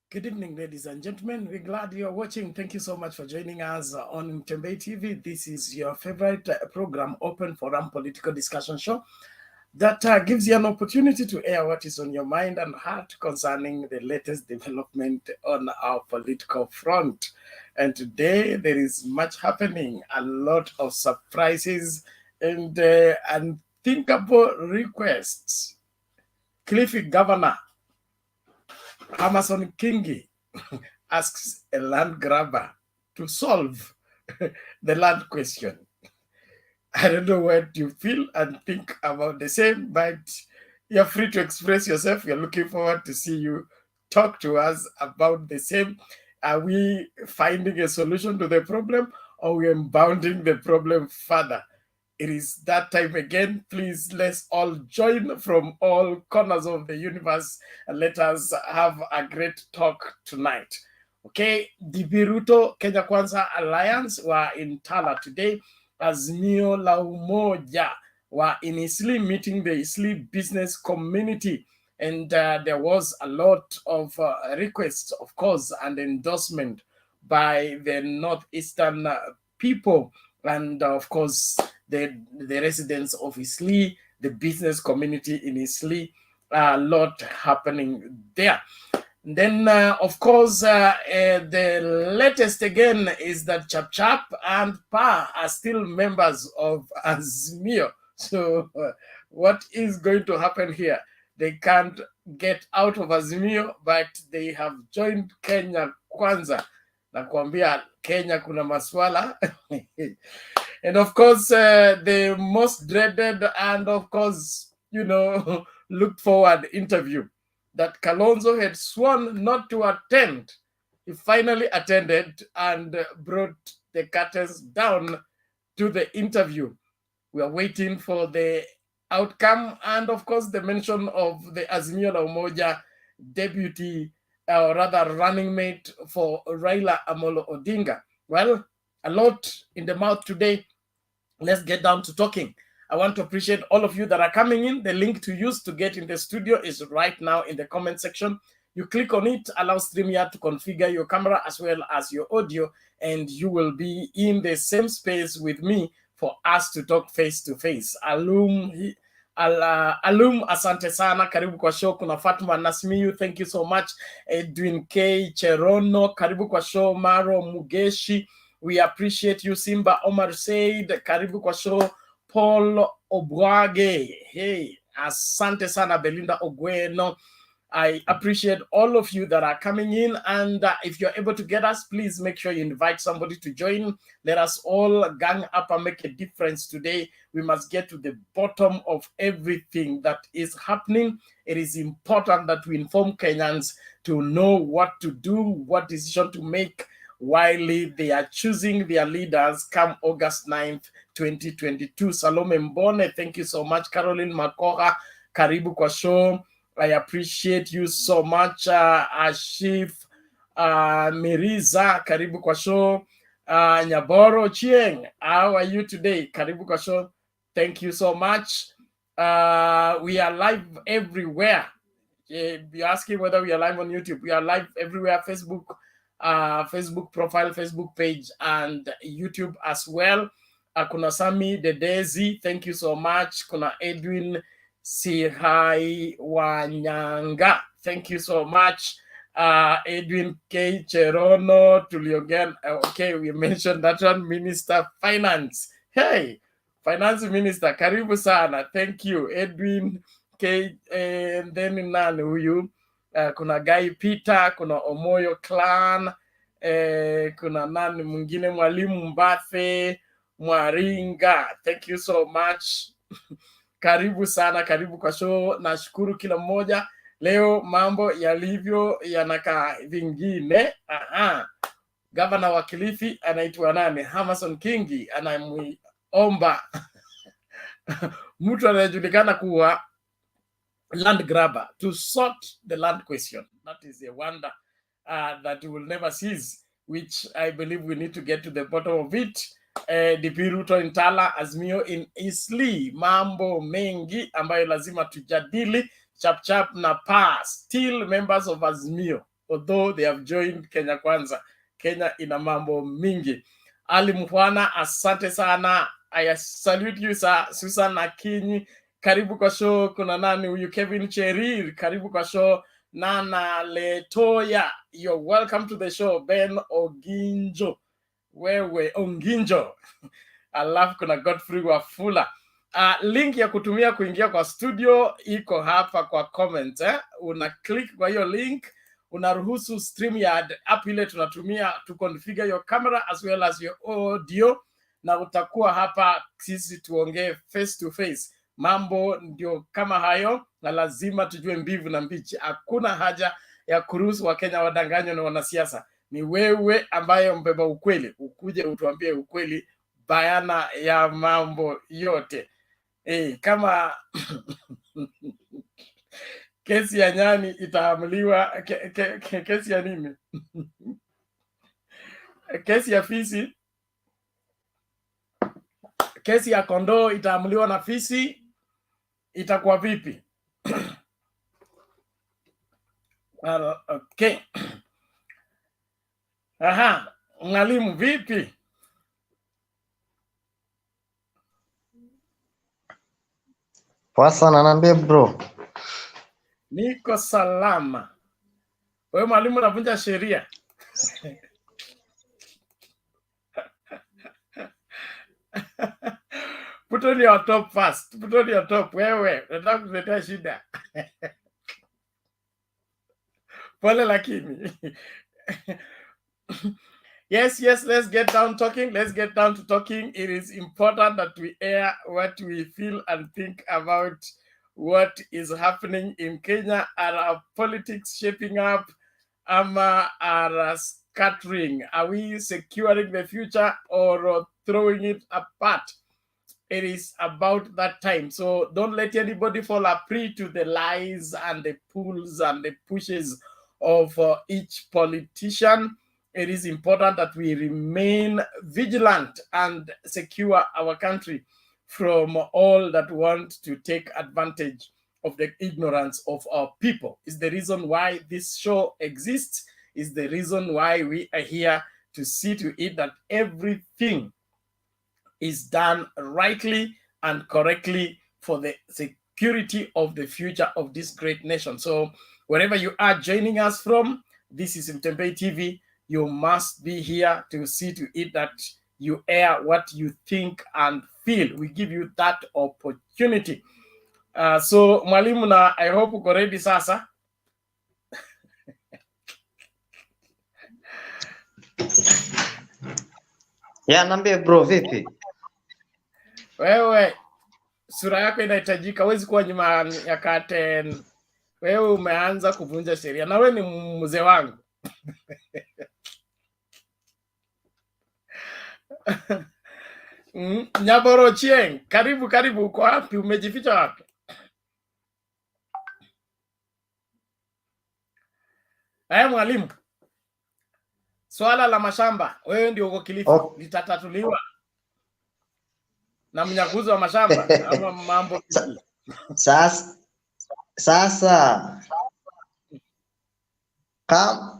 Good evening, ladies and gentlemen. We're glad you're watching. Thank you so much for joining us on Mtembei TV. This is your favorite program, Open Forum Political Discussion Show, that gives you an opportunity to air what is on your mind and heart concerning the latest development on our political front. And today there is much happening, a lot of surprises and unthinkable requests. Kilifi Governor Kingi asks a land grabber to solve the land question. I don't know what you feel and think about the same, but you're free to express yourself. We're looking forward to see you talk to us about the same. Are we finding a solution to the problem, or are we unbounding the problem further? It is that time again. Please, let's all join from all corners of the universe and let us have a great talk tonight. Okay, the RUTO Kenya Kwanza Alliance were in TALA today. AZIMIO la Umoja were in EASTLEIGH meeting the EASTLEIGH business community. And there was a lot of requests, of course, and endorsement by the northeastern people. And of course, the residents of EASTLEIGH, the business community in EASTLEIGh, a lot happening there. Then, of course, the latest again is that CHAP and PA are still members of AZIMIO. So what is going to happen here? They can't get out of AZIMIO, but they have joined Kenya Kwanza. Nakwambia Kenya kuna maswala. And of course, the most dreaded and of course, looked forward interview that Kalonzo had sworn not to attend. He finally attended and brought the curtains down to the interview. We are waiting for the outcome and of course the mention of the AZIMIO la Umoja deputy or rather running mate for Raila Amolo Odinga. Well, a lot in the mouth today. Let's get down to talking. I want to appreciate all of you that are coming in. The link to use to get in the studio is right now in the comment section. You click on it, allow StreamYard to configure your camera as well as your audio, and you will be in the same space with me for us to talk face to face. Alum asante sana, karibu kwa show. Kuna Fatuma Nasmiyu, thank you so much. Edwin K Cherono, karibu kwa show. Maro Mugeshi, we appreciate you. Simba Omar Said, karibu kwa show. Paul Obwage, hey, asante sana. Belinda Ogweno, I appreciate all of you that are coming in, and if you're able to get us, please make sure you invite somebody to join. Let us all gang up and make a difference today. We must get to the bottom of everything that is happening. It is important that we inform Kenyans to know what to do, what decision to make while they are choosing their leaders come August 9th, 2022. Salome Mbone, thank you so much. Caroline Makora, karibu kwa show. I appreciate you so much. Ashif Miriza, karibu kwa show. Nyaboro Chieng, how are you today? Karibu kwa show. Thank you so much. We are live everywhere. You're asking whether we are live on YouTube. We are live everywhere. Facebook profile, Facebook page, and YouTube as well. Kuna Sami Dedezi, thank you so much. Kuna Edwin Sihai Wanyanga, thank you so much. Edwin K Cherono, Tuliogel, okay, we mentioned that one. Minister Finance, hey, Finance Minister, karibu sana, thank you. Edwin K, and then nani huyu? Kuna Guy Peter, kuna Omoyo Clan, kuna nani mwingine, Mwalimu Mbathe Mwaringa, thank you so much. Karibu sana, karibu kwa show. Nashukuru kila mmoja. Leo mambo yalivyo yanakaa vingine. Governor wa Kilifi anaitwa nani? Kingi anamuomba mtu anayejulikana kuwa land grabber to sort the land question. That is a wonder that will never cease, which I believe we need to get to the bottom of it. DP RUTO in TALA, AZIMIO in EASTLEIGH, mambo mengi ambayo lazima tujadili. CHAP na PA still members of AZIMIO. although they have joined Kenya Kwanza. Kenya ina mambo mingi. Ali Mfwana, asante sana. I salute you, sir. Susan Akinyi, karibu kwa show. Kuna nani huyu? Kevin Cherir, karibu kwa show. Nana Letoya, you're welcome to the show. Ben Oginjo, wewe Onginjo. Alafu kuna Godfrey Wafula. Link ya kutumia kuingia kwa studio iko hapa kwa comment. Una click kwa hiyo link, unaruhusu StreamYard app ile tunatumia to configure your camera as well as your audio, na utakuwa hapa sisi tuongee face to face. Mambo ndio kama hayo, na lazima tujue mbivu na mbichi. Hakuna haja ya kuruhusu Wakenya wadanganywe na wanasiasa. Ni wewe ambaye mbeba ukweli, ukuje utuambie ukweli bayana ya mambo yote. Kama kesi ya nyani itaamuliwa, kesi ya nini? Kesi ya fisi, kesi ya kondoo itaamuliwa na fisi, itakuwa vipi? Okay. Aha, mwalimu vipi? Poa sana, niambie bro. Niko salama. Wewe mwalimu unavunja sheria. Put on your top first. Put on your top. Wewe, nataka kuletea shida. Pole lakini. Yes, let's get down talking. Let's get down to talking. It is important that we air what we feel and think about what is happening in Kenya. Are our politics shaping up? Are scattering? Are we securing the future or throwing it apart? It is about that time. So don't let anybody fall prey to the lies and the pulls and the pushes of each politician. It is important that we remain vigilant and secure our country from all that want to take advantage of the ignorance of our people. Is the reason why this show exists. Is the reason why we are here to see to it that everything is done rightly and correctly for the security of the future of this great nation. So wherever you are joining us from, this is Mtembei TV. You must be here to see to it that you air what you think and feel. We give you that opportunity. So mwalimu, na I hope uko ready sasa. Ya, niambie bro, vipi? Wewe sura yako inahitajika, huwezi kuwa nyuma ya curtain. Wewe umeanza kuvunja sheria, na wewe ni mzee wangu. Nyaboro Chieng, karibu, uko wapi? Umejificha wapi? Mwalimu, swala la mashamba, wewe ndio uko Kilifi, litatatuliwa na mnyakuzi wa mashamba ama mambo? Sasa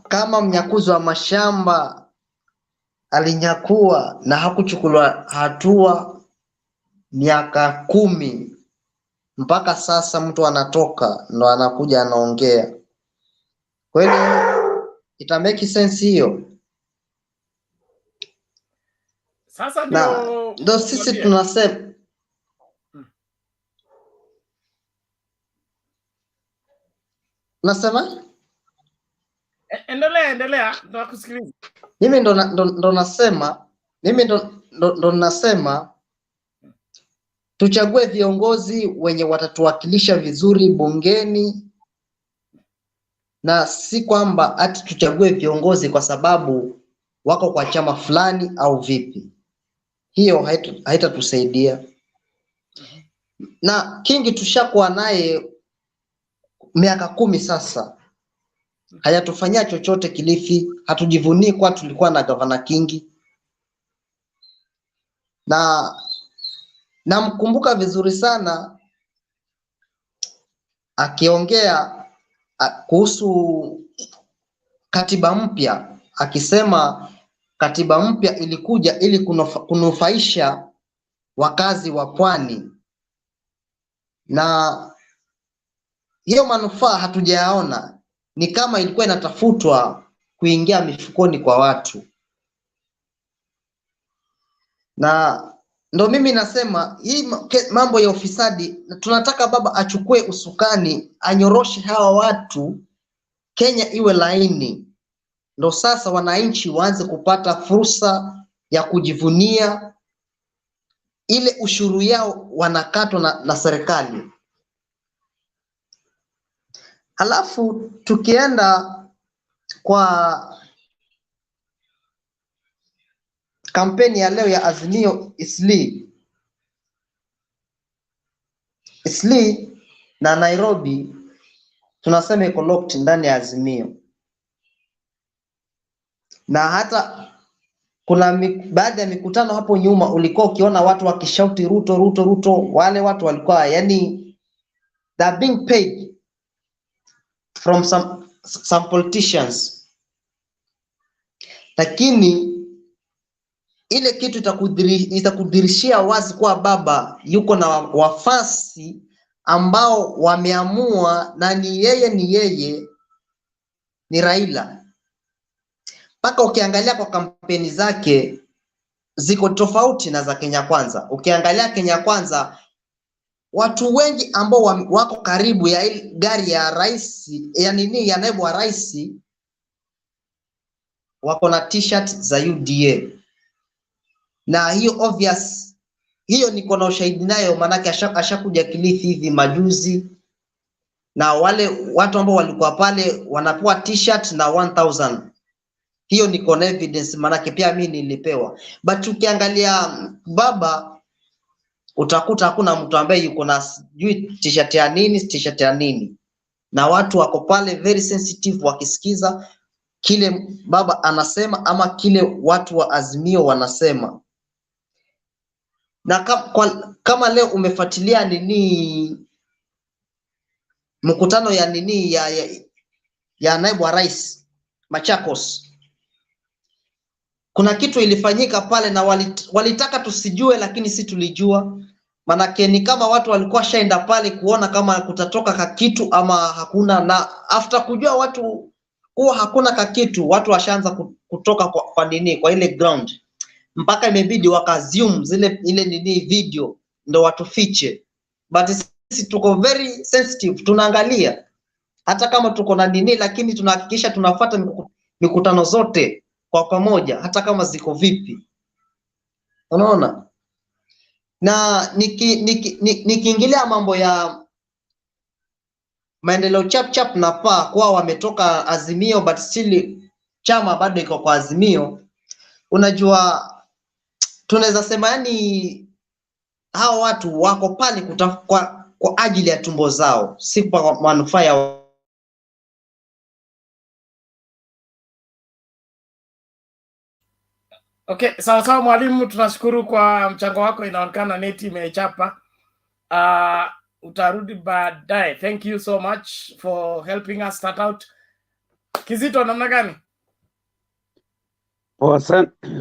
kama mnyakuzi wa mashamba alinyakua na hakuchukuliwa hatua miaka 10 mpaka sasa, mtu anatoka ndo anakuja anaongea. Kweli ita make sense hiyo? Sasa ndio sisi tunasema. Nasema? Endelea, tunakusikiliza. Mimi ndo nasema tuchague viongozi wenye watatuwakilisha vizuri bungeni, na si kwamba ati tuchague viongozi kwa sababu wako kwa chama fulani au vipi. Hiyo haitatusaidia. Na Kingi tushakuwa naye miaka 10 sasa, hayatufanyia chochote Kilifi. Hatujivunii kwa tulikuwa na gavana Kingi, na namkumbuka vizuri sana akiongea kuhusu katiba mpya, akisema katiba mpya ilikuja ili kunufaisha wakazi wa pwani, na hiyo manufaa hatujayaona. Ni kama ilikuwa inatafutwa kuingia mifukoni kwa watu, na ndo mimi nasema hii mambo ya ufisadi, tunataka baba achukue usukani, anyoroshe hawa watu, Kenya iwe laini, ndo sasa wananchi waanze kupata fursa ya kujivunia ile ushuru yao wanakatwa na serikali. Halafu tukienda kwa kampeni ya leo ya Azimio Eastleigh na Nairobi, tunasema iko locked ndani ya Azimio, na hata kuna baadhi ya mikutano hapo nyuma ulikuwa ukiona watu wakishauti Ruto Ruto Ruto. Wale watu walikuwa yani they are being paid from some politicians, lakini ile kitu itakudhirishia wazi kuwa baba yuko na wafasi ambao wameamua na ni yeye ni Raila. Mpaka ukiangalia kwa kampeni zake ziko tofauti na za Kenya Kwanza. Ukiangalia Kenya Kwanza, watu wengi ambao wako karibu ya gari ya rais, ya naibu wa rais, wako na t-shirt za UDA, na hiyo obvious, hiyo niko na ushahidi nayo, manake ashakuja Kilifi hivi majuzi, na wale watu ambao walikuwa pale wanapewa t-shirt na 1000. Hiyo niko na evidence, manake pia mimi nilipewa. But ukiangalia baba, utakuta hakuna mtu ambaye yuko na t-shirt ya nini, na watu wako pale very sensitive wakisikiza kile baba anasema ama kile watu wa Azimio wanasema. Na kama leo umefuatilia mkutano ya naibu wa rais Machakos, kuna kitu ilifanyika pale na walitaka tusijue, lakini si tulijua. Manake ni kama watu walikuwa shaenda pale kuona kama kutatoka kitu ama hakuna, na after kujua watu kuwa hakuna kakitu, watu washaanza kutoka kwa ile ground, mpaka imebidi wakazoom ile video ndo watufiche. But sisi tuko very sensitive, tunaangalia hata kama tuko na lakini tunahakikisha tunafuata mikutano zote kwa pamoja, hata kama ziko vipi, unaona. Na nikiingilia mambo ya maendeleo chap na kwa wametoka Azimio, but still chama bado iko kwa Azimio. Unajua, tunaweza sema yani hao watu wako pale kwa ajili ya tumbo zao, si kwa manufaa ya. Okay, sawa mwalimu, tunashukuru kwa mchango wako. Inaonekana neti imechapa. Utarudi baadaye. Thank you so much for helping us start out. Kizito, namna gani?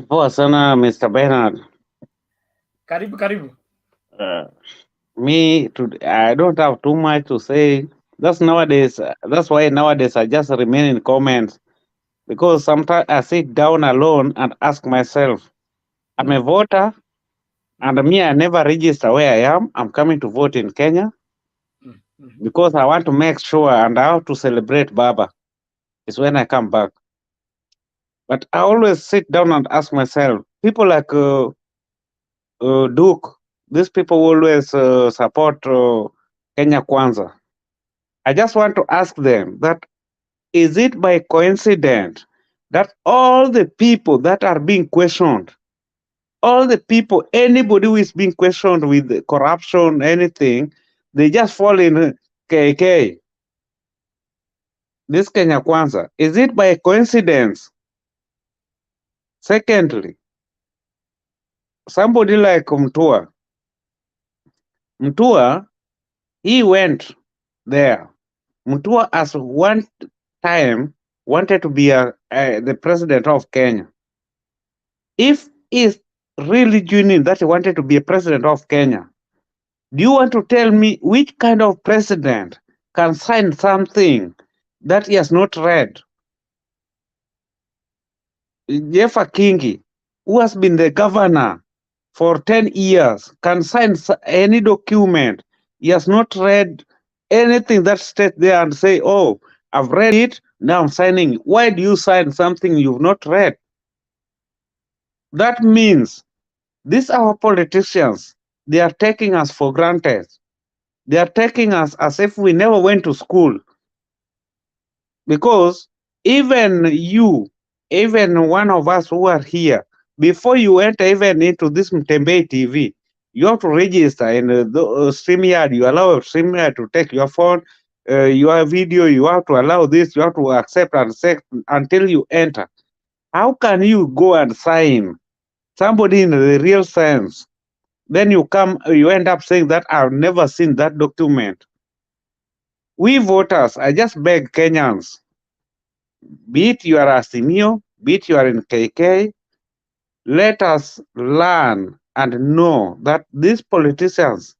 Poa sana Mr. Bernard. Karibu. I don't have too much to say. That's why nowadays I just remain in comments, because sometimes I sit down alone and ask myself, I'm a voter, and I never register where I am. I'm coming to vote in Kenya because I want to make sure, and I have to celebrate Baba. It's when I come back. But I always sit down and ask myself, people like Duke, these people always support Kenya Kwanza. I just want to ask them that, is it by coincidence that all the people that are being questioned, anybody who is being questioned with corruption, anything, they just fall in KK? This Kenya Kwanza, is it by coincidence? Secondly, somebody like Mtua, he went there. Mtua as one time wanted to be the president of Kenya, if he's really genuine that he wanted to be a president of Kenya, do you want to tell me which kind of president can sign something that he has not read? Jeff Kingi, who has been the governor for 10 years, can sign any document. He has not read anything that states there and say, oh, I've read it, now I'm signing. Why do you sign something you've not read? That means these our politicians, they are taking us for granted. They are taking us as if we never went to school. Because even one of us who are here, before you enter even into this Mtembei TV, you have to register in the StreamYard. You allow StreamYard to take your phone, your video. You have to allow this. You have to accept and accept until you enter. How can you go and sign somebody in the real sense? Then you end up saying that I've never seen that document. We voters, I just beg Kenyans, be it you are AZIMIO, be it you are in KK, let us learn and know that these politicians,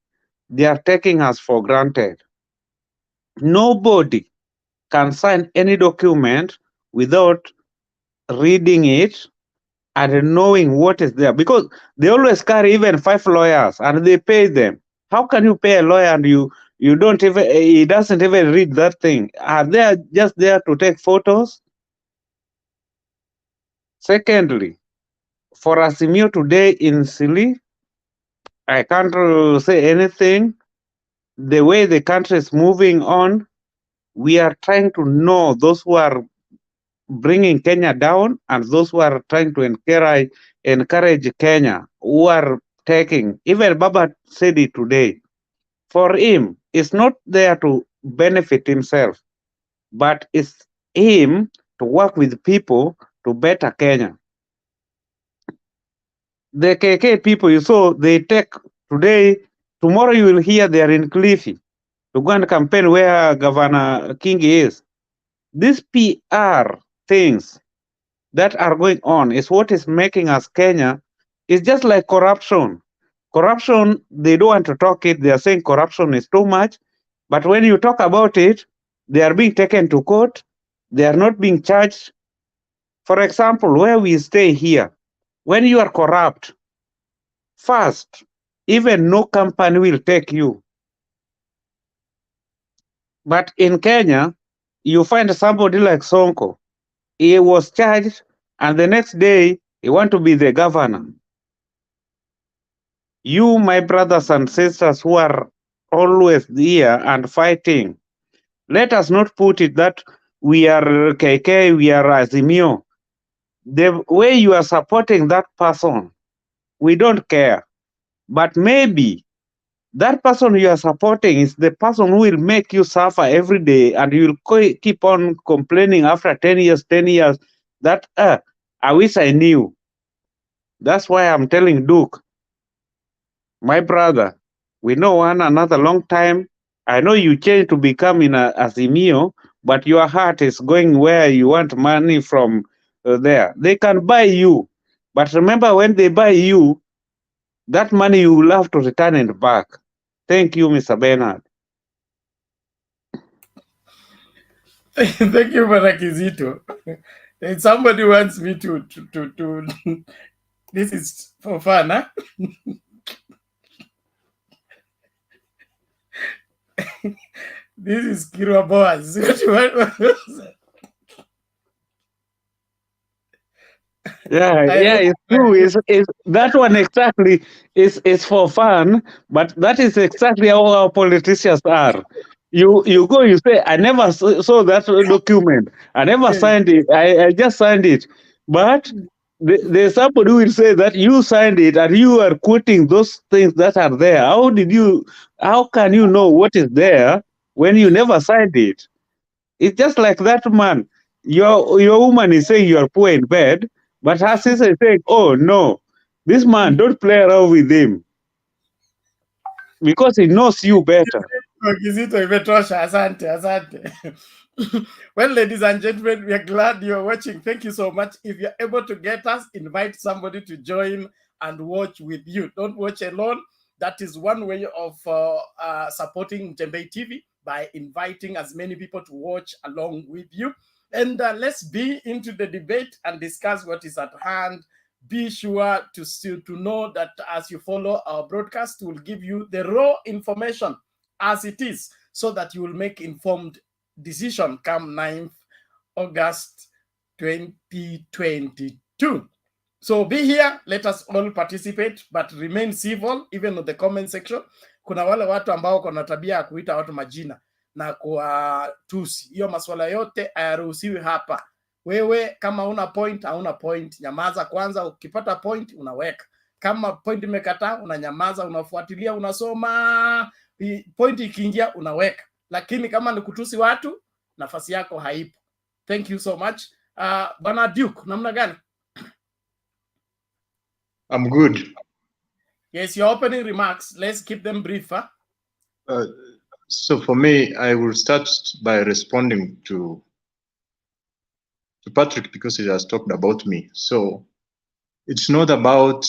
they are taking us for granted. Nobody can sign any document without reading it and knowing what is there, because they always carry even 5 lawyers and they pay them. How can you pay a lawyer and you don't even, he doesn't even read that thing? Are they just there to take photos? Secondly, for AZIMIO today in Sili, I can't say anything. The way the country is moving on, we are trying to know those who are bringing Kenya down and those who are trying to encourage Kenya, who are taking, even Baba said it today, for him, it's not there to benefit himself, but it's him to work with people to better Kenya. The KK people, you saw, they take today, tomorrow you will hear they are in Kilifi to go and campaign where Governor Kingi is. These PR things that are going on is what is making us Kenya. It's just like corruption. Corruption, they don't want to talk it. They are saying corruption is too much. But when you talk about it, they are being taken to court. They are not being charged. For example, where we stay here, when you are corrupt, first, even no company will take you. But in Kenya, you find somebody like Sonko. He was charged, and the next day, he want to be the governor. You, my brothers and sisters who are always here and fighting, let us not put it that we are KK, we are AZIMIO. The way you are supporting that person, we don't care. But maybe that person you are supporting is the person who will make you suffer every day, and you will keep on complaining after 10 years that, I wish I knew. That's why I'm telling Duke, my brother, we know one another long time. I know you changed to become in AZIMIO, but your heart is going where you want money from there. They can buy you, but remember when they buy you, that money you will have to return it back. Thank you, Mr. Bernard. Thank you, Marakizito. Somebody wants me to this is for fun, huh? This is Kirwa Boaz. Yeah, it's true. It's that one exactly is for fun, but that is exactly how our politicians are. You go, you say, I never saw that document. I never signed it. I just signed it. But there's somebody who will say that you signed it and you are quoting those things that are there. How can you know what is there when you never signed it? It's just like that man. Your woman is saying you are poor in bed, but her sister is saying, oh no, this man, don't play around with him because he knows you better. Kizito imetosha. Asante, asante. Well, ladies and gentlemen, we are glad you're watching. Thank you so much. If you're able to get us, invite somebody to join and watch with you. Don't watch alone. That is one way of supporting Jembe TV, by inviting as many people to watch along with you. And let's be into the debate and discuss what is at hand. Be sure to know that as you follow our broadcast, we'll give you the raw information as it is, so that you will make informed decision come 9th August 2022. So be here, let us all participate, but remain civil even in the comment section. Kuna wale watu ambao kuna tabia ya kuita watu majina na kuwatusi. Hiyo masuala yote hayaruhusiwi hapa. Wewe kama una point, hauna point, nyamaza kwanza. Ukipata point unaweka. Kama point imekataa, unanyamaza, unafuatilia, unasoma. Point ikiingia unaweka. Lakini kama ni kutusi watu, nafasi yako haipo. Thank you so much. Bwana Duke, namna gani? I'm good. Yes, your opening remarks. Let's keep them brief. Huh? So for me, I will start by responding to Patrick, because he has talked about me. So it's not about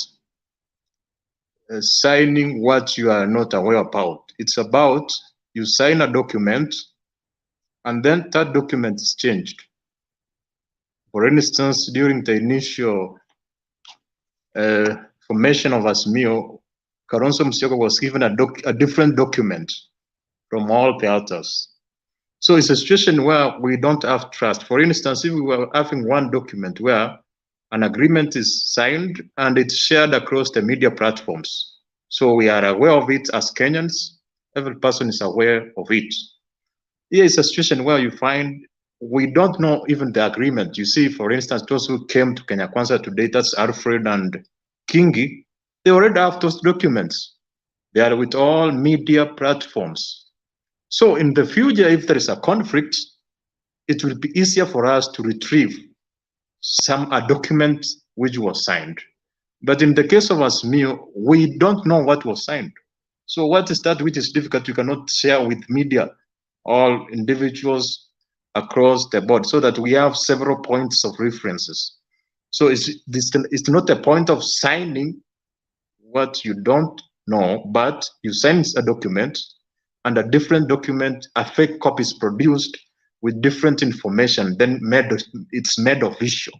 signing what you are not aware about. It's about you sign a document and then that document is changed. For instance, during the initial formation of AZIMIO, KALONZO Musyoka was given a different document from all the others. So it's a situation where we don't have trust. For instance, if we were having one document where an agreement is signed and it's shared across the media platforms, so we are aware of it as Kenyans, every person is aware of it. Here is a situation where you find we don't know even the agreement. You see, for instance, those who came to Kenya Kwanza today, that's Alfred and Kingi, they already have those documents. They are with all media platforms. So in the future, if there is a conflict, it will be easier for us to retrieve a document which was signed. But in the case of AZIMIO, we don't know what was signed. So what is that which is difficult? You cannot share with media, all individuals across the board, so that we have several points of references. So it's not a point of signing what you don't know, but you sign a document, and a different document, a fake copy is produced with different information, then it's made official.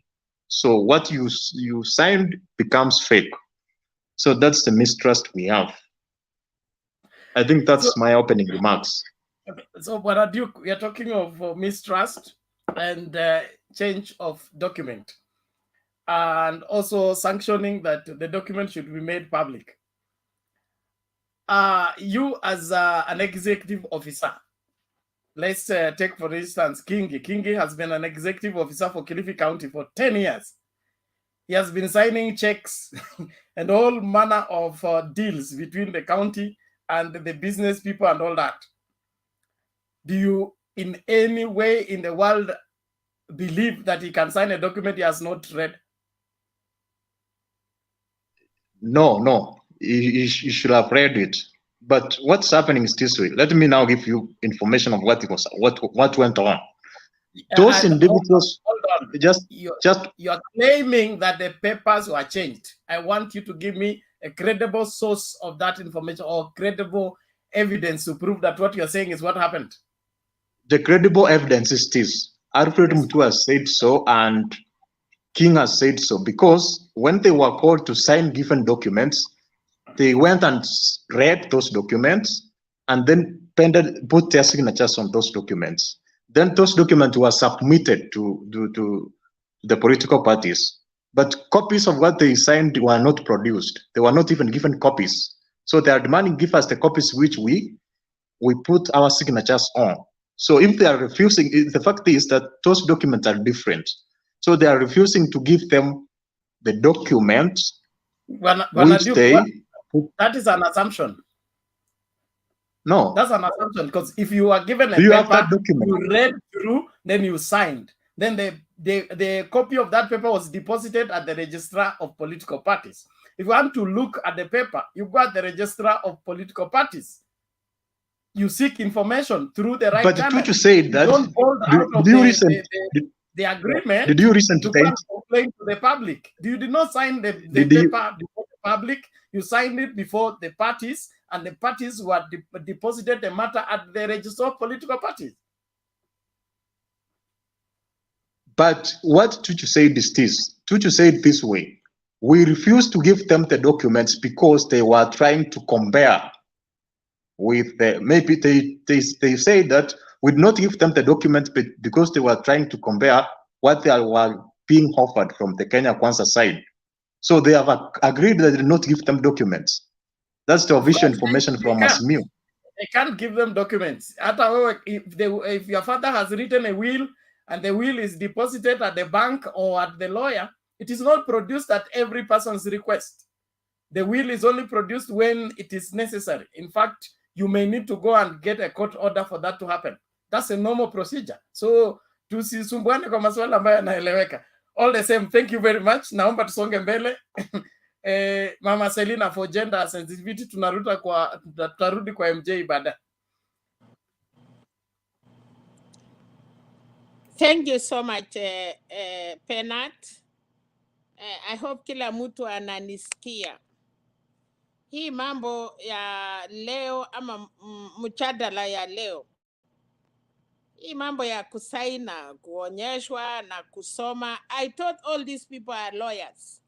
So what you signed becomes fake. So that's the mistrust we have. I think that's my opening remarks. So, Bwana Duke, we are talking of mistrust and change of document, and also sanctioning that the document should be made public. You as an executive officer, let's take for instance Kingi. Kingi has been an executive officer for Kilifi County for 10 years. He has been signing checks and all manner of deals between the county and the business people and all that. Do you in any way in the world believe that he can sign a document he has not read? No. He should have read it. But what's happening is this way. Let me now give you information of what went on. Those individuals, hold on. You're claiming that the papers were changed. I want you to give me a credible source of that information or credible evidence to prove that what you're saying is what happened. The credible evidence is this. Alfred Mutua said so, and King has said so, because when they were called to sign given documents, they went and read those documents and then put their signatures on those documents. Then those documents were submitted to the political parties. But copies of what they signed were not produced. They were not even given copies. So they are demanding, give us the copies which we put our signatures on. So if they are refusing, the fact is that those documents are different. So they are refusing to give them the documents that is an assumption. No. That's an assumption, because if you are given a paper, you read through, then you signed. Then the copy of that paper was deposited at the registrar of political parties. If you want to look at the paper, you got the registrar of political parties. You seek information through the right But channel. Tutu said that. Don't bolt out of the agreement did you listen to go and complain to the public. You did not sign the paper before the public. You signed it before the parties, and the parties were deposited the matter at the register of political parties. But what Tutu said is this. Tutu said this way: we refused to give them the documents because they were trying to compare with maybe they say that we'd not give them the documents because they were trying to compare what they were being offered from the Kenya Kwanza side. So they have agreed that they did not give them documents. That's the official information from AZIMIO. They can't give them documents. If your father has written a will and the will is deposited at the bank or at the lawyer, it is not produced at every person's request. The will is only produced when it is necessary. In fact, you may need to go and get a court order for that to happen. That's a normal procedure. So tusisumbuane kwa maswala ambayo yanaeleweka. All the same, thank you very much. Naomba tusonge mbele. Mama Selina, for gender sensitivity tutarudi kwa MJ baada. Thank you so much, Penat. I hope kila mtu ananisikia. Hii mambo ya leo ama mjadala ya leo. Hii mambo ya kusaina, kuonyeshwa na kusoma. I thought all these people are lawyers.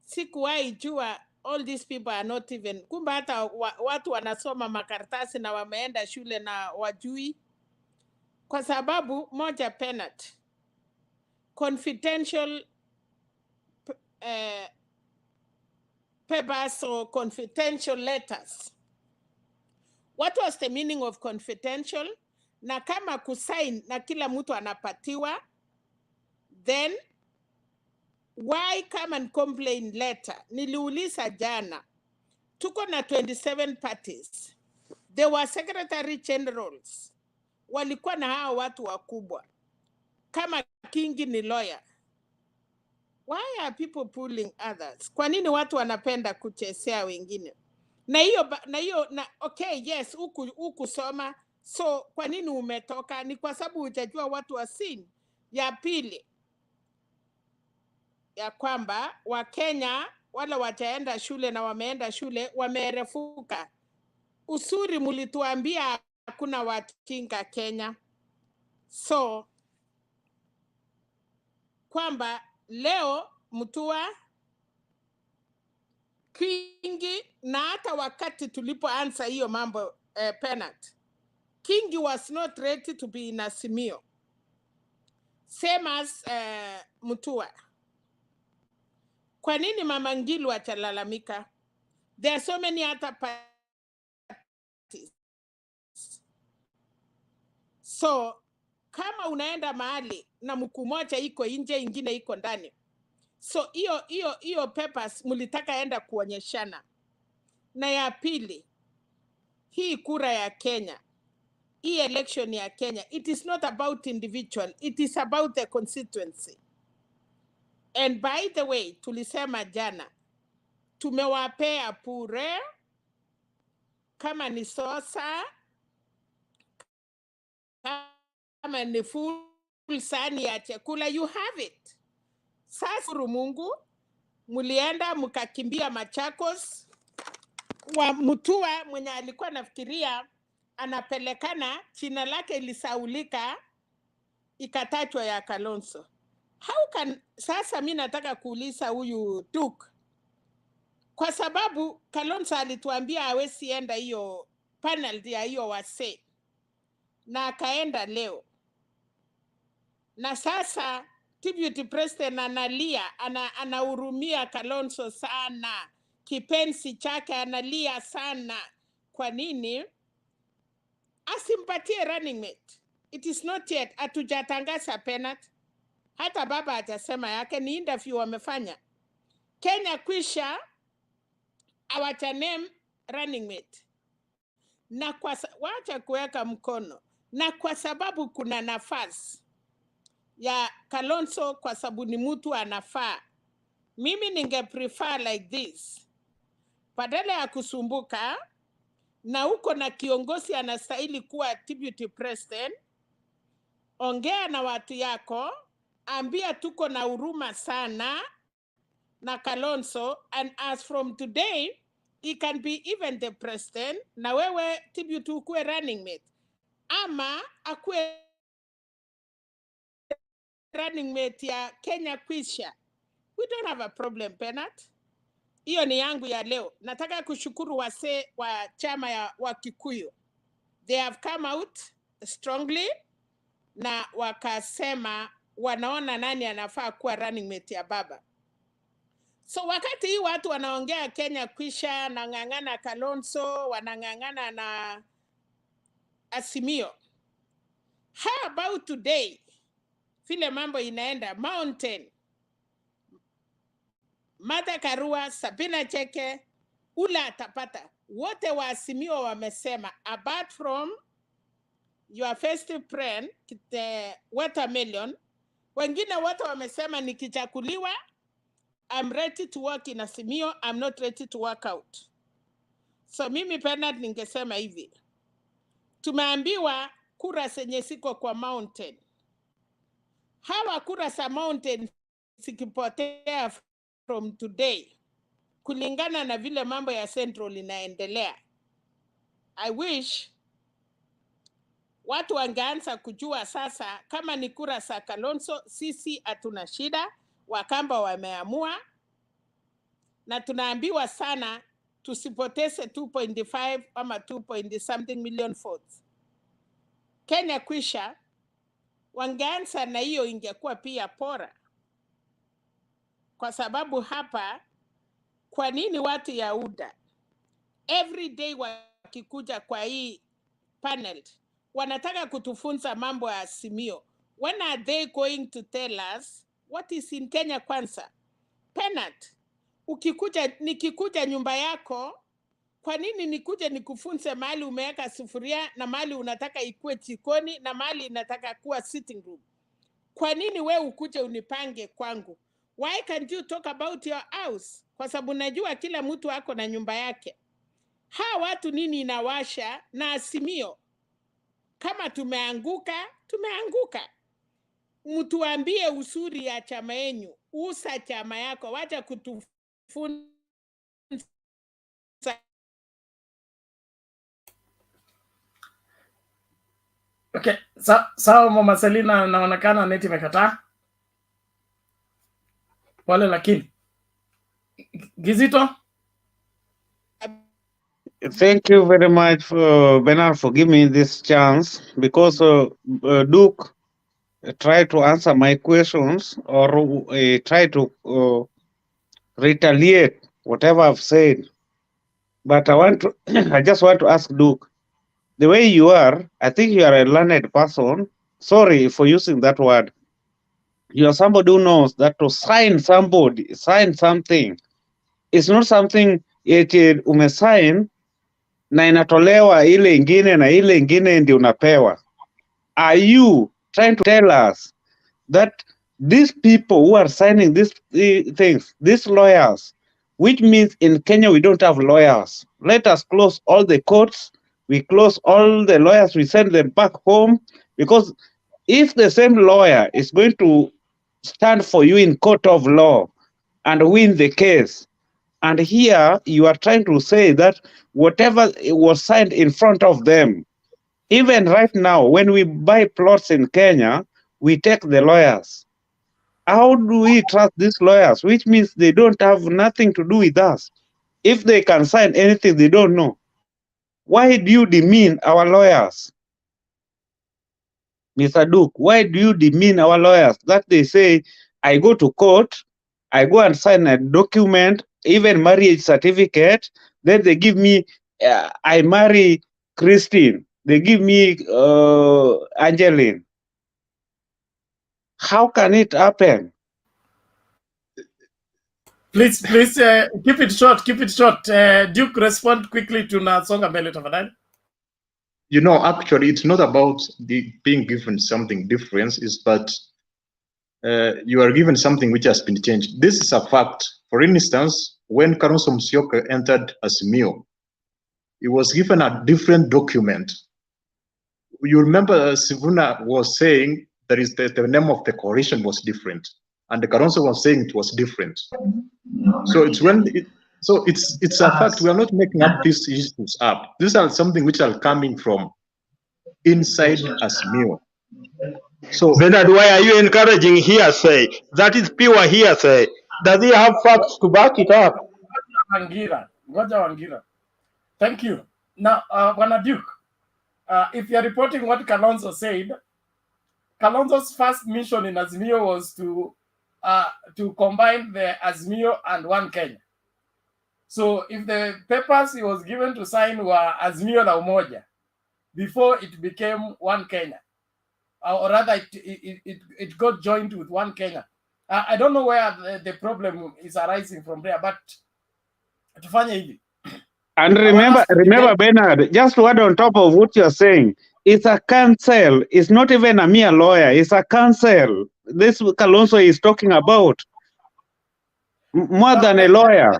Sikuwahi jua all these people are not even. Kumbe hata watu wanasoma makaratasi na wameenda shule na wajui. Kwa sababu moja, Penat, confidential papers or confidential letters. What was the meaning of confidential? Na kama kusign na kila mtu anapatiwa, then why come and complain later? Niliuliza jana, tuko na 27 parties. There were secretary generals. Walikuwa na hao watu wakubwa. Kama Kingi ni lawyer. Why are people pulling others? Kwa nini watu wanapenda kuchezea wengine? Na okay, yes, huku soma. So kwa nini umetoka? Ni kwa sababu hujajua watu wa scene. Ya pili, ya kwamba Wakenya wala wataenda shule na wameenda shule wamerefuka. Usuri mulituambia hakuna wajinga Kenya. So kwamba leo Mutua, Kingi, na hata wakati tulipoanza hiyo mambo Penat, Kingi was not ready to be in AZIMIO. Same as Mutua. Kwa nini Mama Ngilu atalalamika? There are so many other parties. So kama unaenda mahali na mkuu moja iko nje ingine iko ndani. So hiyo papers mulitaka enda kuonyeshana. Na ya pili, hii kura ya Kenya, hii election ya Kenya, it is not about individual, it is about the constituency. And by the way, tulisema jana, tumewapea pure, kama ni sosa, kama ni full sani ya chakula, you have it. Sasa Mungu, mulienda mukakimbia Machakos, wa Mutua mwenye alikuwa nafikiria anapelekana, jina lake ilisaulika, ikatajwa ya Kalonzo. How can, sasa mimi nataka kuuliza huyu Duke, kwa sababu Kalonzo alituambia hawezi enda hiyo panel ya hiyo wase, na akaenda leo. Na sasa Deputy President analia, anahurumia Kalonzo sana. Kipenzi chake analia sana. Kwa nini? Asimpatie running mate. It is not yet. Hatujatangaza Penat. Hata baba atasema yake, ni interview wamefanya. Kenya kwisha awataname running mate. Na wacha kuweka mkono. Na kwa sababu kuna nafasi ya Kalonzo, kwa sababu ni mtu anafaa, mimi ninge prefer like this. Badala ya kusumbuka, na uko na kiongozi anastahili kuwa deputy president, ongea na watu yako, ambia tuko na huruma sana na Kalonzo, and as from today he can be even the president, na wewe deputy ukuwe running mate, ama akuwe running mate ya Kenya Kwisha. We don't have a problem, Penat. Hiyo ni yangu ya leo. Nataka kushukuru wase wa chama ya Wakikuyu. They have come out strongly na wakasema wanaona nani anafaa kuwa running mate ya baba. So wakati hii watu wanaongea Kenya Kwisha, nang'ang'ana Kalonzo, wanang'ang'ana na AZIMIO. How about today? Vile mambo inaenda Mountain, Martha Karua, Sabina Cheke, ula atapata. Wote wa AZIMIO wamesema, apart from your festive friend, the Watermelon, wengine wote wamesema nikichakuliwa, I'm ready to work in AZIMIO, I'm not ready to work out. So mimi Bernard ningesema hivi, tumeambiwa kura zenye siko kwa Mountain. Hawa kura za Mountain sikipotea from today, kulingana na vile mambo ya Central inaendelea, I wish watu wangeanza kujua sasa kama ni kura za Kalonzo, sisi hatuna shida, Wakamba wameamua, na tunaambiwa sana tusipoteze 2.5 ama 2 million votes. Kenya Kwisha wangeanza na hiyo, ingekuwa pia pora, kwa sababu hapa, kwa nini watu ya UDA every day wakikuja kwa hii panel wanataka kutufunza mambo ya AZIMIO? When are they going to tell us what is in Kenya kwanza? Penat, nikikuja nyumba yako, kwa nini nikuje nikufunze mahali umeweka sufuria na mahali unataka ikue jikoni na mahali inataka kuwa sitting room? Kwa nini we ukuje unipange kwangu? Why can't you talk about your house? Kwa sababu najua kila mtu ako na nyumba yake. Hawa watu nini inawasha na AZIMIO? Kama tumeanguka, tumeanguka. Mtuambie usuri ya chama yenu, usa chama yako, wacha kutufunza. Okay, sawa Mama Selina, naonekana neti imekataa. Pole lakini. Gizito? Thank you very much, Bernard, for giving me this chance, because Duke tried to answer my questions or try to retaliate whatever I've said. But I just want to ask Duke, the way you are, I think you are a learned person. Sorry for using that word. You are somebody who knows that to sign something, it's not something eti umesign na inatolewa ile ingine na ile ingine ndio unapewa. Are you trying to tell us that these people who are signing these things, these lawyers, which means in Kenya we don't have lawyers, let us close all the courts, we close all the lawyers, we send them back home, because if the same lawyer is going to stand for you in court of law and win the case, and here you are trying to say that whatever was signed in front of them, even right now, when we buy plots in Kenya, we take the lawyers. How do we trust these lawyers? Which means they don't have nothing to do with us. If they can sign anything, they don't know. Why do you demean our lawyers? Mr. Duke, why do you demean our lawyers? That they say, I go to court, I go and sign a document, even marriage certificate, then they give me, I marry Christine, they give me Angeline. How can it happen? Please, keep it short, Duke, respond quickly to Nasonga Mbele tafadhali. You know, actually, it's not about being given something different, but you are given something which has been changed. This is a fact. For instance, when Kalonzo Musyoka entered AZIMIO, he was given a different document. You remember Sivuna was saying that is the name of the coalition was different, and the Kalonzo was saying it was different. So it's it's a fact. We are not making up these issues up. These are something which are coming from inside AZIMIO. So Bernard, why are you encouraging hearsay? That is pure hearsay. Does he have facts to back it up? Ngoja Wangira. Thank you. Now, Bwana Duke, if you're reporting what Kalonzo said, Kalonzo's first mission in AZIMIO was to combine the AZIMIO and One Kenya. So if the papers he was given to sign were AZIMIO na Umoja, before it became One Kenya, or rather it got joined with One Kenya. I don't know where the problem is arising from there, but tufanye hivi. And remember, Bernard, just what on top of what you're saying, it's a council. It's not even a mere lawyer. It's a council. This Kalonzo is talking about more than a lawyer.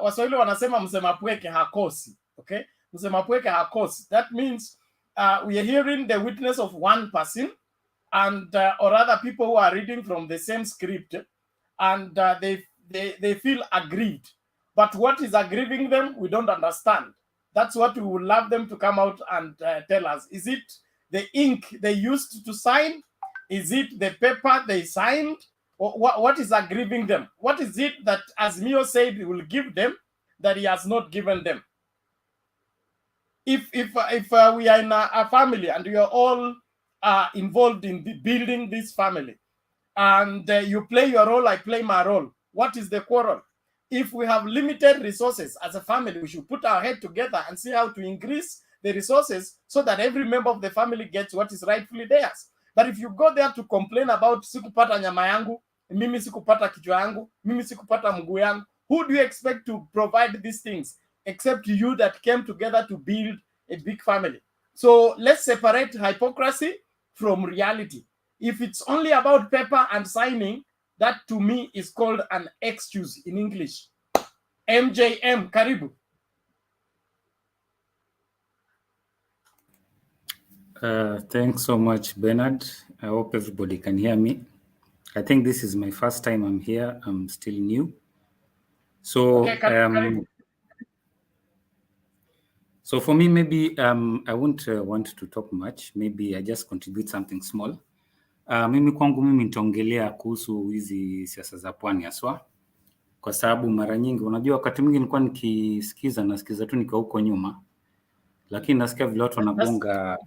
Waswahili wanasema msema pweke hakosi. Okay, msema pweke hakosi. That means we are hearing the witness of one person, and or other people who are reading from the same script, and they feel aggrieved. But what is aggrieving them, we don't understand. That's what we would love them to come out and tell us. Is it the ink they used to sign? Is it the paper they signed? Or what is aggrieving them? What is it that AZIMIO said he will give them that he has not given them? If we are in a family and we are all involved in building this family, and you play your role, I play my role, what is the quarrel? If we have limited resources as a family, we should put our head together and see how to increase the resources so that every member of the family gets what is rightfully theirs. But if you go there to complain about sikupata nyama yangu, mimi sikupata kichwa yangu, mimi sikupata mguu yangu, who do you expect to provide these things except you that came together to build a big family? So let's separate hypocrisy from reality. If it's only about paper and signing, that to me is called an excuse in English. MJM, karibu. Thanks so much, Bernard. I hope everybody can hear me. I think this is my first time I'm here. I'm still new. So, okay, karibu. So for me, maybe I won't want to talk much. Maybe I just contribute something small. Mimi kwangu mimi nitaongelea kuhusu hizi siasa za pwani haswa, kwa sababu mara nyingi unajua wakati mwingi nilikuwa nasikiza tu nikiwa huko nyuma, lakini nasikia vile watu wanagonga.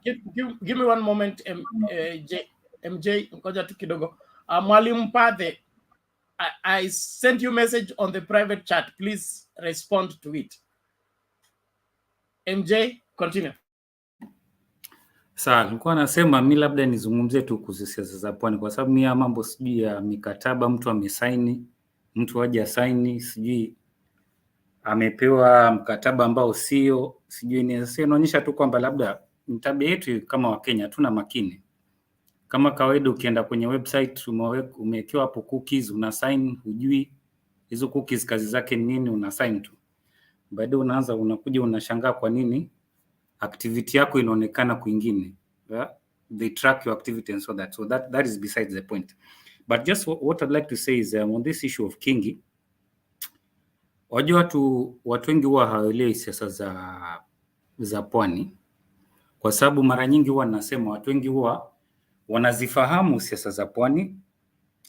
Give me one moment, MJ, ngoja tu kidogo. Mwalimu Padhe, I sent you message on the private chat. Please respond to it. MJ, continue. Sawa, nilikuwa nasema mimi labda nizungumzie tu kuhusu siasa za pwani, kwa sababu mimi mambo sijui ya mikataba mtu amesaini, mtu haja saini, sijui amepewa mkataba ambao sio, sijui ni sio, inaonyesha tu kwamba labda tabia yetu kama Wakenya tuna makini. Kama kawaida ukienda kwenye website umewekewa hapo cookies, una sign, hujui hizo cookies kazi zake ni nini, una sign tu. Baadaye unakuja unashangaa kwa nini activity yako inaonekana kwingine. Yeah? They track your activity and so that is besides the point. But just what I'd like to say is on this issue of Kingi, wajua watu wengi huwa hawaelewi siasa za pwani, kwa sababu mara nyingi huwa nasema watu wengi huwa wanazifahamu siasa za pwani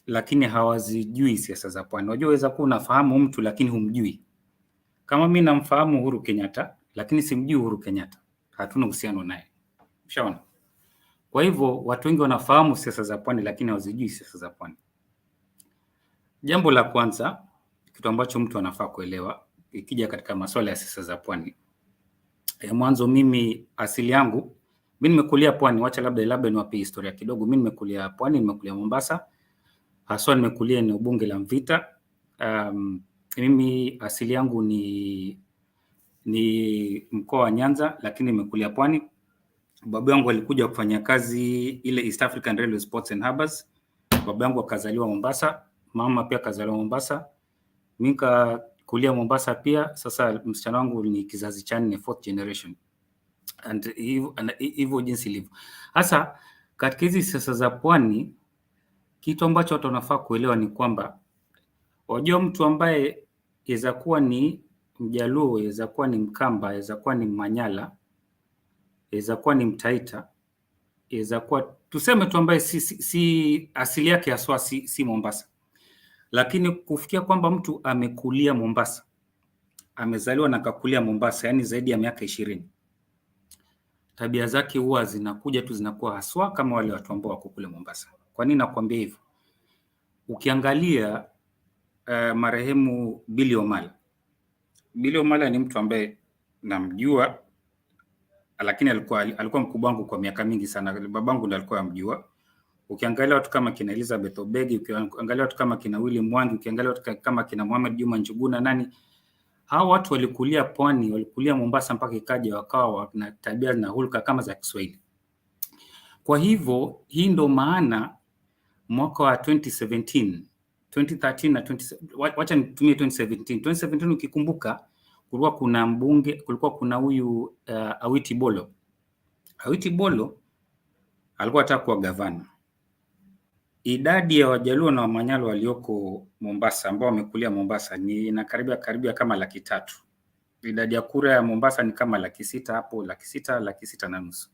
lakini hawazijui siasa za pwani. Wajua waweza kuwa unafahamu mtu lakini humjui. Kama mimi namfahamu Uhuru Kenyatta lakini simjui Uhuru Kenyatta, hatuna uhusiano naye. Ushaona? Kwa hivyo watu wengi wanafahamu siasa za pwani lakini hawazijui siasa za pwani. Jambo la kwanza, kitu ambacho mtu anafaa kuelewa ikija katika masuala ya siasa za pwani. Mwanzo mimi asili yangu, mimi nimekulia pwani, wacha labda niwape historia kidogo. Mimi nimekulia pwani, nimekulia Mombasa. Haswa nimekulia eneo bunge la Mvita. Mimi asili yangu ni mkoa wa Nyanza lakini nimekulia pwani. Babu yangu alikuja kufanya kazi ile East African Railway Ports and Harbors. Babu yangu akazaliwa Mombasa, mama pia akazaliwa Mombasa. Mimi kulia Mombasa pia. Sasa msichana wangu ni kizazi cha 4, 4th generation, and hivyo jinsi ilivyo. Sasa katika hizi siasa za pwani, kitu ambacho watu wanafaa kuelewa ni kwamba wajua, mtu ambaye yaweza kuwa ni Mjaluo, yaweza kuwa ni Mkamba, yaweza kuwa ni Manyala, yaweza kuwa ni Mtaita, yaweza kuwa tuseme tu ambaye si asili yake haswa si Mombasa, lakini kufikia kwamba mtu amekulia Mombasa, amezaliwa na kakulia Mombasa, yani zaidi ya miaka 20, tabia zake huwa zinakuja tu zinakuwa haswa kama wale watu ambao wako kule Mombasa. Kwa nini nakwambia hivyo? Ukiangalia marehemu Billy Omala. Billy Omala ni mtu ambaye namjua, lakini alikuwa mkubwa wangu kwa miaka mingi sana. Babangu ndiye alikuwa amjua. Ukiangalia watu kama kina Elizabeth Obegi, ukiangalia watu kama kina Willy Mwangi, ukiangalia watu kama kina Mohamed Juma Njuguna, nani hao watu walikulia pwani, walikulia Mombasa mpaka ikaja wakawa na tabia na hulka kama za Kiswahili. Kwa hivyo hii ndo maana mwaka wa 2017, 2013 na 20, wacha nitumie 2017. 2017 ukikumbuka, kulikuwa kuna huyu Awiti Bolo. Awiti Bolo alikuwa anataka kuwa gavana. Idadi ya Wajaluo na Wamanyalo walioko Mombasa ambao wamekulia Mombasa ni inakaribia kama 300,000. Idadi ya kura ya Mombasa ni kama 600,000 hapo, 600,000 na nusu.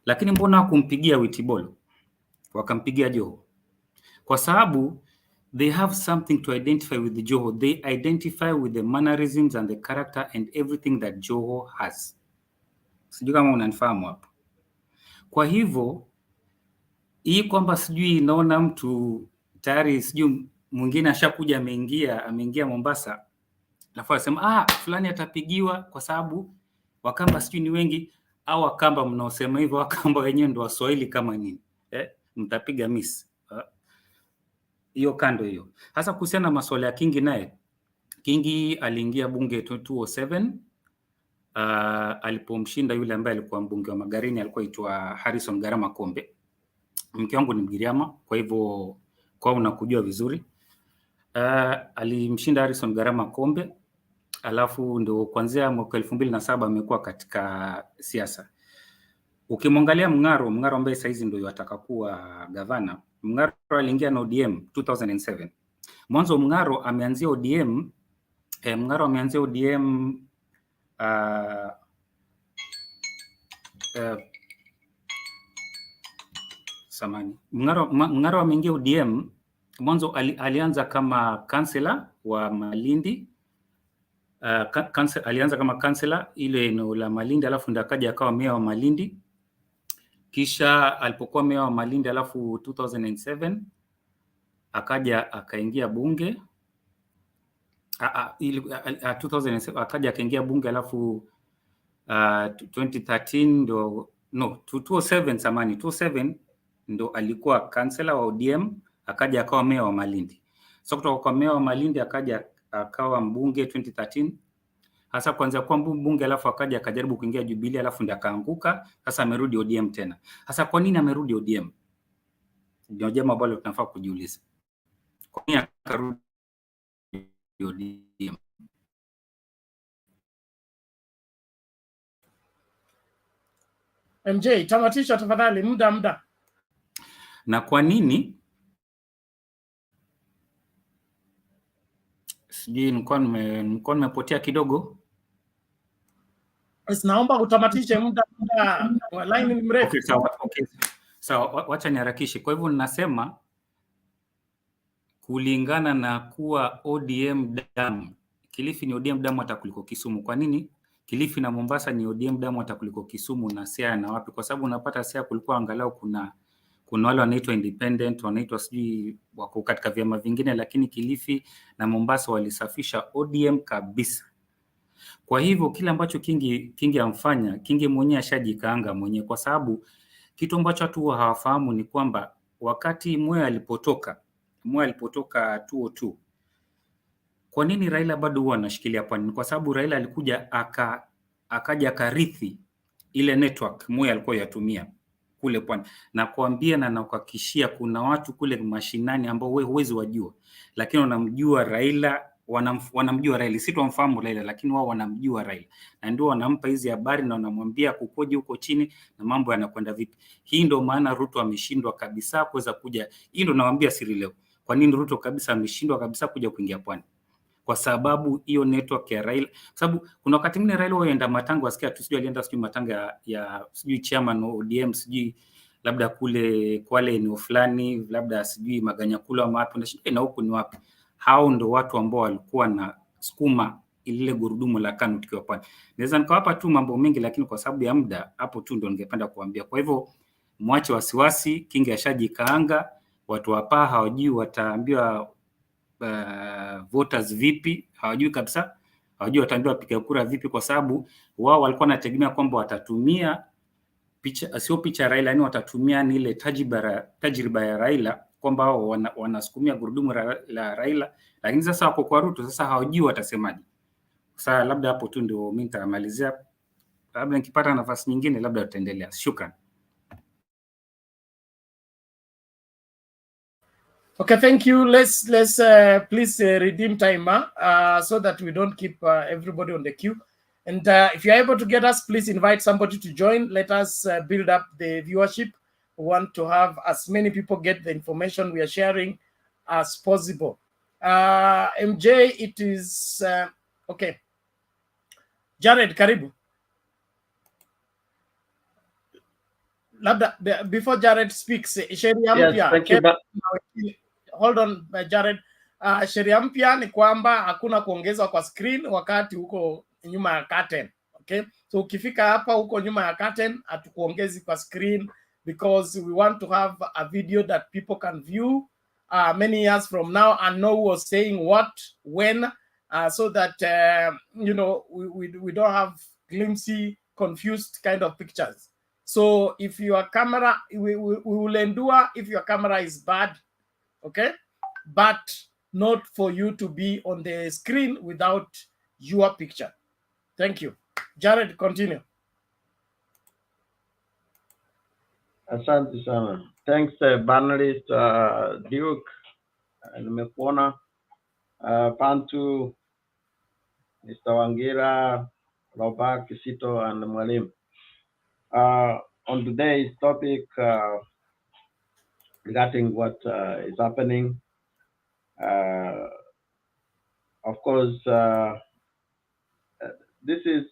Lakini mbona hakumpigia Awiti Bolo? Wakampigia Joho. Kwa sababu they have something to identify with the Joho. They identify with the mannerisms and the character and everything that Joho has. Sijui kama unanifahamu hapo. Kwa hivyo hii kwamba sijui naona mtu tayari sijui mwingine ashakuja ameingia Mombasa, alafu asema fulani atapigiwa kwa sababu Wakamba sijui ni wengi, au Wakamba mnaosema hivyo Wakamba wenyewe ndio Waswahili kama nini, mtapiga miss hiyo kando hiyo. Hasa kuhusiana na masuala ya Kingi, naye Kingi aliingia bunge 2007 alipomshinda yule ambaye alikuwa mbunge wa Magarini, alikuwa aitwa Harrison Garama Kombe. Mke wangu ni Mgiriama, kwa hivyo kwa unakujua vizuri. Alimshinda Harrison Garama Kombe, alafu ndio kuanzia mwaka 2007 amekuwa katika siasa. Ukimwangalia Mng'aro ambaye sasa hizi ndio yataka kuwa gavana, Mng'aro aliingia na ODM 2007. Mwanzo Mng'aro ameanzia ODM, Mng'aro ameingia ODM mwanzo, alianza kama kansela wa Malindi. Alianza kama kansela ile eneo la Malindi, alafu ndio akaja akawa meya wa Malindi. Kisha alipokuwa meya wa Malindi, alafu 2007 akaja akaingia bunge. 2007 akaja akaingia bunge, alafu 2013 ndo 2007 ndo alikuwa kansela wa ODM, akaja akawa meya wa Malindi. So kutoka kwa meya wa Malindi akaja akawa mbunge 2013. Hasa kwanza kwa mbunge, alafu akaja akajaribu kuingia Jubilee, alafu ndio akaanguka. Sasa amerudi ODM tena. Sasa kwa nini amerudi ODM? Ndio jambo ambalo tunafaa kujiuliza. Kwa nini akarudi ODM? MJ, tamatisha tafadhali, muda. Na kwa nini? Sijui nilikuwa nimepotea kidogo. Naomba utamatishe muda, line ni mrefu. Okay, sawa, wacha niharakishe. Kwa hivyo ninasema kulingana na kuwa ODM damu, Kilifi ni ODM damu hata kuliko Kisumu. Kwa nini? Kilifi na Mombasa ni ODM damu hata kuliko Kisumu na Siaya na wapi? Kwa sababu unapata Siaya kulikuwa angalau kuna wale wanaitwa independent, wanaitwa sijui wako katika vyama vingine, lakini Kilifi na Mombasa walisafisha ODM kabisa. Kwa hivyo kile ambacho Kingi amfanya, Kingi mwenyewe ashajikaanga mwenyewe, kwa sababu kitu ambacho watu hawafahamu ni kwamba wakati Moi alipotoka 2002, kwa nini Raila bado huwa anashikilia pwani? Kwa sababu Raila alikuja akaja akarithi ile network Moi alikuwa yatumia kule pwani, na kuambia na nakuhakikishia kuna watu kule mashinani ambao wewe huwezi wajua, lakini unamjua Raila wanamjua Raila, si tuamfahamu Raila, lakini wao wanamjua Raila, na ndio wanampa hizi habari na wanamwambia kukoje huko chini na mambo yanakwenda vipi. Hii ndio maana Ruto ameshindwa kabisa kuweza kuja. Hii ndio nawaambia siri leo, kwa nini Ruto kabisa ameshindwa kabisa kuja kuingia pwani, kwa sababu hiyo network ya Raila. Kwa sababu kuna wakati mwingine Raila huenda matango, asikia tu sijui alienda sijui matanga ya sijui chairman wa ODM sijui labda kule Kwale eneo fulani, labda sijui Maganyakula ama wapi, na huko ni wapi. Hao ndo watu ambao walikuwa na sukuma ile gurudumu la KANU tukiwa pale. Naweza nikawapa tu mambo mengi, lakini kwa sababu ya muda hapo tu ndo ningependa kuambia. Kwa hivyo mwache wasiwasi, Kingi ashajikaanga, watu hapa hawajui wataambiwa voters vipi, hawajui kabisa, hawajui wataambiwa piga kura vipi, kwa sababu wao walikuwa wanategemea kwamba watatumia picha, sio picha ya Raila, yani watatumia ni ile tajriba ya Raila, kwamba wao wanasukumia gurudumu la Raila, lakini sasa wako kwa Ruto, sasa hawajui watasemaje. Sasa labda hapo tu ndio mimi nitamalizia, labda nikipata nafasi nyingine labda tutaendelea. Shukran. Okay, thank you. Let's please redeem timer so that we don't keep everybody on the queue. And if you're able to get us, please invite somebody to join. Let us build up the viewership. We want to have as many people get the information we are sharing as possible. MJ, it is okay. Jared, karibu. Labda before Jared speaks, sheria mpya. Yes, thank you. Hold on, Jared. Sheria mpya ni kwamba hakuna kuongezwa kwa screen wakati huko nyuma ya curtain. Okay, so ukifika hapa huko nyuma ya curtain hatukuongezi kwa screen, because we want to have a video that people can view many years from now and know who was saying what when, so that you know, we don't have glimpsy, confused kind of pictures. So if your camera, we will endure if your camera is bad, okay, but not for you to be on the screen without your picture. Thank you. Jared, continue. Asante sana. Thanks, panelist Duke, nimekuona Pantu, Mr. Wangira, Robert Kisito, and Mwalimu. On today's topic regarding what is happening, of course, this is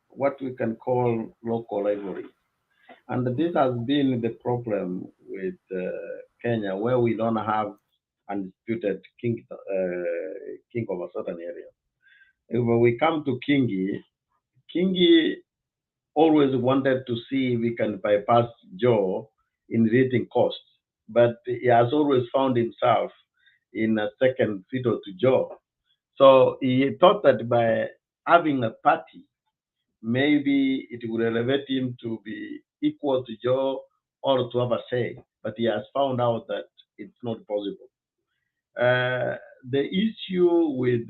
what we can call local rivalry. And this has been the problem with Kenya, where we don't have undisputed king of a certain area. When we come to Kingi always wanted to see if we can bypass Joe in raising costs, but he has always found himself in a second fiddle to Joe. So he thought that by having a party, maybe it would elevate him to be equal to Joe or to have a say, but he has found out that it's not possible. The issue with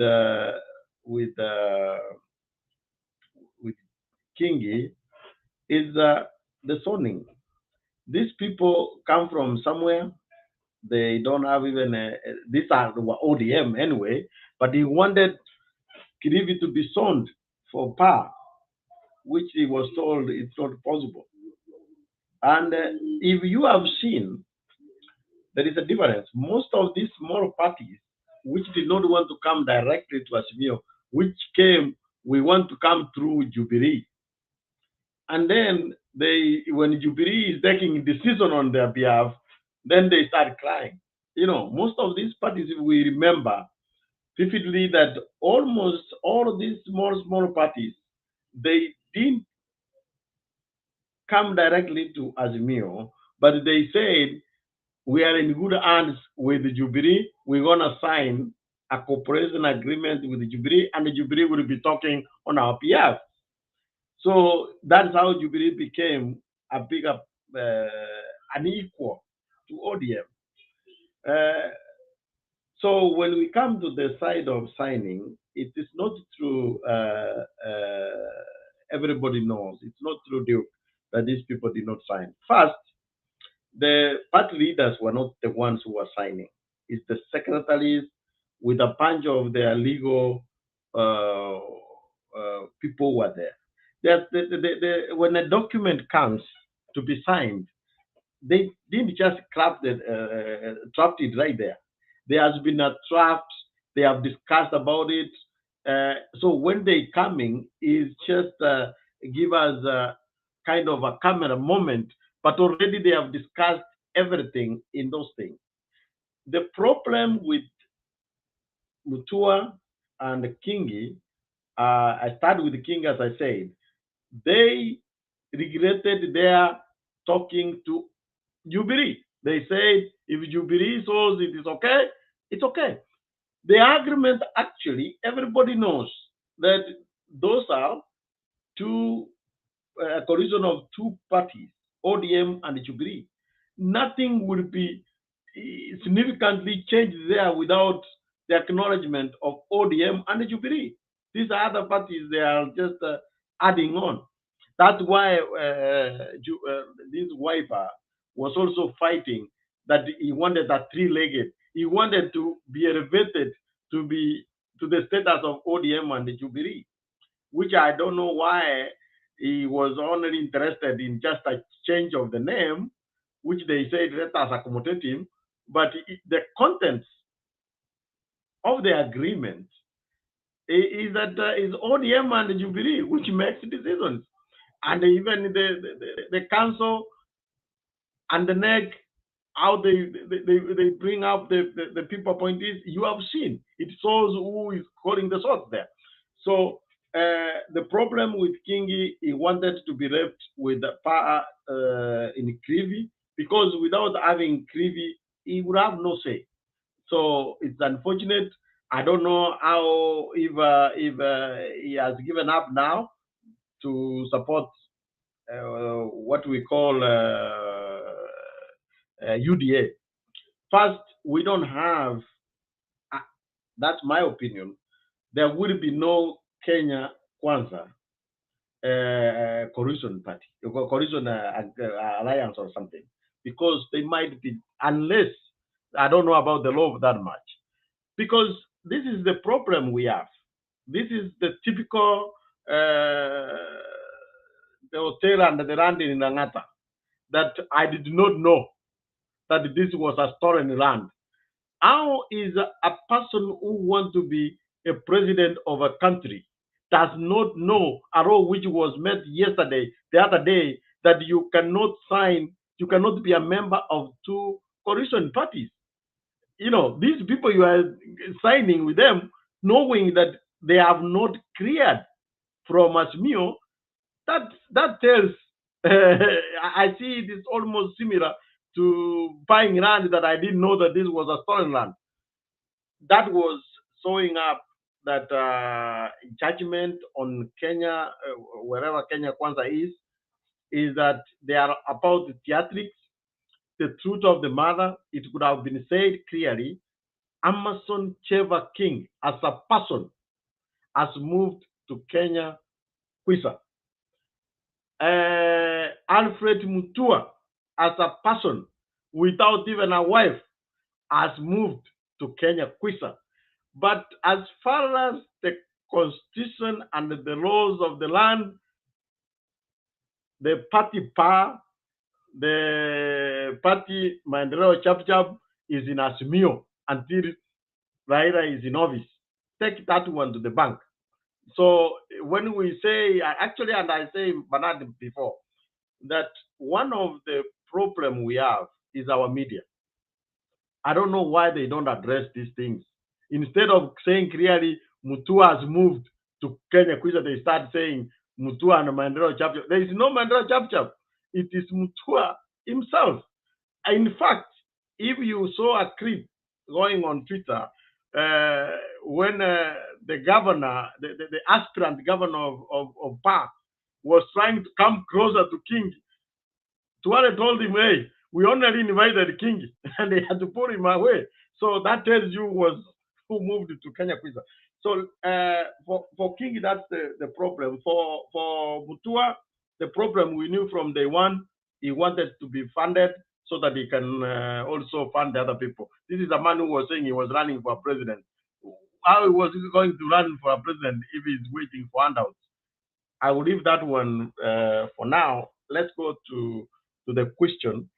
Kingi is the zoning. These people come from somewhere. They don't have even these are ODM anyway, but he wanted Kilifi to be zoned for power, which he was told it's not possible. And if you have seen, there is a difference. Most of these small parties, which did not want to come directly to AZIMIO, which came, we want to come through Jubilee. And then when Jubilee is taking a decision on their behalf, then they start crying. You know, most of these parties, if we remember vividly, that almost all of these small parties, they didn't come directly to AZIMIO, but they said, we are in good hands with the Jubilee. We're going to sign a cooperation agreement with the Jubilee, and the Jubilee will be talking on our behalf. So that's how Jubilee became a bigger, an equal to ODM. So when we come to the side of signing, it is not true. Everybody knows it's not true that these people did not sign. First, the party leaders were not the ones who were signing. It's the secretaries with a bunch of their legal people who are there. When a document comes to be signed, they didn't just draft it right there. There has been a draft. They have discussed about it. So when they coming is just give us a kind of a camera moment, but already they have discussed everything in those things. The problem with Mutua and Kingi, I started with Kingi, as I said, they regretted their talking to Jubilee. They said if Jubilee says it is okay, it's okay. The agreement, actually, everybody knows that those are two a coalition of two parties, ODM and Jubilee. Nothing will be significantly changed there without the acknowledgement of ODM and Jubilee. These are other parties, they are just adding on. That's why this wiper was also fighting that he wanted a three-legged. He wanted to be elevated to the status of ODM and Jubilee, which I don't know why he was only interested in just a change of the name, which they said let us accommodate him. But the contents of the agreement is that is ODM and Jubilee, which makes decisions. And even the council and the NEC, how they bring up the people appointees, you have seen. It shows who is calling the shots there. So the problem with Kingi, he wanted to be left with the power in Kilifi, because without having Kilifi, he would have no say. So it's unfortunate. I don't know how if he has given up now to support what we call UDA. First, we don't have. That's my opinion. There will be no Kenya Kwanza coalition party, coalition alliance or something, because they might be, unless I don't know about the law that much, because this is the problem we have. This is the typical the hotel and the land in Langata, that I did not know that this was a stolen land. How is a person who wants to be a president of a country does not know a law which was made yesterday, the other day, that you cannot sign, you cannot be a member of two coalition parties? You know, these people you are signing with them, knowing that they have not cleared from AZIMIO, that tells, I see it is almost similar to buying land that I didn't know that this was a stolen land. That was showing up that judgment on Kenya, wherever Kenya Kwanza is that they are about the theatrics, the truth of the matter. It could have been said clearly. Amason Cheva King, as a person, has moved to Kenya Kwisa. Alfred Mutua, as a person, without even a wife, has moved to Kenya Kwisa. But as far as the constitution and the laws of the land, the party power, the party Maendeleo CHAP is in AZIMIO until Raila is in office. Take that one to the bank. So when we say, actually, and I say Bernard before, that one of the problem we have is our media. I don't know why they don't address these things. Instead of saying clearly Mutua has moved to Kenya Kwisa, they start saying Mutua and Maendeleo CHAP. There is no Maendeleo CHAP. It is Mutua himself. In fact, if you saw a clip going on Twitter, when the governor, the aspirant governor of Ba was trying to come closer to King, Tuare told him, hey, we only invited King, and they had to put him away. So that tells you who moved to Kenya Kwisa. So for King, that's the problem. For Mutua, the problem we knew from day one, he wanted to be funded so that he can also fund the other people. This is a man who was saying he was running for president. how was he going to run for a president if he's waiting for handouts? I will leave that one for now. Let's go to the question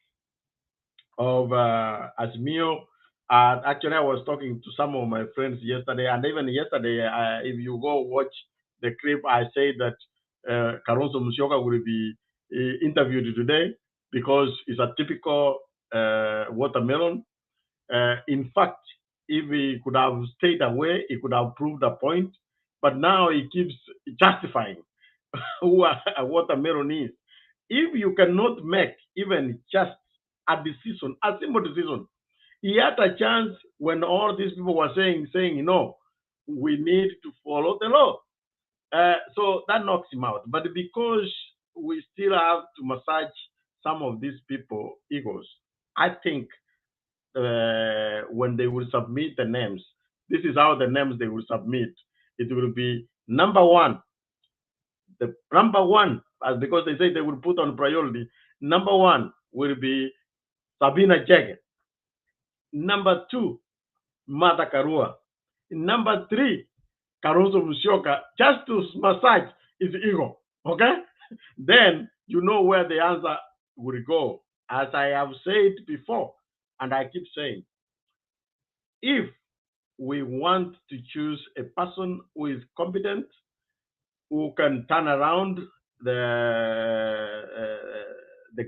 of AZIMIO. Actually, I was talking to some of my friends yesterday, and even yesterday, if you go watch the clip, I say that Kalonzo Musyoka will be interviewed today because it's a typical watermelon. In fact, if he could have stayed away, he could have proved a point. But now he keeps justifying who a watermelon is. If you cannot make even just a decision, a simple decision, he had a chance when all these people were saying, you know, we need to follow the law. So that knocks him out. But because we still have to massage some of these people egos, I think when they will submit the names, this is how the names they will submit. It will be number one. The number one, because they say they will put on priority. Number one will be Sabina Chege. Number two, Martha Karua. Number three, Kalonzo Musyoka, just to massage his ego. Okay? Then you know where the answer will go. As I have said before, and I keep saying, if we want to choose a person who is competent, who can turn around the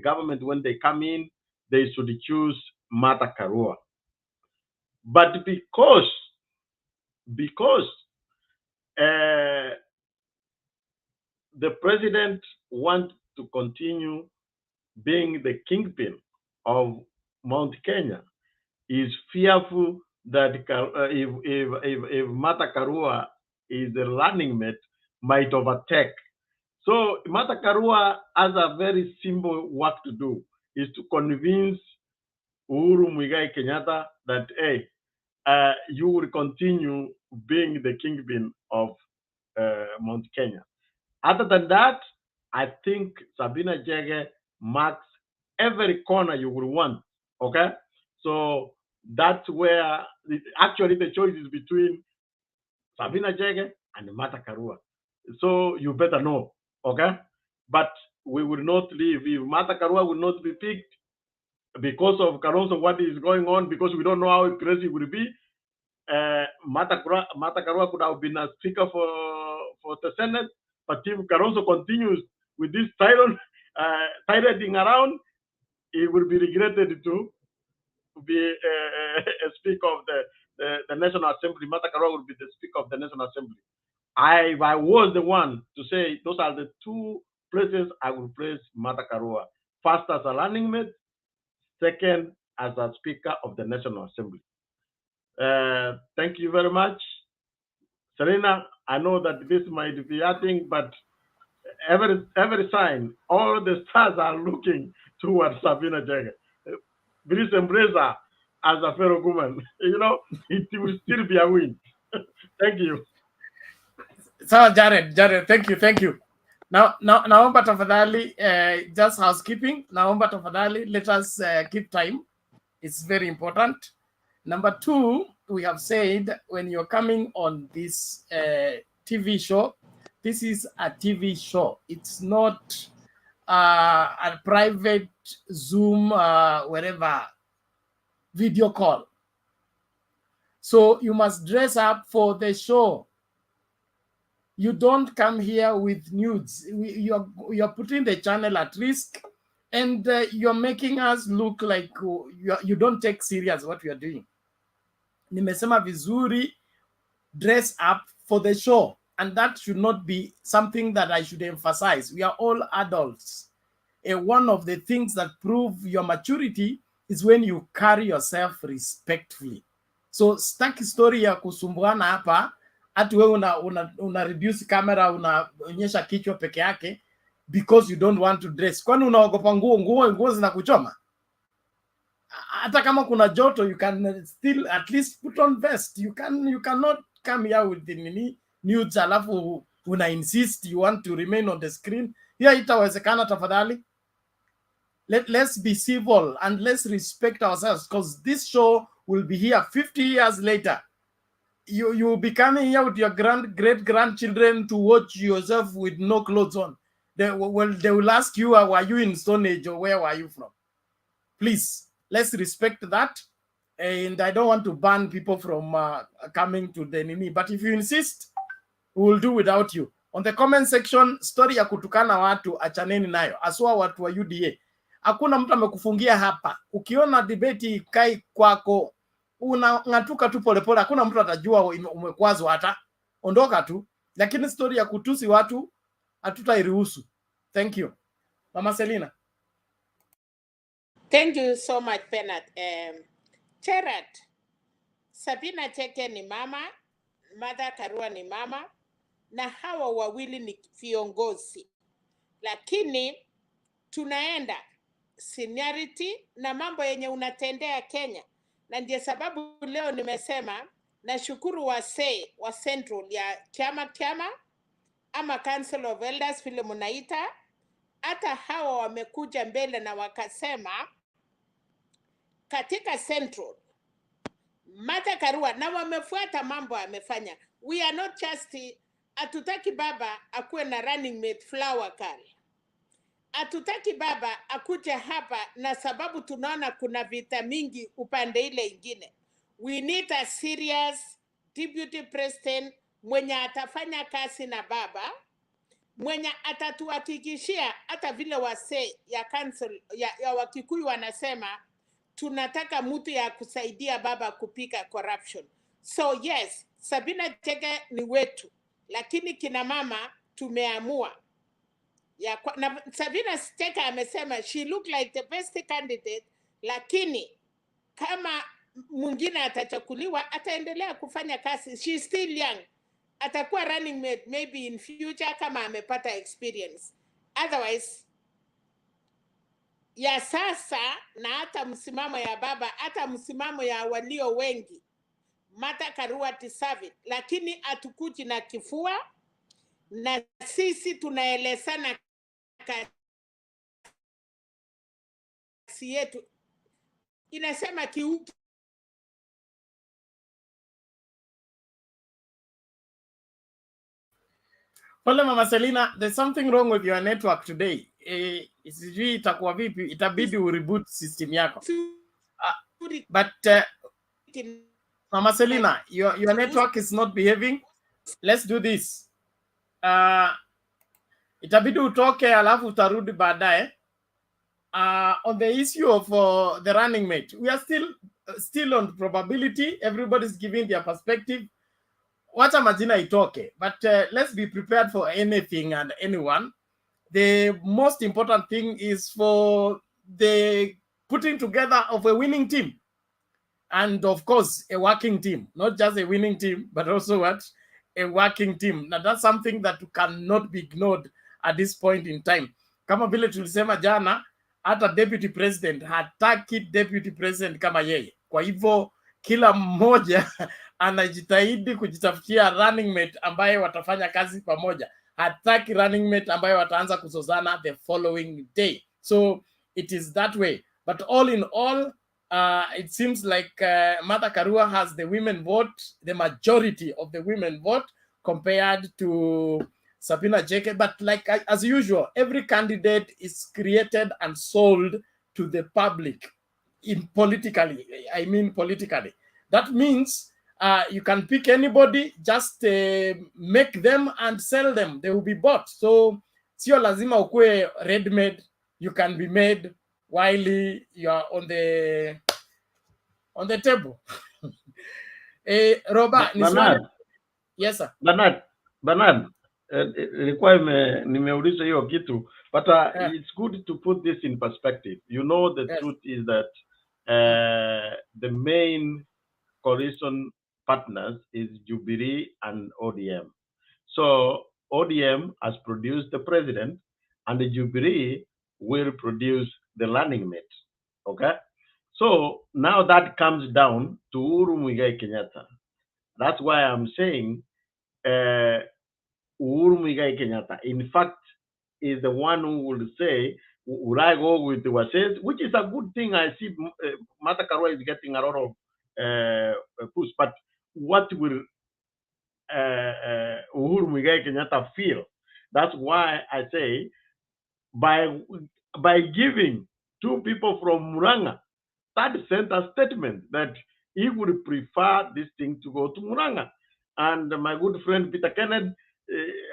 government when they come in, they should choose Martha Karua. But because the president wants to continue being the kingpin of Mount Kenya, is fearful that if Martha Karua is the running mate, might overtake. So Martha Karua has a very simple work to do, is to convince Uhuru Muigai Kenyatta that, hey, you will continue being the kingpin of Mount Kenya. Other than that, I think Sabina Chege marks every corner you will want. Okay? So that's where actually the choice is between Sabina Chege and Martha Karua. So you better know. Okay? But we will not leave. If Martha Karua will not be picked because of Kalonzo, what is going on, because we don't know how crazy it will be, Martha Karua could have been a speaker for the Senate, but if Kalonzo continues with this tirading around, he will be regretted to be a speaker of the National Assembly. Martha Karua will be the speaker of the National Assembly. If I was the one to say those are the two places, I will place Martha Karua. First as a running mate, second as a speaker of the National Assembly. Thank you very much. Serena, I know that this might be a thing, but every sign, all the stars are looking towards Sabina Chege. Please embrace her as a fellow woman. You know, it will still be a win. Thank you. So Jared, thank you. Now, naomba tafadhali, just housekeeping. Naomba tafadhali, let us keep time. It's very important. Number two, we have said when you're coming on this TV show, this is a TV show. It's not a private Zoom, wherever, video call. So you must dress up for the show. You don't come here with nudes. You're putting the channel at risk, and you're making us look like you don't take serious what we are doing. Nimesema vizuri, dress up for the show, and that should not be something that I should emphasize. We are all adults. One of the things that prove your maturity is when you carry yourself respectfully. So staki story ya kusumbuana hapa, ati wewe una reduce camera, unaonyesha kichwa peke yake because you don't want to dress. Kwani unaogopa nguo zinakuchoma? Hata kama kuna joto, you can still at least put on vest. You cannot come here with the nudes alafu una insist you want to remain on the screen. Here itawezekana tafadhali. Let's be civil and let's respect ourselves, because this show will be here 50 years later. you will be coming here with your great grandchildren to watch yourself with no clothes on. They will ask you, were you in Stone Age or where were you from? Please, let's respect that. And I don't want to ban people from coming to the Nini, but if you insist, we will do without you. On the comment section, story ya kutukana watu achaneni nayo, aswa watu wa UDA. Hakuna mtu amekufungia hapa. Ukiona debate kai kwako, unang'atuka tu polepole, hakuna mtu atajua umekwazwa hata. Ondoka tu. Lakini story ya kutusi watu hatutairuhusu. Thank you. Mama Selina. Thank you so much, Bernard. Gerard, Sabina Cheke ni mama, Martha Karua ni mama, na hawa wawili ni viongozi. Lakini tunaenda seniority na mambo yenye unatendea Kenya. Na ndiyo sababu leo nimesema nashukuru wasee wa Central ya chama ama Council of Elders vile munaita, hata hawa wamekuja mbele na wakasema katika Central Martha Karua, na wamefuata mambo amefanya. We are not just, atutaki baba akuwe na running mate flower girl. Atutaki baba akuje hapa na sababu tunaona kuna vita mingi upande ile ingine. We need a serious deputy president mwenye atafanya kazi na baba, mwenye atatuhakikishia hata vile wasee ya council ya Wakikuyu wanasema tunataka mtu ya kusaidia baba kupika corruption. So yes, Sabina Chege ni wetu, lakini kina mama tumeamua na Sabina Chege amesema she look like the best candidate, lakini kama mwingine atachakuliwa ataendelea kufanya kazi. She's still young, atakuwa running mate maybe in future kama amepata experience. Otherwise ya sasa na hata msimamo ya baba, hata msimamo ya walio wengi, Martha Karua deserve, lakini atukuji na kifua, na sisi tunaelezana kasi yetu inasema kiuki. Pole Mama Selina, there's something wrong with your network today. Sijui itakuwa vipi, itabidi ureboot system yako. But Mama Selina, your network is not behaving. Let's do this. Itabidi utoke alafu utarudi baadaye. On the issue of the running mate, we are still on probability. Everybody's giving their perspective. Wacha majina itoke, but let's be prepared for anything and anyone. The most important thing is for the putting together of a winning team, and of course a working team, not just a winning team, but also what, a working team. Now that's something that cannot be ignored at this point in time. Kama vile tulisema jana, hata deputy president hataki deputy president kama yeye. Kwa hivyo kila mmoja anajitahidi kujitafutia running mate ambaye watafanya kazi pamoja. Hataki running mate ambaye wataanza kusozana the following day. So it is that way. But all in all, it seems like Martha Karua has the women vote, the majority of the women vote compared to Sabina Chege. But like as usual, every candidate is created and sold to the public politically. I mean politically. That means you can pick anybody, just make them and sell them. They will be bought. So sio lazima ukue ready-made. You can be made while you are on the table. Roba, yes sir. Bernard, ilikuwa nimeuliza hiyo kitu, but it's good to put this in perspective. You know, the truth is that the main coalition partners is Jubilee and ODM. So ODM has produced the president, and the Jubilee will produce the running mate. Okay? So now that comes down to Uhuru Muigai Kenyatta. That's why I'm saying Uhuru Muigai Kenyatta, in fact, is the one who will say, would I go with the Wases? Which is a good thing. I see Martha Karua is getting a lot of push, but what will Uhuru Muigai Kenyatta feel. That's why I say by giving two people from Muranga that sent a statement that he would prefer this thing to go to Muranga. And my good friend Peter Kenneth,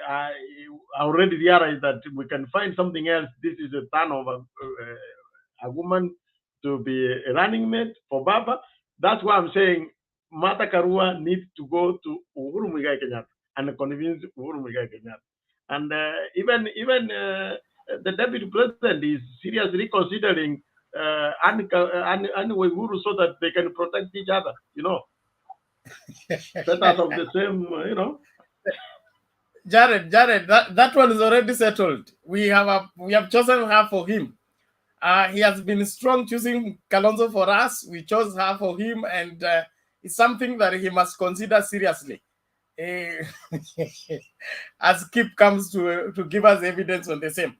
I already realized that we can find something else. This is a turn of a woman to be a running mate for Baba. That's why I'm saying Martha Karua needs to go to Uhuru Muigai Kenyatta and convince Uhuru Muigai Kenyatta. And even the deputy president is seriously considering Uhuru so that they can protect each other, you know. Status of the same, you know. Jared, that one is already settled. We have chosen her for him. He has been strong choosing Kalonzo for us. We chose her for him, and it's something that he must consider seriously. As Kip comes to give us evidence on the same.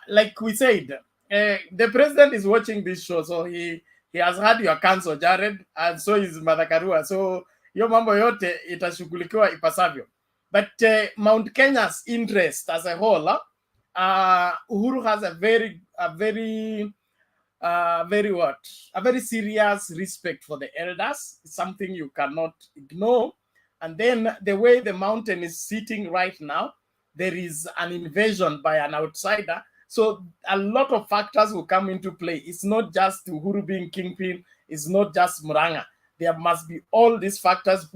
Like we said, the president is watching this show, so he has had your counsel, Jared, and so is Martha Karua. So yo mambo yote itashughulikiwa ipasavyo. But Mount Kenya's interest as a whole, Uhuru has a very serious respect for the elders. It's something you cannot ignore. And then the way the mountain is sitting right now, there is an invasion by an outsider. So a lot of factors will come into play. It's not just Uhuru being kingpin. It's not just Muranga. There must be all these factors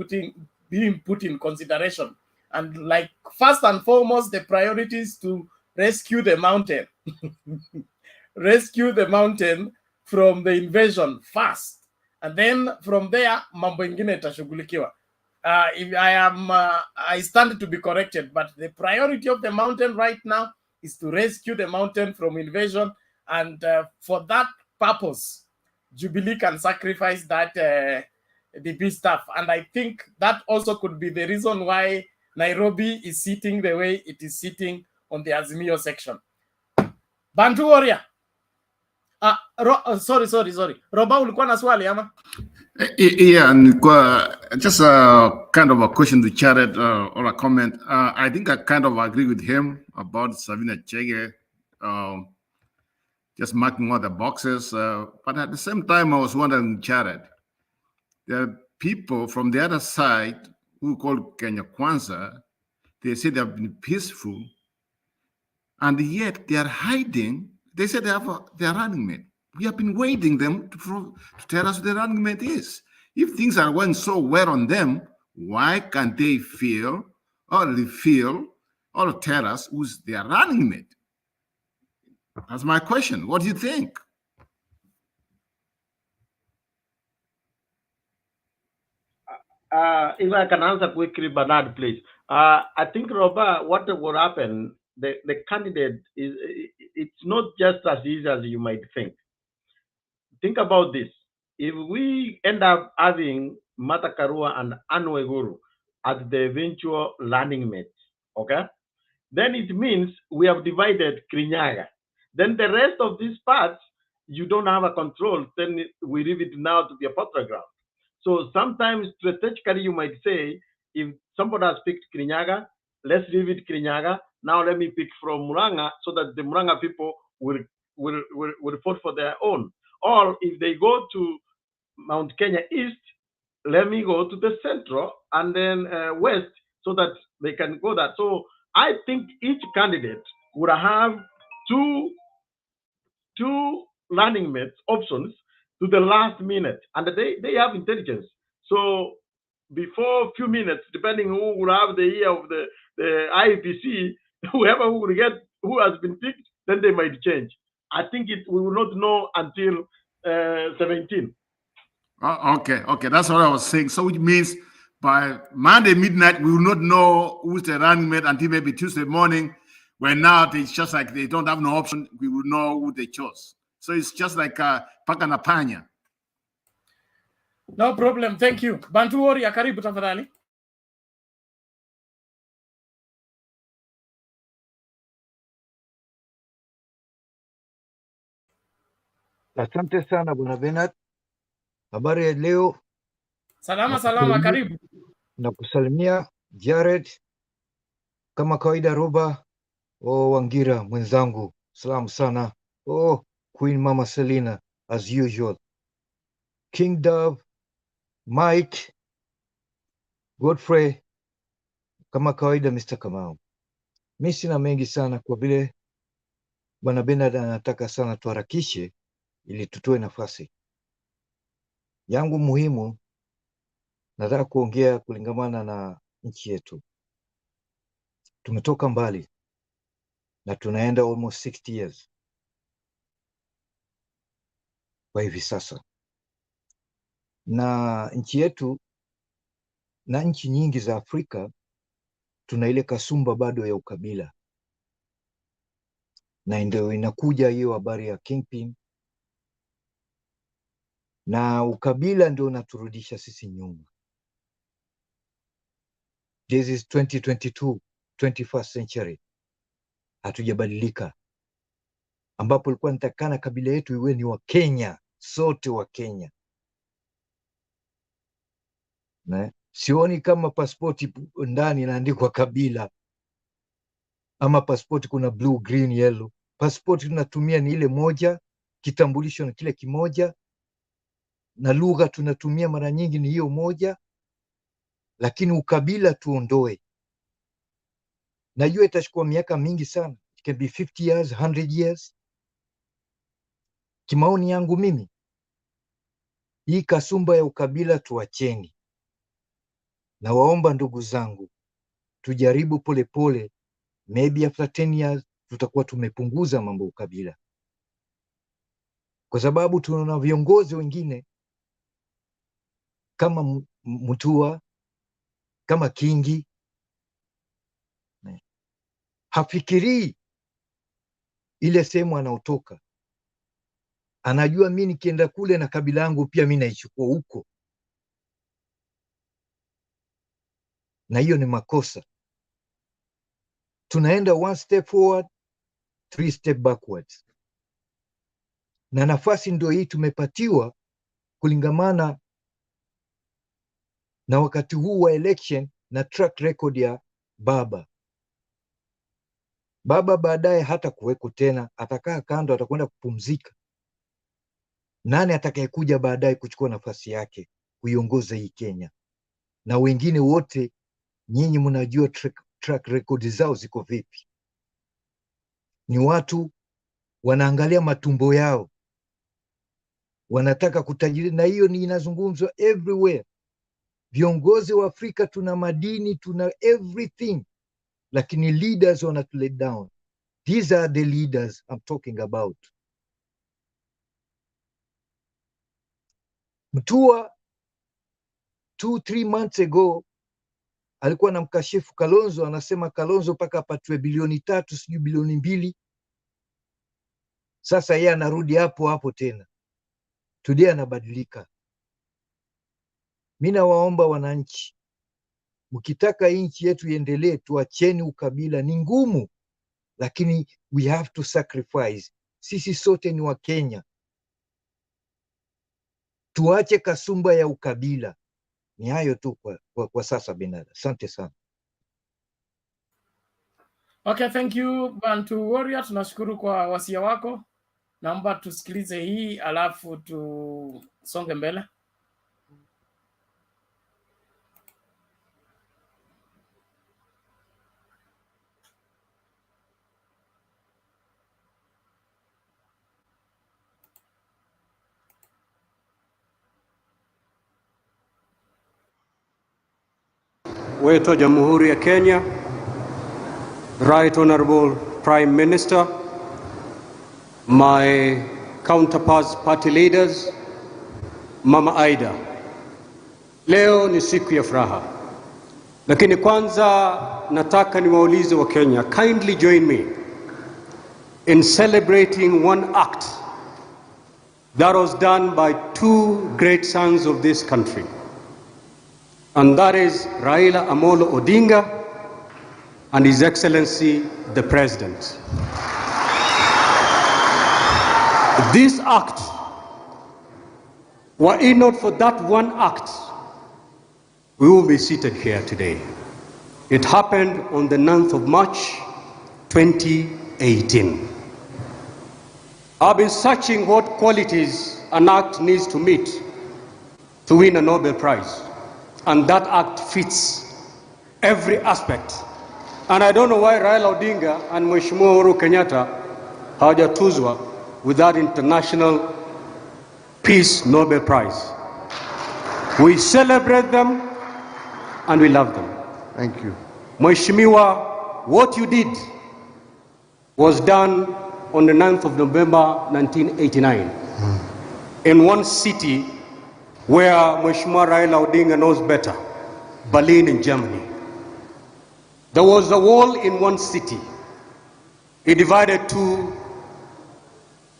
being put in consideration. And like first and foremost, the priority is to rescue the mountain. Rescue the mountain from the invasion first. And then from there, mambo ingine itashughulikiwa. If I stand to be corrected, but the priority of the mountain right now is to rescue the mountain from invasion. And for that purpose, Jubilee can sacrifice that the B stuff. And I think that also could be the reason why Nairobi is sitting the way it is sitting on the Azimio section. Bantu Warrior. Sorry. Roba, ulikuwa na swali ama? Yeah, and just a kind of a question to Jared or a comment. I think I kind of agree with him about Sabina Chege just marking all the boxes. But at the same time, I was wondering, Jared, there are people from the other side who call Kenya Kwanza. They say they have been peaceful, and yet they are hiding. They say they are running mate. We have been waiting them to tell us what the running mate is. If things are going so well on them, why can't they feel or tell us who's their running mate? That's my question. What do you think? If I can answer quickly, Bernard, please. I think, Roba, what will happen, the candidate it's not just as easy as you might think. Think about this. If we end up having Martha Karua and Anne Waiguru as the eventual running mates, okay, then it means we have divided Kirinyaga. Then the rest of these parts, you don't have a control. Then we leave it now to be a battleground. So sometimes strategically you might say, if somebody has picked Kirinyaga, let's leave it Kirinyaga. Now let me pick from Muranga so that the Muranga people will vote for their own. Or if they go to Mount Kenya East, let me go to the Central and then West so that they can go that. So I think each candidate would have two running mates options to the last minute, and they have intelligence. So before a few minutes, depending who will have the ear of the IEPC, whoever who has been picked, then they might change. I think we will not know until 17. Okay, that's what I was saying. So it means by Monday midnight, we will not know who's the running mate until maybe Tuesday morning, when now it's just like they don't have no option. We will know who they chose. So it's just like paka na panya. No problem, thank you. Bantu Warrior, karibu tafadhali. Asante sana Bwana Bernard. Habari ya leo. Salama salama, karibu. Nakusalimia Jared, kama kawaida. Roba Wangira mwenzangu, salamu sana. Queen Mama Selina as usual. King Dove, Mike, Godfrey, kama kawaida. Mr. Kamau, mi sina mengi sana kwa vile bwana Bernard anataka sana tuharakishe ili tutoe nafasi yangu. Muhimu nataka kuongea kulingamana na nchi yetu. Tumetoka mbali na tunaenda almost 60 years kwa hivi sasa, na nchi yetu na nchi nyingi za Afrika tuna ile kasumba bado ya ukabila, na ndio inakuja hiyo habari ya kingpin, na ukabila ndio unaturudisha sisi nyuma. This is 2022, 21st century, hatujabadilika, ambapo ilikuwa nitakana kabila yetu iwe ni wa Kenya, sote wa Kenya. Sioni kama pasipoti ndani inaandikwa kabila, ama pasipoti kuna blue, green, yellow. Pasipoti tunatumia ni ile moja, kitambulisho na kile kimoja, na lugha tunatumia mara nyingi ni hiyo moja, lakini ukabila tuondoe. Najua itachukua miaka mingi sana, it can be 50 years, 100 years. Kimaoni yangu mimi, hii kasumba ya ukabila tuacheni. Na waomba ndugu zangu, tujaribu polepole, maybe after 10 years tutakuwa tumepunguza mambo ukabila, kwa sababu tunaona viongozi wengine kama Mutua, kama Kingi, hafikirii ile sehemu anaotoka. Anajua mimi nikienda kule na kabila yangu pia mimi naichukua huko, na hiyo ni makosa. Tunaenda 1 step forward, 3 step backwards, na nafasi ndio hii tumepatiwa kulingamana na wakati huu wa election na track record ya baba. Baba baadaye hata kuweko tena, atakaa kando, atakwenda kupumzika. Nani atakayekuja baadaye kuchukua nafasi yake kuiongoza hii Kenya? Na wengine wote nyinyi mnajua track record zao ziko vipi. Ni watu wanaangalia matumbo yao, wanataka kutajiri, na hiyo ni inazungumzwa everywhere. Viongozi wa Afrika tuna madini, tuna everything, lakini leaders wana let down. These are the leaders I'm talking about. Mtua 2-3 months ago alikuwa na mkashifu Kalonzo, anasema Kalonzo mpaka apatiwe bilioni 3, sijui bilioni 2. Sasa yeye anarudi hapo hapo tena. Today anabadilika. Mimi nawaomba wananchi, mkitaka nchi yetu iendelee, tuacheni ukabila. Ni ngumu, lakini we have to sacrifice. Sisi sote ni wa Kenya. Tuache kasumba ya ukabila. Ni hayo tu kwa sasa Benada. Asante sana. Okay, thank you Bantu Warrior, tunashukuru kwa wasia wako. Naomba tusikilize hii alafu tusonge mbele. wetu wa Jamhuri ya Kenya, Right Honorable Prime Minister, my counterparts party leaders, Mama Aida. Leo ni siku ya furaha. Lakini kwanza nataka niwaulize wa Kenya, kindly join me in celebrating one act that was done by 2 great sons of this country. And that is Raila Amolo Odinga and His Excellency the President. This act, were it not for that one act, we will be seated here today. It happened on the 9th of March, 2018. I've been searching what qualities an act needs to meet to win a Nobel Prize, and that act fits every aspect. And I don't know why Raila Odinga and Mheshimiwa Uhuru Kenyatta hawajatuzwa with that International Peace Nobel Prize. We celebrate them and we love them. Thank you. Mheshimiwa, what you did was done on the 9th of November 1989 in one city where Mheshimiwa Raila Odinga knows better, Berlin in Germany. There was a wall in one city. It divided two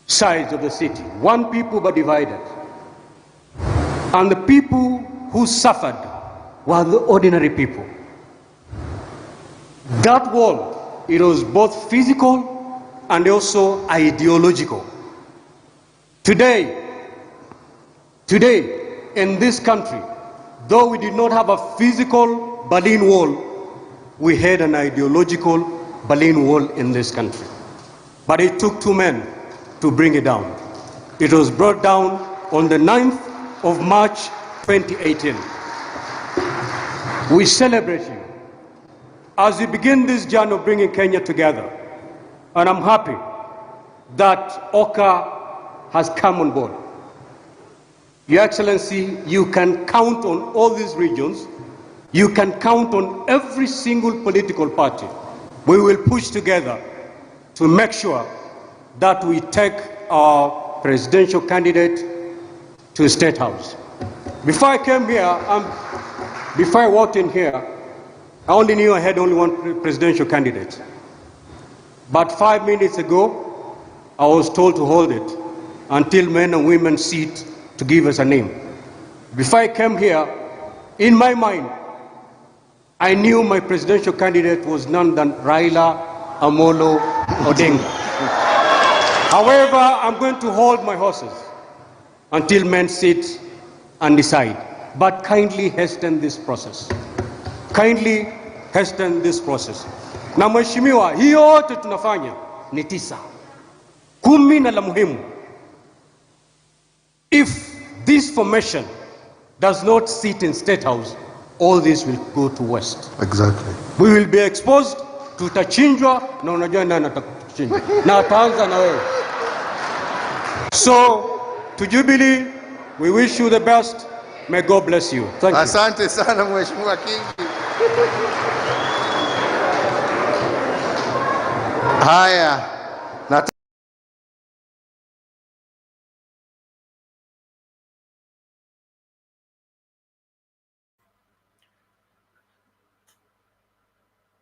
sides of the city. One people but divided. And the people who suffered were the ordinary people. That wall, it was both physical and also ideological. Today, in this country, though we did not have a physical Berlin Wall, we had an ideological Berlin Wall in this country. But it took two men to bring it down. It was brought down on the 9th of March 2018. We celebrate you as we begin this journey of bringing Kenya together. And I'm happy that OCA has come on board. Your Excellency, you can count on all these regions. You can count on every single political party. We will push together to make sure that we take our presidential candidate to the State House. Before I came here, before I walked in here, I only knew I had only one presidential candidate. But 5 minutes ago, I was told to hold it until men and women sit to give us a name. Before I came here, in my mind, I knew my presidential candidate was none than Raila Amolo Odinga. However, I'm going to hold my horses until men sit and decide. But kindly hasten this process. Kindly hasten this process. Na mheshimiwa, hii yote tunafanya ni 9. 10 na la muhimu. If this formation does not sit in State House, all this will go to West. Exactly. We will be exposed, tutachinjwa na unajua nani atachinjwa. Na ataanza na wewe. So, to Jubilee, we wish you the best. May God bless you. Thank you. Asante sana Mheshimiwa Kingi. Haya.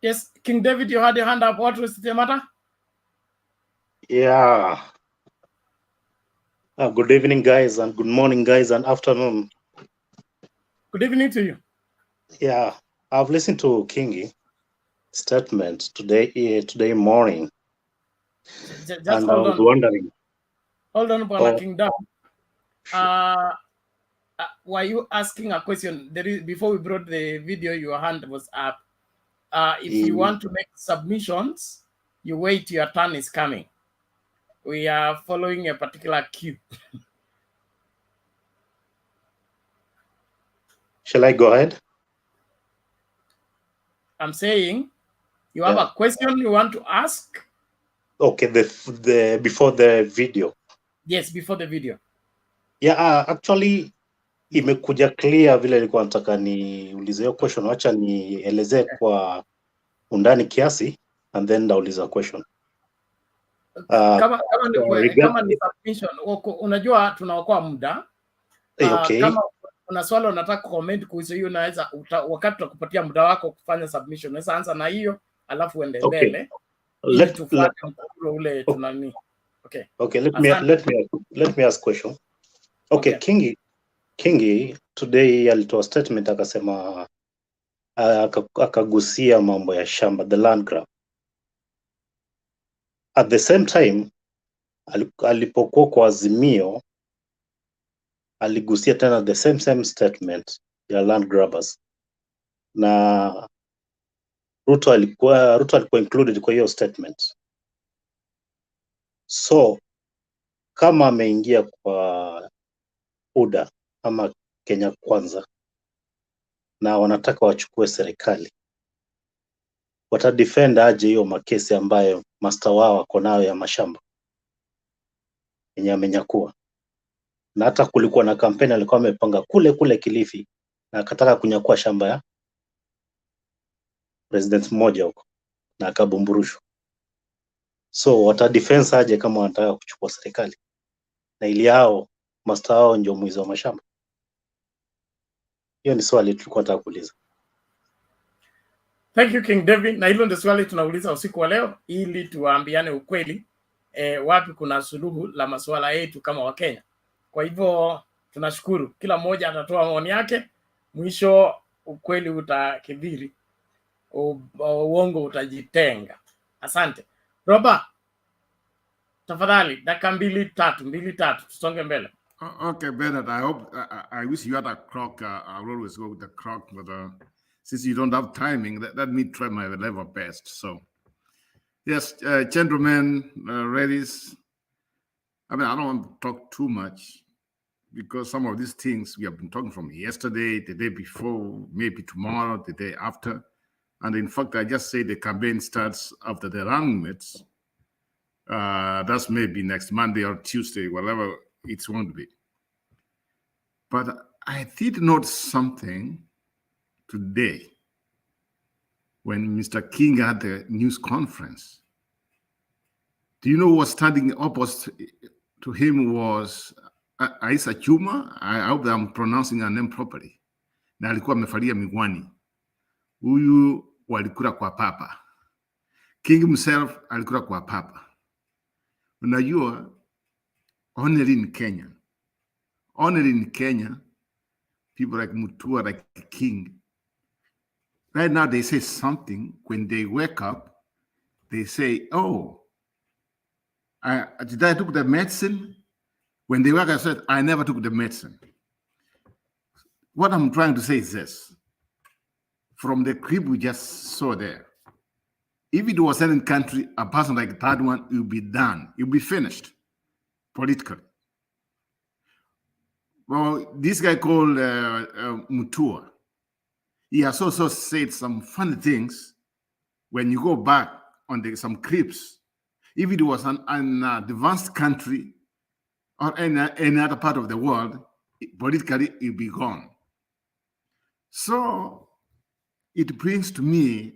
Yes, King David, you had your hand up. What was the matter? Yeah. Good evening, guys, and good morning, guys, and afternoon. Good evening to you. Yeah, I've listened to Kingi statement today morning. Just and hold I was on. wondering. Hold on, Bwana Oh, King Down. Were you asking a question? Before we brought the video, your hand was up. If you want to make submissions, you wait, your turn is coming. We are following a particular queue. shall I go ahead? I'm saying you have a question you want to ask? Okay, the before the video. Yes, before the video. Yeah, actually imekuja clear vile nilikuwa nataka niulize hiyo question. Wacha nielezee kwa undani kiasi and then nauliza question. Kama ni submission, unajua tunaokoa muda. Okay. Kama una swali unataka comment kuhusu hiyo, unaweza wakati tutakupatia muda wako kufanya submission, unaweza anza na hiyo alafu uende mbele. Okay, let me ask question. Okay, Kingi today alitoa statement akasema akagusia mambo ya shamba, the land grab. At the same time alipokuwa kwa Azimio aligusia tena the same statement ya land grabbers. na Ruto alikuwa included kwa hiyo statement. So kama ameingia kwa UDA ama Kenya Kwanza na wanataka wachukue serikali, watadefend aje hiyo makesi ambayo master wao wako nayo ya mashamba yenye amenyakua? Na hata kulikuwa na kampeni alikuwa amepanga kule Kilifi na akataka kunyakua shamba ya president mmoja huko na akabumburushwa. So watadefense aje kama wanataka kuchukua serikali na ili hao master wao ndio mwizi wa mashamba? Hiyo ni swali tulikuwa tunataka kuuliza. Thank you King David, na hilo ndio swali tunauliza usiku wa leo ili tuwaambiane ukweli wapi kuna suluhu la masuala yetu kama Wakenya. Kwa hivyo tunashukuru, kila mmoja atatoa maoni yake, mwisho ukweli utakidhiri, uongo utajitenga. Asante. Roba, tafadhali dakika mbili tatu tusonge mbele. Okay, Bernard, I hope, I wish you had a clock. I'll always go with the clock, but since you don't have timing, let me try my level best. So, yes, gentlemen, ladies, I mean, I don't want to talk too much because some of these things we have been talking from yesterday, the day before, maybe tomorrow, the day after. And in fact, I just say the campaign starts after the running mates. That's maybe next Monday or Tuesday, whatever it's going to be. But I did note something today when Mr. King had the news conference. Do you know what standing opposite to him was Aisha Chuma? I hope that I'm pronouncing her name properly. Na alikuwa amefalia miwani. Huyu walikula kwa papa. King himself alikula kwa papa. Unajua, only in Kenya, people like Mutua, like King, right now they say something, when they wake up, they say, oh, did I took the medicine? When they wake up, I said, I never took the medicine. What I'm trying to say is this. From the clip we just saw there, if it was any country, a person like that one, it will be done. It will be finished politically. Well, this guy called Mutua, he has also said some funny things when you go back on some clips. If it was an advanced country or any other part of the world, politically, it would be gone. So it brings to me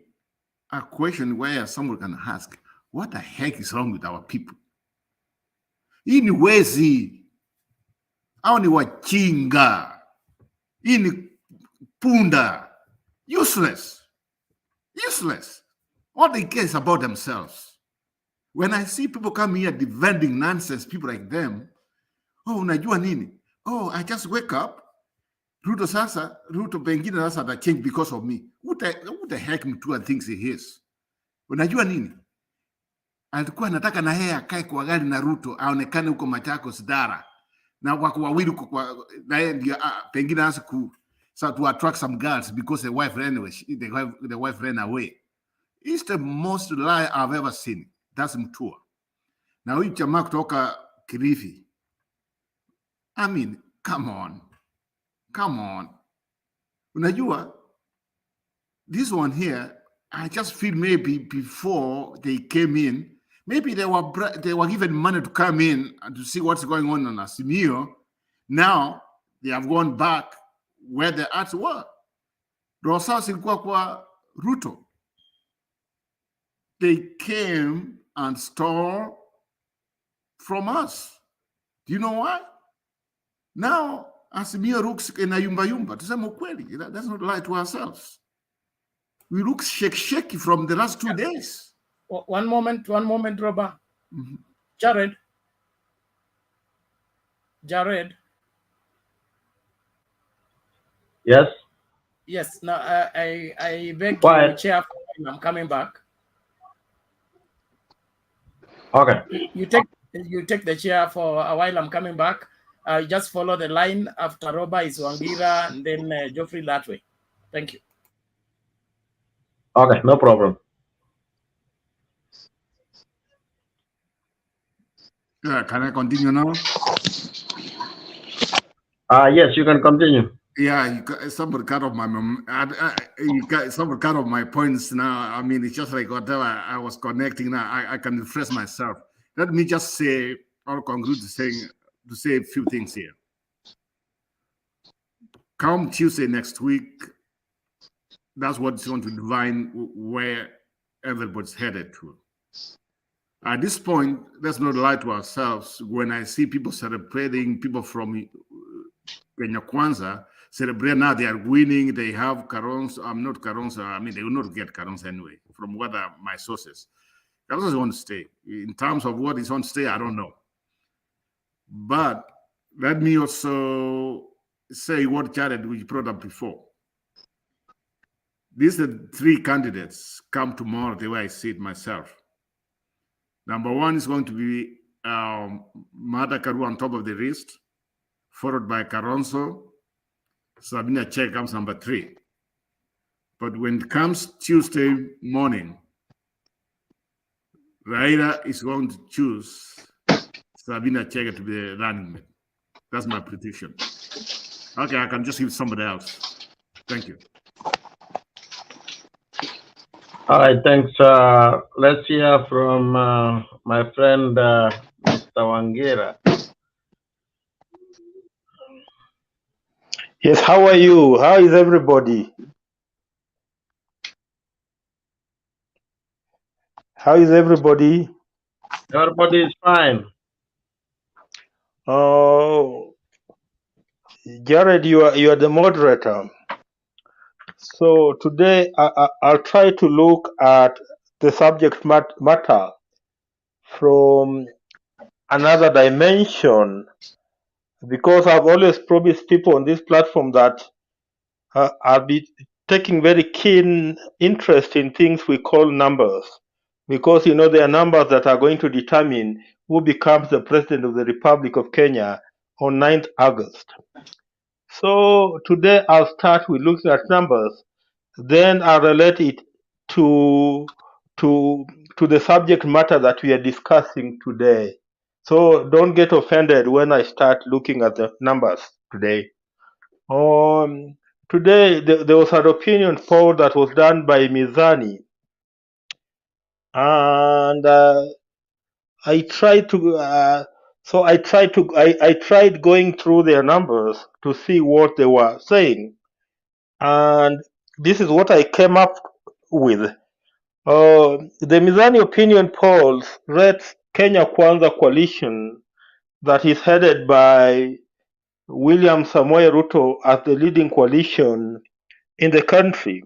a question where someone can ask, what the heck is wrong with our people? Hii ni wezi, hao ni wachinga, hii ni punda, useless. All they care is about themselves. When I see people come here defending nonsense, people like them, oh, unajua nini? Oh, I just wake up, Ruto pengine sasa ata change because of me. Who the heck Mutua thinks he is? Unajua nini? Alikuwa anataka na yeye akae kwa gari na Ruto aonekane huko Machakos Dara. Na wako wawili na yeye ndio pengine hasa to attract some girls because the wife ran away. The wife ran away. It's the most lie I've ever seen. That's Mutua. Now huyu jamaa kutoka Kilifi. I mean, come on. Unajua, this one here, I just feel maybe before they came in, maybe they were given money to come in and to see what's going on AZIMIO. Now they have gone back where the arts were. Rosa silikuwa kwa Ruto. They came and stole from us. Do you know why? Now AZIMIO looks in a yumba. Tuseme ukweli, let's not lie to ourselves. We look shaky from the last 2 days. One moment, Robert. Mm-hmm. Jared. Yes. Yes. Now I beg you, Chair. I'm coming back. Okay. You take the chair for a while. I'm coming back. Just follow the line. After Roba is Wangira, and then Geoffrey that way. Thank you. Okay, no problem. Can I continue now? Yes, you can continue. Yeah, somebody cut off my you got somebody cut off my points now. I mean, it's just like whatever I was connecting now. I can refresh myself. Let me just say or conclude to say a few things here. Come Tuesday next week, that's what's going to define where everybody's headed to. At this point, let's not lie to ourselves. When I see people celebrating, people from Kenya Kwanza celebrate now, they are winning, they have Kalonzo. I'm not Kalonzo. I mean, they will not get Kalonzo anyway, from what are my sources. Kalonzo is going to stay. In terms of what is on stay, I don't know. But let me also say what Jared we brought up before. These are the three candidates come tomorrow, the way I see it myself. Number one is going to be Martha Karua on top of the list, followed by Kalonzo. Sabina Chege comes number 3. But when it comes Tuesday morning, Raila is going to choose Sabina Chege to be the running mate. That's my prediction. Okay, I can just give somebody else. Thank you. All right, thanks. Let's hear from my friend Mr. Wangera. Yes, how are you? How is everybody? How is everybody? Everybody is fine. Oh, Jared, you are the moderator. So today I'll try to look at the subject matter from another dimension, because I've always promised people on this platform that I'll be taking very keen interest in things we call numbers, because there are numbers that are going to determine who becomes the president of the Republic of Kenya on 9th August. So today I'll start with looking at numbers, then I'll relate it to the subject matter that we are discussing today. So don't get offended when I start looking at the numbers today. Today there was an opinion poll that was done by Mizani, and I tried going through their numbers to see what they were saying, and this is what I came up with. The Mizani opinion polls rates Kenya Kwanza coalition, that is headed by William Samoei Ruto, as the leading coalition in the country.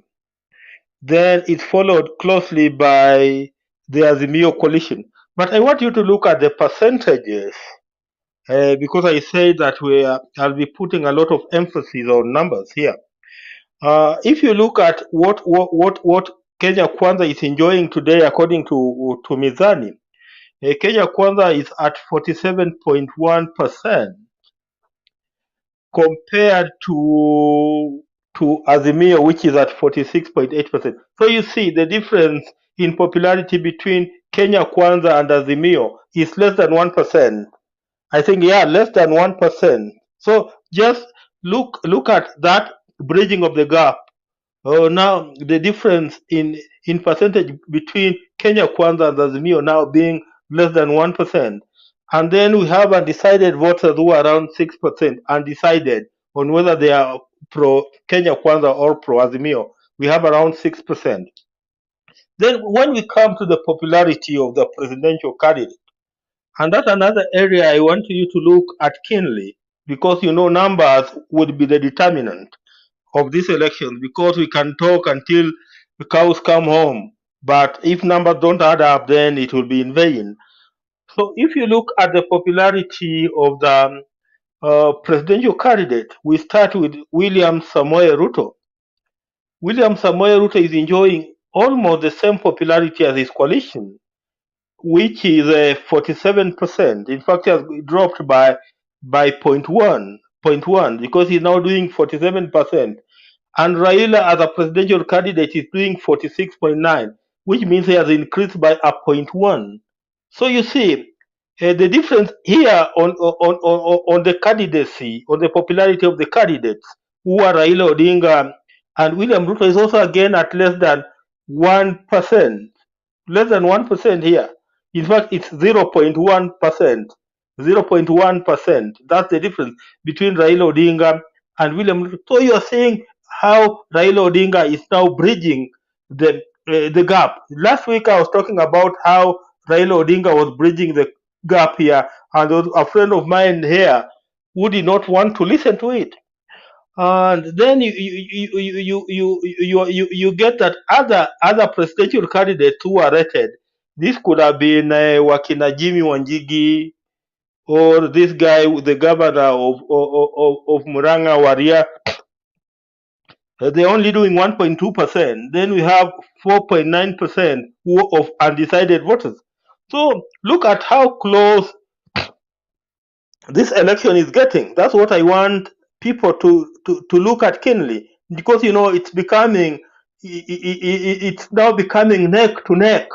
Then it's followed closely by the AZIMIO coalition. But I want you to look at the percentages, because I say that I'll be putting a lot of emphasis on numbers here. If you look at what Kenya Kwanza is enjoying today, according to Mizani, Kenya Kwanza is at 47.1% compared to Azimio, which is at 46.8%. So you see the difference in popularity between Kenya Kwanza and Azimio is less than 1%. I think, less than 1%. So just look at that bridging of the gap. Now the difference in percentage between Kenya Kwanza and Azimio now being less than 1%. And then we have undecided voters who are around 6%, undecided on whether they are pro Kenya Kwanza or pro Azimio. We have around 6%. Then when we come to the popularity of the presidential candidate, and that's another area I want you to look at keenly, because numbers would be the determinant of this election, because we can talk until the cows come home, but if numbers don't add up, then it will be in vain. So if you look at the popularity of the presidential candidate, we start with William Samoei Ruto. William Samoei Ruto is enjoying almost the same popularity as his coalition, which is 47%. In fact, he has dropped by 0.1, because he's now doing 47%. and Raila as a presidential candidate is doing 46.9, which means he has increased by a 0.1. So you see, the difference here on the candidacy, on the popularity of the candidates, who are Raila Odinga and William Ruto, is also again at less than 1%. Less than 1% here. In fact, it's 0.1%. 0.1%. That's the difference between Raila Odinga and William Ruto. So you are seeing how Raila Odinga is now bridging the gap. Last week I was talking about how Raila Odinga was bridging the gap here, and there was a friend of mine here who did not want to listen to it. And then you get that other presidential candidates who are rated. This could have been Wakina Jimmy Wanjigi, or this guy, the governor of Muranga Waria. They're only doing 1.2%. Then we have 4.9% of undecided voters. So look at how close this election is getting. That's what I want people to look at keenly, because it's becoming, it's now becoming neck to neck.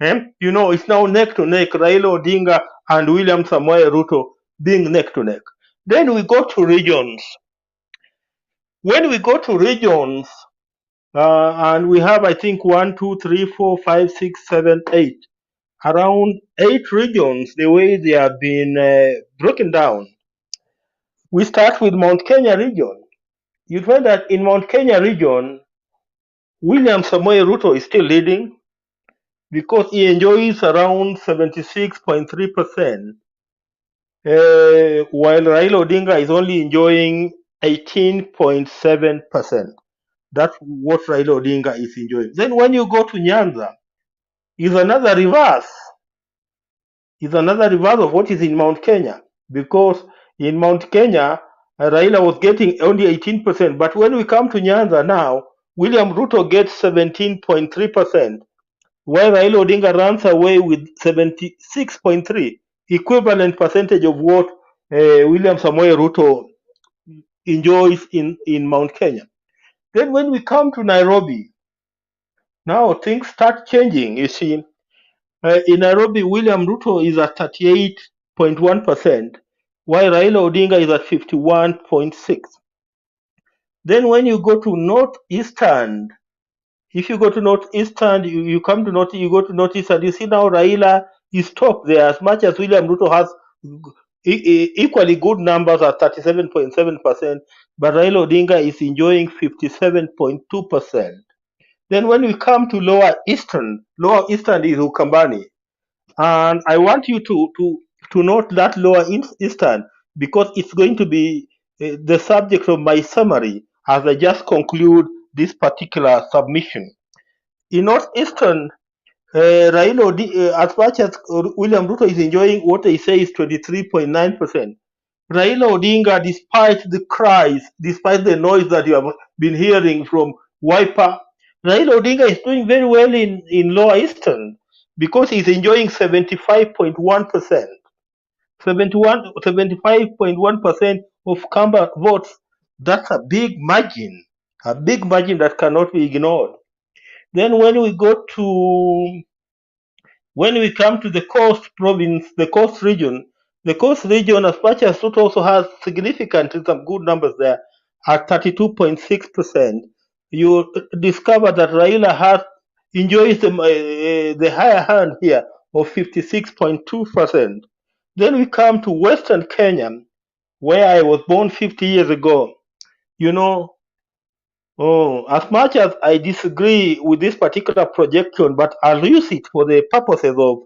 It's now neck to neck, Raila Odinga and William Samoei Ruto being neck to neck. Then we go to regions. When we go to regions, and we have, I think, 1, 2, 3, 4, 5, 6, 7, 8, around 8 regions, the way they have been broken down. We start with Mount Kenya region. You find that in Mount Kenya region, William Samoei Ruto is still leading because he enjoys around 76.3%, while Raila Odinga is only enjoying 18.7%. That's what Raila Odinga is enjoying. Then when you go to Nyanza, is another reverse. Is another reverse of what is in Mount Kenya, because in Mount Kenya, Raila was getting only 18%, but when we come to Nyanza now, William Ruto gets 17.3%, while Raila Odinga runs away with 76.3, equivalent percentage of what William Samoei Ruto enjoys in Mount Kenya. Then when we come to Nairobi, now things start changing. You see, in Nairobi, William Ruto is at 38.1%, while Raila Odinga is at 51.6%. Then when you go to Northeastern, if you go to Northeastern, you come to North, you go to Northeastern, you see now Raila is top there, as much as William Ruto has equally good numbers at 37.7%, but Raila Odinga is enjoying 57.2%. Then when we come to Lower Eastern is Ukambani. And I want you to note that Lower Eastern, because it's going to be the subject of my summary as I just conclude this particular submission. In Northeastern, Raila, as much as William Ruto is enjoying what they say is 23.9%, Raila Odinga, despite the cries, despite the noise that you have been hearing from Wiper, Raila Odinga is doing very well in Lower Eastern, because he's enjoying 75.1%. 75.1% of Kamba votes. That's a big margin that cannot be ignored. Then when we come to the coast province, the coast region, as much as Ruto also has significant, some good numbers there, at 32.6%, you discover that Raila enjoys the higher hand here of 56.2%. Then we come to Western Kenya, where I was born 50 years ago. As much as I disagree with this particular projection, but I'll use it for the purposes of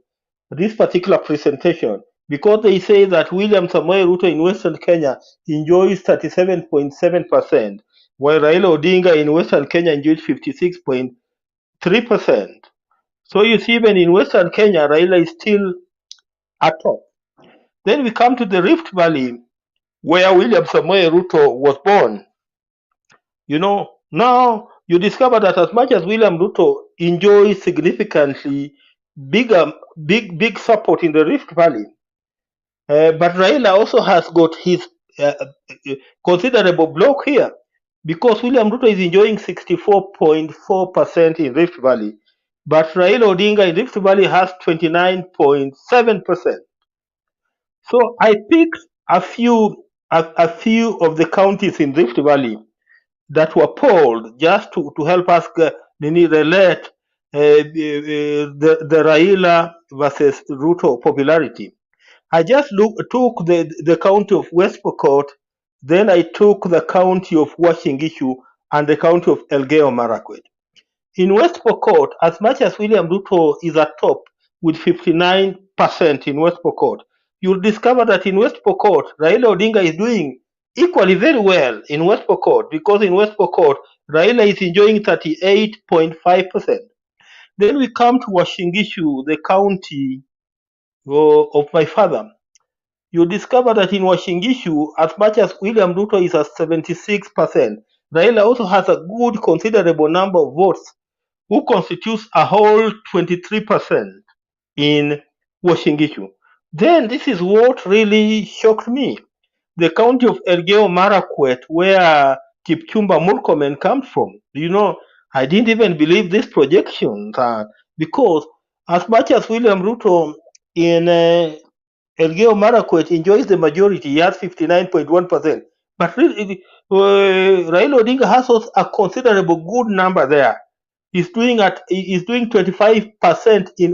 this particular presentation, because they say that William Samoei Ruto in Western Kenya enjoys 37.7%, while Raila Odinga in Western Kenya enjoys 56.3%. So you see, even in Western Kenya, Raila is still at top. Then we come to the Rift Valley, where William Samoei Ruto was born. Now you discover that as much as William Ruto enjoys significantly big support in the Rift Valley, but Raila also has got his considerable block here. because William Ruto is enjoying 64.4% in Rift Valley, but Raila Odinga in Rift Valley has 29.7%. So I picked a few of the counties in Rift Valley that were polled just to help us relate the Raila versus Ruto popularity. I just took the county of West Pokot, then I took the county of Uasin-Gishu and the county of Elgeyo Marakwet. In West Pokot, as much as William Ruto is at top with 59% in West Pokot, you'll discover that in West Pokot, Raila Odinga is doing equally very well in West Pokot, because in West Pokot, Raila is enjoying 38.5%. Then we come to Uasin-Gishu, the county of my father. You discover that in Uasin-Gishu, as much as William Ruto is at 76%, Raila also has a good considerable number of votes, who constitutes a whole 23% in Uasin-Gishu. Then this is what really shocked me. The county of Elgeyo Marakwet, where Kipchumba Murkomen comes from. You know, I didn't even believe these projections, because as much as William Ruto in Elgeyo Marakwet enjoys the majority, he has 59.1%. But really, Raila Odinga has also a considerable good number there. He's doing 25% in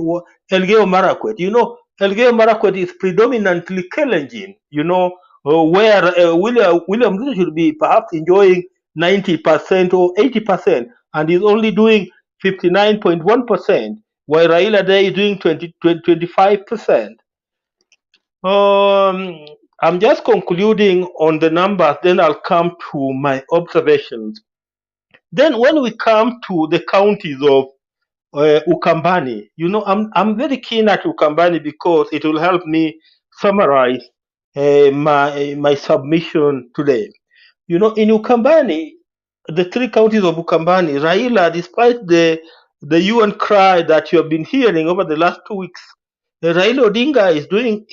Elgeyo Marakwet. You know, Elgeyo Marakwet is predominantly Kalenjin, you know, where William Ruto should be perhaps enjoying 90% or 80%, and he's only doing 59.1%, while Raila there is doing 25%. I'm just concluding on the numbers, then I'll come to my observations. Then when we come to the counties of Ukambani, you know, I'm very keen at Ukambani because it will help me summarize my submission today. You know, in Ukambani, the three counties of Ukambani, Raila, despite the UN cry that you have been hearing over the last 2 weeks, Raila Odinga is doing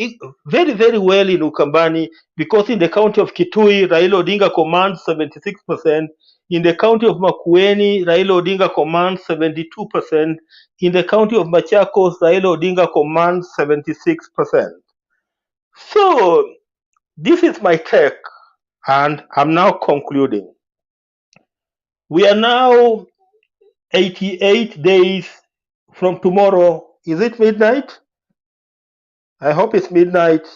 very, very well in Ukambani, because in the county of Kitui, Raila Odinga commands 76%. In the county of Makueni, Raila Odinga commands 72%. In the county of Machakos, Raila Odinga commands 76%. So this is my take, and I'm now concluding. We are now 88 days from tomorrow. Is it midnight? I hope it's midnight.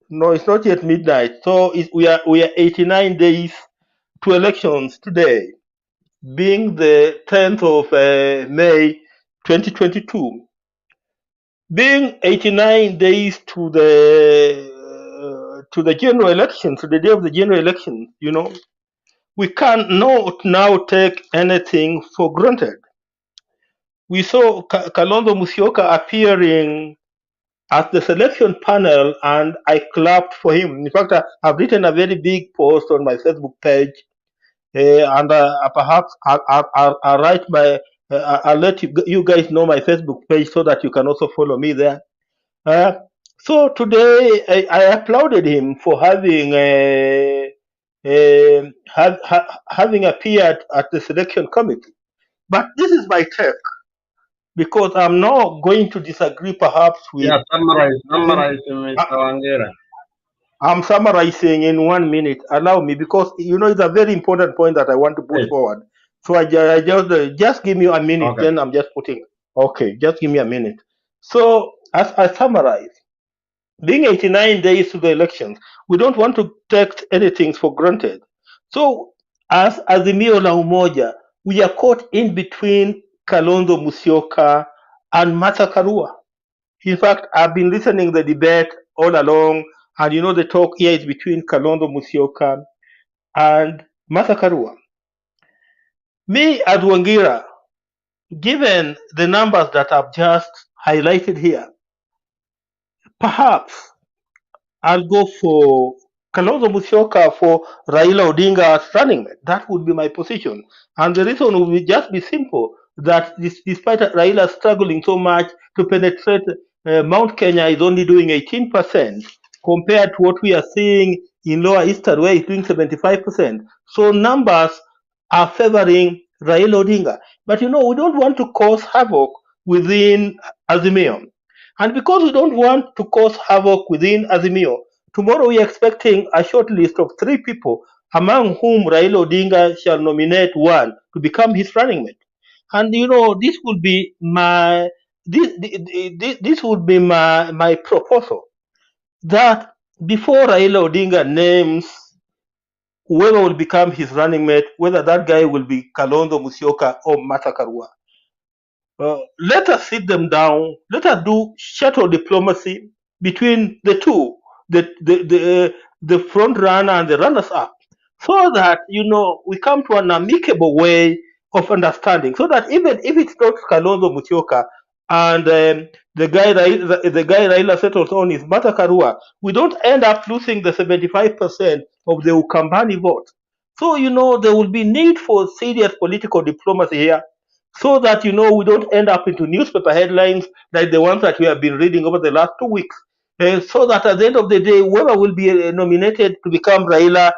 No, it's not yet midnight. So we are 89 days to elections today, being the 10th of May 2022. Being 89 days to the general election, to the day of the general election, you know, we cannot now take anything for granted. We saw Kalonzo Musyoka appearing at the selection panel, and I clapped for him. In fact, I've written a very big post on my Facebook page, and perhaps I'll write I'll let you guys know my Facebook page so that you can also follow me there. So today I applauded him for having having appeared at the selection committee. But this is my take, because I'm not going to disagree perhaps with... Yeah, summarize, Mr. Wangera. I'm summarizing in 1 minute. Allow me, because you know it's a very important point that I want to put forward. So I just give me a minute, okay. Then I'm just putting. Okay, just give me a minute. So as I summarize, being 89 days to the elections, we don't want to take anything for granted. So as AZIMIO la Umoja, we are caught in between Kalonzo Musyoka and Martha Karua. In fact, I've been listening to the debate all along, and you know the talk here is between Kalonzo Musyoka and Martha Karua. Me, as Wangira, given the numbers that I've just highlighted here, perhaps I'll go for Kalonzo Musyoka for Raila Odinga as running mate. That would be my position. And the reason would just be simple, that despite Raila struggling so much to penetrate Mount Kenya, is only doing 18% compared to what we are seeing in Lower Eastern, where he's doing 75%. So numbers are favoring Raila Odinga. But we don't want to cause havoc within AZIMIO. And because we don't want to cause havoc within AZIMIO, tomorrow we are expecting a short list of 3 people, among whom Raila Odinga shall nominate one to become his running mate. And this would be this would be my proposal, that before Raila Odinga names whoever will become his running mate, whether that guy will be Kalonzo Musyoka or Martha Karua, let us sit them down. Let us do shuttle diplomacy between the two, the front runner and the runners up, so that we come to an amicable way of understanding. So that even if it's not Kalonzo Musyoka and the guy Raila settles on is Martha Karua, we don't end up losing the 75% of the Ukambani vote. So there will be need for serious political diplomacy here, so that we don't end up into newspaper headlines like the ones that we have been reading over the last 2 weeks. So that at the end of the day, whoever will be nominated to become Raila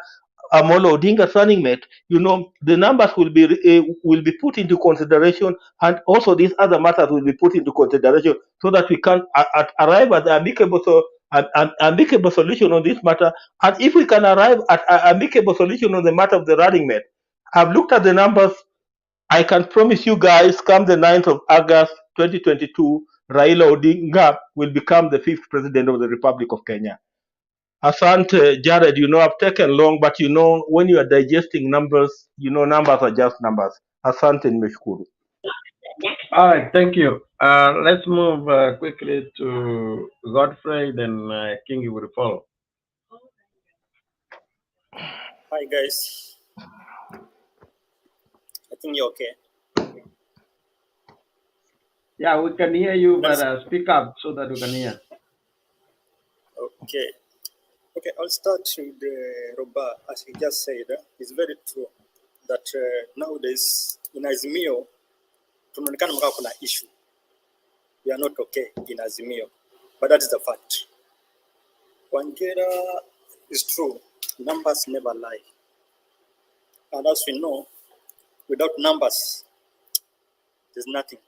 Amolo Odinga's running mate, the numbers will be put into consideration, and also these other matters will be put into consideration, so that we can arrive at the amicable solution on this matter. And if we can arrive at an amicable solution on the matter of the running mate, I've looked at the numbers. I can promise you guys, come the 9th of August 2022, Raila Odinga will become the 5th president of the Republic of Kenya. Asante, Jared, I've taken long, but when you are digesting numbers, numbers are just numbers. Asante, nimeshukuru. All right, thank you. Let's move quickly to Godfrey, then Kingi will follow. Hi guys, I think you're okay. Yeah, we can hear you, but speak up so that we can hear. Okay. Okay, I'll start with Roba. As he just said, it's very true that nowadays in AZIMIO, tunaonekana mkao kuna issue. We are not okay in AZIMIO, but that is the fact. Wangera is true. Numbers never lie. And as we know, without numbers, there's nothing.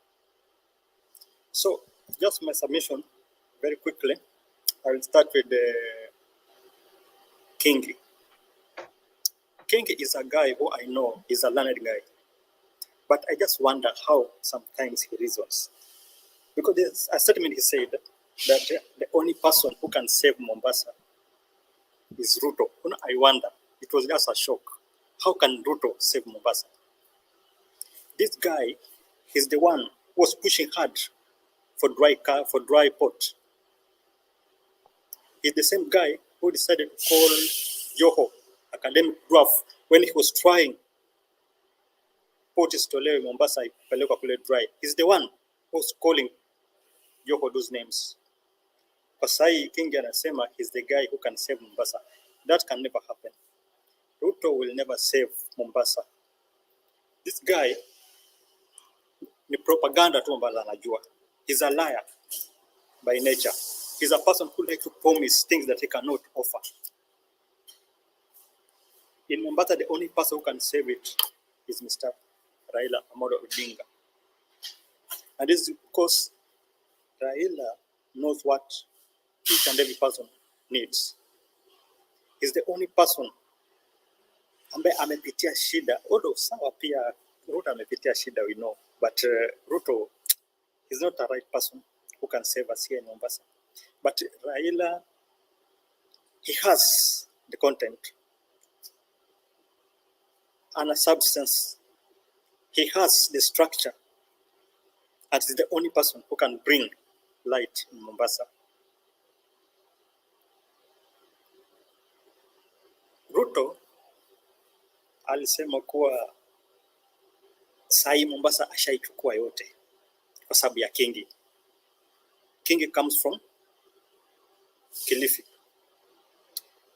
So, just my submission, very quickly. I will start with Kingi. Kingi is a guy who I know is a learned guy. But I just wonder how sometimes he reasons. Because there's a statement he said that the only person who can save Mombasa is RUTO. I wonder, it was just a shock. How can RUTO save Mombasa? This guy is the one who was pushing hard for dry port. He's the same guy who decided to call Joho academic dwarf when he was trying port istolewe Mombasa ipelekwa kule dry. He's the one who's calling Joho those names. Kwa sahi Kingi anasema he's the guy who can save Mombasa. That can never happen. RUTO will never save Mombasa. This guy ni propaganda tu mbala anajua. He's a liar by nature. He's a person who likes to promise things that he cannot offer. In Mombasa, the only person who can save it is Mr. Raila Amolo Odinga. And this is because Raila knows what each and every person needs. He's the only person ambaye amepitia shida. Although sawa pia RUTO amepitia shida, we know. But RUTO is not the right person who can save us here in Mombasa. But Raila, he has the content and a substance. He has the structure. And he's the only person who can bring light in Mombasa. RUTO alisema kuwa sahi Mombasa ashaichukua yote kwa sababu ya Kingi. Kingi comes from Kilifi.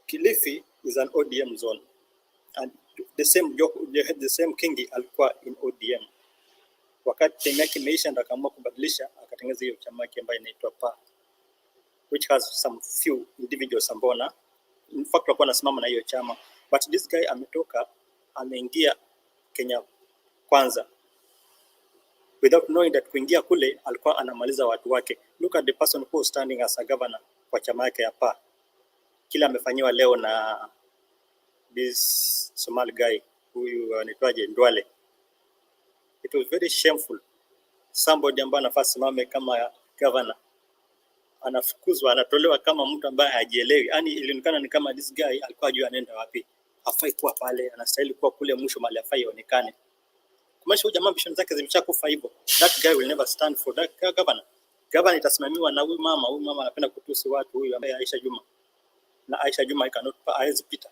Kilifi is an ODM zone, and the same Kingi alikuwa in ODM. Wakati time yake imeisha ndo akaamua kubadilisha akatengeneza hiyo chama yake ambayo inaitwa PA, which has some few individuals ambao in fact walikuwa wanasimama na hiyo chama, but this guy ametoka ameingia Kenya Kwanza without knowing that kuingia kule alikuwa anamaliza watu wake. Look at the person who was standing as a governor kwa chama yake ya PA. Kila amefanyiwa leo na this Somali guy huyu anaitwaje Ndwale. It was very shameful. Somebody ambaye anafaa simame kama governor anafukuzwa, anatolewa kama mtu ambaye hajielewi. Yani ilionekana ni kama this guy alikuwa ajua anaenda wapi. Hafai kuwa pale, anastahili kuwa kule mwisho mahali hafai aonekane. Kumaanisha huyu jamaa vision zake zimeshakufa hivyo. That guy will never stand for that governor. Governor itasimamiwa na huyu mama. Huyu mama anapenda kutusi watu, huyu ambaye Aisha Juma. Na Aisha Juma cannot hawezi pita.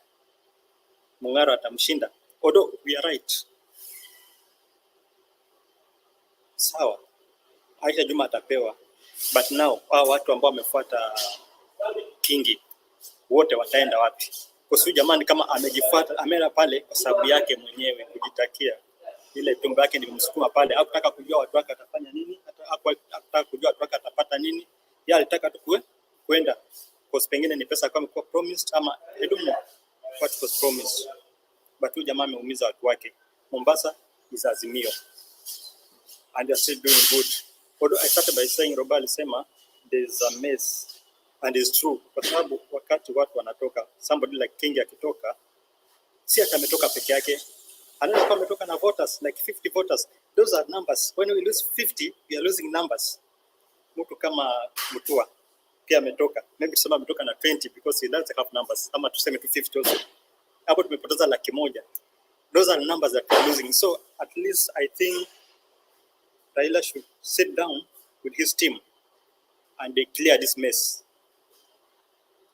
Mung'aro atamshinda. Although we are right. Sawa. Aisha Juma atapewa. But now watu ambao wamefuata Kingi wote wataenda wapi? Kwa sababu jamani kama amejifuata ameenda pale kwa sababu yake mwenyewe kujitakia. Ile tumbo yake nilimsukuma pale, hakutaka kujua watu wake atafanya nini, hakutaka kujua watu wake atapata nini. Yeye alitaka tu kwenda kwa pengine ni pesa kama kwa promised ama I don't know what was promised. But huyu jamaa ameumiza watu wake. Mombasa is Azimio and they are still doing good. Although I started by saying Roba alisema there is a mess and it's true kwa sababu wakati watu wanatoka, somebody like Kingi akitoka si atametoka peke yake, anaweza kuwa ametoka na voters like 50 voters. Those are numbers. When we lose 50 we are losing numbers. Mtu kama Mutua pia ametoka, maybe tuseme ametoka na 20 because he doesn't have numbers, ama tuseme tu 50 also, hapo tumepoteza 100,000. Those are numbers that we are losing. So at least I think Raila should sit down with his team and they clear this mess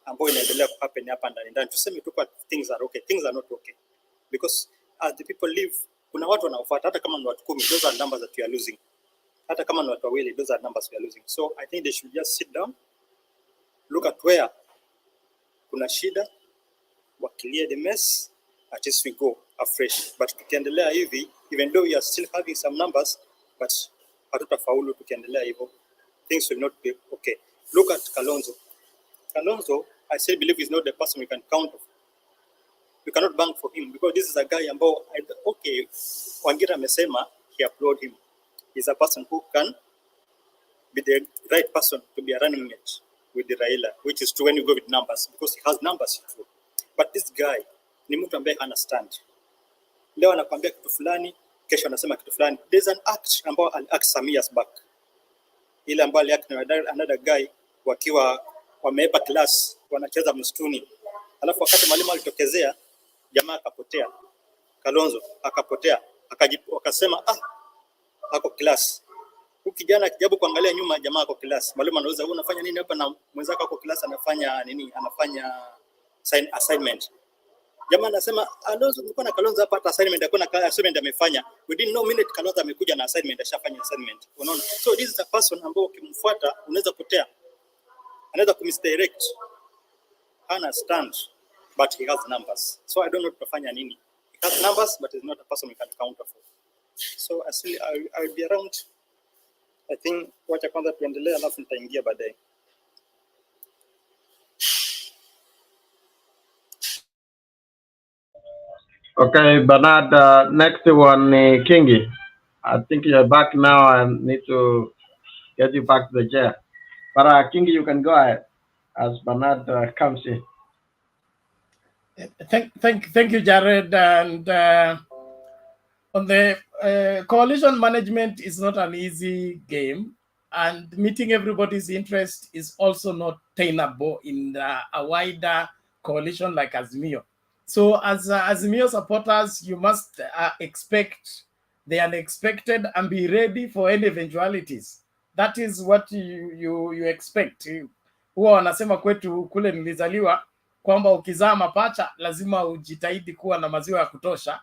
ambayo inaendelea happen hapa ndani. Tuseme tu kwa things are okay, things are not okay because as the people live, kuna watu wanaofuata hata kama ni watu 10, those are numbers that we are losing. Hata kama ni watu wawili, those are numbers we are losing. So I think they should just sit down, look at where kuna shida, clear the mess, at least we go afresh. But tukiendelea hivi, even though we are still having some numbers, but hatutafaulu tukiendelea hivyo, things will not be okay. Look at Kalonzo. Kalonzo, I still believe is not the person we can count on. We cannot bank for him because this is a guy ambao, okay, Wangira amesema he applaud him. He's a person who can be the right person to be a running mate with the Raila, which is true when you go with numbers because he has numbers true. But this guy ni mtu ambaye hana stand. Leo anakuambia kitu fulani, kesho anasema kitu fulani. There's an act ambao al-act some years back. Ile ambao ali-act na another guy wakiwa wameepa class wanacheza msituni. Alafu wakati mwalimu alitokezea, jamaa akapotea. Kalonzo akapotea, akasema ako class. Huyu kijana akijabu kuangalia nyuma, jamaa ako class. Mwalimu anauliza wewe unafanya nini hapa na mwenzako ako class anafanya nini? Anafanya assignment. Jamaa anasema Kalonzo nilikuwa na Kalonzo hapa, hata assignment hakuna, assignment amefanya. Within no minute Kalonzo amekuja na assignment, ashafanya assignment. Unaona? So this is a person ambao ukimfuata unaweza potea. Anaweza kumisdirect. Hana stand, but he has numbers. So I don't know tutafanya nini. He has numbers, but he's not a person we can counter for. So I will be around. I think wacha kwanza tuendelee alafu nitaingia baadaye. Okay, Bernard, next one, Kingi. I think you're back now and need to get you back to the chair. But Kingi, you can go ahead as Bernard comes in. Thank you, Jared. And on the coalition management is not an easy game, and meeting everybody's interest is also not attainable in a wider coalition like AZIMIO. So as AZIMIO supporters, you must expect the unexpected and be ready for any eventualities. That is what you expect. Huwa wanasema kwetu kule nilizaliwa kwamba ukizaa mapacha lazima ujitahidi kuwa na maziwa ya kutosha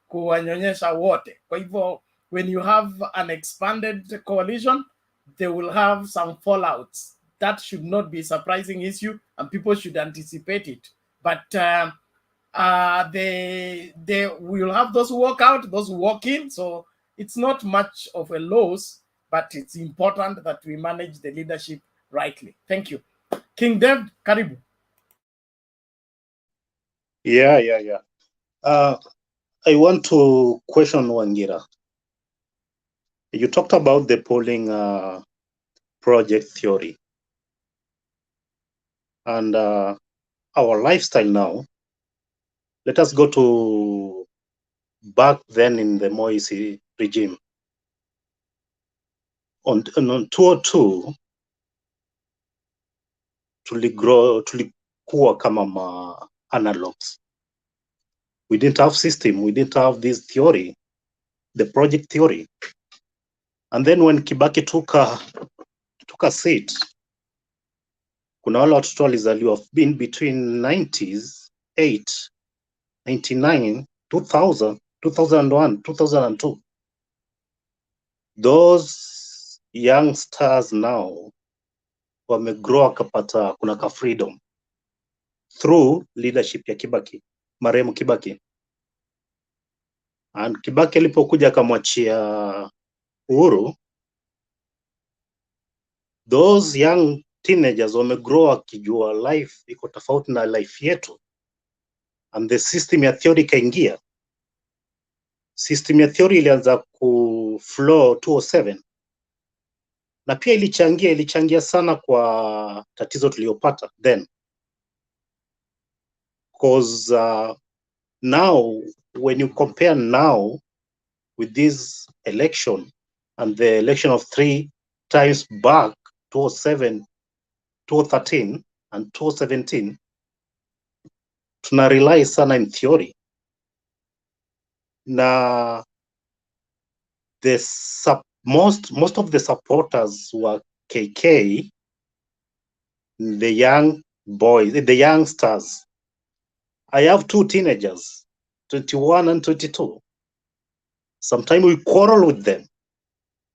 kuwanyonyesha wote. Kwa hivyo when you have an expanded coalition, they will have some fallouts. That should not be a surprising issue and people should anticipate it. But they will have those who walk out, those who walk in. So it's not much of a loss, but it's important that we manage the leadership rightly. Thank you. King Dev, karibu. Yeah. I want to question Wangira. You talked about the polling project theory and our lifestyle now. Let us go to back then in the Moise regime. On 202, tulikuwa kama analogs. We didn't have system, we didn't have this theory, the project theory. And then when Kibaki took a seat, kuna wale watoto walizaliwa been between 90s, 8, 99, 2000, 2001, 2002. Those youngsters now wamegrow wakapata kuna ka freedom through leadership ya Kibaki, marehemu Kibaki. And Kibaki alipokuja akamwachia Uhuru, those young teenagers wamegrow wakijua life iko tofauti na life yetu, and the system ya theory kaingia. System ya theory ilianza ku flow 207, na pia ilichangia sana kwa tatizo tuliyopata then, because now when you compare now with this election and the election of 3 times back, 2007, 2013 and 2017, tuna rely sana in theory. Na most of the supporters were KK, the young boys, the youngsters. I have 2 teenagers, 21 and 22. Sometimes we quarrel with them,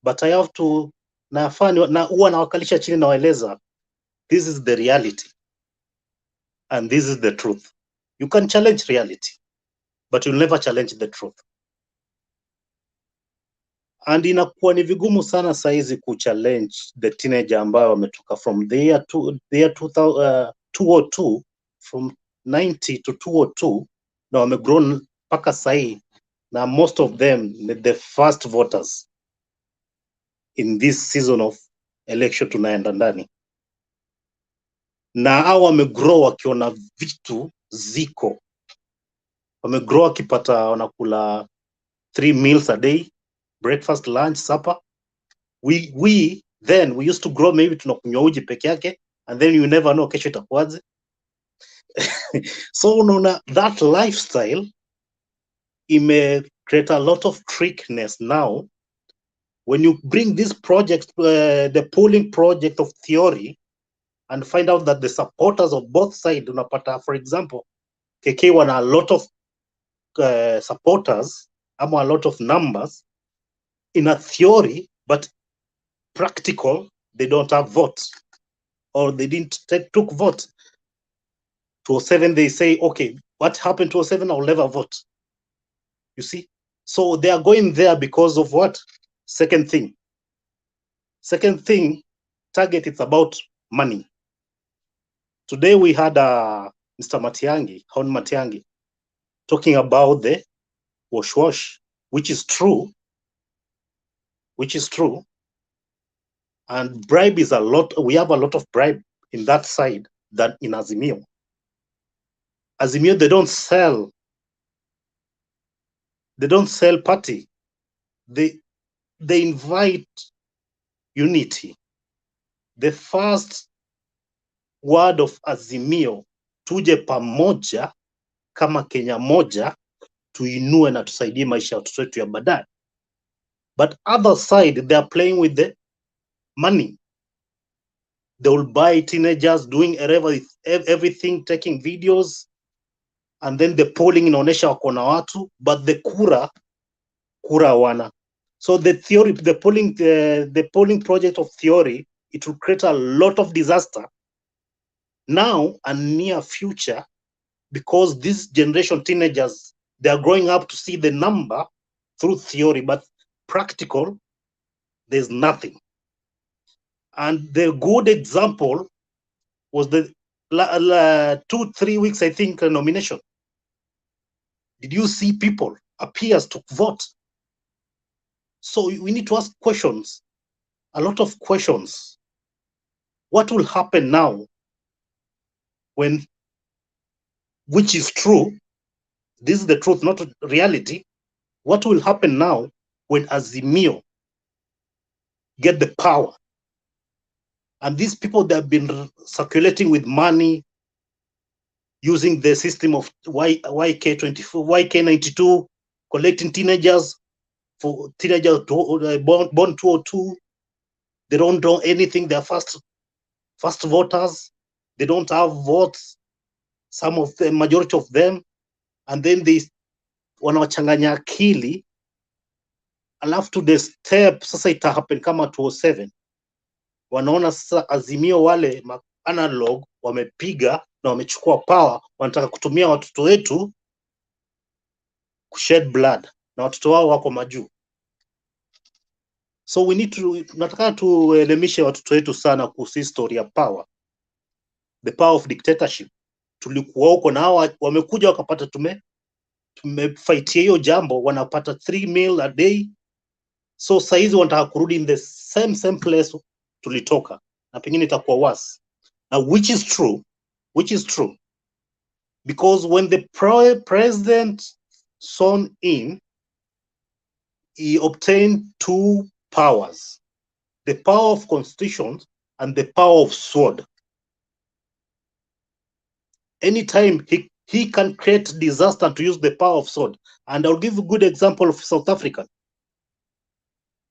but I have to huwa nawakalisha chini nawaeleza, this is the reality and this is the truth. You can challenge reality, but you'll never challenge the truth. And inakuwa ni vigumu sana saizi kuchallenge the teenager ambayo wametoka from the year 202, from 90 to 202, na wamegrown mpaka sahi, na most of them the first voters in this season of election tunaenda ndani, na hao wamegrow wakiona vitu ziko, wamegrow wakipata wanakula 3 meals a day, breakfast, lunch, supper. We then we used to grow maybe tunakunywa uji peke yake, and then you never know kesho itakuwaje. So unaona that lifestyle ime create a lot of trickness now. When you bring this project, the polling project of theory, and find out that the supporters of both sides, unapata, for example, KK wana a lot of supporters, ama a lot of numbers in a theory, but practical, they don't have votes, or they didn't took vote. 207, they say, okay, what happened to 207? I'll never vote. You see? So they are going there because of what? Second thing, target, it's about money. Today we had Mr. Matiangi, Hon Matiangi, talking about the wash, which is true. And bribe is a lot. We have a lot of bribe in that side than in AZIMIO. AZIMIO, they don't sell party. They invite unity. The first word of AZIMIO, tuje pamoja kama Kenya moja, tuinue na tusaidie maisha ya watoto wetu ya baadaye. But other side, they are playing with the money. They will buy teenagers doing everything, taking videos, and then the polling inaonesha wako na watu, but the kura wana. So the theory, the polling project of theory, it will create a lot of disaster now and near future, because this generation teenagers, they are growing up to see the number through theory, but practical, there's nothing. And the good example was the 2-3 weeks, I think, nomination. Did you see people appears to vote. So we need to ask questions, a lot of questions. What will happen now when, which is true, this is the truth, not reality. What will happen now when AZIMIO get the power? And these people that have been circulating with money, using the system of YK24, YK92, collecting teenagers, for teenagers born 202, they don't know anything. They're first voters. They don't have votes. Some of the majority of them, and then they wanawachanganya akili, alafu to the step sasa ita happen kama 207. Wanaona sasa AZIMIO wale analog wamepiga na wamechukua power, wanataka kutumia watoto wetu kushed blood, na watoto wao wako majuu. So we need to, nataka tuelimishe watoto wetu sana kuhusu history ya power, the power of dictatorship. Tulikuwa huko na hawa wamekuja wakapata, tumefightia hiyo jambo, wanapata 3 meal a day. So saizi wanataka kurudi in the same place tulitoka, na pengine itakuwa worse. Now which is true, because when the president sworn in, he obtained 2 powers, the power of constitution and the power of sword. Anytime he can create disaster to use the power of sword. And I'll give a good example of South Africa.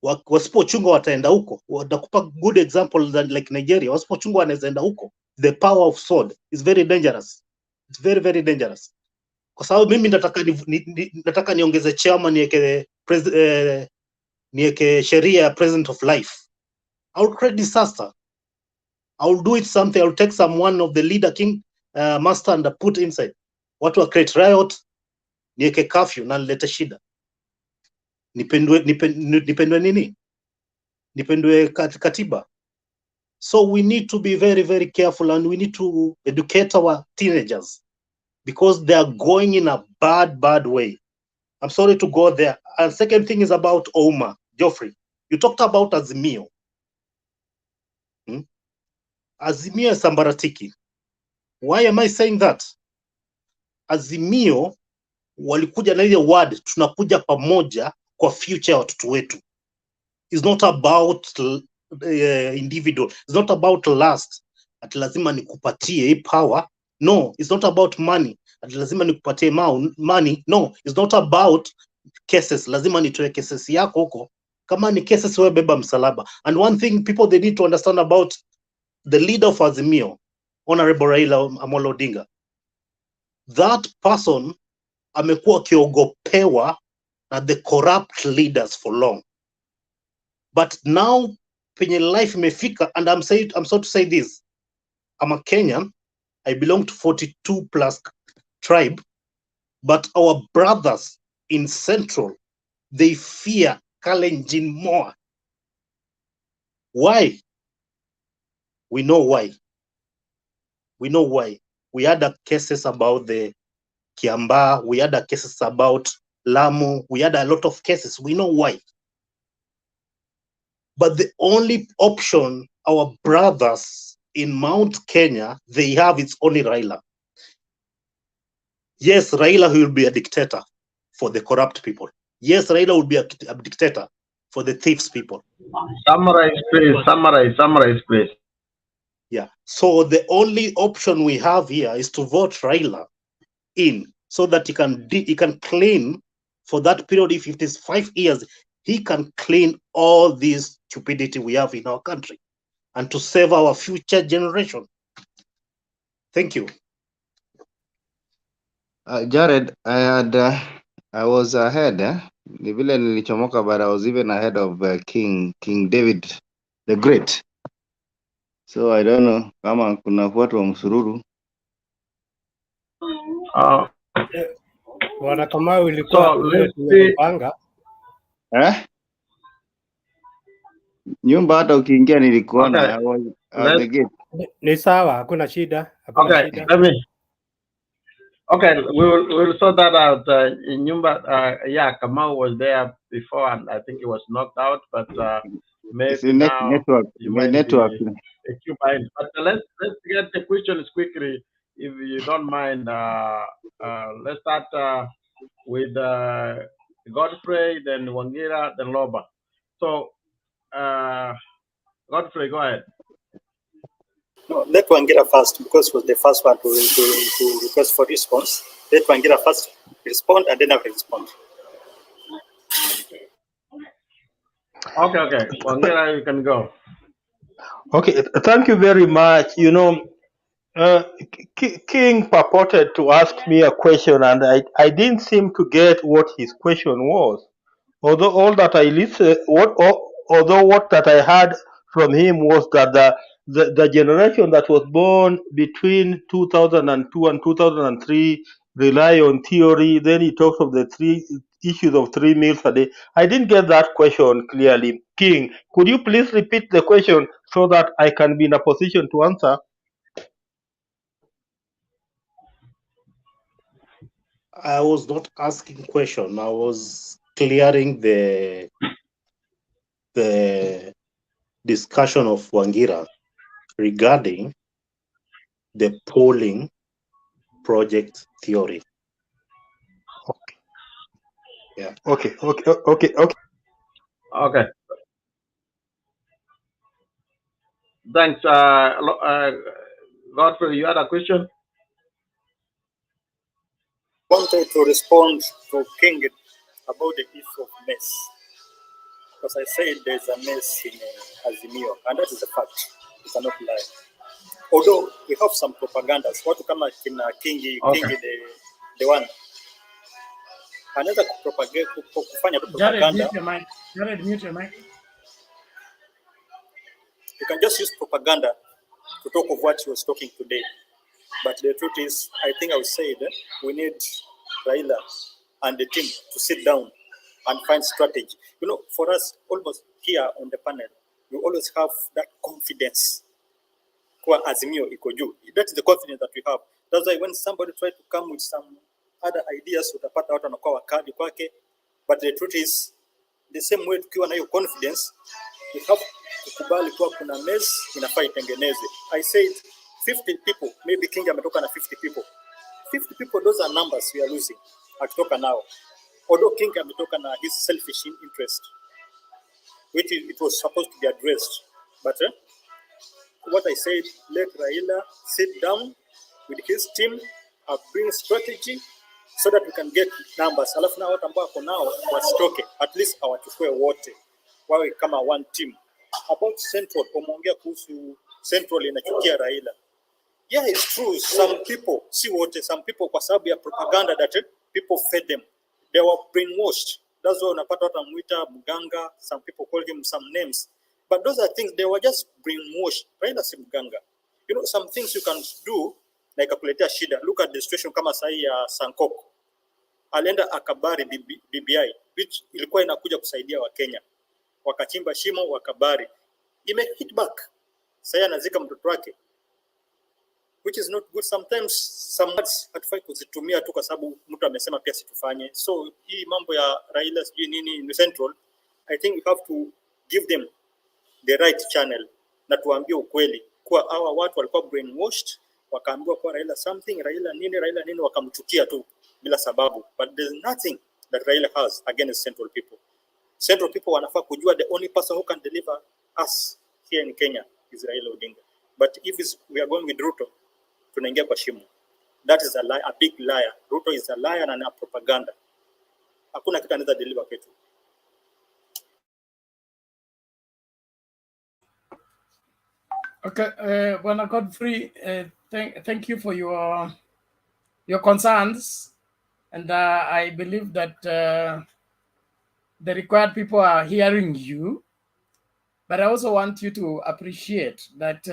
Wasipochunga wataenda huko. Watakupa good example than like Nigeria. Wasipochunga wanaenda huko. The power of sword is very dangerous. It's very, very dangerous. Kwa sababu mimi nataka niongeze chairman niweke sheria president of life. I'll create disaster. I'll do it something. I'll take someone of the leader king master and put inside. Watu wa create riot, niweke curfew na nilete shida. Nipendwe nini? Nipendwe katiba. So we need to be very, very careful, and we need to educate our teenagers because they are going in a bad way. I'm sorry to go there. And second thing is about Omar. Geoffrey, you talked about AZIMIO. AZIMIO is sambaratiki. Why am I saying that? AZIMIO walikuja na ile word, tunakuja pamoja kwa future ya watoto wetu. It's not about individual. It's not about lust. Ati lazima nikupatie hii power. No, it's not about money. Ati lazima nikupatie money. No, it's not about cases. Lazima nitoe cases yako huko. Kama ni cases, wewe beba msalaba. And one thing people they need to understand about the leader of AZIMIO, Honorable Raila Amolo Odinga, that person amekuwa akiogopewa na the corrupt leaders for long. But now penye life imefika, and I'm sorry to say this, I'm a Kenyan, I belong to 42 plus tribe, but our brothers in Central, they fear Kalenjin more. Why? We know why. We know why. We had cases about the Kiamba, we had cases about Lamu, we had a lot of cases. We know why. But the only option our brothers in Mount Kenya, they have, it's only Raila. Yes, Raila will be a dictator for the corrupt people. Yes, Raila will be a dictator for the thieves people. Summarize, please. Yeah. So the only option we have here is to vote Raila in, so that he can clean for that period. If it is 5 years, he can clean all this stupidity we have in our country, and to save our future generation. Thank you. Jared, I was ahead. Ni vile nilichomoka, but I was even ahead of King David the Great. So I don't know kama kuna watu wa msururu. Bwana Kamau, ilikuwa tumepanga. Nyumba hata ukiingia nilikuona. Okay. I was the gate. Ni sawa, hakuna shida. Okay, Okay, we'll sort that out. Yeah, Kamau was there before, and I think he was knocked out. But It's maybe a now network. you My might network. be occupied. But let's get the questions quickly, if you don't mind. Let's start with Godfrey, then Wangira, then Loba. So, Godfrey, go ahead. No, let Wangira first, because it was the first one to request for response. Let Wangira first respond, and then I will respond. Okay. Wangira, you can go. Okay, thank you very much. You know, King purported to ask me a question, and I didn't seem to get what his question was. Although all that I listened, although what that I heard from him was that the generation that was born between 2002 and 2003 rely on theory. Then he talks of the three issues of 3 meals a day. I didn't get that question clearly. King, could you please repeat the question so that I can be in a position to answer? I was not asking question. I was clearing the discussion of Wangira regarding the polling project theory. Okay. Yeah. Okay. Thanks. Godfrey, you had a question? Wanted to respond to King about the issue of mess, because I said there's a mess in AZIMIO, and that is a fact. You cannot lie. Although we have some propagandas, watu kama kina Kingi, Okay. Kingi the one anaweza kufanya Jared, propaganda. mute your mic. Jared, mute your mic. You can just use propaganda to talk of what he was talking today. But the truth is, I think I would say that we need Raila and the team to sit down and find strategy. You know, for us, almost here on the panel, we always have that confidence. Kwa AZIMIO iko juu. That is the confidence that we have. That's why when somebody tries to come with some other ideas, utapata watu wanakuwa wakali kwake. But the truth is, the same way tukiwa na hiyo confidence, we have kukubali kuwa kuna mess inafaa itengenezwe. I said 50 people, maybe Kingi ametoka na 50 people. 50 people, those are numbers we are losing. Akitoka now. Although Kingi ametoka na his selfish interest, which it was supposed to be addressed. But what I said, let Raila sit down with his team, bring strategy so that we can get numbers. Alafu na watu ambao wako nao wasitoke, at least awachukue wote wawe kama one team. About Central, umeongea kuhusu Central inachukia Raila. Yeah, it's true. Some people, some people kwa sababu ya propaganda that people fed them, they were brainwashed. That's why unapata watu wanamuita mganga. Some people call him some names. But those are things, they were just brainwashed. Raila si mganga. You know, some things you can do, like akuletea shida. Look at the situation kama sahi ya Sankoko. Alienda akabari BBI, which ilikuwa inakuja kusaidia Wakenya. Wakachimba shimo, wakabari. Ime hit back. Sahi anazika mtoto wake, which is not good. Sometimes some words hatufai kuzitumia tu kwa sababu mtu amesema pia situfanye. So hii mambo ya Raila sijui nini in Central, I think we have to give them the right channel na tuambie ukweli kuwa hawa watu walikuwa brainwashed, wakaambiwa kwa Raila something, Raila nini, wakamchukia tu bila sababu. But there's nothing that Raila has against Central people. Central people wanafaa kujua the only person who can deliver us here in Kenya is Raila Odinga. But if we are going with RUTO, tunaingia kwa shimo. That is a lie, a big liar. RUTO is a liar and a propaganda. Hakuna kitu anaweza deliver kwetu. Okay, Bwana Godfrey, thank you for your concerns, and I believe that the required people are hearing you. But I also want you to appreciate that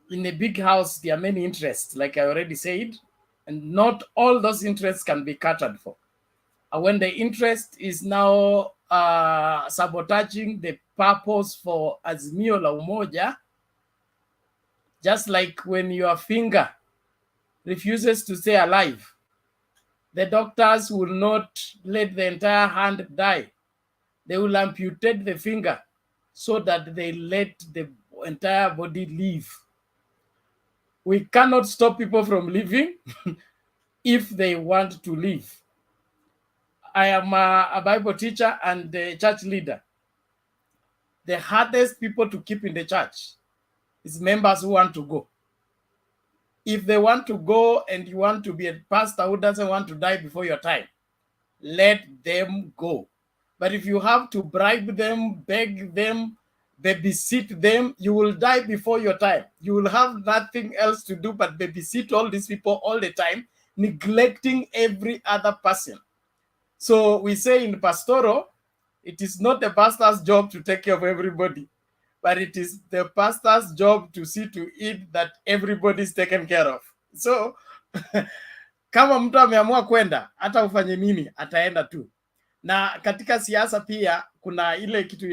in a big house there are many interests, like I already said, and not all those interests can be catered for. When the interest is now sabotaging the purpose for AZIMIO la Umoja, just like when your finger refuses to stay alive, the doctors will not let the entire hand die. They will amputate the finger so that they let the entire body live. We cannot stop people from living if they want to live. I am a Bible teacher and a church leader. The hardest people to keep in the church is members who want to go. If they want to go and you want to be a pastor who doesn't want to die before your time, let them go. But if you have to bribe them, beg them, babysit them, you will die before your time. You will have nothing else to do but babysit all these people all the time, neglecting every other person. So we say in pastoral, it is not the pastor's job to take care of everybody, but it is the pastor's job to see to it that everybody is taken care of. So kama mtu ameamua kwenda, hata ufanye nini, ataenda tu. Na katika siasa pia kuna ile kitu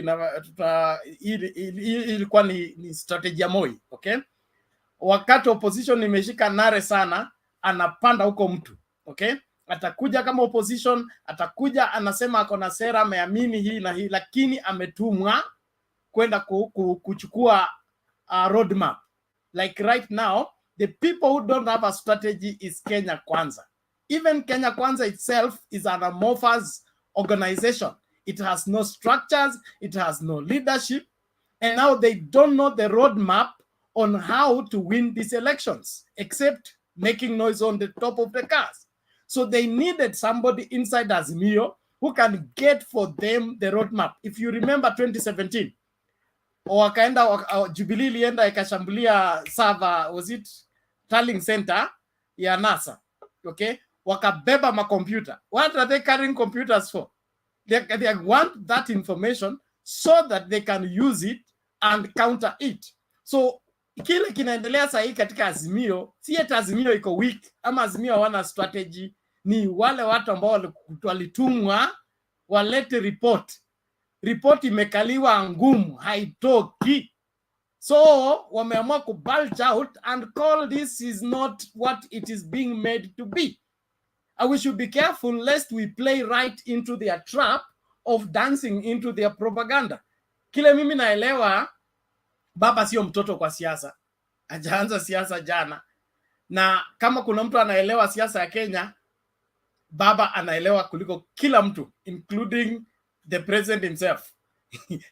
ilikuwa ni strategia Moi, okay? Wakati opposition imeshika nare sana, anapanda huko mtu, okay? Atakuja kama opposition, atakuja anasema ako na sera, ameamini hii na hii, lakini ametumwa kwenda kuchukua roadmap. Like right now, the people who don't have a strategy is Kenya Kwanza. Even Kenya Kwanza itself is an amorphous organization. It has no structures, it has no leadership, and now they don't know the roadmap on how to win these elections, except making noise on the top of the cars. So they needed somebody inside AZIMIO who can get for them the roadmap. If you remember 2017, wakaenda Jubilee ilienda ikashambulia server, was it Tallying Center ya NASA, okay? Wakabeba ma computer. What are they carrying computers for? They want that information so that they can use it and counter it. So kile kinaendelea sasa katika AZIMIO, si eti AZIMIO iko weak ama AZIMIO hawana strategy, ni wale watu ambao walitumwa walete report. Report imekaliwa ngumu, haitoki. So wameamua ku bulge out and call this is not what it is being made to be. And we should be careful lest we play right into their trap of dancing into their propaganda. Kile mimi naelewa, baba sio mtoto kwa siasa. Hajaanza siasa jana. Na kama kuna mtu anaelewa siasa ya Kenya, baba anaelewa kuliko kila mtu, including the president himself.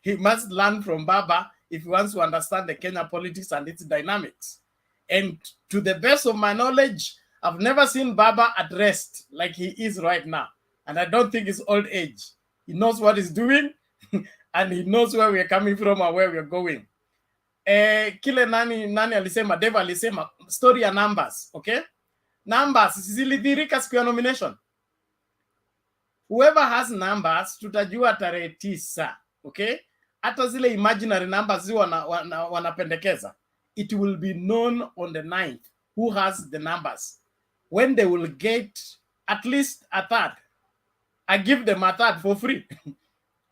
He must learn from Baba if he wants to understand the Kenya politics and its dynamics. And to the best of my knowledge, I've never seen Baba at rest like he is right now. And I don't think it's old age. He knows what he's doing and he knows where we're coming from and where we're going. Kile nani alisema, Dave alisema, story ya numbers, okay? Numbers, zilidhirika siku ya nomination. Whoever has numbers, tutajua tarehe 9, okay? Hata zile imaginary numbers zi wanapendekeza. It will be known on the 9th who has the numbers. When they will get at least a third. I give them a third for free.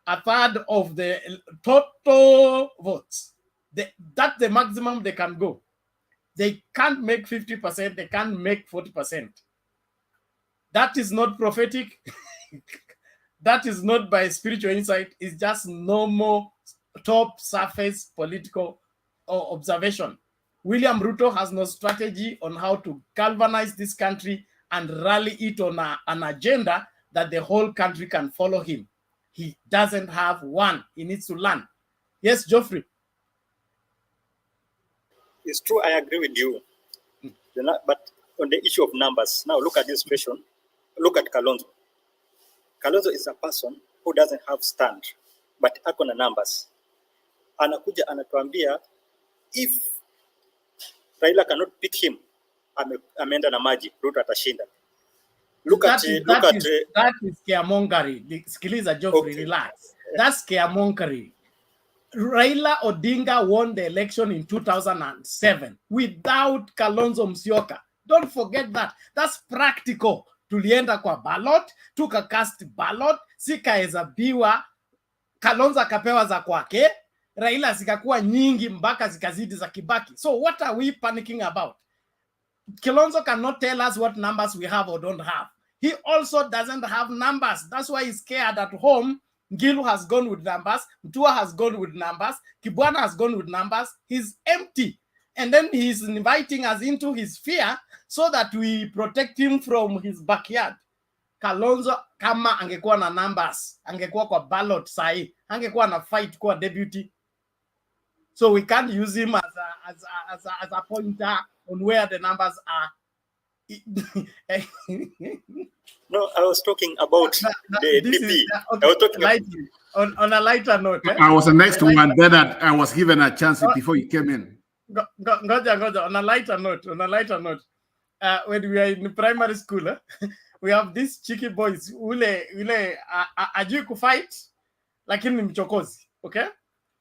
A third of the total votes. That's the maximum they can go. They can't make 50%, they can't make 40%. That is not prophetic. That is not by spiritual insight. It's just normal top surface political observation. William Ruto has no strategy on how to galvanize this country and rally it on an agenda that the whole country can follow him. He doesn't have one. He needs to learn. Yes, Geoffrey. It's true, I agree with you. But on the issue of numbers, now look at this question. Look at Kalonzo. Kalonzo is a person who doesn't have stand, but ako na numbers. Anakuja anatuambia if Raila cannot pick him, ameenda na maji, Ruto atashinda. That is scaremongering. Sikiliza Geoffrey, okay. Relax. That's scaremongering. Raila Odinga won the election in 2007 without Kalonzo Musyoka. Don't forget that. That's practical. Tulienda kwa ballot, tukacast ballot, zikahesabiwa, Kalonzo akapewa za kwake, Raila zikakuwa nyingi mpaka zikazidi za Kibaki. So what are we panicking about? Kalonzo cannot tell us what numbers we have or don't have. He also doesn't have numbers. That's why he's scared at home. Gilu has gone with numbers. Mtua has gone with numbers. Kibwana has gone with numbers. He's empty. And then he's inviting us into his fear so that we protect him from his backyard. Kalonzo kama angekuwa na numbers, angekuwa kwa ballot sahi, angekuwa na fight kwa deputy. So we can't use him as a pointer on where the numbers are. No, I was talking about the DP. Okay, I was talking lightly, on a lighter note. I was the next one. Then I was given a chance before you came in. Ngoja, on a lighter note, when we were in primary school, we have these cheeky boys ule ajui kufight lakini ni mchokozi, okay?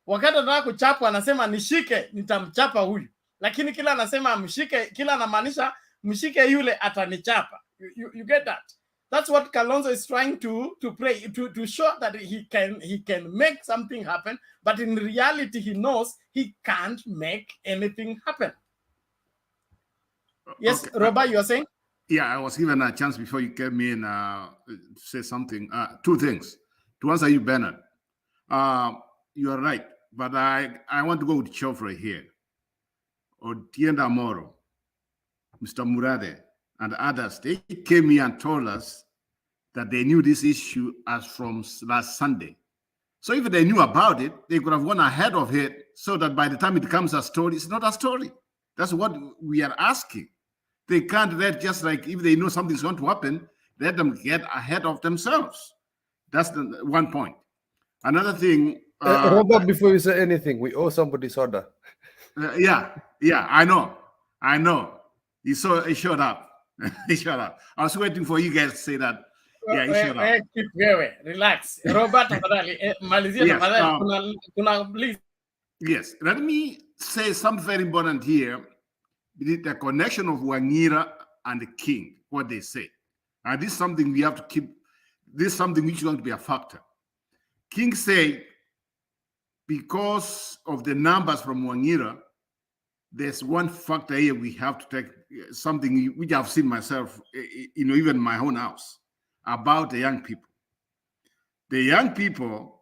Wakati anataka kuchapa anasema nishike nitamchapa huyu, lakini kila anasema mshike, kila anamaanisha mshike yule atanichapa. You get that? That's what Kalonzo is trying to pray to show that he can make something happen, but in reality he knows he can't make anything happen. Yes, okay. Robert, you are saying? Yeah, I was given a chance before you came in to say something. Two things. To answer you, Bernard. You are right, but I want to go with Chofre here. Otienda Moro, Mr. Murade, and others. They came here and told us that they knew this issue as from last Sunday. So if they knew about it, they could have gone ahead of it so that by the time it becomes a story, it's not a story. That's what we are asking. They can't let, just like if they know something's going to happen, let them get ahead of themselves. That's the one point. Another thing. Robert, before you say anything, we owe somebody soda. Yeah, I know. He showed up. He showed up. I was waiting for you guys to say that. Yeah, he showed up. Keep going. Relax. Robert, please. Yes, let me say something very important here. The connection of Wangira and the king, what they say. And this is something we have to keep, this is something which is going to be a factor. King said, because of the numbers from Wangira, there's one factor here we have to take, something which I've seen myself, even in my own house, about the young people. The young people,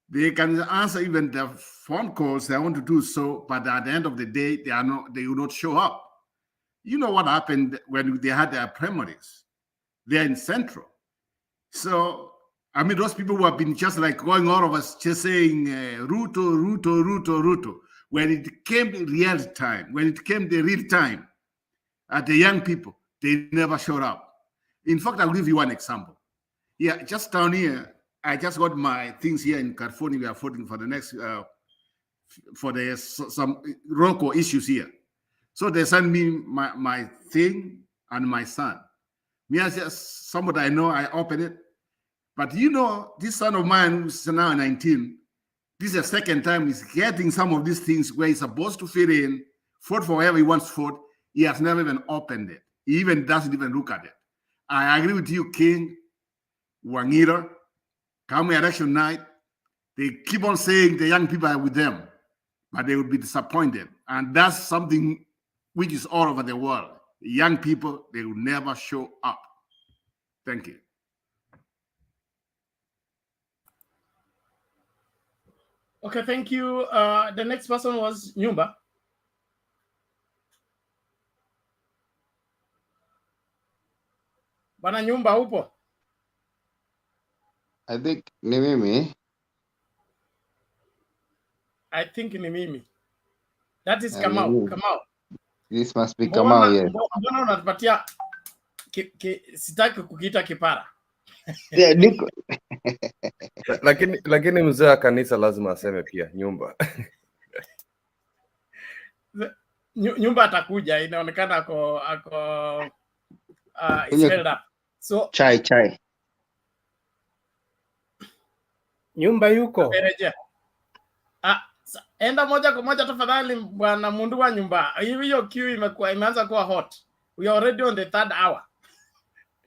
they can answer even the phone calls they want to do so, but at the end of the day, they will not show up. You know what happened when they had their primaries? They're in Central. So, I mean, those people who have been just like going all of us, just saying RUTO. When it came the real time, at the young people, they never showed up. In fact, I'll give you one example. Yeah, just down here, I just got my things here in California. We are voting for the next, some RUTO issues here. So they send me my thing and my son. Me as just somebody I know, I open it. But this son of mine who's now 19, this is the second time he's getting some of these things where he's supposed to fit in, vote for whoever he wants to vote. He has never even opened it. He even doesn't even look at it. I agree with you, King, Wangira, come election night, they keep on saying the young people are with them, but they will be disappointed. And that's something which is all over the world. The young people, they will never show up. Thank you. Okay, thank you. The next person was Nyumba. Bana Nyumba, upo? I think ni mimi. I think ni mimi. That is Kamau. Kamau. This must be Kamau, yes. Mbona unatupatia sitaki kukiita kipara. Yeah, niko. Lakini mzee wa kanisa lazima aseme pia Nyumba. Nyumba atakuja, inaonekana ako it's held up. So Chai. Nyumba yuko. Enda moja kwa moja tafadhali bwana Mundu wa Nyumba. Hiyo queue imeanza kuwa hot. We are already on the 3rd hour.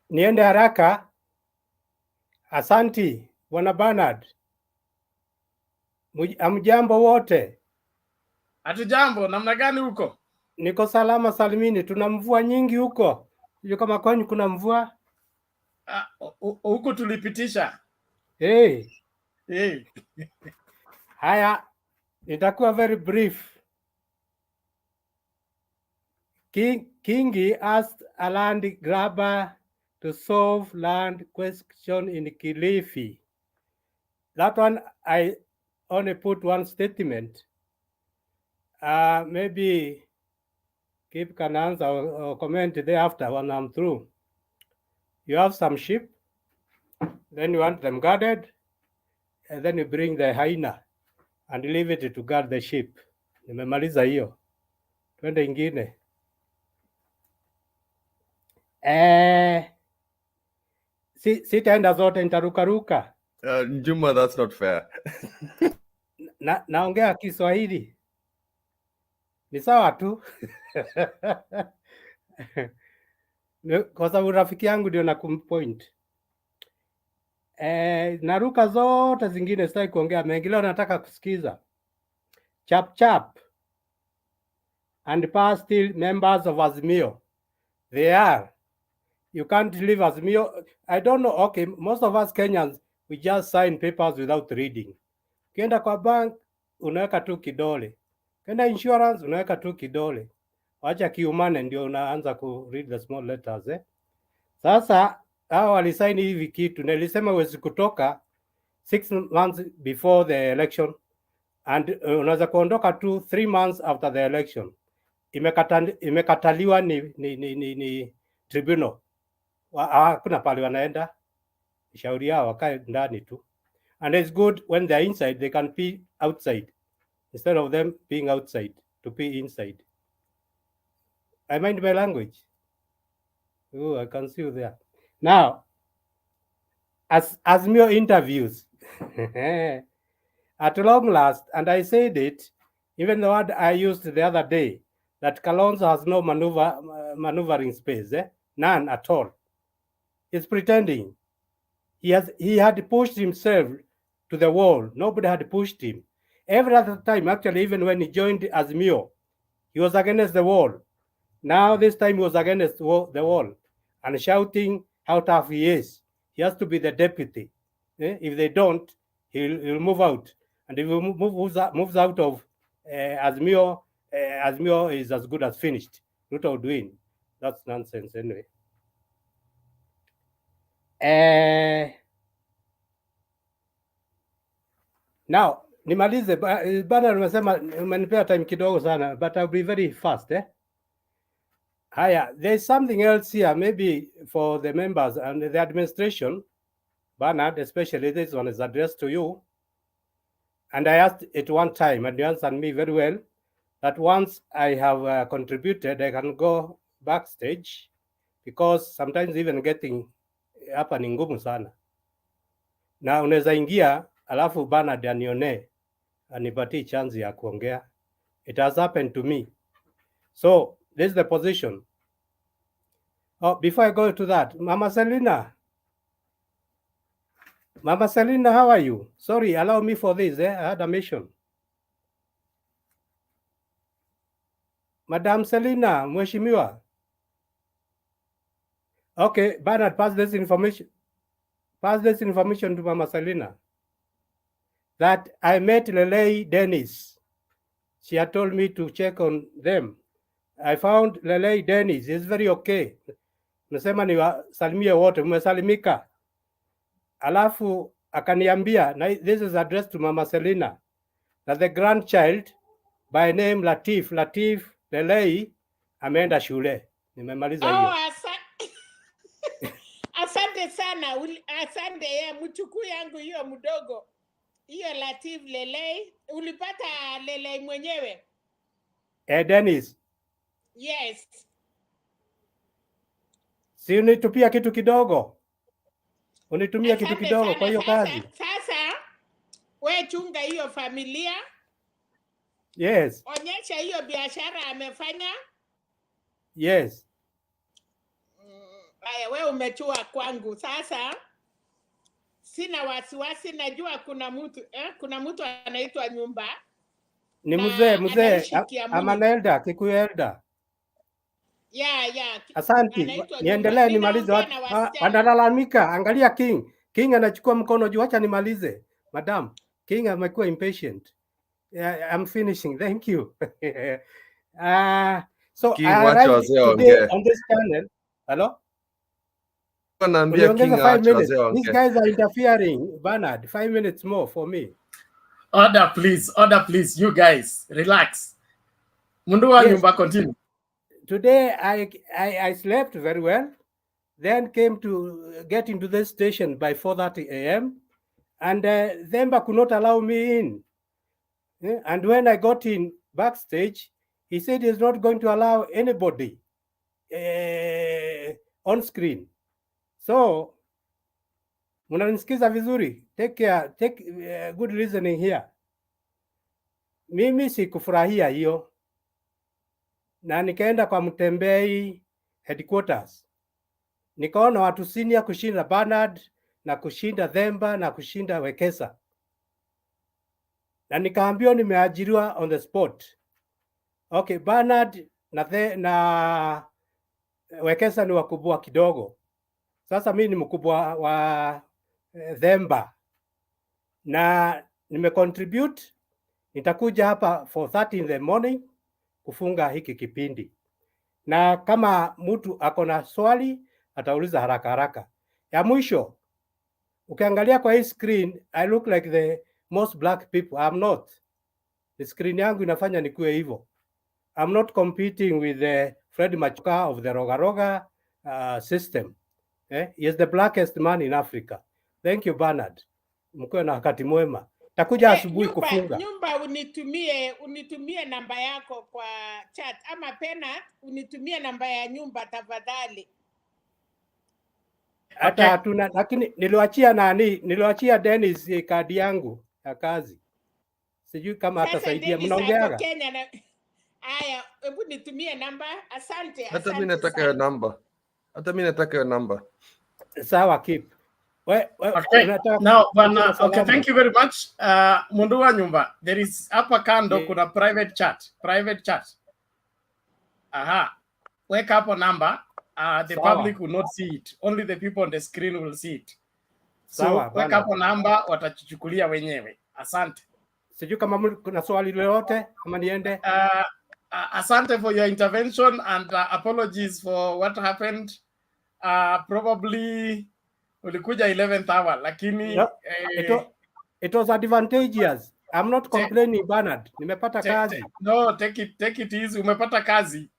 Niende haraka. Asanti, Bwana Bernard. Amjambo wote. Hatujambo, namna gani huko? Niko salama salimini, tuna mvua nyingi huko. Sijui kama kwenu kuna mvua? Huku tulipitisha. Hey. Hey. Haya, nitakuwa very brief. Kingi asked a land grabber to solve land question in Kilifi. That one, I only put one statement. Maybe Kip can answer or comment thereafter when I'm through. You have some sheep, then you want them guarded, and then you bring the hyena and leave it to guard the sheep. Nimemaliza hiyo. Twende ingine. Sitaenda zote, nitarukaruka. Juma, that's not fair. Naongea Kiswahili. Ni sawa tu. Kwa sababu rafiki yangu ndio na kumpoint. Naruka zote zingine, sitaki kuongea mengi. Leo nataka kusikiza. CHAP and past still members of AZIMIO. They are. You can't leave AZIMIO. I don't know. Okay, most of us Kenyans, we just sign papers without reading. Ukienda kwa bank, unaweka tu kidole. Ukienda insurance, unaweka tu kidole. Wacha kiumane ndio unaanza ku read the small letters. Sasa, hao walisaini hivi kitu. Nilisema huwezi kutoka 6 months before the election. And unaweza kuondoka tu 3 months after the election. Imekataliwa ni tribunal. Hakuna pale wanaenda. Shauri yao wakae ndani tu. And it's good when they're inside, they can be outside. Instead of them being outside, to be inside. I mind my language. Oh, I can see you there. Now, as AZIMIO interviews, at long last, and I said it, even the word I used the other day, that KALONZO has no maneuvering space, none at all. He's pretending. He had pushed himself to the wall. Nobody had pushed him. Every other time, actually, even when he joined AZIMIO, he was against the wall. Now this time he was against the wall and shouting how tough he is. He has to be the deputy. If they don't, he'll move out. And if he moves out of AZIMIO, AZIMIO is as good as finished. RUTO would win. That's nonsense anyway. Now, nimalize bana, nimesema umenipea time kidogo sana, but I'll be very fast. Haya, there's something else here, maybe for the members and the administration, Bernard, especially this one is addressed to you. And I asked it one time, and you answered me very well, that once I have contributed, I can go backstage, because sometimes even getting hapa ni ngumu sana. Na unaweza ingia, alafu Bernard anione, anipatie chance ya kuongea. It has happened to me. So, this is the position. Oh, before I go to that, Mama Selina, how are you? Sorry, allow me for this. I had a mission. Madam Selina, Mheshimiwa. Okay, Bernard, pass this information to Mama Selina. That I met Lelei Dennis. She had told me to check on them. I found Lelei Dennis. It's very okay. Nasema ni wasalimie wote, mmesalimika. Alafu akaniambia, this is addressed to Mama Selina, that the grandchild by name Latif Lelei ameenda shule. Nimemaliza hiyo. Asante sana. Asante mchukuu yangu hiyo mdogo. Hiyo Latif Lelei, ulipata Lelei mwenyewe? Dennis. Yes. Si unitupia kitu kidogo. Unitumia kitu kidogo kwa hiyo kazi. Sasa we chunga hiyo familia. Yes. Onyesha hiyo biashara amefanya. Yes. Haya, we umechua kwangu. Sasa sina wasiwasi, najua kuna mtu anaitwa Nyumba. Ni mzee Amanelda, Kikuyu Elda. Yeah. Asanti, Anaitwa niendelee Juma. nimalize. Ninaongea na wasichana. Wanalalamika, angalia King. King anachukua mkono juu, acha nimalize. Madam, King amekuwa impatient. Yeah, I'm finishing. Thank you. So King, I wacha arrived wazee today waongee. on this channel. Hello? Naambia King Uniongeza 5 aache minutes. wazee These waongee. guys are interfering. Bernard, 5 minutes more for me. Order, please. You guys, relax. Mundua Yes. nyumba, continue. Today I slept very well, then came to get into this station by 4:30 a.m. and Themba could not allow me in. And when I got in backstage, he said he's not going to allow anybody on screen. So, mnanisikiza vizuri? Take good listening here. Mimi sikufurahia hiyo, na nikaenda kwa Mtembei headquarters, nikaona watu senior kushinda Bernard na kushinda Themba na kushinda Wekesa, na nikaambiwa nimeajiriwa on the spot. Okay, Bernard na Wekesa ni wakubwa kidogo. Sasa mimi ni mkubwa wa Themba na nimecontribute. Nitakuja hapa 4:30 in the morning kufunga hiki kipindi, na kama mtu ako na swali atauliza haraka. Ya mwisho, ukiangalia kwa hii screen, I look like the most black people. I'm not. The screen yangu inafanya nikuwe hivyo. I'm not competing with Fred Machuka of the Roga system. He is the blackest man in Africa. Thank you, Bernard. Mkuwe na wakati mwema. Takuja asubuhi kufunga. Nyumba unitumie namba yako kwa chat, ama Pena unitumie namba ya nyumba tafadhali. Hata hatuna, lakini niliwachia Dennis kadi yangu ya kazi. Sijui kama atasaidia. Mnaongeaga? Haya, hebu nitumie namba. Asante. Hata mimi nataka hiyo namba. Sawa, keep. Okay. Now, okay, thank you very much. Mundua nyumba, there is hapa kando kuna private chat. Aha. Wake up a number. The public will not see it. Only the people on the screen will see it. So wake up a number, watachukulia wenyewe. Asante. Sijui kama kuna swali lolote ama niende. Asante for your intervention and apologies for what happened. Probably ulikuja 11th hour, lakini it was advantageous. I'm not complaining, Bernard. Nimepata kazi. No, take it easy. Umepata kazi.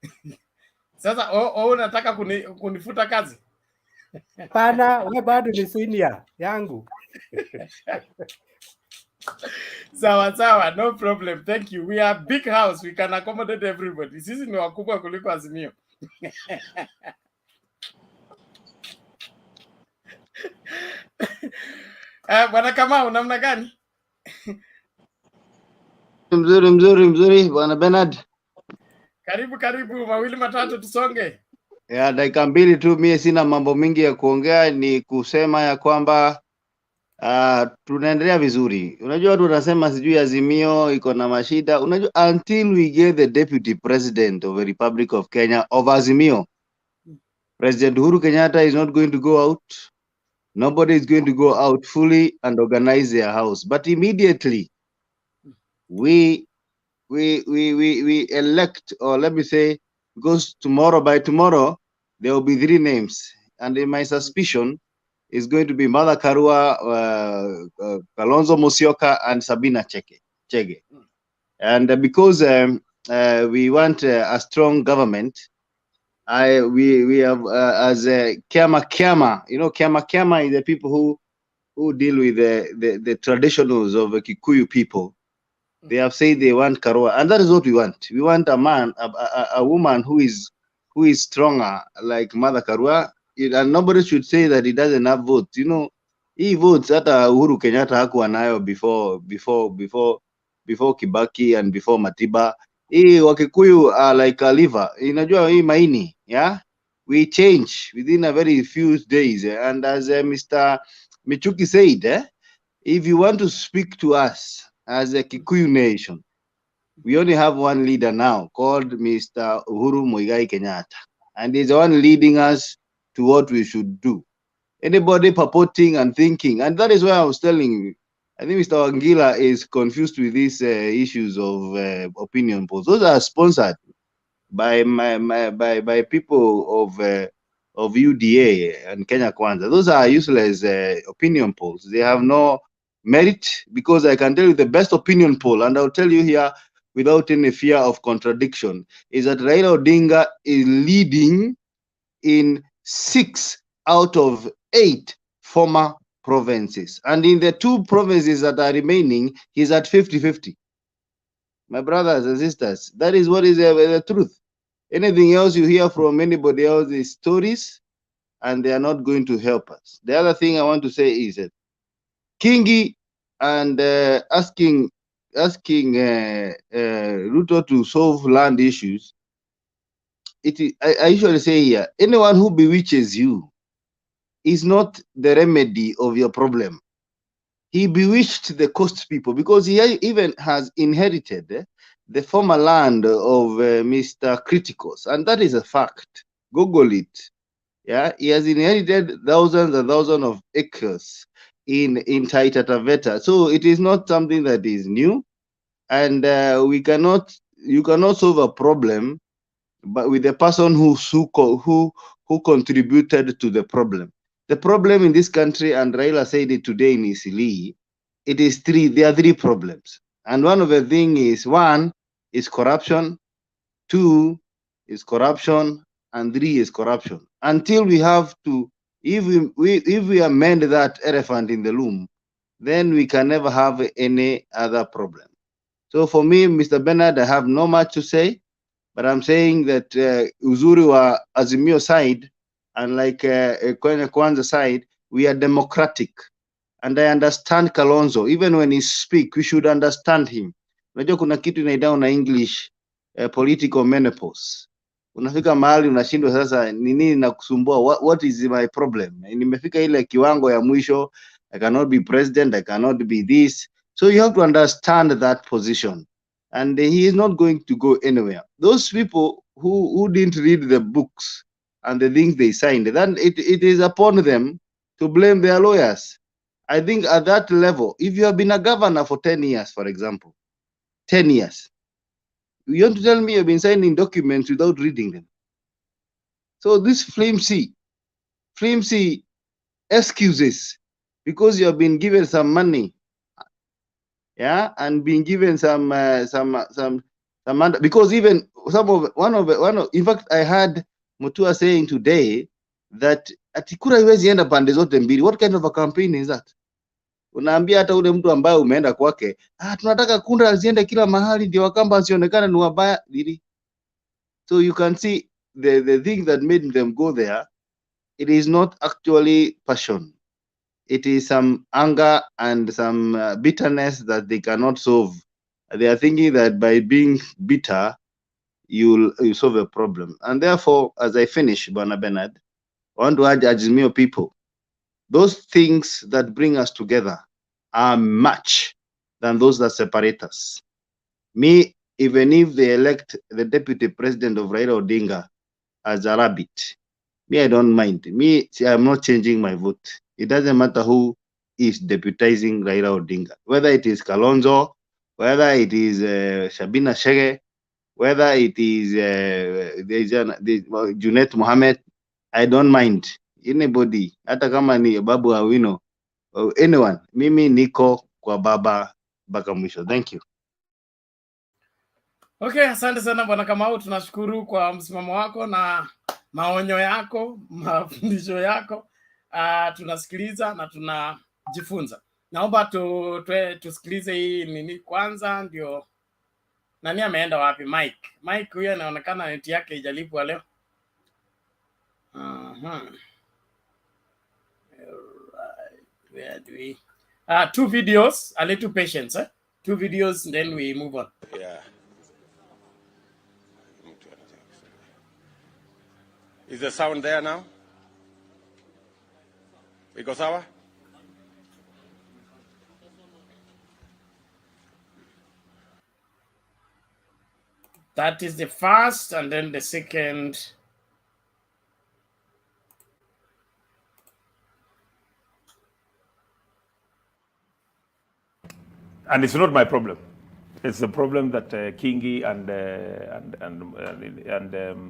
Sasa unataka kunifuta kazi? Pana, wewe bado ni senior yangu. Sawa, no problem. Thank you. We are big house. We can accommodate everybody. Sisi ni wakubwa kuliko Azimio. Bwana Kamau, namna gani? Mzuri Bwana Bernard. Karibu, mawili matatu tusonge. Ya dakika mbili tu, mie sina mambo mingi ya kuongea, ni kusema ya kwamba tunaendelea vizuri. Unajua watu wanasema sijui Azimio iko na mashida. Unajua until we get the deputy president of the Republic of Kenya of Azimio, President Uhuru Kenyatta is not going to go out. Nobody is going to go out fully and organize their house. But immediately we elect, or let me say, because by tomorrow there will be 3 names, and in my suspicion is going to be Mother Karua, Kalonzo Musyoka, and Sabina Chege. And because we want a strong government, we have as a Kiama. You know, Kiama is the people who deal with the traditionals of the Kikuyu people. They have said they want Karua, and that is what we want. We want a woman who is stronger, like Mother Karua. And nobody should say that he doesn't have votes. You know, he votes at Uhuru Kenyatta hakuwa nayo before Kibaki and before Matiba. Hii Wakikuyu are like a liver. Inajua hii maini, yeah? We change within a very few days. And as Mr. Michuki said, if you want to speak to us as a Kikuyu nation, we only have one leader now called Mr. Uhuru Muigai Kenyatta. and he's the one leading us to what we should do. Anybody purporting and thinking, and that is why I was telling you, I think Mr. Wangila is confused with these issues of opinion polls. Those are sponsored by by people of UDA and Kenya Kwanza. Those are useless opinion polls. They have no merit, because I can tell you the best opinion poll, and I'll tell you here without any fear of contradiction, is that Raila Odinga is leading in 6 out of 8 former provinces. And in the 2 provinces that are remaining, he's at 50-50. My brothers and sisters, that is what is the truth. Anything else you hear from anybody else is stories, and they are not going to help us. The other thing I want to say is that Kingi and asking RUTO to solve land issues, I usually say here, anyone who bewitches you is not the remedy of your problem. He bewitched the coast people because he even has inherited the former land of Mr. Criticus, and that is a fact. Google it. Yeah, he has inherited thousands and thousands of acres in Taita Taveta. So it is not something that is new, and you cannot solve a problem but with the person who contributed to the problem. The problem in this country, and Raila said it today in EASTLEIGH, there are 3 problems. And one of the things is, 1 is corruption, 2 is corruption, and 3 is corruption. Until we have to, if we amend that elephant in the room, then we can never have any other problem. So for me, Mr. Bernard, I have no much to say, but I'm saying that uzuri wa Azimio side, and like Kenya Kwanza side, we are democratic. And I understand Kalonzo. Even when he speak, we should understand him. Unajua kuna kitu inaidao na English political menopause. Unafika mahali unashindwa sasa ni nini nakusumbua, what is my problem? Nimefika ile kiwango ya mwisho, I cannot be president, I cannot be this. So you have to understand that position. And he is not going to go anywhere. Those people who didn't read the books and the things they signed, then it is upon them to blame their lawyers. I think at that level, if you have been a governor for 10 years, for example, 10 years, you want to tell me you've been signing documents without reading them? So this flimsy excuses, because you have been given some money, yeah, and being given some because even one of in fact I heard Mutua saying today that atikura iwezi enda pande zote mbili. What kind of a campaign is that? Unaambia hata ule mtu ambaye umeenda kwake, tunataka kura ziende kila mahali ndio Wakamba asionekane ni wabaya. So you can see the thing that made them go there, it is not actually passion. It is some anger and some bitterness that they cannot solve. They are thinking that by being bitter, you solve a problem. And therefore, as I finish, Bwana Bernard, I want to urge AZIMIO people, those things that bring us together are much than those that separate us. Me, even if they elect the deputy president of Raila Odinga as a rabbit, me, I don't mind. Me, see, I'm not changing my vote. It doesn't matter who is deputizing Raila Odinga, whether it is Kalonzo, whether it is Shabina Shege, whether it is Junet Mohammed. I don't mind anybody, hata kama ni Babu Awino, anyone. Mimi niko kwa baba mpaka mwisho. Thank you. Okay, asante sana Bwana Kamau, tunashukuru kwa msimamo wako na maonyo yako, mafundisho yako. Tunasikiliza na tunajifunza. Naomba tusikilize hii nini kwanza, ndio nani ameenda wapi? Mike huyo anaonekana neti yake ijalipwa leo. Where do we 2 videos, a little patience, 2 videos, and then we move on. Yeah. Is the sound there now? Iko sawa? That is the first, and then the second And it's not my problem. It's the problem that Kingi and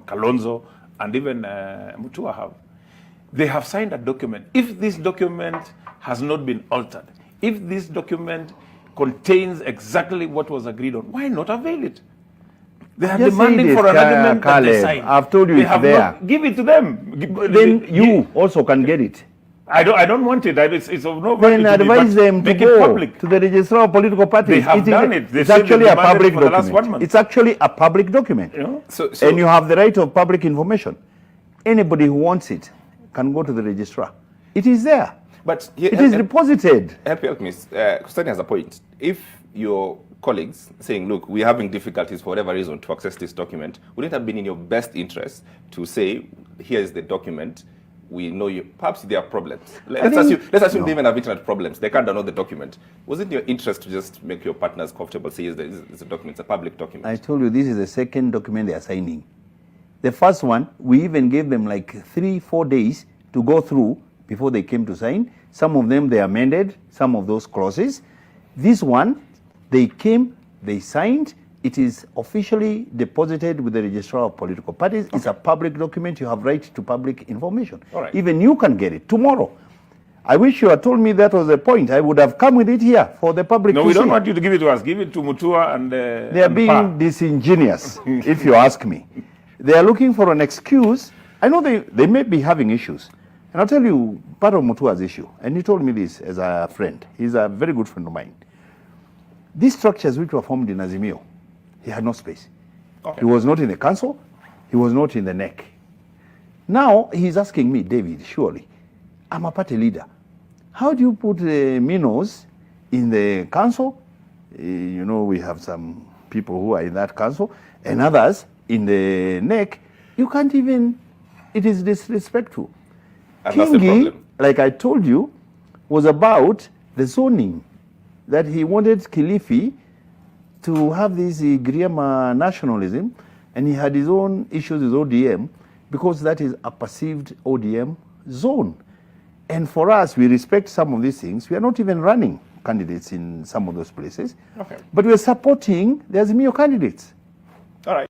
Kalonzo and even Mutua have. They have signed a document. If this document has not been altered, if this document contains exactly what was agreed on, why not avail it? They are Just demanding say for this, an argument that they Caleb. signed. I've told you They it's have there. not, give it to them. Then you also can get it. I don't want it. It's of no value Then to me, advise but them to make it go public. to the registrar of political parties. They have done it. They It's said actually they a demanded public for the last 1 document. month. It's actually a public document. You know? So and you have the right of public information. Anybody who wants it can go to the registrar. It is there. But it is deposited. Help me. Christian has a point. If your colleagues saying, look, we're having difficulties for whatever reason to access this document, would it have been in your best interest to say, here's the document, we know you, perhaps there are problems. Let's assume they even have internet problems. They can't download the document. Was it in your interest to just make your partners comfortable, say, yes, it's a document, it's a public document? I told you this is the second document they are signing. The first one, we even gave them like 3-4 days to go through before they came to sign. Some of them, they amended some of those clauses. This one, they came, they signed. It is officially deposited with the registrar of political parties. Okay. It's a public document. You have right to public information. All right. Even you can get it tomorrow. I wish you had told me that was the point. I would have come with it here for the public No, to we don't see. want you to give it to us. Give it to Mutua and They are being Pa. disingenuous, if you ask me. They are looking for an excuse. I know they may be having issues. And I'll tell you part of Mutua's issue. And he told me this as a friend. He's a very good friend of mine. These structures which were formed in AZIMIO, he had no space. Okay. He was not in the council. He was not in the NEC. Now he's asking me, David, surely, I'm a party leader. How do you put minnows in the council? You know, we have some people who are in that council and others in the NEC. You can't even, it is disrespectful. And that's the Kingi, problem. like I told you, was about the zoning, that he wanted Kilifi to have this Griema nationalism, and he had his own issues with ODM, because that is a perceived ODM zone. And for us, we respect some of these things. We are not even running candidates in some of those places, Okay. but we are supporting the AZIMIO candidates. All right.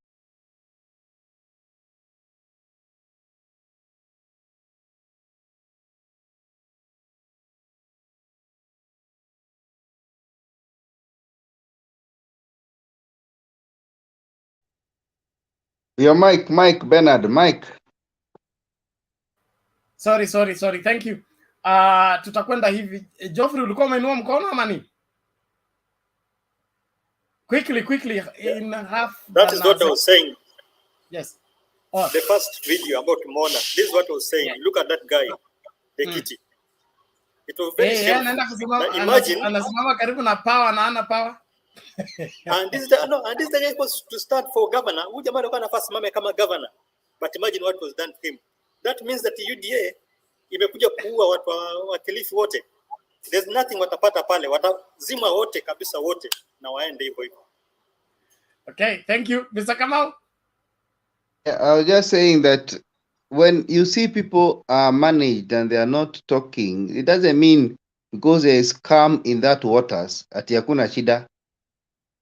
Your Mike Bernard, Mike. Sorry. Thank you. Tutakwenda hivi. Geoffrey, ulikuwa umeinua mkono ama nini? Quickly, in half. That is what I was saying. Yes. The first video about Mona. This is what I was saying. Yeah. Look at that guy, the kitty. It was very shameful. Anaenda kusimama, Now imagine, anasimama karibu na power na ana power. and this is the guy was to start for governor. Huyu jamaa alikuwa anafaa simame kama governor. But imagine what was done to him. That means that UDA imekuja kuua watu wa Kilifi wote. There's nothing watapata pale. Watazima wote kabisa wote na waende hivyo hivyo. Okay, thank you. Mr. Kamau? Yeah, I was just saying that when you see people are managed and they are not talking, it doesn't mean because there is calm in that waters ati hakuna shida.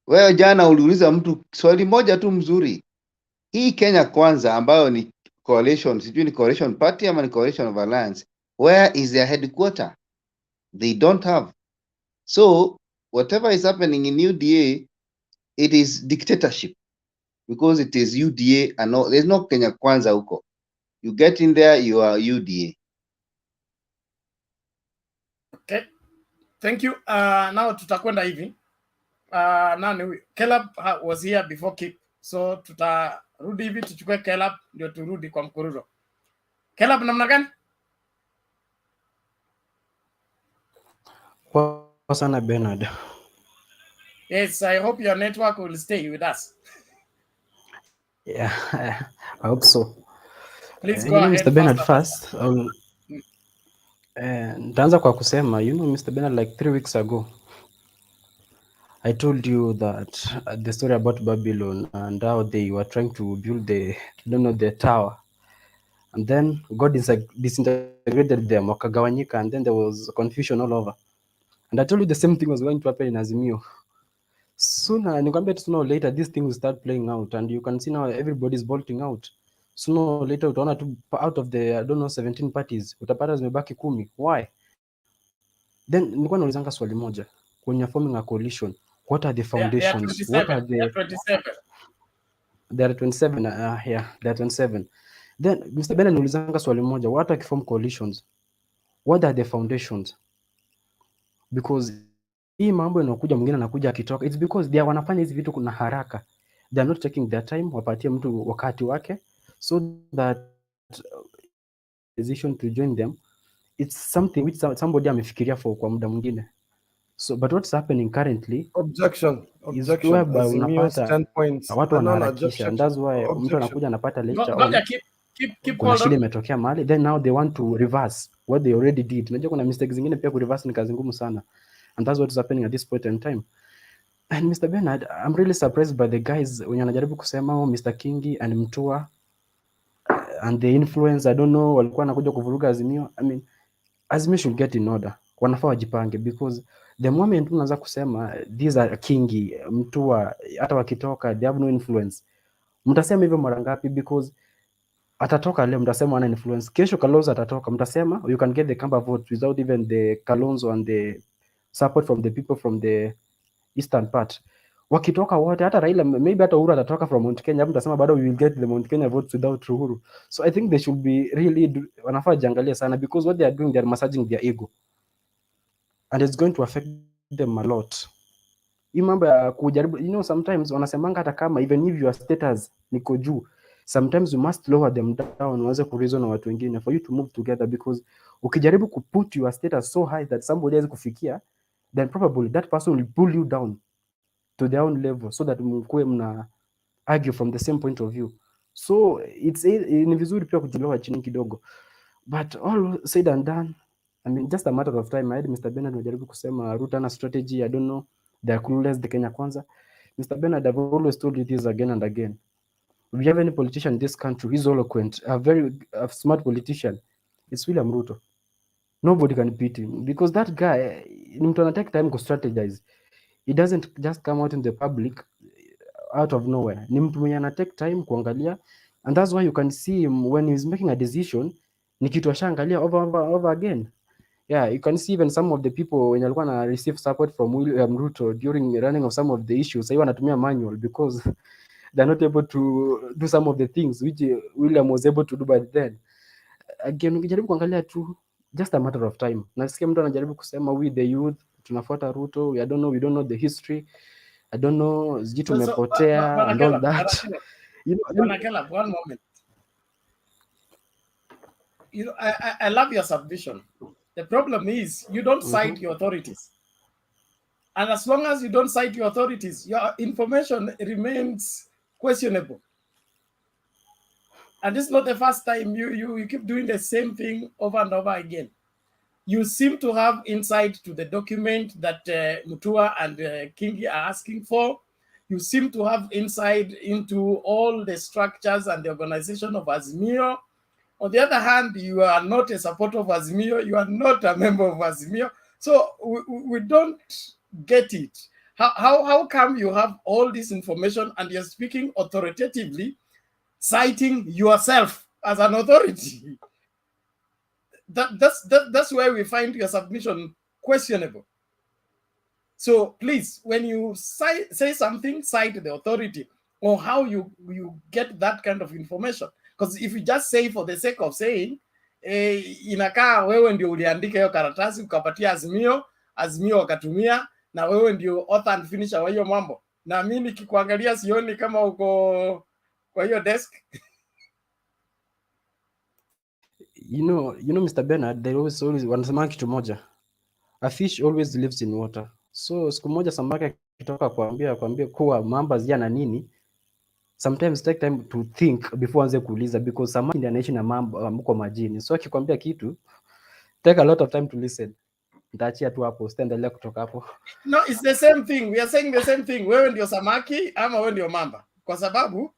Wewe jana uliuliza mtu swali moja tu mzuri. Hii Kenya Kwanza ambayo ni coalition, sijui ni coalition party ama ni coalition of alliance, where is their headquarter? They don't have. So whatever is happening in UDA, it is dictatorship because it is UDA and no, there's no Kenya Kwanza huko. You get in there, you are UDA. Okay. Thank you. Now tutakwenda hivi. Nani huyu? Caleb was here before Kip. So tutarudi hivi tuchukue Caleb ndio turudi kwa mkururo. Caleb namna gani? Poa sana Bernard. Yes, I hope your network will stay with us. Yeah, I hope so. Please go ahead. Mr. Bernard first. Nitaanza kwa kusema, Mr. Bernard, like 3 weeks ago, I told you that the story about Babylon and how they were trying to build the tower. And then God disintegrated them, wakagawanyika, and then there was confusion all over. And I told you the same thing was going to happen in AZIMIO. Sooner or later, this thing will start playing out, and you can see now everybody's bolting out. Sooner or later, utaona tu out of the, I don't know, 17 parties, utapata zimebaki 10. Why? Then nilikuwa naulizanga swali moja, when you're forming a coalition, what are the foundations? What are They are the 27. There are 27. Yeah, there are 27. Then Mr. Ben anaulizanga swali moja, what are form coalitions? What are the foundations? Because hii mambo inakuja, mwingine anakuja akitoka, it's because they wanafanya hizi vitu kuna haraka. They are not taking their time, wapatie mtu wakati wake, so that decision to join them, it's something which somebody amefikiria for kwa muda mwingine. So but what's happening currently, Objection. is whereby Azimio's unapata 10 points. watu No, no, wanaharakisha, and that's why mtu objection. anakuja anapata lecture on Ngoja keep kuna hold shida on. imetokea mahali, then now they want to reverse what they already did. Unajua kuna mistakes zingine pia ku reverse ni kazi ngumu sana, and that's what is happening at this point in time. And Mr. Bernard, I'm really surprised by the guys wenye wanajaribu kusema Mr. Kingi and Mtua and the influence, I don't know, walikuwa wanakuja kuvuruga Azimio. I mean, Azimio should get in order, wanafaa wajipange, because the moment unaanza kusema these are Kingi, Mtua, hata wakitoka they have no influence, mtasema hivyo mara ngapi? Because atatoka leo mtasema ana influence, kesho Kalonzo atatoka mtasema you can get the Kamba vote without even the Kalonzo and the support from the people from the eastern part. Wakitoka wote, hata Raila, maybe hata Uhuru atatoka from Mount Kenya, mtasema bado we will get the Mount Kenya votes without Uhuru. So I think they should be really, wanafaa jiangalia sana, because what they are doing, they are massaging their ego and it's going to affect them a lot. Hii mambo ya kujaribu, you know, sometimes wanasemanga hata kama even if your status niko juu, sometimes you must lower them down, uanze kureason na watu wengine for you to move together, because ukijaribu ku put your status so high that somebody has kufikia, then probably that person will pull you down to their own level, so that mkuwe mna argue from the same point of view. So it's ni vizuri pia kujiloa chini kidogo, but all said and done, I mean, just a matter of time. I had Mr. Bernard anajaribu kusema RUTO ana strategy, I don't know, they are clueless, the Kenya Kwanza. Mr. Bernard, I've always told you this again and again. If you have any politician in this country who is eloquent, a smart politician, it's William Ruto. Nobody can beat him, because that guy, ni mtu anatake time to strategize. He doesn't just come out in the public out of nowhere. Ni mtu mwenye anatake time kuangalia, and that's why you can see him when he's making a decision, ni kitu ashaangalia over again. Yeah, you can see even some of the people wenye walikuwa na receive support from William Ruto during running of some of the issues, sasa wanatumia manual because they're not able to do some of the things which William was able to do by then. Again, ukijaribu kuangalia tu, just a matter of time. Nasikia mtu anajaribu kusema we the youth tunafuata Ruto, we don't know the history, I don't know, sijui tumepotea and all that. You know, Banakela, one moment. You know, I love your submission. The problem is you don't cite your authorities. And as long as you don't cite your authorities, your information remains questionable. And this is not the first time you keep doing the same thing over and over again. You seem to have insight to the document that Mutua and Kingi are asking for. You seem to have insight into all the structures and the organization of AZIMIO. On the other hand, you are not a supporter of AZIMIO. You are not a member of AZIMIO. So we don't get it. How come you have all this information and you're speaking authoritatively, citing yourself as an authority? That's where we find your submission questionable. So please, when you say something, cite the authority or how you get that kind of information. Because if you just say for the sake of saying, inakaa wewe ndio uliandika hiyo karatasi ukapatia Azimio wakatumia, na wewe ndio author and finisher wa hiyo mambo. Na mimi nikikuangalia sioni kama uko kwa hiyo desk. You know, Mr. Bernard, they always wanasema kitu moja, a fish always lives in water. So siku moja samaki akitoka kuambia kuwa mamba zia na nini, sometimes take time to think before anze kuuliza, because samaki ndiye anaishi na mamba mko majini. So akikwambia kitu, take a lot of time to listen. Nitaachia tu hapo, sitaendelea kutoka hapo. No, it's the same thing. We are saying the same thing. Wewe ndio samaki ama wewe ndio mamba? Kwa sababu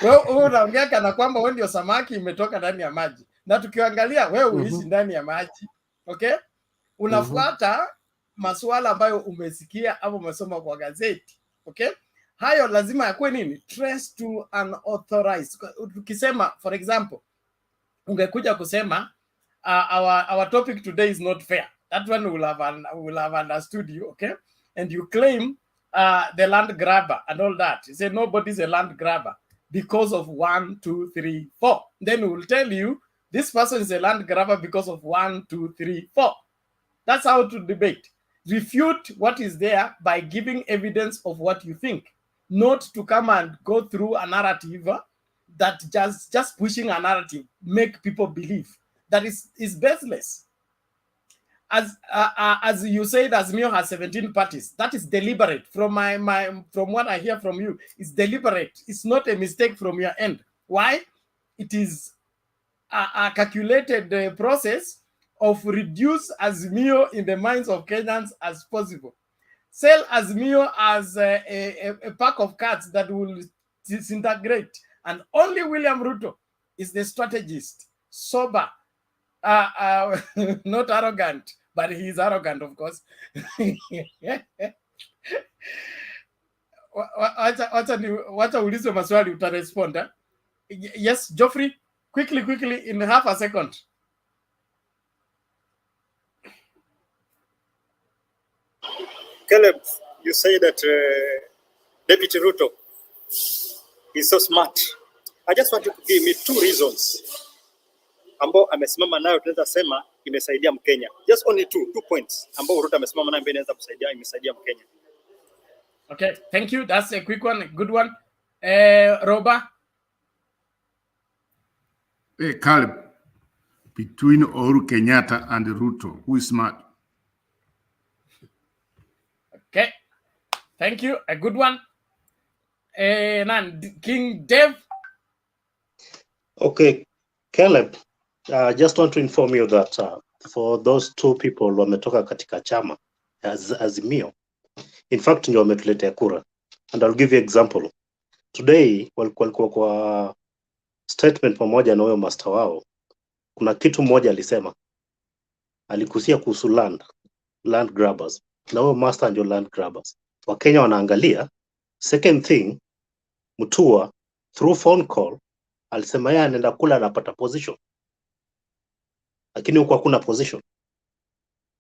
wewe unaongea kana kwamba wewe ndio samaki umetoka ndani ya maji. Na tukiangalia wewe uishi ndani ya maji. Okay? unafuata masuala ambayo umesikia au umesoma kwa gazeti. Okay, hayo lazima yakuwe nini, traced to an authorized. Tukisema for example, ungekuja kusema our topic today is not fair, that one will have understood you. Okay, and you claim the land grabber and all that. You say nobody's a land grabber because of 1, 2, 3, 4. Then we will tell you this person is a land grabber because of 1, 2, 3, 4. That's how to debate. Refute what is there by giving evidence of what you think, not to come and go through a narrative that just pushing a narrative, make people believe that is baseless. As you said, AZIMIO has 17 parties. That is deliberate. From from what I hear from you, it's deliberate. It's not a mistake from your end. Why? It is a calculated process of reduce AZIMIO in the minds of Kenyans as possible. Sell AZIMIO as a pack of cards that will disintegrate. And only William Ruto is the strategist, sober, not arrogant, but he is arrogant, of course. Wacha ulize maswali utarespond. Yes, Geoffrey, quickly, in half a second. Caleb, you say that Deputy Ruto is so smart. I just want you to give me 2 reasons ambao amesimama nayo tunaweza sema imesaidia Mkenya. Just only 2 points ambao Ruto amesimama nayo inaweza kusaidia, imesaidia Mkenya. Okay, thank you. That's a quick one, a good one. Roba? Hey, Caleb, between Uhuru Kenyatta and Ruto, who is smart? Okay, thank you. A good one. King Dev? Okay, Caleb, I just want to inform you that for those 2 people wametoka katika chama AZIMIO, in fact ndio wametuletea kura. And I'll give you example. Today walikuwa kwa statement pamoja na huyo master wao. Kuna kitu mmoja alisema, alikusia kuhusu land grabbers. Na huyo master ndio land grabbers. Wakenya wanaangalia. Second thing, Mutua through phone call alisema yeye anaenda kula anapata position, lakini huko hakuna position.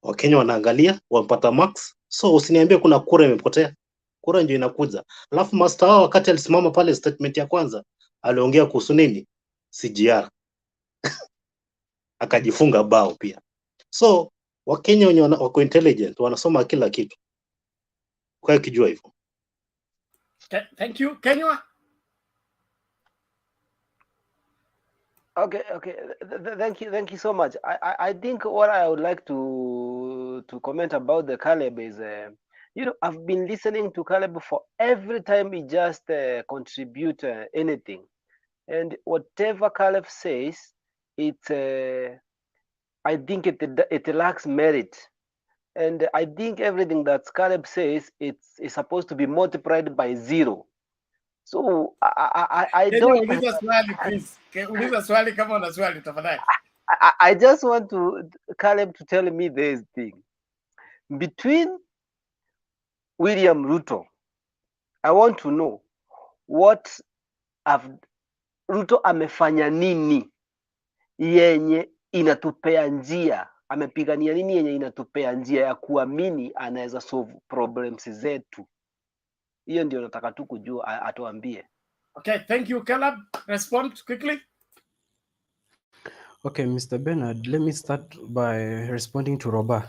Wakenya wanaangalia wampata max, so usiniambie kuna kura imepotea. Kura ndio inakuja. Alafu master wao wakati alisimama pale statement ya kwanza aliongea kuhusu nini? CGR. Akajifunga bao pia. So Wakenya wenye wako intelligent wanasoma kila kitu. Kwa hiyo kijua hivyo. Thank you. Kenya? Okay. Thank you so much. I think what I would like to comment about the Caleb is, I've been listening to Caleb for every time he just contribute anything, and whatever Caleb says, I think it lacks merit, and I think everything that Caleb says is supposed to be multiplied by 0. So I don't. Uliza swali, please. Uliza swali kama una swali tafadhali. I just want Caleb to tell me this thing. Between William Ruto, I want to know what Ruto amefanya nini yenye inatupea njia, amepigania nini yenye inatupea njia ya kuamini anaweza solve problems zetu. Hiyo ndio nataka tu kujua, atuambie. Okay, thank you. Caleb, respond quickly. Okay, Mr. Bernard, let me start by responding to Roba.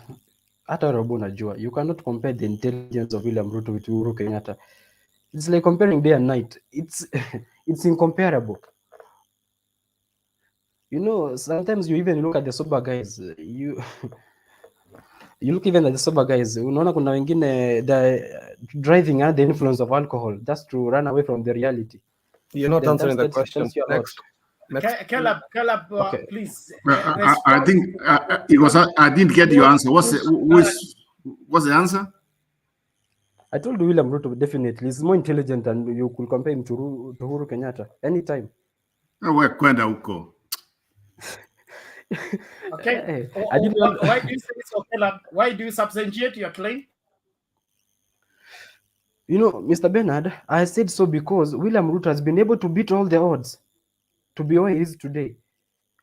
Hata Roba unajua, you cannot compare the intelligence of William Ruto with Uhuru Kenyatta. It's like comparing day and night. It's incomparable. Sometimes you even look at the sober guys. You look even at the sober guys. Unaona kuna wengine driving under the influence of alcohol just to run away from the reality. You're not answering the question. Next. Caleb, okay. Please. I think it was. I didn't get your answer. What's the answer? I told William Ruto definitely he's more intelligent than you could compare him to Uhuru Kenyatta anytime. We're kwenda huko. Okay. I didn't want. Why do you say so, Kelan? Why do you substantiate your claim? You know, Mr. Bernard, I said so because William Ruto has been able to beat all the odds to be where he is today.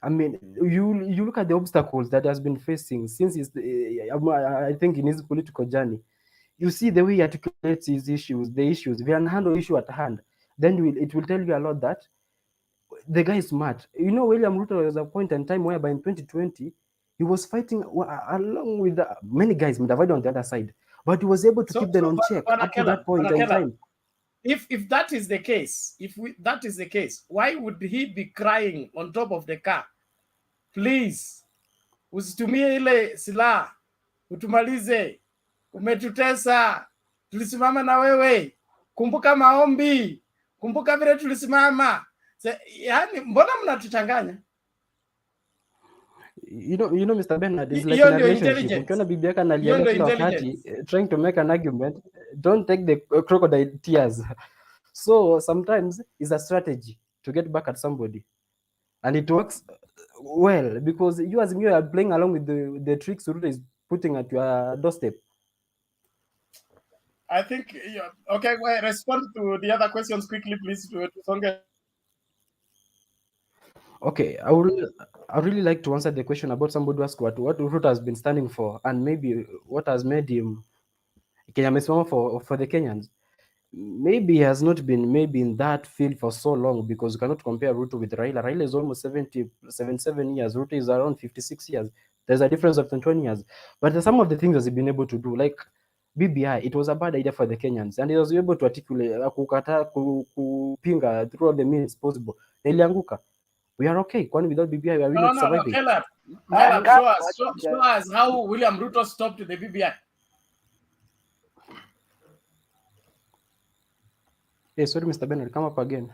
I mean, you look at the obstacles that has been facing since his, I think in his political journey. You see the way he articulates his issues, the issues. If you can handle issue at hand, then it will tell you a lot that the guy is smart. You know, William Ruto was a point in time whereby in 2020 he was fighting along with many guys, Mudavadi on the other side, but he was able to keep them on check up to that point in time. If that is the case, that is the case, why would he be crying on top of the car? Please, usitumie ile silaha, utumalize, umetutesa, tulisimama na wewe, kumbuka maombi, kumbuka vile tulisimama. Yani, mbona mnatuchanganya? You know, Mr. Bernard, is like in a relationship. Ukiona bibi yako analia kila wakati trying to make an argument, don't take the crocodile tears. So sometimes it's a strategy to get back at somebody, and it works well because you as you are playing along with the tricks Ruto is putting at your doorstep. I think okay. Well, respond to the other questions quickly, please. Okay, I really like to answer the question about somebody who asked what Ruto has been standing for and maybe what has made him Kenya for the Kenyans. Maybe he has not been in that field for so long because you cannot compare Ruto with Raila. Raila is almost 77 years. Ruto is around 56 years. There's a difference of 21 years. But some of the things he's been able to do, like BBI, it was a bad idea for the Kenyans, and he was able to articulate kupinga through all the means possible. Ilianguka. We are okay. Kwani without BBI, we are really surviving. Show us how William Ruto stopped the BBI. Hey, sorry, Mr. Bernard, come up again.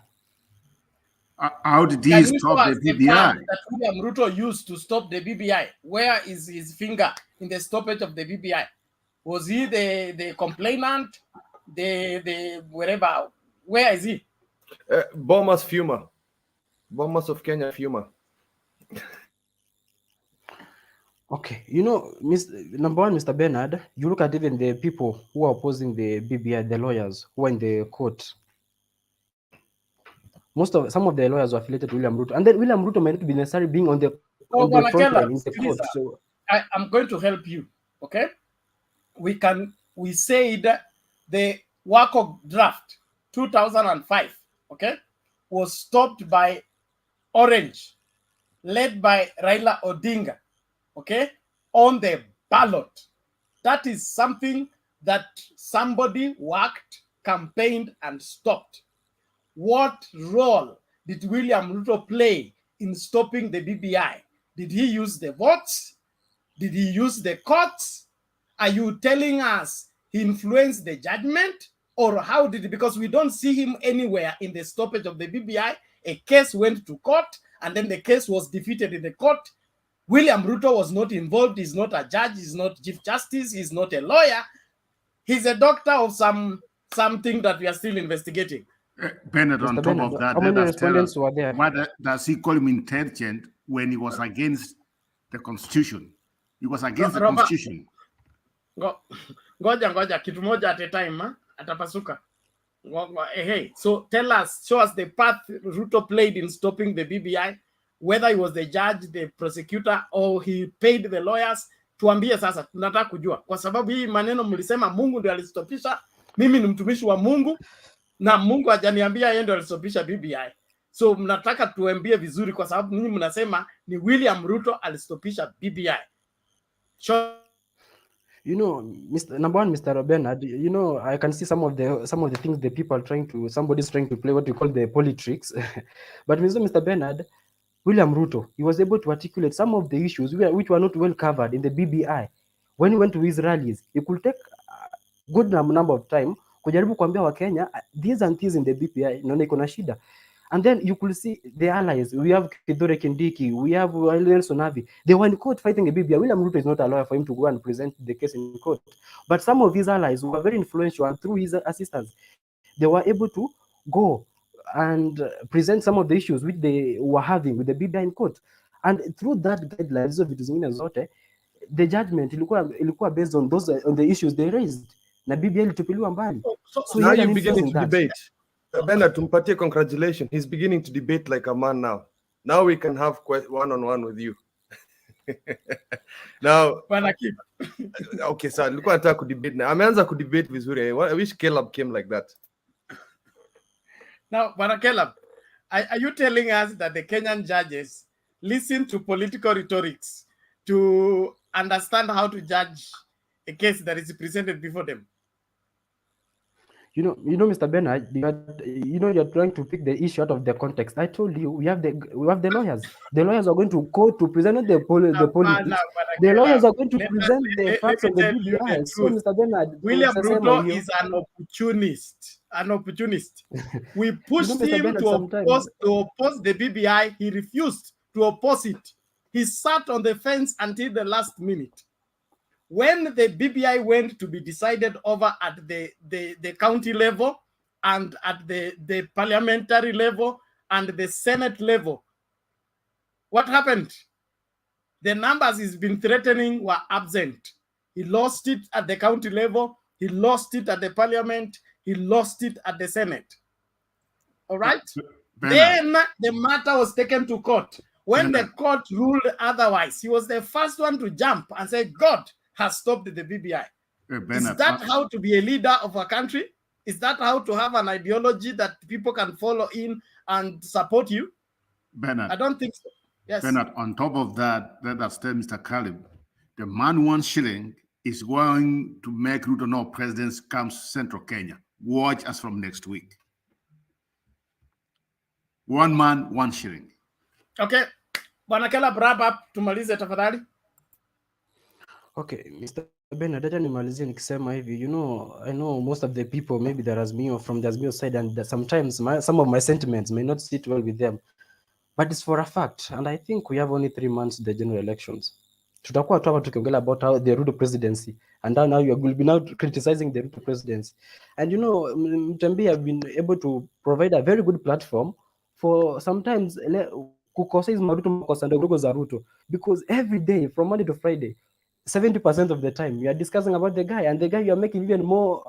How did he stop the BBI? That William Ruto used to stop the BBI. Where is his finger in the stoppage of the BBI? Was he the complainant? The wherever? Where is he? Bomas Fuma. Bomas of Kenya Fuma. Okay, you know, number one, Mr. Bernard, you look at even the people who are opposing the BBI, the lawyers who are in the court. Some of the lawyers were affiliated to William Ruto, and then William Ruto might not be necessarily being on the front line in the court. So I'm going to help you. Okay, we said the WACO draft 2005, okay, was stopped by Orange, led by Raila Odinga, okay, on the ballot. That is something that somebody worked, campaigned, and stopped. What role did William Ruto play in stopping the BBI? Did he use the votes? Did he use the courts? Are you telling us he influenced the judgment? Or how did he? Because we don't see him anywhere in the stoppage of the BBI. A case went to court, and then the case was defeated in the court. William Ruto was not involved. He's not a judge. He's not Chief Justice. He's not a lawyer. He's a doctor of something that we are still investigating. Bernard, on top of that, why does he call him intelligent when he was against the Constitution? He was against the Constitution. Ngoja, kitu moja at a time, atapasuka. Hey, so show us the path Ruto played in stopping the BBI, whether he was the judge, the prosecutor, or he paid the lawyers. Tuambie sasa, tunataka kujua. Kwa sababu hii maneno mlisema Mungu ndio alistopisha, mimi ni mtumishi wa Mungu, na Mungu hajaniambia yeye ndio alistopisha BBI. So mnataka tuambie vizuri kwa sababu ninyi mnasema ni William Ruto alistopisha BBI. You know, number one, Mr. Bernard, you know, I can see some of the things the people are somebody's trying to play what we call the politics. But Mr. Bernard, William Ruto, he was able to articulate some of the issues which were not well covered in the BBI. When he went to his rallies, he could take a good number of time kujaribu kuambia wa Kenya these and these in the BBI naona iko na shida. And then you could see the allies. We have Kithure Kindiki, we have Nelson Navi. They were in court fighting a BBI. William Ruto is not a lawyer for him to go and present the case in court. But some of his allies were very influential, and through his assistants, they were able to go and present some of the issues which they were having with the BBI in court. and through that guidelines hizo vitu zingine zote the judgment ilikuwa based on the issues they raised na BBI ilitupiliwa mbali. So now you're beginning to debate. Bernard, tumpatie congratulations. He's beginning to debate like a man now. Now we can have one-on-one with you. Now, okay, sir, nilikuwa nataka kudebate na ameanza kudebate vizuri. I wish Caleb came like that. Now, Bwana Caleb, are you telling us that the Kenyan judges listen to political rhetorics to understand how to judge a case that is presented before them? You know, Mr. Bernard, you're trying to pick the issue out of the context. I told you we have the lawyers. The lawyers are going to court to present the politics. The lawyers are going to present the facts of the BBI. So, Mr. Bernard, William RUTO is an opportunist. An opportunist. We pushed him to oppose the BBI. He refused to oppose it. He sat on the fence until the last minute. When the BBI went to be decided over at the county level and at the parliamentary level and the Senate level, what happened? The numbers he's been threatening were absent. He lost it at the county level. He lost it at the parliament. He lost it at the Senate. All right? Then the matter was taken to court. When the court ruled otherwise, he was the first one to jump and say, God has stopped the BBI. Is that how to be a leader of a country? Is that how to have an ideology that people can follow in and support you? Bernard, I don't think so. Yes. Bernard, on top of that said Mr. Caleb, the man 1 shilling is going to make RUTO no presidents comes Central Kenya. Watch us from next week. 1 man, 1 shilling. Okay. Bwana Caleb, wrap up. Tumalize tafadhali. Okay, Mr. Bernard, acha nimalizie nikisema hivi, I know most of the people, maybe there is AZIMIO from the AZIMIO side, and sometimes some of my sentiments may not sit well with them, but it's for a fact, and I think we have only 3 months to the general elections. Tutakuwa tu hapa tukiongelea about how the RUTO presidency, and now you will be now criticizing the RUTO presidency. And Mtembi have been able to provide a very good platform for sometimes kukosa hizo maruto makosa ndogo za RUTO, because every day from Monday to Friday 70% of the time you are discussing about the guy, and the guy you are making even more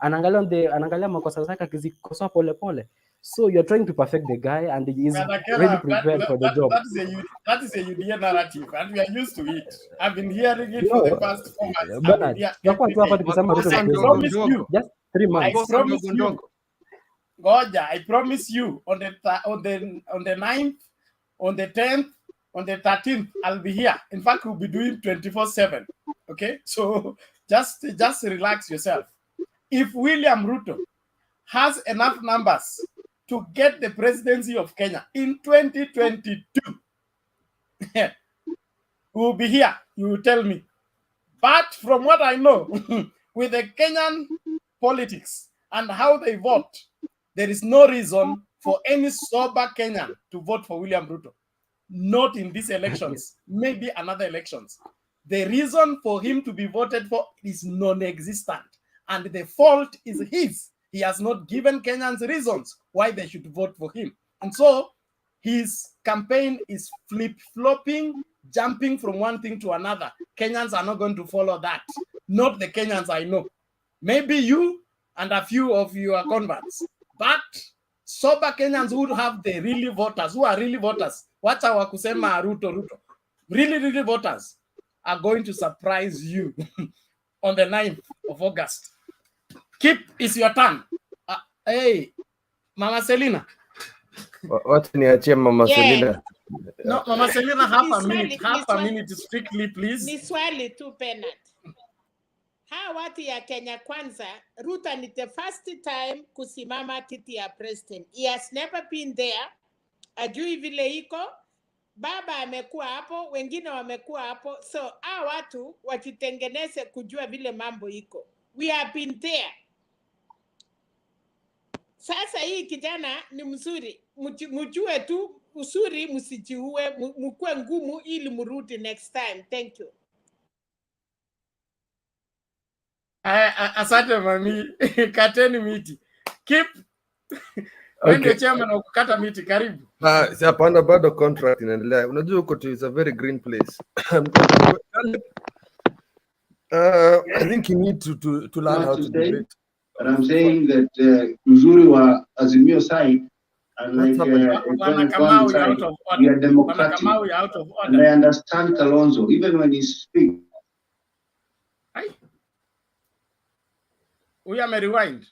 anaangalia makosa zake akizikosoa pole pole. So you are trying to perfect the guy, and he is really prepared for the job. That is a UDA narrative, and we are used to it. I've been hearing it for the past 4 months. Just 3 months. I promise you on the 9th, on the 10th, on the 13th, I'll be here. In fact, we'll be doing 24/7. Okay, so just relax yourself. If William RUTO has enough numbers to get the presidency of Kenya in 2022, we'll be here. You will tell me. But from what I know, with the Kenyan politics and how they vote, there is no reason for any sober Kenyan to vote for William RUTO. Not in these elections, maybe another elections. The reason for him to be voted for is non-existent, and the fault is his. He has not given Kenyans reasons why they should vote for him. And so his campaign is flip-flopping, jumping from one thing to another. Kenyans are not going to follow that. Not the Kenyans I know. Maybe you and a few of your converts, but sober Kenyans who have the really voters, who are really voters, wacha wa kusema RUTO, really voters are going to surprise you on the 9th of August. Keep, it's your turn. Hey, Mama Selina. What niachie Mama Selina? No, Mama Selina, half a minute strictly, please. Ni swali tu Bernard. Hawa watu ya Kenya Kwanza, RUTO ni the first time kusimama kiti ya president. He has never been there. Ajui vile iko. Baba amekuwa hapo, wengine wamekuwa hapo. So, hawa watu wajitengeneze kujua vile mambo iko. We have been there. Sasa hii kijana ni mzuri. Mjue tu usuri, msijiue, mkue ngumu ili mrudi next time. Thank you. Asante mami, kateni miti. Keep When Okay. the chairman wa kukata miti, karibu. Si hapana, bado contract inaendelea. Unajua huko tu is a very green place. I think you need to learn how to debate. But I'm saying that uzuri wa Azimio side, unlike Bwana Kenya Kamau, Kwanza you're out side, of we order. are democratic. Bwana Kamau, you're out of And I order. understand Kalonzo, even when he speaks. We are rewind.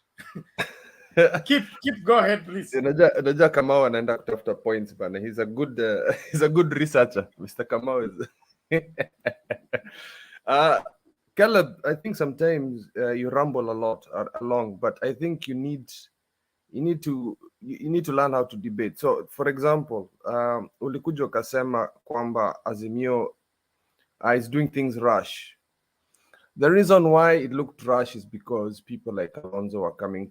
Keep go ahead, please. Unajua Kamau anaenda kutafuta points bana. He's a good researcher. Mr. Kamau is Caleb, I think sometimes you ramble a lot along, but I think you need to learn how to debate. So for example, ulikuja ukasema kwamba Azimio is doing things rush. The reason why it looked rush is because people like KALONZO are coming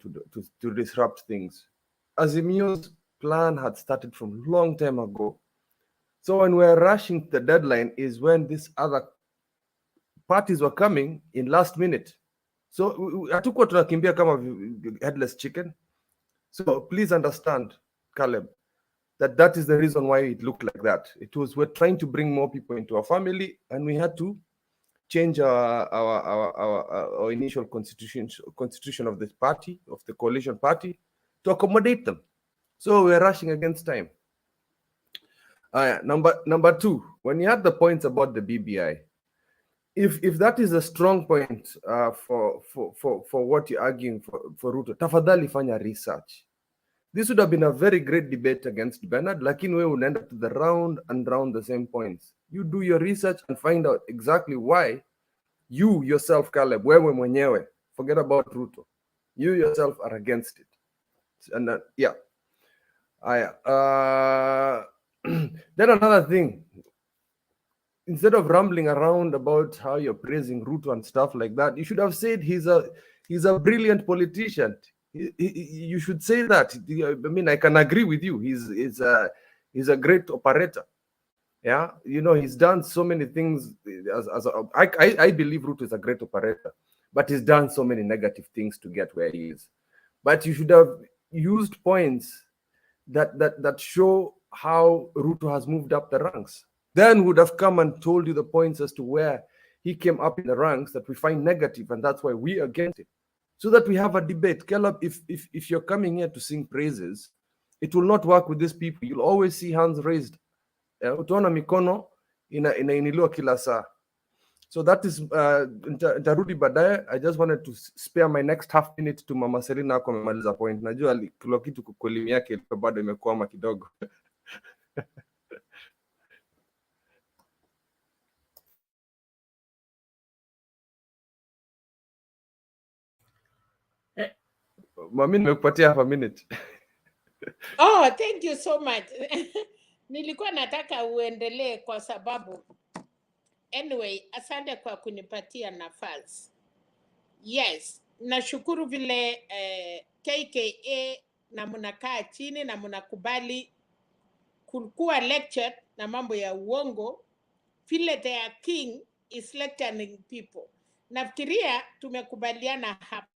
to disrupt things. Azimio's plan had started from a long time ago. So when we're rushing the deadline is when these other parties were coming in last minute. So hatukuwa tunakimbia kama headless chicken. So please understand, Caleb, that is the reason why it looked like that. It was we're trying to bring more people into our family, and we had to change our initial constitution of this party, of the coalition party, to accommodate them. So we're rushing against time. Number two, when you had the points about the BBI, if that is a strong point for what you're arguing for RUTO, tafadhali fanya research. This would have been a very great debate against Bernard, lakini wewe unaenda to the round and round the same points. You do your research and find out exactly why you yourself, Caleb, wewe mwenyewe, forget about RUTO, you yourself are against it. And then another thing, instead of rambling around about how you're praising RUTO and stuff like that, you should have said he's a brilliant politician. You should say that. I mean, I can agree with you. He's a great operator. Yeah, you know, he's done so many things. I believe RUTO is a great operator, but he's done so many negative things to get where he is. But you should have used points that show how RUTO has moved up the ranks. Then would have come and told you the points as to where he came up in the ranks that we find negative, and that's why we are against it. So that we have a debate. Caleb, if you're coming here to sing praises, it will not work with these people. You'll always see hands raised. Utaona mikono inainiliwa kila saa. So that is nitarudi baadaye. I just wanted to spare my next half minute to Mama Selina ako amemaliza point. Najua kila kitu kukolimi yake ilikuwa bado imekwama kidogo. Mami nimekupatia half a minute. Oh, thank you so much. Nilikuwa nataka uendelee kwa sababu anyway, asante kwa kunipatia nafasi. Yes, nashukuru vile KKA na mnakaa chini na mnakubali kulikuwa lecture na mambo ya uongo vile their king is lecturing people. Nafikiria tumekubaliana hapa.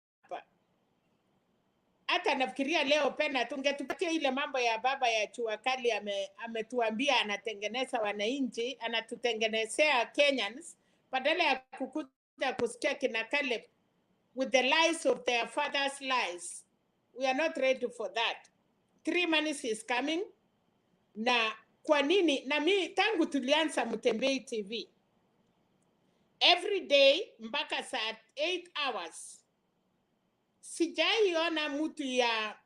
Hata nafikiria leo pena tungetupatia ile mambo ya baba ya chua kali ametuambia anatengeneza wananchi, anatutengenezea Kenyans, badala ya kukuja kusikia kina Caleb with the lies of their father's lies. We are not ready for that. 3 months is coming. Na kwa nini? Na mi tangu tulianza Mtembei TV, every day mpaka saa 8 hours, sijaiona mtu ya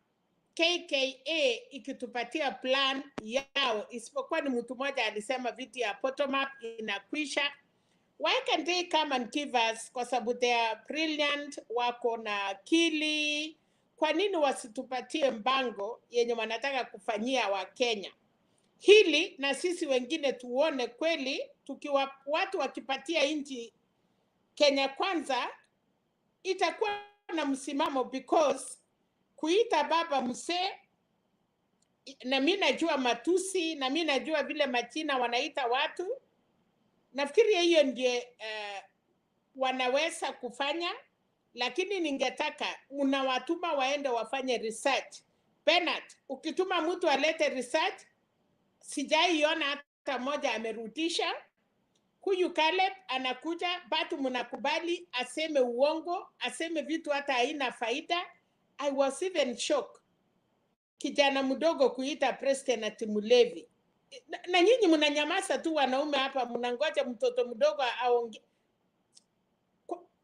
KKA ikitupatia plan yao, isipokuwa ni mtu mmoja alisema vitu ya bottom up inakwisha. Why can't they come and give us, kwa sababu they are brilliant, wako na akili, kwa nini wasitupatie mpango yenye wanataka kufanyia wa Kenya hili, na sisi wengine tuone kweli tukiwa watu wakipatia nchi Kenya kwanza itakuwa na msimamo, because kuita baba mzee, na mimi najua matusi, na mimi najua vile Machina wanaita watu, nafikiri hiyo ndiye wanaweza kufanya, lakini ningetaka mnawatuma waende wafanye research Bernard, ukituma mtu alete research, sijaiona hata moja amerudisha. Huyu Caleb anakuja, bado mnakubali aseme uongo, aseme vitu hata haina faida. I was even shocked. Kijana mdogo kuita president ati mlevi. Na nyinyi mnanyamaza tu wanaume hapa, mnangoja mtoto mdogo aongee.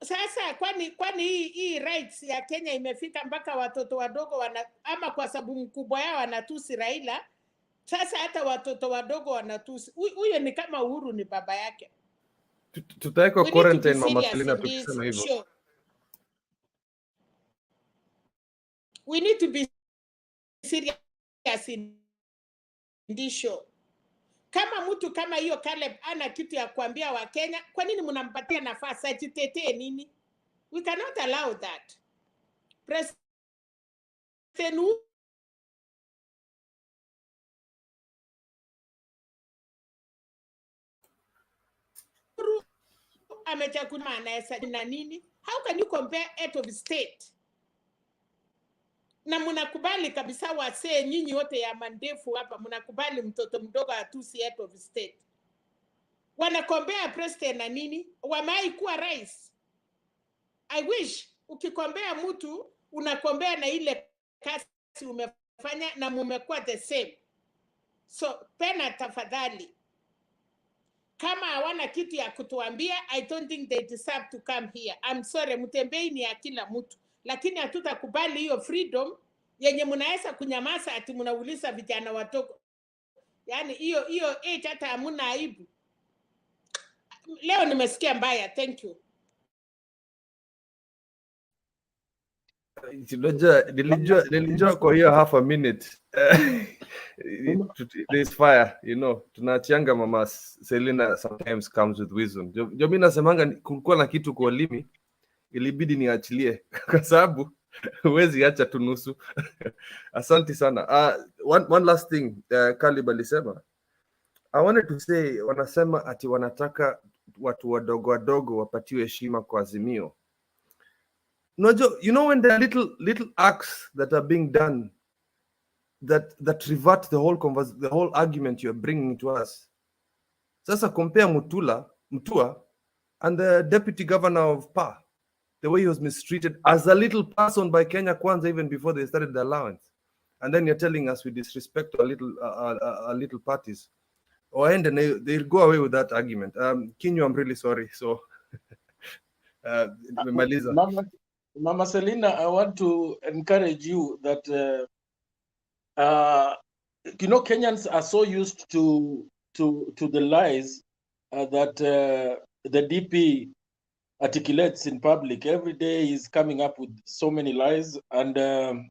Sasa kwani hii rights ya Kenya imefika mpaka watoto wadogo ama kwa sababu mkubwa yao anatusi Raila, sasa hata watoto wadogo wanatusi. Huyo ni kama Uhuru ni baba yake. Tutaweka We need to be quarantine Mama serious Selina in this tukisema hivyo. show. We need to be serious in this show. Kama mtu kama hiyo Caleb ana kitu ya kuambia wa Kenya, kwa nini mnampatia nafasi ajitetee nini? We cannot allow that. President Uhuru amechaguliwa anaweza na nini? How can you compare head of state? Na mnakubali kabisa wasee nyinyi wote ya mandefu hapa, mnakubali mtoto mdogo atusi head of state. Wanakombea president na nini? Wamai kuwa rais. I wish ukikombea mtu unakombea na ile kazi umefanya na mumekuwa the same. So pena tafadhali, kama hawana kitu ya kutuambia, I don't think they deserve to come here. I'm sorry, mtembei ni ya kila mtu, lakini hatutakubali hiyo freedom yenye mnaweza kunyamaza ati mnauliza vijana wadogo. Yaani hiyo age hata hamna aibu. Leo nimesikia mbaya. Thank you. Nilijua kwa hiyo half a minute. There's fire, you know. Tunachianga Mama Selina sometimes comes with wisdom. Jo mimi nasemanga kulikuwa na kitu kwa limi ilibidi niachilie kwa sababu huwezi acha tunusu. Asante sana. One last thing Caleb alisema. I wanted to say, wanasema ati wanataka watu wadogo wadogo wapatiwe heshima kwa Azimio. You know when there are little acts that are being done that revert the whole argument you're bringing to us. Sasa compare Mutua and the deputy governor of PA, the way he was mistreated as a little person by Kenya Kwanza even before they started the allowance, and then you're telling us we disrespect our little parties. And they'll go away with that argument. Kinyo, I'm really sorry. So, Mama Selina, I want to encourage you that you know, Kenyans are so used to the lies that the DP articulates in public. Every day he's coming up with so many lies, and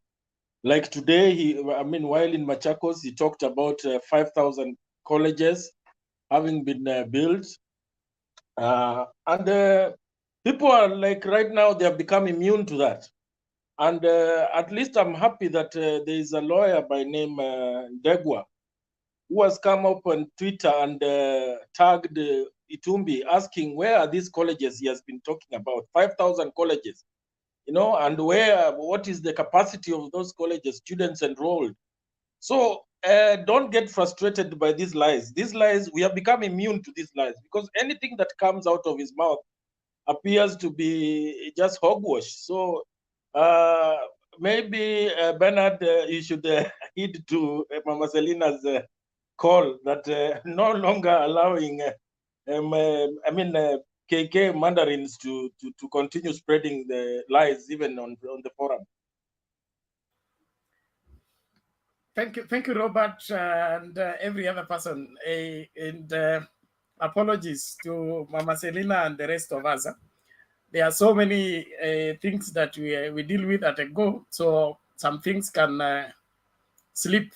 like today, while in Machakos, he talked about 5,000 colleges having been built, and people are like, right now they have become immune to that. And at least I'm happy that there is a lawyer by name Degwa who has come up on Twitter and tagged Itumbi, asking where are these colleges he has been talking about, 5,000 colleges, you know, and what is the capacity of those colleges, students enrolled. So don't get frustrated by these lies. These lies, we have become immune to these lies because anything that comes out of his mouth appears to be just hogwash. So maybe Bernard, you should heed to Mama Selina's call that no longer allowing, KK Mandarins to continue spreading the lies even on the forum. Thank you, Robert, and every other person. And apologies to Mama Selina and the rest of us. There are so many things that we deal with at a go, so some things can slip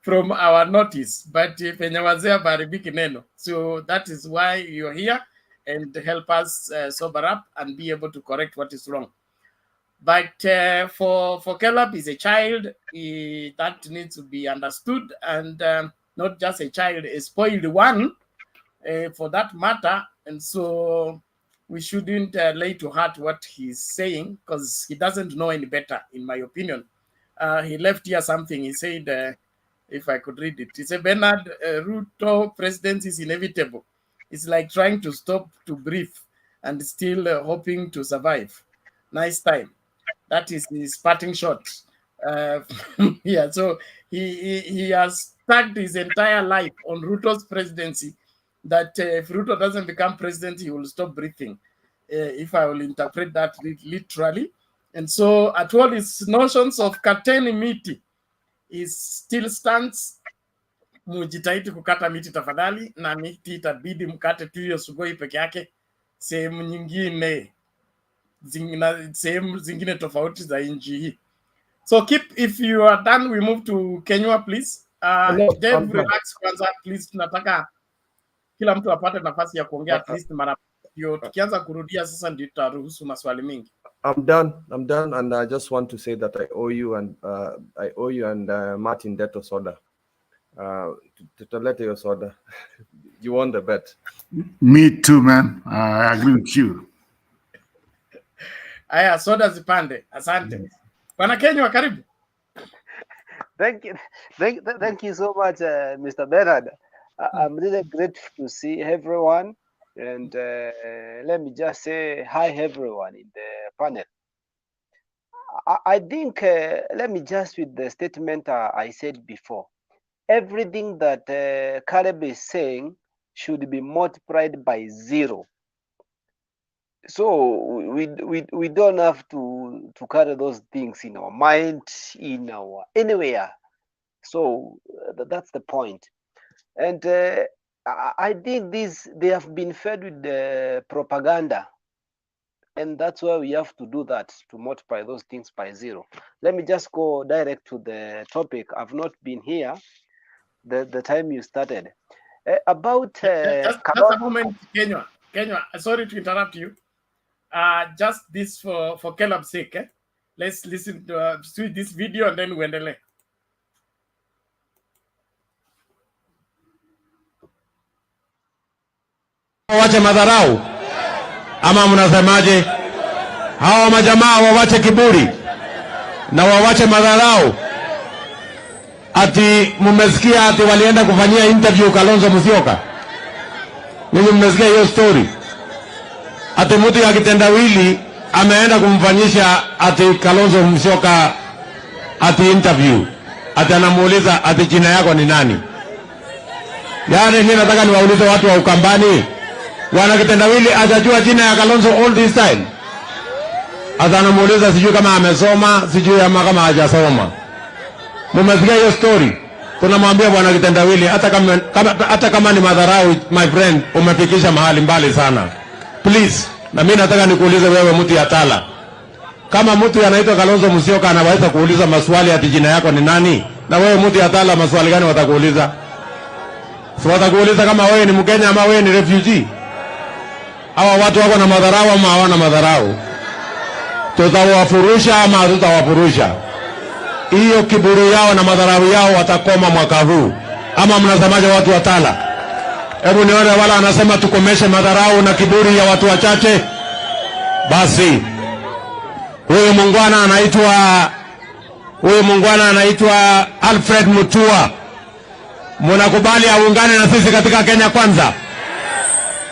from our notice. But so that is why you're here and help us sober up and be able to correct what is wrong. But for Caleb, he's a child. That needs to be understood, and not just a child, a spoiled one, for that matter. And so we shouldn't lay to heart what he's saying because he doesn't know any better, in my opinion. he left here something. He said, if I could read it, he said, Bernard, Ruto presidency is inevitable. It's like trying to stop to breathe and still hoping to survive. Nice time. That is his parting shot. Yeah, so he has tagged his entire life on Ruto's presidency, that if Ruto doesn't become president, he will stop breathing, if I will interpret that literally. And so at all his notions of kateni miti, he still stands. Mujitahidi kukata miti tafadhali, na miti itabidi mkate tu hiyo sugoi peke yake, sehemu nyingine sehemu zingine tofauti za nchi hii. So keep, if you are done, we move to Kenya, please. No, Dave, relax kwanza, please. Tunataka kila mtu apate nafasi ya kuongea at least mara hiyo. Tukianza kurudia sasa ndio tutaruhusu maswali mingi. I'm done, and I just want to say that I owe you and Martin Deto soda. Tutalete your soda. You won the bet. Me too, man. I agree with you. Aya, soda zipande. Asante. Bwana Kenya, karibu. Thank you so much, Mr. Bernard. I'm really grateful to see everyone, and let me just say hi everyone in the panel. I think let me just with the statement I said before. Everything that Caleb is saying should be multiplied by 0. So we don't have to carry those things in our mind, in our anywhere. So that's the point. And I think they have been fed with the propaganda, and that's why we have to do that, to multiply those things by 0. Let me just go direct to the topic. I've not been here the time you started. About just a moment, Kenya, sorry to interrupt you. Just this for Caleb's sake. Let's listen to this video and then uendelee. Wawache madharau ama mnasemaje? Hawa majamaa wawache kiburi na wawache madharau. Ati mmesikia ati walienda kufanyia interview Kalonzo Musyoka? Ninyi mmesikia hiyo story? Ati mtu ya kitendawili ameenda kumfanyisha ati Kalonzo Musyoka ati interview. Ati anamuuliza ati jina yako ni nani? Yaani mimi nataka niwaulize watu wa Ukambani, wana kitendawili hajajua jina ya Kalonzo all this time? Ati anamuuliza sijui kama amesoma, sijui kama hajasoma. Mmesikia hiyo story? Tunamwambia bwana kitendawili, hata kama ni madharau, my friend, umefikisha mahali mbali sana. Please, na mimi nataka nikuulize wewe mtu ya TALA. Kama mtu anaitwa Kalonzo Musyoka anaweza kuuliza maswali ati jina yako ni nani, na wewe mtu ya TALA maswali gani watakuuliza? Si watakuuliza kama wewe ni Mkenya ama wewe ni refugee? Hawa watu wako na madharau ama hawana madharau? Tutawafurusha ama hatutawafurusha? Hiyo kiburi yao na madharau yao watakoma mwaka huu. Ama mnasemaje watu wa TALA? Hebu nione wala anasema tukomeshe madharau na kiburi ya watu wachache. Basi huyu mungwana anaitwa Alfred Mutua. Mnakubali aungane na sisi katika Kenya Kwanza?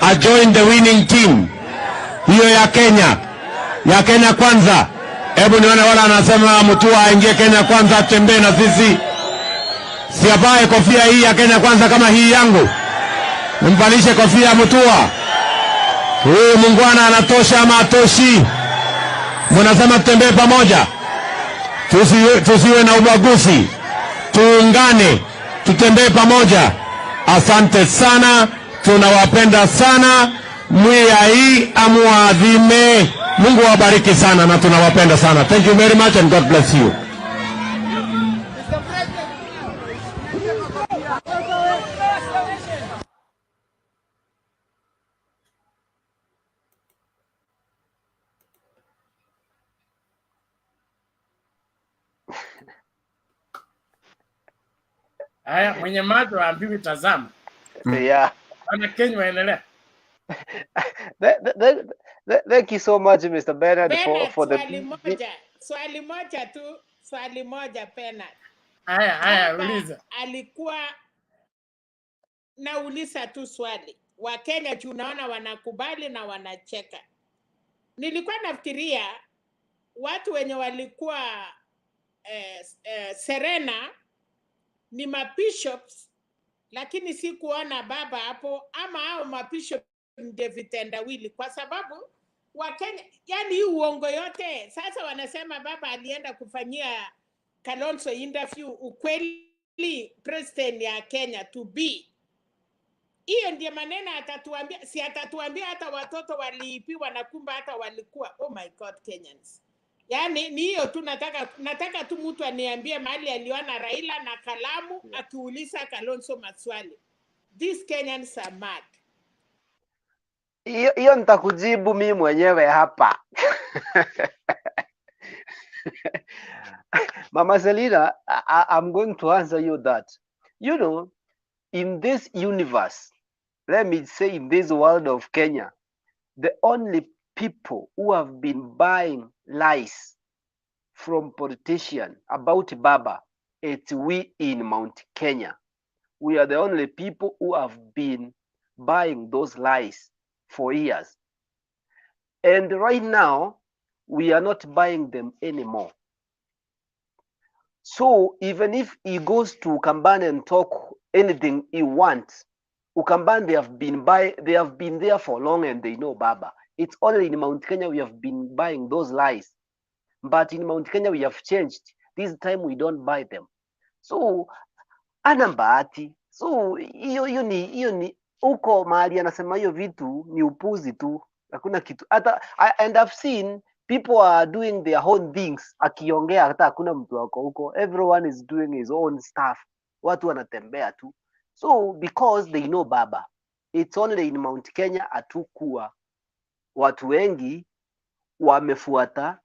A join the winning team. Hiyo ya Kenya Kwanza. Hebu nione wala anasema Mutua aingie Kenya Kwanza, atembee na sisi. Siavae kofia hii ya Kenya Kwanza kama hii yangu. Mvalishe kofia Mutua. Huyu mungwana anatosha ama atoshi? Mnasema tutembee pamoja. Tusiwe na ubaguzi. Tuungane, tutembee pamoja. Asante sana, tunawapenda sana. Mwia hii amuadhime. Mungu wabariki sana na tunawapenda sana. Thank you very much and God bless you. Haya, mwenye macho ambiwi tazama. Yeah. Bwana Kenya, waendelea. Thank you so much, Mr. Bernard, for the Swali moja tu. swali moja Penat. Haya, Baba uliza. alikuwa, nauliza tu swali. Wakenya tunaona wanakubali na wanacheka. Nilikuwa nafikiria watu wenye walikuwa Serena ni mabishops, lakini si kuona baba hapo, ama hao mabishop ndio vitendawili, kwa sababu Wakenya, yani hii uongo yote sasa wanasema baba alienda kufanyia Kalonzo interview. Ukweli president ya Kenya to be, hiyo ndio maneno atatuambia, si atatuambia hata watoto waliipiwa na kumba hata walikuwa. Oh my God, Kenyans. Yani ni hiyo tu, nataka tu mtu aniambie mahali aliona Raila na kalamu akiuliza Kalonzo maswali. These Kenyans are mad. Hiyo nitakujibu mimi mwenyewe hapa. Mama Selina, I'm going to answer you that. You know, in this universe, let me say in this world of Kenya, the only people who have been buying lies from politicians about Baba, it's we in Mount Kenya. We are the only people who have been buying those lies for years. And right now, we are not buying them anymore. So even if he goes to Ukambani and talk anything he wants, Ukambani, they have been there for long and they know Baba. It's only in Mount Kenya we have been buying those lies. But in Mount Kenya we have changed. This time we don't buy them. So anambati. So hiyo ni uko mahali anasema hiyo vitu ni upuzi tu. Hakuna kitu. And I've seen people are doing their own things. Akiongea hata hakuna mtu wako huko. Everyone is doing his own stuff. Watu wanatembea tu. So because they know Baba, it's only in Mount Kenya atakuwa watu wengi wamefuata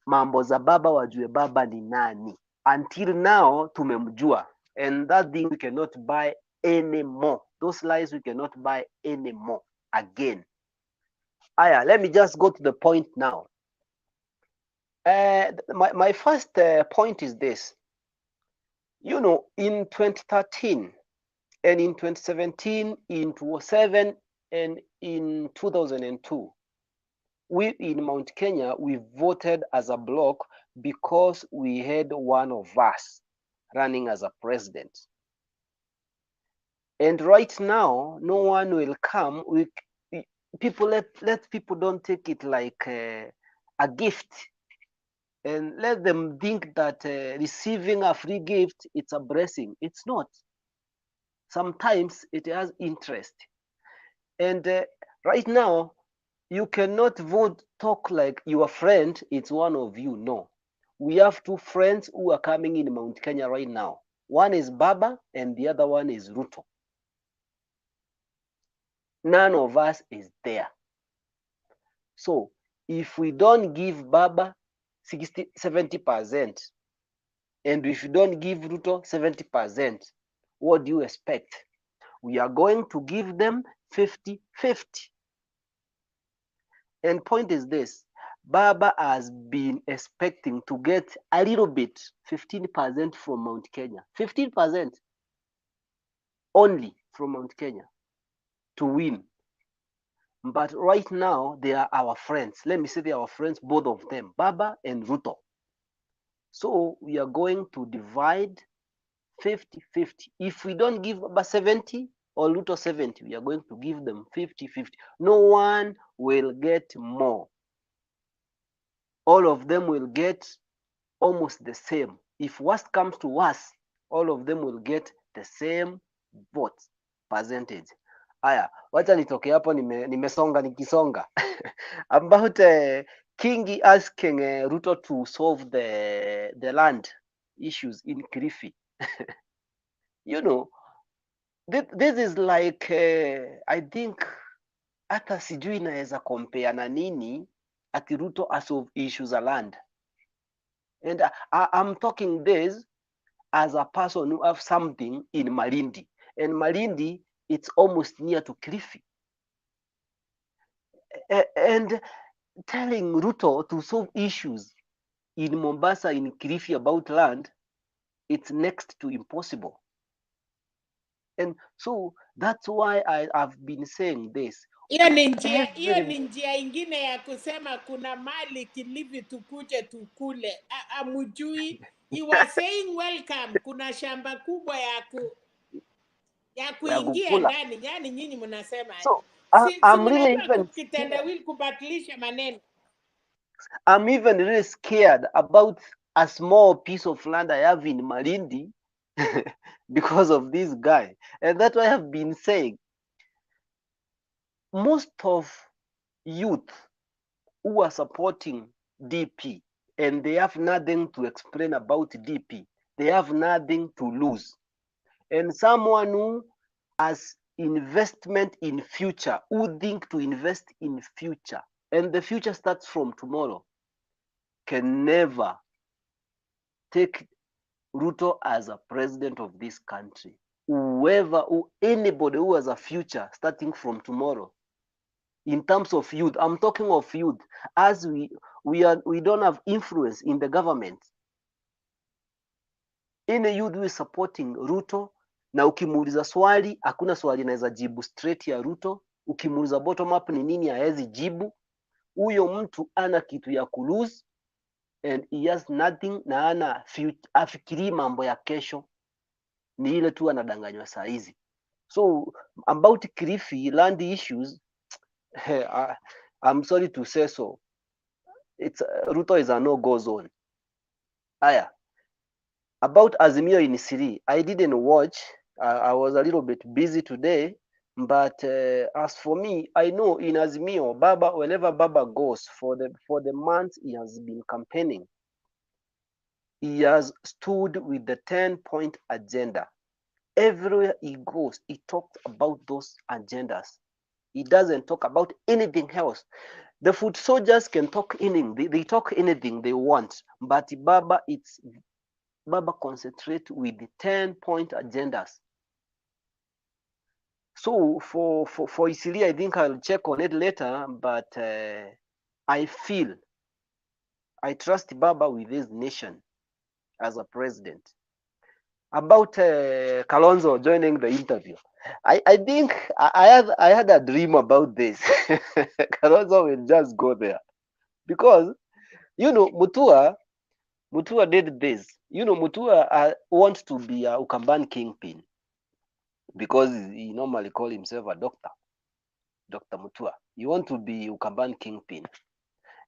mambo za Baba, wajue Baba ni nani. Until now tumemjua, and that thing we cannot buy anymore. Those lies we cannot buy anymore again. Aya, let me just go to the point now. My first point is this. You know, in 2013 and in 2017, in 2007 and in 2002, we in Mount Kenya, we voted as a bloc because we had one of us running as a president. And right now, no one will come. People let people don't take it like a gift, and let them think that receiving a free gift, it's a blessing. It's not. Sometimes it has interest. And right now, you cannot talk like your friend, it's one of you. No. We have two friends who are coming in Mount Kenya right now. One is Baba and the other one is RUTO. None of us is there. So if we don't give Baba 70%, and if you don't give RUTO 70%, what do you expect? We are going to give them 50-50. And point is this, Baba has been expecting to get a little bit, 15% from Mount Kenya. 15% only from Mount Kenya to win. But right now, they are our friends. Let me say they are our friends, both of them, Baba and RUTO. So we are going to divide 50-50. If we don't give Baba 70 or RUTO 70, we are going to give them 50-50. No one will get more. All of them will get almost the same. If worst comes to worst, all of them will get the same vote percentage. Aya, wacha nitoke hapo, nimesonga nikisonga. About Kingi asking RUTO to solve the land issues in Kilifi. You know, this is like I think hata sijui naweza compare na nini ati RUTO asolve issues za land. And I'm talking this as a person who have something in Malindi. And Malindi, it's almost near to Kilifi. And telling RUTO to solve issues in Mombasa, in Kilifi about land, it's next to impossible. And so that's why I have been saying this. Hiyo ni njia ingine ya kusema kuna mali Kilifi tukuje tukule. Amujui, you were saying welcome, kuna shamba kubwa ya kuingia ndani. Yani nyinyi mnasema so, si mnajua kitendawili kubatilisha maneno. I'm even really scared about a small piece of land I have in Malindi because of this guy. And that's why I have been saying most of youth who are supporting DP and they have nothing to explain about DP, they have nothing to lose. And someone who has investment in future, who think to invest in future, and the future starts from tomorrow, can never take RUTO as a president of this country. Anybody who has a future starting from tomorrow, in terms of youth, I'm talking of youth, as we don't have influence in the government. Any youth who is supporting RUTO, na ukimuuliza swali, hakuna swali anaweza jibu straight ya RUTO. Ukimuuliza bottom up ni nini, haezi jibu. Huyo mtu ana kitu ya kulose and he has nothing, na ana afikiri mambo ya kesho, ni ile tu anadanganywa saa hizi. So about Kilifi land issues, I'm sorry to say so, it's RUTO is a no-go zone. Aya, about AZIMIO in Siri, I didn't watch. I was a little bit busy today, but as for me, I know in AZIMIO, Baba, whenever Baba goes for the months he has been campaigning, he has stood with the 10-point agenda. Everywhere he goes, he talks about those agendas. He doesn't talk about anything else. The foot soldiers can talk anything. They talk anything they want, but Baba concentrate with the 10-point agendas. So for Isili, I think I'll check on it later, but I trust Baba with this nation as a president. About Kalonzo joining the interview, I think I had a dream about this. Kalonzo will just go there because, you know, Mutua did this. You know, Mutua wants to be a Ukambani kingpin because he normally call himself a doctor, Dr. Mutua. You want to be Ukambani kingpin.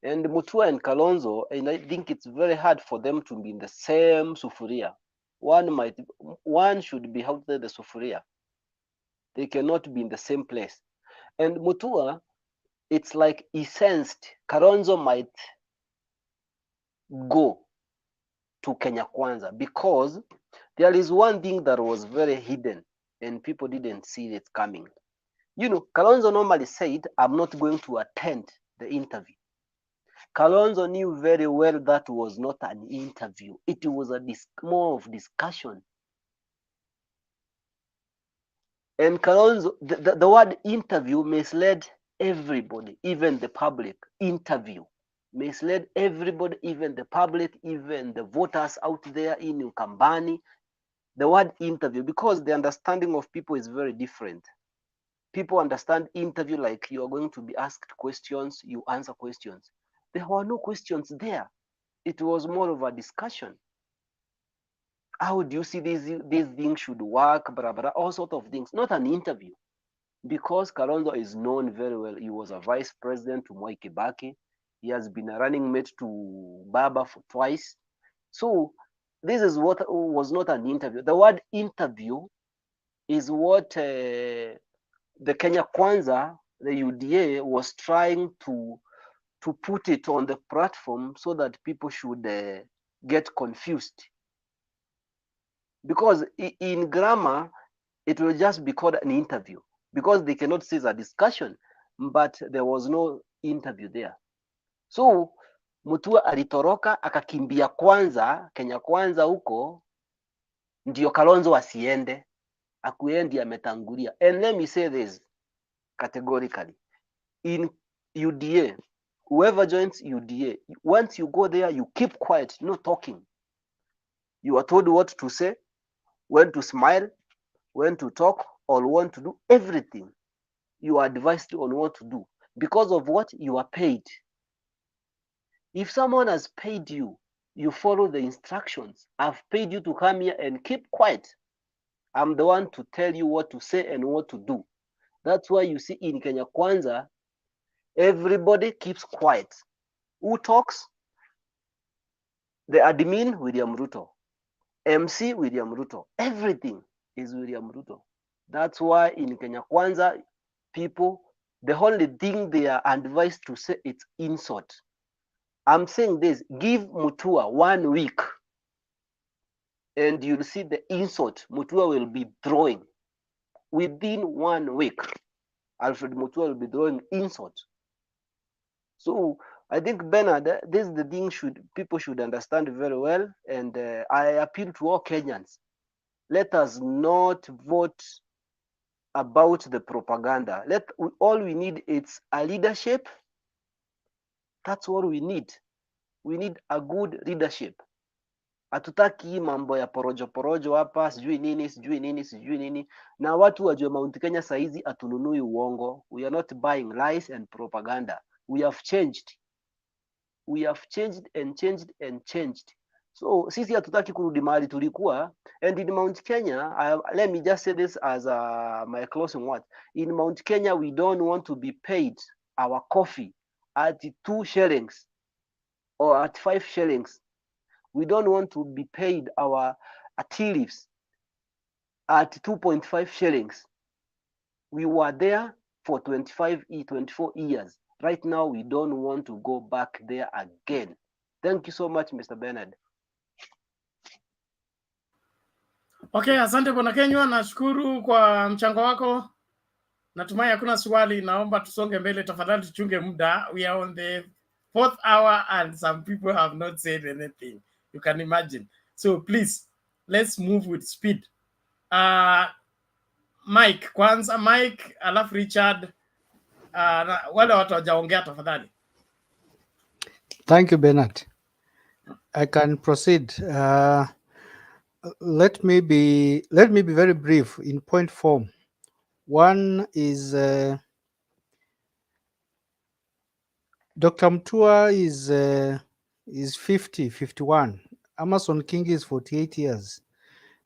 And Mutua and Kalonzo, and I think it's very hard for them to be in the same sufuria. One should be out there the sufuria. They cannot be in the same place. And Mutua, it's like he sensed Kalonzo might go to Kenya Kwanza because there is one thing that was very hidden and people didn't see it coming. You know, Kalonzo normally said, I'm not going to attend the interview. Kalonzo knew very well that was not an interview. It was more of discussion. And Kalonzo, the word interview misled everybody, even the public. Interview misled everybody, even the public, even the voters out there in Ukambani. The word interview, because the understanding of people is very different. People understand interview like you are going to be asked questions, you answer questions. There were no questions there. It was more of a discussion. How do you see these things should work, blah, blah, all sorts of things, not an interview. Because Kalonzo is known very well. He was a vice president to Mwai Kibaki. He has been a running mate to Baba for twice. So this is what was not an interview. The word interview is what the Kenya Kwanza, the UDA, was trying to put it on the platform so that people should get confused. Because in grammar, it will just be called an interview because they cannot say it's a discussion, but there was no interview there. So Mutua alitoroka akakimbia kwanza, Kenya Kwanza huko, ndio Kalonzo asiende, akuendi ametangulia. And let me say this categorically. In UDA, whoever joins UDA, once you go there, you keep quiet, no talking. You are told what to say, when to smile, when to talk, or when to do everything. You are advised on what to do because of what you are paid. If someone has paid you, you follow the instructions. I've paid you to come here and keep quiet. I'm the one to tell you what to say and what to do. That's why you see in Kenya Kwanza, everybody keeps quiet. Who talks? The admin, William Ruto. MC, William Ruto. Everything is William Ruto. That's why in Kenya Kwanza, people, the only thing they are advised to say it's insult. I'm saying this, give Mutua 1 week and you'll see the insult Mutua will be throwing. Within 1 week, Alfred Mutua will be throwing insult. So I think, Bernard, this is the thing people should understand very well. And I appeal to all Kenyans. Let us not vote about the propaganda. All we need is a leadership. That's what we need. We need a good leadership. Hatutaki hii mambo ya porojo porojo hapa, sijui nini. Na watu wajue Mount Kenya saizi atununui uongo. We are not buying lies and propaganda. We have changed. We have changed and changed and changed. So sisi hatutaki kurudi mahali tulikuwa. And in Mount Kenya, let me just say this as my closing word. In Mount Kenya, we don't want to be paid our coffee at 2 shillings or at 5 shillings. We don't want to be paid our tea leaves at 2.5 shillings. We were there for 24 years. Right now, we don't want to go back there again. Thank you so much, Mr. Bernard. Okay, asante Bwana Kenywa, nashukuru kwa mchango wako. Natumai hakuna swali, naomba tusonge mbele tafadhali, tuchunge muda. We are on the 4th hour and some people have not said anything. You can imagine. So please, let's move with speed. Mike, kwanza Mike, alafu Richard. Wale watu wajaongea tafadhali. Thank you, Bernard. I can proceed. Let me be very brief in point form. One is Dr. Mutua is 51. Amason Kingi is 48 years.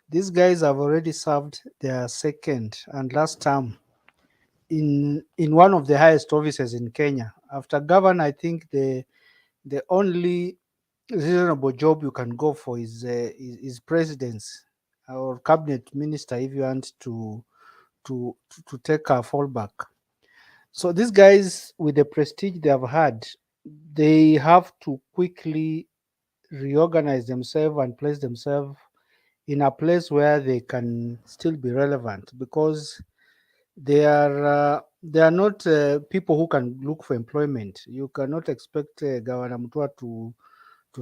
These guys have already served their second and last term in one of the highest offices in Kenya. After governor, I think the only reasonable job you can go for is presidents or cabinet minister if you want to take a fallback. So these guys, with the prestige they have had, they have to quickly reorganize themselves and place themselves in a place where they can still be relevant, because they are not people who can look for employment. You cannot expect Governor Mutua to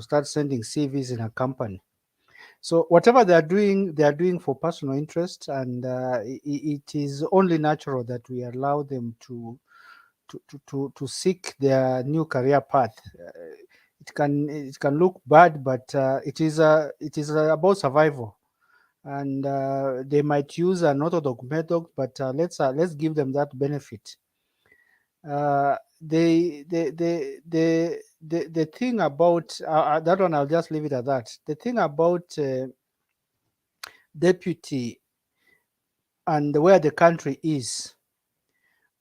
start sending CVs in a company. So whatever they are doing for personal interest, and it is only natural that we allow them to seek their new career path. It can look bad, but it is about survival, and they might use an orthodox method, but let's give them that benefit. The thing about that one, I'll just leave it at that. The thing about deputy and where the country is,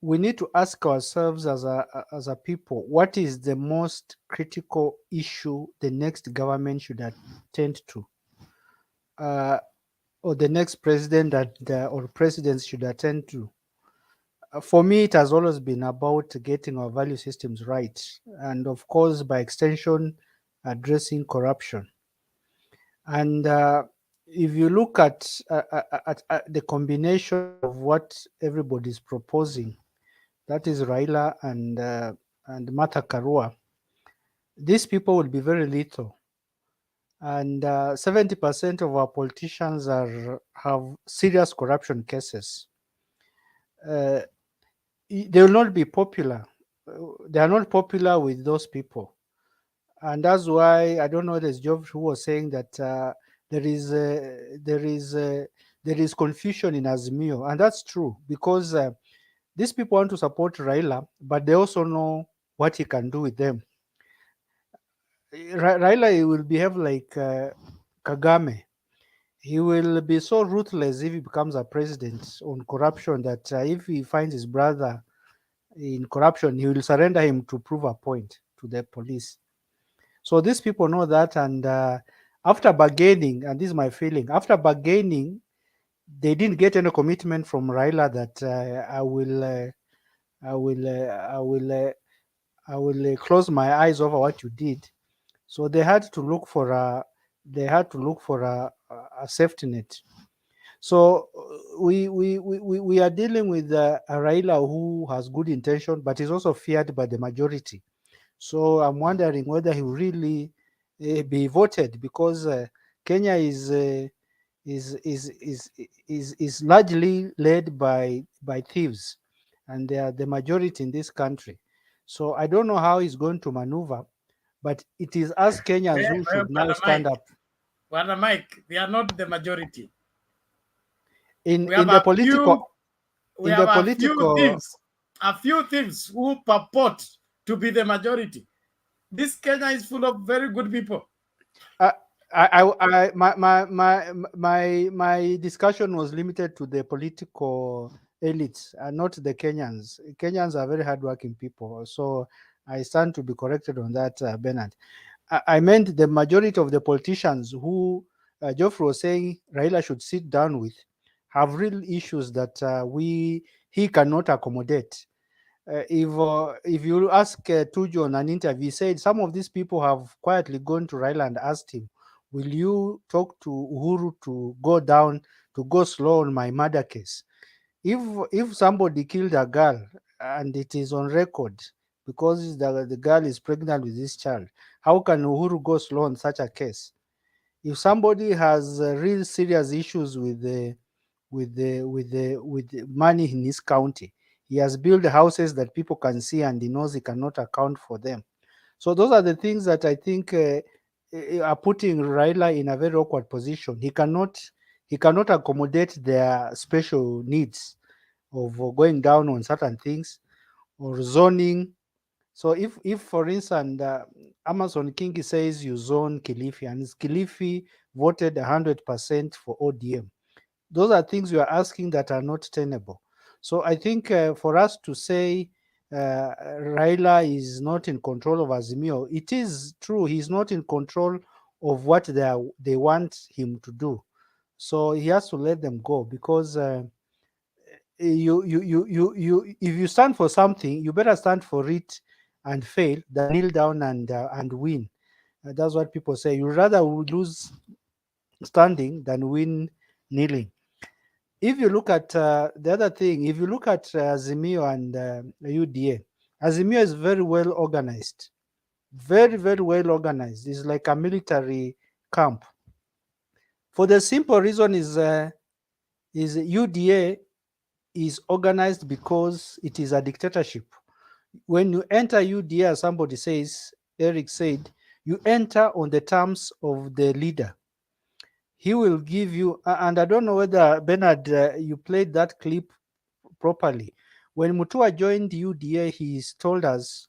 we need to ask ourselves as a people, what is the most critical issue the next government should attend to, or the next president or presidents should attend to. For me, it has always been about getting our value systems right, and of course, by extension, addressing corruption. And if you look at the combination of what everybody is proposing, that is Raila and Martha Karua, these people will be very little. And 70% of our politicians have serious corruption cases. They will not be popular. they are not popular with those people, and that's why I don't know. There's Geoff who was saying that there is confusion in Azimio, and that's true because these people want to support Raila, but they also know what he can do with them. Raila will behave like Kagame. He will be so ruthless if he becomes a president on corruption that if he finds his brother in corruption, he will surrender him to prove a point to the police. So these people know that, and after bargaining, and this is my feeling, after bargaining, they didn't get any commitment from Raila that I will close my eyes over what you did. So they had to look for a safety net. So we are dealing with a Raila who has good intention, but is also feared by the majority. So I'm wondering whether he will really be voted, because Kenya is largely led by thieves, and they are the majority in this country. So I don't know how he's going to maneuver, but it is us Kenyans who should now stand up. Brother Mike, they are not the majority. In the political, we have a few thieves who purport to be the majority. This Kenya is full of very good people. My discussion was limited to the political elites and not the Kenyans. Kenyans are very hardworking people, so I stand to be corrected on that, Bernard. I meant the majority of the politicians who Geoffrey was saying Raila should sit down with have real issues that he cannot accommodate. If you ask Tuju on an interview, he said some of these people have quietly gone to Raila and asked him, will you talk to Uhuru to go slow on my murder case? If somebody killed a girl and it is on record because the girl is pregnant with this child, how can Uhuru go slow on such a case? If somebody has real serious issues with the money in his county, he has built houses that people can see and he knows he cannot account for them. So those are the things that I think are putting Raila in a very awkward position. He cannot accommodate their special needs of going down on certain things or zoning. So if for instance, Amazon Kingi says you zone Kilifi and Kilifi voted 100% for ODM, those are things you are asking that are not tenable. So I think for us to say Raila is not in control of Azimio, it is true he's not in control of what they want him to do. So he has to let them go, because if you stand for something, you better stand for it and fail than kneel down and win. That's what people say. You rather lose standing than win kneeling. If you look at the other thing, if you look at Azimio and UDA, Azimio is very well organized, very, very well organized. It's like a military camp. For the simple reason is UDA is organized because it is a dictatorship. When you enter UDA, as somebody says, Eric said, you enter on the terms of the leader. He will give you, and I don't know whether, Bernard, you played that clip properly. When Mutua joined UDA, he told us,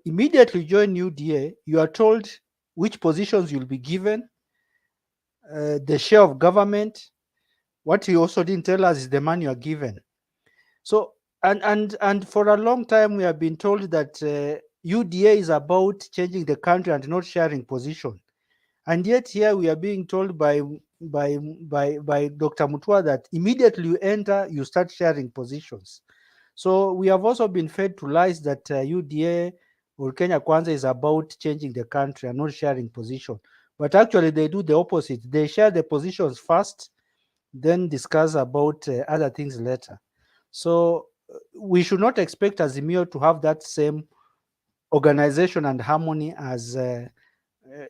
immediately join UDA, you are told which positions you'll be given, the share of government. What he also didn't tell us is the money you are given. So, and for a long time, we have been told that UDA is about changing the country and not sharing position. And yet here we are being told by Dr. Mutua that immediately you enter, you start sharing positions. So we have also been fed to lies that UDA or Kenya Kwanza is about changing the country and not sharing position. But actually they do the opposite. They share the positions first, then discuss about other things later. So we should not expect Azimio to have that same organization and harmony as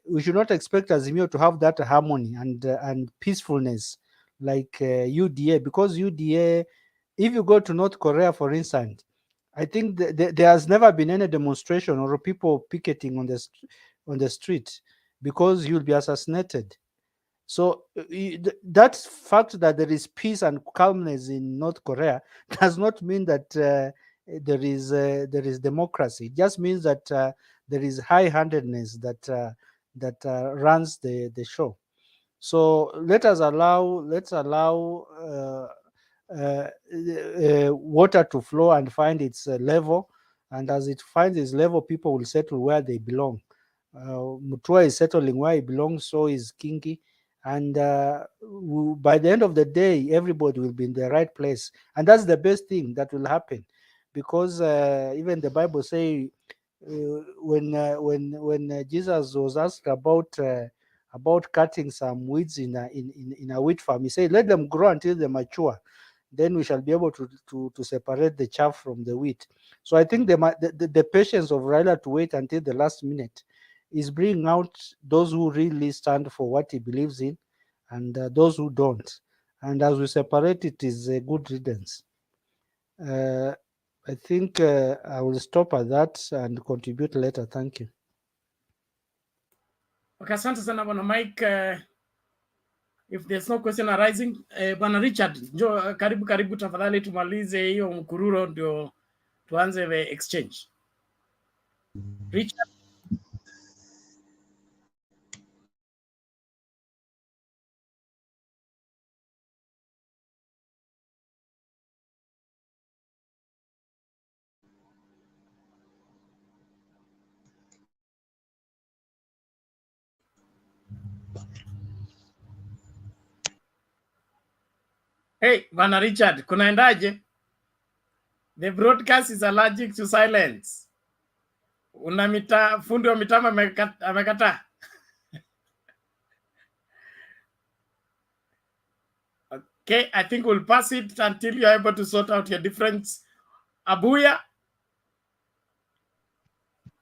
we should not expect Azimio to have that harmony and peacefulness like UDA, because UDA, if you go to North Korea, for instance, I think there has never been any demonstration or people picketing on the street because you'll be assassinated. So that fact that there is peace and calmness in North Korea does not mean that there is democracy. It just means that there is high-handedness that runs the show. So let's allow water to flow and find its level, and as it finds its level, people will settle where they belong. Mutua is settling where he belongs, so is Kingi, and by the end of the day, everybody will be in the right place, and that's the best thing that will happen, because even the Bible say when Jesus was asked about cutting some weeds in a wheat farm, he said, "Let them grow until they mature. Then we shall be able to separate the chaff from the wheat." So I think the patience of Raila to wait until the last minute is bringing out those who really stand for what he believes in, and those who don't. And as we separate, it is a good riddance. I think I will stop at that and contribute later. Thank you. Okay, asante sana bwana Mike. If there's no question arising, bwana Richard, njoo karibu tafadhali, tumalize hiyo mkururo ndio tuanze the exchange. Richard. Hey, bwana Richard, kunaendaje? The broadcast is allergic to silence. Fundi wa mitambo amekataa. Okay, I think we'll pass it until you're able to sort out your difference. Abuya?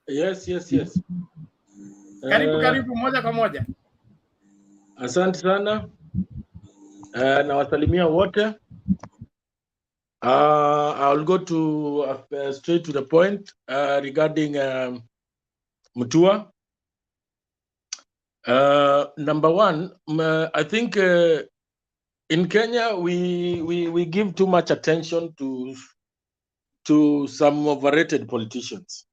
Yes. Karibu moja kwa moja. Asante sana. Na wasalimia wote. I'll go to straight to the point regarding Mutua. Number one, I think in Kenya we give too much attention to some overrated politicians.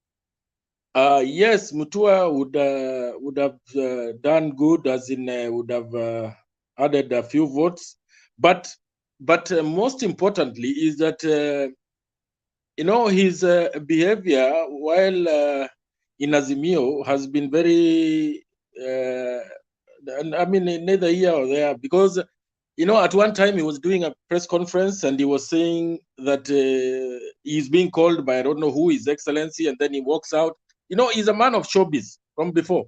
Yes, Mutua would have done good, as in would have added a few votes, but most importantly is that his behavior while in AZIMIO has been very I mean, neither here or there, because at one time he was doing a press conference and he was saying that he's being called by I don't know who, His Excellency, and then he walks out. He's a man of showbiz from before,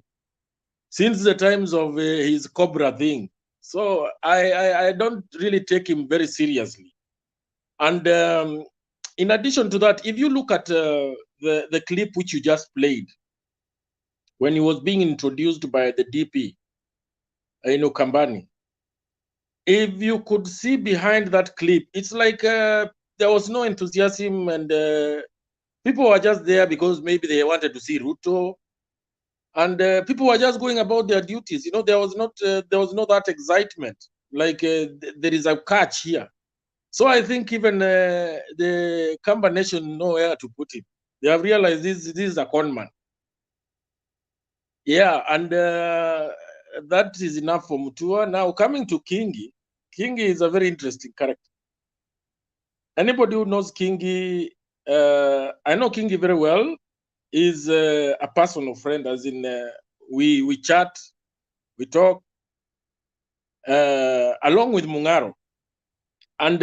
since the times of his Cobra thing. So I don't really take him very seriously. And in addition to that, if you look at the clip which you just played, when he was being introduced by the DP, Kambani, if you could see behind that clip, it's like there was no enthusiasm, and people were just there because maybe they wanted to see RUTO, and people were just going about their duties. There was not that excitement. Like there is a catch here. So I think even the Kamba nation know where to put it. They have realized this is a con man. Yeah, and that is enough for Mutua. Now coming to Kingi. Kingi is a very interesting character. Anybody who knows Kingi, I know Kingi very well, is a personal friend, as in we chat, we talk, along with Mungaro. And,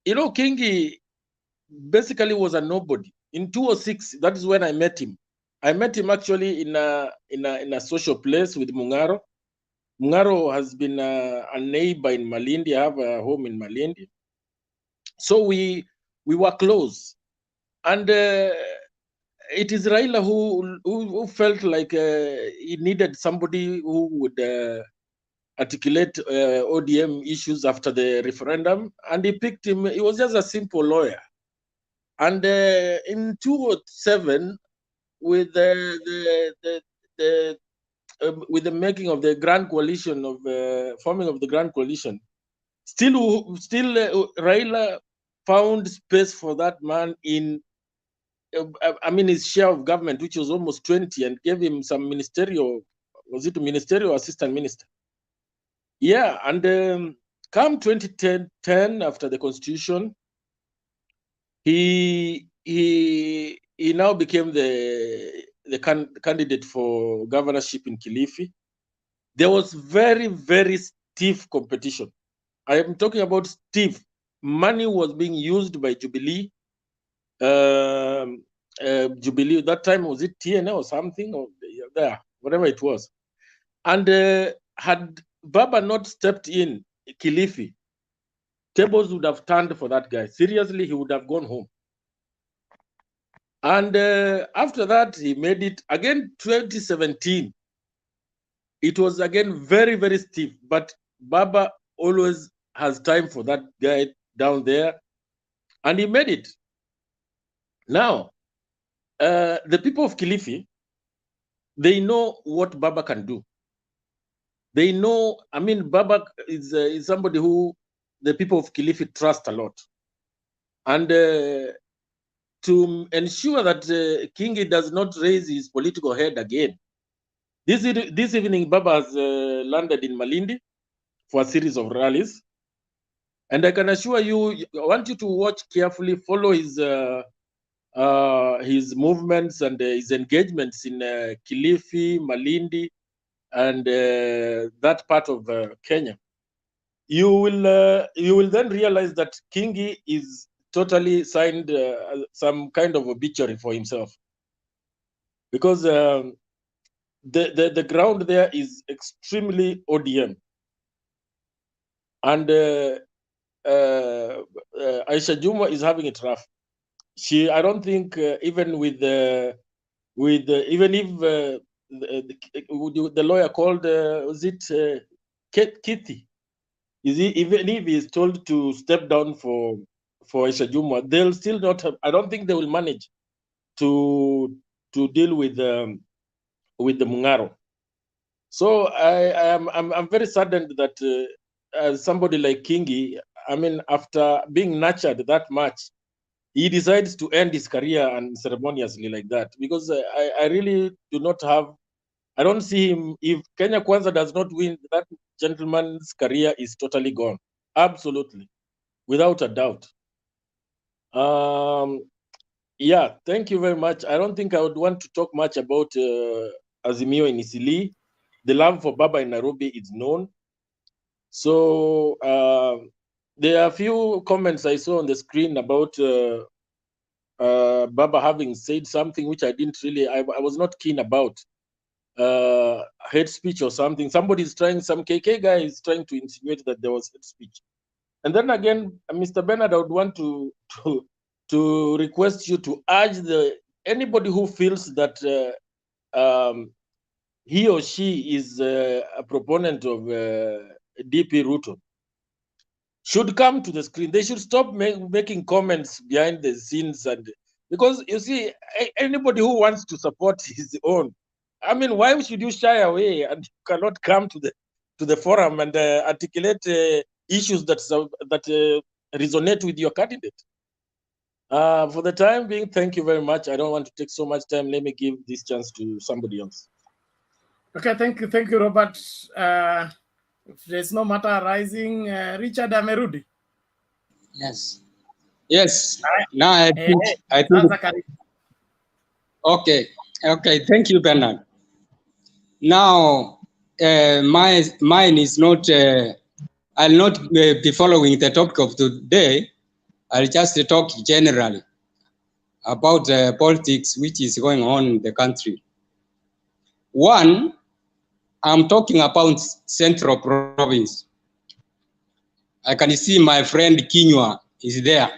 Kingi basically was a nobody. In 2006, that is when I met him. I met him actually in a social place with Mungaro. Mungaro has been a neighbor in Malindi. I have a home in Malindi. So we were close. And it is Raila who felt like he needed somebody who would articulate ODM issues after the referendum. And he picked him. He was just a simple lawyer. And in 2007, with with the making of the Grand Coalition of forming of the Grand Coalition, still Raila found space for that man in, I mean, his share of government, which was almost 20, and gave him some ministerial, was it ministerial assistant minister? Yeah, and come 2010, after the constitution, he now became the candidate for governorship in Kilifi. There was very, very stiff competition. I am talking about stiff. Money was being used by Jubilee. Jubilee, that time, was it TNA or something, or there, whatever it was. And had Baba not stepped in Kilifi, tables would have turned for that guy. Seriously, he would have gone home. And after that, he made it again. 2017, it was again very, very stiff. But Baba always has time for that guy down there, and he made it. Now, the people of Kilifi, they know what Baba can do. They know, I mean, Baba is somebody who the people of Kilifi trust a lot. And to ensure that Kingi does not raise his political head again, this evening, Baba has landed in Malindi for a series of rallies. And I can assure you, I want you to watch carefully, follow his movements and his engagements in Kilifi, Malindi, and that part of Kenya. You will then realize that Kingi is totally signed some kind of obituary for himself, because the ground there is extremely ODM, and Aisha Juma is having it rough. I don't think even with even if the lawyer called was it Kitty, even if he is told to step down for Aisha Juma, they'll still not have, I don't think they will manage to deal with the Mungaro. So I'm very saddened that somebody like Kingi, I mean, after being nurtured that much, he decides to end his career unceremoniously like that, because I really do not have, I don't see him, if Kenya Kwanza does not win, that gentleman's career is totally gone. Absolutely. Without a doubt. Yeah, thank you very much. I don't think I would want to talk much about AZIMIO in Eastleigh. The love for Baba in Nairobi is known. So there are a few comments I saw on the screen about Baba having said something which I didn't really, I was not keen about. Hate speech or something. Somebody's trying, some KK guy is trying to insinuate that there was hate speech. And then again, Mr. Bernard, I would want to request you to urge anybody who feels that he or she is a proponent of DP RUTO should come to the screen. They should stop making comments behind the scenes, and because you see, anybody who wants to support his own, I mean, why should you shy away and you cannot come to the forum and articulate issues that resonate with your candidate? For the time being, thank you very much. I don't want to take so much time. Let me give this chance to somebody else. Okay, thank you, Robert. If there's no matter arising, Richard Amerudi. Yes. Now I think. Okay. Thank you, Bernard. Now, mine is not. I'll not be following the topic of today. I'll just talk generally about politics which is going on in the country. One, I'm talking about Central Province. I can see my friend Kinywa is there.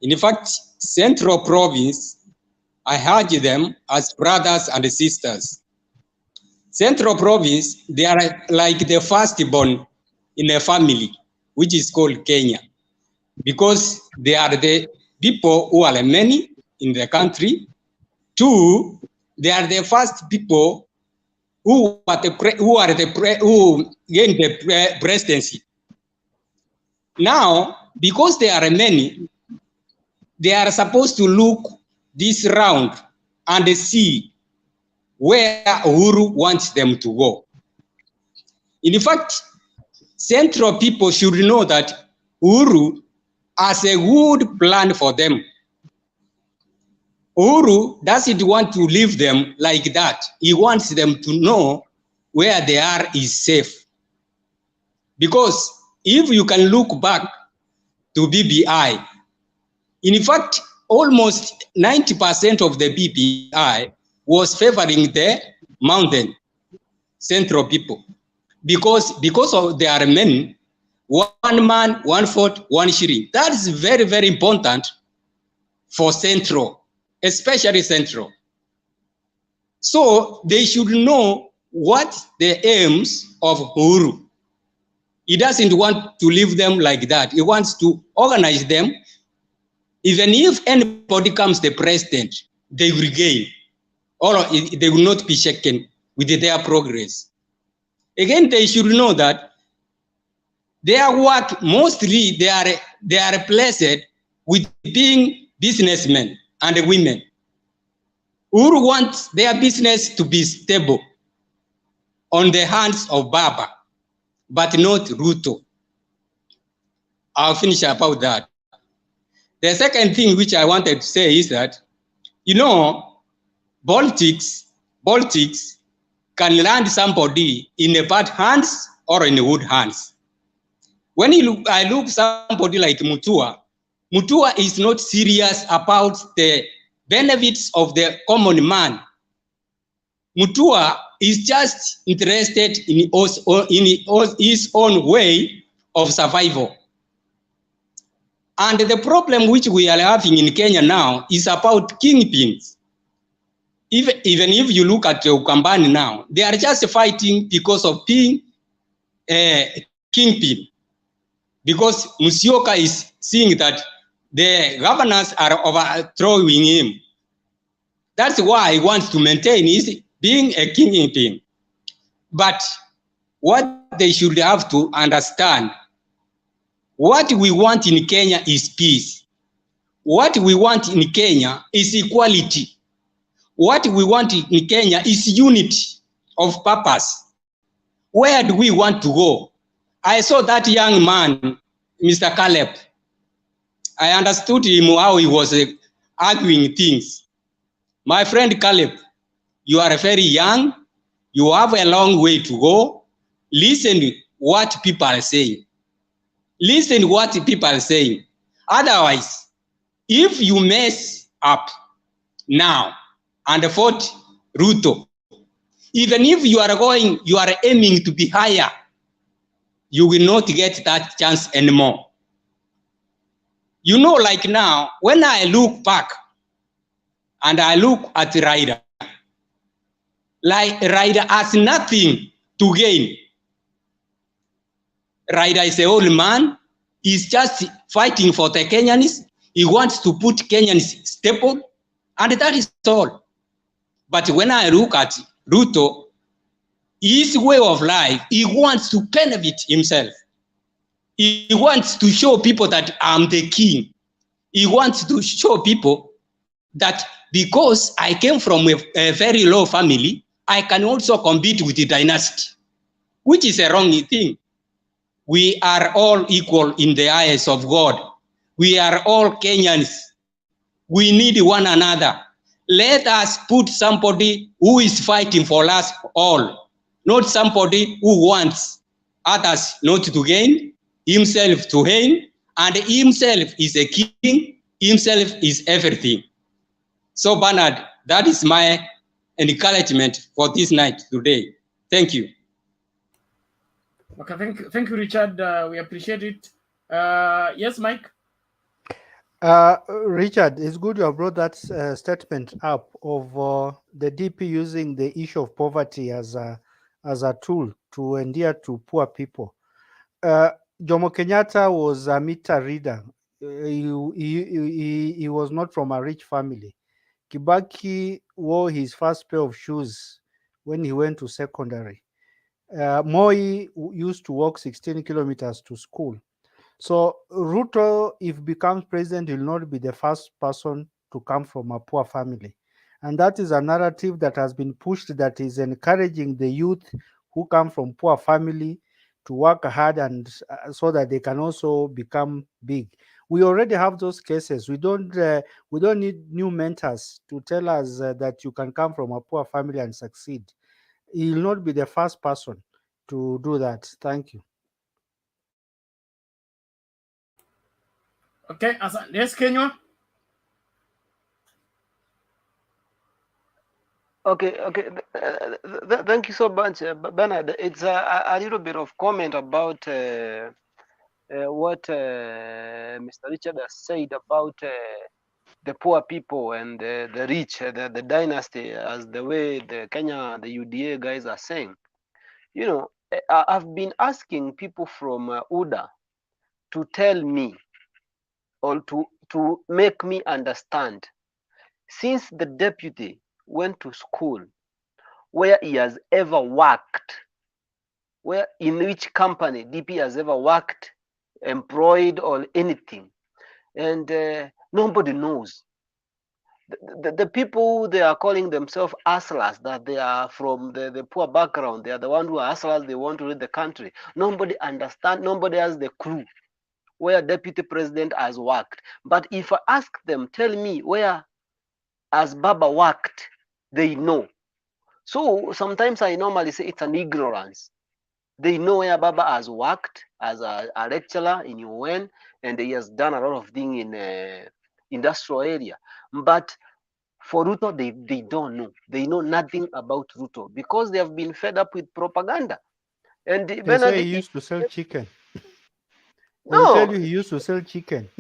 In fact, Central Province, I heard them as brothers and sisters. Central Province, they are like the firstborn in a family, which is called Kenya, because they are people who are many in the country. Two, they are the first people who gained the presidency. Now, because they are many, they are supposed to look this round and see where Uhuru wants them to go. In fact, central people should know that Uhuru has a good plan for them. Uhuru doesn't want to leave them like that. He wants them to know where they are is safe. Because if you can look back to BBI, in fact, almost 90% of the BBI was favoring the mountain central people. Because of their men, one man, one vote, one shilling. That is very, very important for central, especially central. So they should know what the aims of Uhuru. He doesn't want to leave them like that. He wants to organize them. Even if anybody comes the president, they will gain, or they will not be shaken with their progress. Again, they should know that their work mostly they are blessed with being businessmen and women who want their business to be stable on the hands of Baba, but not RUTO. I'll finish about that. The second thing which I wanted to say is that, you know, politics can land somebody in a bad hands or in a good hands. When I look somebody like Mutua is not serious about the benefits of the common man. Mutua is just interested in his own way of survival. And the problem which we are having in Kenya now is about kingpins. Even if you look at Ukambani now, they are just fighting because of being a kingpin. Because Musyoka is seeing that the governors are overthrowing him. That's why he wants to maintain his being a kingpin. But what they should have to understand, what we want in Kenya is peace. What we want in Kenya is equality. What we want in Kenya is unity of purpose. Where do we want to go? I saw that young man, Mr. Caleb. I understood him how he was arguing things. My friend Caleb, you are very young. You have a long way to go. Listen what people are saying. Listen what people are saying. Otherwise, if you mess up now and vote RUTO, even if you are aiming to be higher, you will not get that chance anymore. You know, like now, when I look back and I look at Raida, like Raida has nothing to gain. Raida is an old man. He's just fighting for the Kenyans. He wants to put Kenyans stable, and that is all. But when I look at RUTO, his way of life, he wants to benefit himself. He wants to show people that I'm the king. He wants to show people that because I came from a very low family, I can also compete with the dynasty, which is a wrong thing. We are all equal in the eyes of God. We are all Kenyans. We need one another. Let us put somebody who is fighting for us all, not somebody who wants others not to gain, himself to gain, and himself is a king, himself is everything. So Bernard, that is my encouragement for this night today. Thank you. Okay, thank you, Richard. We appreciate it. Yes, Mike? Richard, it's good you have brought that statement up of the DP using the issue of poverty as a tool to endear to poor people. Jomo Kenyatta was a meter reader. he was not from a rich family. Kibaki wore his first pair of shoes when he went to secondary. Moi used to walk 16 kilometers to school. So Ruto, if becomes president, will not be the first person to come from a poor family. And that is a narrative that has been pushed that is encouraging the youth who come from poor family to work hard and so that they can also become big. We already have those cases. We don't need new mentors to tell us that you can come from a poor family and succeed. He will not be the first person to do that. Thank you. Okay, yes, Kenya. Okay. Thank you so much, Bernard. It's a little bit of comment about what Mr. Richard has said about the poor people and the rich, the dynasty, as the way the Kenya, the UDA guys are saying. You know, I've been asking people from UDA to tell me or to make me understand, since the deputy went to school, where he has ever worked, where in which company DP has ever worked, employed or anything, and nobody knows. The people, they are calling themselves hustlers, that they are from the poor background, they are the ones who are hustlers, they want to lead the country. Nobody understands, nobody has the clue where deputy president has worked. But if I ask them, tell me where has Baba worked, they know. So sometimes I normally say it's an ignorance. They know where Baba has worked as a lecturer in UN, and he has done a lot of things in industrial area. But for Ruto, they don't know. They know nothing about Ruto because they have been fed up with propaganda. And They say he used to sell chicken. They'll tell you he used to sell chicken.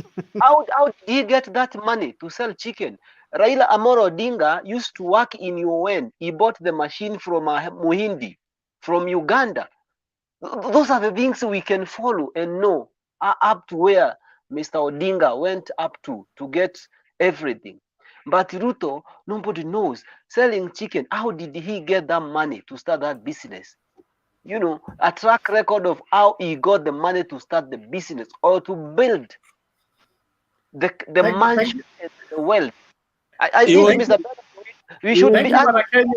How did he get that money to sell chicken? Raila Amolo Odinga used to work in UN. He bought the machine from Muhindi, from Uganda. Those are the things we can follow and know up to where Mr. Odinga went up to get everything. But Ruto, nobody knows. Selling chicken, how did he get that money to start that business? You know, a track record of how he got the money to start the business or to build the mansion and the wealth. I think, Mr. We should be asking.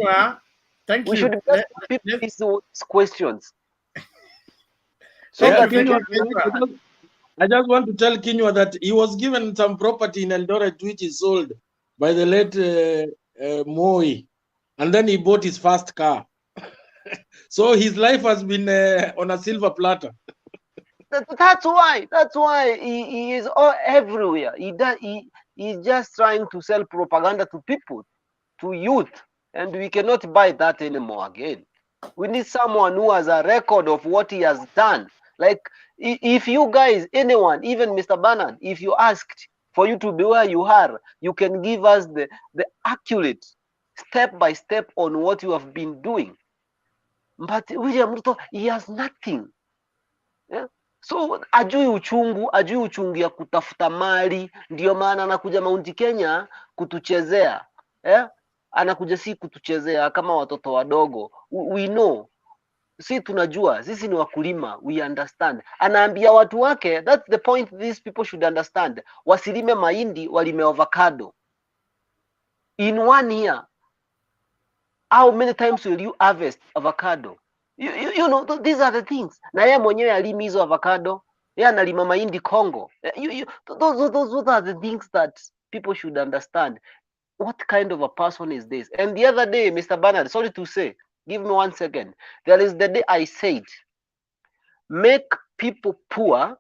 Thank we you. should be asking people these questions. So Yeah, that we can. I just want to tell Kinyua that he was given some property in Eldoret which is sold by the late Moi, and then he bought his first car. So his life has been on a silver platter. That's why he is all everywhere. He's just trying to sell propaganda to people, to youth, and we cannot buy that anymore again. We need someone who has a record of what he has done. Like if you guys, anyone, even Mr. Bernard, if you asked for you to be where you are, you can give us the accurate step by step on what you have been doing. But William Ruto, he has nothing. Yeah? So ajui uchungu ya kutafuta mali, ndio maana anakuja Mount Kenya kutuchezea. Yeah? Anakuja si kutuchezea kama watoto wadogo. We know. Si tunajua, sisi ni wakulima, we understand. Anaambia watu wake, that's the point these people should understand. Wasilime mahindi, walime avocado. In 1 year, how many times will you harvest avocado? You know, these are the things. Na yeye mwenyewe alimi hizo avocado, yeye analima mahindi Congo. Those are the things that people should understand. What kind of a person is this? And the other day, Mr. Bernard, sorry to say, give me 1 second. There is the day I said, make people poor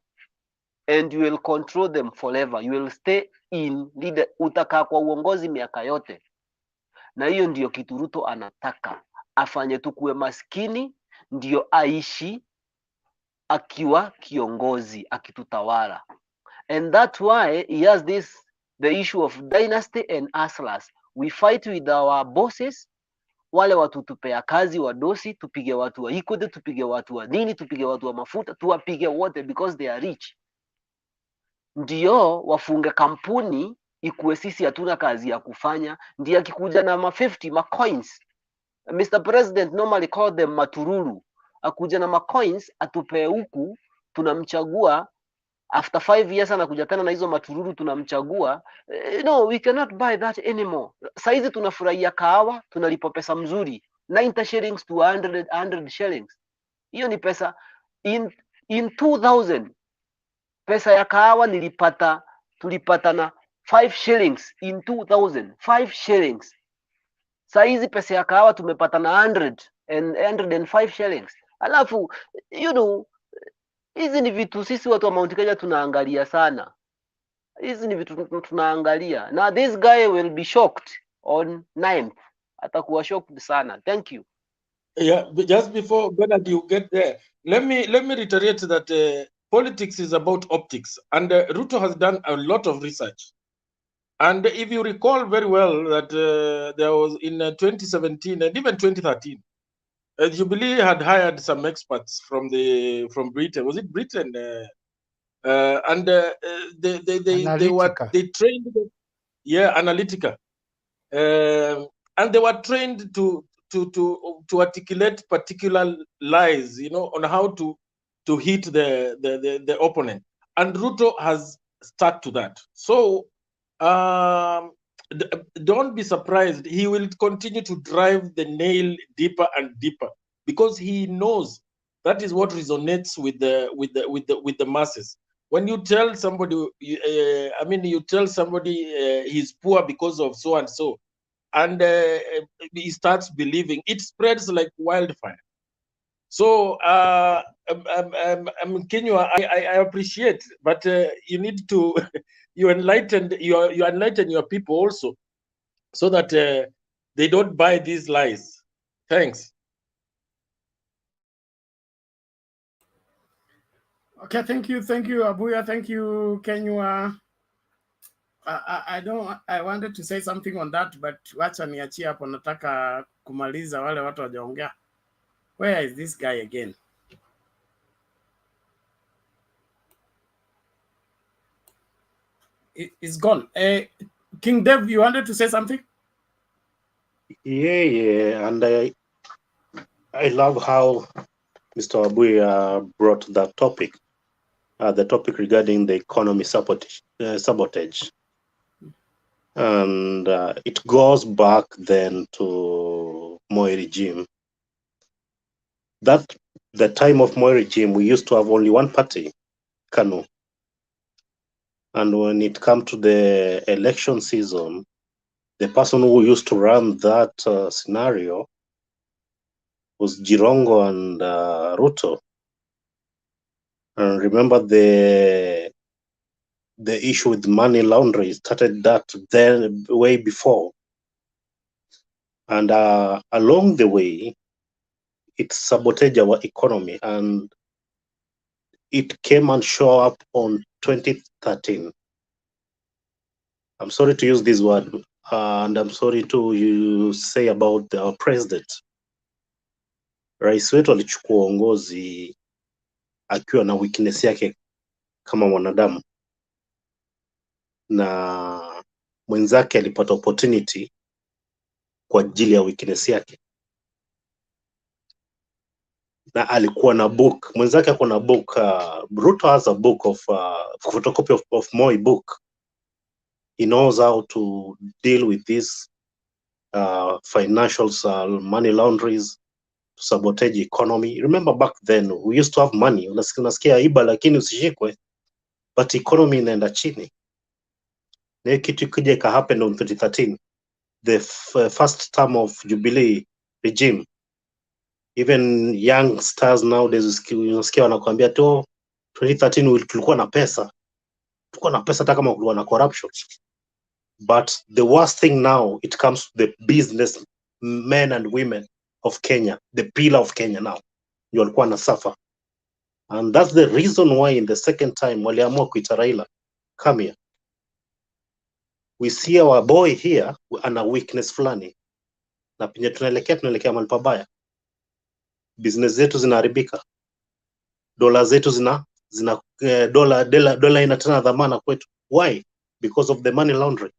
and you will control them forever. You will stay in leader, utakaa kwa uongozi miaka yote. Na hiyo ndio kitu Ruto anataka. Afanye tukuwe maskini, ndio aishi akiwa kiongozi, akitutawala. And that's why he has the issue of dynasty and hustlers. We fight with our bosses, wale watu tupea kazi wa dosi, tupige watu wa Ikode, tupige watu wa nini, tupige watu wa mafuta, tuwapige wote because they are rich. ndio wafunge kampuni ikuwe sisi hatuna kazi ya kufanya, ndio akikuja na ma 50 ma coins. Mr. President normally call them matururu. Akuja na ma coins atupe huku, tunamchagua after 5 years anakuja tena na hizo matururu tunamchagua. No, we cannot buy that anymore. Saizi tunafurahia kahawa, tunalipa pesa mzuri 90 shillings to 100 shillings. Hiyo ni pesa in 2000 pesa ya kahawa tulipata na 5 shillings in 2000, 5 shillings. Saizi pesa ya kahawa tumepata na 105 shillings. Alafu hizi ni vitu sisi watu wa Mount Kenya tunaangalia sana. Hizi ni vitu tunaangalia. Na this guy will be shocked on 9th. Atakuwa shocked sana. Thank you. Yeah, just before Bernard you get there, let me reiterate that politics is about optics, and RUTO has done a lot of research. And if you recall very well that there was in 2017 and even 2013, Jubilee had hired some experts from Britain. Was it Britain? And they trained, Analytica, and they were trained to articulate particular lies, on how to hit the opponent. And RUTO has stuck to that. So don't be surprised. He will continue to drive the nail deeper and deeper, because he knows that is what resonates with the masses. When you tell somebody, you tell somebody he's poor because of so and so, and he starts believing, it spreads like wildfire. So Kenya, I appreciate, but you need to you enlighten your people also, so that they don't buy these lies. Thanks. Okay, thank you, Abuya, thank you, Kenya. I wanted to say something on that, but wacha niachie hapo, nataka kumaliza wale watu wajaongea. Where is this guy again? It's gone. King Dev, you wanted to say something? Yeah, and I love how Mr. Abuya brought that topic, the topic regarding the economy sabotage. And it goes back then to Moi regime. That the time of Moi regime, we used to have only one party, KANU. And when it come to the election season, the person who used to run that scenario was Jirongo and RUTO. And remember the issue with money laundering started that then way before. And along the way, it sabotaged our economy, and it came and show up on 2013. I'm sorry to use this word, and I'm sorry to say about our president. Rais wetu alichukua uongozi akiwa na weakness yake kama mwanadamu, na mwenzake alipata opportunity kwa ajili ya weakness yake, na alikuwa na book, mwenzake alikuwa na book. RUTO has a book of photocopy of Moi book. He knows how to deal with this financial money launderings, to sabotage economy. Remember back then we used to have money, unasikia iba lakini usishikwe, but economy inaenda chini. Na kitu kija ika happen on 2013, the first term of Jubilee regime. Even youngsters nowadays unasikia wanakuambia tu 2013 tulikuwa na pesa hata kama kulikuwa na corruption. But the worst thing now, it comes to the business men and women of Kenya, the pillar of Kenya now. You walikuwa na suffer. And that's the reason why in the second time waliamua kuita Raila, come here. We see our boy here ana weakness fulani. Na penye tunaelekea mahali pabaya. Business zetu zinaharibika. Dola zetu zina dola ina tena dhamana kwetu. Why? Because of the money laundering.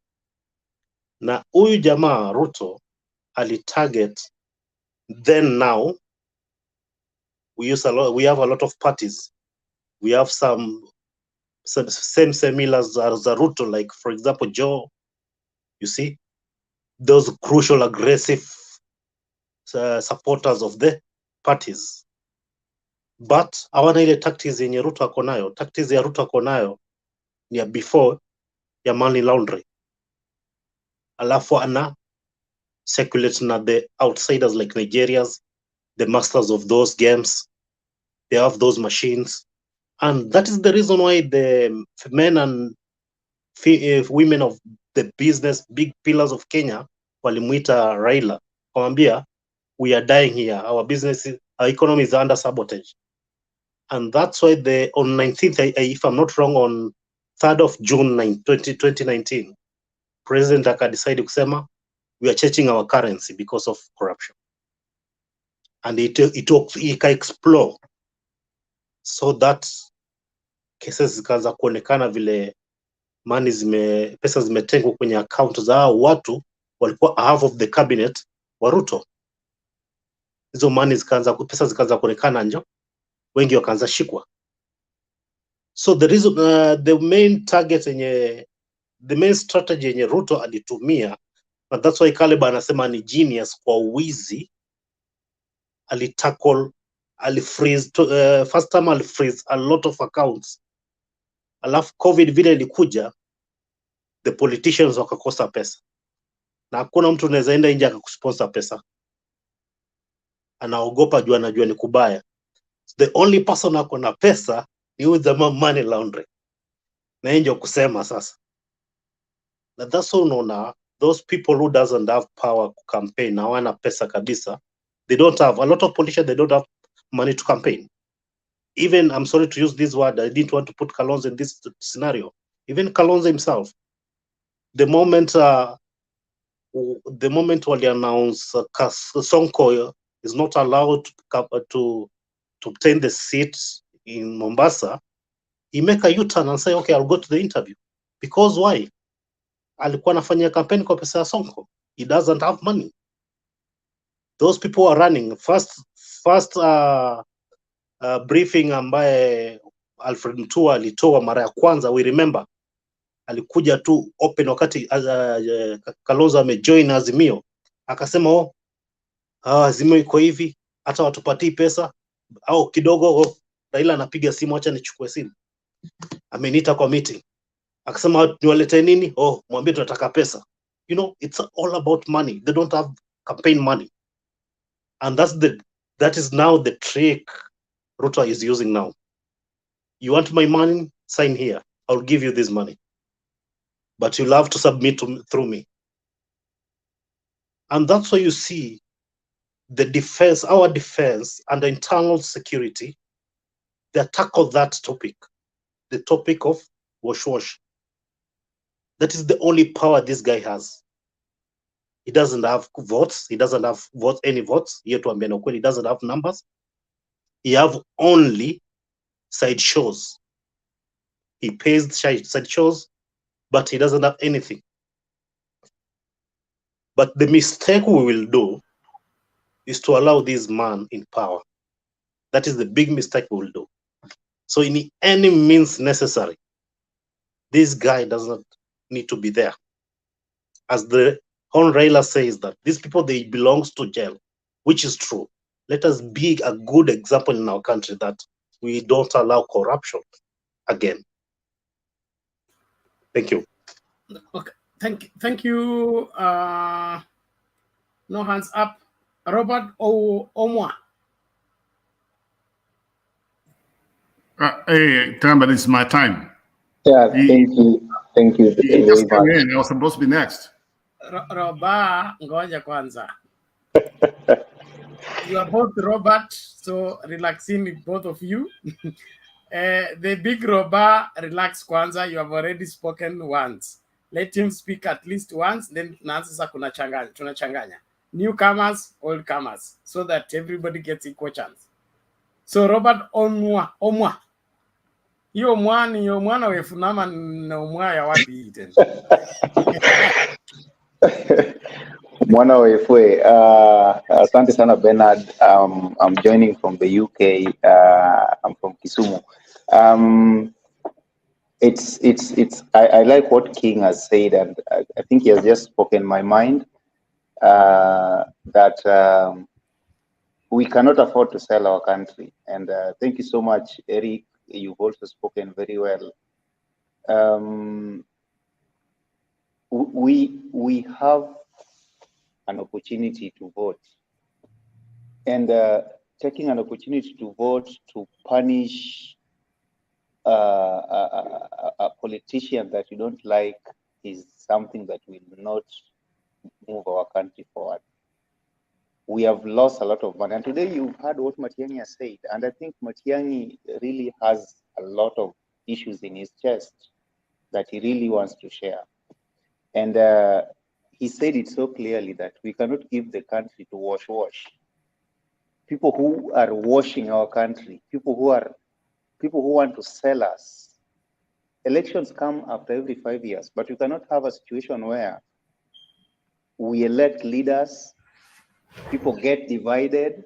Na huyu jamaa Ruto alitarget then now we have a lot of parties. We have some same similar as Ruto, like for example Joe, you see, those crucial aggressive supporters of the parties, but hawana ile tactics yenye Ruto ako nayo. Tactics ya Ruto ako nayo ni ya before ya money laundering, alafu ana circulate na the outsiders like Nigerians, the masters of those games. They have those machines, and that is the reason why the men and women of the business, big pillars of Kenya, walimuita Raila, kumwambia we are dying here, our business, our economy is under sabotage. And that's why on 19th, if I'm not wrong, on 3rd of June 2019, President akadecide kusema we are changing our currency because of corruption, and it can explore, so that cases zikaanza kuonekana vile pesa zimetengwa kwenye account za watu walikuwa half of the cabinet wa Ruto. Hizo pesa zikaanza kuonekana njo, wengi wakaanza shikwa. So the reason, the main target the main strategy yenye Ruto alitumia, and that's why Caleb anasema ni genius kwa wizi, alifreeze first time alifreeze a lot of accounts, alafu COVID vile ilikuja, the politicians wakakosa pesa, na hakuna mtu anaweza enda nje akakusponsor pesa, anaogopa juu anajua ni kubaya. The only person ako na pesa ni huyu jamaa money laundering, na nje kusema sasa. Na that's all unaona, those people who doesn't have power to campaign, hawana pesa kabisa, they don't have, a lot of politicians, they don't have money to campaign. Even, I'm sorry to use this word, I didn't want to put Kalonzo in this scenario. Even Kalonzo himself, the moment wali announce Sonko is not allowed to obtain the seat in Mombasa, he make a U-turn and say, okay, I'll go to the interview. Because why? Alikuwa anafanya campaign kwa pesa ya Sonko. He doesn't have money. Those people are running. First briefing ambaye Alfred Mutua alitoa mara ya kwanza, we remember, alikuja tu open wakati Kalonzo amejoin Azimio, akasema Azimio iko hivi, hata watupatii pesa au kidogo. Raila anapiga simu, acha nichukue simu, ameniita kwa meeting, akasema niwalete nini? Mwambie tunataka pesa. You know, it's all about money. They don't have campaign money, and that is now the trick Ruto is using now. You want my money? Sign here. I'll give you this money, but you'll have to submit through me. And that's why you see the defense, our defense and the internal security, they tackle that topic, the topic of wash. That is the only power this guy has. He doesn't have votes. He doesn't have any votes. He doesn't have numbers. He have only side shows. He pays side shows, but he doesn't have anything. But the mistake we will do is to allow this man in power. That is the big mistake we will do. So in any means necessary, this guy doesn't need to be there. As the Hon Raila says that these people, they belongs to jail, which is true. Let us be a good example in our country that we don't allow corruption again. Thank you. Okay, thank you. No hands up. Robert Omwa. Hey, Tamba, this is my time. Yeah, thank you. Thank you He just came in. I was supposed to be next. Roba, ngoja kwanza. You are both Robert, so relaxing with both of you. The big Roba, relax kwanza. You have already spoken once. Let him speak at least once, then tunaanza tunachanganya. Newcomers, old comers, so that everybody gets equal chance. So Robert Omwa. hiyo mwana wefu nama na umwaya wapi hii tena? Mwana wefwe, asante sana Bernard. I'm joining from the UK. I'm from Kisumu. I like what King has said, and I think he has just spoken my mind, that we cannot afford to sell our country. And thank you so much, Eric. You've also spoken very well. We have an opportunity to vote, and taking an opportunity to vote to punish a politician that you don't like is something that will not move our country forward. We have lost a lot of money, and today you've heard what Matiang'i has said, and I think Matiang'i really has a lot of issues in his chest that he really wants to share. And he said it so clearly that we cannot give the country to wash. People who are washing our country, people who want to sell us. Elections come after every 5 years, but you cannot have a situation where we elect leaders, people get divided,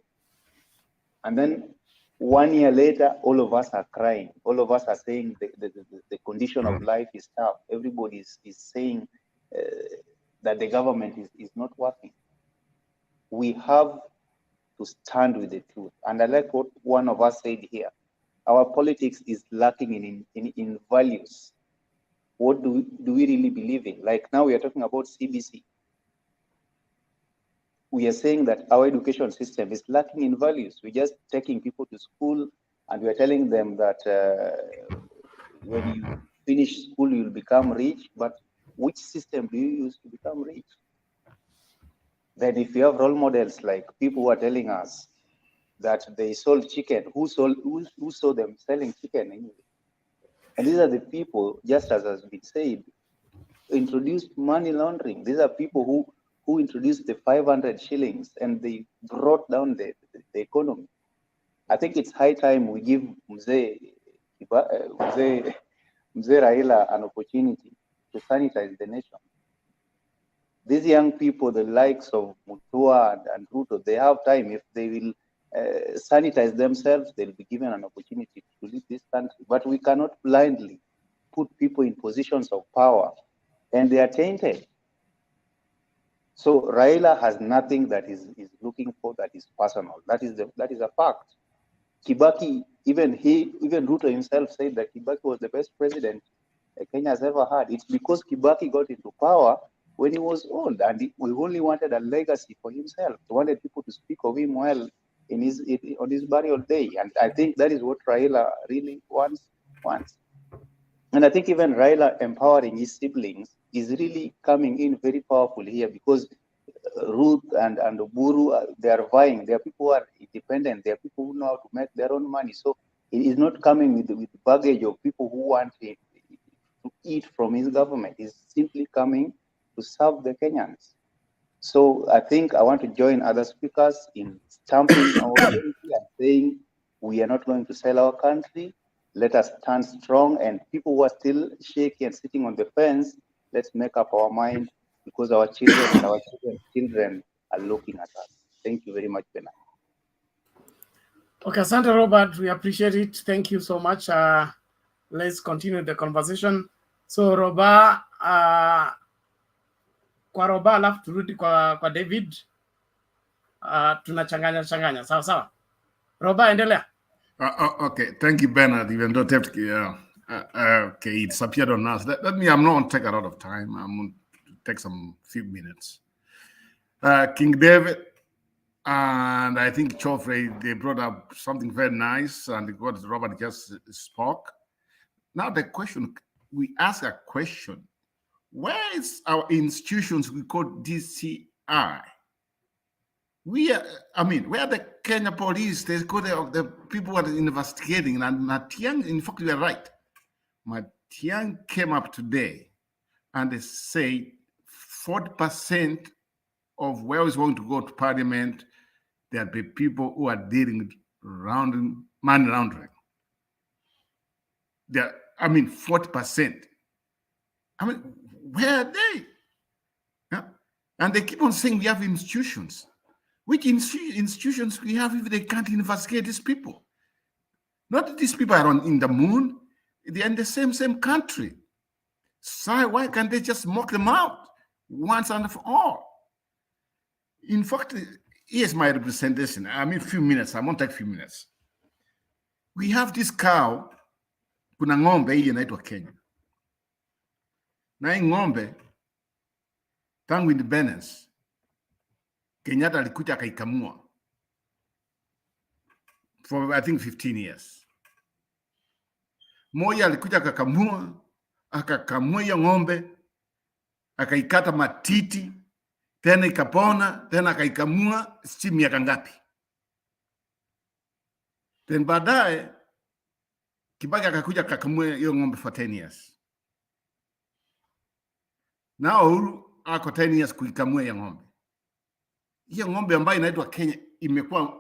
and then 1 year later, all of us are crying. All of us are saying the condition of life is tough. Everybody is saying that the government is not working. We have to stand with the truth. And I like what one of us said here. Our politics is lacking in values. What do we really believe in? Like now we are talking about CBC. We are saying that our education system is lacking in values. We're just taking people to school and we're telling them that when you finish school, you'll become rich. But which system do you use to become rich? Then if you have role models like people who are telling us that they sold chicken, who saw them selling chicken anyway? And these are the people, just as has been said, introduced money laundering. These are people who introduced the 500 shillings and they brought down the economy. I think it's high time we give Mzee Raila an opportunity to sanitize the nation. These young people, the likes of Mutua and Ruto, they have time. If they will sanitize themselves, they'll be given an opportunity to lead this country. But we cannot blindly put people in positions of power and they are tainted. So Raila has nothing that is looking for that is personal. That is a fact. Kibaki, even Ruto himself said that Kibaki was the best president Kenya has ever had. It's because Kibaki got into power when he was old, and we only wanted a legacy for himself. We wanted people to speak of him well on his burial day, and I think that is what Raila really wants. And I think even Raila empowering his siblings is really coming in very powerful here, because Ruth and Buru, they are vying. There are people who are independent. There are people who know how to make their own money. So it is not coming with the baggage of people who want to eat from his government. It's simply coming to serve the Kenyans. So I think I want to join other speakers in stamping our unity and saying we are not going to sell our country. Let us stand strong, and people who are still shaky and sitting on the fence, let's make up our mind, because our children and our children are looking at us. Thank you very much, Bernard. Okay, Asante Robert, we appreciate it. Thank you so much. Let's continue the conversation. So Roba, kwa Roba alafu turudi kwa David. Tunachanganya sawa. Roba, endelea. Okay, thank you, Bernard. Even though okay, it's appeared on us. I'm not going to take a lot of time. I'm going to take some few minutes. King David and I think Geoffrey, they brought up something very nice, and what Robert just spoke. Now the question, we ask a question: where is our institutions we call DCI? Where the Kenya police, they call the people who are investigating, and Matiang'i, in fact, you are right. Matiang'i came up today and they say 40% of where is going to go to parliament, there'll be people who are dealing with money laundering. They're, I mean, 40%. I mean, where are they? Yeah? And they keep on saying we have institutions. Which institutions we have if they can't investigate these people? Not that these people are in the moon. They're in the same country. So why can't they just mock them out once and for all? In fact, here's my representation. I mean, few minutes. I won't take few minutes. We have this cow, kuna ng'ombe hii inaitwa Kenya. Na hii ng'ombe, tangu independence, Kenyatta alikuja akaikamua for I think 15 years. Moja alikuja akakamua hiyo ng'ombe, akaikata matiti, tena ikapona, tena akaikamua, si miaka ngapi. Then baadaye Kibaki akakuja akakamua hiyo ng'ombe for 10 years. Now Uhuru ako 10 years kuikamua hiyo ng'ombe. Hiyo ng'ombe ambayo inaitwa Kenya imekuwa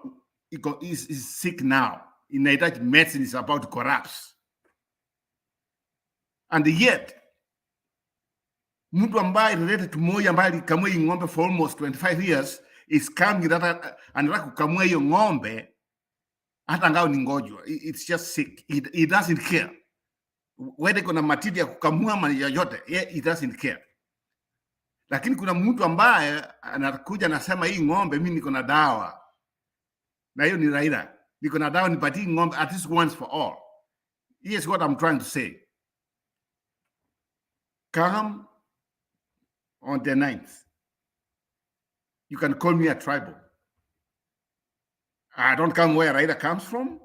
is sick now. Inahitaji medicine, is about to collapse. And yet mtu ambaye related to Moi ambaye alikamua hiyo ng'ombe for almost 25 years is coming that anataka kukamua hiyo ng'ombe hata ngao ni ngojwa. It's just sick. It doesn't care whether kuna matiti ya kukamua mali yoyote. Yeah, it doesn't care. Lakini kuna mtu ambaye anakuja anasema hii ng'ombe mimi niko na dawa. Na hiyo ni Raila. Niko na dawa nipatie ng'ombe at least once for all. Here's what I'm trying to say. Come on the 9th. You can call me a tribal. I don't come where Raila comes from.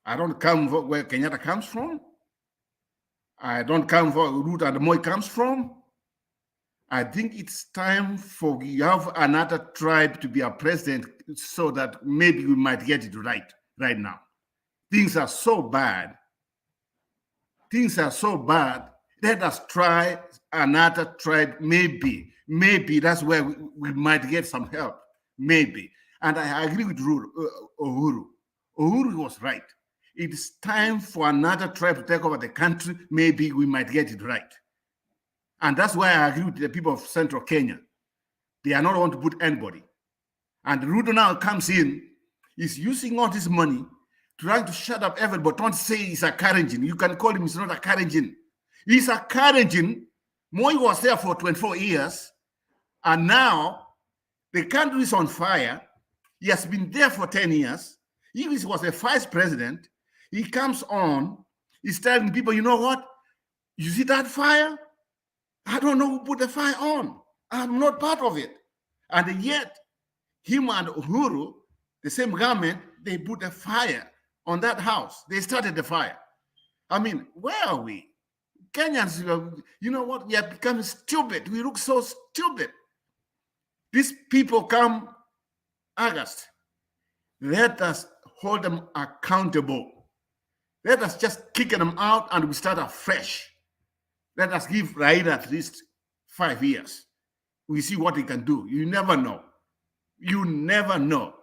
I don't come where Kenyatta comes from. I don't come where RUTO and Moi comes from. I think it's time for we have another tribe to be a president so that maybe we might get it right now. Things are so bad. Things are so bad. Let us try another tribe. Maybe that's where we might get some help. Maybe. And I agree with Uhuru. Uhuru was right. It's time for another tribe to take over the country. Maybe we might get it right. And that's why I agree with the people of Central Kenya. They are not going to put anybody. And RUTO now comes in, is using all this money, trying to shut up everybody. Don't say he's a Karenjin. You can call him, he's not a Karenjin. He's a Karenjin. Moi was there for 24 years. And now the country is on fire. He has been there for 10 years. He was a vice president. He comes on, he's telling people, you know what? You see that fire? I don't know who put the fire on. I'm not part of it. And yet, him and Uhuru, the same government, they put a fire on that house. They started the fire. I mean, where are we? Kenyans, you know what? We have become stupid. We look so stupid. These people come August. Let us hold them accountable. Let us just kick them out and we start afresh. Let us give Raila at least 5 years. We see what he can do. You never know. You never know.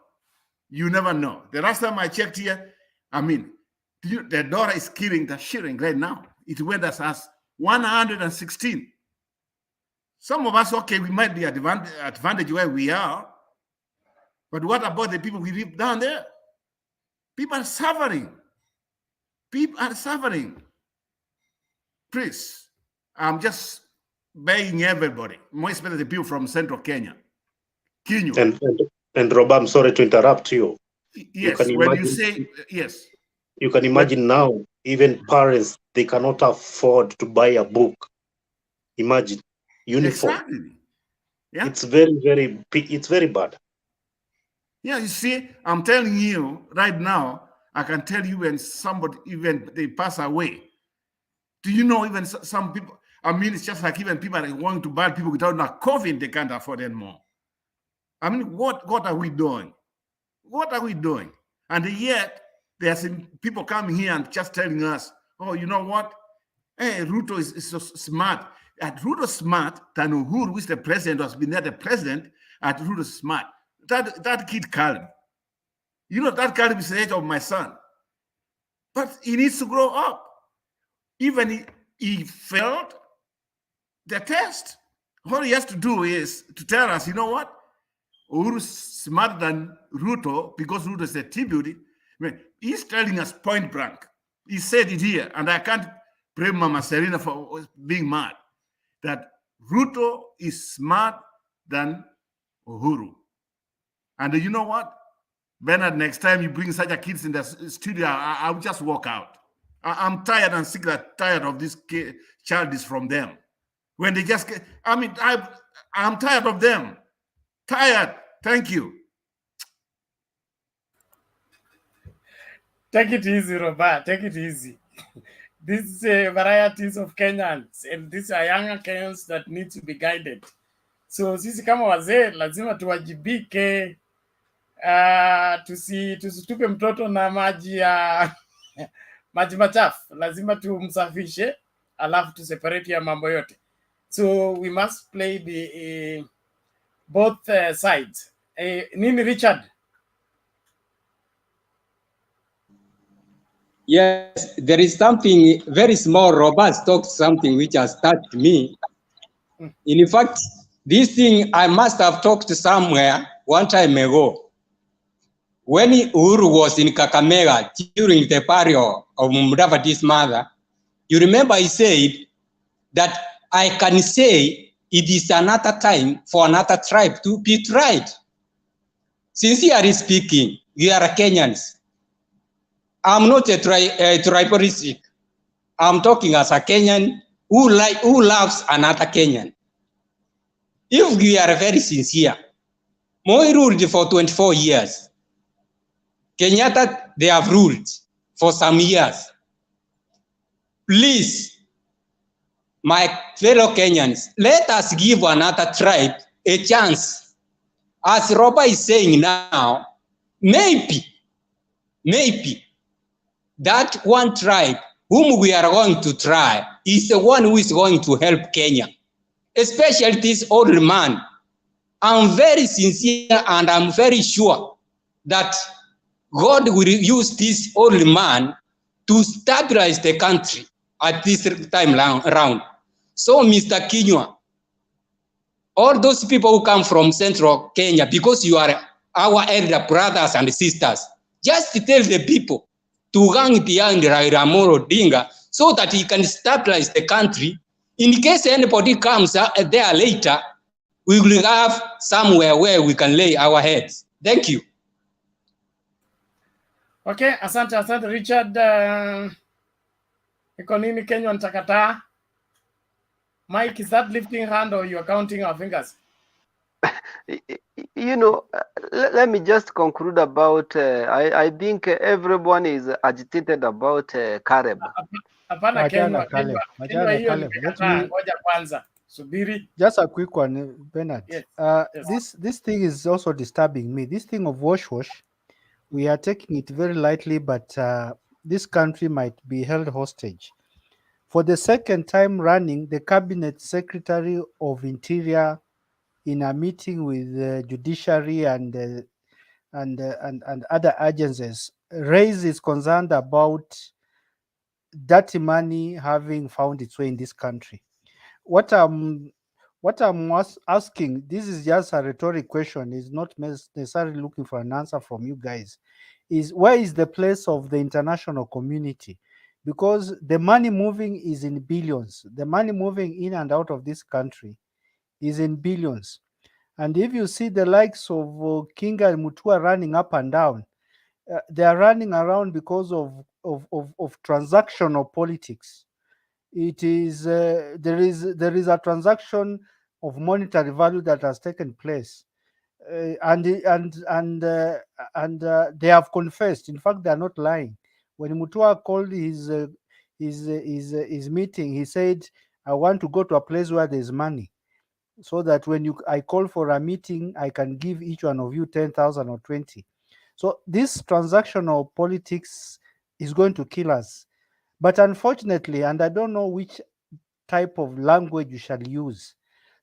You never know. The last time I checked here, I mean, the dollar is killing the shilling right now. It went as 116. Some of us, okay, we might be advantage where we are. But what about the people we live down there? People are suffering. People are suffering. Please, I'm just begging everybody, more especially the people from Central Kenya. And Rob, I'm sorry to interrupt you. Yes, yes. You can imagine now, even parents, they cannot afford to buy a book. Imagine, uniform. Exactly. Yeah. It's very bad. Yeah, you see, I'm telling you right now, I can tell you when somebody, even they pass away. Do you know even some people, I mean, it's just like even people that want to buy people without COVID, they can't afford anymore. I mean, what are we doing? What are we doing? And yet, there's people coming here and just telling us, oh, you know what? Hey, RUTO is so smart. At RUTO smart, than Uhuru, who is the president, has been there the president, at RUTO smart. That kid Kalim. You know, that Kalim is the age of my son. But he needs to grow up. Even he failed the test. All he has to do is to tell us, you know what? Uhuru's smarter than Ruto because Ruto is a tribute. I mean, he's telling us point blank. He said it here, and I can't blame Mama Serena for being mad, that Ruto is smart than Uhuru. And you know what? Bernard, next time you bring such a kids in the studio, I'll just walk out. I'm tired and sick and tired of this child is from them. When they just get, I mean, I'm tired of them. Tired. Thank you. Take it easy, Robert. Take it easy. These varieties of Kenyans, and these are younger Kenyans that need to be guided. So sisi kama wazee lazima tuwajibike, tusitupe mtoto na maji ya maji machafu. Lazima tumsafishe, alafu tuseparate ya mambo yote. So we must play the both sides. Nini Richard? Yes, there is something very small. Robert talked something which has touched me. In fact, this thing I must have talked somewhere one time ago. When Uhuru was in Kakamega during the burial of Mudavadi's mother, you remember he said that I can say it is another time for another tribe to be tried. Sincerely speaking, we are Kenyans. I'm not a tribalistic. I'm talking as a Kenyan who loves another Kenyan. If we are very sincere, Moi ruled for 24 years. Kenyatta, they have ruled for some years. Please, my fellow Kenyans, let us give another tribe a chance. As Robert is saying now, maybe that one tribe whom we are going to try is the one who is going to help Kenya, especially this old man. I'm very sincere and I'm very sure that God will use this old man to stabilize the country at this time around. So, Mr. Kinyua, all those people who come from central Kenya, because you are our elder brothers and sisters, just tell the people to hang behind Raila Amolo Odinga so that he can stabilize the country. In case anybody comes there later, we will have somewhere where we can lay our heads. Thank you. Okay, asante Richard. Iko nini Kenya nitakataa? Mike, is that lifting hand or you're counting our fingers? You know, let me just conclude about, I think everyone is agitated about Caleb. Hapana Kenya, hiyo nimekataa. Ngoja kwanza. Subiri. Just a quick one, Bernard. Yes. Yes. This thing is also disturbing me. This thing of wash, we are taking it very lightly, but this country might be held hostage. For the second time running, the Cabinet Secretary of Interior, in a meeting with the judiciary and other agencies, raised his concern about dirty money having found its way in this country. What I'm asking, this is just a rhetoric question, is not necessarily looking for an answer from you guys, is where is the place of the international community? Because the money moving is in billions. The money moving in and out of this country is in billions. And if you see the likes of Kingi and Mutua running up and down, they are running around because of transactional politics. It is there is a transaction of monetary value that has taken place, and they have confessed. In fact, they are not lying. When Mutua called his meeting, he said, "I want to go to a place where there is money, so that when I call for a meeting, I can give each one of you 10,000 or 20." So this transactional politics is going to kill us. But unfortunately, and I don't know which type of language you shall use,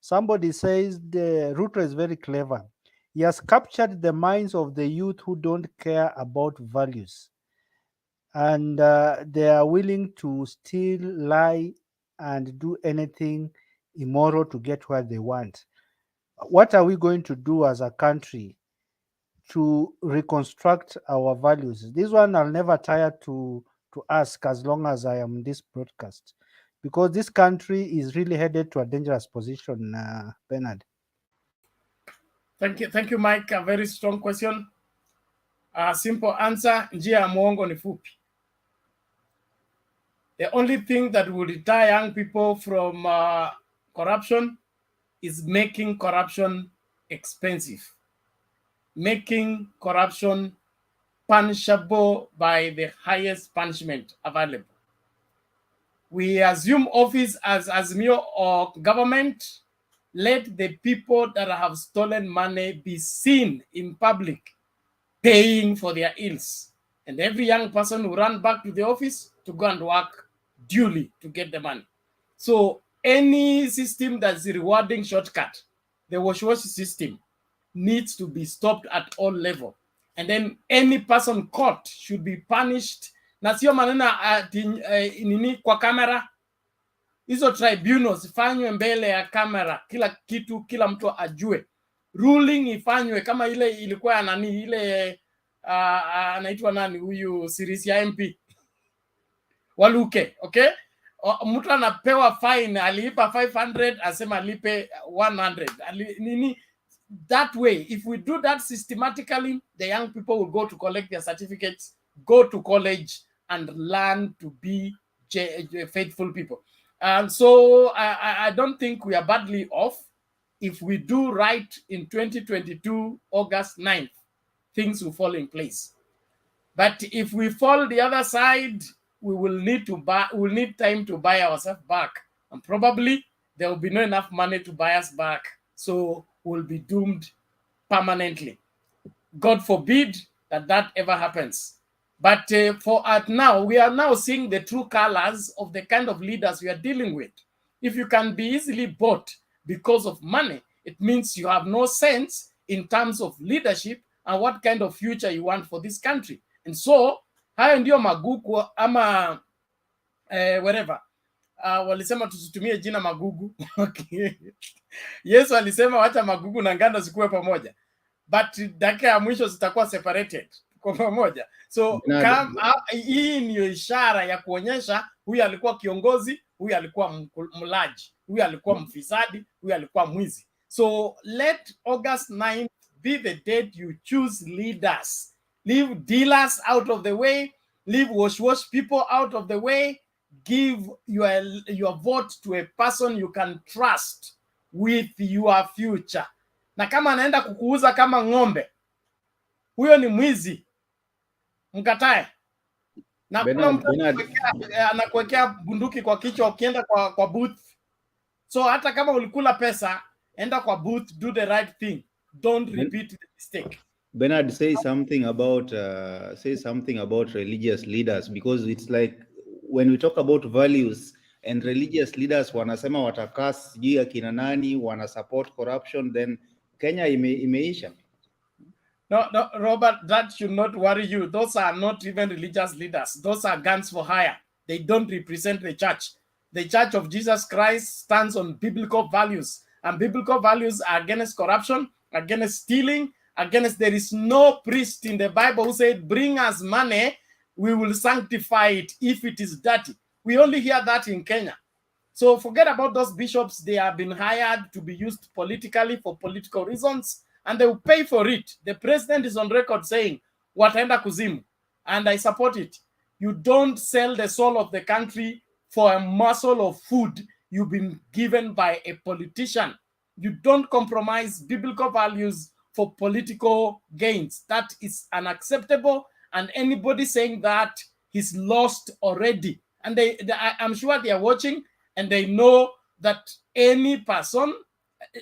somebody says the RUTO is very clever. He has captured the minds of the youth who don't care about values. and they are willing to steal, lie, and do anything immoral to get what they want. What are we going to do as a country to reconstruct our values? This one I'll never tire to ask as long as I am in this broadcast, because this country is really headed to a dangerous position, Bernard. Thank you, Mike. A very strong question. A simple answer, njia ya mwongo ni fupi. The only thing that will deter young people from corruption is making corruption expensive, making corruption punishable by the highest punishment available. We assume office as AZIMIO or government. Let the people that have stolen money be seen in public paying for their ills. And every young person will run back to the office to go and work duly to get the money. So any system that's rewarding shortcut, the wash-wash system, needs to be stopped at all level. And then any person caught should be punished. Na sio manena nini kwa kamera. Hizo tribunals ifanywe mbele ya kamera, kila kitu, kila mtu ajue. Ruling ifanywe kama ile ilikuwa ya nani, ile anaitwa nani huyu series ya MP Waluke, okay? Mtu anapewa fine, aliipa 500 asema alipe 100. Nini? That way, if we do that systematically, the young people will go to collect their certificates, go to college, and learn to be faithful people. And so I don't think we are badly off. If we do right in 2022, August 9th, things will fall in place. But if we fall the other side, we will need time to buy ourselves back. And probably there will be not enough money to buy us back. So we'll be doomed permanently. God forbid that ever happens. But for now, we are now seeing the true colors of the kind of leaders we are dealing with. If you can be easily bought because of money, it means you have no sense in terms of leadership and what kind of future you want for this country. And so, hayo ndio magugu ama whatever. Walisema tusitumie jina magugu. Okay. Yesu alisema wacha magugu na ngano zikuwe pamoja. But dakika ya mwisho zitakuwa separated kwa pamoja. So hii ni ishara ya kuonyesha huyu alikuwa kiongozi, huyu alikuwa mlaji, huyu alikuwa mfisadi, huyu alikuwa mwizi. So let August 9th be the date you choose leaders. Leave dealers out of the way, leave wash people out of the way, give your vote to a person you can trust with your future. Na kama anaenda kukuuza kama ng'ombe, huyo ni mwizi, mkatae. Na kuna mtu anakuwekea bunduki kwa kichwa ukienda kwa booth. So hata kama ulikula pesa, enda kwa booth, do the right thing. Don't repeat the mistake. Bernard, say something about religious leaders, because it's like when we talk about values and religious leaders wanasema watakaa sijui akina nani wana support corruption, then Kenya imeisha. No, Robert, that should not worry you. Those are not even religious leaders. Those are guns for hire. They don't represent the church. The Church of Jesus Christ stands on biblical values, and biblical values are against corruption, against stealing, against there is no priest in the Bible who said, bring us money, we will sanctify it if it is dirty. We only hear that in Kenya. So forget about those bishops. They have been hired to be used politically for political reasons, and they will pay for it. The president is on record saying, wataenda kuzimu, and I support it. You don't sell the soul of the country for a morsel of food you've been given by a politician. You don't compromise biblical values for political gains. That is unacceptable, and anybody saying that he's lost already. And I'm sure they are watching, and they know that any person,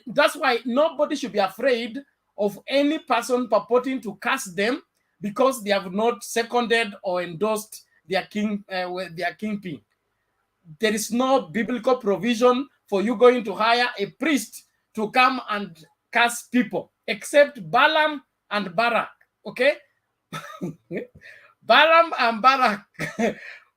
that's why nobody should be afraid of any person purporting to cast them because they have not seconded or endorsed their kingpin. There is no biblical provision for you going to hire a priest to come and cast people, except Balaam and Barak, okay? Balaam and Barak,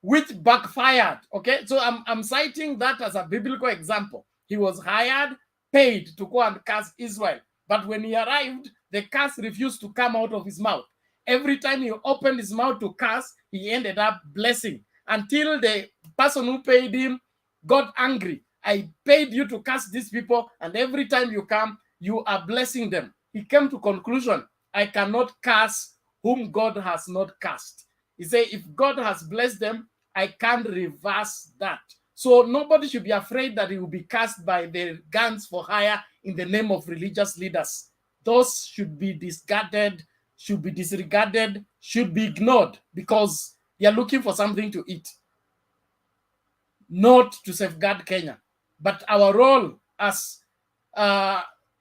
which backfired. Okay, so I'm citing that as a biblical example. He was hired, paid to go and curse Israel. But when he arrived, the curse refused to come out of his mouth. Every time he opened his mouth to curse, he ended up blessing until the person who paid him got angry. I paid you to curse these people, and every time you come, you are blessing them. He came to conclusion, I cannot curse whom God has not cursed. He said, if God has blessed them, I can't reverse that. So nobody should be afraid that he will be cast by the guns for hire in the name of religious leaders. Those should be discarded, should be disregarded, should be ignored because they are looking for something to eat, not to safeguard Kenya. But our role as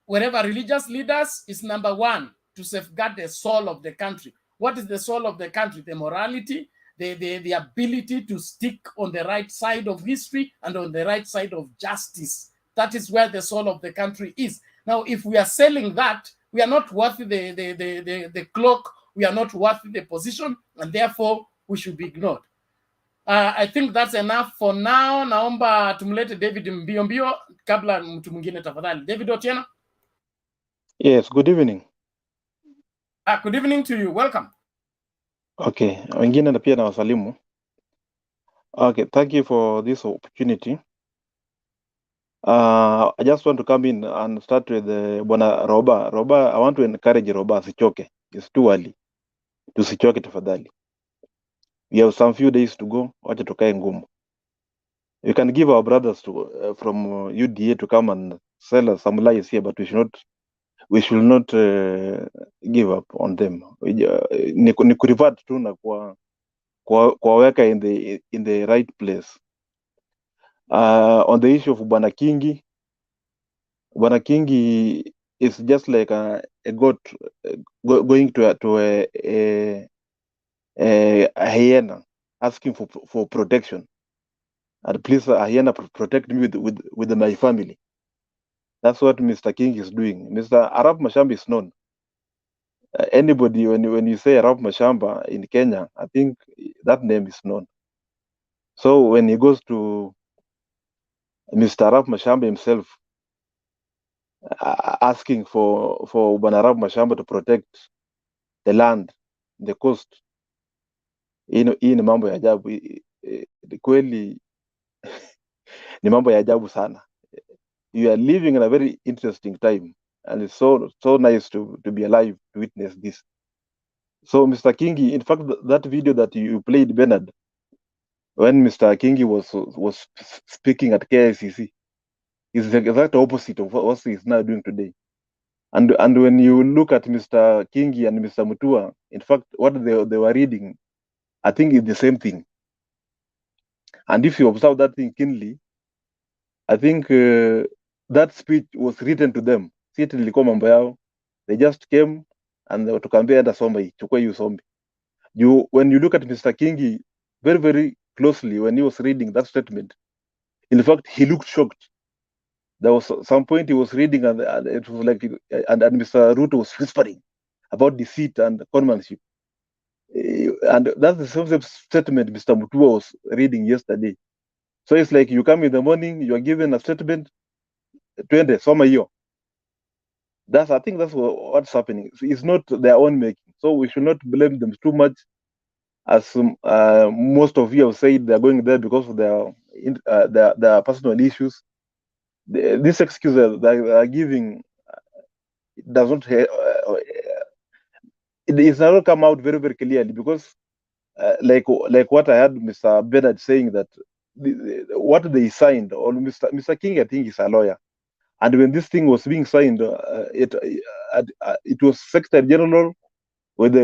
wherever religious leaders is number one, to safeguard the soul of the country. What is the soul of the country? The morality, the ability to stick on the right side of history and on the right side of justice. That is where the soul of the country is. Now, if we are selling that, we are not worth the cloak, we are not worth the position, and therefore we should be ignored. I think that's enough for now. Naomba tumlete David mbio mbio kabla mtu mwingine tafadhali. David Otieno. Yes, good evening. Good evening to you. Welcome. Okay, wengine na pia na wasalimu. Okay, thank you for this opportunity. I just want to come in and start with Bwana Roba. Roba, I want to encourage Roba asichoke. It's too early. Tusichoke tafadhali. We have some few days to go. Wacha tukae ngumu. We can give our brothers to from UDA to come and sell us some lies here, but we should not give up on them. Ni kurevert tu na kuwaweka in the right place. On the issue of Bwana Kingi is just like a goat going to a hyena asking for protection. And please, hyena, protect me with my family. That's what Mr. King is doing. Mr. Arap Mashamba is known. Anybody, when you say Arap Mashamba in Kenya, I think that name is known. So when he goes to Mr. Arap Mashamba himself, asking for Bwana Arap Mashamba to protect the land, the coast, hii ni mambo ya ajabu. Kweli ni mambo ya ajabu sana. You are living in a very interesting time, and it's so nice to be alive to witness this. So Mr. Kingi, in fact, that video that you played, Bernard, when Mr. Kingi was speaking at KICC, is the exact opposite of what he is now doing today. And when you look at Mr. Kingi and Mr. Mutua, in fact, what they were reading, I think it's the same thing. And if you observe that thing keenly, I think that speech was written to them. They just came and tukaambia enda soma hii, chukua hiyo sombe. When you look at Mr. Kingi very, very closely when he was reading that statement, in fact, he looked shocked. There was some point he was reading and it was like, and Mr. RUTO was whispering about deceit and conmanship. And that's the same statement Mr. Mutua was reading yesterday. So it's like you come in the morning, you are given a statement, 20, soma hiyo. I think that's what's happening. It's not their own making. So we should not blame them too much. As most of you have said, they're going there because of their personal issues. This excuse that they are giving does not it does not come out very, very clearly, because like what I had Mr. Bernard saying, that what they signed, or Mr. King, I think, is a lawyer, and when this thing was being signed, it was Secretary General with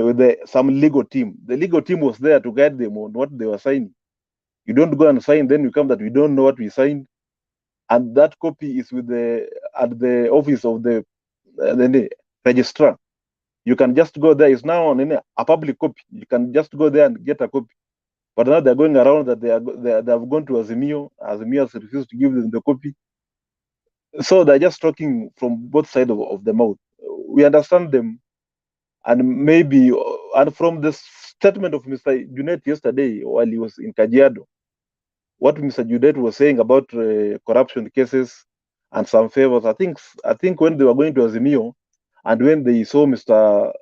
some legal team. The legal team was there to guide them on what they were signing. You don't go and sign, then you come that we don't know what we signed, and that copy is at the office of the registrar. You can just go there. It's now on a public copy. You can just go there and get a copy. But now they're going around that they have gone to AZIMIO. AZIMIO has refused to give them the copy. So they're just talking from both sides of the mouth. We understand them, and maybe and from the statement of Mr. Junet yesterday while he was in Kajiado, what Mr. Junet was saying about corruption cases and some favors, I think when they were going to AZIMIO and when they saw Mr.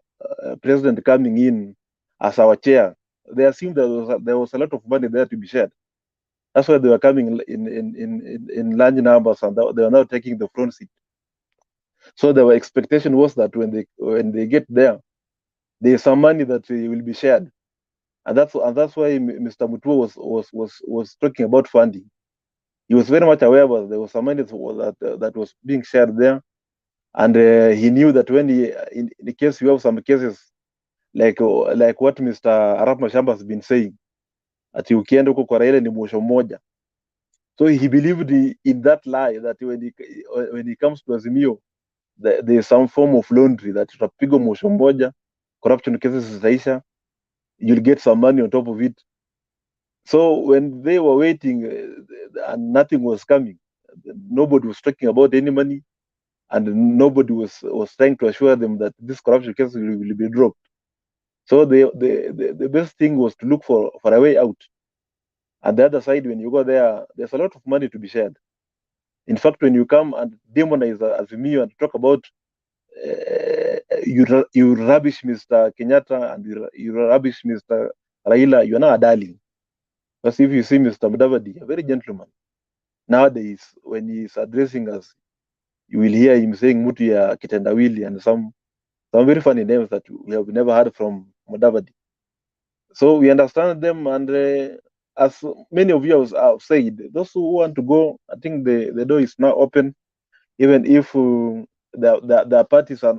President coming in as our chair, they assumed there was a lot of money there to be shared. That's why they were coming in large numbers, and they were now taking the front seat. So their expectation was that when they get there, there's some money that will be shared, and that's why Mr. Mutua was talking about funding. He was very much aware that there was some money that was being shared there, and he knew that when in the case you have some cases like what Mr. Arap Mashamba has been saying, ati ukienda huko kwa Raila ni mwosho mmoja. So he believed in that lie that when he comes to AZIMIO, there is some form of laundry that utapigwa mwosho mmoja, corruption cases zitaisha, you'll get some money on top of it. So when they were waiting and nothing was coming, nobody was talking about any money, and nobody was trying to assure them that this corruption case will be dropped. So the best thing was to look for a way out. At the other side, when you go there, there's a lot of money to be shared. In fact, when you come and demonize AZIMIO and talk about you rubbish Mr. Kenyatta and you rubbish Mr. Raila, you're not a darling. Because if you see Mr. Mudavadi, a very gentleman, nowadays when he's addressing us, you will hear him saying Mutia Kitendawili and some very funny names that we have never heard from Mudavadi. So we understand them, and as many of you have said, those who want to go, I think the door is now open, even if the parties are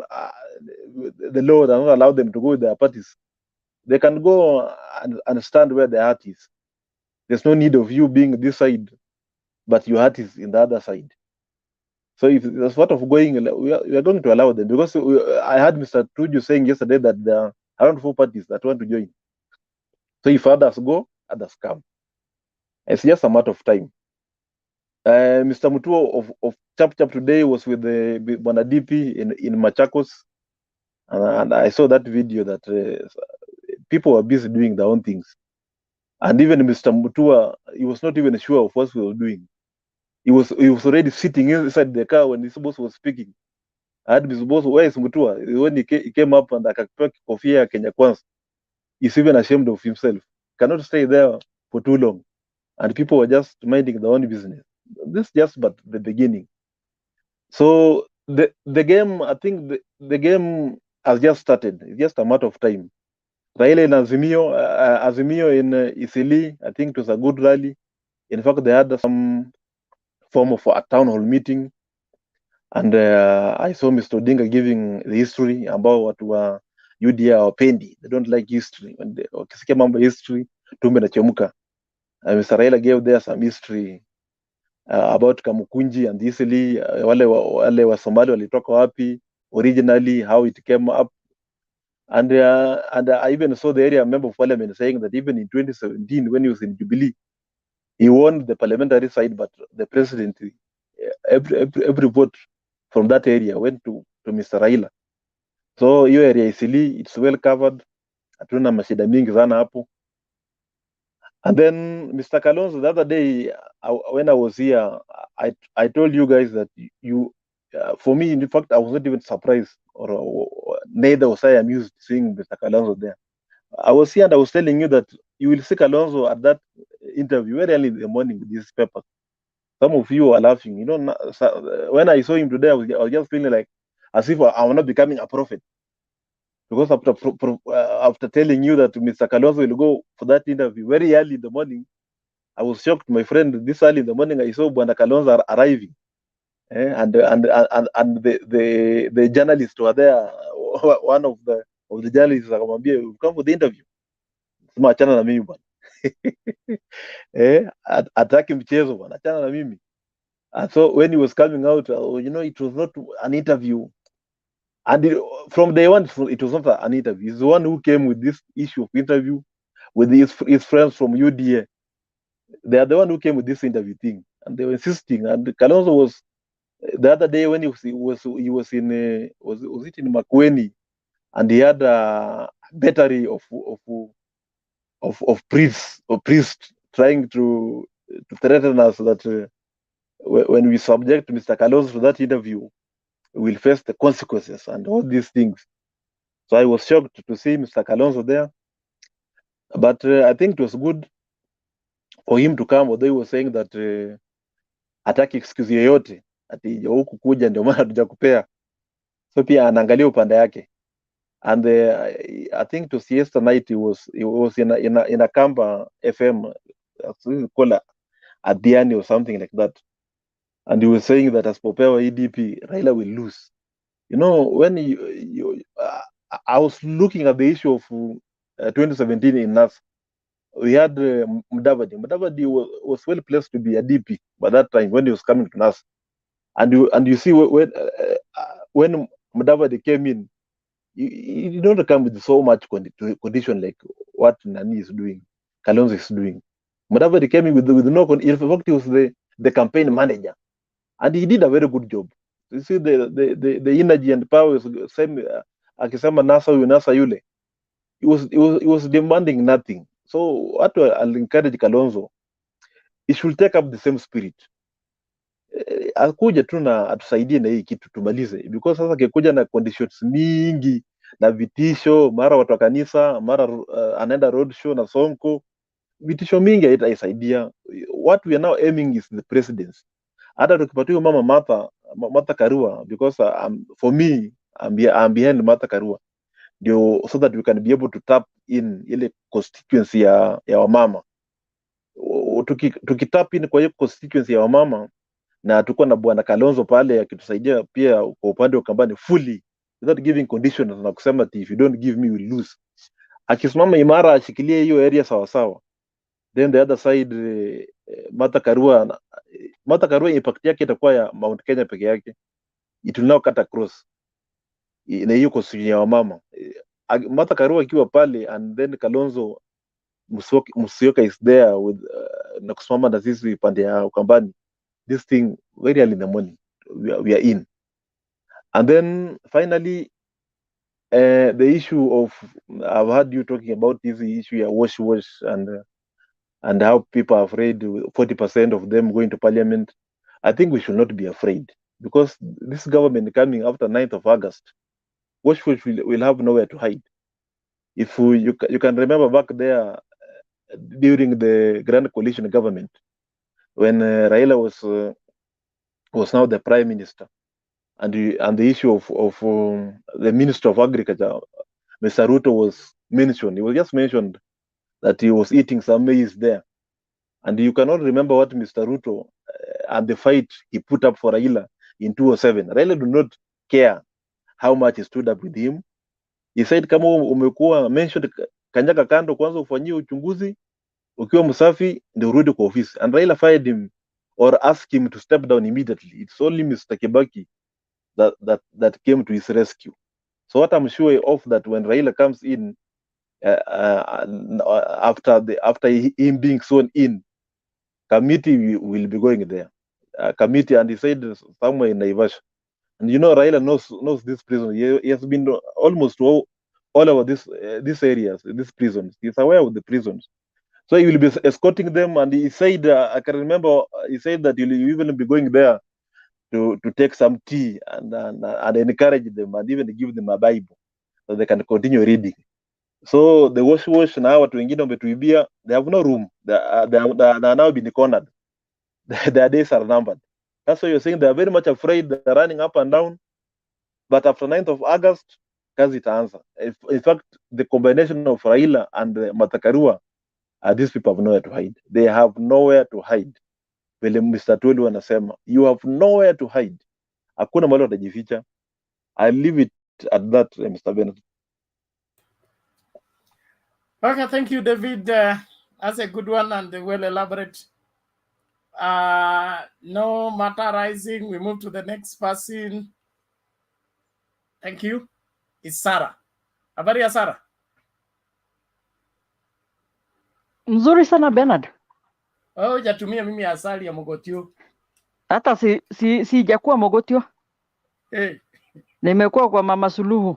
the law does not allow them to go with their parties. They can go and stand where their heart is. There's no need of you being this side, but your heart is in the other side. So if there's sort of going, we are going to allow them, because I heard Mr. Tuju saying yesterday that there are around 4 parties that want to join. So if others go, others come. It's just a matter of time. Mr. Mutua of CHAP today was with the Bwana DP in Machakos, and I saw that video that people were busy doing their own things. And even Mr. Mutua, he was not even sure of what we were doing. He was already sitting inside the car when his boss was speaking. I had Mr. Boss, where is Mutua? When he came up and akapewa kofia ya Kenya Kwanza, he's even ashamed of himself. Cannot stay there for too long. And people were just minding their own business. This is just but the beginning. So the game, I think the game has just started. It's just a matter of time. Raila in AZIMIO in Eastleigh, I think it was a good rally. In fact, they had some form of a town hall meeting. And I saw Mr. Odinga giving the history about what were UDA or Pendi. They don't like history. When they wakisikia mambo history, tumbe na chemuka. Mr. Raila gave there some history about Kamukunji and Eastleigh, wale wa Somali walitoka wapi originally, how it came up. And I even saw the area member of parliament saying that even in 2017, when he was in Jubilee, he won the parliamentary side, but the president, every vote from that area went to Mr. Raila. So hiyo area Eastleigh, it's well covered. Hatuna mashida mingi sana hapo. And then Mr. Kalonzo, the other day when I was here, I told you guys that for me, in fact, I was not even surprised, or neither was I amused seeing Mr. Kalonzo there. I was here and I was telling you that you will see Kalonzo at that interview very early in the morning with this paper. Some of you are laughing. You know, when I saw him today, I was just feeling like as if I was not becoming a prophet. Because after telling you that Mr. Kalonzo will go for that interview very early in the morning, I was shocked, my friend. This early in the morning, I saw Bwana Kalonzo arriving, and the journalists were there. One of the journalists akamwambia, "You've come for the interview." Sema achana na mimi bwana. Ataki mchezo bwana, achana na mimi. And so when he was coming out, it was not an interview. And from day one, it was not an interview. He's the one who came with this issue of interview with his friends from UDA. They are the one who came with this interview thing, and they were insisting. And Kalonzo was the other day when he was in was it in Makueni, and he had a battery of priests trying to threaten us that when we subject Mr. Kalonzo to that interview, we will face the consequences and all these things. So I was shocked to see Mr. Kalonzo there, but I think it was good for him to come, although he was saying that hataki excuse yoyote ati huku kuja ndio maana hatujakupea. So pia anaangalia upande yake. And I think it was yesterday night he was in a Kamba FM, called Adiani or something like that. And he was saying that as Popewa EDP, Raila will lose. You know, when I was looking at the issue of 2017 in NAS, we had Mudavadi. Mudavadi was well placed to be a DP by that time when he was coming to NAS. And you see when Mudavadi came in, he did not come with so much condition like what Nani is doing, Kalonzo is doing. Mudavadi came in with no condition. In fact, he was the campaign manager, and he did a very good job. You see the energy and power was same. Akisema nasa huyu nasa yule, he was demanding nothing. So what I'll encourage Kalonzo, he should take up the same spirit. Akuja tu na atusaidie na hii kitu tumalize, because sasa kikuja na conditions mingi na vitisho, mara watu wa kanisa, mara anaenda road show na Sonko, vitisho mingi haitaisaidia. What we are now aiming is the presidency. Hata tukipatiwa mama Martha Karua, because for me I'm behind Martha Karua, ndio so that we can be able to tap in ile constituency ya wamama. Tukitap in kwa hiyo constituency ya wamama na tuko na bwana Kalonzo pale akitusaidia pia kwa upande wa kampani fully without giving conditions na kusema if you don't give me we lose. Akisimama imara ashikilie hiyo area sawa sawa, then the other side Martha Karua impact yake itakuwa ya Mount Kenya peke yake. It will now cut across na hiyo constituency ya wamama. Martha Karua akiwa pale and then Kalonzo Musyoka is there with na kusimama na sisi pande ya Ukambani, this thing very early in the morning we are in. And then finally the issue of, I've heard you talking about this issue ya wash and how people are afraid 40% of them going to parliament. I think we should not be afraid, because this government coming after 9th of August, wash will have nowhere to hide. If you can remember back there during the Grand Coalition government, when Raila was now the Prime Minister, and the issue of the Minister of Agriculture, Mr. RUTO was mentioned. He was just mentioned that he was eating some maize there, and you cannot remember what Mr. RUTO and the fight he put up for Raila in 2007. Raila do not care how much he stood up with him. He said, kama umekuwa mentioned, kanyaga kando kwanza ufanyie uchunguzi, ukiwa msafi ndio urudi kwa ofisi. And Raila fired him or asked him to step down immediately. It's only Mr. Kibaki that came to his rescue. So what I'm sure of that when Raila comes in after him being sworn in, committee will be going there. Committee, and he said somewhere in Naivasha. And you know, Raila knows this prison. He has been almost all over these areas, these prisons. He's aware of the prisons. So he will be escorting them. And he said, I can remember, he said that he'll even be going there to take some tea and encourage them and even give them a Bible so they can continue reading. So the wash na watu wengine wametuibia, they have no room. They are now being cornered. Their days are numbered. That's why you're saying they are very much afraid. They're running up and down. But after 9th of August, kazi itaanza. In fact, the combination of Raila and Martha Karua, these people have nowhere to hide. They have nowhere to hide. Vile Mr. Twelu anasema, you have nowhere to hide. Hakuna mahali watajificha. I leave it at that, Mr. Bennett. Okay, thank you, David. That's a good one and well elaborate. No matter rising. We move to the next person. Thank you. It's Sarah. Habari ya Sarah? Mzuri sana Bernard. Oh, hujatumia mimi asali ya Mogotio. Hata sijakuwa Mogotio. Hey. Nimekuwa kwa Mama Suluhu.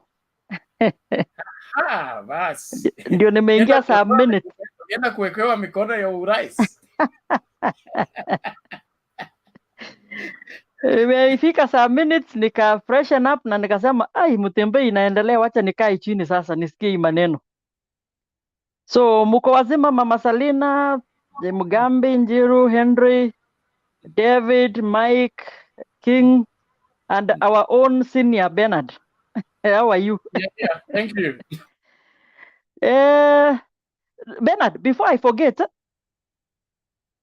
Basi. Ndio nimeingia saa minute. Ulienda kuwekewa mikono ya urais. Imefika saa minutes nika freshen up na nikasema ai, Mutembei inaendelea, wacha nikae chini sasa nisikie hii maneno. So mko wazima, Mama Salina, Mugambi, Njiru, Henry, David, Mike, King, and our own senior Bernard. How are you? Yeah, thank you. Bernard, before I forget,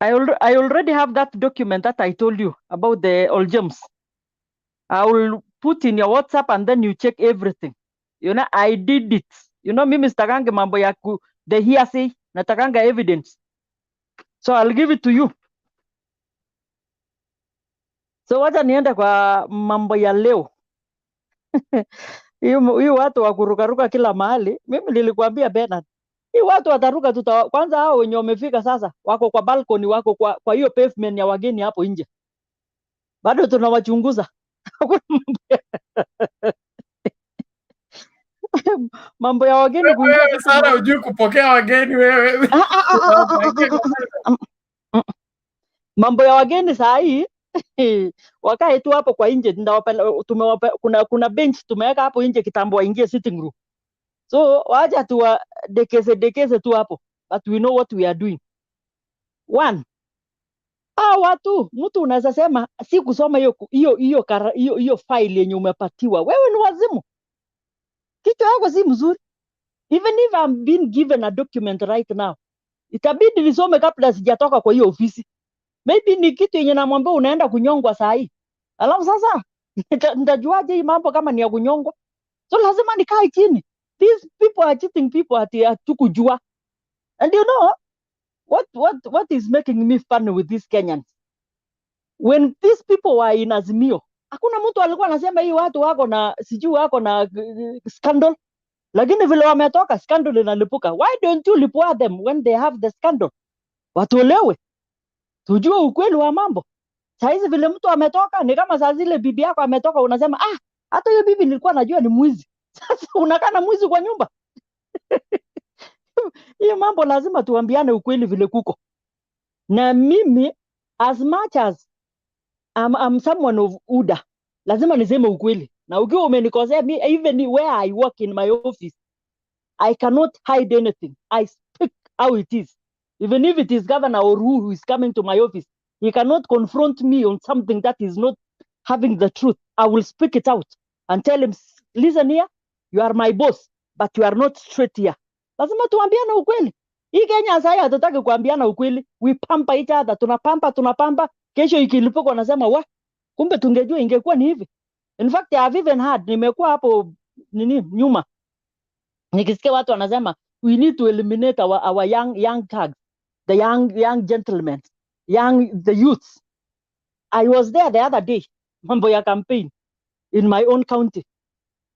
I already have that document that I told you about the all gems. I will put in your WhatsApp and then you check everything. You know, I did it. You know, mimi sitakange mambo ya the hearsay, natakanga evidence. So I'll give it to you. So wacha niende kwa mambo ya leo. Hii watu wa kurukaruka kila mahali. Mimi nilikwambia Bernard, hii watu wataruka kwanza hao wenye wamefika sasa wako kwa balcony, wako kwa hiyo pavement ya wageni hapo nje. Bado tunawachunguza. Mambo ya wageni kuingia. Wewe Sara hujui kupokea wageni wewe. Mambo ya wageni saa hii wakae tu hapo kwa nje, kuna bench tumeweka hapo nje kitambo waingie sitting room. So wacha tu dekeze tu hapo, but we know what we are doing. One, watu mtu unaweza sema si kusoma hiyo file yenye umepatiwa. Wewe ni wazimu, kichwa yako si mzuri. Even if I'm being given a document right now, itabidi nisome kabla sijatoka kwa hiyo ofisi. Maybe ni kitu yenye namwambia unaenda kunyongwa saa hii. Alafu sasa nitajuaje hii mambo kama ni ya kunyongwa? So lazima nikae chini. These people are cheating people ati hatukujua. And you know what is making me fun with these Kenyans? When these people were in Azimio, hakuna mtu alikuwa anasema hii watu wako na sijui wako na scandal. Lakini vile wametoka scandal inalipuka. Why don't you report them when they have the scandal? Watolewe. Tujue ukweli wa mambo. Saizi vile mtu ametoka ni kama saa zile bibi yako ametoka unasema hata hiyo bibi nilikuwa najua ni mwizi. Sasa unakaa na mwizi kwa nyumba. Hiyo mambo lazima tuambiane ukweli vile kuko. Na mimi as much as I'm someone of Uda, lazima niseme ukweli. Na ukiwa umenikosea even where I work in my office, I cannot hide anything. I speak how it is. Even if it is governor or who is coming to my office, he cannot confront me on something that is not having the truth. I will speak it out and tell him, listen here, you are my boss, but you are not straight here. Lazima tuambiane ukweli. Hii Kenya sasa hatutaki kuambiana ukweli. We pamper each other, tunapamba. Kesho ikilipuka wanasema kumbe tungejua ingekuwa ni hivi. In fact, I have even heard, nimekuwa hapo nyuma. Nikisikia watu wanasema we need to eliminate our young thugs, the young gentlemen, the youths. I was there the other day, mambo ya campaign in my own county.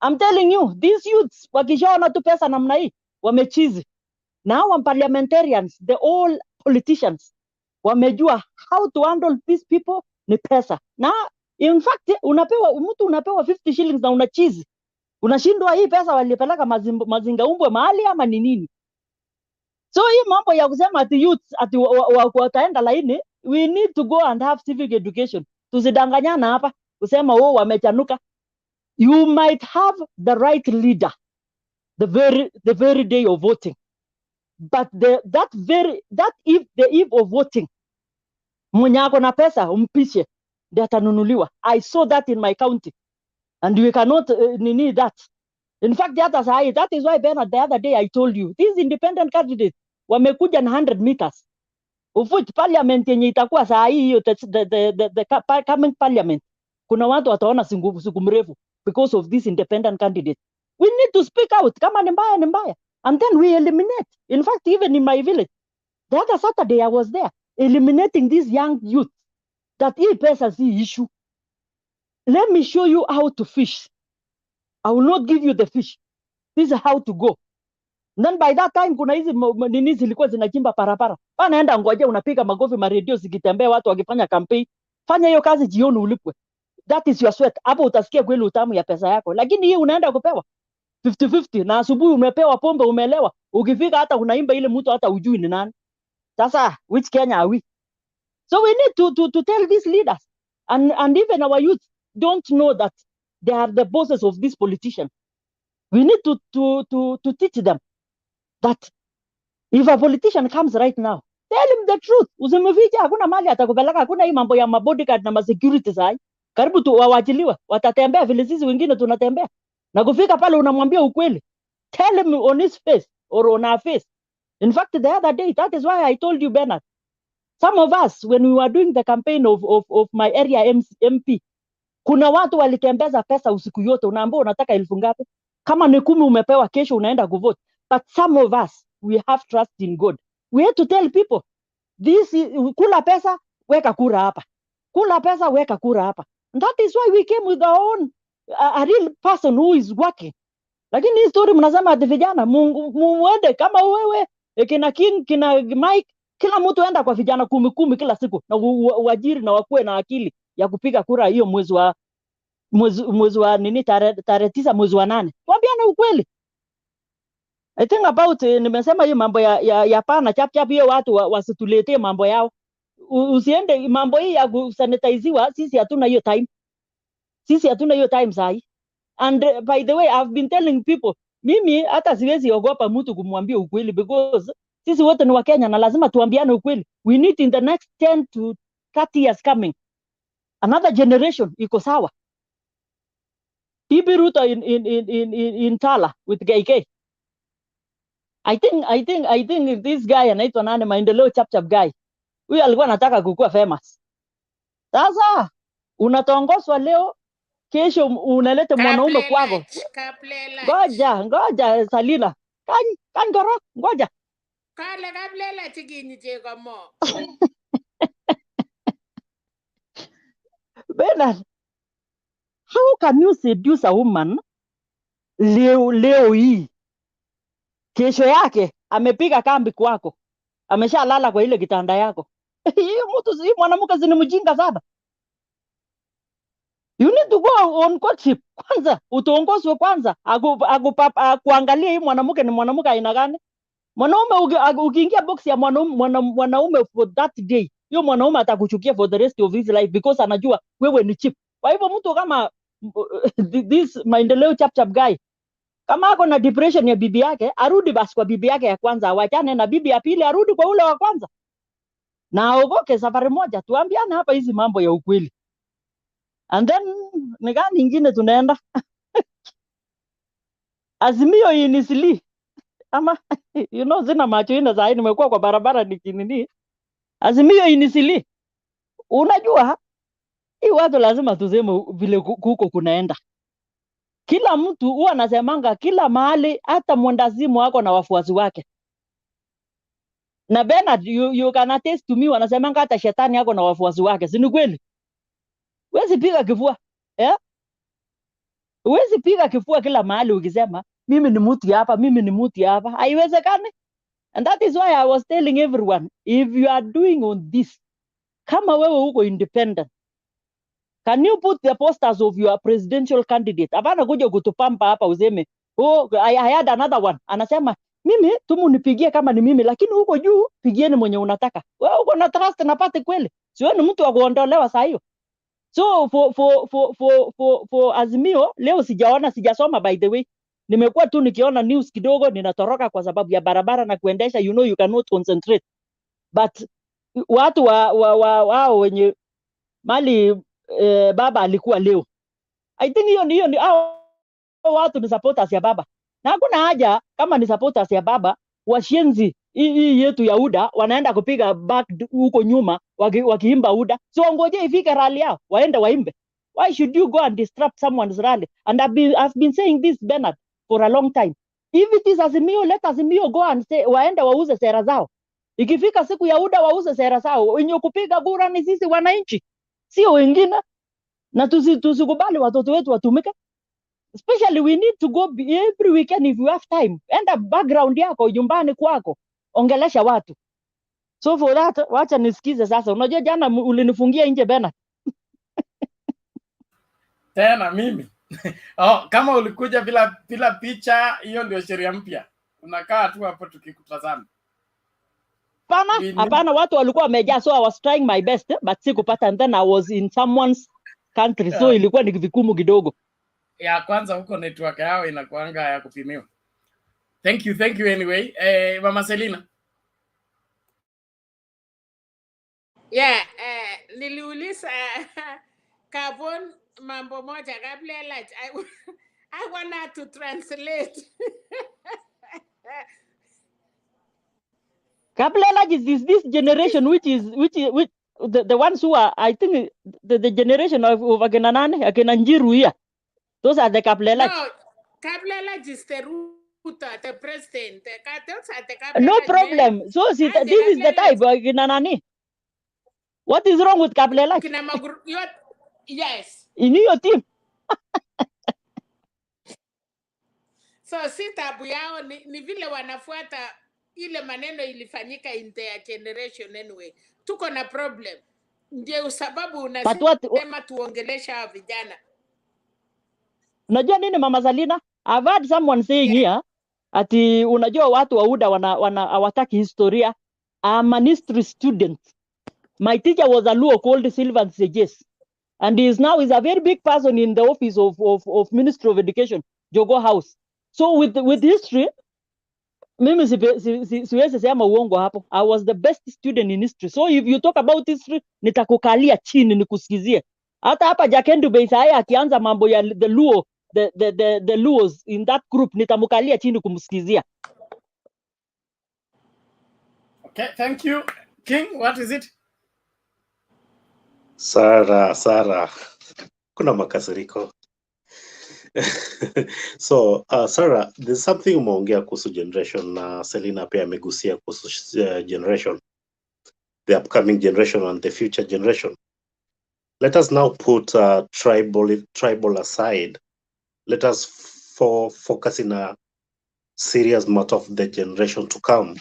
I'm telling you, these youths wakishaona tu pesa namna hii wamechizi. Now parliamentarians, the all politicians wamejua how to handle these people ni pesa. Na in fact mtu unapewa 50 shillings na unachizi. Unashindwa hii pesa walipeleka mazinga umbwe mahali ama ni nini? So hii mambo ya kusema ati youths ati wataenda laini, we need to go and have civic education. Tusidanganyana hapa kusema wamechanuka. You might have the right leader the very day of voting, but that eve of voting mwenye ako na pesa umpishe ndio atanunuliwa. I saw that in my county and we cannot need that. In fact, that is why Bernard, the other day I told you, these independent candidates wamekuja na 100 meters. Ufuti parliament yenye itakuwa saa hii hiyo the coming parliament. Kuna watu wataona siku mrefu because of these independent candidates. We need to speak out. Kama ni mbaya ni mbaya. And then we eliminate. In fact, even in my village, the other Saturday I was there, eliminating these young youth. That hii pesa si issue. Let me show you how to fish. I will not give you the fish. This is how to go. And then by that time kuna hizi nini zilikuwa zinachimba parapara. Naenda ngoje unapiga magofi maredio zikitembea watu wakifanya campaign. Fanya hiyo kazi jioni ulipwe. That is your sweat. Hapo utasikia kweli utamu ya pesa yako. Lakini hii unaenda kupewa 50-50 na asubuhi umepewa pombe umelewa, ukifika hata unaimba ile mtu hata ujui ni nani. Sasa which Kenya are we? So we need to tell these leaders, and even our youth don't know that they are the bosses of these politicians. We need to teach them that if a politician comes right now, tell him the truth. Usimfiche, hakuna mali atakupeleka, hakuna hii mambo ya mabodyguard na security sai. Karibu tu wawachiliwe, watatembea vile sisi wengine tunatembea. Na kufika pale unamwambia ukweli. Tell him on his face or on our face. In fact, the other day, that is why I told you, Bernard, some of us, when we were doing the campaign of my area MP, kuna watu walitembeza pesa usiku yote, unaambia unataka 1000 ngapi? Kama ni 10 umepewa, kesho unaenda kuvote. But some of us, we have trust in God. We have to tell people, this is, kula pesa, weka kura hapa. Kula pesa, weka kura hapa. And that is why we came with our own, a real person who is working. Lakini hii story mnasema ati vijana, muende kama wewe, kina King, kina Mike, kila mtu enda kwa vijana 10 kila siku, na uajiri na wakuwe na akili ya kupiga kura hiyo mwezi wa nini, tarehe 9 mwezi wa 8. Tuambiane ukweli. I think about nimesema hiyo mambo ya pana chap hiyo watu wasituletee mambo yao. Usiende mambo hii ya kusanitiziwa, sisi hatuna hiyo time. Sisi hatuna hiyo time sahi. And by the way, I've been telling people, mimi hata siwezi ogopa mtu kumwambia ukweli, because sisi wote ni wa Kenya na lazima tuambiane ukweli. We need in the next 10 to 30 years coming, another generation iko sawa. TB RUTO in TALA with KK. I think this guy anaitwa nani, maendeleo chap guy. Huyu alikuwa anataka kukua famous. Sasa unatongozwa leo, kesho unaleta mwanaume kwako. Ngoja Salina. Kan goro, ngoja. Kale kablela chikinyi chego mo. Bernard, how can you seduce a woman leo hii? Kesho yake amepiga kambi kwako, ameshalala kwa ile kitanda yako. Hiyo mtu si mwanamke, si mjinga sana. You need to go on courtship kwanza, utuongozwe kwanza, kuangalia hii mwanamke ni mwanamke aina gani. Mwanaume ukiingia box ya mwanaume for that day, hiyo mwanaume atakuchukia for the rest of his life, because anajua wewe ni cheap. Kwa hivyo mtu kama this maendeleo chap guy, kama ako na depression ya bibi yake, arudi basi kwa bibi yake ya kwanza, awachane na bibi ya pili, arudi kwa ule wa kwanza. Na aogoke safari moja, tuambiane hapa hizi mambo ya ukweli. And then ni gani nyingine tunaenda? Azimio inisili. Ama you know, zina macho ina zaidi, nimekuwa kwa barabara nikinini. Azimio inisili. Unajua hii watu lazima tuseme vile kuko kunaenda. Kila mtu huwa anasemanga kila mahali, hata mwendazimu wako na wafuasi wake. Na Bernard, you can attest to me, wanasemanga hata shetani yako na wafuasi wake. Si ni kweli? Huwezi piga kifua. Huwezi piga kifua kila mahali ukisema mimi ni mtu hapa, mimi ni mtu hapa. Haiwezekani. And that is why I was telling everyone, if you are doing on this, kama wewe uko independent, can you put the posters of your presidential candidate? Hapana kuja kutupamba hapa useme, oh, I had another one. Anasema, mimi tumu nipigie kama ni mimi, lakini huko juu pigieni mwenye unataka. Wewe uko na trust na pati kweli. Sio ni mtu wa kuondolewa saa hiyo. So for Azimio, leo sijasoma by the way. Nimekuwa tu nikiona news kidogo, ninatoroka kwa sababu ya barabara na kuendesha, you know you cannot concentrate. But watu wao wenye mali baba alikuwa leo. I think hiyo ni watu ni supporters ya baba. Na hakuna haja kama ni supporters ya baba, washenzi hii yetu ya UDA wanaenda kupiga back huko nyuma wakiimba UDA. So ngoje ifike rally yao, waende waimbe. Why should you go and disrupt someone's rally? And I've been saying this, Bernard, for a long time. If it is Azimio, let Azimio go and say waende wauze sera zao. Ikifika siku ya UDA wauze sera zao. Wenye kupiga kura ni sisi wananchi, sio wengine. Na tusikubali watoto wetu watumike. Especially we need to go every weekend if you have time. Enda background yako nyumbani kwako, ongelesha watu. So for that, wacha nisikize sasa. Unajua jana ulinifungia nje Bernard. Tena mimi Oh, kama ulikuja bila picha, hiyo ndio sheria mpya. Unakaa tu hapo tukikutazama. Hapana, watu walikuwa wamejaa, so I was trying my best, but sikupata, and then I was in someone's country, so ilikuwa ni vigumu kidogo. Ya kwanza huko network yao inakuanga ya kupimiwa. Thank you anyway. Mama Selina. Yeah, niliuliza Kavon mambo moja kabla lunch. I want her to translate. Kablela is this generation which the ones who are, I think the generation of akina nane, akina Njiru here. Those are the Kablela. No, Kablela is the RUTO, the president. Those are the Kablela. No problem. Men. So see, this is the type akina nani. What is wrong with Kablela? Yes. In your team. So si tabu yao ni vile wanafuata ile maneno ilifanyika in their generation anyway. Tuko na problem. Ndio sababu unasema tuongelesha vijana. Unajua nini Mama Salina? I've heard someone saying here ati unajua watu wa UDA hawataki historia. I'm an history student. My teacher was a Luo called Sylvan Sejes. And he is now a very big person in the office of Ministry of Education, Jogo House. So with history, mimi siwezi sema uongo hapo. I was the best student in history. So if you talk about history, nitakukalia chini nikusikizie. Hata hapa Jakendu Beisaya akianza mambo ya the Luo, the Luos in that group, nitamukalia chini kumsikizia. Okay, thank you. King, what is it? Sarah, kuna makasiriko. So, Sarah, there's something umeongea kuhusu generation na Selina pia amegusia kuhusu generation, the upcoming generation and the future generation. Let us now put tribal aside. Let us focus in a serious matter of the generation to come.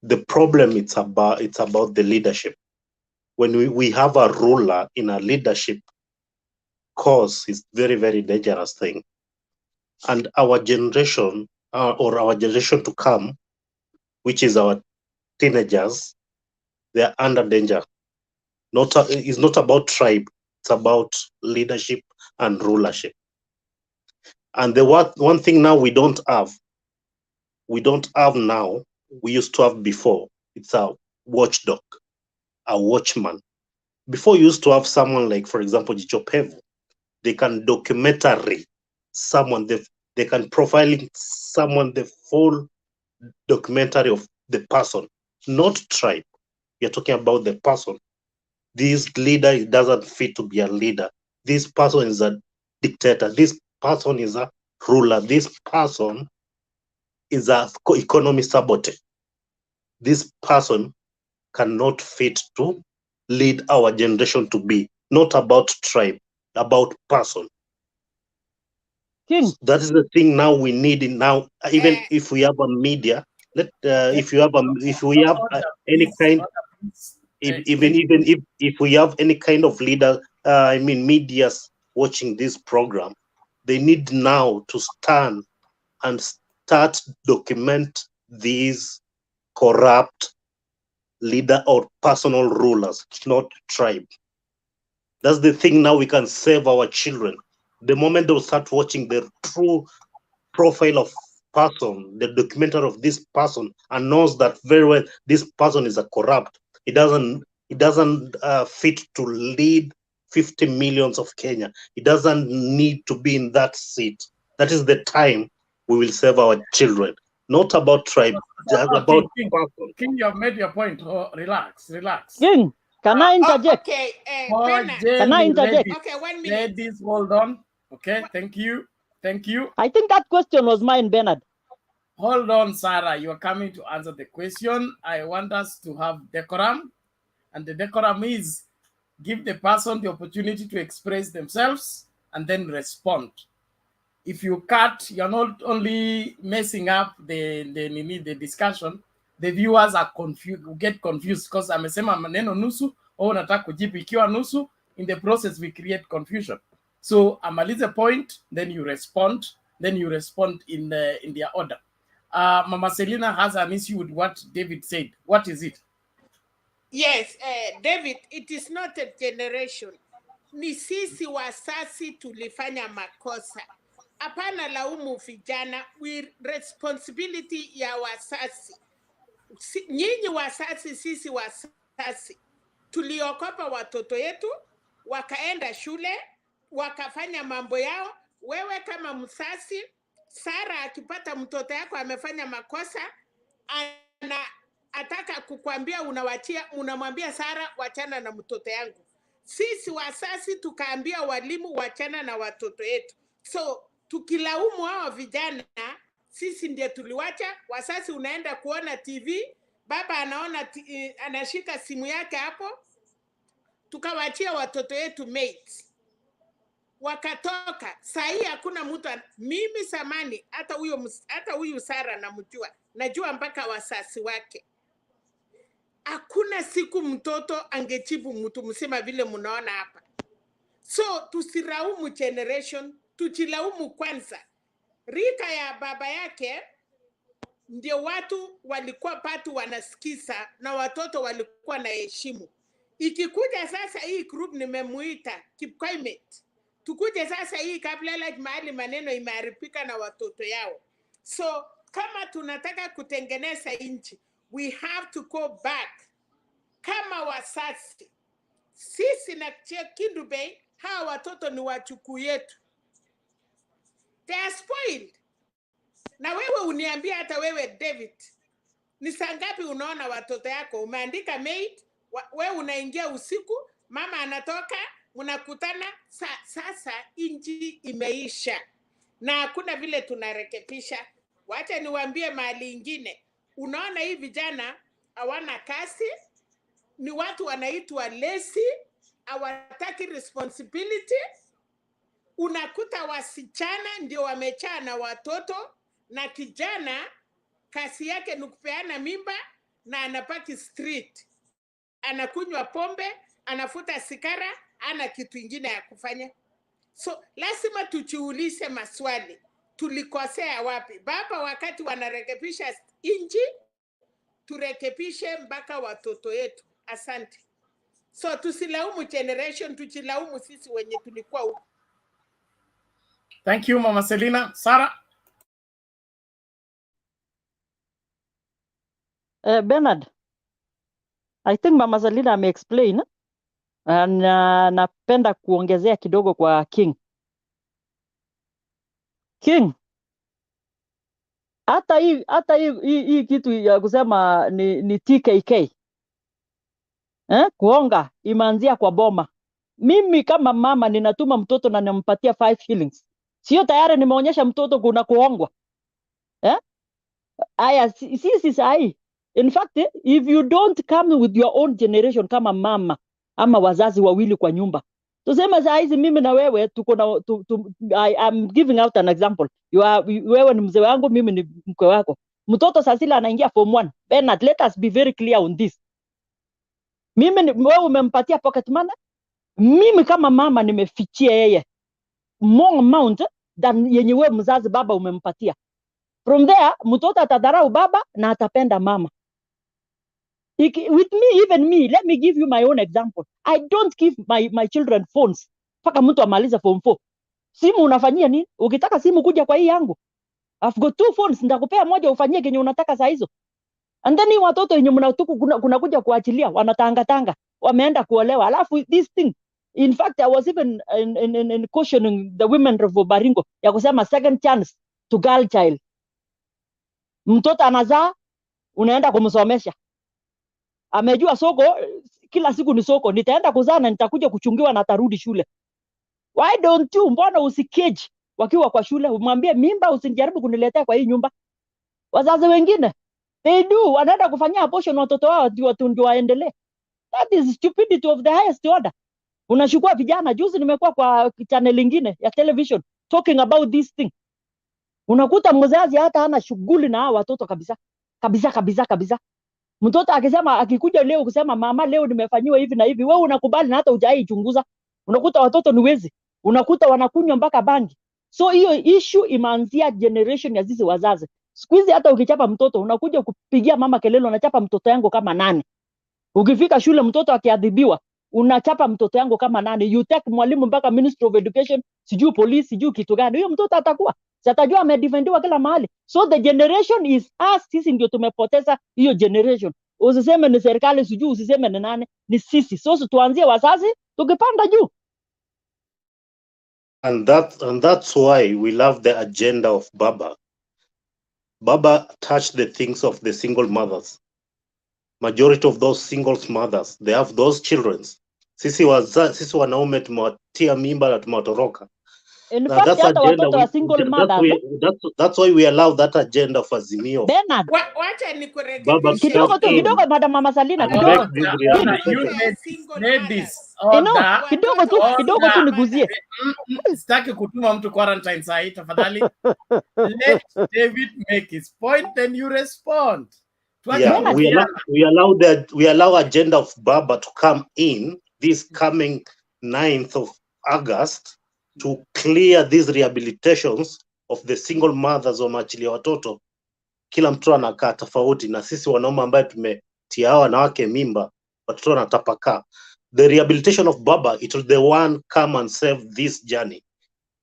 The problem it's about the leadership. When we have a ruler in a leadership course, is very, very dangerous thing. And our generation or our generation to come, which is our teenagers, they are under danger. It's not about tribe, it's about leadership and rulership. And the one thing now we don't have now, we used to have before, it's a watchdog, a watchman. Before you used to have someone like, for example, Jichopevu, they can documentary someone, they can profiling someone, the full documentary of the person, not tribe. You're talking about the person. This leader doesn't fit to be a leader. This person is a dictator. This person is a ruler. This person is a economy saboteur. This person cannot fit to lead our generation to be. Not about tribe, about person. That is the thing now we need in now. Even if we have a media, if we have any kind, if we have any kind of leader, medias watching this program, they need now to stand and start document these corrupt leader or personal rulers, not tribe. That's the thing now we can save our children. The moment they'll start watching the true profile of person, the documentary of this person, and knows that very well this person is a corrupt. It doesn't fit to lead 50 millions of Kenya. It doesn't need to be in that seat. That is the time we will save our children. Not about tribe, just about person. King, you have made your point. Oh, relax. King, can I interject? Okay, can I interject? Okay, 1 minute. Ladies, hold on. Okay, thank you. I think that question was mine, Bernard. Hold on, Sarah. You are coming to answer the question. I want us to have decorum. And the decorum is give the person the opportunity to express themselves and then respond. If you cut, you're not only messing up the discussion, the viewers are confused, get confused because amesema maneno nusu au nataka kujibu ikiwa nusu. In the process, we create confusion. So amalize point, then you respond in their order. Mama Selina has an issue with what David said. What is it? Yes, David, it is not a generation. Ni sisi wasasi tulifanya makosa. Hapana laumu vijana, responsibility ya wasasi. Nyinyi wasasi, sisi wasasi. Tuliokopa watoto yetu, wakaenda shule, wakafanya mambo yao. Wewe kama msasi, Sara akipata mtoto yako amefanya makosa, ataka kukwambia unamwambia Sara wachana na mtoto yangu. Sisi wasasi tukaambia walimu wachana na watoto yetu. So tukilaumu hao vijana, sisi ndiye tuliwacha. Wasasi unaenda kuona TV, baba anaona anashika simu yake hapo, tukawachia watoto yetu mates. Wakatoka. Sahi hakuna mtu mimi samani hata huyu Sara namjua. Najua mpaka wasasi wake. Hakuna siku mtoto angechibu mtu msema vile mnaona hapa. So tusiraumu generation, tuchilaumu kwanza. Rika ya baba yake ndio watu walikuwa patu wanasikiza na watoto walikuwa na heshimu. Ikikuja sasa hii group nimemuita Kipkoimet. Tukuje sasa hii Kablala mahali maneno imeharibika na watoto yao. So kama tunataka kutengeneza nchi, we have to go back. Kama wasasi, sisi na Kindu Bay, hawa watoto ni wachukuu yetu. They are spoiled. Na wewe uniambia hata wewe David, ni saa ngapi unaona watoto yako? Umeandika maid, wewe unaingia usiku, mama anatoka, mnakutana, sasa inji imeisha. Na hakuna vile tunarekebisha. Wacha niwaambie mahali ingine. Unaona hii vijana hawana kazi, ni watu wanaitwa lazy, hawataki responsibility. Unakuta wasichana ndio wamechaa na watoto, na kijana kazi yake ni kupeana mimba na anapaki street. Anakunywa pombe, anafuta sigara, ana kitu ingine ya kufanya. So lazima tujiulize maswali. Tulikosea wapi? Baba wakati wanarekebisha inji, turekebishe mpaka watoto yetu. Asante. So tusilaumu generation, tuchilaumu sisi wenye tulikuwa huko. Thank you, Mama Selina. Sarah? Bernard, I think Mama Selina ame-explain. Napenda kuongezea kidogo kwa King. King, hata hii kitu ya kusema ni TKK. Kuonga imeanzia kwa boma. Mimi kama mama ninatuma mtoto na nampatia 5 shillings. Sio tayari nimeonyesha mtoto kuna kuongwa. Aya sisi sahi. In fact, if you don't come with your own generation kama mama ama wazazi wawili kwa nyumba. Tuseme saa hizi mimi na wewe tuko na I'm giving out an example. Wewe ni mzee wangu, mimi ni mke wako. Mtoto sasa anaingia form 1. Bernard, let us be very clear on this. Wewe umempatia pocket money? Mimi kama mama nimefichia yeye more amount than yenye wewe mzazi baba umempatia. From there, mtoto atadharau baba na atapenda mama. With me, even me, let me give you my own example. I don't give my children phones. Paka mtu amaliza form 4. Simu unafanyia nini? Ukitaka simu kuja kwa hii yangu. I've got 2 phones, nitakupea moja ufanyie kenye unataka saa hizo. And then watoto wenye mnatuku kuna kuja kuachilia, wanatanga, wameenda kuolewa. Alafu this thing, in fact, I was even in cautioning the women of Baringo ya kusema second chance to girl child. Mtoto anazaa, unaenda kumsomesha. Amejua soko, kila siku ni soko. Nitaenda kuzaa na nitakuja kuchungiwa na atarudi shule. Why don't you, mbona usicage wakiwa kwa shule? Umwambie mimba usijaribu kuniletea kwa hii nyumba. Wazazi wengine, they do, wanaenda kufanyia abortion watoto wao ndio waendelee. That is stupidity of the highest order. Unachukua vijana, juzi nimekuwa kwa channel nyingine ya television talking about this thing. Unakuta mzazi hata hana shughuli na hao watoto kabisa. Mtoto akisema akikuja leo kusema mama leo nimefanyiwa hivi na hivi, wewe unakubali na hata hujaichunguza. Unakuta watoto ni wezi. unakuta wanakunywa mpaka bangi. So hiyo issue imeanzia generation ya sisi wazazi. Siku hizi hata ukichapa mtoto unakuja kupigia mama kelele, unachapa mtoto yangu kama nani? Ukifika shule mtoto akiadhibiwa unachapa mtoto yangu kama nani? You take mwalimu mpaka Ministry of Education, sijui police, sijui kitu gani. Huyo mtoto atakuwa atajua amedefendiwa kila mahali. So the generation is us, sisi ndio tumepoteza hiyo generation. Usiseme ni serikali, sijui usiseme ni nani, ni sisi. So tuanzie wazazi tukipanda juu. And that's why we love the agenda of Baba. Baba touched the things of the single mothers. Majority of those single mothers, they have those children. Sisi wanaume tumewatia mimba na tumewatoroka. In fact, hata watoto wa single mothers. That's why we allow that agenda of AZIMIO. Bernard. Wacha nikurekebishe. Kidogo tu, Madam Mama Salina, kidogo. Ladies, kidogo tu niguzie. Sitaki kutuma mtu quarantine saa hii tafadhali. Let David make his point, then you respond. Yeah, we allow agenda of Baba to come in this coming 9th of August to clear these rehabilitations of the single mothers wa maachilia watoto. Kila mtu anakaa tofauti, na sisi wanaume ambaye tumetia hawa wanawake mimba, watoto wanatapakaa. The rehabilitation of Baba, it will the one come and save this journey.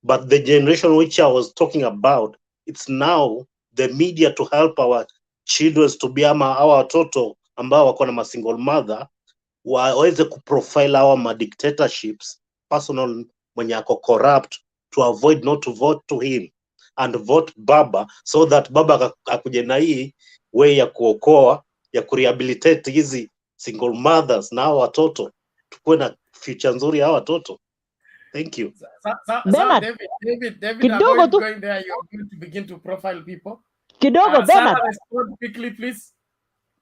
But the generation which I was talking about, it's now the media to help our children to be our watoto ambao wako na single mother waweze kuprofile our dictatorships, personal mwenye ako corrupt, to avoid not to vote to him and vote Baba, so that Baba akuje na hii way ya kuokoa, ya kurehabilitate hizi single mothers na watoto, tukuwe na future nzuri ya watoto. Thank you. David, avoid going there. You're going to begin to profile people. Kidogo, Bernard. Respond quickly, please.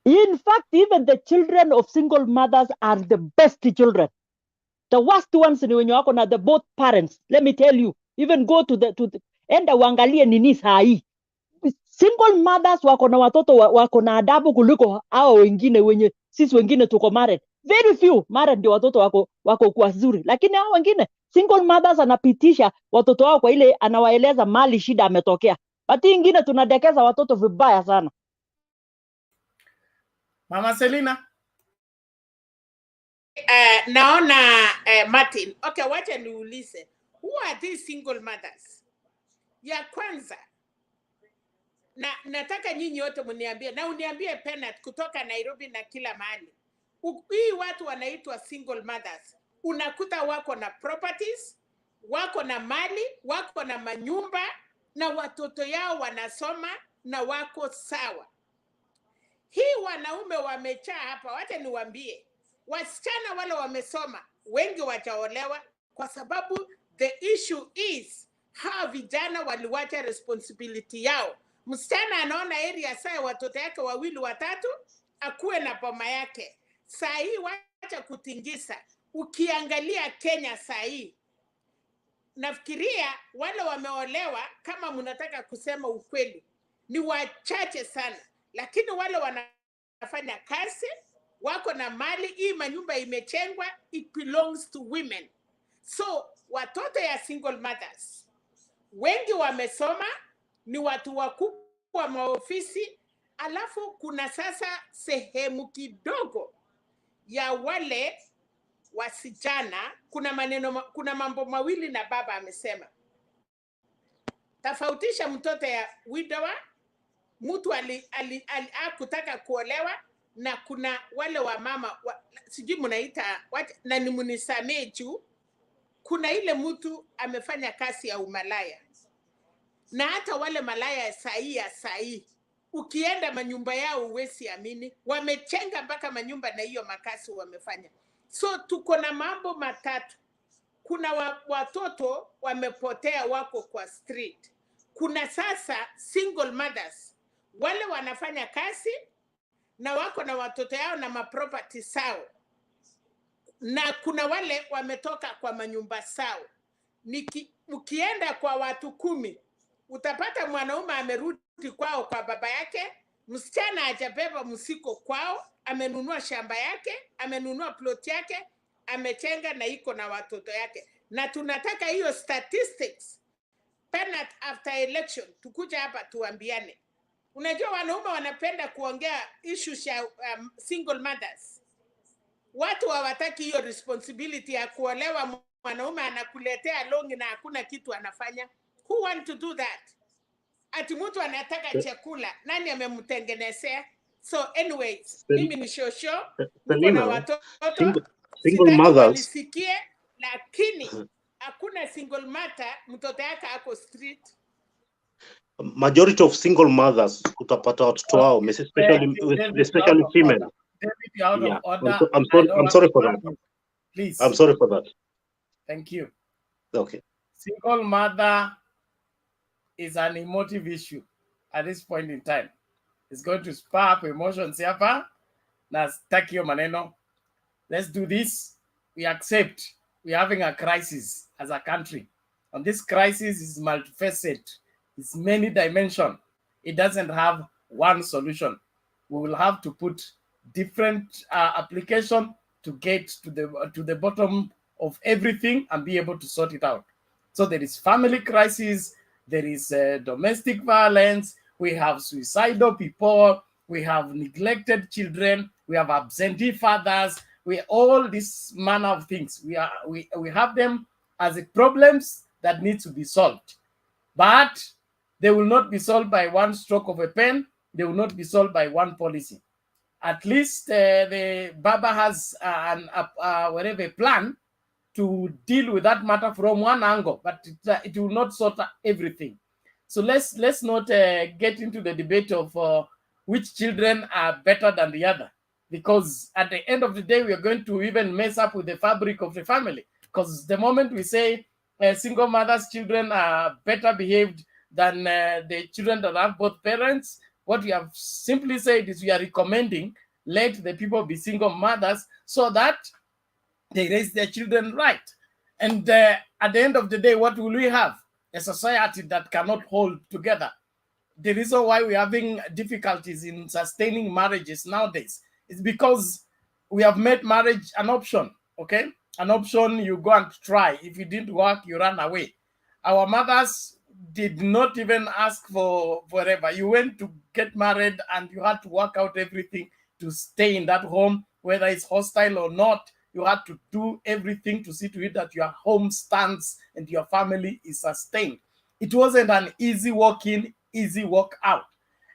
In fact, even the children of single mothers are the best children. The worst ones ni wenye wako na the both parents. Let me tell you, even go to the enda uangalie nini saa hii. Single mothers wako na watoto wako na adabu kuliko hao wengine wenye sisi wengine tuko married. Very few married ndio watoto wako kwa zuri. Lakini hao wengine single mothers anapitisha watoto wao kwa ile anawaeleza mali shida ametokea. Bati ingine tunadekeza watoto vibaya sana. Mama Selina. Naona Martin. Okay, wacha niulize. Who are these single mothers? Ya kwanza. Nataka nyinyi wote mniambie, na uniambie Penat kutoka Nairobi na kila mahali. Hii watu wanaitwa single mothers. Unakuta wako na properties, wako na mali, wako na manyumba, na watoto yao wanasoma na wako sawa. Hii wanaume wamechaa hapa, wacha niwaambie. Wasichana wale wamesoma, wengi wachaolewa kwa sababu the issue is hawa vijana waliwacha responsibility yao. Msichana anaona area saa watoto yake wawili watatu, akuwe na boma yake. Saa hii wacha kutingisa. Ukiangalia Kenya saa hii, nafikiria wale wameolewa, kama mnataka kusema ukweli, ni wachache sana. Lakini wale wanafanya kazi, wako na mali, hii manyumba imechengwa, it belongs to women. So, watoto ya single mothers, wengi wamesoma, ni watu wakubwa maofisi, alafu kuna sasa sehemu kidogo ya wale wasichana, kuna mambo mawili na baba amesema. Tofautisha mtoto ya widower, mtu kutaka kuolewa, na kuna wale wa mama, sijui mnaita, na ni munisamee juu, kuna ile mtu amefanya kazi ya umalaya. Na hata wale malaya sahi, ukienda manyumba yao uwezi amini, wamechenga mpaka manyumba na hiyo makasi wamefanya. So tuko na mambo matatu. Kuna watoto wamepotea wako kwa street. Kuna sasa single mothers, wale wanafanya kazi na wako na watoto yao na maproperty sao. Na kuna wale wametoka kwa manyumba sao. Ukienda kwa watu 10, utapata mwanaume amerudi kwao kwa baba yake, msichana hajabeba msiko kwao, amenunua shamba yake, amenunua plot yake, amechenga na iko na watoto yake. na tunataka hiyo statistics penat after election tukuja hapa tuambiane. Unajua wanaume wanapenda kuongea issues ya single mothers. Watu hawataki hiyo responsibility ya kuolewa, mwanaume anakuletea longi na hakuna kitu anafanya. Who want to do that? Ati mtu anataka chakula, nani amemtengenezea? So anyways, mimi ni shosho, niko na watoto, single mothers walisikie, lakini hakuna single mother mtoto yake ako street. Majority of single mothers utapata watoto wao, especially female. Yeah. I'm sorry for that. Please. I'm sorry for that. Thank you. Okay. Single mother is an emotive issue at this point in time. It's going to spur up emotions hapa. Na sitaki hiyo maneno. Let's do this. We accept we're having a crisis as a country. And this crisis is multifaceted. It's many dimension. It doesn't have one solution. We will have to put different application to get to the bottom of everything and be able to sort it out. So there is family crisis, there is domestic violence, we have suicidal people, we have neglected children, we have absentee fathers, we all this manner of things. We have them as problems that need to be solved. But they will not be solved by one stroke of a pen. They will not be solved by one policy. At least the Baba has whatever plan to deal with that matter from one angle, but it will not sort everything. So let's not get into the debate of which children are better than the other, because at the end of the day, we are going to even mess up with the fabric of the family. Because the moment we say single mothers' children are better behaved than the children that have both parents, what we have simply said is we are recommending let the people be single mothers so that they raise their children right. And at the end of the day, what will we have? A society that cannot hold together. The reason why we're having difficulties in sustaining marriages nowadays is because we have made marriage an option, okay? An option you go and try. If it didn't work, you run away. Our mothers did not even ask for forever. You went to get married and you had to work out everything to stay in that home, whether it's hostile or not. You had to do everything to see to it that your home stands and your family is sustained. It wasn't an easy walk in, easy walk out.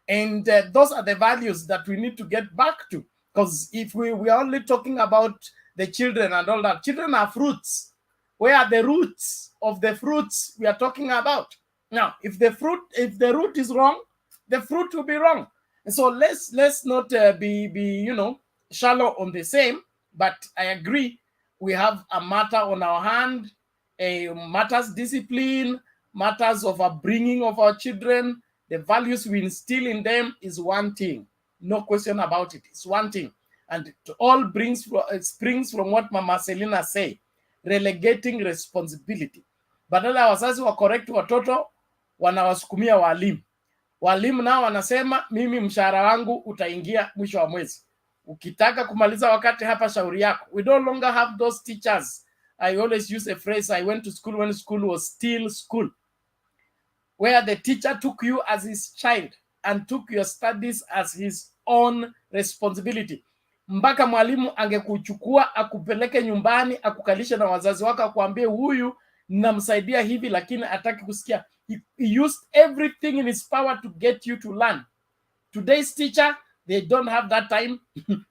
And those are the values that we need to get back to. Because if we are only talking about the children and all that, children are fruits. Where are the roots of the fruits we are talking about? Now, if the root is wrong, the fruit will be wrong. And so let's not be shallow on the same. But I agree, we have a matter on our hand, matters discipline, matters of upbringing of our children. The values we instill in them is one thing, no question about it. It's one thing, and it all springs from what Mama Selina say, relegating responsibility. Badala ya wazazi wa correct watoto, wanawasukumia walimu. Walimu nao wanasema mimi mshahara wangu utaingia mwisho wa mwezi. Ukitaka kumaliza wakati hapa shauri yako. We no longer have those teachers. I always use a phrase, I went to school when school was still school, where the teacher took you as his child and took your studies as his own responsibility. Mpaka mwalimu angekuchukua akupeleke nyumbani, akukalisha na wazazi wako, akuambie huyu namsaidia hivi lakini hataki kusikia. He used everything in his power to get you to learn. Today's teacher, they don't have that time.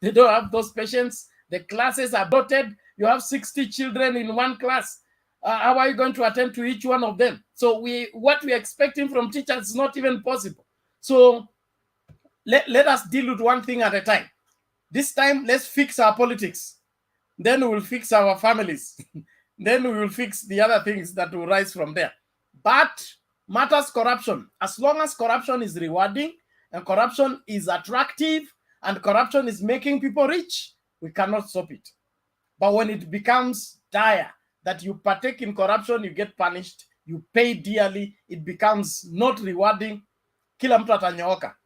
They don't have those patience. The classes are dotted. You have 60 children in one class. How are you going to attend to each one of them? So what we are expecting from teachers is not even possible. So let us deal with one thing at a time. This time, let's fix our politics. Then we will fix our families. Then we will fix the other things that will rise from there. But matters corruption. As long as corruption is rewarding, and corruption is attractive, and corruption is making people rich, we cannot stop it. But when it becomes dire, that you partake in corruption, you get punished, you pay dearly, it becomes not rewarding, kila mtu atanyooka.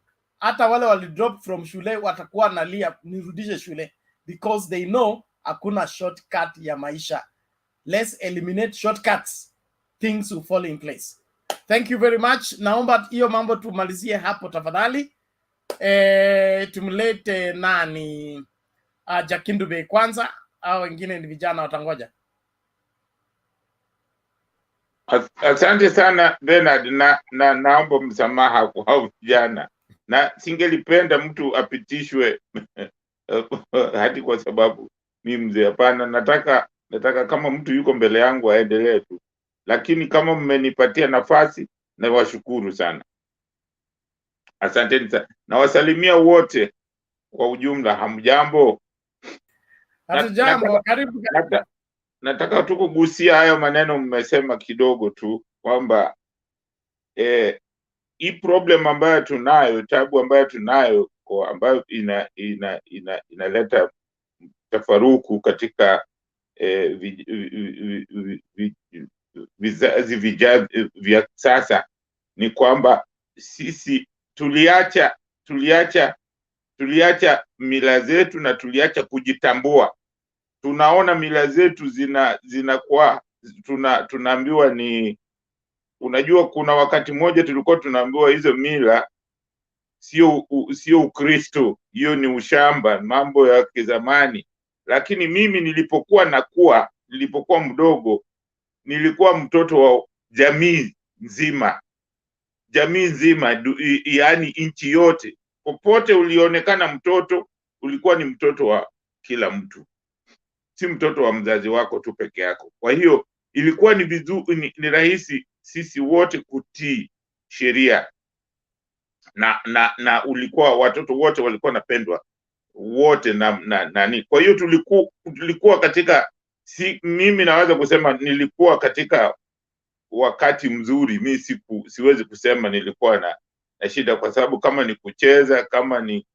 Hata wale walidrop from shule watakuwa nalia nirudishe shule, because they know hakuna shortcut ya maisha. let's eliminate shortcuts, things will fall in place. Thank you very much. Naomba hiyo mambo tumalizie hapo tafadhali. Tumlete nani Jakindu Bey kwanza, au wengine ni vijana watangoja. Asante sana Bernard, na naomba msamaha kwa hao vijana, na singelipenda mtu apitishwe hadi kwa sababu mimi mzee. Hapana, nataka kama mtu yuko mbele yangu aendelee tu, lakini kama mmenipatia nafasi na washukuru sana. Asanteni sana. Na wasalimia wote kwa ujumla, hamjambo? Hatujambo, karibu. Nataka tu kugusia hayo maneno mmesema kidogo tu, kwamba hii problem ambayo tunayo, tabu ambayo tunayo, kwa ambayo inaleta tafaruku katika vizazi vya sasa, ni kwamba sisi tuliacha mila zetu na tuliacha kujitambua. Tunaona mila zetu zinakuwa tunaambiwa ni, unajua kuna wakati mmoja tulikuwa tunaambiwa hizo mila sio Ukristo, hiyo ni ushamba, mambo ya kizamani. Lakini mimi nilipokuwa mdogo, nilikuwa mtoto wa jamii nzima, yaani nchi yote. Popote ulionekana mtoto, ulikuwa ni mtoto wa kila mtu, si mtoto wa mzazi wako tu peke yako. Kwa hiyo ilikuwa ni vizuri, ni rahisi sisi wote kutii sheria, na ulikuwa watoto wote walikuwa napendwa wote nani. Kwa hiyo tulikuwa katika, mimi naweza kusema nilikuwa katika wakati mzuri. Mimi siwezi kusema nilikuwa na shida, kwa sababu kama ni kucheza, kama ni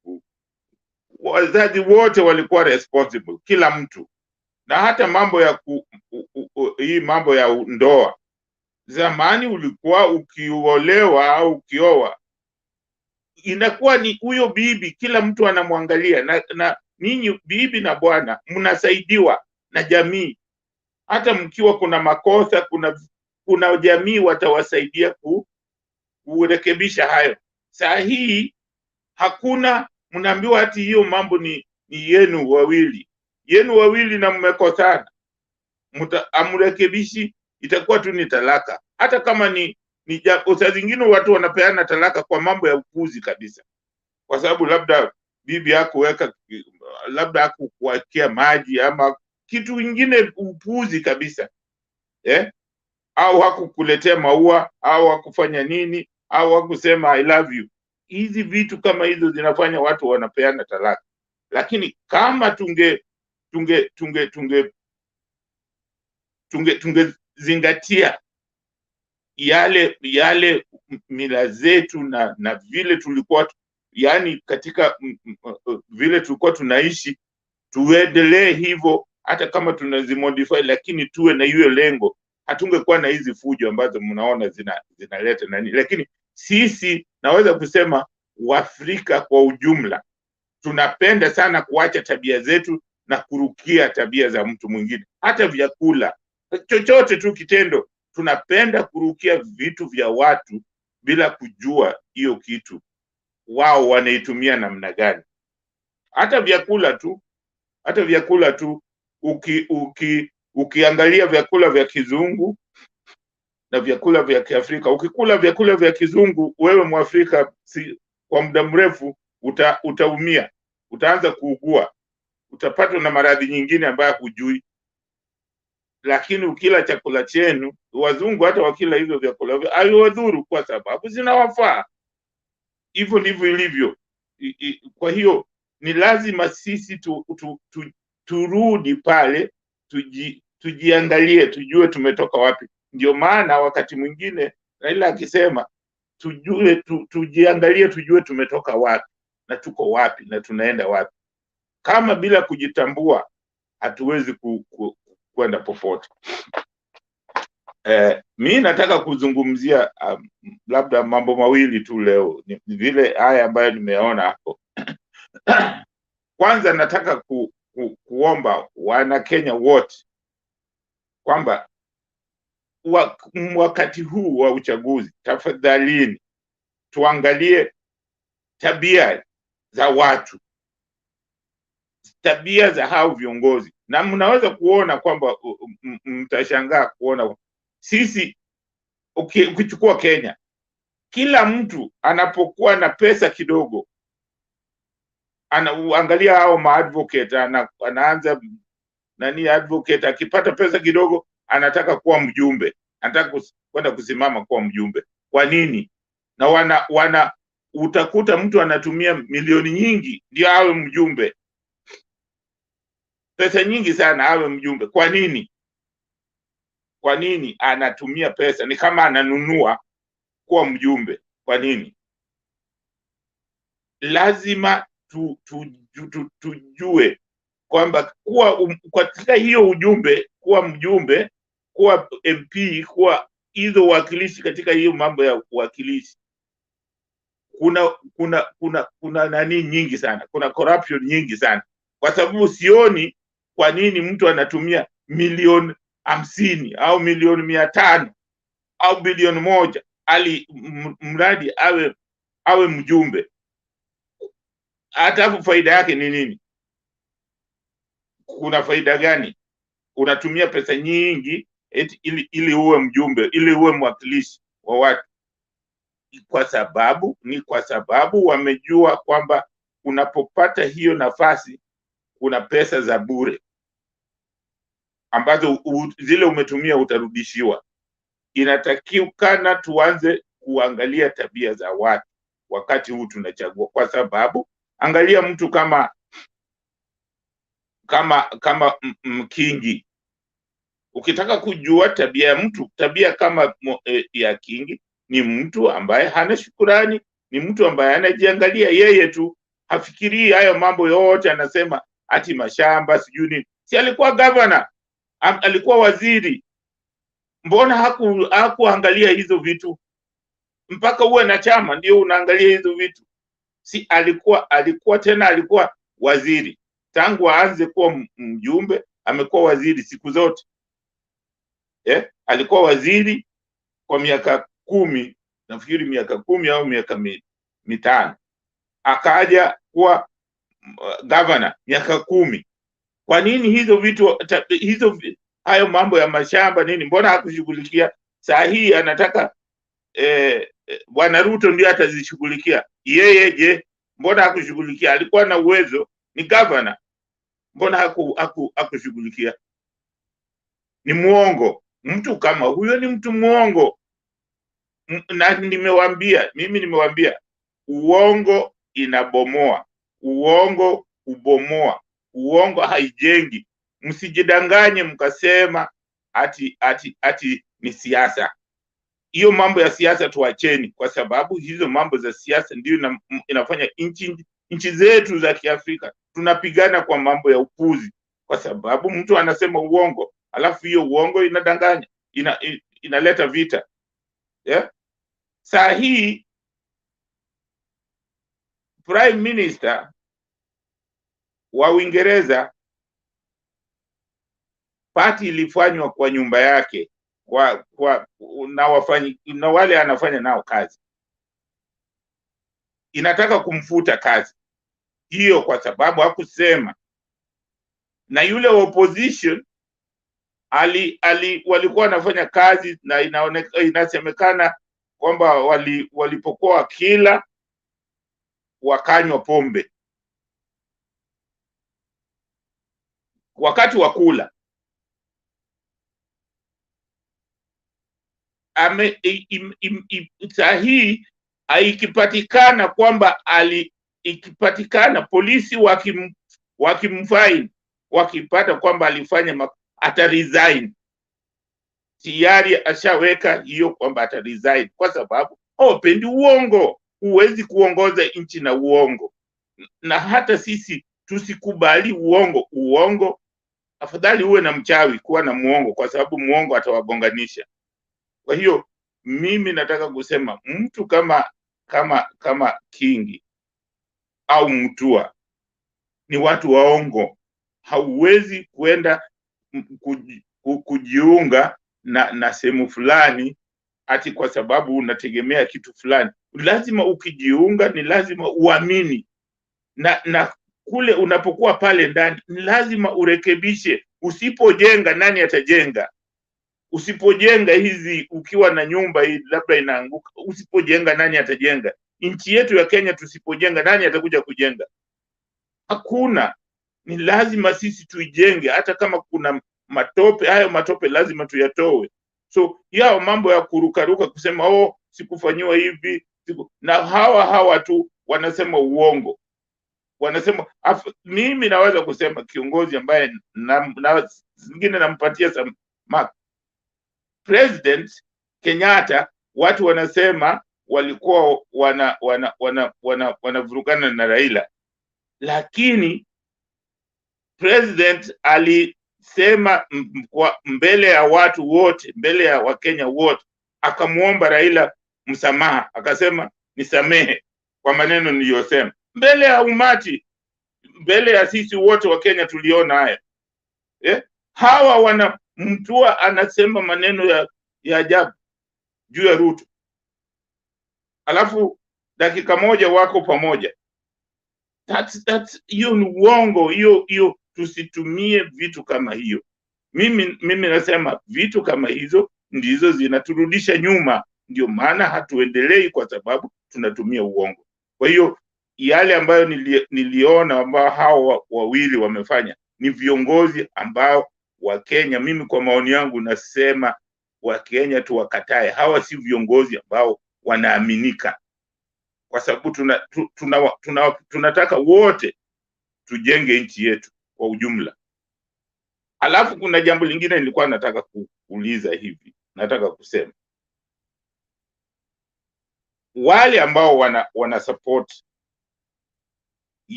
wazazi wote walikuwa responsible, kila mtu. Na hata mambo ya hii mambo ya ndoa, zamani ulikuwa ukiolewa au ukioa, inakuwa ni huyo bibi, kila mtu anamwangalia, na ninyi bibi na bwana mnasaidiwa na jamii. Hata mkiwa kuna makosa, kuna jamii watawasaidia kurekebisha hayo. Saa hii hakuna, mnaambiwa hati hiyo mambo ni yenu wawili na mmekosana, amrekebishi, itakuwa tu ni talaka. Hata kama ni saa zingine watu wanapeana talaka kwa mambo ya upuzi kabisa, kwa sababu labda bibi hakuweka, labda hakukuwekea maji ama kitu kingine upuzi kabisa, au hakukuletea maua, au hakufanya nini, au hakusema I love you. Hizi vitu kama hizo zinafanya watu wanapeana talaka. Lakini kama tungezingatia yale mila zetu na vile tulikuwa, yani katika vile tulikuwa tunaishi, tuendelee hivyo, hata kama tunazimodify, lakini tuwe na hiyo lengo, hatungekuwa na hizi fujo ambazo mnaona zinaleta nani. Lakini sisi, naweza kusema Waafrika kwa ujumla, tunapenda sana kuacha tabia zetu na kurukia tabia za mtu mwingine. Hata vyakula, chochote tu kitendo, tunapenda kurukia vitu vya watu bila kujua hiyo kitu wao wanaitumia namna gani. Hata vyakula tu, ukiangalia vyakula vya kizungu na vyakula vya Kiafrika, ukikula vyakula vya kizungu, wewe Mwafrika, kwa muda mrefu utaumia, utaanza kuugua, utapatwa na maradhi nyingine ambayo hujui. Lakini ukila chakula chenu, wazungu hata wakila hivyo vyakula haiwadhuru, kwa sababu zinawafaa. Hivyo ndivyo ilivyo. Kwa hiyo ni lazima sisi turudi pale, tujiangalie, tujue tumetoka wapi. Ndio maana wakati mwingine Raila akisema tujiangalie, tujue tumetoka wapi na tuko wapi na tunaenda wapi. Kama bila kujitambua, hatuwezi kwenda popote. Mimi nataka kuzungumzia labda mambo mawili tu leo, ni vile haya ambayo nimeona hapo. Kwanza nataka kuomba wana Kenya wote kwamba wakati huu wa uchaguzi, tafadhalini tuangalie tabia za watu, tabia za hao viongozi, na mnaweza kuona kwamba mtashangaa kuona sisi ukichukua Kenya, kila mtu anapokuwa na pesa kidogo, anaangalia hao maadvocate, anaanza nani advocate, akipata pesa kidogo anataka kuwa mjumbe, anataka kwenda kusimama kuwa mjumbe. Kwa nini? Na utakuta mtu anatumia milioni nyingi ndio awe mjumbe, pesa nyingi sana awe mjumbe. Kwa nini? Kwa nini anatumia pesa? Ni kama ananunua kuwa mjumbe. Kwa nini? Lazima tujue kwamba kuwa katika hiyo ujumbe, kuwa mjumbe, kuwa MP, kuwa hizo wakilishi katika hiyo mambo ya wakilishi, kuna nani nyingi sana, kuna corruption nyingi sana, kwa sababu sioni kwa nini mtu anatumia milioni 50 au milioni 500 au bilioni 1 ali mradi awe mjumbe. Hata faida yake ni nini? Kuna faida gani? Unatumia pesa nyingi ili uwe mjumbe, ili uwe mwakilishi wa watu. Kwa sababu wamejua kwamba unapopata hiyo nafasi kuna pesa za bure ambazo zile umetumia utarudishiwa. Inatakiwa tuanze kuangalia tabia za watu wakati huu tunachagua, kwa sababu angalia mtu kama Kingi. Ukitaka kujua tabia ya mtu, tabia kama ya Kingi ni mtu ambaye hana shukurani, ni mtu ambaye anajiangalia yeye tu, hafikirii hayo mambo yote, anasema ati mashamba sijui nini. Si alikuwa governor, alikuwa waziri, mbona hakuangalia hizo vitu? Mpaka uwe na chama ndio unaangalia hizo vitu. Si alikuwa tena alikuwa waziri tangu aanze kuwa mjumbe, amekuwa waziri siku zote. Alikuwa waziri kwa miaka 10, nafikiri miaka 10 au miaka 5. Akaja kuwa governor miaka 10. Kwa nini hizo vitu hayo mambo ya mashamba nini, mbona hakushughulikia? Saa hii anataka Bwana RUTO ndio atazishughulikia. Yeye je, mbona hakushughulikia? Alikuwa na uwezo, ni governor, mbona hakushughulikia? Ni muongo. Mtu kama huyo ni mtu muongo. Na nimewambia uongo inabomoa, uongo ubomoa, uongo haijengi. Msijidanganye mkasema ati ni siasa. Hiyo mambo ya siasa tuacheni, kwa sababu hizo mambo za siasa ndio inafanya nchi zetu za Kiafrika tunapigana kwa mambo ya upuzi, kwa sababu mtu anasema uongo, alafu hiyo uongo inadanganya, inaleta vita. Saa hii Prime Minister wa Uingereza, party ilifanywa kwa nyumba yake na wale anafanya nao kazi. Inataka kumfuta kazi hiyo kwa sababu hakusema. Na yule opposition walikuwa wanafanya kazi, na inasemekana kwamba walipokuwa wakila wakanywa pombe wakati wa kula. Sahihi ikipatikana kwamba ikipatikana polisi wakimfine, wakipata kwamba alifanya ata resign. Tayari ashaweka hiyo kwamba ata resign, kwa sababu hawapendi uongo. Huwezi kuongoza nchi na uongo, na hata sisi tusikubali uongo. Afadhali uwe na mchawi kuwa na muongo, kwa sababu muongo atawagonganisha. Kwa hiyo mimi nataka kusema mtu kama Kingi au Mutua ni watu waongo. Hauwezi kwenda kujiunga na sehemu fulani ati kwa sababu unategemea kitu fulani. Lazima ukijiunga ni lazima uamini na kule unapokuwa pale ndani ni lazima urekebishe. Usipojenga, nani atajenga? Usipojenga hizi, ukiwa na nyumba hii labda inaanguka, usipojenga nani atajenga? Nchi yetu ya Kenya tusipojenga, nani atakuja kujenga? Hakuna. Ni lazima sisi tuijenge, hata kama kuna matope, hayo matope lazima tuyatoe. So yao mambo ya kurukaruka kusema oh sikufanyiwa hivi na hawa tu wanasema uongo. Wanasema mimi naweza kusema kiongozi ambaye zingine nampatia mark. President Kenyatta, watu wanasema walikuwa wanavurugana na Raila, lakini president alisema kwa mbele ya watu wote, mbele ya Wakenya wote, akamuomba Raila msamaha, akasema nisamehe kwa maneno niliyosema mbele ya umati, mbele ya sisi wote wa Kenya tuliona haya. Hawa Mtua anasema maneno ya ajabu juu ya Ruto, alafu dakika moja wako pamoja. Hiyo ni uongo. Hiyo tusitumie vitu kama hiyo. Mimi nasema vitu kama hizo ndizo zinaturudisha nyuma, ndio maana hatuendelei, kwa sababu tunatumia uongo. Kwa hiyo yale ambayo niliona ambao hao wawili wamefanya ni viongozi ambao wa Kenya, mimi kwa maoni yangu nasema wa Kenya tuwakatae. Hawa si viongozi ambao wanaaminika, kwa sababu tunataka wote tujenge nchi yetu kwa ujumla. Alafu kuna jambo lingine nilikuwa nataka kuuliza hivi, nataka kusema wale ambao wana support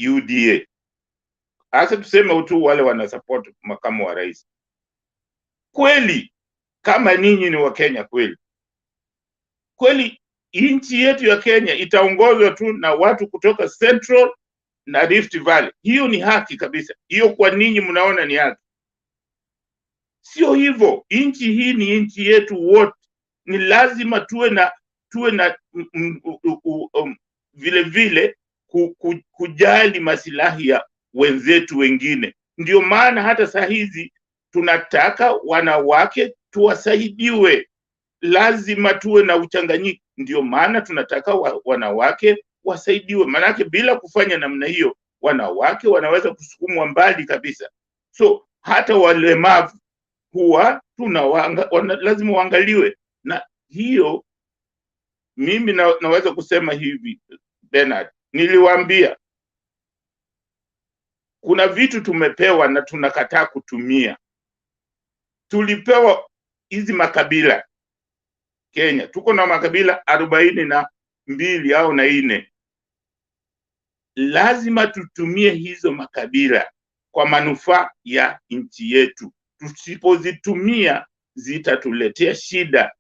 UDA, hasa tuseme tu wale wana support makamu wa rais, kweli kama ninyi ni wa Kenya kweli nchi yetu ya Kenya itaongozwa tu na watu kutoka Central na Rift Valley? Hiyo ni haki kabisa. Hiyo kwa ninyi mnaona ni haki? Sio hivyo. Nchi hii ni nchi yetu wote. Ni lazima tuwe na vile vile kujali masilahi ya wenzetu wengine. Ndio maana hata saa hizi tunataka wanawake tuwasaidiwe. Lazima tuwe na uchanganyiko. Ndio maana tunataka wanawake wasaidiwe, manake bila kufanya namna hiyo wanawake wanaweza kusukumwa mbali kabisa. So hata walemavu huwa lazima waangaliwe. Na hiyo mimi naweza kusema hivi, Bernard, niliwaambia kuna vitu tumepewa na tunakataa kutumia. Tulipewa hizi makabila Kenya, tuko na makabila 42 au 4. Lazima tutumie hizo makabila kwa manufaa ya nchi yetu. Tusipozitumia zitatuletea shida.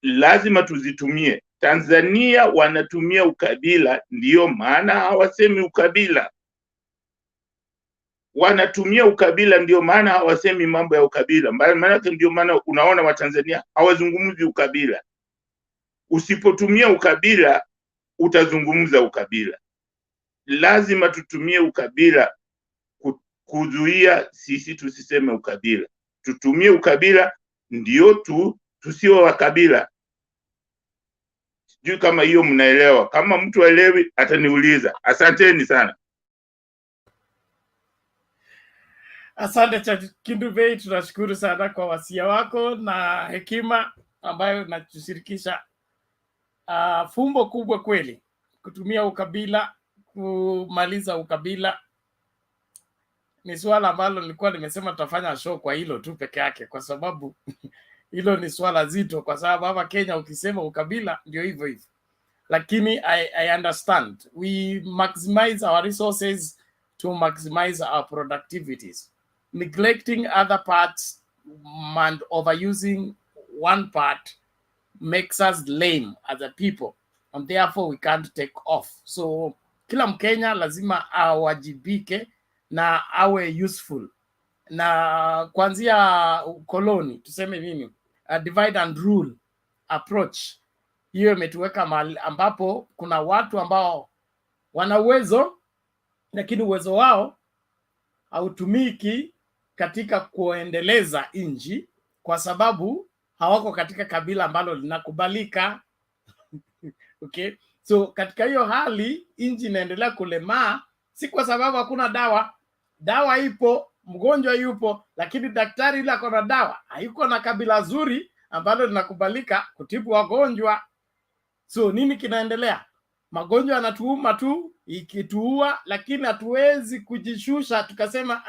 Lazima tuzitumie. Tanzania wanatumia ukabila, ndio maana hawasemi ukabila. Wanatumia ukabila, ndio maana hawasemi mambo ya ukabila. Maana ndio maana unaona Watanzania hawazungumzi ukabila. Usipotumia ukabila utazungumza ukabila. Lazima tutumie ukabila kuzuia sisi tusiseme ukabila. Tutumie ukabila ndio tusiwe wakabila. Sijui kama hiyo mnaelewa. Kama mtu aelewi ataniuliza. Asanteni sana. Asante Kindubei, tunashukuru sana kwa wasia wako na hekima ambayo unatushirikisha. Fumbo kubwa kweli, kutumia ukabila, kumaliza ukabila ni swala ambalo nilikuwa nimesema tutafanya show kwa hilo tu peke yake, kwa sababu hilo ni swala zito, kwa sababu hapa Kenya ukisema ukabila ndio hivyo hivyo. Lakini I understand, we maximize our resources to maximize our productivities. Neglecting other parts and overusing one part makes us lame as a people, and therefore we can't take off. So kila Mkenya lazima awajibike na awe useful na kuanzia ukoloni, tuseme nini, divide and rule approach, hiyo imetuweka mahali ambapo kuna watu ambao wana uwezo, lakini uwezo wao hautumiki katika kuendeleza nchi kwa sababu hawako katika kabila ambalo linakubalika. Okay, so katika hiyo hali nchi inaendelea kulemaa, si kwa sababu hakuna dawa. Dawa ipo, mgonjwa yupo, lakini daktari ile ako na dawa hayuko na kabila zuri ambalo linakubalika kutibu wagonjwa. So nini kinaendelea? Magonjwa yanatuuma tu, ikituua, lakini hatuwezi kujishusha tukasema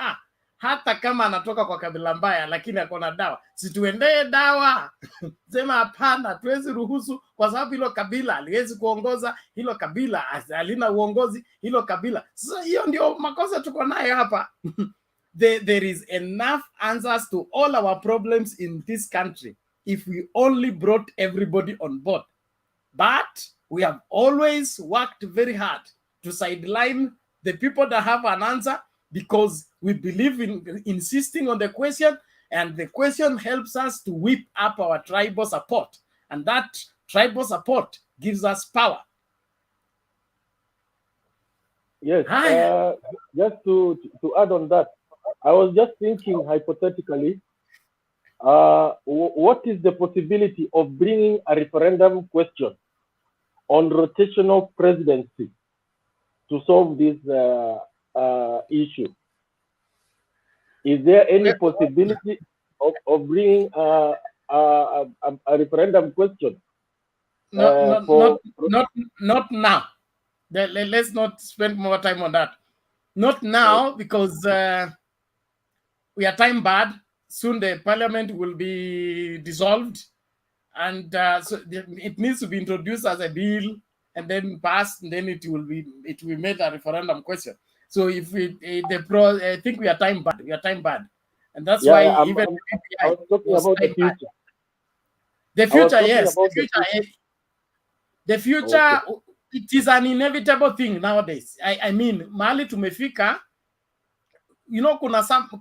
hata kama anatoka kwa kabila mbaya lakini ako na dawa, situendee dawa. Sema hapana, tuwezi ruhusu, kwa sababu hilo kabila haliwezi kuongoza, hilo kabila halina uongozi, hilo kabila. So hiyo ndio makosa tuko nayo hapa. There is enough answers to all our problems in this country if we only brought everybody on board. But we have always worked very hard to sideline the people that have an answer, because we believe in insisting on the question, and the question helps us to whip up our tribal support, and that tribal support gives us power. Yes, just to add on that, I was just thinking hypothetically, what is the possibility of bringing a referendum question on rotational presidency to solve this issue? Is there any possibility of bringing a referendum question? Not now. Let's not spend more time on that. Not now, because we are time barred. Soon the parliament will be dissolved, and so it needs to be introduced as a bill and then passed, and then it will be made a referendum question. So if I think we are time barred. We are time barred, and that's why I even was talking about the future. The future, yes, the future. Okay. It is an inevitable thing nowadays. I mean, mahali tumefika,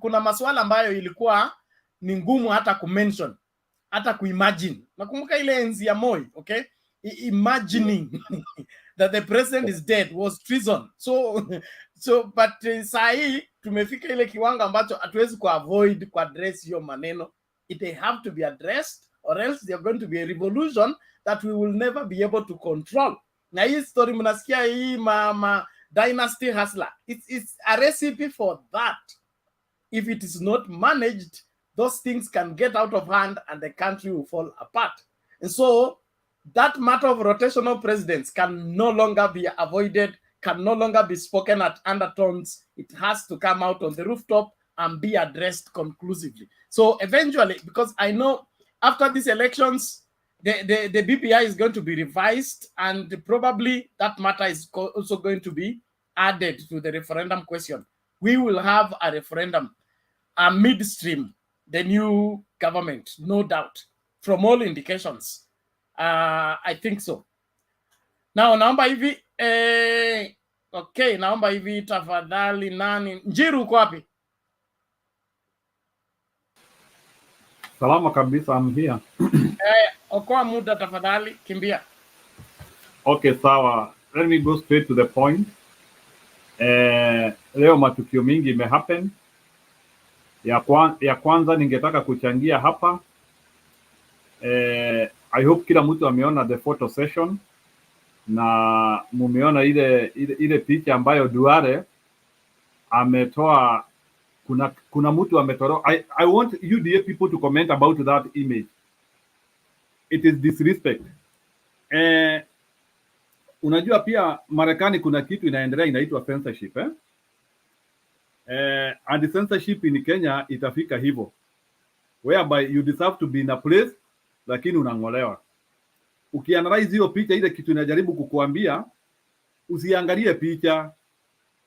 kuna maswala ambayo ilikuwa ni ngumu hata kumention, hata kuimagine. Nakumbuka ile enzi ya Moi, okay? Imagining that the president is dead was treason. But saa hii tumefika ile kiwango ambacho hatuwezi kuavoid kuaddress hiyo maneno. It have to be addressed, or else there are going to be a revolution that we will never be able to control. Na hii story mnasikia hii dynasty hustler, it's a recipe for that. If it is not managed, those things can get out of hand and the country will fall apart. And so that matter of rotational presidents can no longer be avoided, can no longer be spoken at undertones. It has to come out on the rooftop and be addressed conclusively. So eventually, because I know after these elections, the BPI is going to be revised, and probably that matter is also going to be added to the referendum question. We will have a referendum midstream the new government, no doubt, from all indications. I think so. Now, naomba hivi okay, naomba hivi tafadhali, nani Njiru, uko wapi? Salama kabisa, I'm here. Okoa muda tafadhali, kimbia. Okay, sawa. Let me go straight to the point. Leo matukio mingi imehappen. Ya kwanza ningetaka kuchangia hapa. I hope kila mtu ameona the photo session na mumeona ile picha ambayo Duare ametoa. Kuna mtu ametoa. I want UDA people to comment about that image. It is disrespect. Unajua pia Marekani kuna kitu inaendelea inaitwa censorship, and censorship in Kenya itafika hivyo, whereby you deserve to be in a place lakini unangolewa. Ukianalyze hiyo picha, ile kitu inajaribu kukuambia usiangalie picha,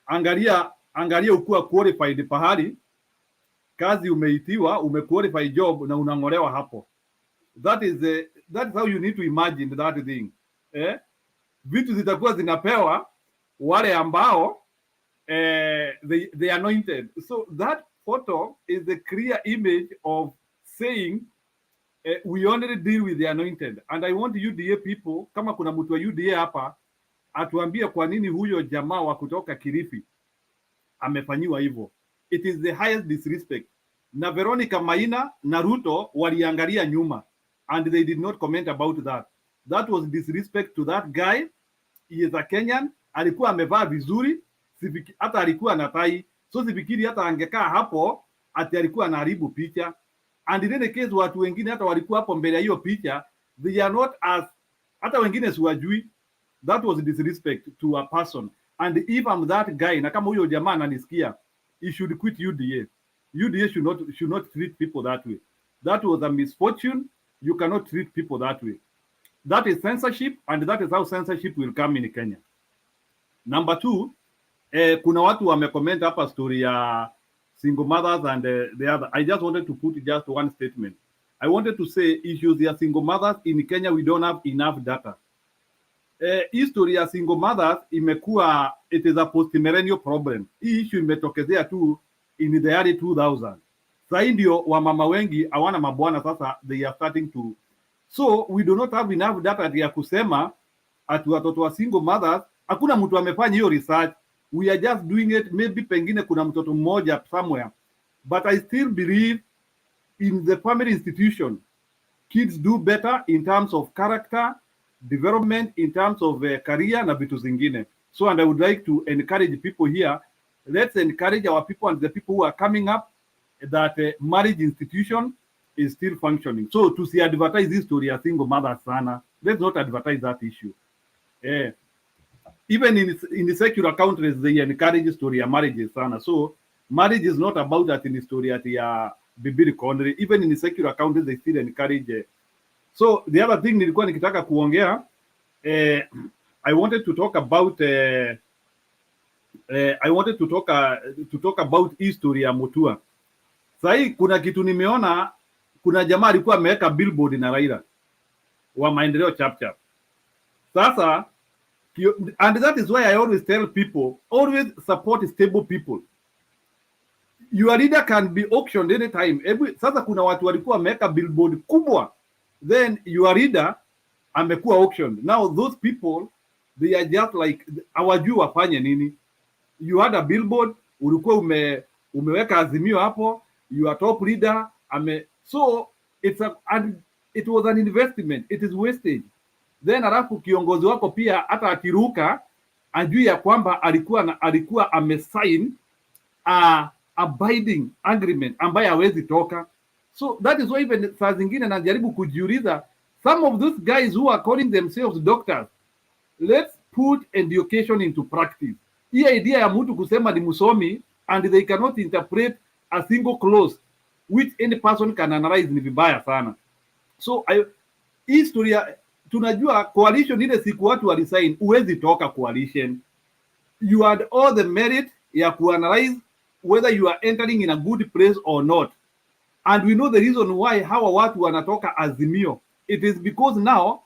angalia ukuwa qualified pahali kazi umeitiwa, umequalify job na unangolewa hapo. That is how you need to imagine that thing. Vitu zitakuwa zinapewa wale ambao they anointed. So that photo is a clear image of saying we only deal with the anointed. And I want UDA people, kama kuna mtu wa UDA hapa, atuambie kwa nini huyo jamaa wa kutoka Kilifi amefanyiwa hivyo. It is the highest disrespect. Na Veronica Maina na Ruto waliangalia nyuma and they did not comment about that. That was disrespect to that guy. He is a Kenyan. Alikuwa amevaa vizuri, hata alikuwa na tai. So sifikiri hata angekaa hapo ati alikuwa anaharibu picha. And in any case watu wengine hata walikuwa hapo mbele ya hiyo picha, they are not as, hata wengine siwajui. That was disrespect to a person. And if I'm that guy, na kama huyo jamaa ananisikia, he should quit UDA. UDA should not treat people that way. That was a misfortune. You cannot treat people that way. That is censorship, and that is how censorship will come in Kenya. Number two, kuna watu wamecomment hapa story ya single mothers and the other. I just wanted to put just one statement. I wanted to say issues ya single mothers in Kenya, we don't have enough data. History ya single mothers imekuwa, it is a post-millennial problem. Hii issue imetokezea tu in the early 2000. Sasa ndio wamama wengi hawana mabwana sasa, they are starting to. So we do not have enough data ya kusema ati watoto wa single mothers, hakuna mtu amefanya hiyo research. We are just doing it, maybe pengine kuna mtoto mmoja somewhere. But I still believe in the family institution, kids do better in terms of character, development, in terms of career na vitu zingine. So, and I would like to encourage people here, let's encourage our people and the people who are coming up that marriage institution is still functioning. So, to see advertise this story a single mother sana, let's not advertise that issue. Even in the secular countries, they encourage story of marriages sana. So, marriage is not about that in the story at the bibiri country. Even in the secular countries, they still encourage. So, the other thing nilikuwa nikitaka kuongea, I wanted to talk about history ya Mutua. Sasa kuna kitu nimeona, kuna jamaa alikuwa ameweka billboard na Raila wa maendeleo chap chap. Sasa, and that is why I always tell people, always support stable people. Your leader can be auctioned anytime. Sasa kuna watu walikuwa wameweka billboard kubwa, then your leader amekuwa auctioned. Now those people, they are just like, hawajui wafanye nini. You had a billboard, ulikuwa umeweka Azimio hapo, your top leader so it was an investment, it is wastage. Then alafu kiongozi wako pia hata akiruka ajui ya kwamba alikuwa amesign a binding agreement ambaye hawezi toka. So that is why even saa zingine najaribu kujiuliza, some of those guys who are calling themselves doctors, let's put education into practice. Hii idea ya mtu kusema ni msomi and they cannot interpret a single clause which any person can analyze ni vibaya sana. So historia tunajua coalition ile siku watu walisign, uwezi toka coalition. You had all the merit ya kuanalyze whether you are entering in a good place or not. And we know the reason why hawa watu wanatoka Azimio. It is because now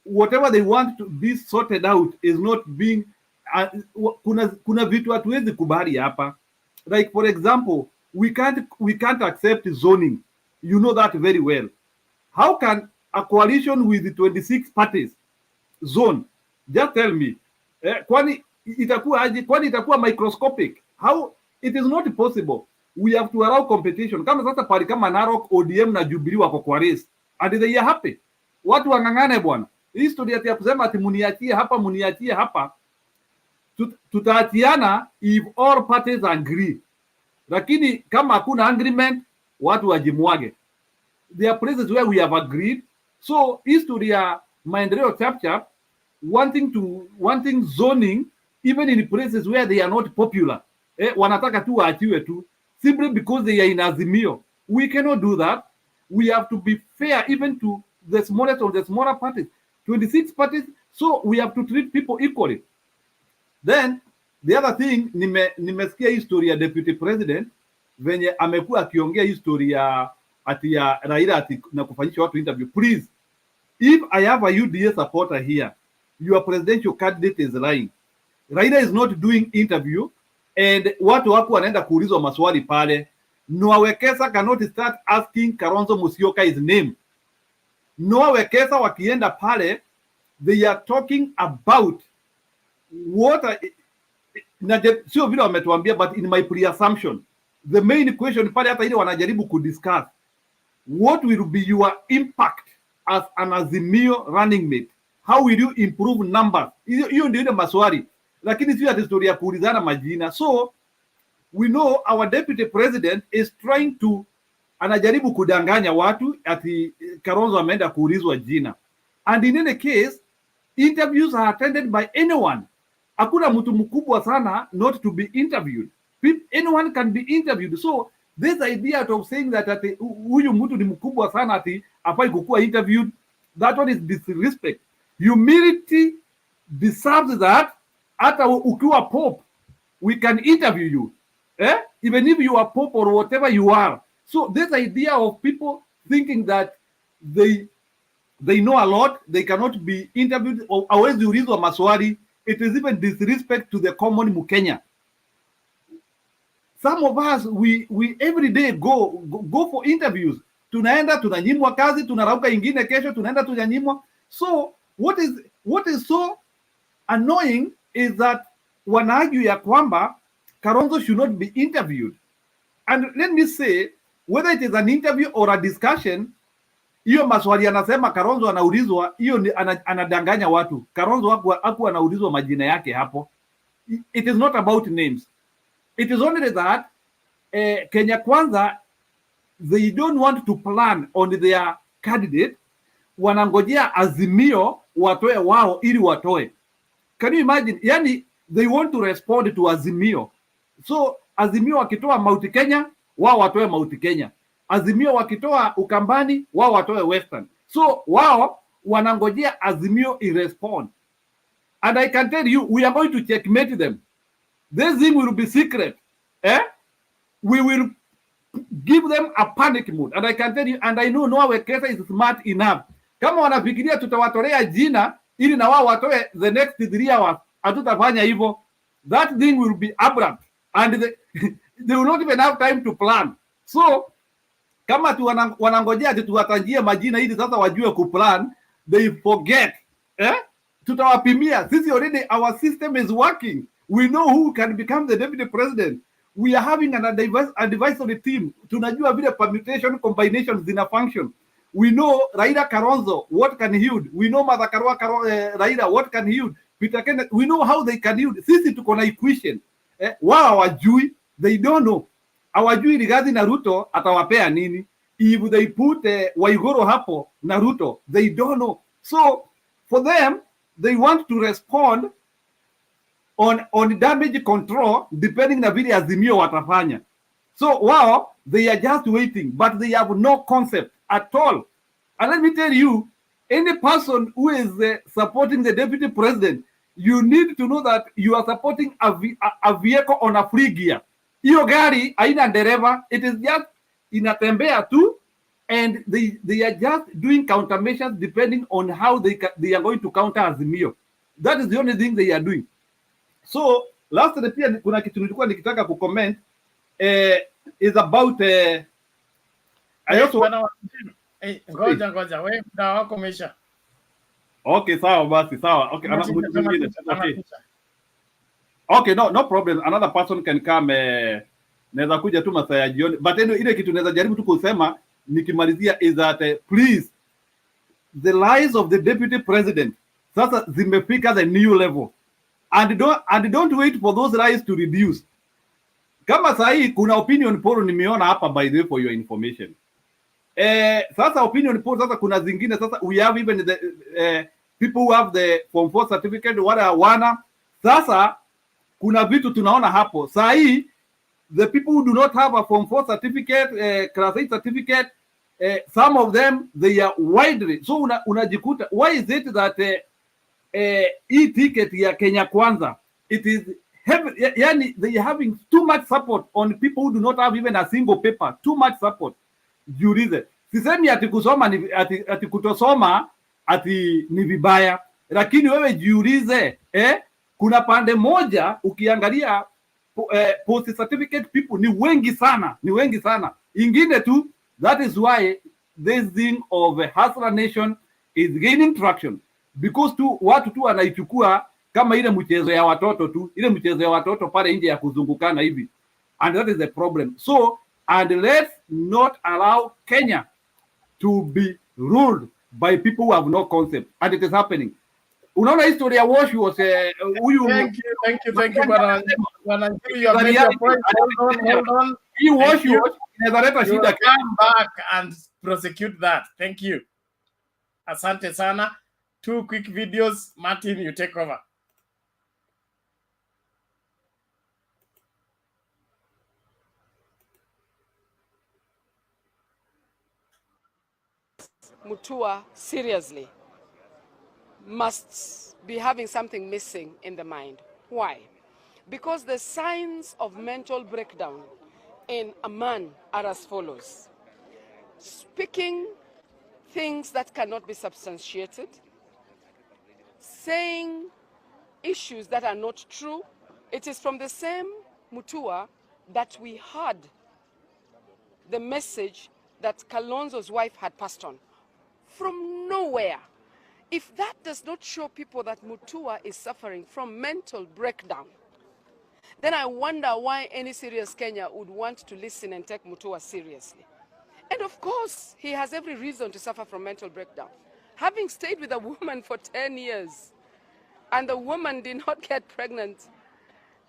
whatever they want to be sorted out is not being kuna vitu hatuwezi kubali hapa. Like for example, we can't accept zoning. You know that very well. How can a coalition with 26 parties zone? Just tell me. Kwani itakuwa aje? Kwani itakuwa microscopic? How? It is not possible. We have to allow competition. Kama sasa pali kama Narok, ODM na Jubilee wako kwa race and they are happy. Watu wangangane bwana. Hii story ya kusema ati muniachie hapa tutaatiana if all parties agree. Lakini kama hakuna agreement, watu wajimwage. There are places where we have agreed. So history ya maendeleo chap chap wanting zoning even in places where they are not popular. Wanataka tu waachiwe tu simply because they are in Azimio. We cannot do that. We have to be fair even to the smallest of the smaller parties. 26 parties, so we have to treat people equally. Then the other thing, nimesikia history ya deputy president venye amekuwa akiongea history ya ati ya Raila ati na kufanyisha watu interview. Please, if I have a UDA supporter here, your presidential candidate is lying. Raila is not doing interview and watu wako wanaenda kuulizwa maswali pale. Noah Wekesa cannot start asking Kalonzo Musyoka his name. Noah Wekesa wakienda pale, they are talking about what sio vile wametuambia, but in my pre-assumption, the main question pale hata ile wanajaribu kudiscuss, what will be your impact as an Azimio running mate? How will you improve numbers? Hiyo ndio ile maswali, lakini sio ati story ya kuulizana majina. So we know our deputy president is trying to, anajaribu kudanganya watu ati Kalonzo ameenda kuulizwa jina. And in any case, interviews are attended by anyone. Hakuna mtu mkubwa sana not to be interviewed. Anyone can be interviewed. So this idea of saying that ati huyu mtu ni mkubwa sana ati afai kukuwa interviewed, that one is disrespect. Humility deserves that. Hata ukiwa pope, we can interview you. Even if you are pope or whatever you are. So this idea of people thinking that they know a lot, they cannot be interviewed or hawezi ulizwa maswali, it is even disrespect to the common Mukenya. Some of us, we every day go for interviews. Tunaenda tunanyimwa kazi, tunarauka ingine kesho, tunaenda tunanyimwa. So what is so annoying is that wanaargue ya kwamba Kalonzo should not be interviewed. And let me say, whether it is an interview or a discussion, hiyo maswali anasema Kalonzo anaulizwa, hiyo anadanganya watu. Kalonzo hakuwa anaulizwa majina yake hapo. It is not about names. It is only that Kenya Kwanza, they don't want to plan on their candidate. Wanangojea Azimio watoe wao ili watoe. Can you imagine? Yani, they want to respond to Azimio. So Azimio wakitoa Mount Kenya, wao watoe Mount Kenya. Azimio wakitoa Ukambani, wao watoe Western. So wao wanangojea Azimio irespond. And I can tell you, we are going to checkmate them. This thing will be secret. We will give them a panic mood. And I can tell you, and I know Noah Wekesa is smart enough. Kama wanafikiria tutawatolea jina ili na wao watoe the next 3 hours, hatutafanya hivyo. That thing will be abrupt. And they will not even have time to plan. So kama tu wanangojea tuwatanjie majina ili sasa wajue kuplan, they forget. Tutawapimia. Sisi already, our system is working. We know who can become the deputy president. We are having an advisory team. Tunajua vile permutation combinations zina function. We know Raila Kalonzo, what can he do? We know Martha Karua Raila, what can he do? Peter Kenneth, we know how they can do. Sisi tuko na equation. Wao hawajui, they don't know. Hawajui Rigathi na RUTO atawapea nini. If they put Waiguru hapo na RUTO, they don't know. So for them, they want to respond on damage control depending na vile Azimio watafanya. So wow, they are just waiting, but they have no concept at all. And let me tell you, any person who is supporting the deputy president, you need to know that you are supporting a vehicle on a free gear. Hiyo gari haina dereva, it is just inatembea tu, and they are just doing countermeasures depending on how they are going to counter Azimio. That is the only thing they are doing. So lastly, pia kuna kitu nilikuwa nikitaka kucomment is about I also ngoja wewe muda wako umesha. Okay, sawa basi, sawa. Okay, okay, no problem. Another person can come, naweza kuja tu masaa ya jioni. But anyway, ile kitu naweza jaribu tu kusema nikimalizia is that please, the lies of the deputy president sasa zimefika the new level. And don't wait for those lies to reduce. Kama sahi kuna opinion poll nimeona hapa, by the way, for your information. Sasa opinion poll sasa kuna zingine sasa, we have even the people who have the Form 4 certificate wala hawana. Sasa kuna vitu tunaona hapo. Sahi the people who do not have a Form 4 certificate, Class 8 certificate, some of them they are widely. So unajikuta, why is it that e-ticket ya Kenya Kwanza, it is heavy, yani they are having too much support on people who do not have even a single paper. Too much support. Jiulize, sisemi ati kusoma ni ati kutosoma ati ni vibaya, lakini wewe jiulize, kuna pande moja ukiangalia post certificate people ni wengi sana, ingine tu. That is why this thing of a hustler nation is gaining traction, because tu watu tu wanaichukua kama ile mchezo ya watoto tu, ile mchezo ya watoto pale nje ya kuzungukana hivi, and that is the problem. So, and let's not allow Kenya to be ruled by people who have no concept, and it is happening. Unaona history ya Wash was huyu. Thank you, bwana. You have made your point. Hold on. Hii Wash inaweza shida. Come back and prosecute that. Thank you. Asante sana. 2 quick videos. Martin, you take over. Mutua seriously must be having something missing in the mind. Why? Because the signs of mental breakdown in a man are as follows: speaking things that cannot be substantiated, saying issues that are not true. It is from the same Mutua that we heard the message that Kalonzo's wife had passed on. From nowhere. If that does not show people that Mutua is suffering from mental breakdown, then I wonder why any serious Kenya would want to listen and take Mutua seriously. And of course, he has every reason to suffer from mental breakdown. Having stayed with a woman for 10 years, and the woman did not get pregnant,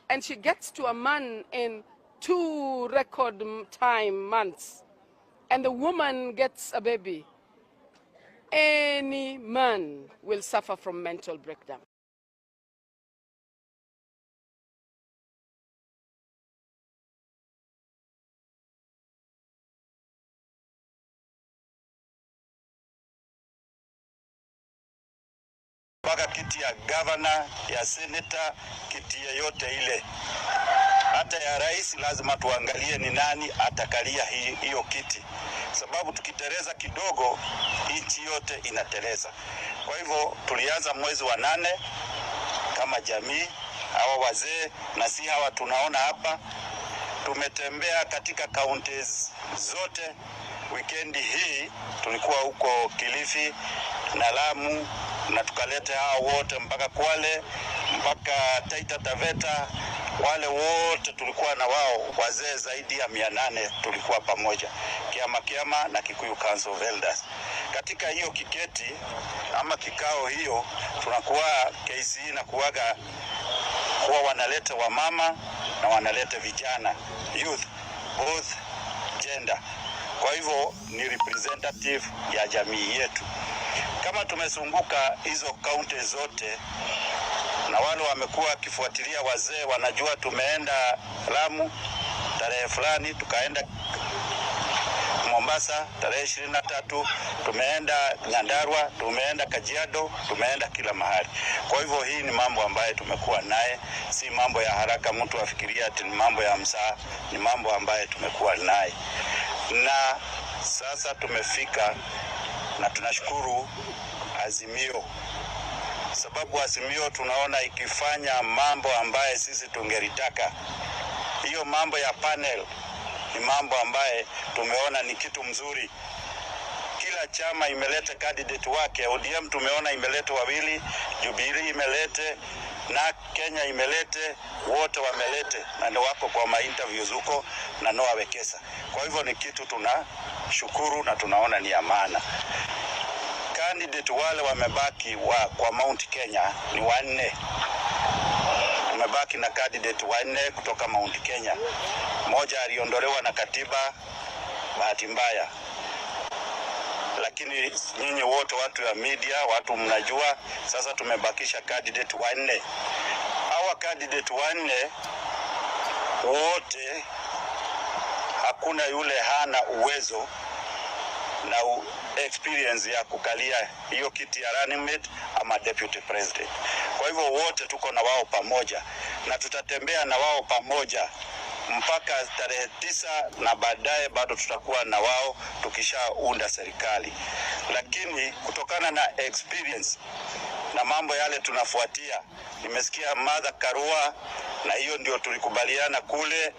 and she gets to a man in 2 record time months, and the woman gets a baby, any man will suffer from mental breakdown. Mpaka kiti ya governor, ya senator, kiti yoyote ile. Hata ya rais lazima tuangalie ni nani atakalia hiyo kiti. Sababu tukitereza kidogo, nchi yote inateleza. Kwa hivyo tulianza mwezi wa 8 kama jamii, hawa wazee na si hawa tunaona hapa. Tumetembea katika counties zote. Wikendi hii tulikuwa huko Kilifi na Lamu, na tukalete hao wote mpaka Kwale, mpaka Taita Taveta. Wale wote tulikuwa na wao, wazee zaidi ya 800 tulikuwa pamoja, kiama na Kikuyu Council of Elders. Katika hiyo kiketi ama kikao hiyo, tunakuwa KCE na kuwaga kuwa wanaleta wamama na wanaleta vijana, youth, both gender. Kwa hivyo ni representative ya jamii yetu. Kama tumezunguka hizo kaunti zote, na wale wamekuwa kifuatilia wazee wanajua tumeenda Lamu tarehe fulani, tukaenda Mombasa tarehe 23, tumeenda Nyandarua, tumeenda Kajiado, tumeenda kila mahali. Kwa hivyo hii ni mambo ambayo tumekuwa naye, si mambo ya haraka mtu afikiria ati ni mambo ya msaa, ni mambo ambayo tumekuwa naye. Na sasa tumefika na tunashukuru Azimio, sababu Azimio tunaona ikifanya mambo ambaye sisi tungeritaka. Hiyo mambo ya panel ni mambo ambaye tumeona ni kitu mzuri. Kila chama imeleta candidate wake. ODM tumeona imeleta wawili, Jubilee imelete, na Kenya imelete, wote wamelete na ndio wako kwa ma-interviews huko na Noah Wekesa. Kwa hivyo ni kitu tunashukuru na tunaona ni amana. Candidate wale wamebaki kwa Mount Kenya ni 4. Tumebaki na candidate 4 kutoka Mount Kenya. Mmoja aliondolewa na katiba bahati mbaya. Lakini nyinyi wote watu ya media, watu mnajua, sasa tumebakisha candidate 4. Hawa candidate 4 wote hakuna yule hana uwezo na experience ya kukalia hiyo kiti ya running mate ama deputy president. Kwa hivyo wote tuko na wao pamoja na tutatembea na wao pamoja mpaka tarehe 9, na baadaye bado tutakuwa na wao tukishaunda serikali. Lakini kutokana na experience na mambo yale tunafuatia, nimesikia Martha Karua na hiyo ndio tulikubaliana kule.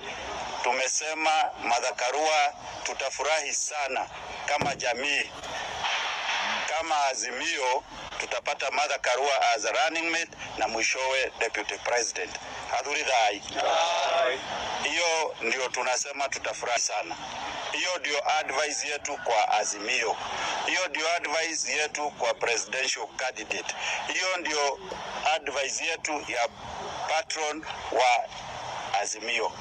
Tumesema Martha Karua tutafurahi sana kama jamii, kama Azimio tutapata Martha Karua as a running mate na mwishowe deputy president. Hadhuridhai. Hiyo ndio tunasema tutafurahi sana. Hiyo ndio advice yetu kwa Azimio. Hiyo ndio advice yetu kwa presidential candidate. Hiyo ndio advice yetu ya patron wa Azimio.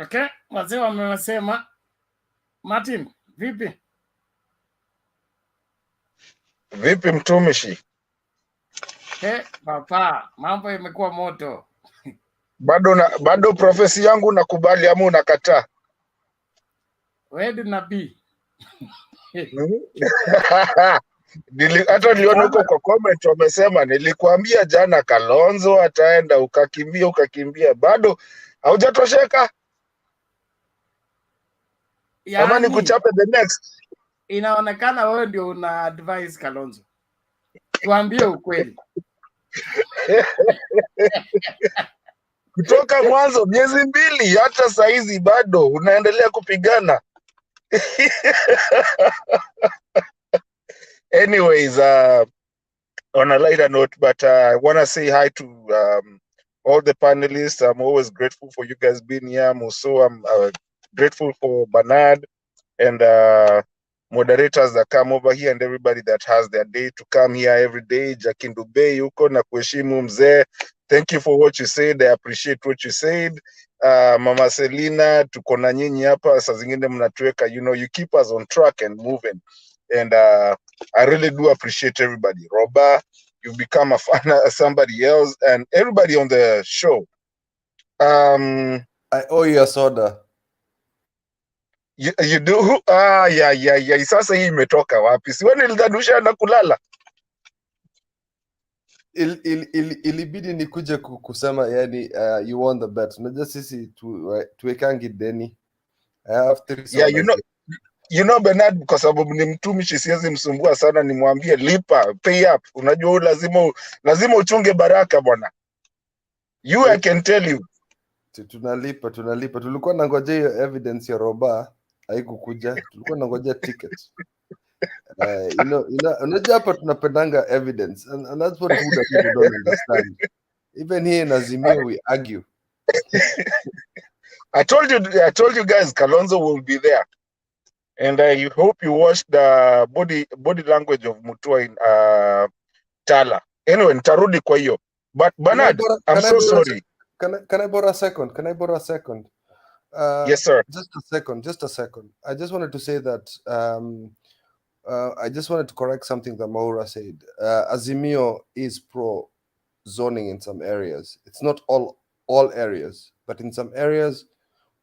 Okay, wazee wamesema. Martin, vipi? Vipi mtumishi? Papa, mambo yamekuwa moto. Bado profesi yangu nakubali ama unakataa? Wewe nabii. Hata niliona huko kwa comment wamesema nilikuambia jana Kalonzo ataenda ukakimbia. Bado haujatosheka? Ama nikuchape the next? Inaonekana wewe ndio una advise Kalonzo. Tuambie ukweli. Kutoka mwanzo miezi 2 hata saizi bado unaendelea kupigana. Anyways, on a lighter note, but I want to say hi to all the panelists. I'm always grateful for you guys being here. I'm also grateful for Bernard and moderators that come over here and everybody that has their day to come here every day. Jakindube yuko na kuheshimu mzee. Thank you for what you said. I appreciate what you said. Mama Selina, tuko na nyinyi hapa, saa zingine mnatuweka, you keep us on track and moving. And I really do appreciate everybody. Roba, you become a fan of somebody else, and everybody on the show. I owe you a soda. You do? Yeah. Sasa hii imetoka wapi? Si wewe nilidadusha na kulala. Ilibidi nikuje kusema yani you won the bet. Unajua sisi tuwekangi deni. I have 3 sodas. Yeah, you know Bernard, kwa sababu ni mtumishi siwezi msumbua sana, nimwambie lipa, pay up. Unajua lazima uchunge baraka bwana. I can tell you. Tunalipa. Tulikuwa nangojea hiyo evidence ya Roba, haikukuja. Tulikuwa nangojea ticket. Unajua hapa tunapendanga evidence, and that's what people don't understand. Even here in Azimio we argue. I told you guys Kalonzo will be there. And I hope you watched the body language of Mutua in TALA. Anyway, nitarudi kwa hiyo. But Bernard, I'm so sorry. Can I borrow a second? Yes, sir. Just a second. I just wanted to say that I just wanted to correct something that Maura said. Azimio is pro zoning in some areas. It's not all areas, but in some areas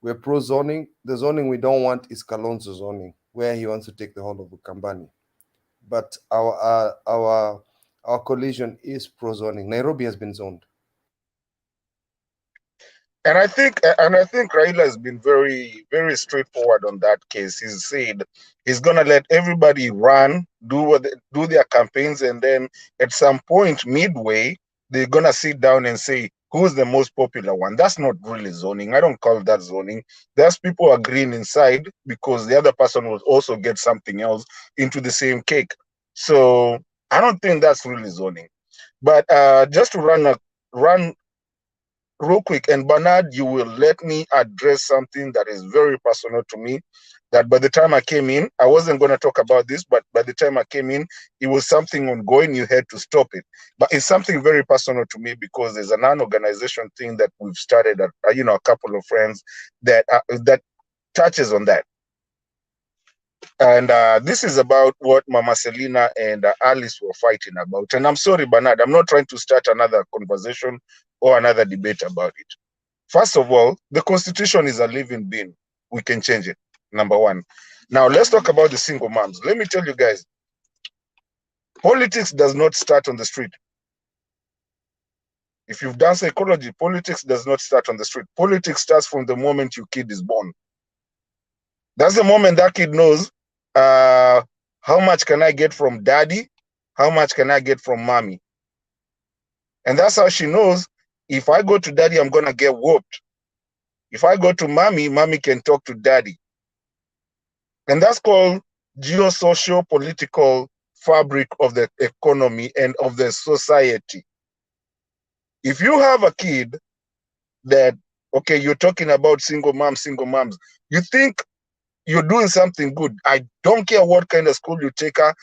we're pro zoning. The zoning we don't want is Kalonzo zoning, where he wants to take the whole of Ukambani. But our coalition is pro zoning. Nairobi has been zoned. And I think Raila has been very, very straightforward on that case. He's said he's gonna let everybody run, do their campaigns, and then at some point midway, they're gonna sit down and say who's the most popular one. That's not really zoning. I don't call that zoning. There's people agreeing inside because the other person will also get something else into the same cake. So I don't think that's really zoning. But just to run real quick, and Bernard, you will let me address something that is very personal to me, that by the time I came in, I wasn't going to talk about this, but by the time I came in, it was something ongoing. You had to stop it. But it's something very personal to me because there's an organization thing that we've started, a couple of friends that touches on that. And this is about what Mama Selina and Alice were fighting about. And I'm sorry, Bernard, I'm not trying to start another conversation or another debate about it. First of all, the Constitution is a living being. We can change it, number one. Now, let's talk about the single moms. Let me tell you guys, politics does not start on the street. If you've done psychology, politics does not start on the street. Politics starts from the moment your kid is born. That's the moment that kid knows how much can I get from daddy, how much can I get from mommy. And that's how she knows, if I go to daddy, I'm going to get whooped. If I go to mommy, mommy can talk to daddy. And that's called geosocial political fabric of the economy and of the society. If you have a kid that, okay, you're talking about single moms, you think you're doing something good. I don't care what kind of school you take her,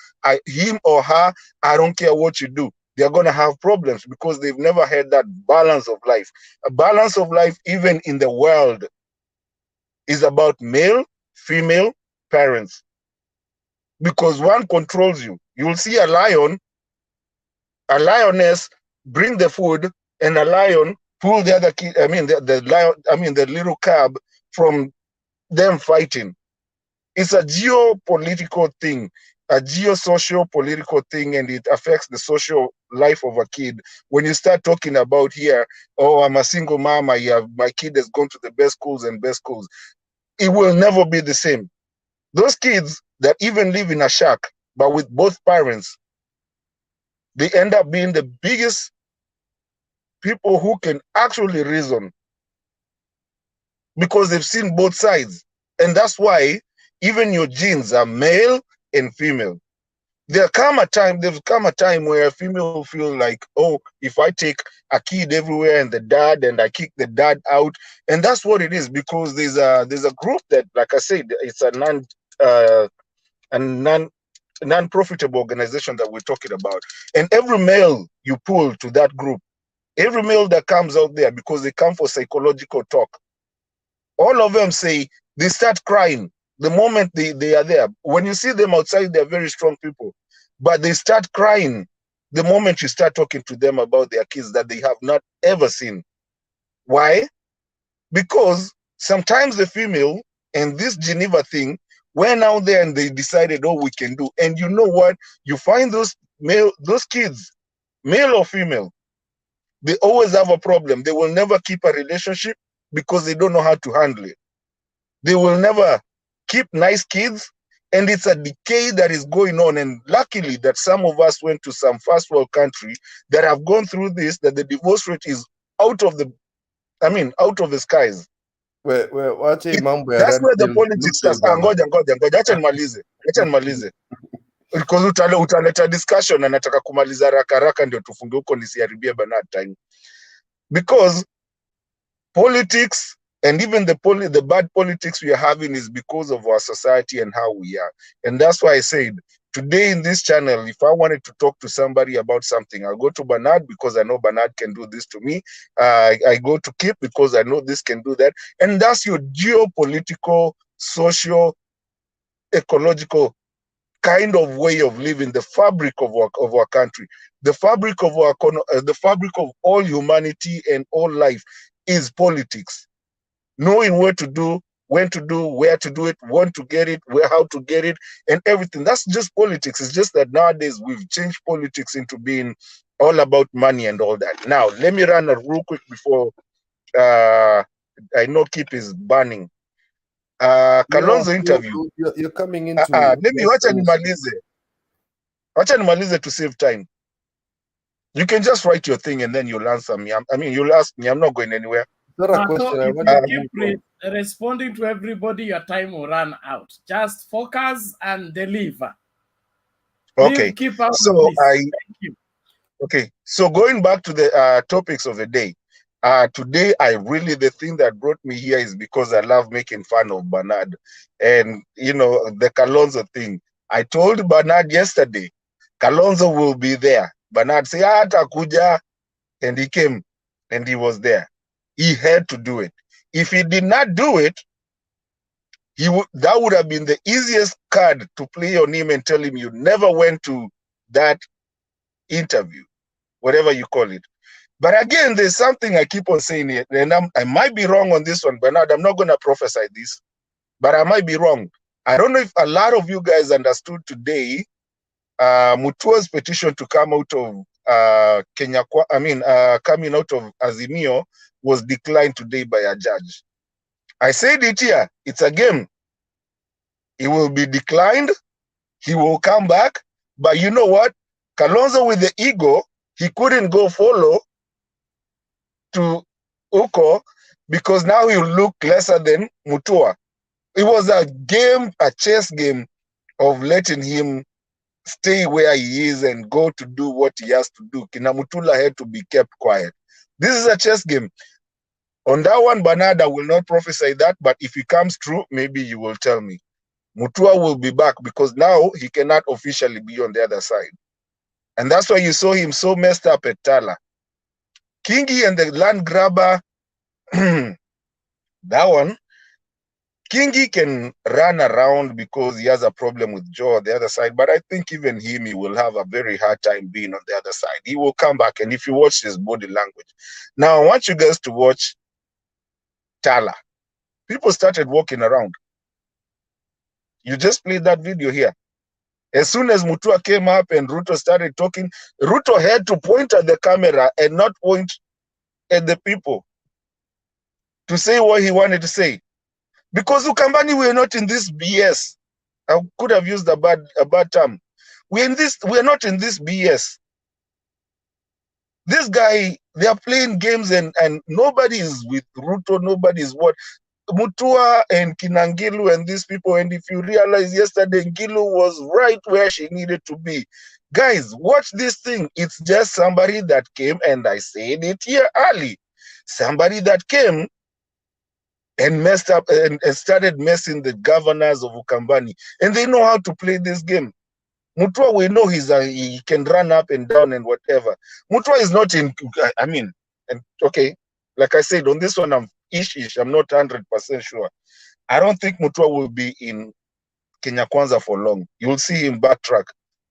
him or her, I don't care what you do. They're going to have problems because they've never had that balance of life. A balance of life, even in the world, is about male, female parents. Because one controls you. You'll see a lion, a lioness bring the food, and a lion pull the other kid, the lion, the little cub from them fighting. It's a geopolitical thing, a geosocial political thing, and it affects the social life of a kid. When you start talking about here, oh, I'm a single mom, my kid has gone to the best schools and best schools, it will never be the same. Those kids that even live in a shack, but with both parents, they end up being the biggest people who can actually reason because they've seen both sides. And that's why even your genes are male and female. They've come a time where a female will feel like, oh, if I take a kid everywhere and I kick the dad out. And that's what it is, because there's a group that, like I said, it's a non-profitable organization that we're talking about. And every male you pull to that group, every male that comes out there, because they come for psychological talk, all of them say they start crying the moment they are there. When you see them outside, they're very strong people, but they start crying the moment you start talking to them about their kids that they have not ever seen. Why? Because sometimes the female and this Geneva thing went out there and they decided, oh, we can do. And you know what? You find those kids, male or female, they always have a problem. They will never keep a relationship because they don't know how to handle it. They will never keep nice kids, and it's a decay that is going on. And luckily that some of us went to some first world country that have gone through this, that the divorce rate is out of the skies. That's where the politics starts. Ngoja, acha nimalize. Because utaleta discussion na nataka kumaliza haraka ndio tufunge huko nisiharibie Bernard time. Because politics, and even the bad politics we are having, is because of our society and how we are. And that's why I said, today in this channel, if I wanted to talk to somebody about something, I'll go to Bernard because I know Bernard can do this to me. I go to Kip because I know this can do that. And that's your geopolitical, social, ecological kind of way of living, the fabric of our country, the fabric of the fabric of all humanity and all life is politics. Knowing what to do, when to do, where to do it, when to get it, how to get it, and everything. That's just politics. It's just that nowadays we've changed politics into being all about money and all that. Now, let me run a real quick before I know Kip is burning. Kalonzo interview. You're coming into. Let me wacha nimalize to save time. You can just write your thing and then you'll answer me. You'll ask me. I'm not going anywhere. So if you keep responding to everybody, your time will run out. Just focus and deliver. Okay. Keep up so with this. Thank you. Okay. So going back to the topics of the day. Today, the thing that brought me here is because I love making fun of Bernard. And, the Kalonzo thing. I told Bernard yesterday, Kalonzo will be there. Bernard said, atakuja. And he came and he was there. He had to do it. If he did not do it, that would have been the easiest card to play on him and tell him you never went to that interview, whatever you call it. But again, there's something I keep on saying here, and I might be wrong on this one, Bernard. I'm not going to prophesy this, but I might be wrong. I don't know if a lot of you guys understood today Mutua's petition to come out of coming out of AZIMIO was declined today by a judge. I said it here, it's a game. He will be declined. He will come back. But you know what? Kalonzo with the ego, he couldn't go follow to Uko because now he will look lesser than Mutua. It was a game, a chess game of letting him stay where he is and go to do what he has to do. Kinamutula had to be kept quiet. This is a chess game. On that one, Bernard, I will not prophesy that, but if it comes true, maybe you will tell me. Mutua will be back because now he cannot officially be on the other side. And that's why you saw him so messed up at TALA. Kingi and the land grabber, that one, Kingi can run around because he has a problem with Joe on the other side, but I think even him, he will have a very hard time being on the other side. He will come back, and if you watch his body language. Now, I want you guys to watch TALA. People started walking around. You just played that video here. As soon as Mutua came up and RUTO started talking, RUTO had to point at the camera and not point at the people to say what he wanted to say. Because Ukambani, we're not in this BS. I could have used a bad term. We're not in this BS. This guy, they are playing games and nobody is with RUTO, nobody is what. Mutua and Kinangilu and these people, and if you realize yesterday, Ngilu was right where she needed to be. Guys, watch this thing. It's just somebody that came, and I said it here early. Somebody that came and messed up and started messing the governors of Ukambani. And they know how to play this game. Mutua, we know he can run up and down and whatever. Mutua is not in, I mean, and okay, like I said, on this one, I'm not 100% sure. I don't think Mutua will be in Kenya Kwanza for long. You'll see him backtrack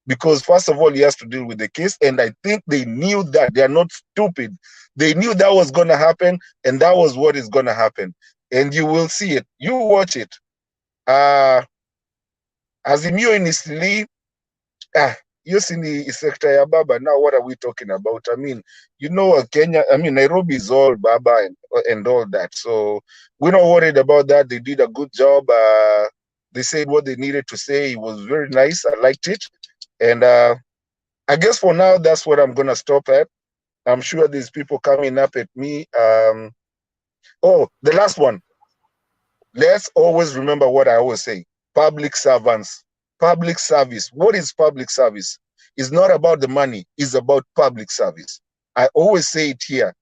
because first of all, he has to deal with the case. And I think they knew that. They are not stupid. They knew that was going to happen, and that was what is going to happen. And you will see it. You watch it. AZIMIO in EASTLEIGH, Yosini is sector ya Baba. Now, what are we talking about? I mean, you know, Kenya, I mean, Nairobi is all Baba and all that. So we're not worried about that. They did a good job. They said what they needed to say. It was very nice. I liked it. And I guess for now, that's what I'm going to stop at. I'm sure there's people coming up at me. Oh, the last one. Let's always remember what I always say. Public servants, public service. What is public service? It's not about the money. It's about public service. I always say it here.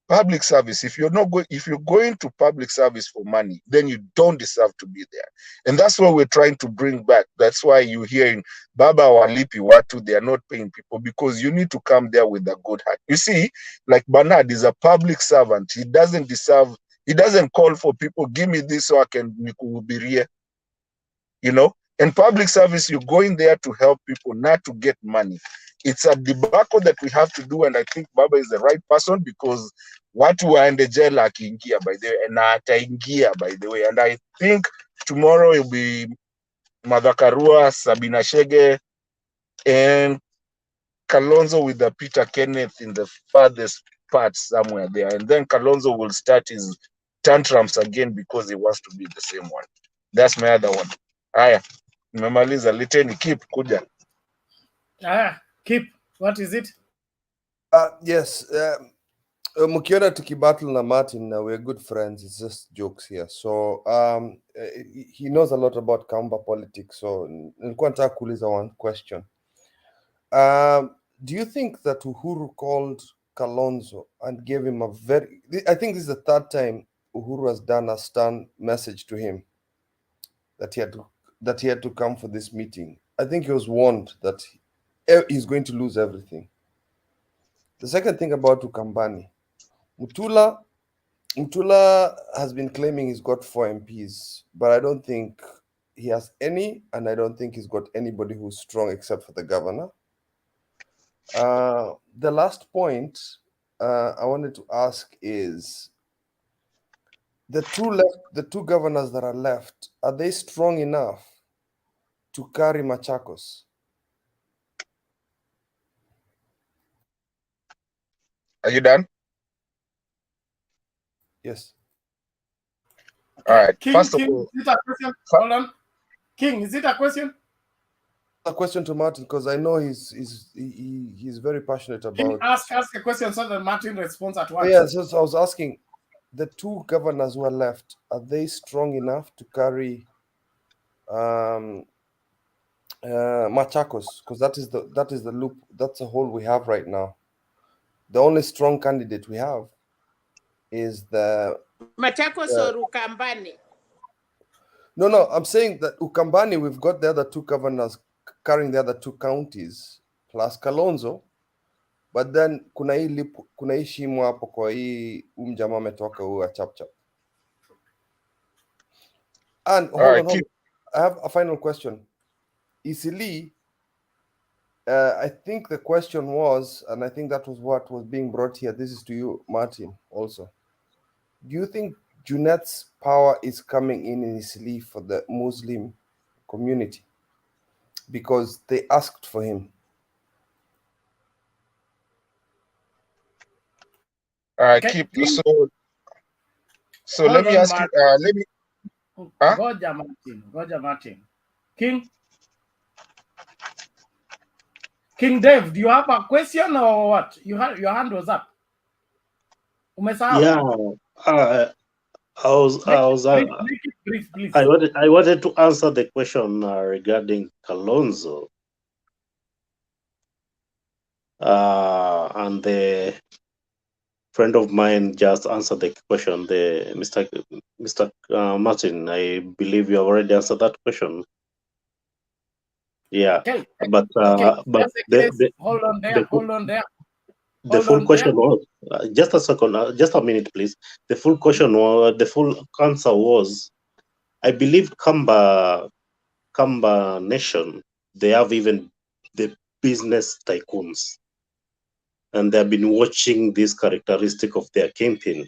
Public service. If you're going to public service for money, then you don't deserve to be there. And that's what we're trying to bring back. That's why you're hearing Baba Walipi Watu, they are not paying people, because you need to come there with a good heart. You see, like Bernard is a public servant. He doesn't call for people, give me this so I can nikuhubirie. You know, in public service, you're going there to help people, not to get money. It's a debacle that we have to do, and I think Baba is the right person, because watu waende jela akiingia, by the way, and ataingia, by the way. And I think tomorrow it will be Martha Karua, Sabina Chege, and Kalonzo with the Peter Kenneth in the farthest part somewhere there. And then Kalonzo will start his tantrums again because he wants to be the same one. That's my other one. Aya, nimemaliza. Leteni keep kuja. Keep. What is it? Yes. Mukiona tukibattle na Martin, we're good friends. It's just jokes here. So he knows a lot about Kamba politics. So nilikuwa nataka kuuliza one question. Do you think that Uhuru called Kalonzo and gave him I think this is the third time Uhuru has done a stern message to him that he had to come for this meeting. I think he was warned that he's going to lose everything. The second thing about Ukambani, Mutula has been claiming he's got 4 MPs, but I don't think he has any, and I don't think he's got anybody who's strong except for the governor. The last point I wanted to ask is, the two governors that are left, are they strong enough to carry Machakos? Are you done? Yes. All right. King, First of all, hold on. King, is it a question? A question to Martin, because I know he's very passionate King, about. ask a question so that Martin responds at once. Yeah, so I was asking, the two governors who are left, are they strong enough to carry Machakos? Because that is the loop, that's the hole we have right now. The only strong candidate we have is the Machakos or Ukambani? No, I'm saying that Ukambani, we've got the other two governors carrying the other two counties plus Kalonzo, but then kuna hii shimo hapo kwa hii mjamaa ametoka huyu CHAP. And hold on. I have a final question. Easily, I think the question was, and I think that was what was being brought here. This is to you, Martin, also. Do you think Junet's power is coming in Easily for the Muslim community? Because they asked for him. Keep so let me ask you. Let me. Roger Martin. King Dave, do you have a question or what? Your hand was up. Yeah, Make it brief, please. I wanted to answer the question regarding Kalonzo. And the friend of mine just answered the question. The Mr. Martin, I believe you have already answered that question. Yeah, okay. But hold on there. The full question was just a second, just a minute, please. The full question was, the full answer was, I believe Kamba Nation, they have even the business tycoons, and they've been watching this characteristic of their campaign.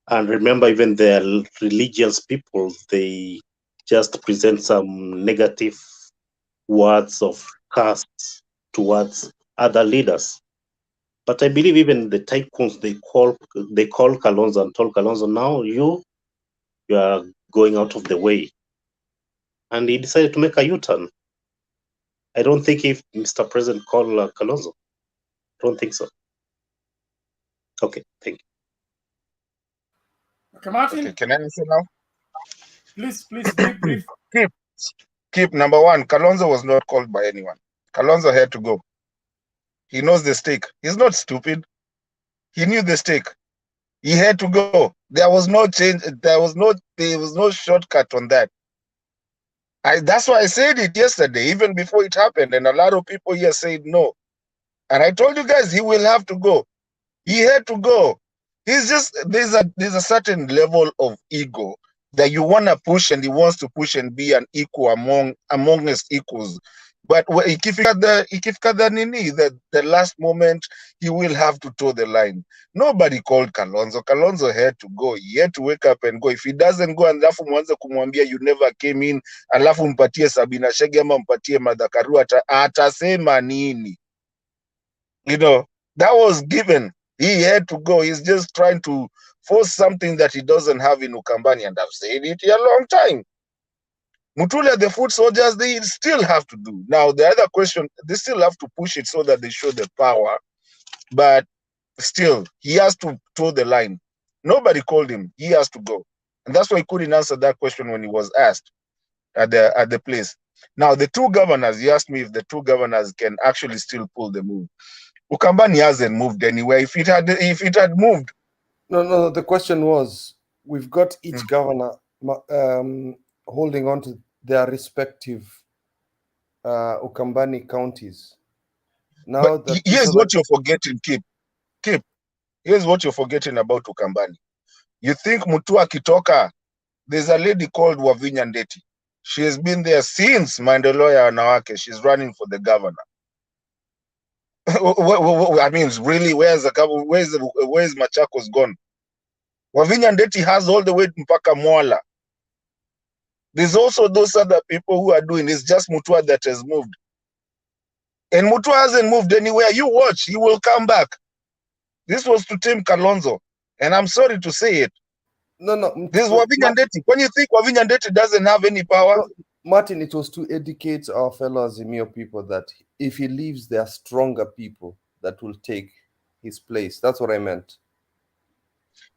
And remember, even their religious people, they just present some negative words of curse towards other leaders. But I believe even the tycoons, they call Kalonzo and told Kalonzo, now you are going out of the way. And he decided to make a U-turn. I don't think if Mr. President called Kalonzo. I don't think so. Okay, thank you. Okay, Martin. Okay, can I answer now? Please, brief. Keep number one, Kalonzo was not called by anyone. Kalonzo had to go. He knows the stake. He's not stupid. He knew the stake. He had to go. There was no change. There was no shortcut on that. That's why I said it yesterday, even before it happened, and a lot of people here said no. And I told you guys he will have to go. He had to go. He's just there's a certain level of ego that you want to push, and he wants to push and be an equal among his equals. But if the last moment, he will have to toe the line. Nobody called Kalonzo. Kalonzo had to go. He had to wake up and go. If he doesn't go, alafu mwanze kumwambia you never came in, alafu mpatie Sabina Chege ama mpatie Martha Karua, atasema nini? You know, that was given. He had to go. He's just trying to force something that he doesn't have in Ukambani, and I've said it a long time. Mutule, the foot soldiers, they still have to do. Now, the other question, they still have to push it so that they show the power, but still, he has to toe the line. Nobody called him. He has to go. And that's why he couldn't answer that question when he was asked at the place. Now, the two governors, he asked me if the two governors can actually still pull the move. Ukambani hasn't moved anywhere. If it had moved. No, the question was, we've got each governor holding on to their respective Ukambani counties. Now, here's what you're forgetting, Kip. Here's what you're forgetting about Ukambani. You think Mutua Kitoka, there's a lady called Wavinya Ndeti. She has been there since Mandeloya Anawake. She's running for the governor. I mean, really, where's Machakos gone? Wavinya Ndeti has all the way to Mpaka Mwala. There's also those other people who are doing. It's just Mutua that has moved. And Mutua hasn't moved anywhere. You watch, he will come back. This was to Tim Kalonzo. And I'm sorry to say it. No. There's Wavinya Ndeti. When you think Wavinya Ndeti doesn't have any power, Martin, it was to educate our fellow AZIMIO people that if he leaves, there are stronger people that will take his place. That's what I meant.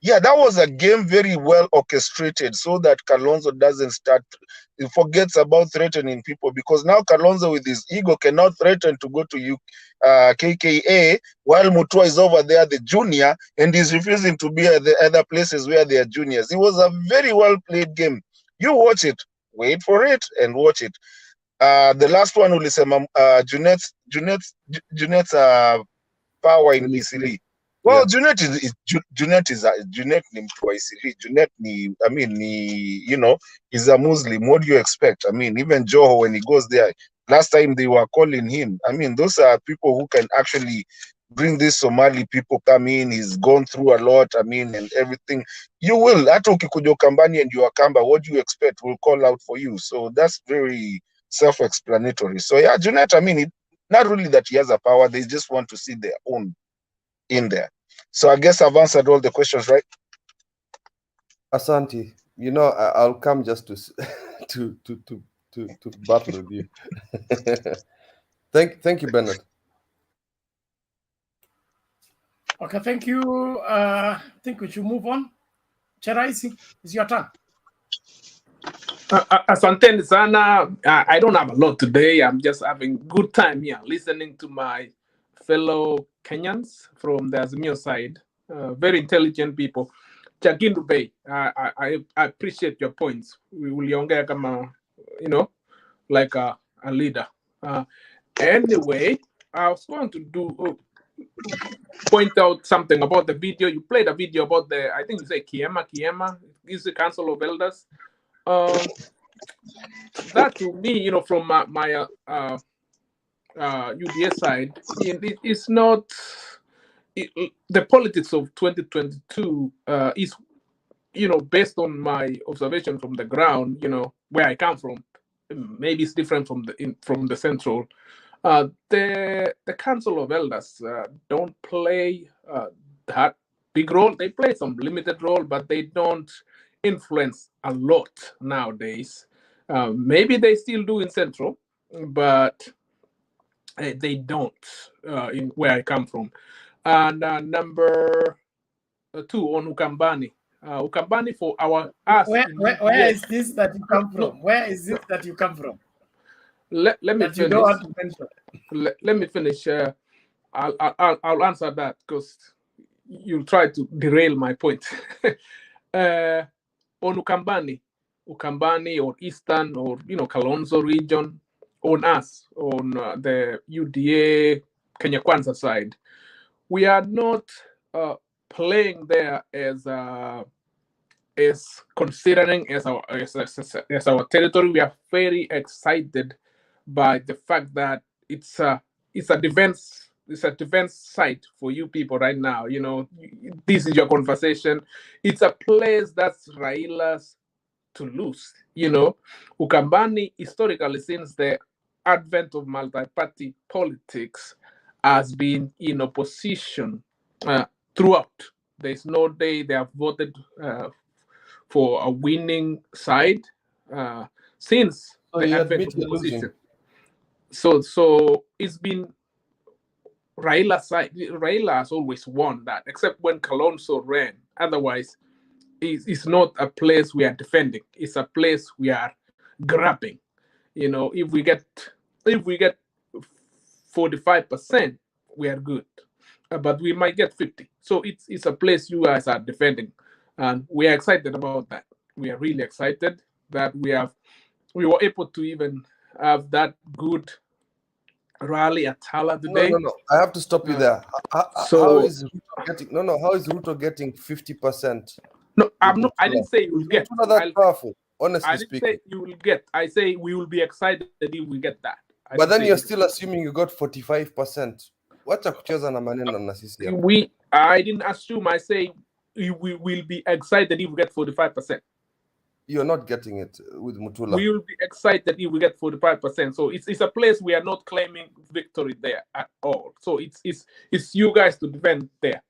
Yeah, that was a game very well orchestrated so that Kalonzo doesn't start, he forgets about threatening people, because now Kalonzo with his ego cannot threaten to go to KKA while Mutua is over there, the junior, and he's refusing to be at the other places where they are juniors. It was a very well played game. You watch it, wait for it, and watch it. The last one, ulisema Junet's power in Isili. Well, yeah. Junet ni mtu wa Isili. Junet ni, I mean, you know, he's a Muslim. What do you expect? I mean, even Joho, when he goes there, last time they were calling him. I mean, those are people who can actually bring these Somali people come in. He's gone through a lot, I mean, and everything. You will, hata ukikuja Ukambani and you are Kamba, what do you expect? Will call out for you. So that's very self-explanatory. So yeah, Junet, I mean, not really that he has a power. They just want to see their own in there. So I guess I've answered all the questions, right? Asante, you know, I'll come just to battle with you. Thank you, Bernard. Okay, thank you. I think we should move on. Cheraisi, it's your turn. Asante sana. I don't have a lot today. I'm just having good time here, listening to my fellow Kenyans from the AZIMIO side. Very intelligent people. Chagindu Bay, I appreciate your points. We will yongea kama, you know, like a leader. Anyway, I was going to point out something about the video. You played a video about the, I think you say Kiema, is the Council of Elders. That to me, you know, from my UDA side, it's not the politics of 2022 is, you know, based on my observation from the ground, you know, where I come from. Maybe it's different from the central. The Council of Elders don't play that big role. They play some limited role, but they don't influence a lot nowadays. Maybe they still do in central, but they don't in where I come from. And number 2 on Ukambani. Ukambani for our us. Where is this that you come from? Where is it that you come from? Let me that finish. You don't want to mention. Let me finish. I'll answer that because you'll try to derail my point. On Ukambani or Eastern or, you know, Kalonzo region, on us, on the UDA Kenya Kwanza side, we are not playing there as considering as our territory. We are very excited by the fact that it's a defense site for you people right now. You know, this is your conversation. It's a place that's Raila's to lose. You know, Ukambani historically, since the advent of multi-party politics, has been in opposition throughout. There's no day they have voted for a winning side since the advent of opposition. So it's been Raila side. Raila has always won that, except when Kalonzo ran. Otherwise, it's not a place we are defending. It's a place we are grabbing. You know, if we get 45%, we are good, but we might get 50. So it's a place you guys are defending, and we are excited about that. We are really excited that we were able to even have that good rally at TALA today. No. I have to stop you there. How is RUTO getting 50%? No, I'm not. I didn't say you will get. Not that powerful, honestly I didn't speaking. say you will get. I say we will be excited if we get that. But then you're still assuming you got 45%. Wacha kucheza na maneno na sisi hapa. I didn't assume. I say we will be excited if we get 45%. You're not getting it with Mutula. We will be excited if we get 45%. So it's a place we are not claiming victory there at all. So it's you guys to defend there.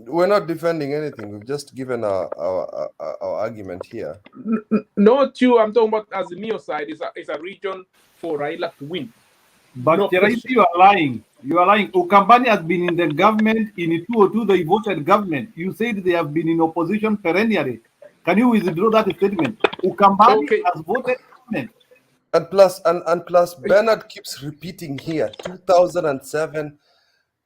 We're not defending anything. We've just given our argument here. Not you. I'm talking about AZIMIO side. It's a region for Raila to win. But No Cheraisi, question. you are lying. You are lying. Ukambani has been in the government. In 2002, they voted government. You said they have been in opposition perennially. Can you withdraw that statement? Ukambani has voted government. And plus, Bernard keeps repeating here, 2007,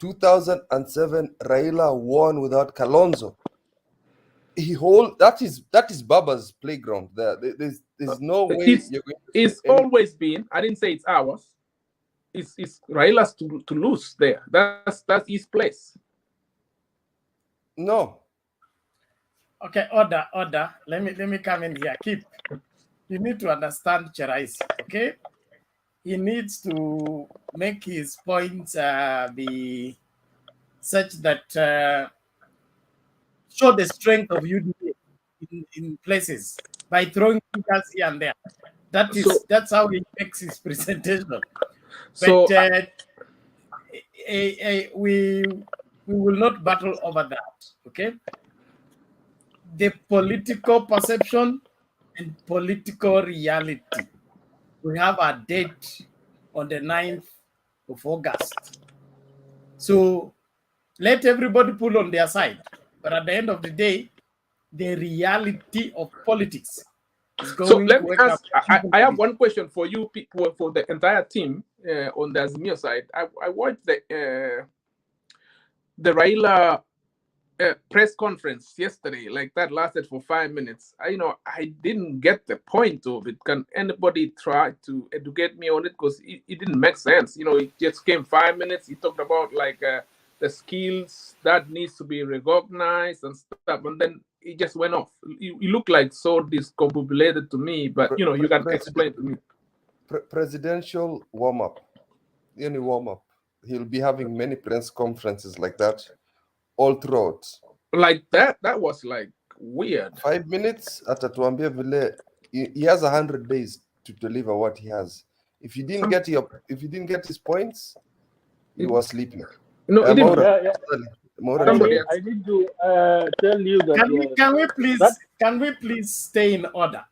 Raila won without Kalonzo. That is Baba's playground. There's no way you're going to It's always been. I didn't say it's ours. It's Raila's to lose there. That's his place. No. Okay, order. Let me come in here. You need to understand Cheraisi, okay? He needs to make his points be such that show the strength of UDA in places by throwing fingers here and there. That's how he makes his presentation. So But we will not battle over that, okay? The political perception and political reality. We have a date on the 9th of August. So let everybody pull on their side. But at the end of the day, the reality of politics is going so let to me wake up. ask. I have one question for you people, for the entire team on the AZIMIO side. I watched the Raila press conference yesterday, like that lasted for 5 minutes. I didn't get the point of it. Can anybody try to educate me on it? Because it didn't make sense. It just came 5 minutes. He talked about like the skills that needs to be recognized and stuff, and then it just went off. You look like so discombobulated to me, but you can explain to me. Presidential warm-up. Any warm-up. He'll be having many press conferences like that all throughout. Like that was like weird. 5 minutes atatuambia vile he has 100 days to deliver what he has. If you didn't get his points, you were sleeping. I need to tell you that can we please stay in order?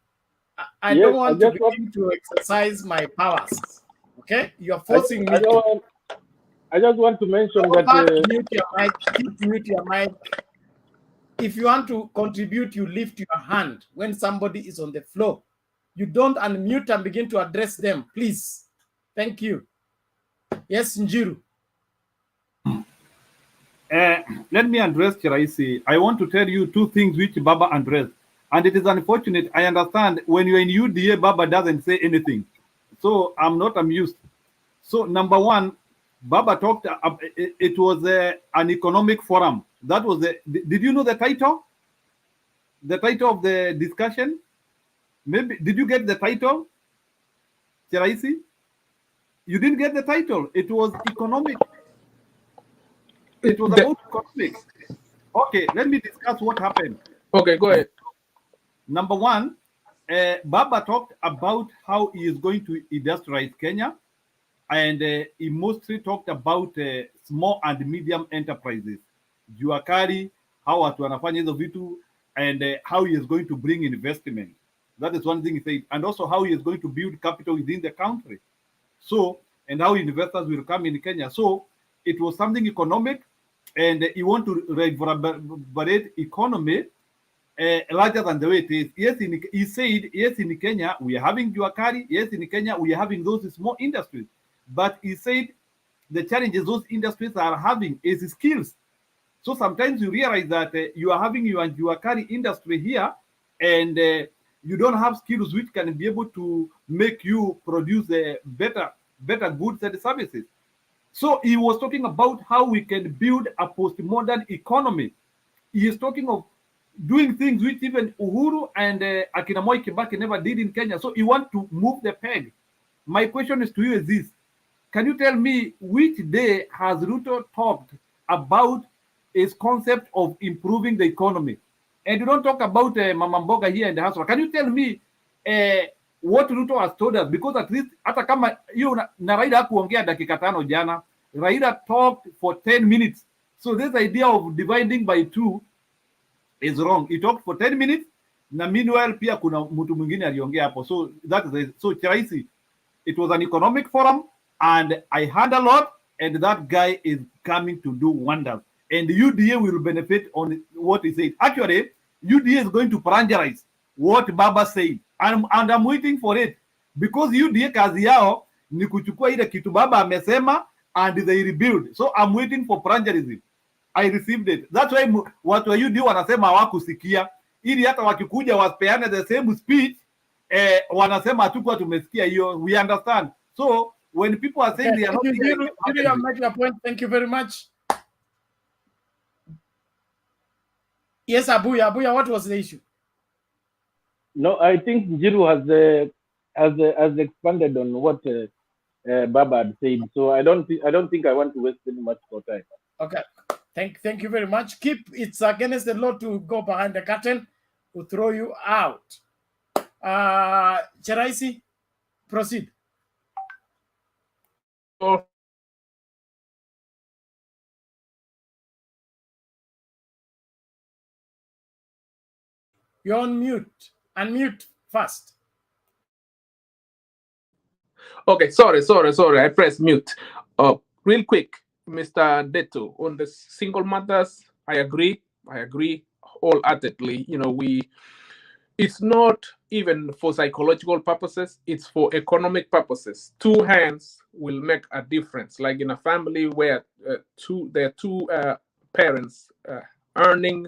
I don't want to begin to exercise my powers. Okay, you're forcing me. I just want to mention that mute your mic. If you want to contribute, you lift your hand when somebody is on the floor. You don't unmute and begin to address them, please. Thank you. Yes, Njiru. Let me address Cheraisi. I want to tell you two things which Baba addressed. And it is unfortunate. I understand when you're in UDA, Baba doesn't say anything. So I'm not amused. So number one, Baba talked, it was an economic forum. That was did you know the title? The title of the discussion? Maybe, did you get the title? Cheraisi? You didn't get the title. It was economic. It was about economics. Okay, let me discuss what happened. Okay, go ahead. Number one, Baba talked about how he is going to industrialize Kenya. And he mostly talked about small and medium enterprises. Juakari, how watu wanafanya hizo vitu, and how he is going to bring investment. That is one thing he said. And also how he is going to build capital within the country. So, and how investors will come in Kenya. So, it was something economic, and he want to reverberate economy larger than the way it is. Yes, he said, yes, in Kenya, we are having Juakari. Yes, in Kenya, we are having those small industries. But he said the challenges those industries are having is skills. So sometimes you realize that you are having your Juakari industry here, and you don't have skills which can be able to make you produce better goods and services. So he was talking about how we can build a postmodern economy. He is talking of doing things which even Uhuru and Akina Moi Kibaki never did in Kenya. So he wants to move the peg. My question is to you is this. Can you tell me which day has RUTO talked about his concept of improving the economy? And you don't talk about Mama Mboga here in the house. Can you tell me what RUTO has told us? Because at least, hata kama hiyo na Raila hakuongea dakika 5 jana, Raila talked for 10 minutes So this idea of dividing by 2 is wrong. He talked for 10 minutes. Na meanwhile pia kuna mtu mwingine aliongea hapo. So that is so Chiraisi, it was an economic forum and I heard a lot, and that guy is coming to do wonders. And UDA will benefit on what he said. Actually, UDA is going to plagiarize what Baba said. And I'm waiting for it. Because UDA kazi yao ni kuchukua ile kitu Baba amesema and they rebuild. So I'm waiting for plagiarism. I received it. That's why watu wa UDA wanasema hawakusikia, ili hata wakikuja wapeane the same speech wanasema hatukuwa tumesikia hiyo. We understand. So when people are saying they are not you have made your point. Thank you very much. Yes, Abuya, what was the issue? No, I think Njiru has expanded on what Baba had said. So I don't think I want to waste any much more time. Okay. Thank you very much. It's against the law to go behind the curtain, to throw you out. Chiraisi, proceed. Oh. You're on mute. Unmute first. Okay, sorry. I pressed mute. Real quick, Mr. Deto, on the single mothers, I agree wholeheartedly. You know, it's not even for psychological purposes, it's for economic purposes. 2 hands will make a difference. Like in a family where there are 2 parents earning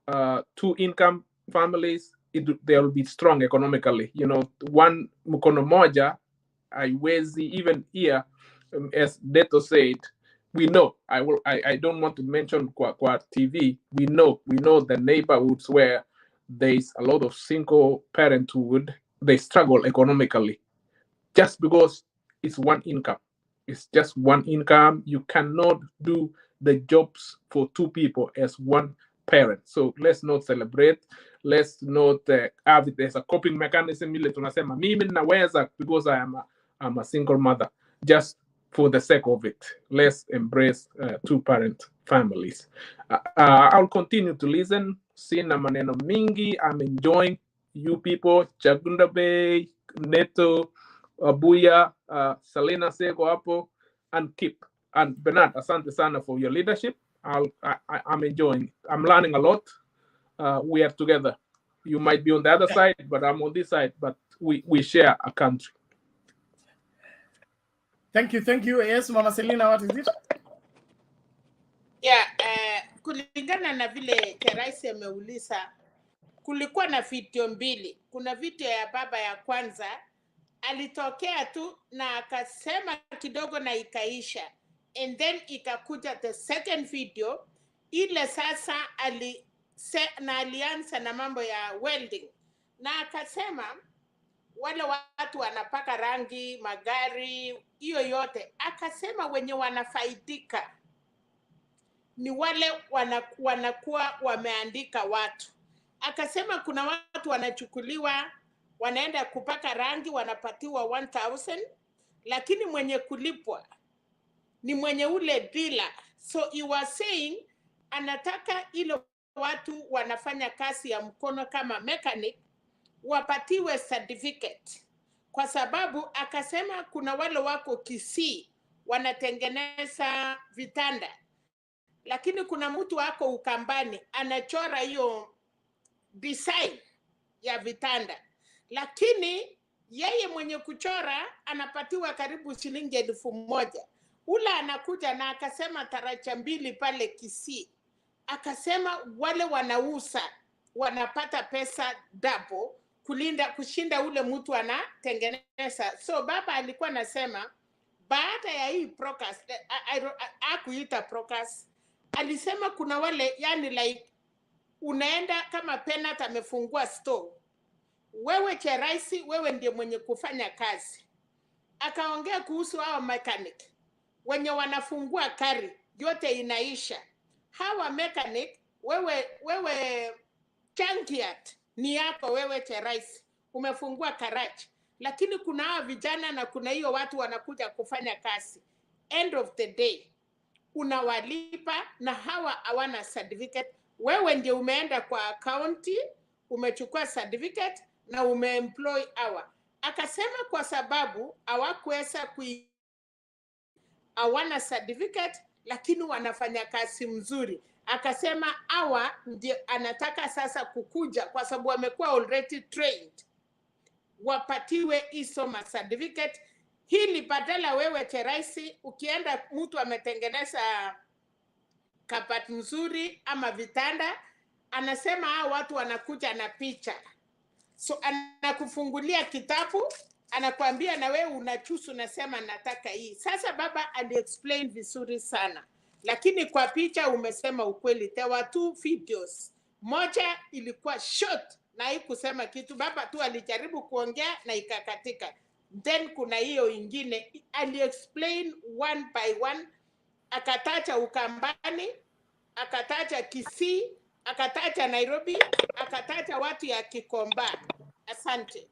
2 income families, they will be strong economically. You know, one mkono moja haiwezi, even here, as Deto said, we know, I don't want to mention kwa TV, we know the neighborhoods where there's a lot of single parenthood, they struggle economically just because it's one income. It's just one income. You cannot do the jobs for 2 people as one parent. So let's not celebrate. Let's not have it as a coping mechanism. Ile tunasema mimi naweza because I'm a single mother. Just for the sake of it, let's embrace 2-parent families. I'll continue to listen. Sina maneno mingi. I'm enjoying you people. Chagunda Bay, Neto, Abuya, Selena Sego hapo, and Kip. And Bernard, asante sana for your leadership. I'm enjoying it. I'm learning a lot. We are together. You might be on the other side, but I'm on this side. But we share a country. Thank you. Yes, Mama Selena, what is it? Yeah, kulingana na vile Chiraisi ameuliza, kulikuwa na video mbili. Kuna video ya baba ya kwanza, alitokea tu na akasema kidogo na ikaisha. And then ikakuja the second video, ile sasa alianza na mambo ya welding. Na akasema wale watu wanapaka rangi, magari, hiyo yote. Akasema wenye wanafaidika ni wale wanakuwa wameandika watu. Akasema kuna watu wanachukuliwa, wanaenda kupaka rangi, wanapatiwa 1,000, lakini mwenye kulipwa ni mwenye ule dealer. So he was saying anataka ile watu wanafanya kazi ya mkono kama mechanic wapatiwe certificate, kwa sababu akasema kuna wale wako Kisii wanatengeneza vitanda, lakini kuna mtu wako Ukambani anachora hiyo design ya vitanda, lakini yeye mwenye kuchora anapatiwa karibu shilingi 1,000. Ula anakuja na akasema taracha mbili pale Kisii, akasema wale wanauza wanapata pesa double kushinda ule mtu anatengeneza. So baba alikuwa anasema baada ya hii process, hakuita process, alisema kuna wale, yani like unaenda kama Penat amefungua store, wewe Chiraisi, wewe ndiye mwenye kufanya kazi. Akaongea kuhusu hao mechanic wenye wanafungua kari, yote inaisha. Hawa mechanic, wewe changiat ni yako wewe Chiraisi, umefungua karachi, lakini kuna hawa vijana na kuna hiyo watu wanakuja kufanya kazi. End of the day, unawalipa na hawa hawana certificate. Wewe ndio umeenda kwa county, umechukua certificate na umeemploy hawa. Akasema kwa sababu hawakuweza hawana certificate lakini wanafanya kazi mzuri. Akasema hawa ndio anataka sasa kukuja kwa sababu wamekuwa already trained, wapatiwe hizo certificate. Hili badala wewe Teraisi ukienda mtu ametengeneza kabati nzuri ama vitanda, anasema hao watu wanakuja na picha. So anakufungulia kitabu, anakuambia na wewe unachusu unasema nataka hii. Sasa baba aliexplain vizuri sana. Lakini kwa picha umesema ukweli. There were 2 videos. Moja ilikuwa short na haikusema kitu. Baba tu alijaribu kuongea na ikakatika. Then kuna hiyo ingine aliexplain one by one. Akataja Ukambani, akataja Kisii, akataja Nairobi, akataja watu ya Kikomba. Asante.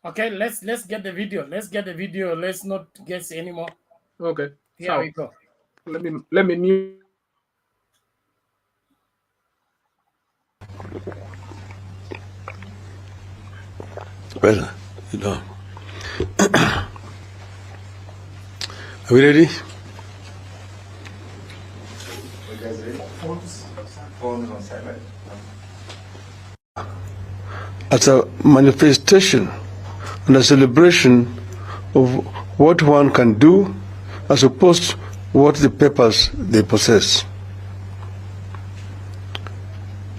Okay, let's get the video. Let's get the video. Let's not guess anymore. Okay. Here So we go. let me mute. Well, you know. Are we ready? As a manifestation and a celebration of what one can do as opposed to what the papers they possess.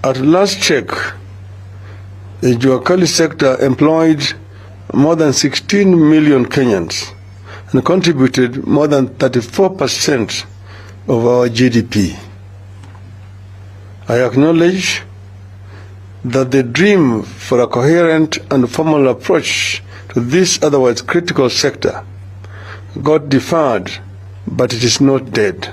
At last check, the Juakali sector employed more than 16 million Kenyans and contributed more than 34% of our GDP. I acknowledge that the dream for a coherent and formal approach to this otherwise critical sector got deferred, but it is not dead.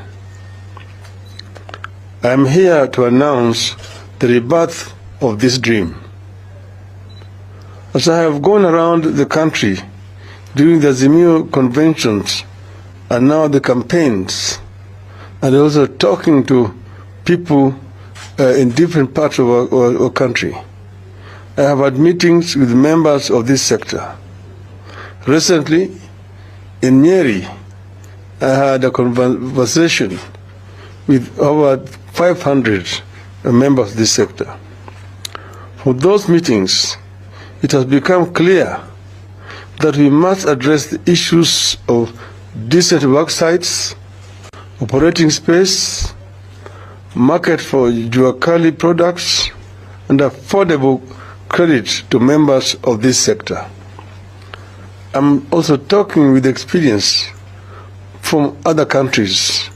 I am here to announce the rebirth of this dream. As I have gone around the country during the AZIMIO conventions and now the campaigns, and also talking to people in different parts of our country, I have had meetings with members of this sector. Recently, in Nyeri, I had a conversation with over 500 members of this sector. From those meetings, it has become clear that we must address the issues of decent work sites, operating space, market for Juakali products, and affordable credit to members of this sector. I'm also talking with experience from other countries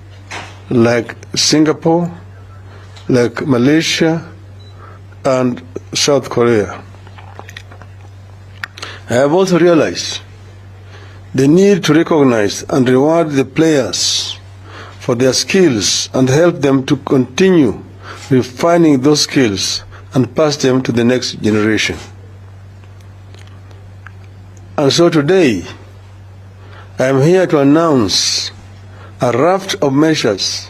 like Singapore, like Malaysia, and South Korea. I have also realized the need to recognize and reward the players for their skills and help them to continue refining those skills and pass them to the next generation. And so today, I am here to announce a raft of measures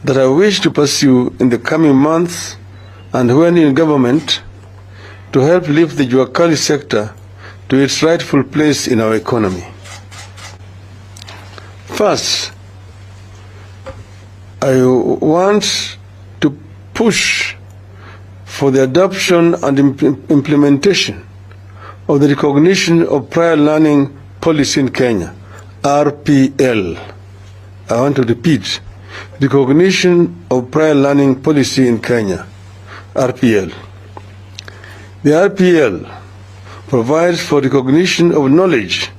that I wish to pursue in the coming months and when in government to help lift the Juakali sector to its rightful place in our economy. First, I want to push for the adoption and implementation of the recognition of prior learning policy in Kenya, RPL. I want to repeat, recognition of prior learning policy in Kenya, RPL. The RPL provides for recognition of knowledge,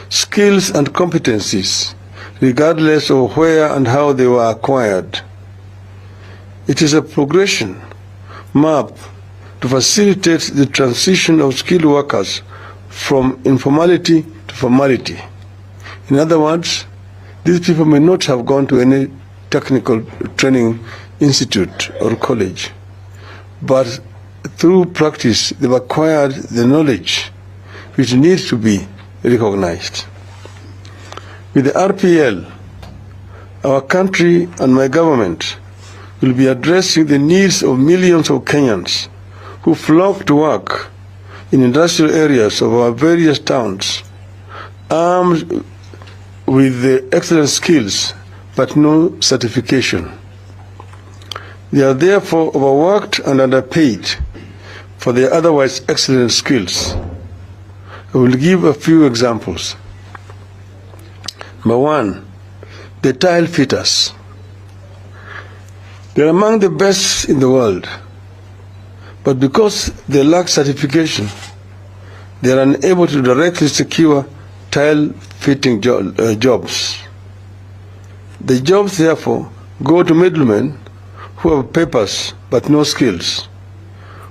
skills and competencies, regardless of where and how they were acquired. It is a progression map to facilitate the transition of skilled workers from informality to formality. In other words, these people may not have gone to any technical training institute or college, but through practice they've acquired the knowledge which needs to be recognized. With the RPL, our country and my government will be addressing the needs of millions of Kenyans who flock to work in industrial areas of our various towns, armed with the excellent skills but no certification. They are therefore overworked and underpaid for their otherwise excellent skills. I will give a few examples. Number one, the tile fitters. They are among the best in the world, but because they lack certification, they are unable to directly secure tile fitting jobs. The jobs therefore go to middlemen who have papers but no skills,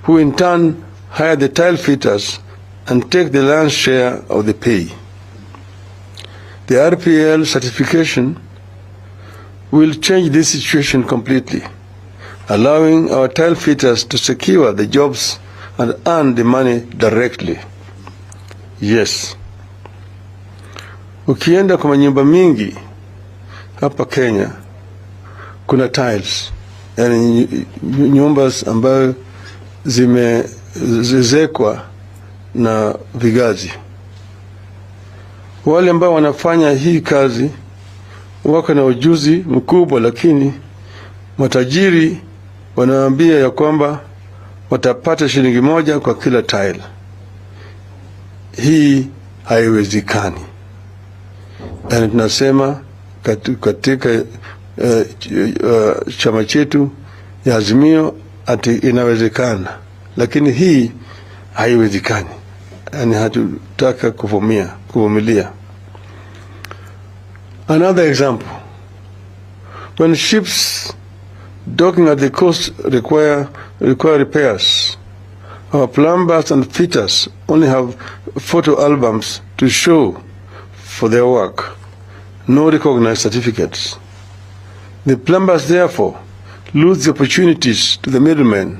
who in turn hire the tile fitters and take the lion's share of the pay. The RPL certification will change this situation completely, allowing our tile fitters to secure the jobs and earn the money directly. Yes. Ukienda kwa nyumba mingi hapa Kenya kuna tiles, yani nyumba ambayo zimezekwa na vigazi. Wale ambao wanafanya hii kazi wako na ujuzi mkubwa, lakini matajiri wanaambia ya kwamba watapata shilingi moja kwa kila tile. Hii haiwezekani. Na tunasema katika chama chetu ya AZIMIO ati inawezekana, lakini hii haiwezekani. Yani hatutaka kuvumilia. Another example, when ships docking at the coast require repairs, our plumbers and fitters only have photo albums to show for their work, no recognized certificates. The plumbers therefore lose the opportunities to the middlemen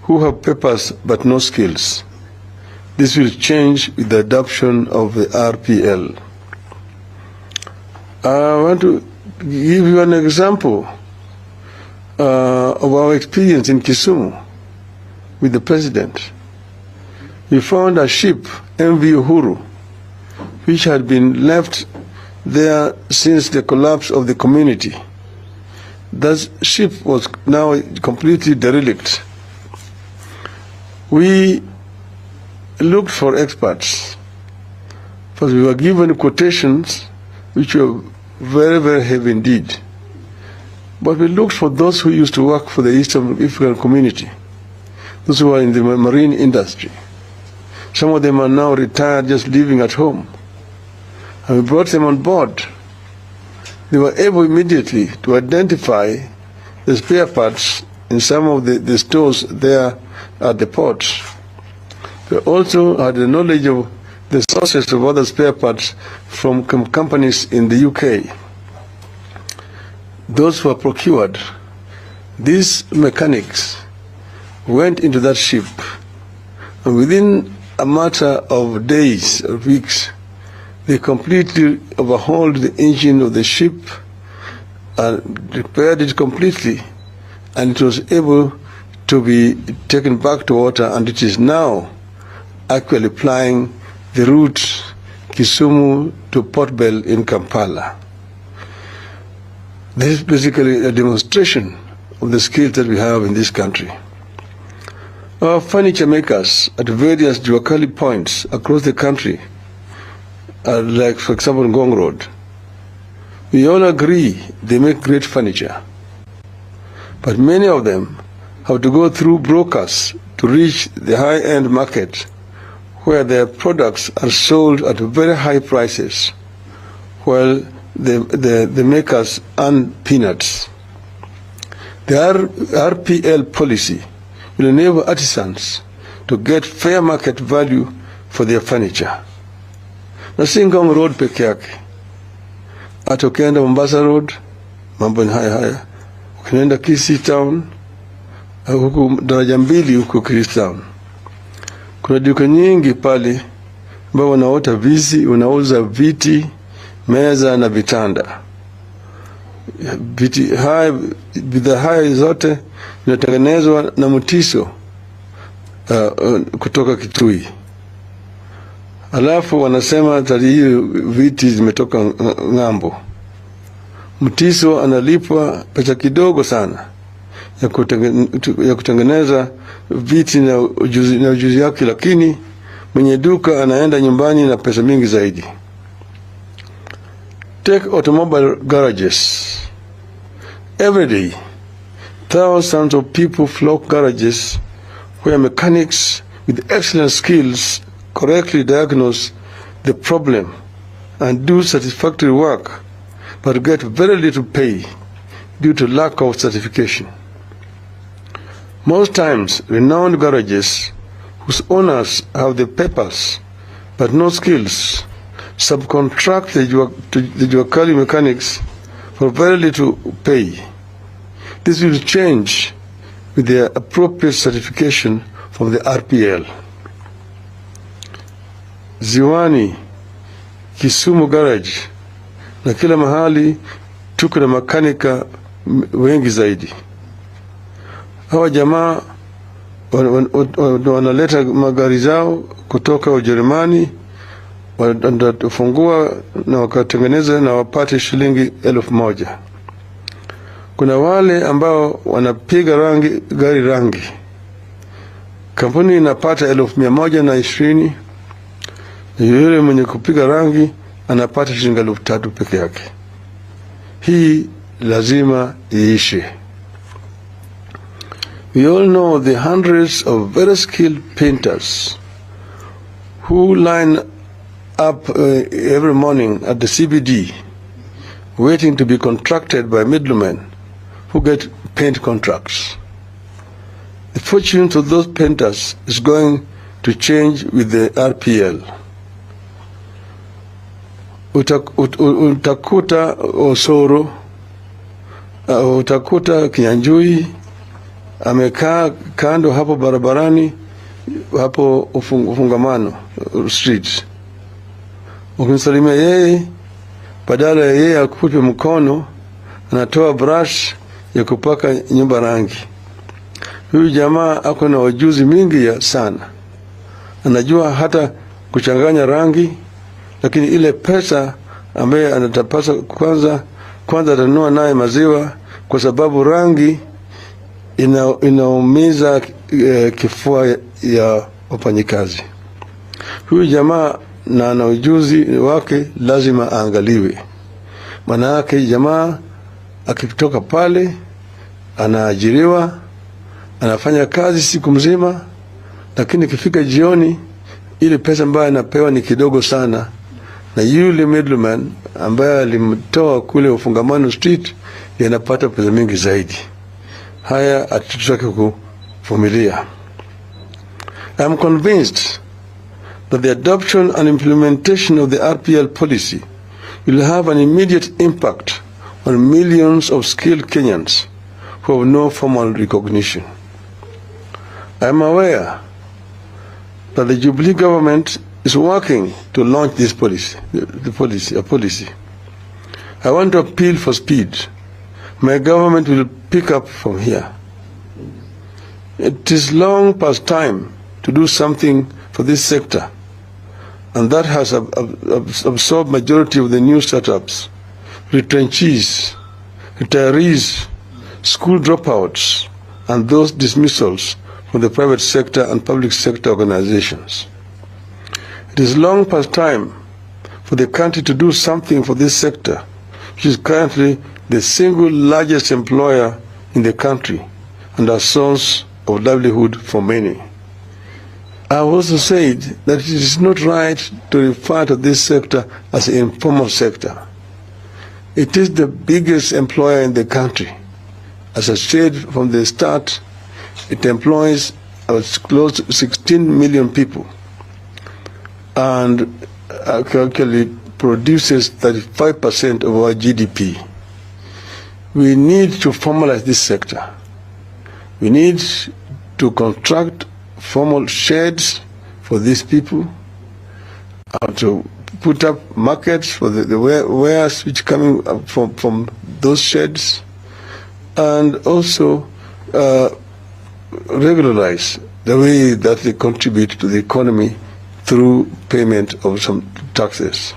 who have papers but no skills. This will change with the adoption of the RPL. I want to give you an example of our experience in Kisumu with the president. We found a ship, MV Uhuru, which had been left there since the collapse of the community. That ship was now completely derelict. We looked for experts, but we were given quotations which were very, very heavy indeed. But we looked for those who used to work for the Eastern African community, those who are in the marine industry. Some of them are now retired, just living at home. And we brought them on board. They were able immediately to identify the spare parts in some of the stores there at the ports. They also had the knowledge of the sources of other spare parts from companies in the UK. Those who were procured, these mechanics went into that ship, and within a matter of days or weeks, they completely overhauled the engine of the ship and repaired it completely, and it was able to be taken back to water, and it is now actually plying the route Kisumu to Port Bell in Kampala. This is basically a demonstration of the skills that we have in this country. Our furniture makers at various Juakali points across the country, like for example Ngong Road, we all agree they make great furniture, but many of them have to go through brokers to reach the high-end market where their products are sold at very high prices, while the makers earn peanuts. The RPL policy will enable artisans to get fair market value for their furniture. Na si Ngong Road peke yake, hata ukienda Mombasa Road, mambo ni haya. Ukienda Kisii Town, huku daraja mbili huku Kisii Town, kuna duka nyingi pale ambao wanauza viti, meza na vitanda. Bidhaa haya zote zinatengenezwa na Mutiso kutoka Kitui. Alafu wanasema hiyo viti zimetoka ng'ambo. Mutiso analipwa pesa kidogo sana ya kutengeneza viti na ujuzi yake, lakini mwenye duka anaenda nyumbani na pesa mingi zaidi. Take automobile garages. Every day, thousands of people flock garages where mechanics with excellent skills correctly diagnose the problem and do satisfactory work, but get very little pay due to lack of certification. Most times, renowned garages whose owners have the papers but no skills subcontract the Juakali mechanics for very little pay. This will change with their appropriate certification from the RPL. Ziwani, Kisumu garage, na kila mahali tuko na makanika wengi zaidi. Hawa jamaa wanaleta magari zao kutoka Ujerumani, wanafungua na wakatengeneza na wapate shilingi 1,000. Kuna wale ambao wanapiga gari rangi. Kampuni inapata 120,000 na yule mwenye kupiga rangi anapata shilingi 3,000 peke yake. Hii lazima iishe. We all know the hundreds of very skilled painters who line up every morning at the CBD waiting to be contracted by middlemen who get paint contracts. The fortunes of those painters is going to change with the RPL. Utakuta Osoro, utakuta Kinyanjui amekaa kando hapo barabarani hapo ufungamano street. Ukimsalimia yeye, badala ya yeye akupe mkono, anatoa brush ya kupaka nyumba rangi. Huyu jamaa ako na ujuzi mingi sana. Anajua hata kuchanganya rangi, lakini ile pesa ambaye anatapasa kwanza atanunua naye maziwa, kwa sababu rangi inaumiza kifua ya wafanyikazi. Huyu jamaa na ana ujuzi wake lazima aangaliwe. Maana yake jamaa akitoka pale anaajiriwa, anafanya kazi siku mzima, lakini ikifika jioni ile pesa ambayo anapewa ni kidogo sana, na yule middleman ambaye alimtoa kule ufungamano street yanapata pesa mingi zaidi. Haya hatutaki kuvumilia. I am convinced that the adoption and implementation of the RPL policy will have an immediate impact on millions of skilled Kenyans who have no formal recognition. I am aware that the Jubilee government is working to launch this policy, a policy. I want to appeal for speed. My government will pick up from here. It is long past time to do something for this sector, and that has absorbed majority of the new startups, retrenchees, retirees, school dropouts, and those dismissals from the private sector and public sector organizations. It is long past time for the country to do something for this sector, which is currently the single largest employer in the country and a source of livelihood for many. I have also said that it is not right to refer to this sector as an informal sector. It is the biggest employer in the country. As I said from the start, it employs close to 16 million people and actually produces 35% of our GDP. We need to formalize this sector. We need to construct formal sheds for these people, to put up markets for the wares which coming up from those sheds, and also regularize the way that they contribute to the economy through payment of some taxes.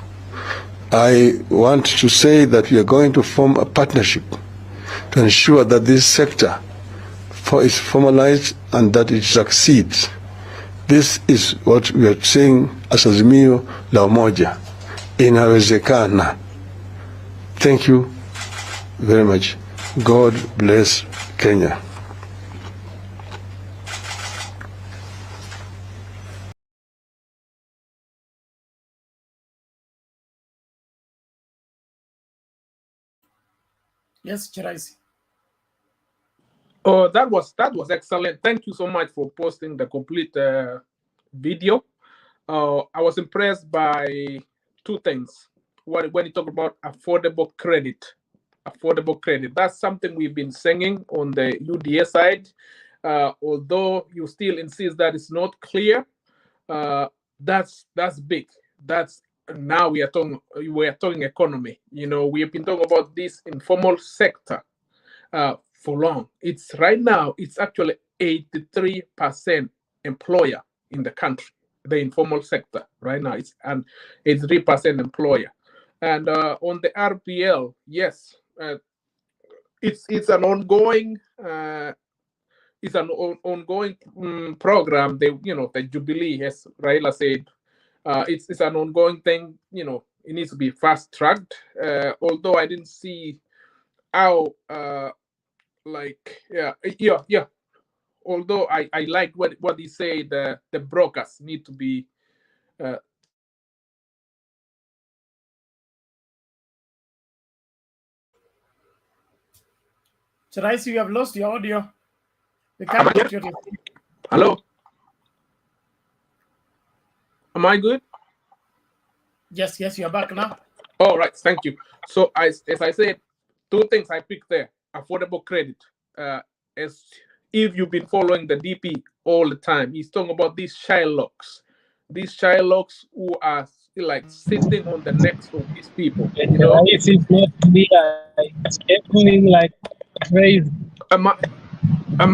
I want to say that we are going to form a partnership to ensure that this sector is formalized and that it succeeds. This is what we are saying as AZIMIO la Umoja. Inawezekana. Thank you very much. God bless Kenya. Yes, Chiraisi. Oh, that was excellent. Thank you so much for posting the complete video. I was impressed by two things. When you talk about affordable credit, that's something we've been singing on the UDA side. Although you still insist that it's not clear, that's big. That's now we are talking economy. You know, we have been talking about this informal sector for long. It's right now, it's actually 83% employer in the country, the informal sector right now. It's an 83% employer. And on the RPL, yes, it's an ongoing program. The Jubilee, as Raila said, it's an ongoing thing. You know, it needs to be fast tracked. Although I didn't see how although I like what he said, the brokers need to be Chiraisi, you have lost your audio. We can't get you. Hello? Am I good? Yes, you're back now. All right, thank you. So as I said, two things I picked there: affordable credit. As if you've been following the DP all the time, he's talking about these Shylocks who are like sitting on the necks of these people. You know, it's not clear. It's echoing like crazy. Am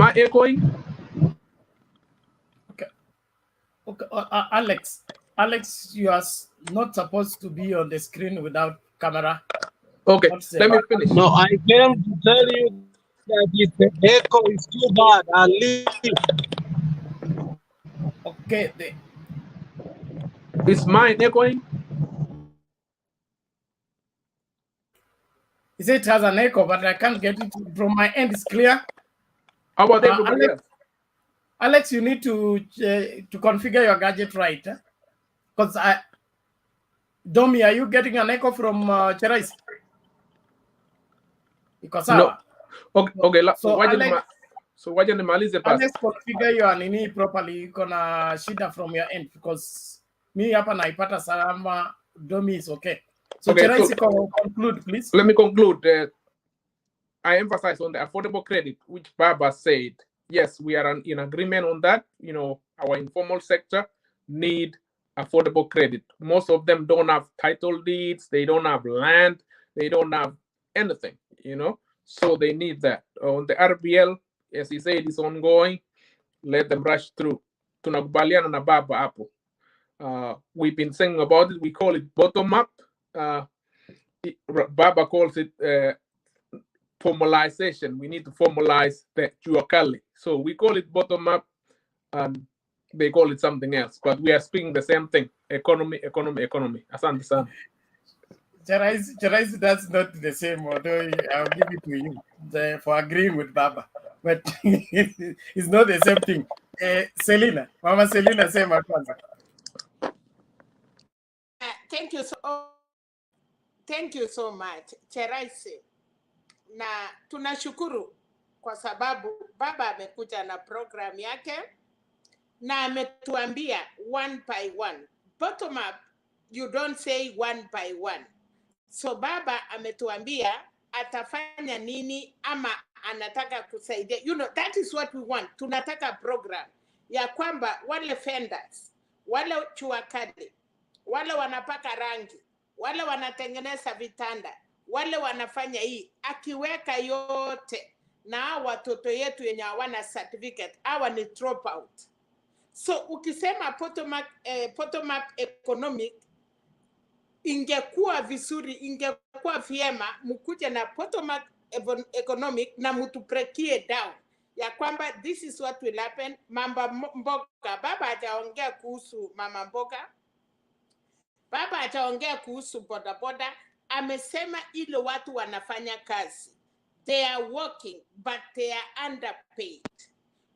I echoing? Okay, Alex, you are not supposed to be on the screen without camera. Okay, let me finish. No, I came to tell you that the echo is too bad. I'll leave. Okay, is mine echoing? He said it has an echo, but I can't get it from my end. It's clear. How about everybody else? Alex, you need to configure your gadget right, because Domi, are you getting an echo from Chiraisi? No. Okay. So Alex, nimalize basi. Alex, configure your nini properly. Iko na shida from your end, because me hapa naipata salama. Domi is okay. So Chiraisi, conclude, please. Let me conclude. I emphasize on the affordable credit, which Baba said. Yes, we are in agreement on that. You know, our informal sector need affordable credit. Most of them don't have title deeds. They don't have land. They don't have anything, you know. So they need that. On the RBL, as he said, it's ongoing. Let them rush through. Tunakubaliana na Baba hapo. We've been saying about it. We call it bottom up. Baba calls it formalization. We need to formalize the Juakali. So we call it bottom up, and they call it something else. But we are speaking the same thing: economy. Asante sana. Chiraisi, that's not the same. Although I'll give it to you for agreeing with Baba, but it's not the same thing. Selina, Mama Selina, same kwanza. Thank you so much, Chiraisi. Na tunashukuru kwa sababu Baba amekuja na program yake na ametuambia one by one. Bottom up, you don't say one by one. So Baba ametuambia atafanya nini ama anataka kusaidia. You know, that is what we want. Tunataka program ya kwamba wale vendors, wale chuakali, wale wanapaka rangi, wale wanatengeneza vitanda, wale wanafanya hii, akiweka yote na watoto yetu yenye hawana certificate, hawa ni drop out. So ukisema bottom up economic, ingekuwa vizuri, ingekuwa vyema mkuje na bottom up economic na mtuprekie down ya kwamba this is what will happen. Mama mboga, baba hajaongea kuhusu mama mboga, baba hajaongea kuhusu bodaboda, amesema ile watu wanafanya kazi, they are working but they are underpaid.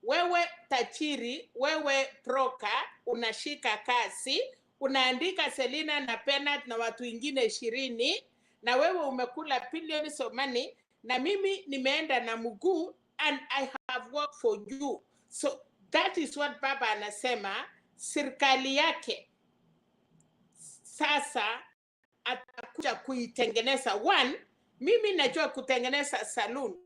Wewe tajiri, wewe broker, unashika kazi, unaandika Selina na Penat na watu wengine 20, na wewe umekula billions of money, na mimi nimeenda na mguu and I have worked for you. So that is what baba anasema, serikali yake sasa atakuja kuitengeneza. One, mimi najua kutengeneza saloon,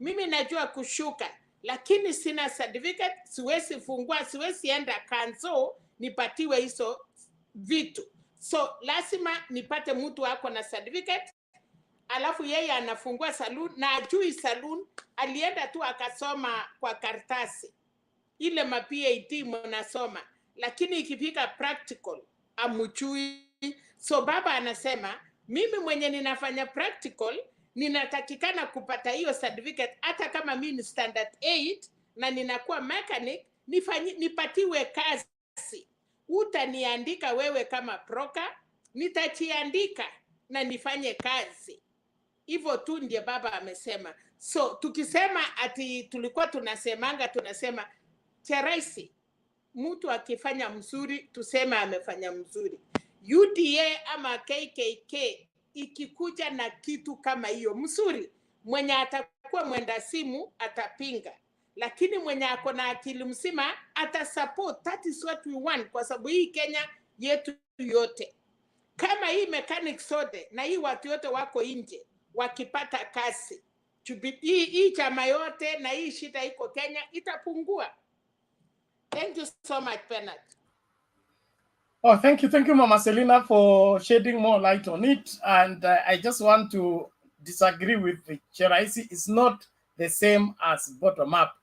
mimi najua kushuka, lakini sina certificate, siwezi fungua, siwezi enda kanzo nipatiwe hizo vitu. So lazima nipate mtu ako na certificate, alafu yeye anafungua saloon na ajui saloon, alienda tu akasoma kwa karatasi ile ma PhD mnasoma, lakini ikifika practical amujui. So baba anasema mimi mwenye ninafanya practical ninatakikana kupata hiyo certificate, hata kama mimi ni standard 8 na ninakuwa mechanic, nipatiwe kazi. Utaniandika wewe kama broker, nitajiandika na nifanye kazi. Hivyo tu ndiye baba amesema. So tukisema ati tulikuwa tunasema charaisi, mtu akifanya mzuri tuseme amefanya mzuri. UDA ama KKK ikikuja na kitu kama hiyo mzuri, mwenye atakuwa mwenda simu atapinga, lakini mwenye ako na akili mzima atasupport. That is what we want, kwa sababu hii Kenya yetu yote, kama hii mechanic sote na hii watu yote wako nje wakipata kazi, hii chama yote na hii shida iko Kenya itapungua. Thank you so much, Bernard. Oh, thank you, Mama Selina, for shedding more light on it. And I just want to disagree with the Cheraisi. It's not the same as bottom-up,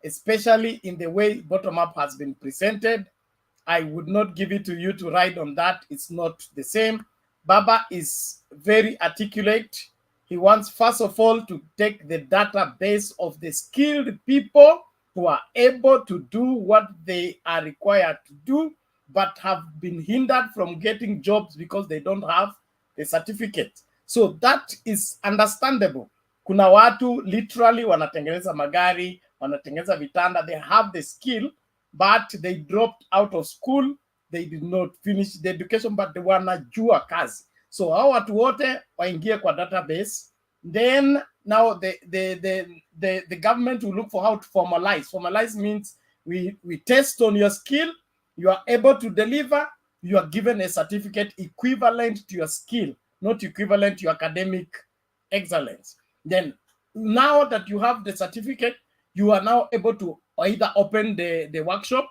especially in the way bottom-up has been presented. I would not give it to you to ride on that. It's not the same. Baba is very articulate. He wants, first of all, to take the database of the skilled people who are able to do what they are required to do, but have been hindered from getting jobs because they don't have the certificate. So that is understandable. Kuna watu literally wanatengeneza magari, wanatengeneza vitanda, they have the skill, but they dropped out of school, they did not finish the education, but they wanajua kazi. So hao watu wote waingie kwa database, then now the government will look for how to formalize. Formalize means we test on your skill, you are able to deliver, you are given a certificate equivalent to your skill, not equivalent to your academic excellence. Then now that you have the certificate, you are now able to either open the workshop,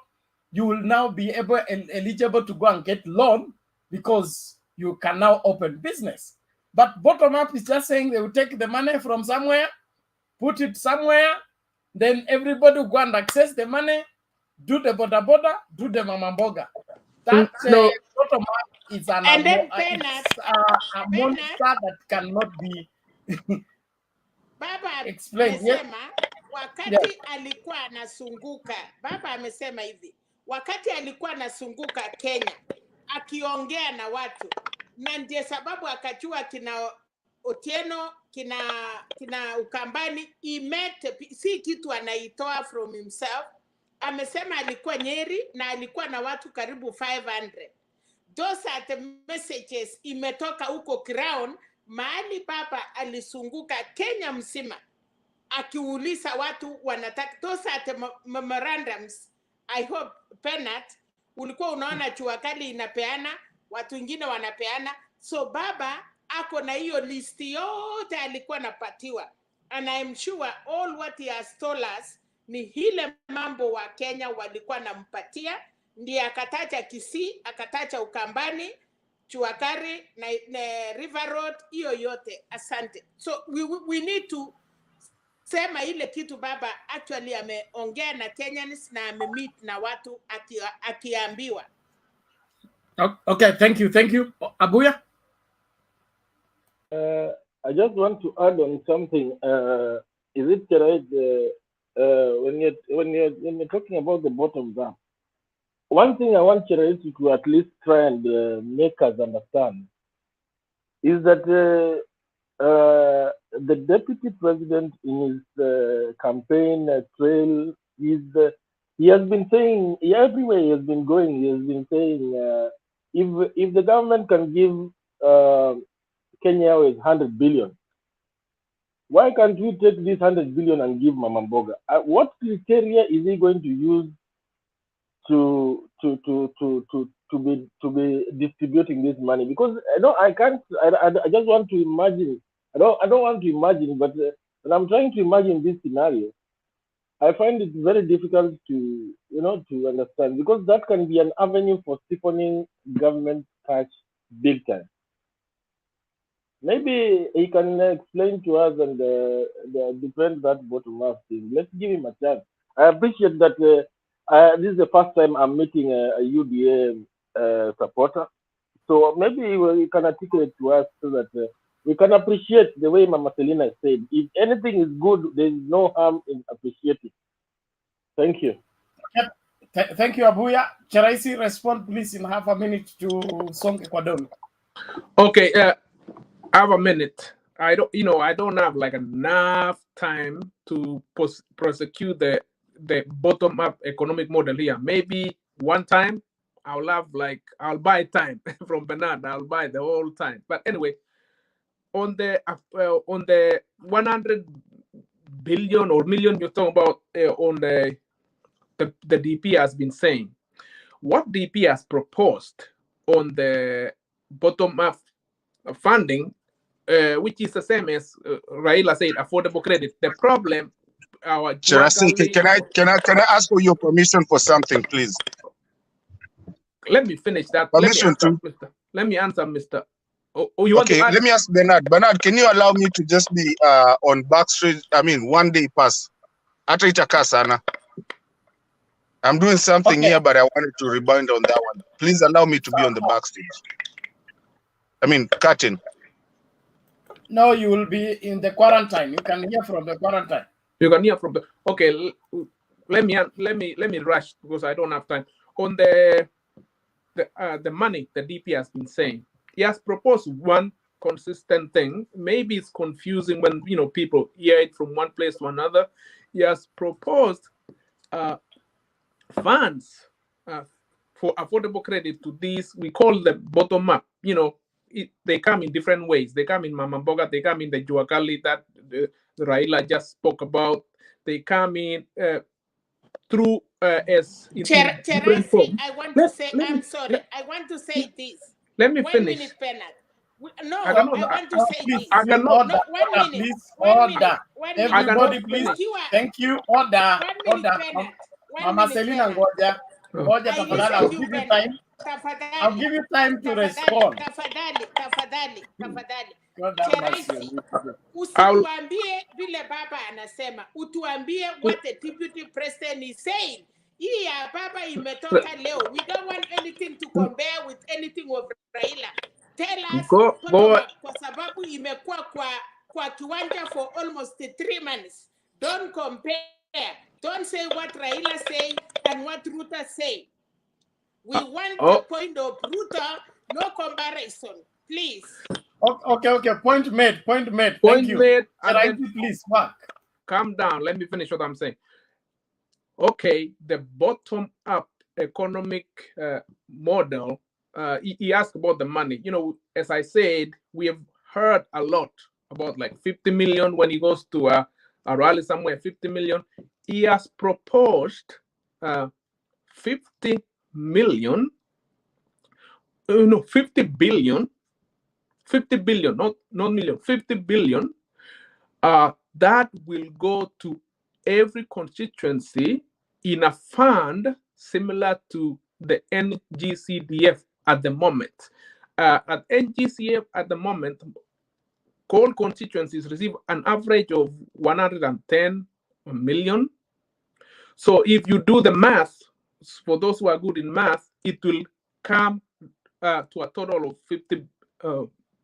you will now be eligible to go and get loan because you can now open business. But bottom up is just saying they will take the money from somewhere, put it somewhere, then everybody will go and access the money, do the boda, do the mama mboga. That bottom up is a monster that cannot be Baba explained. amesema wakati alikuwa anasunguka, baba amesema hivi, wakati alikuwa anasunguka Kenya akiongea na watu, na ndiye sababu akachua kina Otieno, kina Ukambani, si kitu anaitoa from himself. Amesema alikuwa Nyeri na alikuwa na watu karibu 500. Those are the messages imetoka huko ground, mahali baba alisunguka Kenya mzima akiuliza watu wanataka. Those are the memorandums. I hope Penat ulikuwa unaona jua kali inapeana, watu wengine wanapeana. So baba ako na hiyo listi yote alikuwa napatiwa, and I'm sure all what he has told us ni hile mambo wa Kenya walikuwa nampatia. Ndiye akatacha Kisii, akatacha Ukambani, Chuakari na River Road, hiyo yote. Asante. So we need to sema ile kitu baba actually ameongea na Kenyans na amemeet na watu akiambiwa. Okay, thank you. Abuya? I just want to add on something. Is it correct when you're talking about the bottom up? One thing I want Charity to at least try and make us understand is that the deputy president in his campaign trail he has been saying everywhere he has been going. He has been saying if the government can give Kenya with 100 billion, why can't we take this 100 billion and give Mama Mboga? What criteria is he going to use to be distributing this money? Because I just want to imagine. I don't want to imagine, but when I'm trying to imagine this scenario, I find it very difficult to understand, because that can be an avenue for siphoning government cash big time. Maybe he can explain to us and defend that bottom up thing. Let's give him a chance. I appreciate that this is the first time I'm meeting a UDA supporter. So maybe he can articulate to us so that we can appreciate the way Mama Selina said. If anything is good, there is no harm in appreciating. Thank you. Thank you, Abuya. Charaisi, respond please in half a minute to Sonke Kwadon. Okay, I have a minute. I don't have like enough time to prosecute the bottom up economic model here. Maybe one time I'll buy time from Bernard. I'll buy the whole time. But anyway, on the 100 billion or million you're talking about, on the DP has been saying, what DP has proposed on the bottom up funding, which is the same as Raila said, affordable credit. The problem, our Charasi, can I ask for your permission for something, please? Let me finish that. Permission let me answer, Mr. You want okay, to add? let me ask Bernard. Bernard, can you allow me to just be on backstage? I mean, one day pass. Hata itakaa sana. I'm doing something here, but I wanted to rebound on that one. Please allow me to be on the backstage. I mean, curtain. No, you will be in the quarantine. You can hear from the quarantine. You can hear from the. Okay, let me rush because I don't have time. On the money the DP has been saying, he has proposed one consistent thing. Maybe it's confusing when people hear it from one place to another. He has proposed funds for affordable credit to these. We call them bottom up. They come in different ways. They come in Mama Mboga. They come in the Juakali that Raila just spoke about. They come in through as different forms. I want to say, I'm sorry. I want to say this. Let me 1 finish. minute, Bernard. No, I want to say this. I cannot. No, 1 minute. Please, 1 minute. order. Everybody, please. Thank you. Order. 1 minute, Bernard. Mama Selina Ngoja. Ngoja tafadhali, I'll give you time. I'll give you time to respond. Tafadhali. Cheraisi, usituambie vile baba anasema. Utuambie what the deputy president is saying. Hii ya baba imetoka leo. We don't want anything to compare with anything of Raila. Tell us kwa sababu imekuwa kwa kiwanja for almost 3 months. Don't compare. Don't say what Raila say and what RUTO say. We want the point of RUTO, no comparison, please. Okay. Point made. Thank you. Made. Please, Mark. Calm down. Let me finish what I'm saying. Okay, the bottom-up economic model. He asked about the money. As I said, we have heard a lot about like 50 million when he goes to a rally somewhere. 50 million. He has proposed 50 billion, not million, 50 billion. That will go to every constituency in a fund similar to the NGCDF at the moment. At NGCF at the moment, coal constituencies receive an average of 110 million. So if you do the math, for those who are good in math, it will come to a total of 50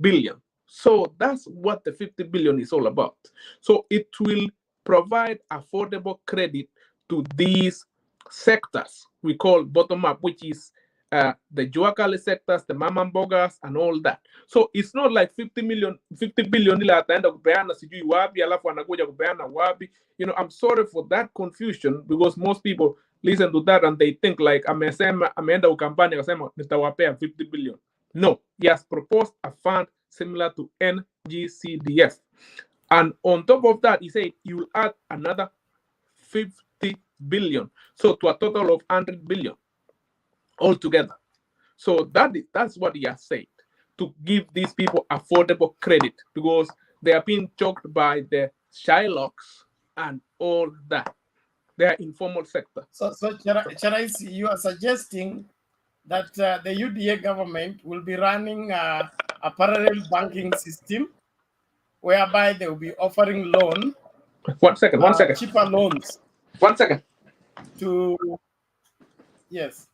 billion. So that's what the 50 billion is all about. So it will provide affordable credit to these sectors we call bottom up, which is the Juakali sectors, the Mamambogas, and all that. So it's not like 50 billion ila ataenda kupeana sijui wapi alafu anakuja kupeana wapi. You know, I'm sorry for that confusion because most people listen to that and they think like ameenda ukampani akasema nitawapea 50 billion. No, he has proposed a fund similar to NGCDF. And on top of that, he said you will add another 50 billion. So to a total of 100 billion altogether. So that's what he has said, to give these people affordable credit because they are being choked by the Shylocks and all that. They are informal sector. So Charais, you are suggesting that the UDA government will be running a parallel banking system whereby they will be offering loan. One second. Cheaper loans. 1 second. Yes.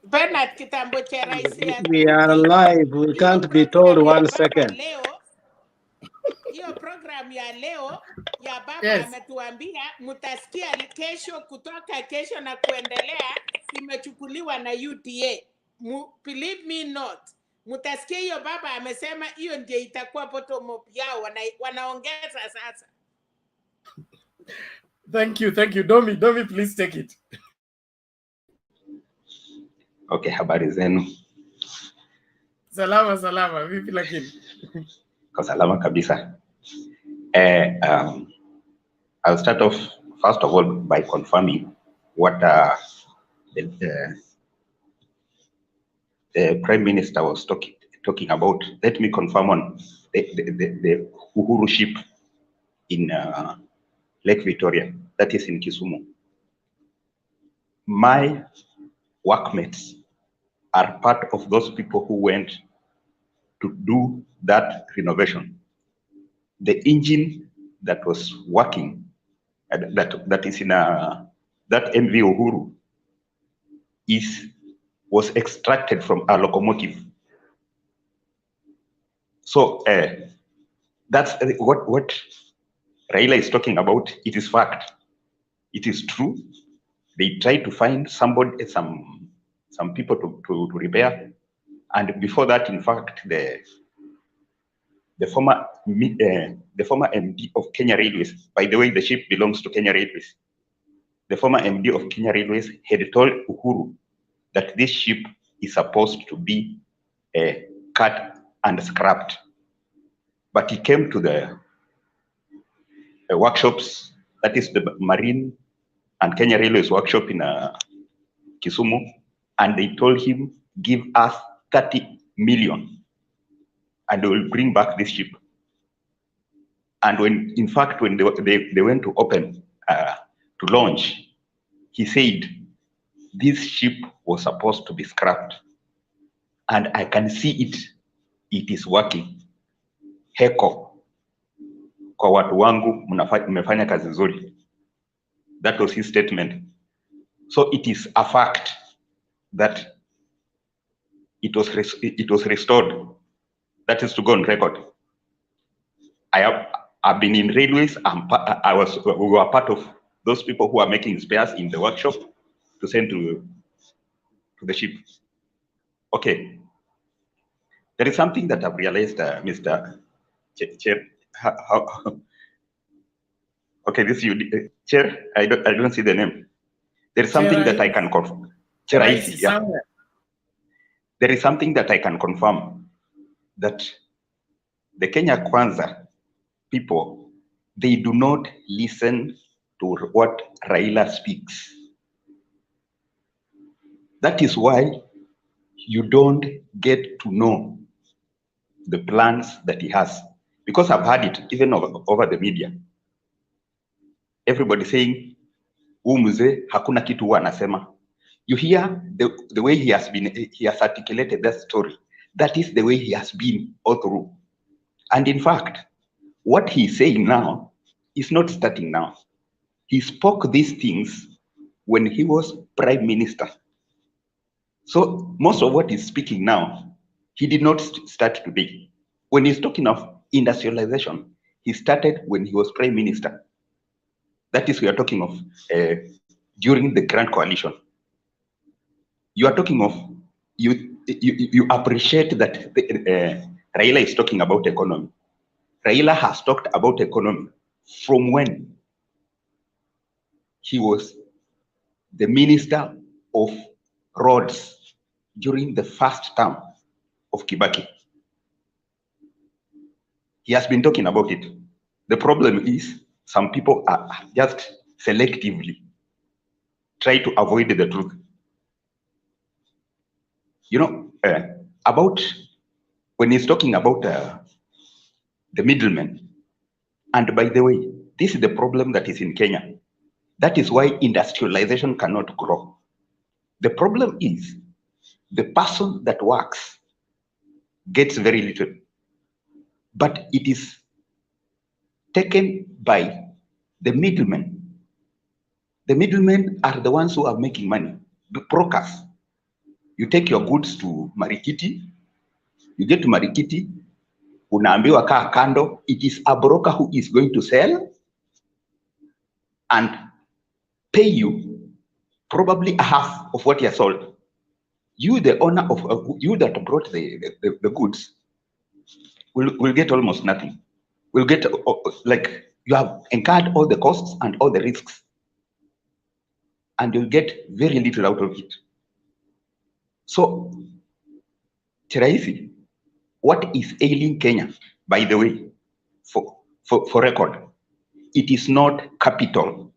Bernard Kitambo Charais. We are alive. We can't be told 1 second. Hiyo program ya leo ya baba Yes. ametuambia mutasikia kesho, kutoka kesho na kuendelea imechukuliwa na UDA. Believe me not. Mutasikia hiyo baba amesema hiyo ndio itakuwa bottom up yao, wanaongeza sasa. Thank you. Domi, please take it. Okay, habari zenu? Salama, vipi lakini? Kwa salama kabisa. I'll start off first of all by confirming what the Prime Minister was talking about. Let me confirm on the Uhuru ship in Lake Victoria, that is in Kisumu. My workmates are part of those people who went to do that renovation. The engine that was working, that is in that MV Uhuru, was extracted from a locomotive. So that's what Raila is talking about. It is fact. It is true. They tried to find somebody, some people to repair, and before that, in fact, the former MD of Kenya Railways. By the way, the ship belongs to Kenya Railways. The former MD of Kenya Railways had told Uhuru that this ship is supposed to be cut and scrapped, but he came to the workshops, that is the Marine and Kenya Railways workshop in Kisumu, and they told him, give us 30 million and they will bring back this ship. And when they went to open, to launch, he said, this ship was supposed to be scrapped. And I can see it is working. Heko, kwa watu wangu, mmefanya kazi nzuri. That was his statement. So it is a fact that it was restored. That is to go on record. I've been in railways. We were part of those people who are making spares in the workshop to send to the ship. Okay. There is something that I've realized, Mr. Chair. Okay, this you, Chair. I don't see the name. There is something that I can confirm. Chair, I see. Yeah. There is something that I can confirm, that the Kenya Kwanza people, they do not listen to what Raila speaks. That is why you don't get to know the plans that he has. Because I've heard it even over the media. Everybody saying, mzee hakuna kitu huwa anasema. You hear the way he has articulated that story. That is the way he has been all through. And in fact, what he's saying now is not starting now. He spoke these things when he was prime minister. So most of what he's speaking now, he did not start today. When he's talking of industrialization, he started when he was prime minister. That is, we are talking of during the Grand Coalition. You are talking of, you appreciate that Raila is talking about economy. Raila has talked about economy from when he was the Minister of Roads during the first term of Kibaki. He has been talking about it. The problem is some people are just selectively try to avoid the truth. You know, about when he's talking about the middlemen, and by the way, this is the problem that is in Kenya. That is why industrialization cannot grow. The problem is the person that works gets very little, but it is taken by the middlemen. The middlemen are the ones who are making money, the brokers. You take your goods to Marikiti, you get to Marikiti, unaambiwa kaa kando, it is a broker who is going to sell and pay you probably half of what you have sold. You, the owner of you that brought the goods, will get almost nothing. Will get like you have incurred all the costs and all the risks, and you'll get very little out of it. So, Chiraisi, what is ailing Kenya, by the way, for record, it is not capital.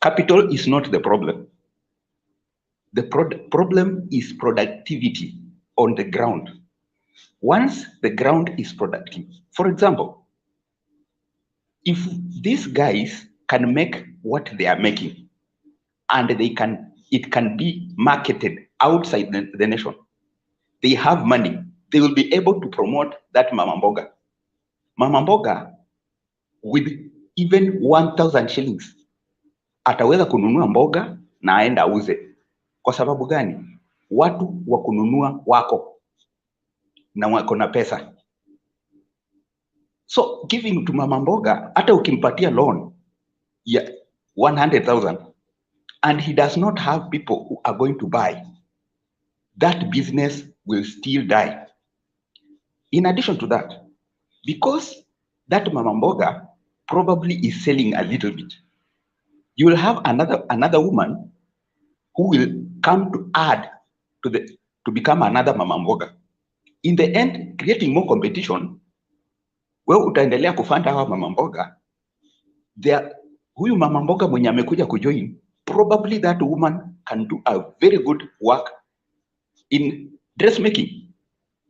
Capital is not the problem. The problem is productivity on the ground. Once the ground is productive, for example, if these guys can make what they are making and it can be marketed outside the nation, they have money, they will be able to promote that Mama Mboga. Mama Mboga, with even 1,000 shillings, ataweza kununua mboga na aenda auze. Kwa sababu gani? Watu wa kununua wako na wako na pesa. So giving to Mama Mboga, hata ukimpatia loan ya 100,000 and he does not have people who are going to buy, that business will still die. In addition to that, because that Mama Mboga probably is selling a little bit, you will have another woman who will come to add to become another Mama Mboga. In the end, creating more competition, wewe utaendelea kufanda hawa Mama Mboga. Huyu Mama Mboga mwenye amekuja kujoin, probably that woman can do a very good work in dressmaking.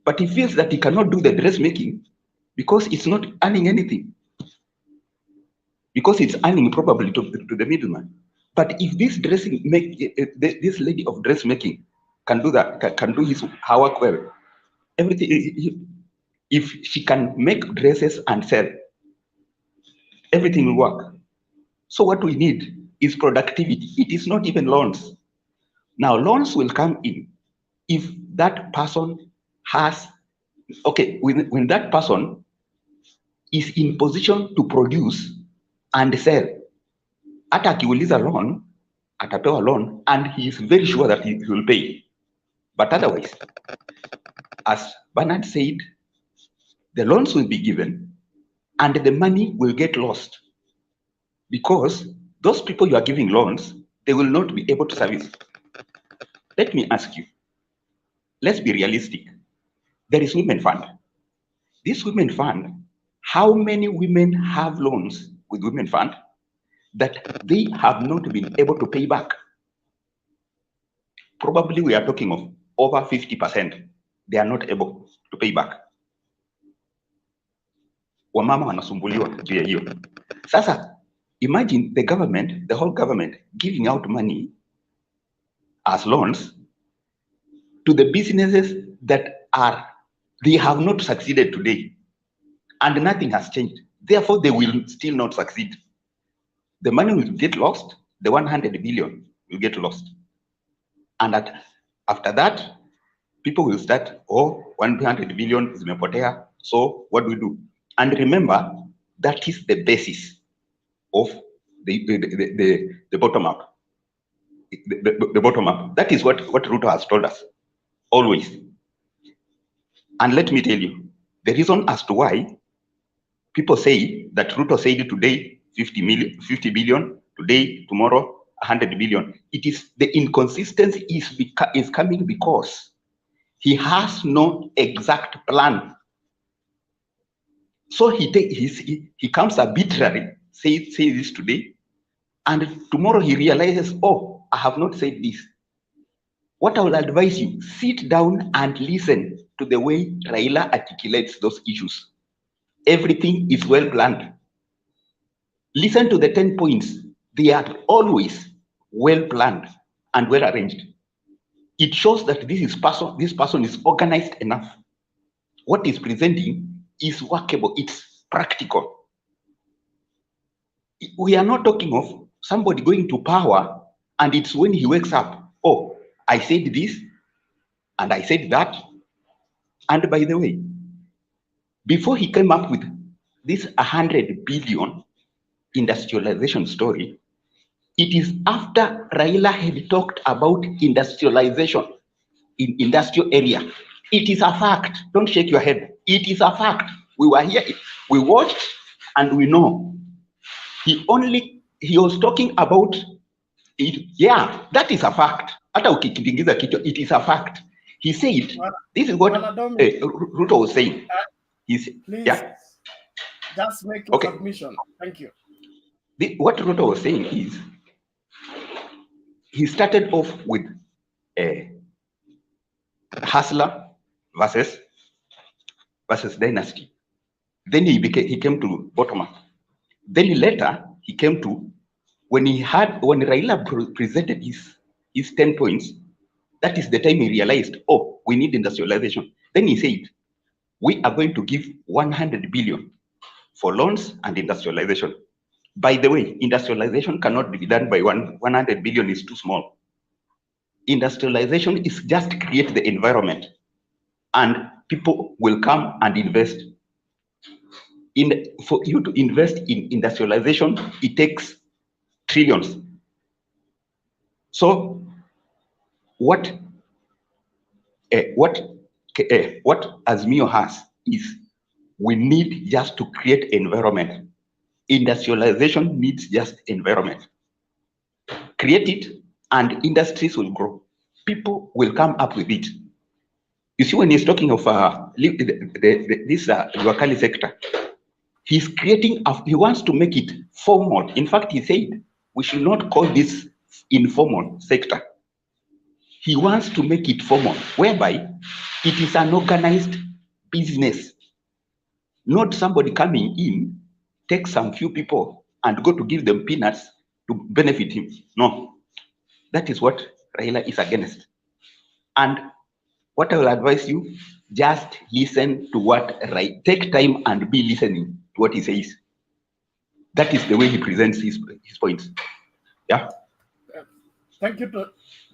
But he feels that he cannot do the dressmaking because it's not earning anything. Because it's earning probably to the middleman. But if this this lady of dressmaking can do that, can do her work well, everything, if she can make dresses and sell, everything will work. So what we need is productivity. It is not even loans. Now loans will come in if that person has, okay, when that person is in position to produce and sell. Hata akiuliza loan, atapewa loan, and he is very sure that he will pay. But otherwise, as Bernard said, the loans will be given and the money will get lost because those people you are giving loans, they will not be able to service. Let me ask you, let's be realistic. There is Women Fund. This Women Fund, how many women have loans with Women Fund that they have not been able to pay back? Probably we are talking of over 50%. They are not able to pay back. Wamama wanasumbuliwa juu ya hiyo. Sasa Imagine the government, the whole government, giving out money as loans to the businesses that they have not succeeded today, and nothing has changed. Therefore, they will still not succeed. The money will get lost. The 100 billion will get lost. And after that, people will start, 100 billion is mepotea. So what do we do? And remember, that is the basis of the bottom up. The bottom up. That is what RUTO has told us always. And let me tell you, the reason as to why people say that RUTO said today 50 billion, today, tomorrow 100 billion. It is the inconsistency is coming because he has no exact plan. So he comes arbitrary, say this today, and tomorrow he realizes, I have not said this. What I will advise you, sit down and listen to the way Raila articulates those issues. Everything is well planned. Listen to the 10 points. They are always well planned and well arranged. It shows that this person is organized enough. What is presenting is workable, it's practical. We are not talking of somebody going to power and it's when he wakes up, I said this and I said that. And by the way, before he came up with this 100 billion industrialization story, it is after Raila had talked about industrialization in industrial area. It is a fact. Don't shake your head. It is a fact. We were here, we watched, and we know. He was talking about it. Yeah, that is a fact. It is a fact. He said, this is what RUTO was saying. Please, just make a submission. Thank you. What RUTO was saying is, he started off with hustler versus dynasty. Then he came to bottom up. Then later he came to when Raila presented his 10 points. That is the time he realized, we need industrialization. Then he said, we are going to give 100 billion for loans and industrialization. By the way, industrialization cannot be done by 100 billion is too small. Industrialization is just create the environment and people will come and invest. For you to invest in industrialization, it takes trillions. So what AZIMIO has is we need just to create environment. Industrialization needs just environment. Create it and industries will grow. People will come up with it. You see, when he's talking of this Wakali sector, he's creating, he wants to make it formal. In fact, he said, we should not call this informal sector. He wants to make it formal, whereby it is an organized business. Not somebody coming in, take some few people and go to give them peanuts to benefit him. No, that is what Raila is against. And what I will advise you, just listen to what take time and be listening to what he says. That is the way he presents his points. Yeah. Thank you.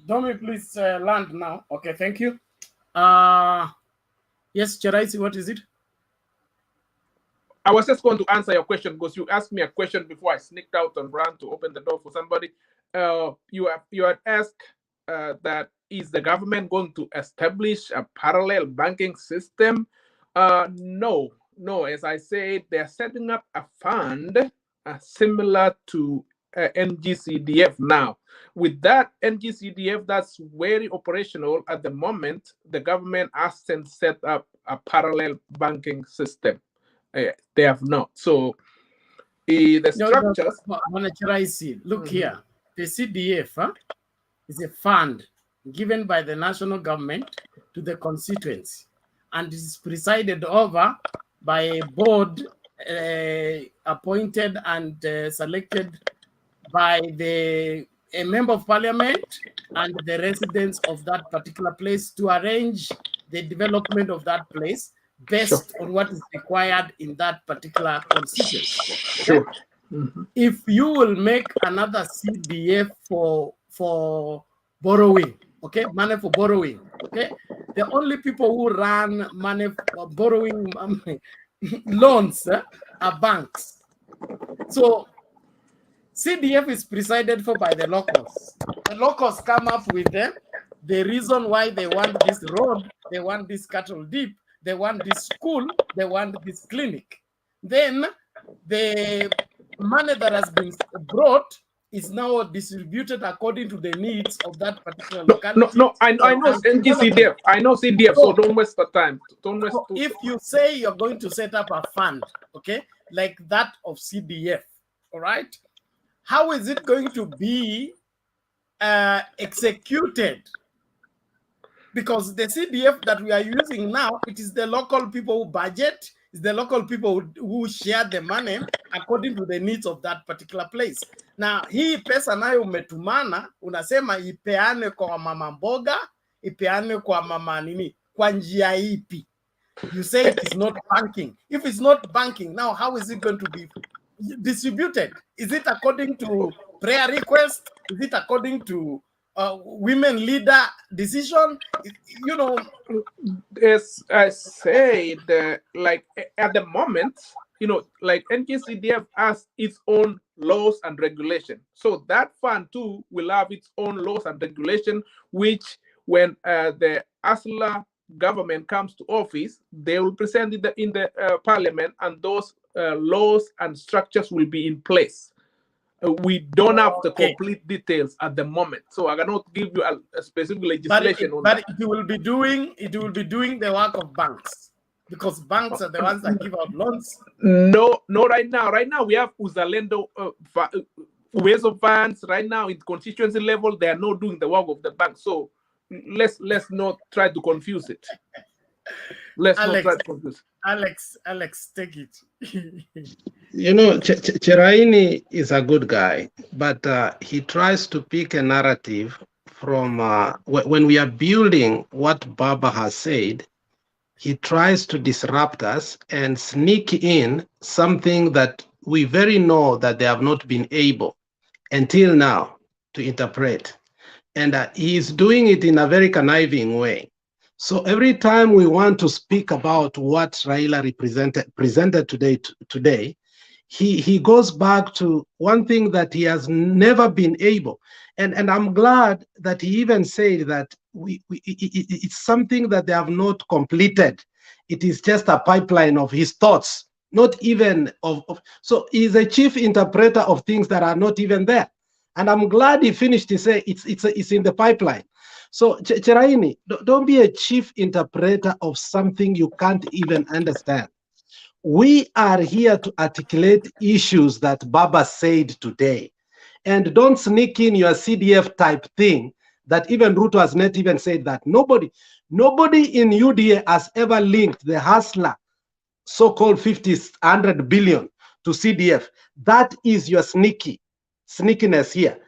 Domi, please land now. Okay, thank you. Yes, Cheraisi, what is it? I was just going to answer your question because you asked me a question before I sneaked out and ran to open the door for somebody. You had asked that is the government going to establish a parallel banking system? No. As I said, they're setting up a fund similar to NGCDF now. With that NGCDF, that's very operational at the moment. The government hasn't set up a parallel banking system. They have not. So the structures. Look here, the CDF is a fund given by the national government to the constituency, and is presided over by a board appointed and selected by a member of parliament and the residents of that particular place to arrange the development of that place based on what is required in that particular constituency. Sure. If you will make another CDF for borrowing, okay, money for borrowing, okay, the only people who run money for borrowing loans are banks. So CDF is presided for by the locals. The locals come up with the reason why they want this road, they want this cattle dip, they want this school, they want this clinic. Then the money that has been brought is now distributed according to the needs of that particular locality. No, I know CDF. I know CDF, so don't waste the time. Don't waste. So if you say you're going to set up a fund, okay, like that of CDF, all right, how is it going to be executed? Because the CDF that we are using now, it is the local people who budget, it's the local people who share the money according to the needs of that particular place. Now, hii pesa nayo umetumana, unasema ipeane kwa mama mboga, ipeane kwa mama nini, kwa njia ipi? You say it is not banking. If it's not banking, now how is it going to be distributed? Is it according to prayer request? Is it according to women leader decision? You know, as I said, like at the moment, you know, like NKCDF has its own laws and regulation. So that fund too will have its own laws and regulation, which when the ASLA government comes to office, they will present it in the parliament, and those laws and structures will be in place. We don't have the complete details at the moment, so I cannot give you a specific legislation on that. But it will be doing the work of banks, because banks are the ones that give out loans. No, right now. Right now we have Uzalendo ways of funds. Right now in constituency level, they are not doing the work of the bank. So let's not try to confuse it. Let's not try to confuse it. Alex, take it. You know, Cheraini is a good guy, but he tries to pick a narrative from when we are building what Baba has said. He tries to disrupt us and sneak in something that we very know that they have not been able until now to interpret. And he is doing it in a very conniving way. So every time we want to speak about what Raila presented today, he goes back to one thing that he has never been able. And I'm glad that he even said that it's something that they have not completed. It is just a pipeline of his thoughts, not even so he's a chief interpreter of things that are not even there. And I'm glad he finished to say it's in the pipeline. So Cheraini, don't be a chief interpreter of something you can't even understand. We are here to articulate issues that Baba said today. And don't sneak in your CDF type thing that even RUTO has not even said that. Nobody in UDA has ever linked the hustler so-called 100 billion to CDF. That is your sneakiness here.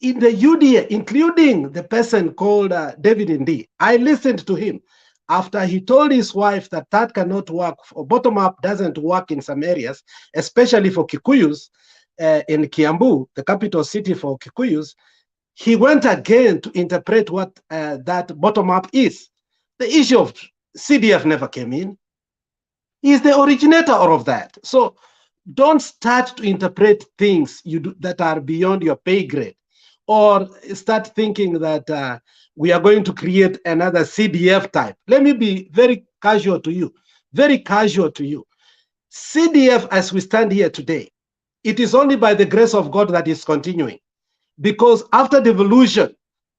In the UDA, including the person called David Ndi, I listened to him after he told his wife that cannot work, or bottom-up doesn't work in some areas, especially for Kikuyus in Kiambu, the capital city for Kikuyus. He went again to interpret what that bottom-up is. The issue of CDF never came in. He's the originator of that. So don't start to interpret things that are beyond your pay grade, or start thinking that we are going to create another CDF type. Let me be very casual to you, CDF, as we stand here today, it is only by the grace of God that is continuing. Because after devolution,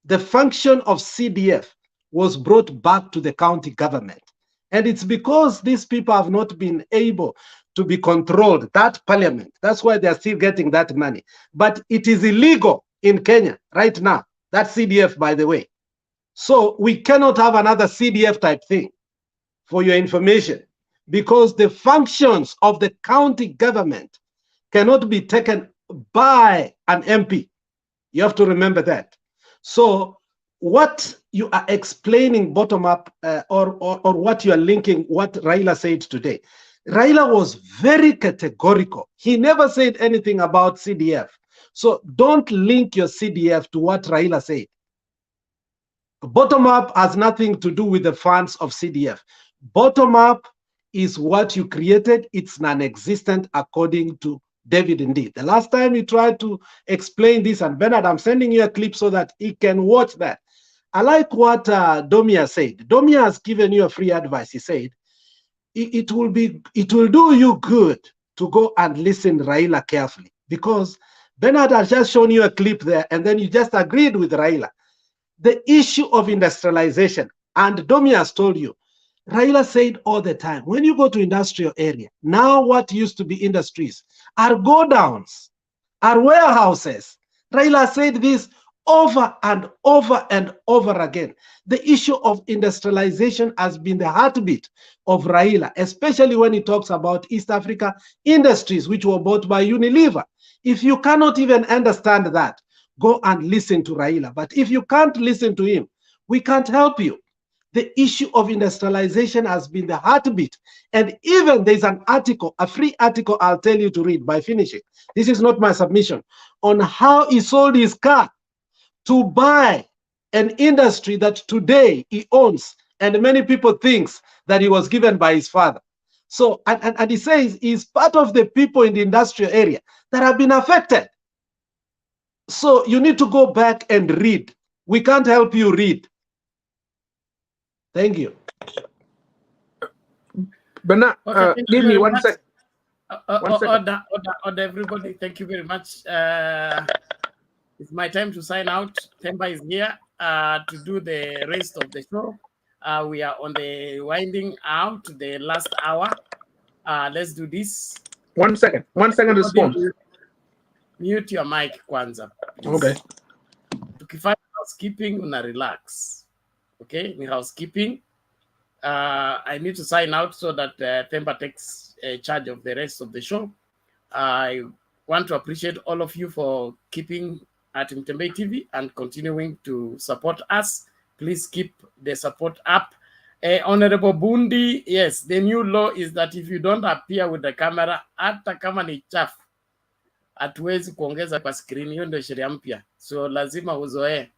the function of CDF was brought back to the county government. And it's because these people have not been able to be controlled, that parliament. That's why they are still getting that money. But it is illegal in Kenya right now, that CDF, by the way. So we cannot have another CDF type thing, for your information, because the functions of the county government cannot be taken by an MP. You have to remember that. So what you are explaining bottom up or what you are linking what Raila said today, Raila was very categorical. He never said anything about CDF. So don't link your CDF to what Raila said. Bottom up has nothing to do with the funds of CDF. Bottom up is what you created. It's non-existent according to David indeed. The last time he tried to explain this, and Bernard, I'm sending you a clip so that he can watch that. I like what Domia said. Domia has given you a free advice. He said, it will do you good to go and listen Raila carefully, because Bernard has just shown you a clip there, and then you just agreed with Raila. The issue of industrialization, and Domia has told you, Raila said all the time, when you go to industrial area, now what used to be industries are go downs, are warehouses. Raila said this over and over and over again. The issue of industrialization has been the heartbeat of Raila, especially when he talks about East Africa industries, which were bought by Unilever. If you cannot even understand that, go and listen to Raila. But if you can't listen to him, we can't help you. The issue of industrialization has been the heartbeat. And even there's an article, a free article I'll tell you to read by finishing. This is not my submission, on how he sold his car to buy an industry that today he owns. And many people think that he was given by his father. So, and he says he's part of the people in the industrial area that have been affected. So you need to go back and read. We can't help you read. Thank you. Bernard, Okay, give me 1 second. Order, everybody. Thank you very much. It's my time to sign out. Temba is here to do the rest of the show. We are on the winding out, the last hour. Let's do this. 1 second. 1 second response. Mute your mic, Kwanza. Please. Okay. Tukifanya housekeeping, una relax. Okay, in housekeeping. I need to sign out so that Temba takes charge of the rest of the show. I want to appreciate all of you for keeping at Mtembei TV and continuing to support us. Please keep the support up. Honorable Bundi, yes, the new law is that if you don't appear with the camera, hata kama ni chafu, hatuwezi kuongeza kwa screen. Hiyo ndio sheria mpya, so lazima uzoee.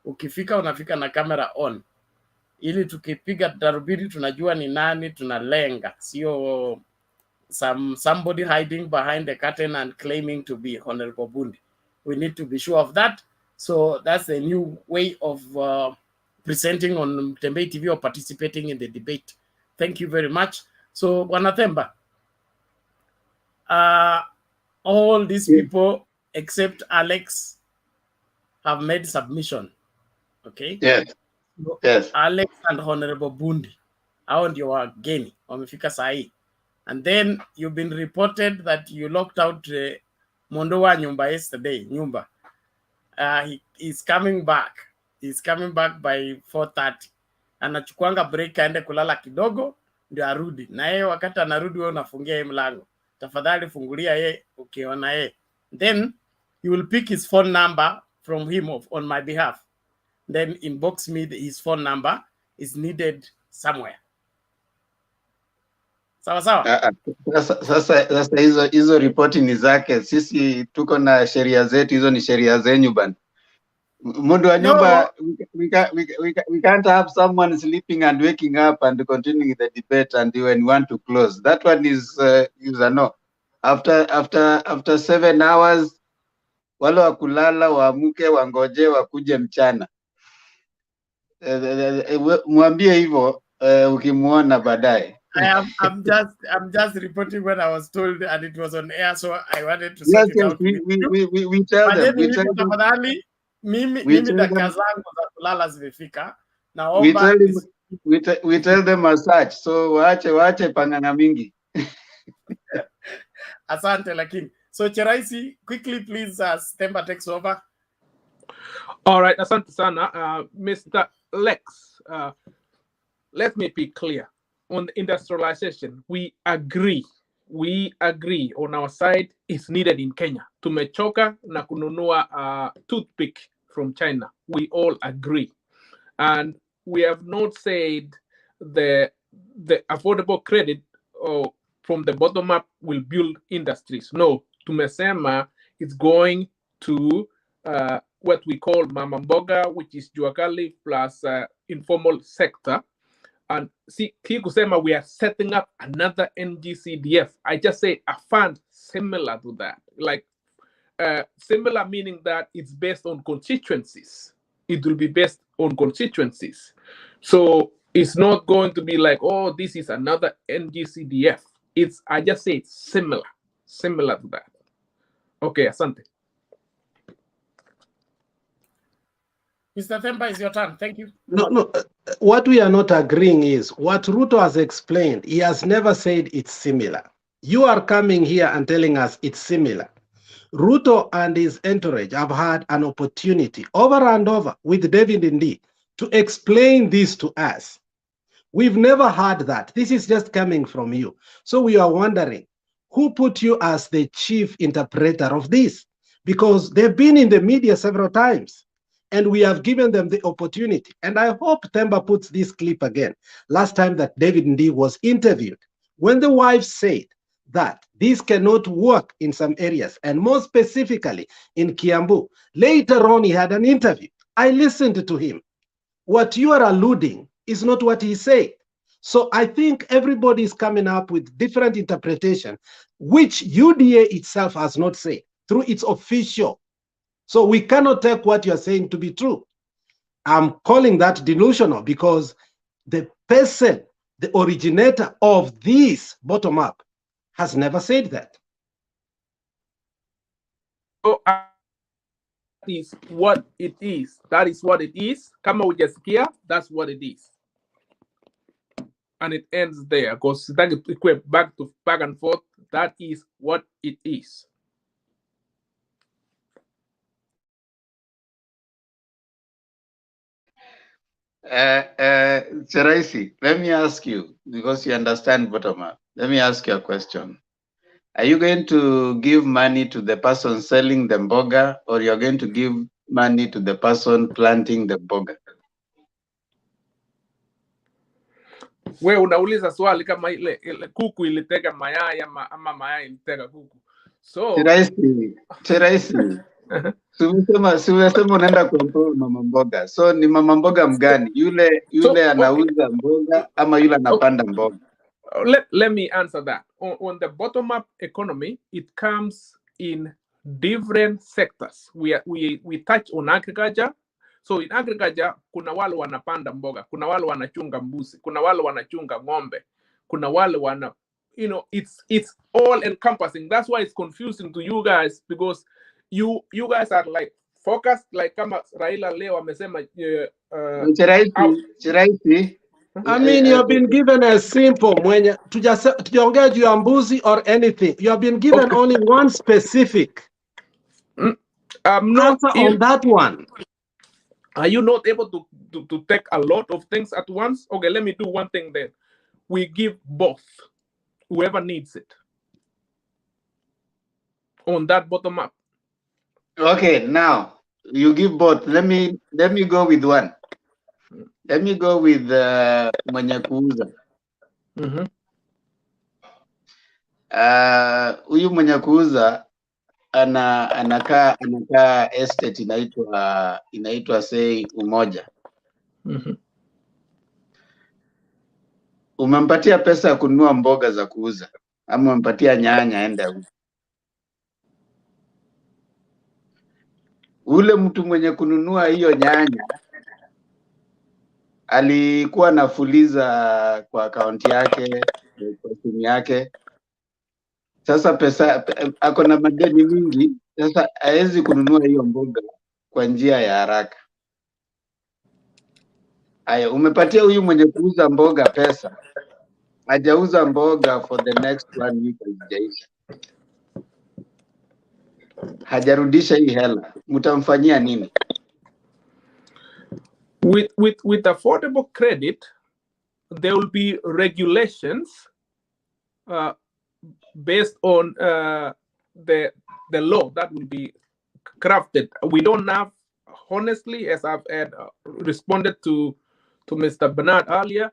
Ukifika unafika na camera on, ili tukipiga darubini tunajua ni nani tunalenga, sio somebody hiding behind the curtain and claiming to be Honorable Bundi. We need to be sure of that. So that's the new way of presenting on Mtembei TV or participating in the debate. Thank you very much. So Wanathemba, all these people except Alex have made submission. Okay? Yes. Yes. Alex and Honorable Bundi, hao ndio wageni wamefika saa hii. And then you've been reported that you locked out Mondo wa Nyumba yesterday. Nyumba. He is coming back. He's coming back by 4:30. Anachukuanga break aende kulala kidogo ndio arudi. Na yeye wakati anarudi wewe unafungia yeye mlango. Tafadhali fungulia yeye ukiona yeye. Then you will pick his phone number from him on my behalf. Then inbox me his phone number is needed somewhere. Sawa sawa. Sasa hizo ripoti ni zake. Sisi tuko na sheria zetu, hizo ni sheria zenyu bana. Mundu wa nyumba, we can't have someone sleeping and waking up and continuing the debate and when you want to close. That one is a no. After 7 hours, wale wa kulala waamuke wangoje wakuje mchana. Mwambie hivyo ukimuona baadaye. I'm just reporting what I was told and it was on air, so I wanted to set it out. We tell them. Mimi dakika zangu za kulala zimefika. We tell them as such, so waache panganga mingi. Asante lakini. So Cheraisi, quickly please, Temba takes over. All right, asante sana. Mr. Lex, let me be clear. on the industrialization, we agree on our side is needed in Kenya. Tumechoka na kununua toothpick from China. We all agree. And we have not said the affordable credit from the bottom up will build industries. No, tumesema it's going to what we call Mama Mboga, which is Juakali plus informal sector. And see, Kusema, we are setting up another NGCDF. I just say a fund similar to that. Like similar meaning that it's based on constituencies. It will be based on constituencies. So it's not going to be like, oh, this is another NGCDF. I just say it's similar to that. Okay, Asante. Mr. Themba, it's your turn. Thank you. No. What we are not agreeing is what RUTO has explained. He has never said it's similar. You are coming here and telling us it's similar. RUTO and his entourage have had an opportunity over and over with David Ndii to explain this to us. We've never had that. This is just coming from you. So we are wondering, who put you as the chief interpreter of this? Because they've been in the media several times and we have given them the opportunity. And I hope Themba puts this clip again. Last time that David Ndii was interviewed, when the wife said that this cannot work in some areas, and more specifically in Kiambu, later on he had an interview. I listened to him. What you are alluding is not what he said. So I think everybody is coming up with different interpretation, which UDA itself has not said through its official. So we cannot take what you're saying to be true. I'm calling that delusional because the person, the originator of this bottom-up has never said that. So that is what it is. That is what it is. Kama hujasikia, that's what it is. And it ends there because back and forth, that is what it is. Cheraisi, let me ask you, because you understand bottom up, let me ask you a question. Are you going to give money to the person selling the mboga, or you're going to give money to the person planting the mboga? We unauliza swali kama ile kuku ilitega mayai ama mayai ilitega kuku. So Cheraisi. Sumesema unaenda control mama mboga. So ni mama mboga mgani? Yule anauza mboga ama yule anapanda mboga? Let me answer that. On the bottom-up economy, it comes in different sectors. We touch on agriculture. So in agriculture, kuna wale wanapanda mboga, kuna wale wanachunga mbuzi, kuna wale wanachunga ng'ombe, kuna wale it's all encompassing. That's why it's confusing to you guys, because you guys are like focused, like kama Raila leo amesema Cheraisi. I mean, you have been given a simple tujaongea juu ya mbuzi or anything. You have been given only one specific answer on that one. Are you not able to take a lot of things at once? Okay, let me do one thing then. We give both, whoever needs it, on that bottom up. Okay, now you give both. Let me go with one. Let me go with mwenye kuuza. Huyu mwenye kuuza anakaa estate inaitwa say Umoja. Umempatia pesa ya kununua mboga za kuuza, ama umempatia nyanya aende auze? Ule mtu mwenye kununua hiyo nyanya alikuwa anafuliza kwa akaunti yake, kwa simu yake. Sasa pesa ako na madeni mingi, sasa hawezi kununua hiyo mboga kwa njia ya haraka. Aya, umepatia huyu mwenye kuuza mboga pesa, hajauza mboga for the next 1 week haijaisha, hajarudisha hii hela, mtamfanyia nini? With affordable credit, there will be regulations based on the law that will be crafted. We don't have, honestly, as I've responded to Mr. Bernard earlier,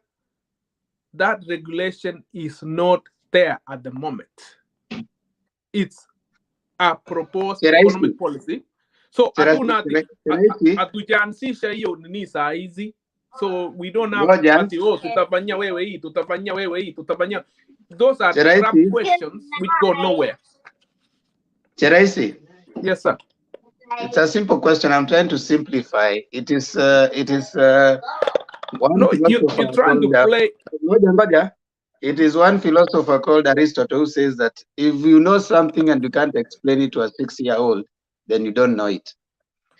that regulation is not there at the moment. It's a proposed economic policy. So hatujaanzisha hiyo nini saa hizi. So we don't have ati, oh, tutafanyia wewe hii, tutafanyia wewe hii, tutafanyia. Those are trap questions which go nowhere. Cheraisi. Yes, sir. It's a simple question. I'm trying to simplify. It is one no, you're trying to play. It is one philosopher called Aristotle who says that if you know something and you can't explain it to a 6-year-old, then you don't know it.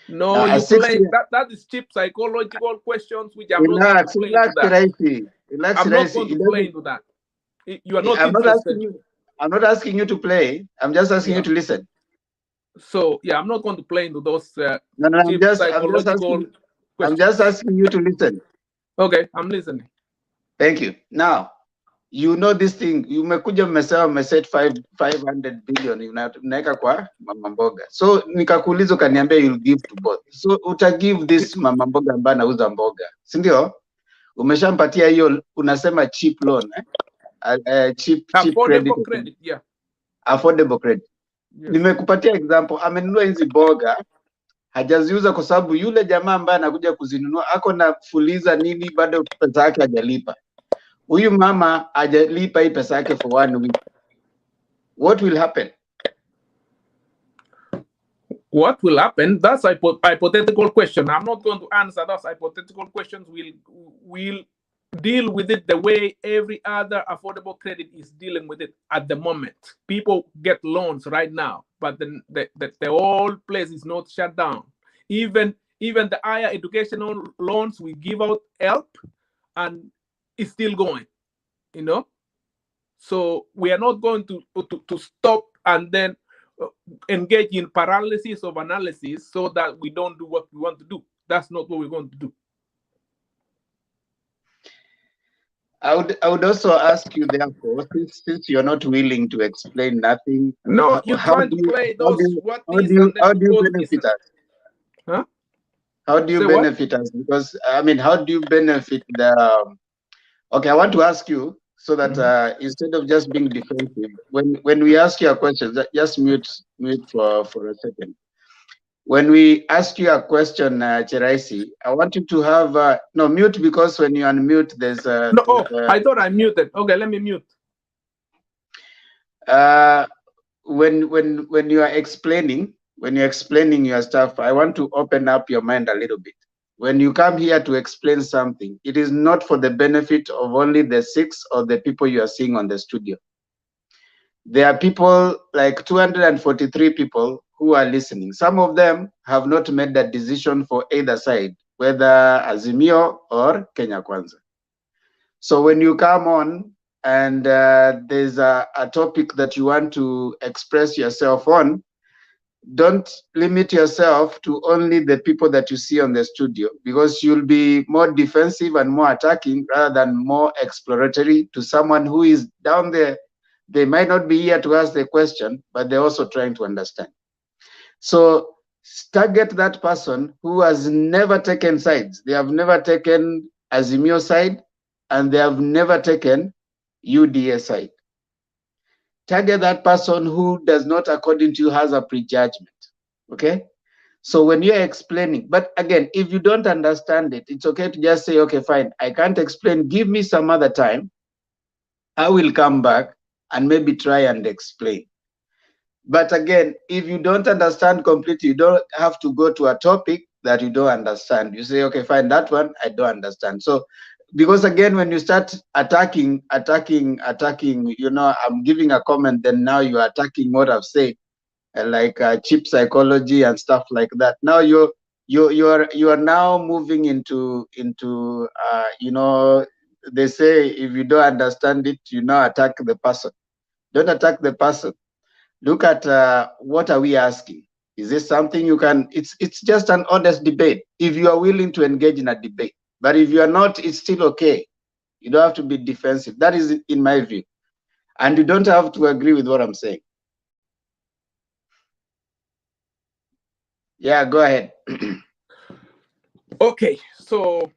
No, now, you play that is cheap psychological questions which I'm not going to play into that. I'm not going to play into that. You are not interested. I'm not asking you to play. I'm just asking you to listen. So yeah, I'm not going to play into those cheap psychological I'm just asking you to listen. Okay, I'm listening. Thank you. Now, you know this thing. You set 500 billion unaweka kwa mama mboga. So nikakuuliza kaniambia you'll give to both. So utagive this mama mboga ambaye anauza mboga. Si ndio? Umeshampatia hiyo unasema cheap loan, cheap credit, yeah. Affordable credit. Yes. Nimekupatia example, amenunua hizi mboga hajaziuza kwa sababu yule jamaa ambaye anakuja kuzinunua ako na fuliza nini bado pesa yake hajalipa. Huyu mama hajalipa hii pesa yake for 1 week. What will happen? What will happen? That's a hypothetical question. I'm not going to answer those hypothetical questions. We'll deal with it the way every other affordable credit is dealing with it at the moment. People get loans right now, but the whole place is not shut down. Even the higher educational loans we give out help, and it's still going, you know. So we are not going to stop and then engage in paralysis of analysis so that we don't do what we want to do. That's not what we're going to do. I would also ask you, therefore, since you're not willing to explain nothing. No, you're trying to play those how do you benefit us? Huh? How do you benefit us? Because I mean, how do you benefit the? Okay, I want to ask you so that instead of just being defensive, when we ask you a question, just mute for a second. When we ask you a question, Cheraisi, I want you to have no mute, because when you unmute, there's a. No, I thought I muted. Okay, let me mute. When you are explaining, your stuff, I want to open up your mind a little bit. When you come here to explain something, it is not for the benefit of only the 6 or the people you are seeing on the studio. There are people, like 243 people, who are listening. Some of them have not made that decision for either side, whether AZIMIO or Kenya Kwanza. So when you come on and there's a topic that you want to express yourself on, don't limit yourself to only the people that you see on the studio, because you'll be more defensive and more attacking rather than more exploratory to someone who is down there. They might not be here to ask the question, but they're also trying to understand. So target that person who has never taken sides. They have never taken AZIMIO side, and they have never taken UDA side. Target that person who does not, according to you, has a prejudgment. Okay? So when you're explaining, but again, if you don't understand it, it's okay to just say, okay, fine, I can't explain. Give me some other time. I will come back and maybe try and explain. But again, if you don't understand completely, you don't have to go to a topic that you don't understand. You say, okay, fine, that one I don't understand. So, because again, when you start attacking, you know, I'm giving a comment, then now you are attacking what I've said, like cheap psychology and stuff like that. Now you are now moving into you know, they say if you don't understand it, you now attack the person. Don't attack the person. Look at what are we asking? Is this something you can? It's just an honest debate if you are willing to engage in a debate. But if you are not, it's still okay. You don't have to be defensive. That is in my view. And you don't have to agree with what I'm saying. Yeah, go ahead. Okay, so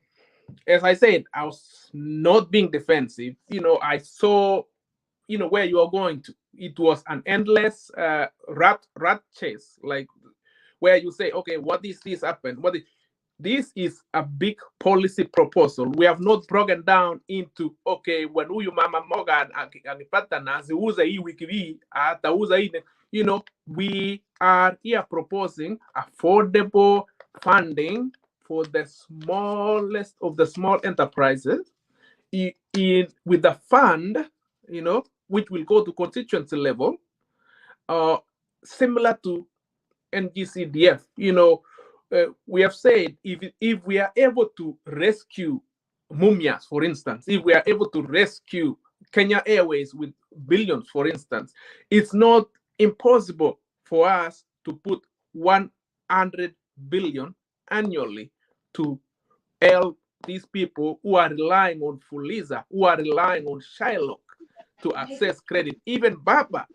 as I said, I was not being defensive. I saw, where you are going to. It was an endless rat chase, like where you say, okay, what is this happen? This is a big policy proposal. We have not broken down into, okay, when huyu mama Morgan akipata na aziuze hii wiki hii atauza hii. We are here proposing affordable funding for the smallest of the small enterprises with the fund, which will go to constituency level, similar to NGCDF. We have said if we are able to rescue Mumias, for instance, if we are able to rescue Kenya Airways with billions, for instance, it's not impossible for us to put 100 billion annually to help these people who are relying on Fuliza, who are relying on Shylock to access credit. Even Baba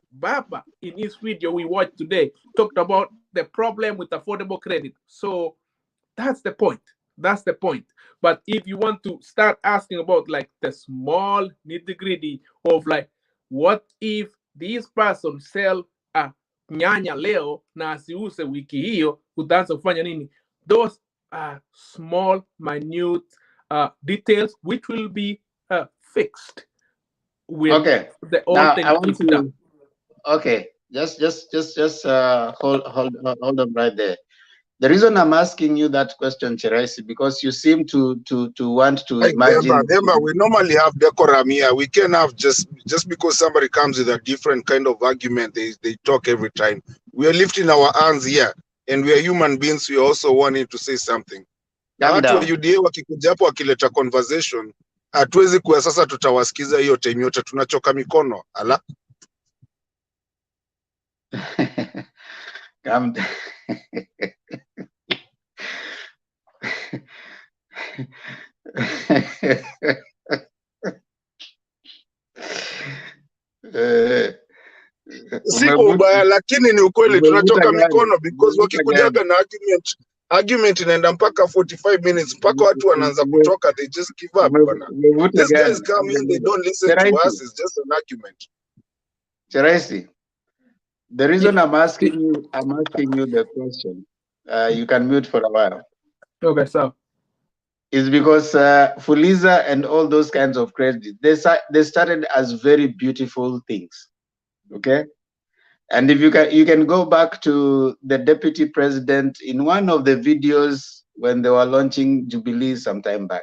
in his video we watched today talked about the problem with affordable credit. So that's the point. That's the point. But if you want to start asking about like the small nitty-gritty of like, what if this person sell a nyanya leo na asiuse wiki hiyo, utaanza kufanya nini? Those are small, minute details which will be fixed with the old Now thing I want is done. to. Okay, just hold on right there. The reason I'm asking you that question, Cheraisi, because you seem to want to Like imagine. Demba, we normally have decorum here. We can have just because somebody comes with a different kind of argument, they talk every time. We are lifting our hands here, and we are human beings. We are also wanting to say something. Na watu wa UDA wakikuja hapo wakileta conversation, hatuwezi kuwa sasa tutawasikiza hiyo time yote, tunachoka mikono. Ala. Siko ubaya, lakini ni ukweli tunachoka mikono because wakikujaga na argument inaenda mpaka 45 minutes mpaka watu wanaanza kutoka, they just give up bwana. These guys come in, they don't listen to us, it's just an argument. Cheraisi, the reason I'm asking you the question, you can mute for a while. Okay, so is because Fuliza and all those kinds of credit, they started as very beautiful things, okay? And if you can go back to the deputy president in one of the videos when they were launching Jubilee some time back.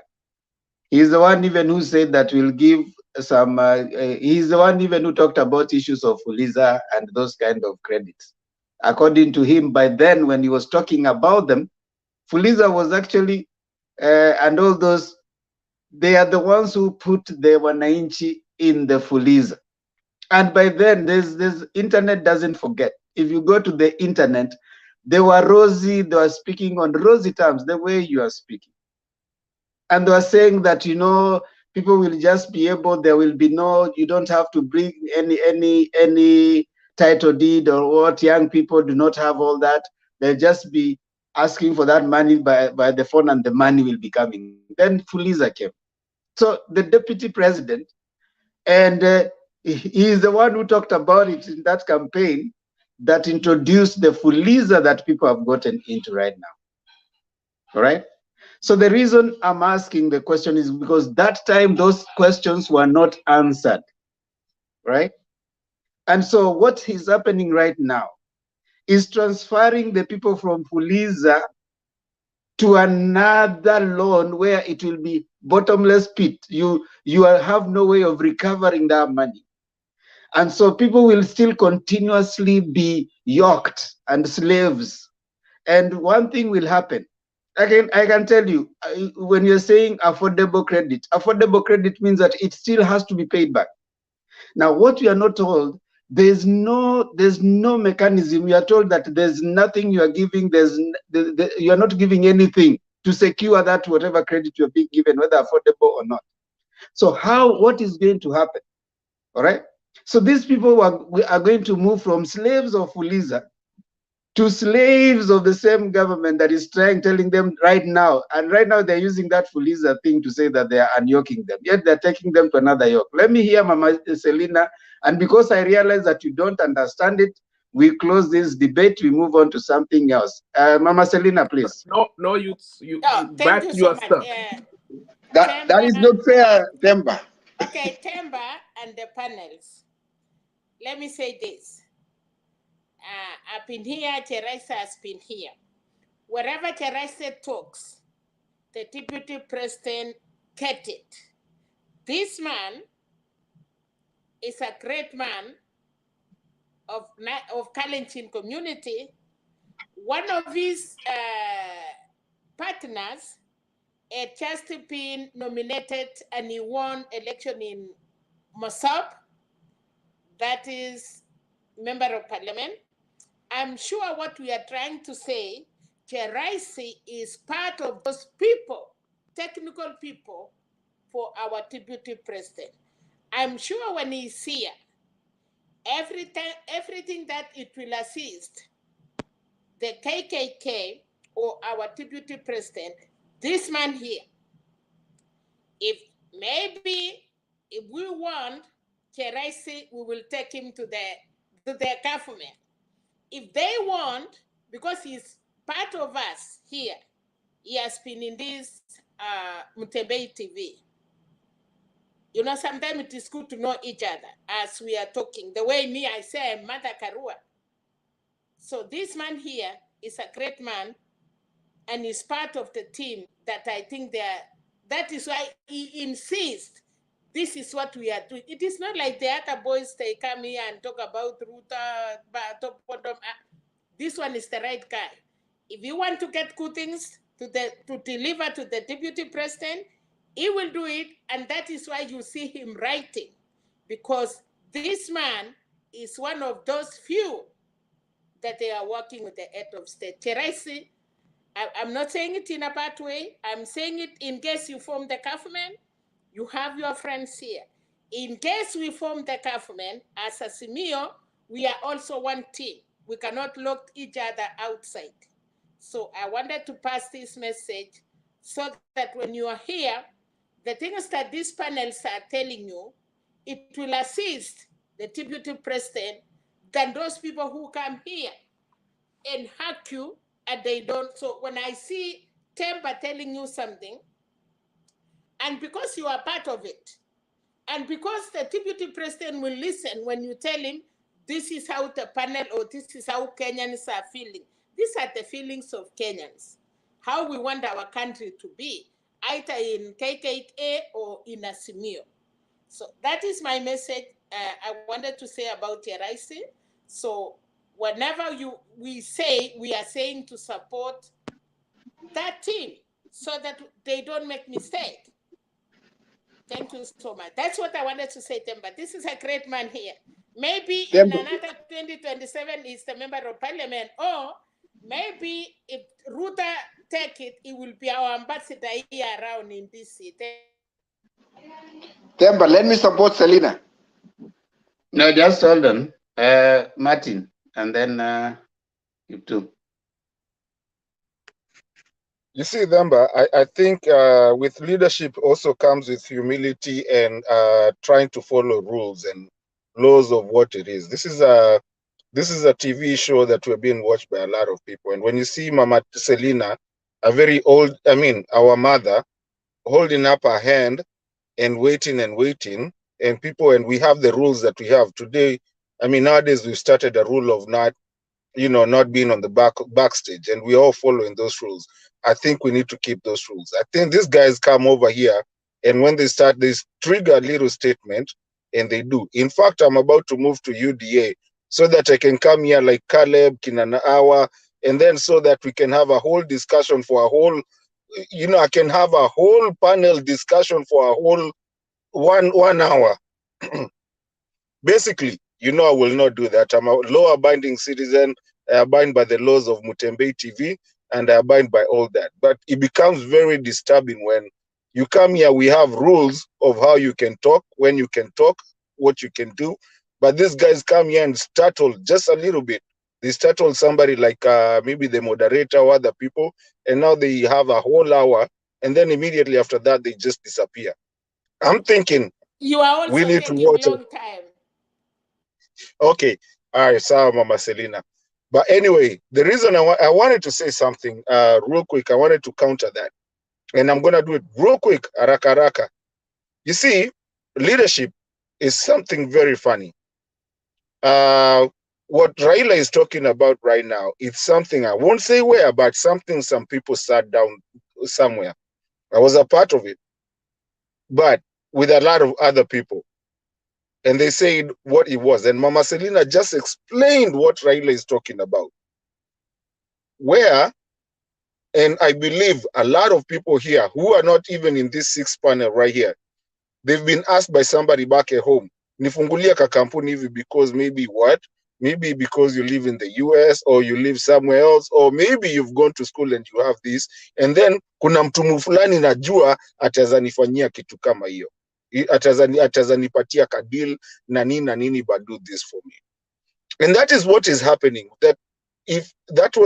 He's the one even who said that we'll give some, he's the one even who talked about issues of Fuliza and those kind of credits. According to him, by then when he was talking about them, Fuliza was actually, and all those, they are the ones who put the wananchi in the Fuliza. And by then, there's internet doesn't forget. If you go to the internet, they were speaking on rosy terms, the way you are speaking. And they were saying that, people will just be able, there will be no, you don't have to bring any title deed or what, young people do not have all that. They'll just be asking for that money by the phone and the money will be coming. Then Fuliza came. So the deputy president, and he is the one who talked about it in that campaign that introduced the Fuliza that people have gotten into right now. All right? So the reason I'm asking the question is because that time those questions were not answered, right? And so what is happening right now is transferring the people from Fuliza to another loan where it will be bottomless pit. You have no way of recovering that money. And so people will still continuously be yoked and slaves. And one thing will happen. Again, I can tell you, when you're saying affordable credit means that it still has to be paid back. Now, what we are not told, there's no mechanism. We are told that there's nothing you are giving, you are not giving anything to secure that whatever credit you're being given, whether affordable or not. So what is going to happen? All right. So these people are going to move from slaves of Fuliza to slaves of the same government that is telling them right now. And right now they're using that Fuliza thing to say that they are unyoking them, yet they're taking them to another yoke. Let me hear Mama Selina. And because I realize that you don't understand it, we close this debate, we move on to something else. Mama Selina, please. No, you Thank back you to so your much. stuff. That is not fair, Temba. Okay, Temba and the panels. Let me say this. I've been here, Teresa has been here. Wherever Teresa talks, the deputy president get it. This man is a great man of Kalenjin community. One of his partners had just been nominated and he won election in Mossab. That is member of parliament. I'm sure what we are trying to say, Cheraisi is part of those people, technical people, for our deputy president. I'm sure when he's here, everything that it will assist the KKK or our deputy president, this man here, if we want Cheraisi, we will take him to their government. If they want, because he's part of us here, he has been in this Mutembei TV. You know, sometimes it is good to know each other as we are talking. The way I say I'm Mother Karua. So this man here is a great man and is part of the team that I think that is why he insists this is what we are doing. It is not like the other boys, they come here and talk about RUTO, this one is the right guy. If you want to get good things to deliver to the deputy president, he will do it, and that is why you see him writing, because this man is one of those few that they are working with the head of state. Cheraisi, I'm not saying it in a bad way. I'm saying it in case you form the government, you have your friends here. In case we form the government, as AZIMIO, we are also one team. We cannot lock each other outside. So I wanted to pass this message so that when you are here, the things that these panels are telling you, it will assist the deputy president than those people who come here and hack you and they don't. So when I see Temba telling you something, and because you are part of it, and because the deputy president will listen when you tell him, this is how the panel or this is how Kenyans are feeling. These are the feelings of Kenyans, how we want our country to be, either in KKA or in AZIMIO. So that is my message I wanted to say about Cheraisi. So whenever we say, we are saying to support that team so that they don't make mistake. Thank you so much. That's what I wanted to say, Temba. This is a great man here. Maybe in another 2027 he's the member of parliament, or maybe if RUTO take it, he will be our ambassador here around in DC. Temba, let me support Selina. No, just hold on. Martin, and then you too. You see, Themba, I think with leadership also comes with humility and trying to follow rules and laws of what it is. This is a TV show that we're being watched by a lot of people. And when you see Mama Selina, a very old, our mother, holding up her hand and waiting, and people, and we have the rules that we have today. Nowadays we've started a rule of not being on the backstage, and we're all following those rules. I think we need to keep those rules. I think these guys come over here, and when they start, they trigger a little statement, and they do. In fact, I'm about to move to UDA so that I can come here like Caleb, Kinanaawa, and then so that we can have a whole discussion for a whole, I can have a whole panel discussion for a whole 1 hour. Basically, I will not do that. I'm a law-abiding citizen. I abide by the laws of Mutembei TV, and I abide by all that. But it becomes very disturbing when, You come here, we have rules of how you can talk, when you can talk, what you can do. But these guys come here and startle just a little bit. They startle somebody like maybe the moderator or other people, and now they have a whole hour, and then immediately after that, they just disappear. I'm thinking You are we also need to taking watch. long time. Okay, all right, sawa Mama Selina. But anyway, the reason I wanted to say something real quick, I wanted to counter that. And I'm going to do it real quick, haraka haraka. You see, leadership is something very funny. What Raila is talking about right now, it's something I won't say where, but something some people sat down somewhere. I was a part of it, but with a lot of other people. And they said what it was. And Mama Selina just explained what Raila is talking about. Where, and I believe a lot of people here who are not even in this sixth panel right here, they've been asked by somebody back at home, nifungulia ka kampuni hivi because maybe what? Maybe because you live in the US or you live somewhere else, or maybe you've gone to school and you have this, and then kuna mtu fulani najua atazanifanyia kitu kama hiyo. Atazanipatia kadil na nini but do this for me. And that is what is happening. That if that's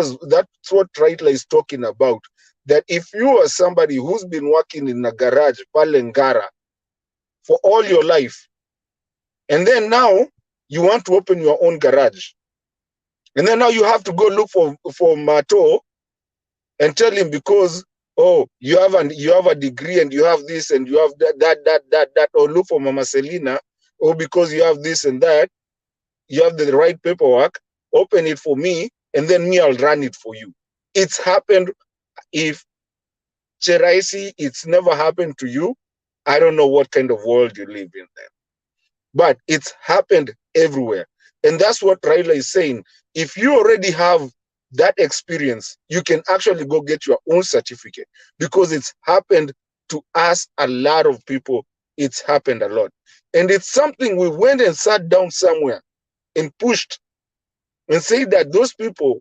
what Raila is talking about. That if you are somebody who's been working in a garage, Palengara, for all your life, and then now you want to open your own garage, and then now you have to go look for Mato and tell him because you have a degree and you have this and you have that, or look for Mama Selina, or because you have this and that, you have the right paperwork, open it for me, and then me, I'll run it for you. It's happened. If Cheraisi, it's never happened to you, I don't know what kind of world you live in then. But it's happened everywhere. And that's what Raila is saying. If you already have that experience, you can actually go get your own certificate because it's happened to us, a lot of people. It's happened a lot. And it's something we went and sat down somewhere and pushed and say that those people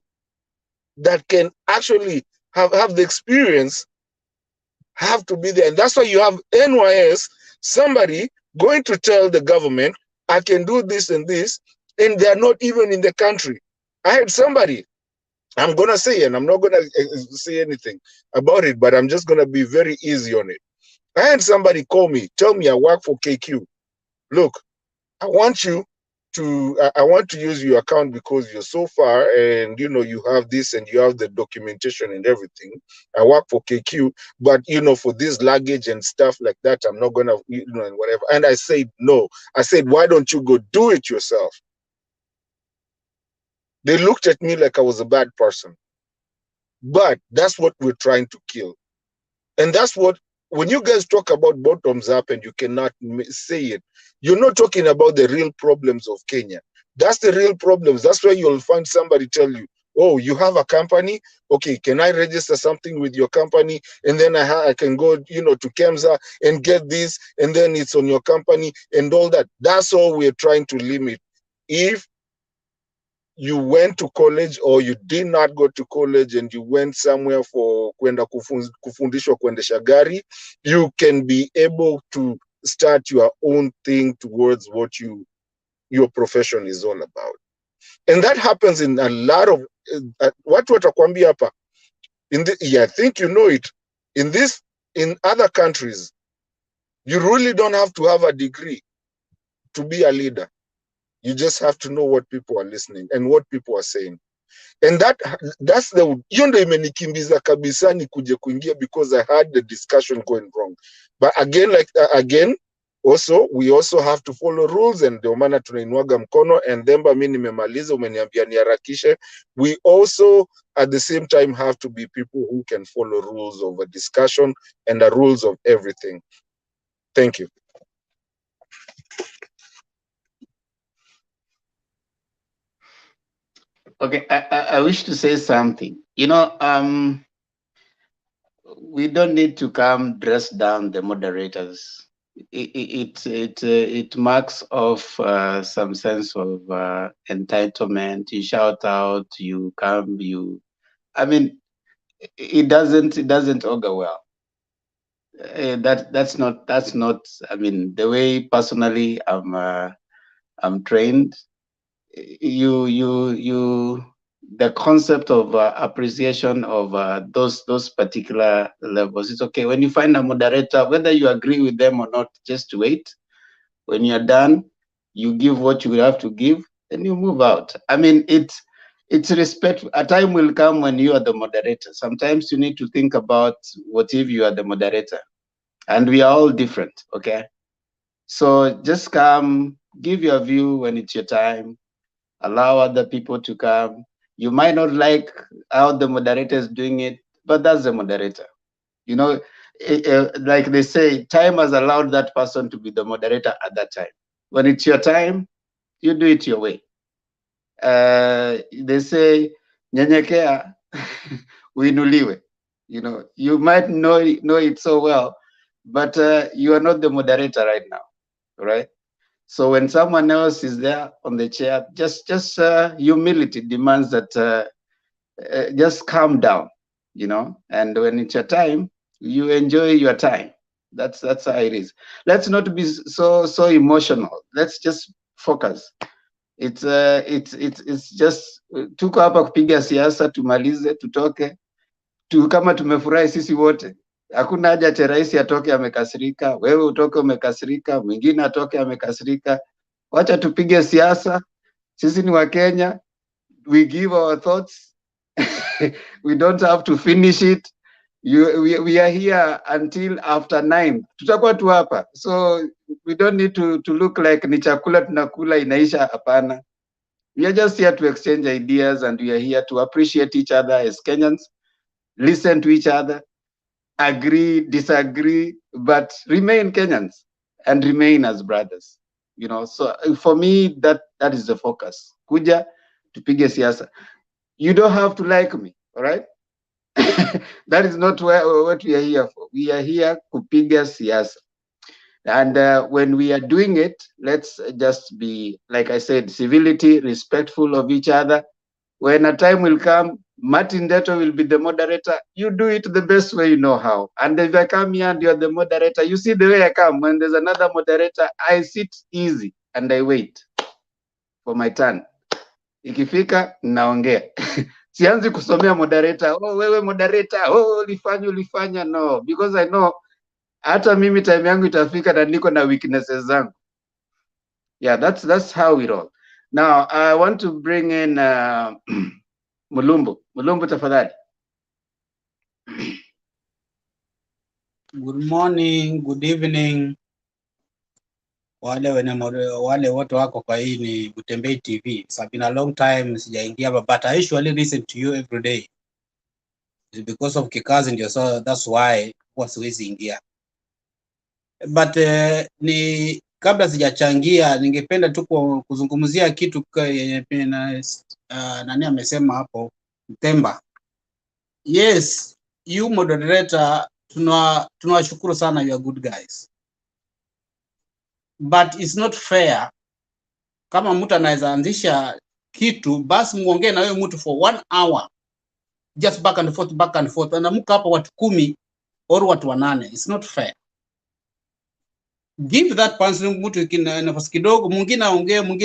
that can actually have the experience have to be there. And that's why you have NYS, somebody going to tell the government, I can do this and this, and they're not even in the country. I had somebody, I'm going to say, and I'm not going to say anything about it, but I'm just going to be very easy on it. I had somebody call me, tell me I work for KQ. Look, I want you I want to use your account because you're so far and you have this and you have the documentation and everything. I work for KQ, but for this luggage and stuff like that, I'm not gonna and whatever. And I said no. I said, why don't you go do it yourself? They looked at me like I was a bad person. But that's what we're trying to kill. And that's what, when you guys talk about bottoms up and you cannot say it, you're not talking about the real problems of Kenya. That's the real problems. That's where you'll find somebody tell you, oh, you have a company? Okay, can I register something with your company? And then I can go, to KEMSA and get this, and then it's on your company and all that. That's all we're trying to limit. If you went to college or you did not go to college and you went somewhere for kwenda kufundishwa kuendesha gari, you can be able to start your own thing towards what your profession is all about. And that happens in a lot of watu watakwambia hapa I think you know it, in other countries you really don't have to have a degree to be a leader. You just have to know what people are listening and what people are saying. And that's hiyo ndio imenikimbiza kabisa ni kuje kuingia, because I had the discussion going wrong. But again, also we also have to follow rules, and ndio maana tunainuaga mkono. And then mimi nimemaliza, umeniambia niharakishe. We also at the same time have to be people who can follow rules of a discussion and the rules of everything. Thank you. Okay, I wish to say something. We don't need to come dress down the moderators. It marks off some sense of entitlement. You shout out, you come, I mean, it doesn't augur well. That's not. I mean, the way personally I'm trained. The concept of appreciation of those particular levels. It's okay when you find a moderator, whether you agree with them or not. Just wait. When you're done, you give what you have to give, and you move out. I mean, it's respect. A time will come when you are the moderator. Sometimes you need to think about what if you are the moderator, and we are all different. Okay, so just come, give your view when it's your time. Allow other people to come. You might not like how the moderator is doing it, but that's the moderator. You know, like they say, time has allowed that person to be the moderator at that time. When it's your time, you do it your way. They say, nyenyekea uinuliwe. You know, you might know it so well, but you are not the moderator right now, right? So when someone else is there on the chair, just humility demands that just calm down, you know. And when it's your time, you enjoy your time. That's how it is. Let's not be so emotional. Let's just focus. It's just tuko hapa kupiga siasa, tumalize, tutoke tu kama tumefurahi sisi wote. Hakuna haja ati rais atoke amekasirika, wewe utoke umekasirika, mwingine atoke amekasirika. Wacha tupige siasa. Sisi ni wa Kenya. We give our thoughts. We don't have to finish it. We are here until after 9. Tutakuwa tu hapa. So we don't need to look like ni chakula tunakula inaisha, hapana. We are just here to exchange ideas, and we are here to appreciate each other as Kenyans, listen to each other, agree, disagree, but remain Kenyans and remain as brothers. You know, so for me, that is the focus. Kuja tupige siasa. You don't have to like me, all right? That is not what we are here for. We are here kupiga siasa. And when we are doing it, let's just be, like I said, civility, respectful of each other. When a time will come, Martin Deto will be the moderator. You do it the best way you know how. And if I come here and you're the moderator, you see the way I come. When there's another moderator, I sit easy and I wait for my turn. Ikifika, naongea. Sianzi kusomea moderator. Oh, wewe moderator. Oh, ulifanya. No, because I know hata mimi time yangu itafika na niko na weaknesses zangu. Yeah, that's how we roll. Now, I want to bring in Mulumbu. Mulumbu, tafadhali. Good morning, good evening. Wale wote wako kwa hii ni Butembei TV. It's been a long time sijaingia, but I usually listen to you every day. It's because of kikazi ndio, so that's why huwa siwezi ingia. But ni kabla sijachangia, ningependa tu kuzungumzia kitu yenye nani amesema hapo, Mtemba. Yes, you moderator, tunawashukuru sana, you are good guys. But it's not fair kama mtu anaweza anzisha kitu basi muongee na wewe mtu for 1 hour just back and forth anamuka hapa watu 10 or watu 8. It's not fair. Give that person mtu nafasi kidogo, mwingine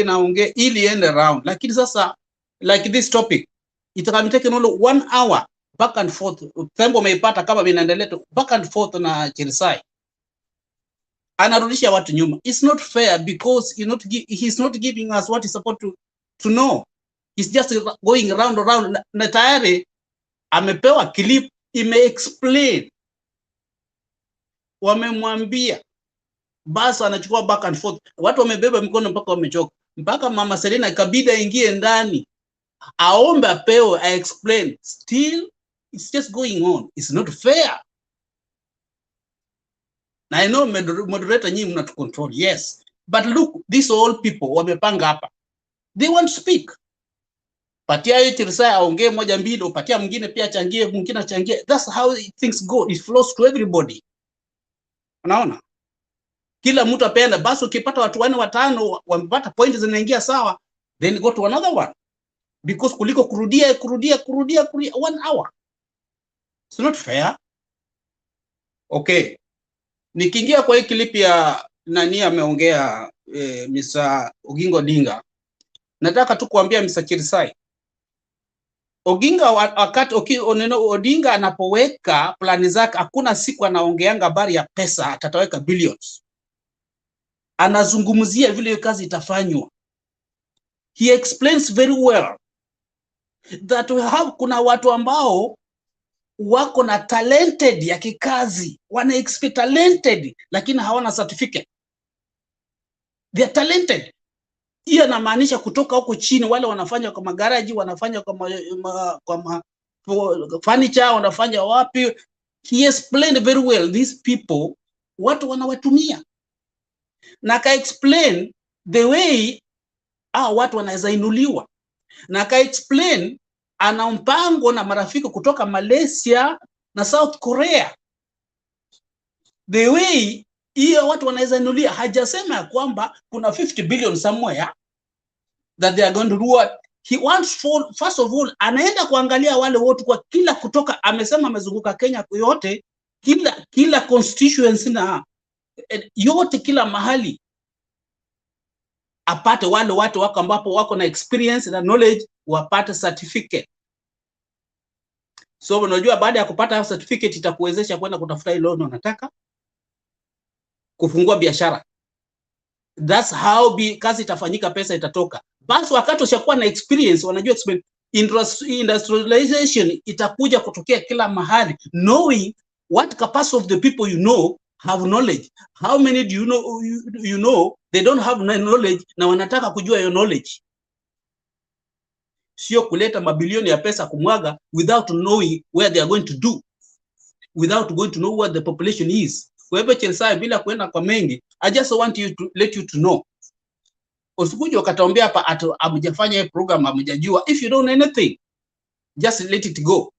aongee ili end around. Lakini sasa like this topic it can take only 1 hour back and forth. Tembo umeipata kama vinaendelea back and forth na Chirisai. Anarudisha watu nyuma. It's not fair because he's not giving us what he's supposed to know. He's just going round na tayari amepewa clip ime-explain. Wamemwambia basi anachukua back and forth. Watu wamebeba mikono mpaka wamechoka. Mpaka Mama Selina ikabidi aingie ndani aombe apewe explain. Still it's just going on. It's not fair. I know moderator nyinyi mna to control, yes, but look, these all people wamepanga hapa, they want to speak. Patia yote risaya aongee moja mbili, upatia mwingine pia changie, mwingine changie. That's how things go. It flows to everybody. Unaona? Kila mtu apenda, basi ukipata watu 4 5 wamepata points zinaingia sawa, then go to another one. Because kuliko kurudia 1 hour. It's not fair. Okay. Nikiingia kwa hii klipi ya nani ameongea Mr. Oginga Odinga, nataka tu kuambia Mr. Chirisai, Oginga wakati Odinga anapoweka plani zake, hakuna siku anaongeanga habari ya pesa atataweka billions. Anazungumzia vile hiyo kazi itafanywa. He explains very well that we have, kuna watu ambao wako na talented ya kikazi, wana expect talented lakini hawana certificate. They are talented. Hiyo inamaanisha kutoka huko chini, wale wanafanya kwa magaraji, wanafanya kwa furniture, wanafanya wapi. He explained very well these people, watu wanawatumia. Na ka explain the way watu wanaweza inuliwa. Na ka explain ana mpango na marafiki kutoka Malaysia na South Korea. The way hiyo watu wanaweza inulia, hajasema kwamba kuna 50 billion somewhere that they are going to do what he wants. First of all, anaenda kuangalia wale wote kwa kila kutoka, amesema amezunguka Kenya yote, kila constituency na yote, kila mahali apate wale watu wako ambapo wako na experience na knowledge, wapate certificate. So unajua baada ya kupata certificate itakuwezesha kwenda kutafuta ile loan unataka, kufungua biashara. That's how kazi itafanyika, pesa itatoka. Basi wakati ushakuwa na experience, wanajua experience, industrialization itakuja kutokea kila mahali, knowing what capacity of the people you know have knowledge. How many do you know they don't have knowledge na wanataka kujua your knowledge. Sio kuleta mabilioni ya pesa kumwaga without knowing where they are going to do, without going to know what the population is. Kwa hivyo Chelsea, bila kuenda kwa mengi, I just want you to let you to know. Usikuje ukataombea hapa amjafanya hii program, amjajua. If you don't know anything, just let it go.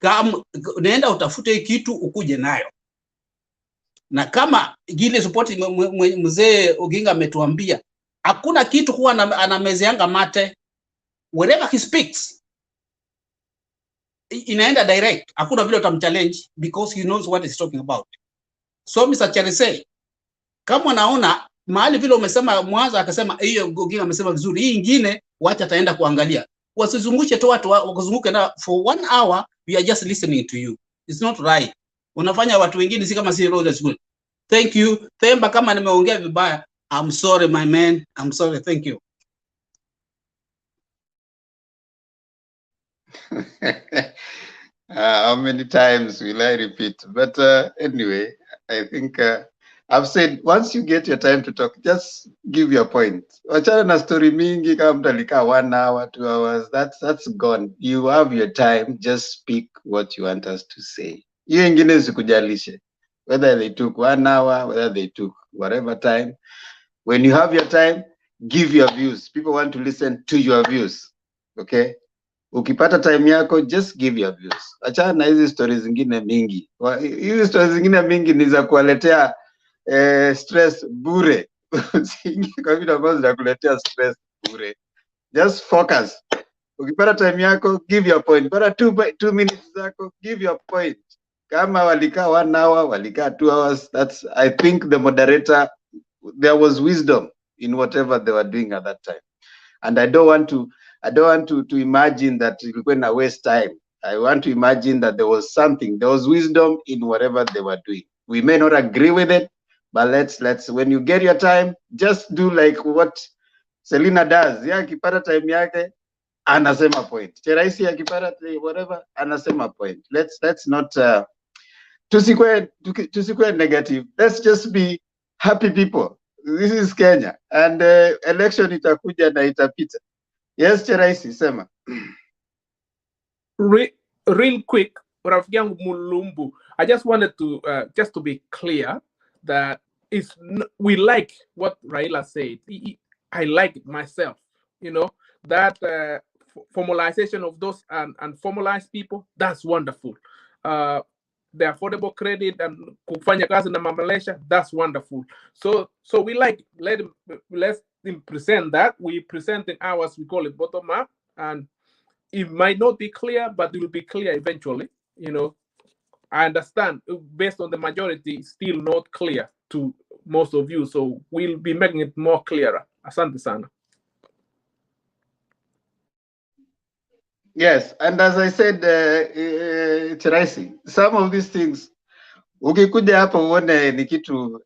Kama unaenda utafute hii kitu ukuje nayo. Na kama gile support mzee Oginga ametuambia, hakuna kitu huwa anamezeanga mate. Wherever he speaks, inaenda direct. Hakuna vile utamchallenge because he knows what he's talking about. So Mr. Cherisei, kama unaona mahali vile umesema mwanzo akasema hiyo Oginga amesema vizuri, hii nyingine wacha ataenda kuangalia. Wasizungushe tu watu wakuzunguke na for 1 hour we are just listening to you. It's not right. Unafanya watu wengine si kama si road school. Thank you. Themba, kama nimeongea vibaya, I'm sorry my man. I'm sorry. Thank you. How many times will I repeat? But anyway, I think I've said once you get your time to talk, just give your point. Wachana na story mingi kama mtu alikaa 1 hour, 2 hours, that's gone. You have your time, just speak what you want us to say. Hiyo ingine sikujalishe. Whether they took 1 hour, whether they took whatever time. When you have your time, give your views. People want to listen to your views. Okay? Ukipata time yako, just give your views. Achana na hizi stories zingine mingi. Hizi stories zingine mingi ni za kuwaletea stress bure. Kwa vile ambazo zinakuletea stress bure. Just focus. Ukipata time yako, give your point. Para 2 minutes zako, give your point. Kama walikaa 1 hour, walikaa 2 hours, that's, I think the moderator, there was wisdom in whatever they were doing at that time. And I don't want to imagine that we're going to waste time. I want to imagine that there was something, there was wisdom in whatever they were doing. We may not agree with it, but let's when you get your time, just do like what Selina does. Yeah, akipata time yake, anasema point. Cheraisi akipata whatever, anasema point. Let's not tusikwe negative. Let's just be happy people. This is Kenya, and election itakuja na itapita. Yes, Cheraisi, sema. Real quick, rafiki yangu Mulumbu, I just wanted to just to be clear that we like what Raila said. I like it myself, you know, that formalization of those and formalized people, that's wonderful. The affordable credit and kufanya kazi na Malaysia, that's wonderful. So we like, let's present that. We presenting ours, we call it bottom up, and it might not be clear, but it will be clear eventually, you know. I understand based on the majority, it's still not clear to most of you. So we'll be making it more clearer. Asante sana. Yes, and as I said, Chiraisi, some of these things ukikuja hapa uone ni kitu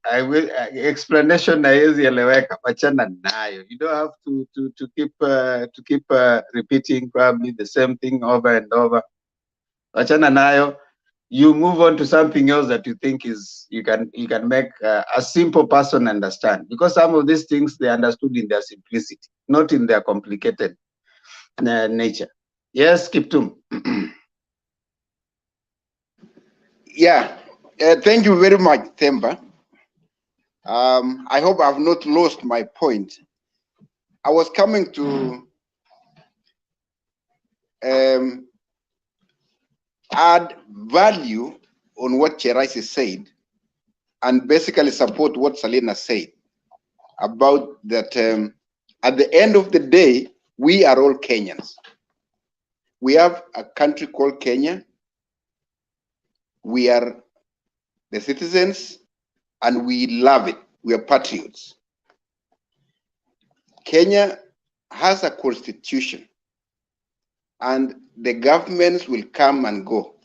explanation haiwezi eleweka, wachana nayo. You don't have to keep repeating probably the same thing over and over. Wachana nayo. You move on to something else that you think is you can make a simple person understand, because some of these things they understood in their simplicity, not in their complicated nature. Yes, Kiptum. Yeah, thank you very much, Themba. I hope I've not lost my point. I was coming to add value on what Cheraisi said and basically support what Salina said about that at the end of the day, we are all Kenyans. We have a country called Kenya. We are the citizens and we love it. We are patriots. Kenya has a constitution and the governments will come and go.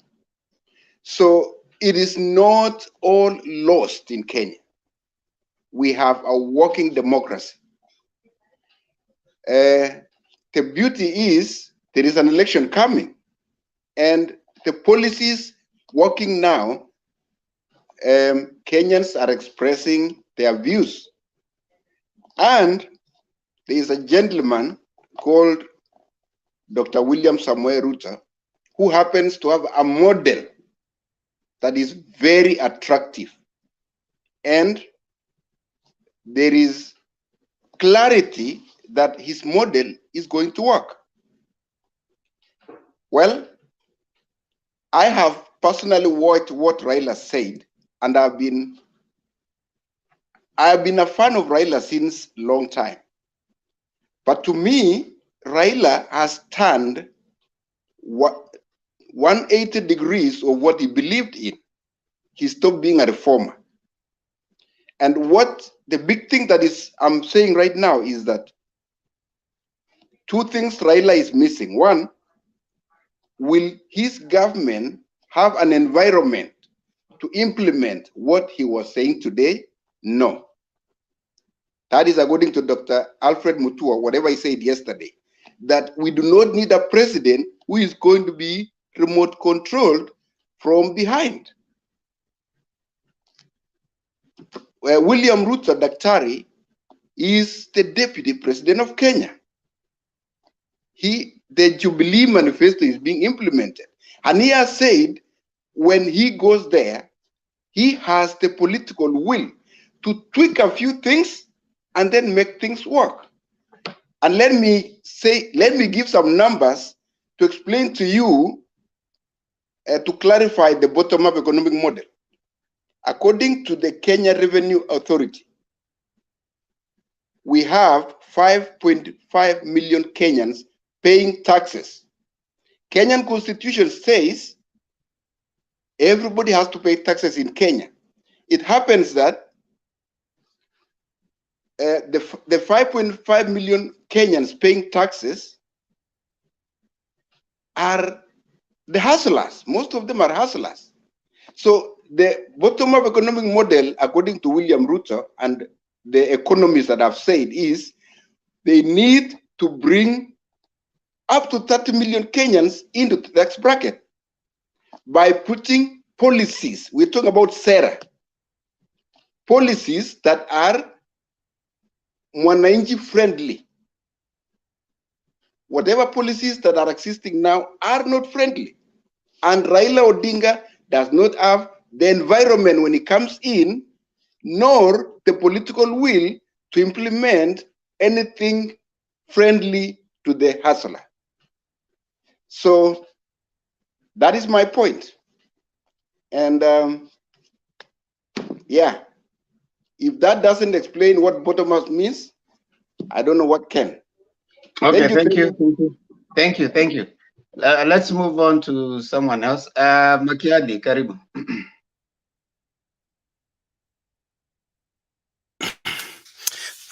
So it is not all lost in Kenya. We have a working democracy. The beauty is there is an election coming and the policies working now, Kenyans are expressing their views. And there is a gentleman called Dr. William Samoei Ruto, who happens to have a model that is very attractive. And there is clarity that his model is going to work. Well, I have personally watched what Raila said, and I've been a fan of Raila since a long time. But to me, Raila has turned 180 degrees of what he believed in. He stopped being a reformer. And what the big thing that I'm saying right now is that two things Raila is missing. One, will his government have an environment to implement what he was saying today? No. That is according to Dr. Alfred Mutua, whatever he said yesterday, that we do not need a president who is going to be remote controlled from behind. William Ruto Daktari is the deputy president of Kenya. The Jubilee manifesto is being implemented. And he has said when he goes there, he has the political will to tweak a few things and then make things work. And let me give some numbers to explain to you, to clarify the bottom-up economic model. According to the Kenya Revenue Authority, we have 5.5 million Kenyans paying taxes. Kenyan Constitution says everybody has to pay taxes in Kenya. It happens that the 5.5 million Kenyans paying taxes are the hustlers. Most of them are hustlers. So the bottom-up economic model, according to William Ruto and the economists that I've said, is they need to bring up to 30 million Kenyans into the tax bracket by putting policies. We're talking about Sarah. Policies that are mwananchi friendly. Whatever policies that are existing now are not friendly. And Raila Odinga does not have the environment when he comes in, nor the political will to implement anything friendly to the hustler. So that is my point. And yeah, if that doesn't explain what bottom-up means, I don't know what can. Okay, thank you. Let's move on to someone else. Makiadi, karibu.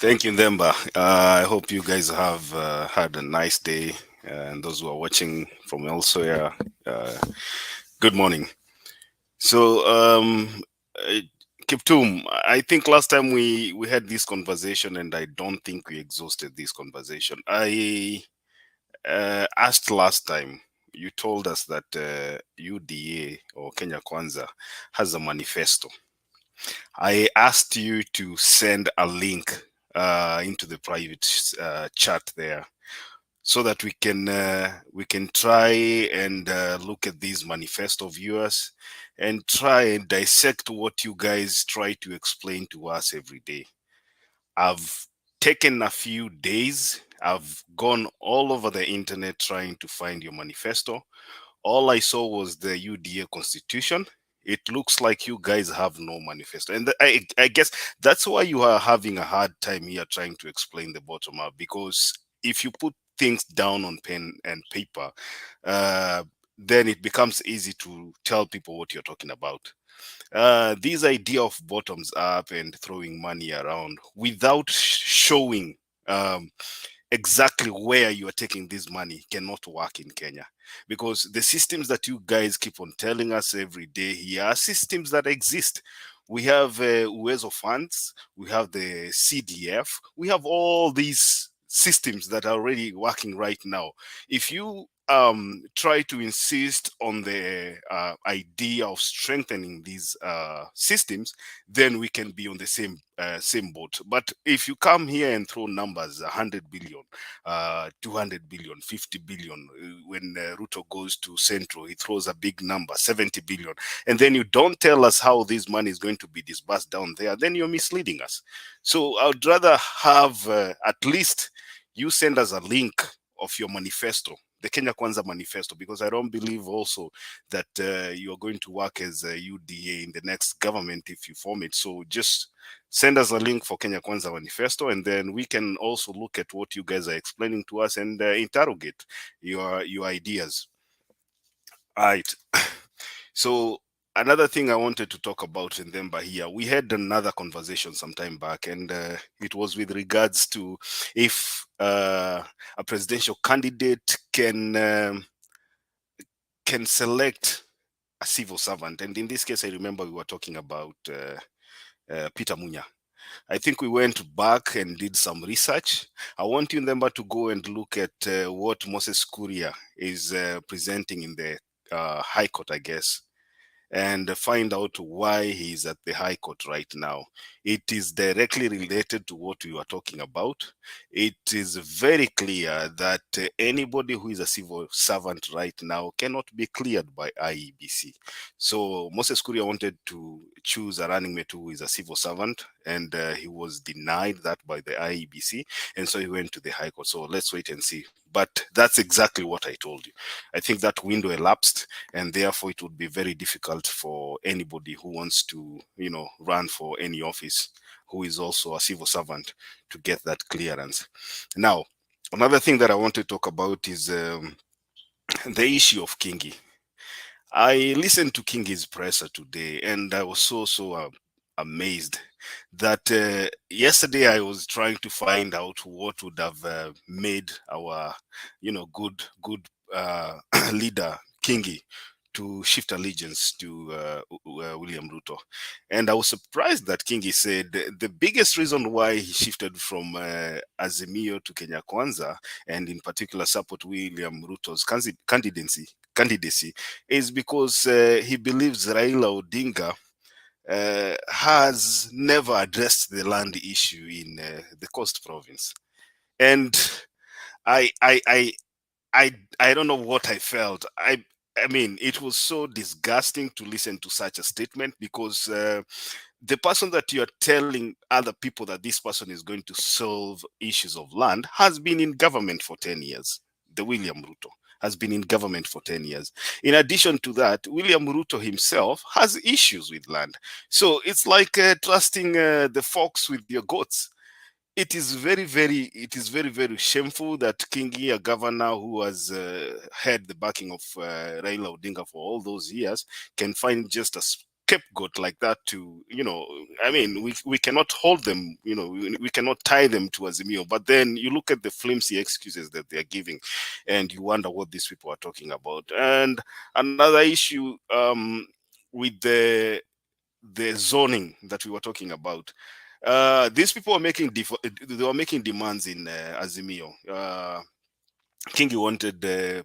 Thank you, Ndemba. I hope you guys have had a nice day. And those who are watching from elsewhere, good morning. So, Kiptum, I think last time we had this conversation, and I don't think we exhausted this conversation. I asked last time, you told us that UDA or Kenya Kwanza has a manifesto. I asked you to send a link into the private chat there, so that we can try and look at these manifesto viewers and try and dissect what you guys try to explain to us every day. I've taken a few days. I've gone all over the internet trying to find your manifesto. All I saw was the UDA constitution. It looks like you guys have no manifesto. And I guess that's why you are having a hard time here trying to explain the bottom up, because if you put things down on pen and paper, then it becomes easy to tell people what you're talking about. This idea of bottoms up and throwing money around without showing exactly where you are taking this money cannot work in Kenya, because the systems that you guys keep on telling us every day here are systems that exist. We have Uwezo funds, we have the CDF, we have all these systems that are already working right now. If you try to insist on the idea of strengthening these systems, then we can be on the same boat. But if you come here and throw numbers, 100 billion, 200 billion, 50 billion, when Ruto goes to Central, he throws a big number, 70 billion, and then you don't tell us how this money is going to be disbursed down there, then you're misleading us. So I would rather have at least you send us a link of your manifesto, the Kenya Kwanza manifesto, because I don't believe also that you are going to work as a UDA in the next government if you form it. So just send us a link for Kenya Kwanza manifesto, and then we can also look at what you guys are explaining to us and interrogate your ideas. All right. So another thing I wanted to talk about in Themba here, we had another conversation some time back, and it was with regards to if a presidential candidate can select a civil servant. And in this case, I remember we were talking about Peter Munya. I think we went back and did some research. I want you, Themba, to go and look at what Moses Kuria is presenting in the High Court, I guess, and find out why he's at the High Court right now. It is directly related to what we were talking about. It is very clear that anybody who is a civil servant right now cannot be cleared by IEBC. So Moses Kuria wanted to choose a running mate who is a civil servant, and he was denied that by the IEBC, and so he went to the High Court. So let's wait and see. But that's exactly what I told you. I think that window elapsed, and therefore it would be very difficult for anybody who wants to, run for any office, who is also a civil servant, to get that clearance. Now, another thing that I want to talk about is the issue of Kingi. I listened to Kingi's presser today, and I was so amazed that yesterday I was trying to find out what would have made our, good leader Kingi to shift allegiance to William Ruto. And I was surprised that Kingi said the biggest reason why he shifted from AZIMIO to Kenya Kwanza, and in particular support William Ruto's candidacy, is because he believes Raila Odinga has never addressed the land issue in the Coast Province. And I don't know what I felt. I mean, it was so disgusting to listen to such a statement, because the person that you're telling other people that this person is going to solve issues of land has been in government for 10 years. The William Ruto has been in government for 10 years. In addition to that, William Ruto himself has issues with land. So it's like trusting the fox with your goats. it is very shameful that Kingi, a governor who has had the backing of Raila Odinga for all those years, can find just a scapegoat like that to, I mean, we cannot hold them, we cannot tie them to Azimio. But then you look at the flimsy excuses that they are giving, and you wonder what these people are talking about. And another issue with the zoning that we were talking about. These people were making they were making demands in Azimio. Kingi wanted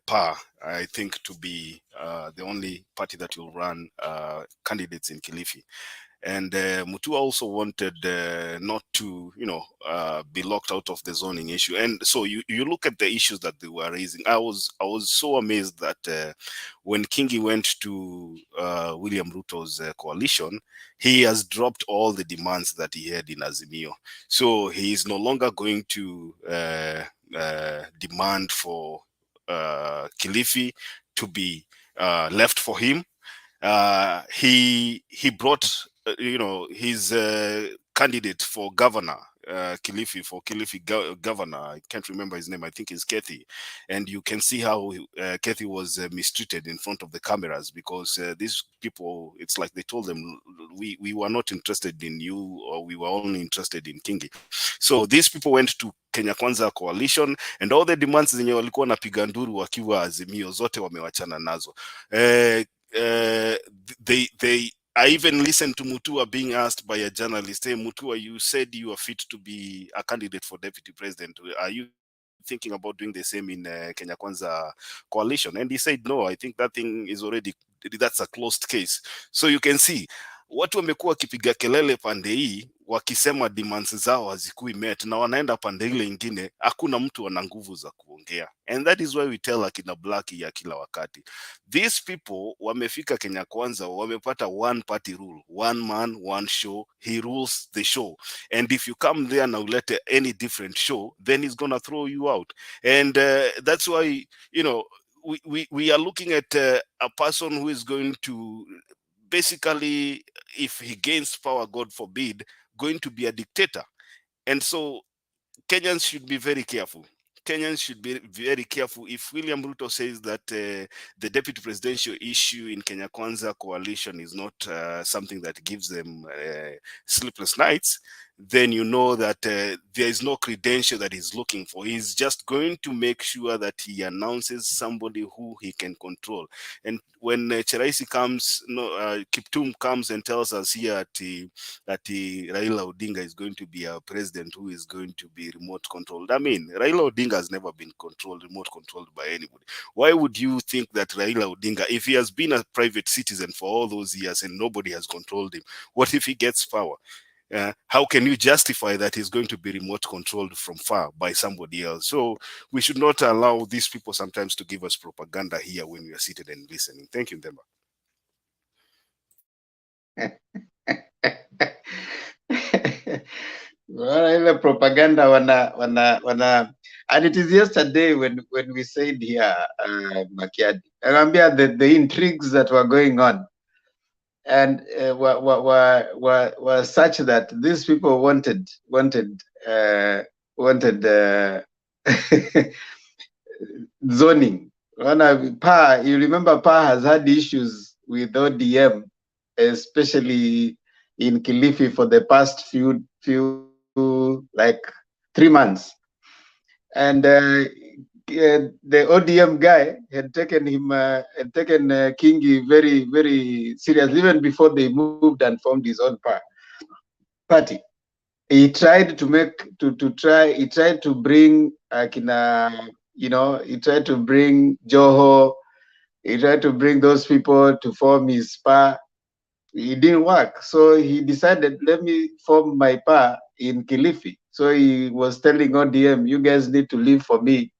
PAR, I think, to be the only party that will run candidates in Kilifi. And Mutua also wanted not to, be locked out of the zoning issue. And so you look at the issues that they were raising. I was so amazed that when Kingi went to William Ruto's coalition, he has dropped all the demands that he had in Azimio. So he is no longer going to demand for Kilifi to be left for him. He brought his candidate for governor, Kilifi governor. I can't remember his name. I think it's Kathy. And you can see how Kathy was mistreated in front of the cameras, because these people, it's like they told them, we were not interested in you, or we were only interested in Kingi. So these people went to Kenya Kwanza coalition, and all the demands zenye walikuwa napiga nduru wakiwa Azimio zote wamewachana nazo. I even listened to Mutua being asked by a journalist, "Hey Mutua, you said you are fit to be a candidate for deputy president. Are you thinking about doing the same in Kenya Kwanza coalition?" And he said, "No, I think that thing is already, that's a closed case." So you can see watu wamekuwa wakipiga kelele pande hii wakisema demands zao hazikui met, na wanaenda pande ile ingine, hakuna mtu ana nguvu za kuongea. And that is why we tell akina Black ya kila wakati, these people wamefika Kenya Kwanza, wamepata one party rule, one man, one show, he rules the show. And if you come there na ulete any different show, then he's gonna throw you out. And that's why, we are looking at a person who is going to basically, if he gains power, God forbid, going to be a dictator. And so Kenyans should be very careful. Kenyans should be very careful. If William Ruto says that the deputy presidential issue in Kenya Kwanza coalition is not something that gives them sleepless nights, then you know that there is no credential that he's looking for. He's just going to make sure that he announces somebody who he can control. And when Cheraisi comes, Kiptum comes and tells us here that Raila Odinga is going to be a president who is going to be remote controlled. I mean, Raila Odinga has never been remote controlled by anybody. Why would you think that Raila Odinga, if he has been a private citizen for all those years and nobody has controlled him, what if he gets power? How can you justify that he's going to be remote controlled from far by somebody else? So we should not allow these people sometimes to give us propaganda here when we are seated and listening. Thank you, Ndemba. Well, propaganda wana and it is yesterday when we said here, Makiadi, and the intrigues that were going on, and were such that these people wanted zoning. You remember PAR has had issues with ODM, especially in Kilifi for the past few like 3 months. And the ODM guy had taken Kingi very, very seriously, even before they moved and formed his own party. He tried to bring he tried to bring Joho, he tried to bring those people to form his PAR. It didn't work. So he decided, let me form my PAR in Kilifi. So he was telling ODM, you guys need to live for me,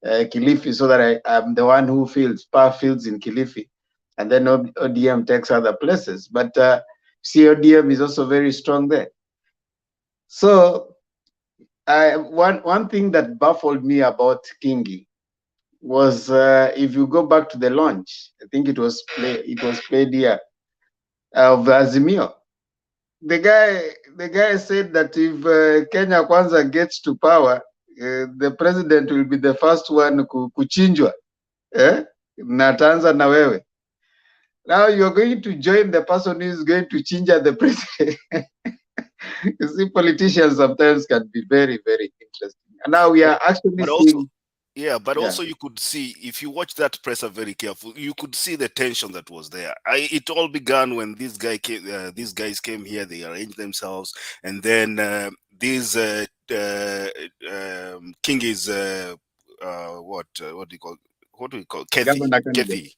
Kilifi, so that I'm the one who PAR fields in Kilifi. And then ODM takes other places. But ODM is also very strong there. So one thing that baffled me about Kingi was if you go back to the launch, I think it was played here, of Azimio. the guy said that if Kenya Kwanza gets to power, the president will be the first one kuchinjwa. Na ataanza na wewe. Now you're going to join the person who is going to change the president. You see, politicians sometimes can be very, very interesting. And now we are actually But seeing. but Yeah. also you could see, if you watch that presser very careful, you could see the tension that was there. It all began when these guys came here. They arranged themselves, and then Kingi's what do you call Governor candidate. Kathy.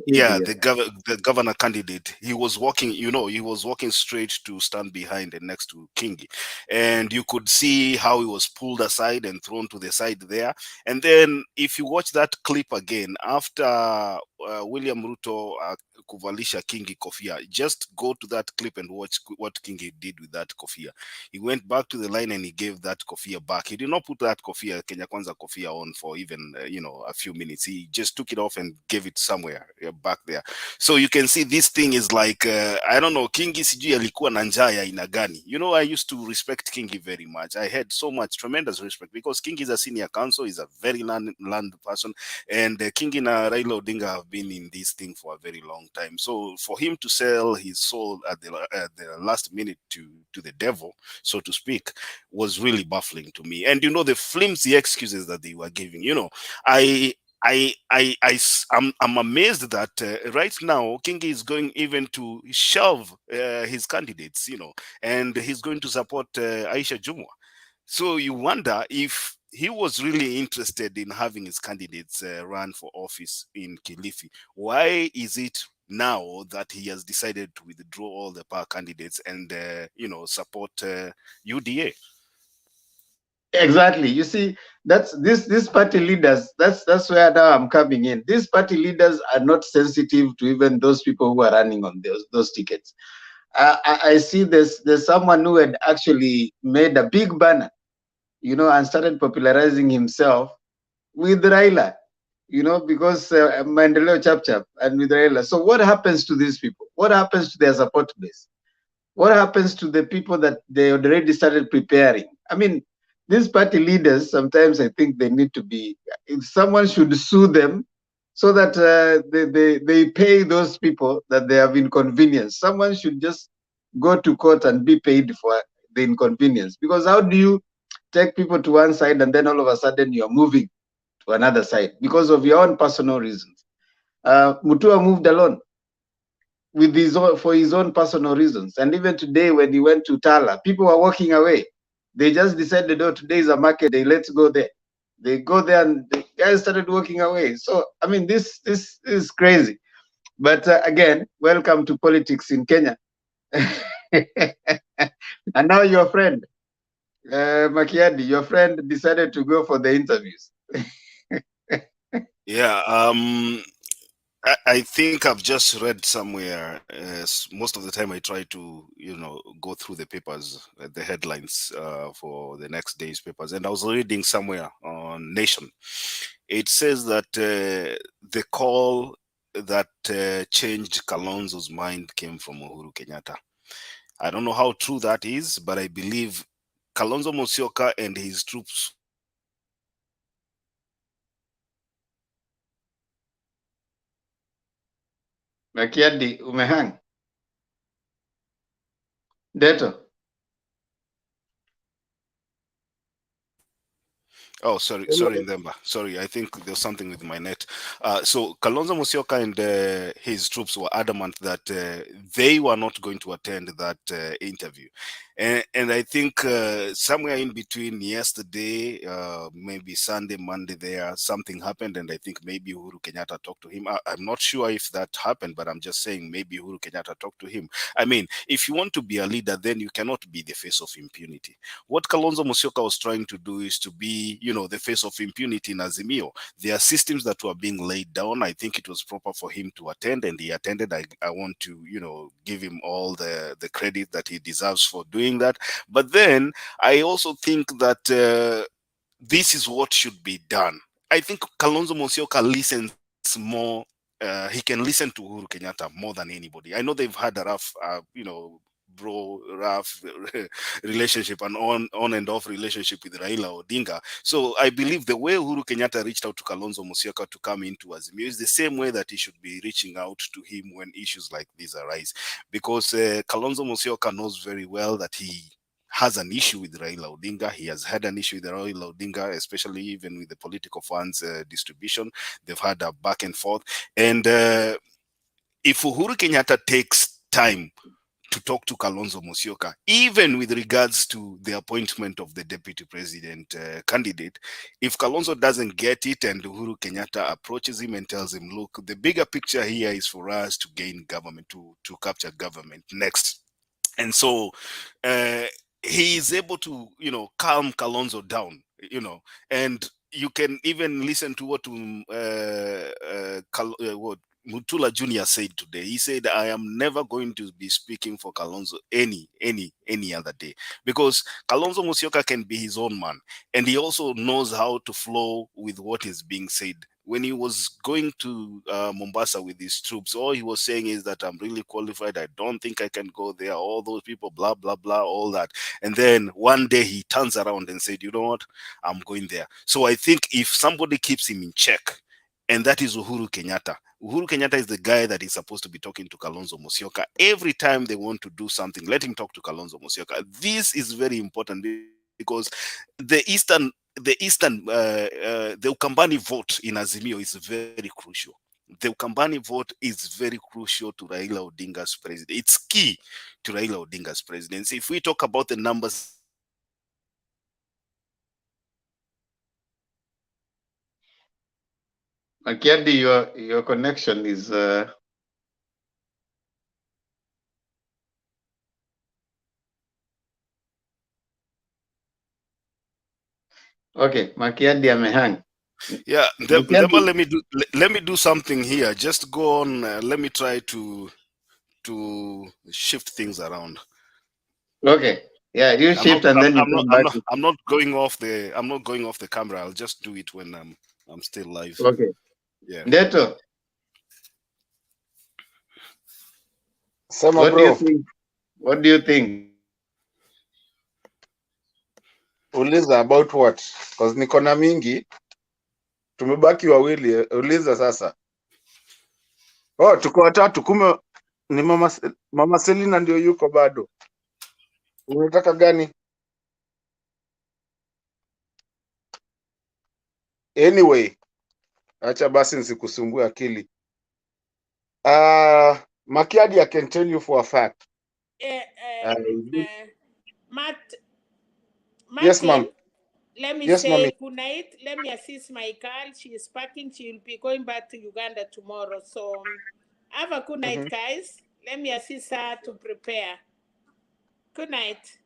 Yeah, Yeah, the governor candidate. He was walking straight to stand behind and next to Kingi, and you could see how he was pulled aside and thrown to the side there. And then if you watch that clip again after William Ruto kuvalisha Kingi kofia, just go to that clip and watch what Kingi did with that kofia. He went back to the line and he gave that kofia back. He did not put that kofia, Kenya Kwanza kofia, on for even a few minutes. He just took it off and gave it somewhere back there. So you can see this thing is like I don't know, Kingi sijui alikuwa na njaa ya aina gani. I used to respect Kingi very much. I had so much tremendous respect because Kingi is a senior counsel, is a very learned person, and Kingi na Raila Odinga have been in this thing for a very long time. So for him to sell his soul at the last minute to the devil, so to speak, was really baffling to me. And the flimsy excuses that they were giving. I'm amazed that right now Kingi is going even to shelve his candidates, and he's going to support Aisha Jumwa. So you wonder if he was really interested in having his candidates run for office in Kilifi. Why is it now that he has decided to withdraw all the power candidates and support UDA? Exactly. You see, that's these party leaders. That's where now I'm coming in. These party leaders are not sensitive to even those people who are running on those tickets. I see there's someone who had actually made a big banner, and started popularizing himself with Raila, because Maendeleo CHAP and with Raila. So what happens to these people? What happens to their support base? What happens to the people that they already started preparing? I mean, these party leaders, sometimes I think they need to be, someone should sue them so that they pay those people that they have inconvenienced. Someone should just go to court and be paid for the inconvenience. Because how do you take people to one side and then all of a sudden you're moving to another side because of your own personal reasons? Mutua moved alone with for his own personal reasons. And even today, when he went to TALA, people were walking away. They just decided, oh, today is a market day, let's go there. They go there and the guys started walking away. So, I mean, this is crazy. But again, welcome to politics in Kenya. And now your friend, Makiadi, your friend decided to go for the interviews. Yeah, I think I've just read somewhere. Most of the time, I try to, go through the papers, the headlines for the next day's papers. And I was reading somewhere on Nation. It says that the call that changed Kalonzo's mind came from Uhuru Kenyatta. I don't know how true that is, but I believe Kalonzo Musyoka and his troops. Makiadi, umehang. Deto. Oh, sorry, Ndemba. Sorry, I think there's something with my net. So Kalonzo Musyoka and his troops were adamant that they were not going to attend that interview. And I think somewhere in between yesterday, maybe Sunday, Monday there, something happened. And I think maybe Uhuru Kenyatta talked to him. I'm not sure if that happened, but I'm just saying maybe Uhuru Kenyatta talked to him. I mean, if you want to be a leader, then you cannot be the face of impunity. What Kalonzo Musyoka was trying to do is to be, the face of impunity in AZIMIO. There are systems that were being laid down. I think it was proper for him to attend, and he attended. I want to, give him all the credit that he deserves for doing that. But then I also think that this is what should be done. I think Kalonzo Musyoka listens more. He can listen to Uhuru Kenyatta more than anybody. I know they've had a rough, bro rough relationship and on and off relationship with Raila Odinga. So I believe the way Uhuru Kenyatta reached out to Kalonzo Musyoka to come into Azimio is the same way that he should be reaching out to him when issues like these arise, because Kalonzo Musyoka knows very well that he has an issue with Raila Odinga. He has had an issue with Raila Odinga, especially even with the political funds distribution. They've had a back and forth. And if Uhuru Kenyatta takes time to talk to Kalonzo Musyoka, even with regards to the appointment of the deputy president candidate, if Kalonzo doesn't get it and Uhuru Kenyatta approaches him and tells him, look, the bigger picture here is for us to gain government, to capture government next. And so he is able to, calm Kalonzo down, and you can even listen to what what Mutula Jr. said today. He said, I am never going to be speaking for Kalonzo any other day, because Kalonzo Musyoka can be his own man, and he also knows how to flow with what is being said. When he was going to Mombasa with his troops, all he was saying is that I'm really qualified. I don't think I can go there. All those people, blah, blah, blah, all that. And then one day he turns around and said, you know what? I'm going there. So I think if somebody keeps him in check, and that is Uhuru Kenyatta. Uhuru Kenyatta is the guy that is supposed to be talking to Kalonzo Musyoka. Every time they want to do something, let him talk to Kalonzo Musyoka. This is very important, because the Ukambani vote in Azimio is very crucial. The Ukambani vote is very crucial to Raila Odinga's presidency. It's key to Raila Odinga's presidency. If we talk about the numbers, Makiadi, your connection is okay. Makiadi amehang. yeah. Makiadi, Let me do something here. Just go on. Let me try to shift things around. okay. Yeah, you shift and then you come back. I'm not going off the camera. I'll just do it when I'm still live. Okay. Yeah. Deto, Sema what do bro, you think? What do you think? uliza about what? Because niko na mingi, tumebaki wawili. Uliza sasa. Oh, tuko watatu, kumbe ni mama Selina ndio yuko bado. Unataka gani? Anyway, acha basi nisikusumbue akili. Makiadi, I can tell you for a fact. Yes, ma'am. Martin, let me Yes, say mommy. good night. Let me assist my girl. She is packing. She will be going back to Uganda tomorrow. So have a good night, guys. Let me assist her to prepare. Good night.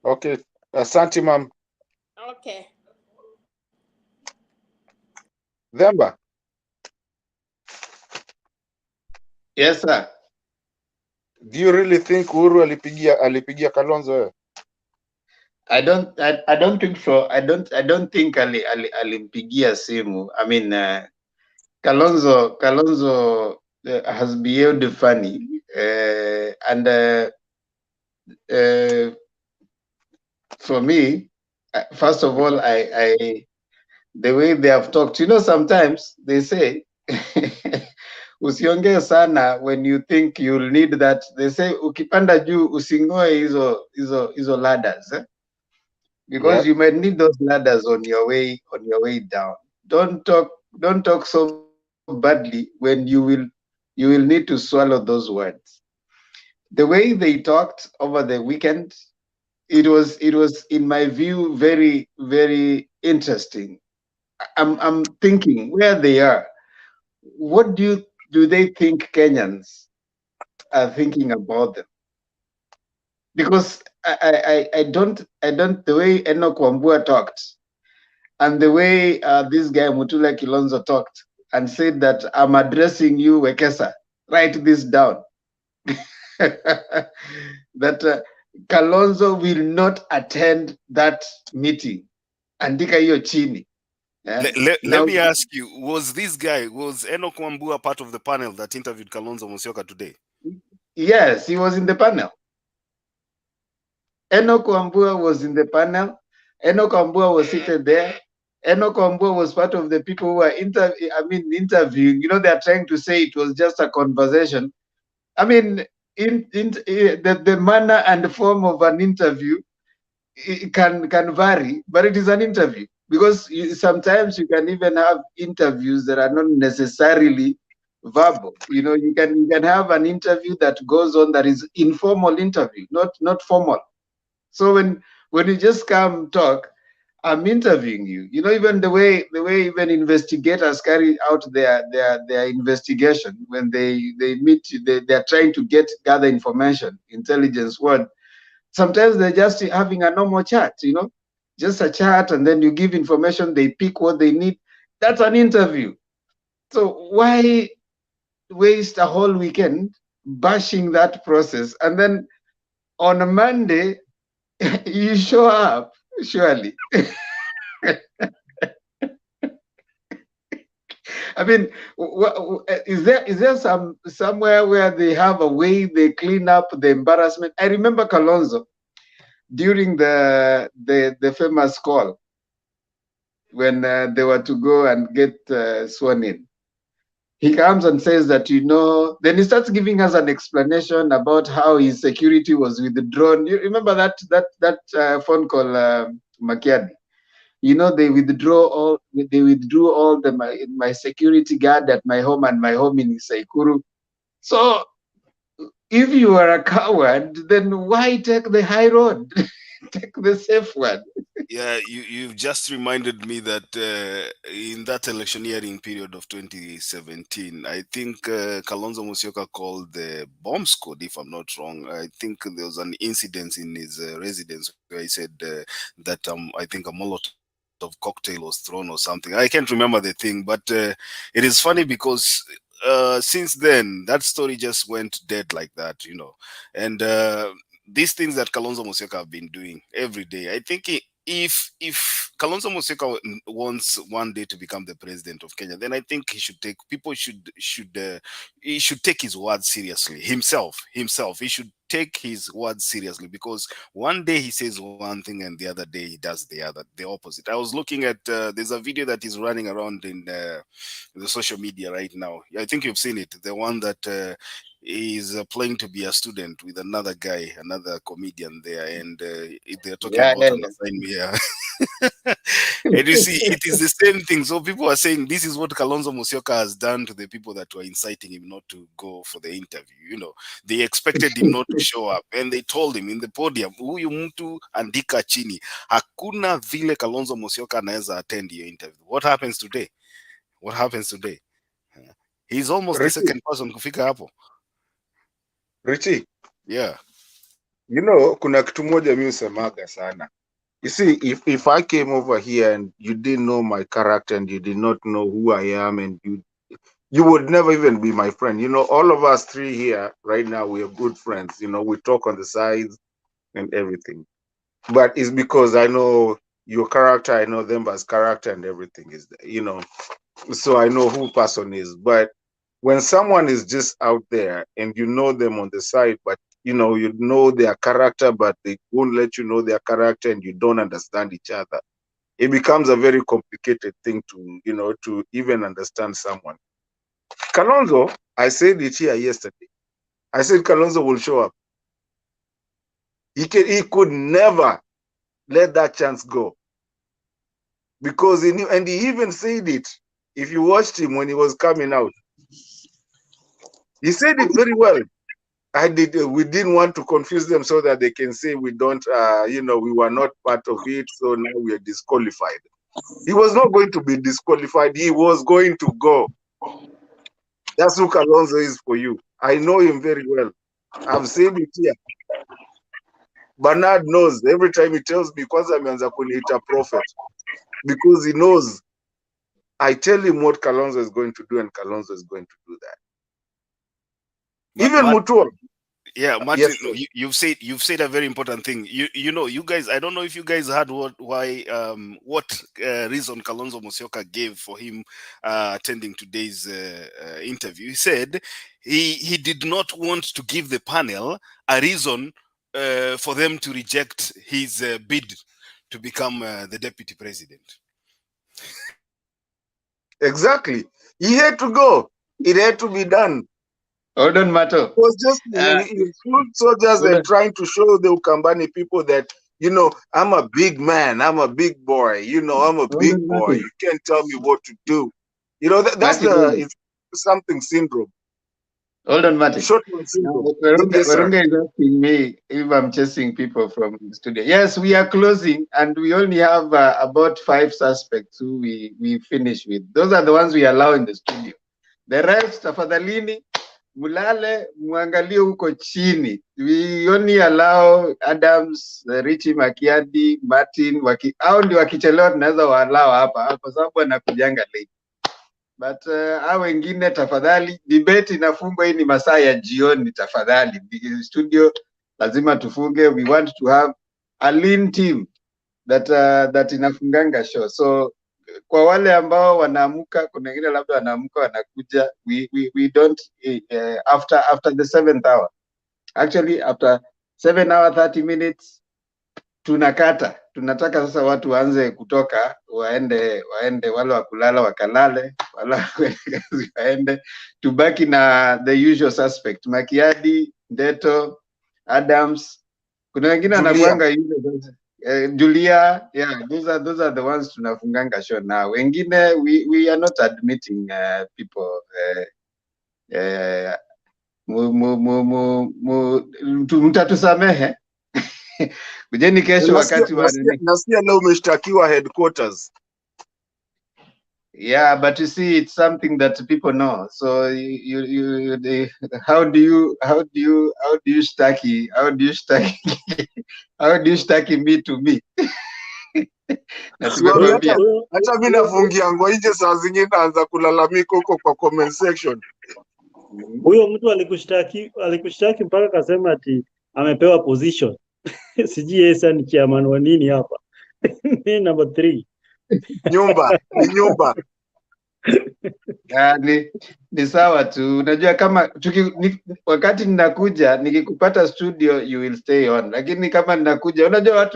Okay. Asante, ma'am. Okay. Themba. Yes, sir. Do you really think Uhuru alipigia Kalonzo wewe? I don't think so. I don't think alimpigia simu. I mean, Kalonzo has behaved funny, and for me, first of all, I the way they have talked, sometimes they say usiongee sana when you think you'll need that. They say ukipanda juu usingoe hizo ladders, because you might need those ladders on your way down. Don't talk so badly when you will need to swallow those words. The way they talked over the weekend, it was in my view very, very interesting. I'm thinking where they are. What do they think Kenyans are thinking about them? Because I don't the way Enoch Wambua talked, and the way this guy Mutula Kilonzo talked and said that I'm addressing you, Wekesa, write this down. That Kalonzo will not attend that meeting. Andika hiyo chini. Let me ask you, was Enoch Wambua part of the panel that interviewed Kalonzo Musyoka today? Yes, he was in the panel. Enoch Wambua was in the panel. Enoch Wambua was seated there. Enoch Wambua was part of the people who were interviewing. You know, they are trying to say it was just a conversation. I mean, the manner and the form of an interview can vary, but it is an interview, because sometimes you can even have interviews that are not necessarily verbal. You know, you can have an interview that goes on that is informal interview, not formal. So when you just come talk, I'm interviewing you. You know, even the way even investigators carry out their investigation when they meet, they're trying to gather information, intelligence word. Sometimes they're just having a normal chat, you know, just a chat, and then you give information, they pick what they need. That's an interview. So why waste a whole weekend bashing that process, and then on a Monday you show up? Surely. I mean, is there somewhere where they have a way they clean up the embarrassment? I remember Kalonzo during the famous call when they were to go and get sworn in. He comes and says that, you know, then he starts giving us an explanation about how his security was withdrawn. You remember that phone call, Makiadi? You know, they withdrew all my security guard at my home and my home in Saikuru. So if you are a coward, then why take the high road? Take the safe one. Yeah, you've just reminded me that in that electioneering period of 2017, I think Kalonzo Musyoka called the bomb squad, if I'm not wrong. I think there was an incident in his residence where he said that I think a Molotov cocktail was thrown or something. I can't remember the thing, but it is funny because since then that story just went dead like that, you know. And these things that Kalonzo Musyoka have been doing every day, I think if Kalonzo Musyoka wants one day to become the president of Kenya, then I think he should take he should take his words seriously himself. He should take his words seriously, because one day he says one thing and the other day he does the opposite. I was looking at there's a video that is running around in the social media right now. I think you've seen it, the one that is playing to be a student with another guy, another comedian there, and they're talking about an assignment here. And you see, it is the same thing. So people are saying this is what Kalonzo Musyoka has done to the people that were inciting him not to go for the interview. You know, they expected him not to show up, and they told him in the podium, huyu mtu andika chini, hakuna vile Kalonzo Musyoka anaweza attend your interview. What happens today? What happens today? He's almost the second person kufika hapo. Richie. Yeah. You know, kuna kitu moja mimi usemaga sana. You see, if I came over here and you didn't know my character and you did not know who I am, and you would never even be my friend. You know, all of us three here right now, we are good friends. You know, we talk on the sides and everything. But it's because I know your character, I know them as character, and everything is there, you know. So I know who person is. But when someone is just out there and you know them on the side, but you know their character, but they won't let you know their character, and you don't understand each other, it becomes a very complicated thing to even understand someone. Kalonzo, I said it here yesterday. I said Kalonzo will show up. He could never let that chance go, because he knew, and he even said it. If you watched him when he was coming out, he said it very well. We didn't want to confuse them so that they can say we don't, we were not part of it, so now we are disqualified. He was not going to be disqualified. He was going to go. That's who Kalonzo is for you. I know him very well. I've said it here. Bernard knows. Every time he tells me, kwanza ameanza kuniita prophet, because he knows I tell him what Kalonzo is going to do, and Kalonzo is going to do that. Even Mutua. Yeah, Martin, Yes, you've said a very important thing. You know, you guys, I don't know if you guys heard what reason Kalonzo Musyoka gave for him attending today's interview. He said he did not want to give the panel a reason for them to reject his bid to become the deputy president. Exactly. He had to go. It had to be done. Hold on, Mato. It was just food soldiers and trying to show the Ukambani people that, you know, I'm a big man, I'm a big boy, you know, I'm a big boy. You can't tell me what to do. You know, that's it's something syndrome. Hold on, Martin. Shortman syndrome. Warunga, Yes, sir. Warunga is asking me if I'm chasing people from the studio. Yes, we are closing, and we only have about 5 suspects who we finish with. Those are the ones we allow in the studio. The rest, tafadhalini, mulale, muangalie huko chini. We only allow Adams, Richie Makiadi, Martin, hao ndio wakichelewa tunaweza waalao hapa kwa sababu wanakujanga late. But hao wengine tafadhali, debate inafungwa, hii ni masaa ya jioni tafadhali. Studio lazima tufunge. We want to have a lean team that inafunganga show. So kwa wale ambao wanaamuka, kuna wengine labda wanaamuka wanakuja, we don't after the 7th hour. Actually after 7 hour 30 minutes tunakata. Tunataka sasa watu waanze kutoka, waende wale wakulala wakalale, wale kazi waende, tubaki na the usual suspect, Makiadi, Ndeto, Adams. Kuna wengine anakuanga yule Julia, yeah, those are the ones tunafunganga show now. Wengine we are not admitting people mtatusamehe. Kujeni kesho wakati wa nasikia leo umeshtakiwa headquarters. Yeah, but you see, it's something that people know. So how do you stack me to me? Hata mimi nafungia ngo nje saa zingine naanza kulalamika huko kwa comment section. Huyo mtu alikushtaki mpaka akasema ati amepewa position. Sijui yeye ni chairman wa nini hapa. Number 3. Nyumba, ni nyumba. Ni sawa tu. Unajua kama wakati ninakuja nikikupata studio you will stay on. Lakini kama ninakuja, unajua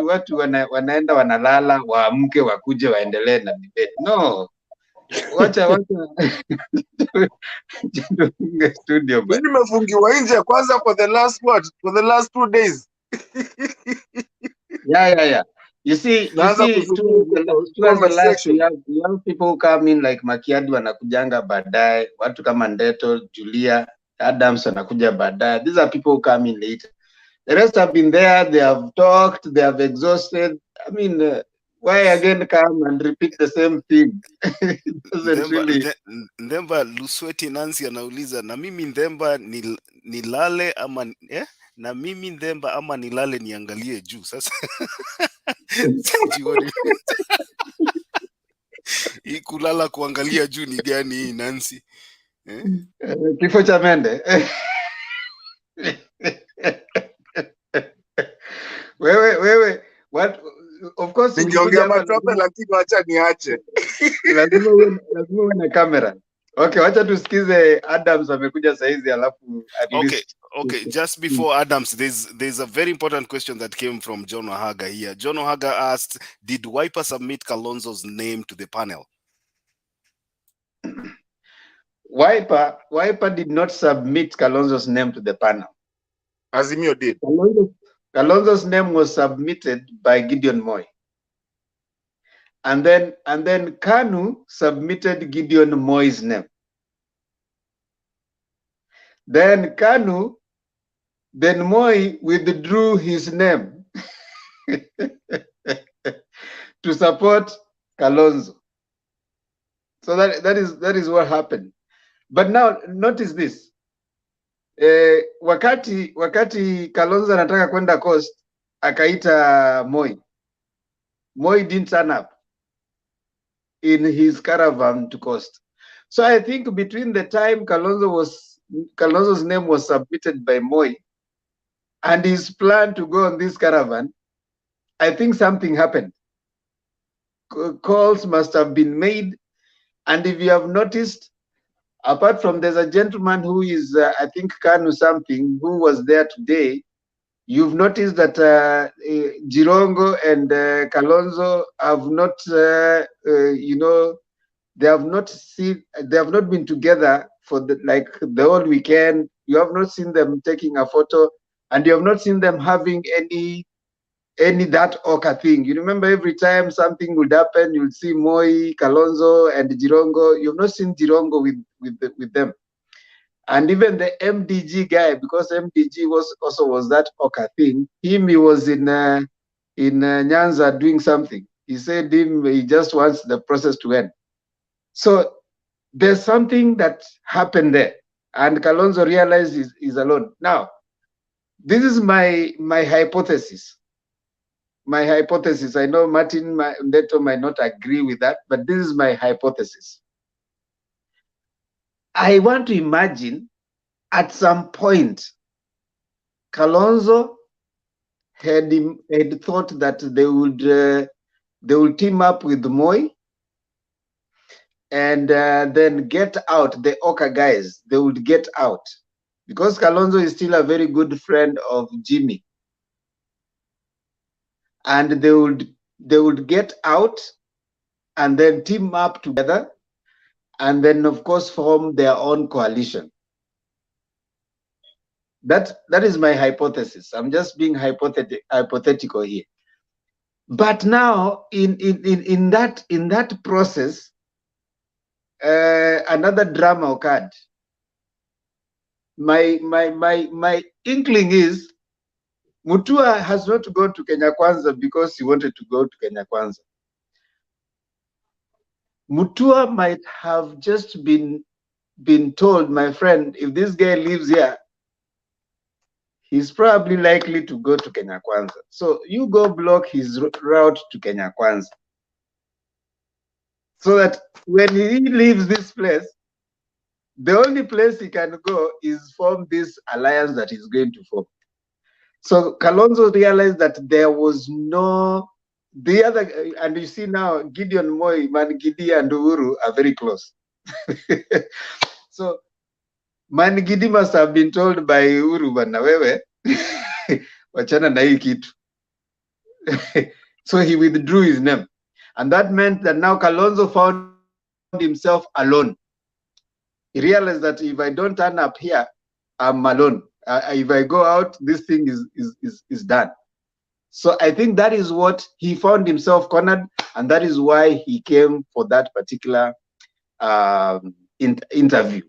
watu wanaenda wanalala, waamke wakuje waendelee na debate. No. Wacha studio. Mimi nimefungiwa nje kwanza for the last 2 days. Yeah. You see, young people come in like Makiadi wanakujanga baadaye, watu kama Ndeto, Julia, Adams wanakuja baadaye. These are people who come in later. The rest have been there, they have talked, they have exhausted. I mean, why again come and repeat the same thing? Ndemba Lusweti Nancy anauliza, na mimi Ndemba nilale ama na mimi Ndemba ama nilale niangalie juu sasa. Hii kulala kuangalia juu ni gani hii Nancy? Kifo cha mende. Wewe what, of course ningeongea matope lakini wacha niache. Lazima uwe na kamera. Okay, wacha tusikize Adams amekuja saizi alafu at least. Okay, just before Adams, there's a very important question that came from John Ohaga here. John Ohaga asked, did Wiper submit Kalonzo's name to the panel? Wiper did not submit Kalonzo's name to the panel. Azimio did. Kalonzo's name was submitted by Gideon Moi. And then KANU submitted Gideon Moi's name. Then Moi withdrew his name to support Kalonzo. So that is what happened. But now notice this. Wakati Kalonzo anataka kwenda Coast, akaita Moi. Moi didn't turn up in his caravan to Coast. So I think between the time Kalonzo's name was submitted by Moi and his plan to go on this caravan, I think something happened. Calls must have been made. And if you have noticed, apart from there's a gentleman who is, I think KANU something, who was there today, You've noticed that Jirongo and Kalonzo have not, you know, they have not been together for the whole weekend. You have not seen them taking a photo, and you have not seen them having any that Oka thing. You remember every time something would happen, you'll see Moi, Kalonzo, and Jirongo. You've not seen Jirongo with them. And even the MDG guy, because MDG was that Oka thing. He was in Nyanza doing something. He said he just wants the process to end. So there's something that happened there, and Kalonzo realized he's alone. Now, this is my hypothesis. My hypothesis. I know Martin Ndeto might not agree with that, but this is my hypothesis. I want to imagine at some point, Kalonzo had thought that they would team up with Moi, and then get out the Oka guys. They would get out because Kalonzo is still a very good friend of Jimmy, and they would get out and then team up together, and then of course form their own coalition. That is my hypothesis. I'm just being hypothetical here. But now in that process, another drama occurred. My inkling is Mutua has not gone to Kenya Kwanza because he wanted to go to Kenya Kwanza. Mutua might have just been told, my friend, if this guy lives here, he's probably likely to go to Kenya Kwanza. So you go block his route to Kenya Kwanza, so that when he leaves this place, the only place he can go is form this alliance that he's going to form. So Kalonzo realized that there was the other, and you see now Gideon Moi, Mangidi, and Uhuru are very close. So Mangidi must have been told by Uhuru, bana wewe wachana na hii kitu. So he withdrew his name, and that meant that now Kalonzo found himself alone. He realized that if I don't turn up here, I'm alone. If I go out, this thing is done. So I think that is what he found himself cornered, and that is why he came for that particular interview.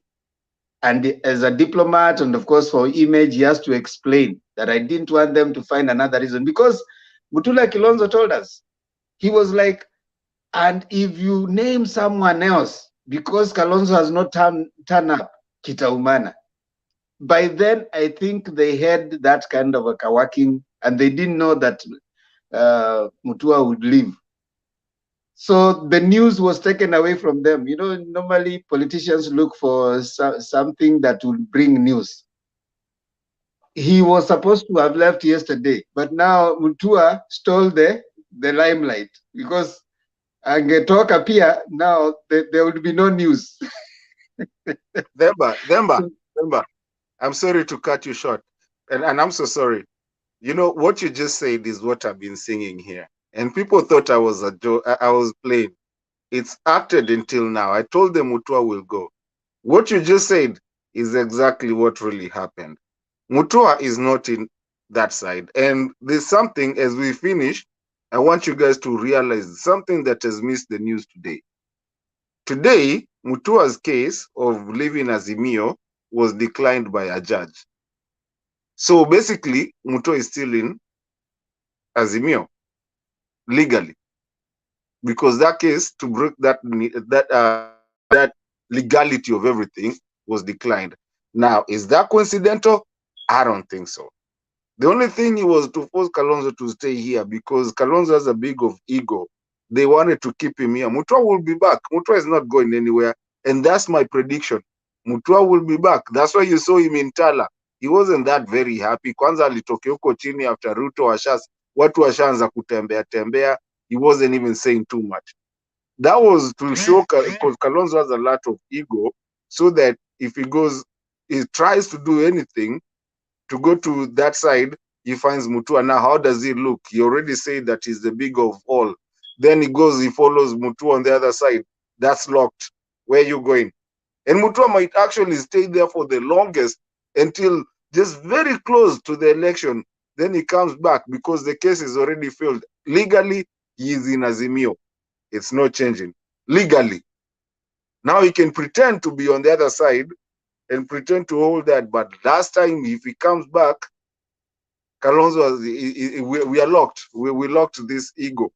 And as a diplomat, and of course for image, he has to explain that I didn't want them to find another reason, because Mutula Kilonzo told us, he was like, and if you name someone else, because Kalonzo has not turned up, kitaumana. By then, I think they had that kind of a kawaking, and they didn't know that Mutua would leave. So the news was taken away from them. You know, normally politicians look for something that will bring news. He was supposed to have left yesterday, but now Mutua stole the limelight, because angetoka pia, now there would be no news. Demba, I'm sorry to cut you short, and I'm so sorry. You know, what you just said is what I've been singing here. And people thought I was I was playing. It's acted until now. I told them Mutua will go. What you just said is exactly what really happened. Mutua is not in that side. And there's something, as we finish, I want you guys to realize something that has missed the news today. Today, Mutua's case of leaving AZIMIO was declined by a judge. So basically, Mutua is still in AZIMIO legally, because that case, to break that legality of everything, was declined. Now, is that coincidental? I don't think so. The only thing it was to force Kalonzo to stay here, because Kalonzo has a big of ego. They wanted to keep him here. Mutua will be back. Mutua is not going anywhere, and that's my prediction. Mutua will be back. That's why you saw him in TALA. He wasn't that very happy. Kwanza alitokea huko chini after RUTO watu washaanza kutembea tembea. He wasn't even saying too much. That was to show, because Kalonzo has a lot of ego, so that if he tries to do anything to go to that side, he finds Mutua. Now, how does he look? He already said that he's the big of all. Then he goes, he follows Mutua on the other side. That's locked. Where are you going? And Mutua might actually stay there for the longest until just very close to the election. Then he comes back because the case is already failed. Legally, he is in AZIMIO. It's not changing. Legally. Now he can pretend to be on the other side and pretend to hold that. But last time, if he comes back, Kalonzo, we are locked. We locked this ego.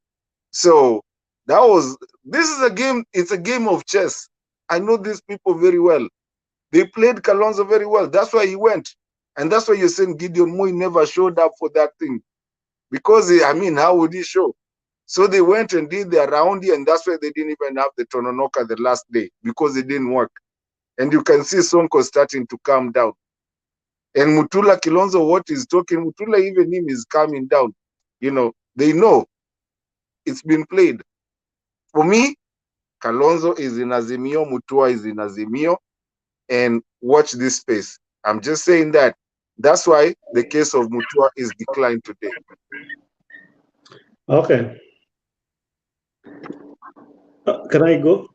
So this is a game. It's a game of chess. I know these people very well. They played Kalonzo very well. That's why he went. And that's why you're saying Gideon Moi never showed up for that thing. Because, how would he show? So they went and did their roundy, and that's why they didn't even have the Tononoka the last day, because it didn't work. And you can see Sonko starting to calm down. And Mutula Kilonzo, what he's talking, Mutula, even him, is calming down. They know it's been played. For me, Kalonzo is in AZIMIO, Mutua is in AZIMIO, and watch this space. I'm just saying that. That's why the case of Mutua is declined today. Okay. Can I go?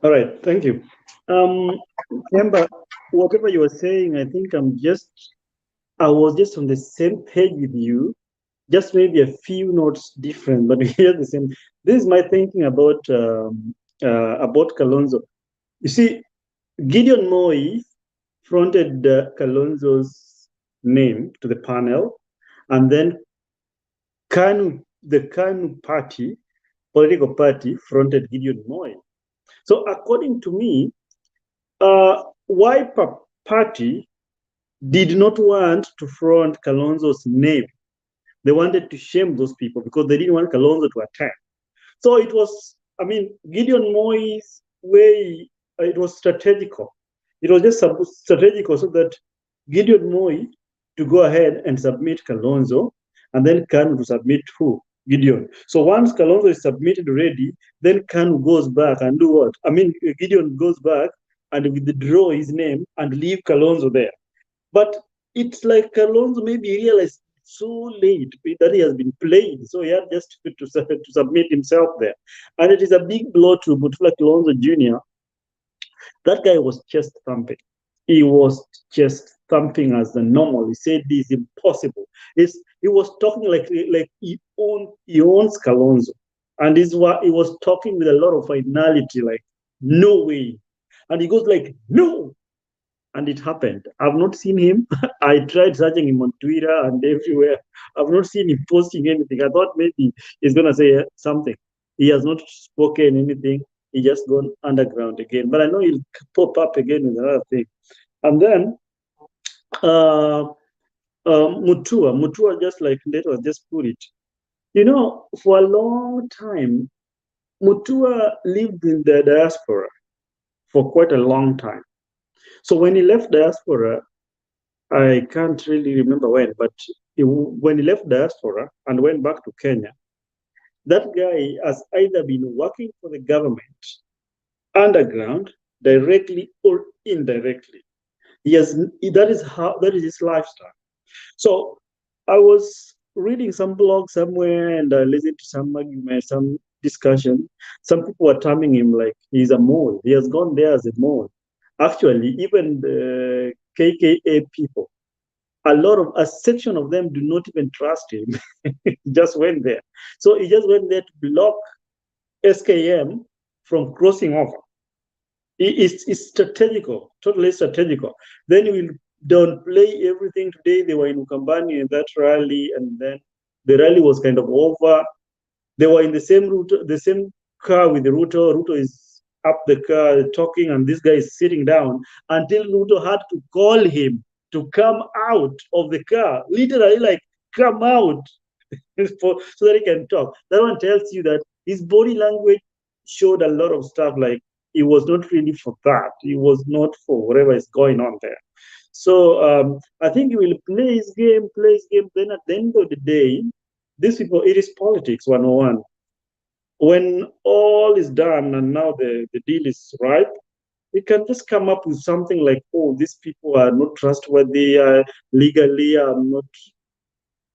All right, thank you. Remember, whatever you were saying, I think I was just on the same page with you, just maybe a few notes different, but we are the same. This is my thinking about Kalonzo. You see, Gideon Moi fronted Kalonzo's name to the panel, and then the KANU party, political party, fronted Gideon Moi. So according to me, Wiper party did not want to front Kalonzo's name. They wanted to shame those people because they didn't want Kalonzo to attack. So it was, Gideon Moi's way, it was strategical. It was just strategical so that Gideon Moi to go ahead and submit Kalonzo, and then KANU to submit who? Gideon. So once Kalonzo is submitted already, then KANU goes back and do what? Gideon goes back and withdraw his name and leave Kalonzo there. But it's like Kalonzo maybe realized so late that he has been played, so he had just to submit himself there. And it is a big blow to Mutula Kalonzo Jr. That guy was chest thumping. He was chest thumping as the normal. He said this is impossible. He was talking like he owns Kalonzo. And he was talking with a lot of finality, like, no way. And he goes like, no. And it happened. I've not seen him. I tried searching him on Twitter and everywhere. I've not seen him posting anything. I thought maybe he's going to say something. He has not spoken anything. He just gone underground again. But I know he'll pop up again with another thing. And then Mutua, just like Leto just put it. For a long time, Mutua lived in the diaspora for quite a long time. So when he left diaspora, I can't really remember when, but when he left diaspora and went back to Kenya, that guy has either been working for the government underground, directly or indirectly. That is his lifestyle. So I was reading some blog somewhere and I listened to some argument, some discussion. Some people were terming him like he's a mole. He has gone there as a mole. Actually, even the KKA people, a section of them do not even trust him. He just went there. So he just went there to block SKM from crossing over. It's strategical, totally strategical. Then he will downplay everything today. They were in Ukambani in that rally, and then the rally was kind of over. They were in the same route, the same car with the RUTO. RUTO is up the car talking, and this guy is sitting down until RUTO had to call him to come out of the car, literally like come out so that he can talk. That one tells you that his body language showed a lot of stuff like he was not really for that. He was not for whatever is going on there. So I think he will play his game. Then at the end of the day, these people, it is politics 101. When all is done and now the deal is ripe, He can just come up with something like, oh, these people are not trustworthy, legally, I'm not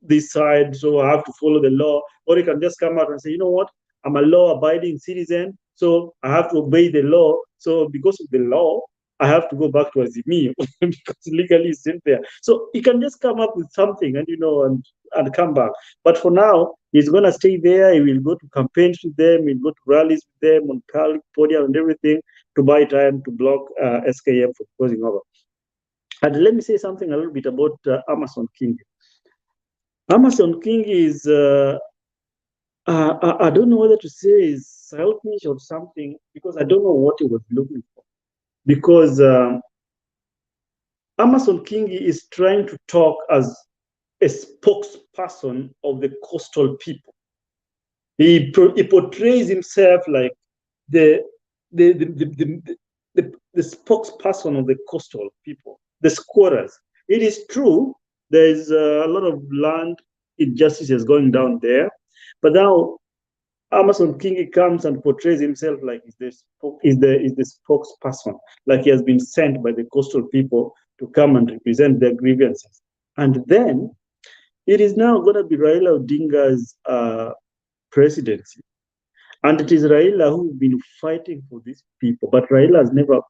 this side, so I have to follow the law. Or he can just come out and say, you know what, I'm a law-abiding citizen, so I have to obey the law. So because of the law, I have to go back to AZIMIO because legally it's in there. So he can just come up with something and, and come back. But for now, he's going to stay there. He will go to campaigns with them. He'll go to rallies with them on podium and everything to buy time to block SKM from crossing over. And let me say something a little bit about Amason Kingi. Amason Kingi is, I don't know whether to say is selfish or something, because I don't know what he was looking for. Because Amason Kingi is trying to talk as a spokesperson of the coastal people. He portrays himself like the spokesperson of the coastal people, the squatters. It is true, there is a lot of land injustices going down there, but now Amason Kingi comes and portrays himself like he's the spokesperson, like he has been sent by the coastal people to come and represent their grievances. And then it is now going to be Raila Odinga's presidency. And it is Raila who's been fighting for these people, but Raila has never,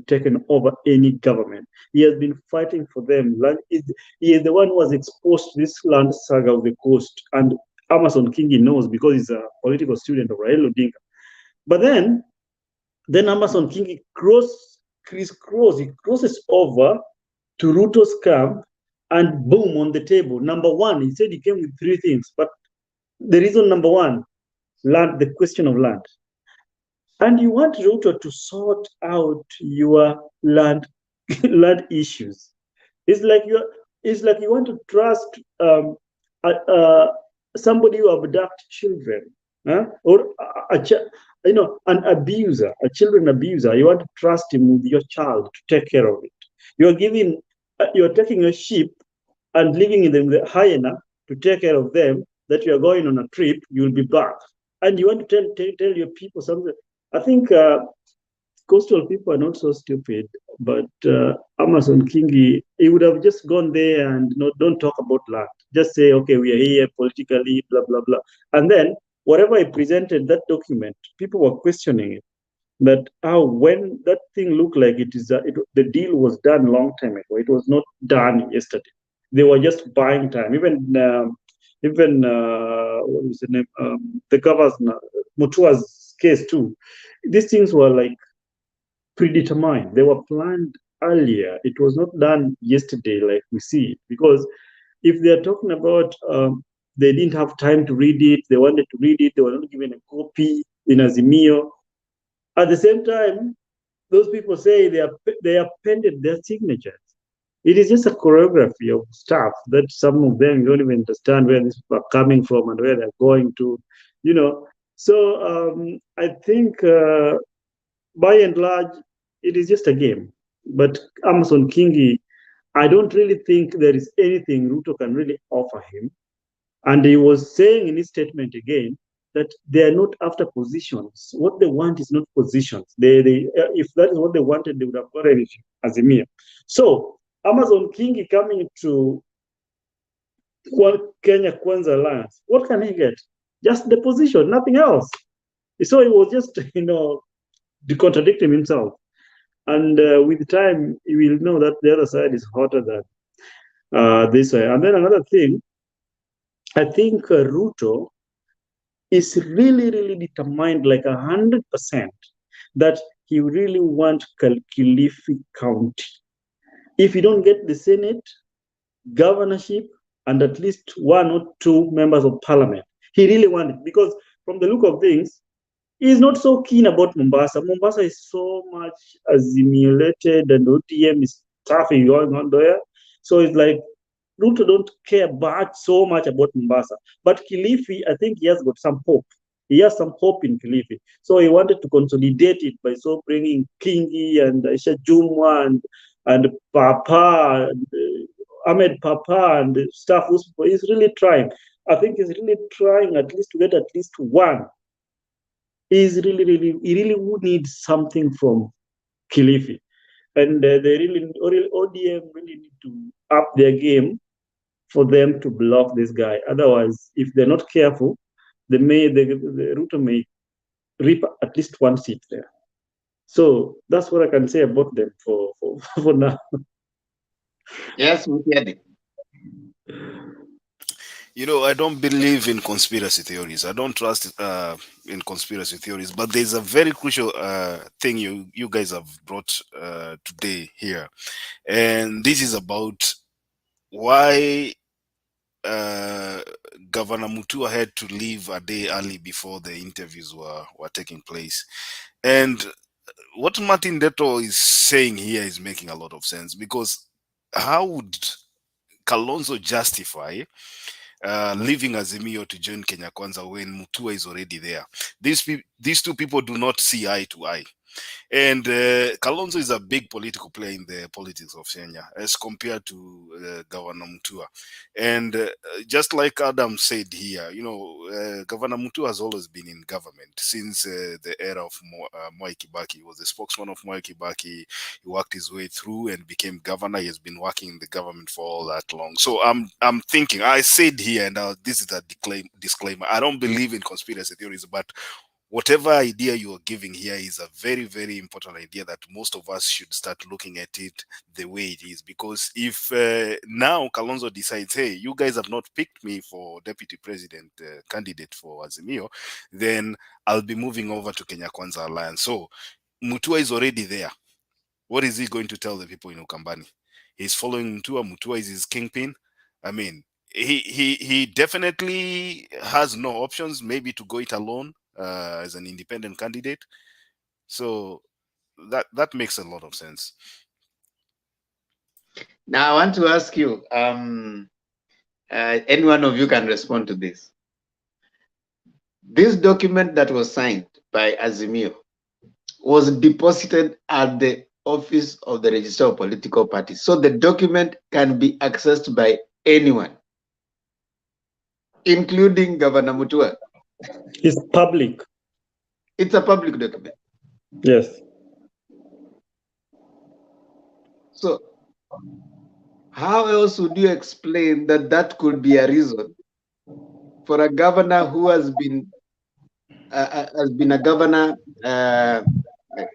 taken over any government. He has been fighting for them. He is the one who has exposed this land saga of the coast, and Amason Kingi knows because he's a political student of Raila Odinga. But then Amason Kingi crosses over to RUTO's camp, and boom, on the table. Number one, he said he came with three things, but the reason number one, land, the question of land. And you want RUTO to sort out your land issues. It's like you want to trust somebody who abducts children, or an abuser, a children abuser. You want to trust him with your child to take care of it. You're taking a sheep and leaving them the hyena to take care of them. That you are going on a trip, you'll be back, and you want to tell your people something. I think coastal people are not so stupid, but Amason Kingi, he would have just gone there and don't talk about land. Just say, okay, we are here politically, blah, blah, blah. And then whatever he presented, that document, people were questioning it. But when that thing looked like the deal was done a long time ago. It was not done yesterday. They were just buying time. Even what was the name? The governor, Mutua's case too. These things were like predetermined. They were planned earlier. It was not done yesterday like we see it. Because if they are talking about they didn't have time to read it, they wanted to read it, they were not given a copy in AZIMIO. At the same time, those people say they appended their signatures. It is just a choreography of stuff that some of them don't even understand where these people are coming from and where they're going to, So I think by and large, it is just a game. But Amason Kingi, I don't really think there is anything RUTO can really offer him. And he was saying in his statement again that they are not after positions. What they want is not positions. If that is what they wanted, they would have got anything, AZIMIO. So Amason Kingi coming to Kenya Kwanza Alliance, what can he get? Just the position, nothing else. So he was just, contradicting himself. And with time, you will know that the other side is hotter than this way. And then another thing, I think RUTO is really, really determined, like 100%, that he really wants Kilifi County. If you don't get the Senate, governorship, and at least one or two members of parliament, he really wanted, because from the look of things, he's not so keen about Mombasa. Mombasa is so much assimilated, and OTM is stuff going on there. So it's like RUTO don't care so much about Mombasa. But Kilifi, I think he has got some hope. He has some hope in Kilifi. So he wanted to consolidate it by bringing Kingi and Aisha Jumwa and Papa, Ahmed Papa and stuff. He's really trying. I think he's really trying at least to get at least one. He really would need something from Kilifi. And ODM really need to up their game for them to block this guy. Otherwise, if they're not careful, the RUTO may reap at least one seat there. So that's what I can say about them for now. Yes, Mutiadi. You know, I don't believe in conspiracy theories. I don't trust in conspiracy theories. But there's a very crucial thing you guys have brought today here, and this is about why Governor Mutua had to leave a day early before the interviews were taking place. And what Martin Deto is saying here is making a lot of sense, because how would Kalonzo justify leaving Azimio to join Kenya Kwanza when Mutua is already there? These two people do not see eye to eye. And Kalonzo is a big political player in the politics of Kenya as compared to Governor Mutua. And just like Adam said here, you know, Governor Mutua has always been in government since the era of Mwai Kibaki. He was the spokesman of Mwai Kibaki. He worked his way through and became governor. He has been working in the government for all that long. So I'm thinking, I said here, and this is a disclaimer, I don't believe in conspiracy theories, but whatever idea you are giving here is a very, very important idea that most of us should start looking at it the way it is. Because if now Kalonzo decides, hey, you guys have not picked me for deputy president candidate for Azimio, then I'll be moving over to Kenya Kwanza Alliance. So Mutua is already there. What is he going to tell the people in Ukambani? He's following Mutua. Mutua is his kingpin. I mean, he definitely has no options, maybe to go it alone as an independent candidate. So that makes a lot of sense. Now I want to ask you, any one of you can respond to this. This document that was signed by Azimio was deposited at the office of the Register of Political Parties. So the document can be accessed by anyone, including Governor Mutua. It's public. It's a public document. Yes. So how else would you explain that that could be a reason for a governor who has been a governor?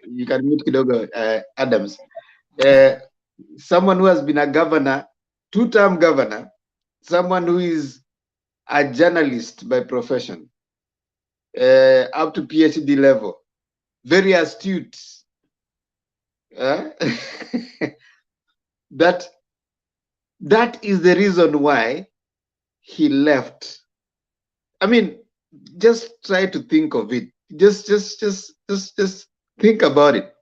You can mute kidogo, Adams. Someone who has been a governor, two-term governor, someone who is a journalist by profession, up to PhD level, very astute. That is the reason why he left. I mean, just try to think of it. Just think about it.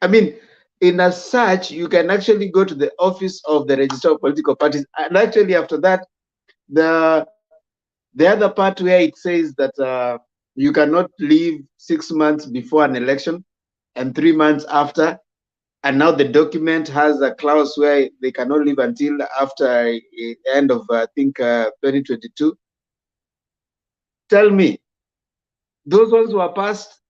I mean, in a search, you can actually go to the office of the Register of Political Parties, and actually after that, the other part where it says that you cannot leave 6 months before an election and 3 months after, and now the document has a clause where they cannot leave until after the end of, I think, 2022. Tell me, those ones were passed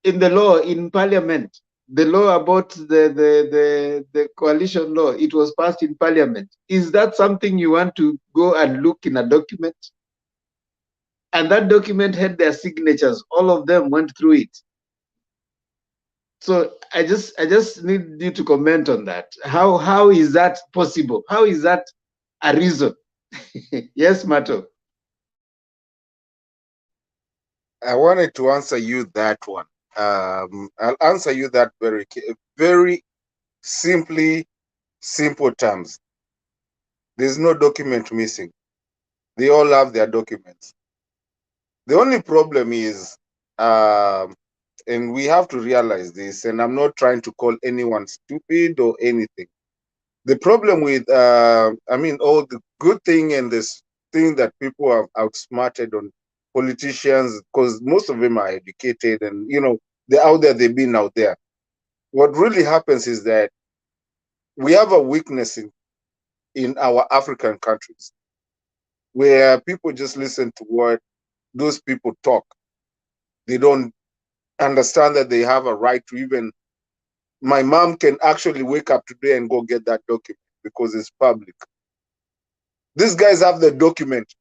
in the law in Parliament. The law about the coalition law, it was passed in Parliament. Is that something you want to go and look in a document? And that document had their signatures. All of them went through it. So I just need you to comment on that. How is that possible? How is that a reason? Yes, Mato. I wanted to answer you that one. I'll answer you that very simple terms. There's no document missing. They all have their documents. The only problem is, and we have to realize this, and I'm not trying to call anyone stupid or anything. The problem with, I mean, all the good thing and this thing that people have outsmarted on politicians, because most of them are educated and, you know, they're out there, they've been out there. What really happens is that we have a weakness in our African countries where people just listen to what those people talk. They don't understand that they have a right to even my mom can actually wake up today and go get that document because it's public. These guys have the document.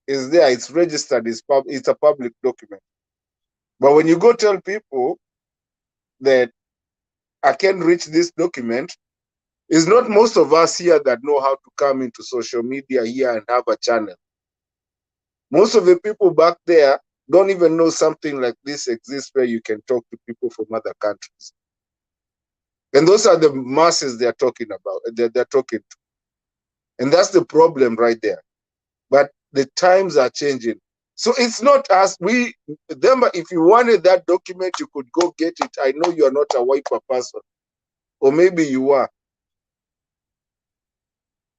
It's there. It's registered. It's a public document. But when you go tell people that I can reach this document, it's not most of us here that know how to come into social media here and have a channel. Most of the people back there don't even know something like this exists where you can talk to people from other countries. And those are the masses they're talking about, they're talking to. And that's the problem right there. But the times are changing. So it's not us. If you wanted that document, you could go get it. I know you are not a wiper person, or maybe you are.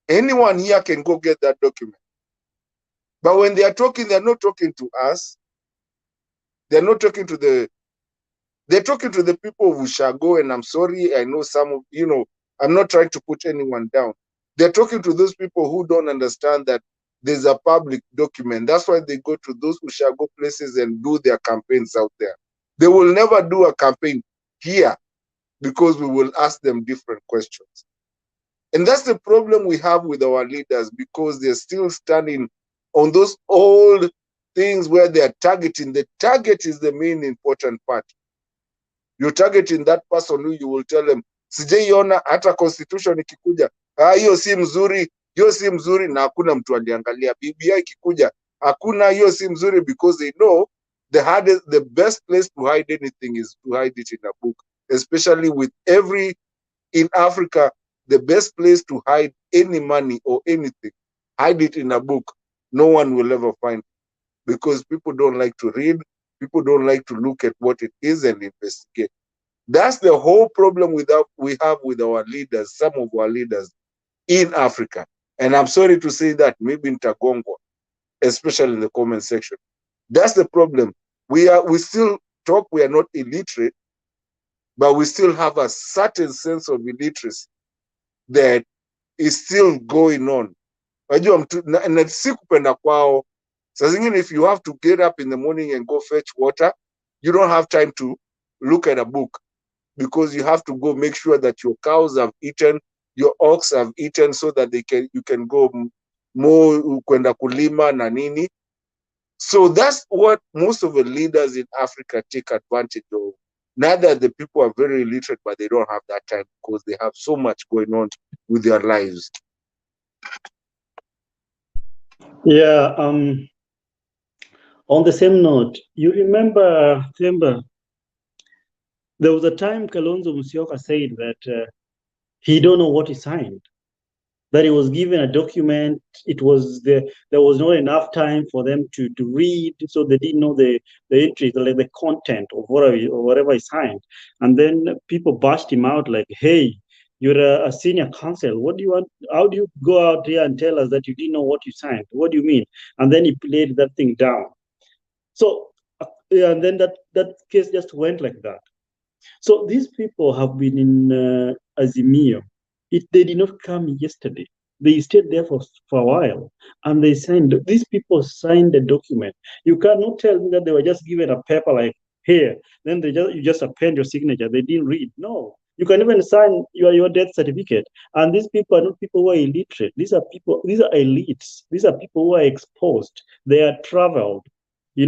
Anyone here can go get that document. But when they are talking, they're not talking to us. They're not talking to they're talking to the people who shall go. And I'm sorry, I know some of, I'm not trying to put anyone down. They're talking to those people who don't understand that there's a public document. That's why they go to those who shall go places and do their campaigns out there. They will never do a campaign here because we will ask them different questions. And that's the problem we have with our leaders, because they're still standing on those old things where they are targeting. The target is the main important part. You're targeting that person who you will tell them, sijaiona hata constitution ikikuja, hiyo si mzuri, hiyo si mzuri, na hakuna mtu aliangalia. BBI ikikuja, hakuna, hiyo si mzuri, because they know the best place to hide anything is to hide it in a book. Especially with in Africa, the best place to hide any money or anything, hide it in a book. No one will ever find it, because people don't like to read. People don't like to look at what it is and investigate. That's the whole problem we have with our leaders, some of our leaders in Africa. And I'm sorry to say that, maybe in Tagongwa, especially in the comment section. That's the problem. We still talk, we are not illiterate, but we still have a certain sense of illiteracy that is still going on. Na si kupenda kwao. Saa zingine, if you have to get up in the morning and go fetch water, you don't have time to look at a book, because you have to go make sure that your cows have eaten, your ox have eaten, so that you can go more kwenda kulima na nini. So that's what most of the leaders in Africa take advantage of. Neither the people are very illiterate, but they don't have that time because they have so much going on with their lives. Yeah. On the same note, you remember, Themba, there was a time Kalonzo Musyoka said that he don't know what he signed, that he was given a document. There was not enough time for them to read, so they didn't know the entries, like the content of whatever he signed. And then people bashed him out like, hey, you're a senior counsel. What do you want? How do you go out here and tell us that you didn't know what you signed? What do you mean? And then he played that thing down. So, and then that case just went like that. So these people have been in AZIMIO. They did not come yesterday. They stayed there for a while, and they signed. These people signed the document. You cannot tell me that they were just given a paper like here, then you just append your signature. They didn't read. No, you can even sign your death certificate. And these people are not people who are illiterate. These are elites. These are people who are exposed. They are traveled. They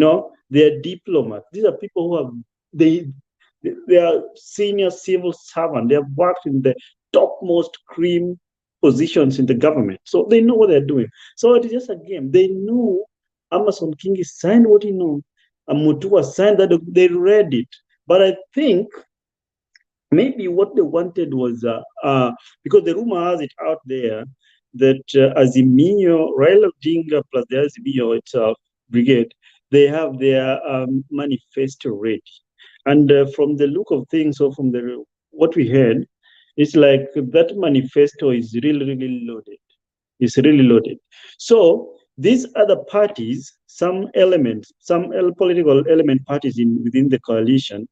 are diplomats. These are people who have they are senior civil servants. They have worked in the topmost cream positions in the government. So they know what they're doing. So it is just a game. They knew Amason Kingi signed what he knew. And Mutua signed that. They read it. But I think maybe what they wanted was, because the rumor has it out there that AZIMIO, Raila Odinga plus the AZIMIO itself, brigade, they have their manifesto ready. And from the look of things, or from what we heard, it's like that manifesto is really, really loaded. It's really loaded. So these other parties, some political element parties within the coalition,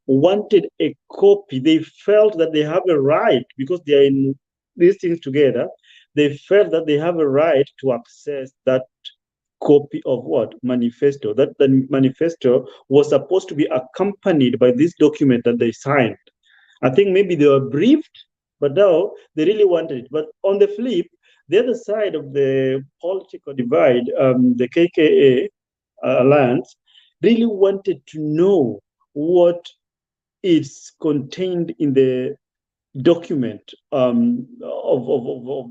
wanted a copy. They felt that they have a right, because they are in these things together, they felt that they have a right to access that copy of what? Manifesto. That the manifesto was supposed to be accompanied by this document that they signed. I think maybe they were briefed, but now they really wanted it. But on the flip, the other side of the political divide, the KKA alliance, really wanted to know what is contained in the document of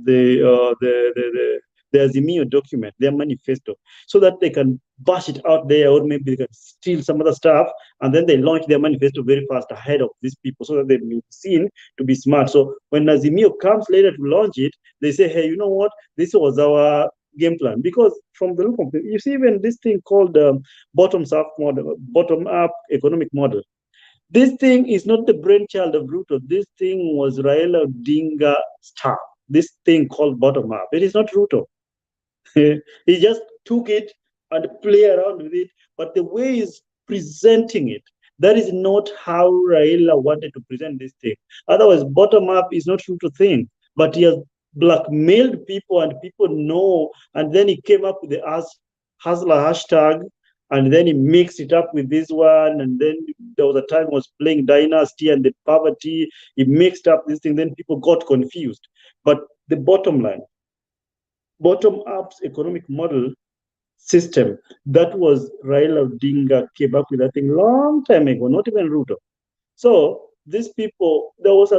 the AZIMIO document, their manifesto, so that they can bash it out there, or maybe they can steal some other stuff, and then they launch their manifesto very fast ahead of these people, so that they may be seen to be smart. So when AZIMIO comes later to launch it, they say, hey, you know what? This was our game plan. Because from the look of it, you see, even this thing called bottom-up model, bottom-up economic model. This thing is not the brainchild of RUTO. This thing was Raila Odinga star. This thing called bottom up. It is not RUTO. He just took it and play around with it. But the way he's presenting it, that is not how Raila wanted to present this thing. Otherwise, bottom up is not RUTO thing. But he has blackmailed people, and people know. And then he came up with the Hustler hashtag, and then he mixed it up with this one, and then there was a time he was playing dynasty and the poverty. He mixed up this thing, then people got confused. But the bottom line, bottom-up economic model system, that was Raila Odinga came up with that thing long time ago, not even RUTO. So these people, there's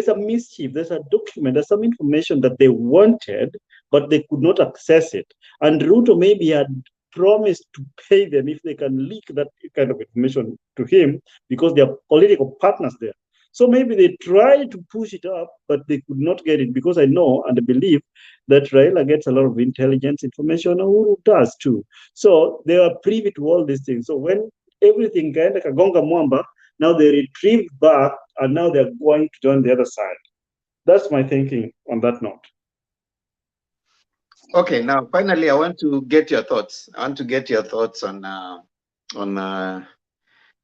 a mischief, there's a document, there's some information that they wanted, but they could not access it. And RUTO maybe had promised to pay them if they can leak that kind of information to him, because they are political partners there. So maybe they tried to push it up, but they could not get it, because I know and I believe that Raila gets a lot of intelligence information, and Uhuru does too. So they are privy to all these things. So when everything kind of kagonga mwamba, now they retrieved back, and now they're going to join the other side. That's my thinking on that note. Okay, now finally, I want to get your thoughts. I want to get your thoughts on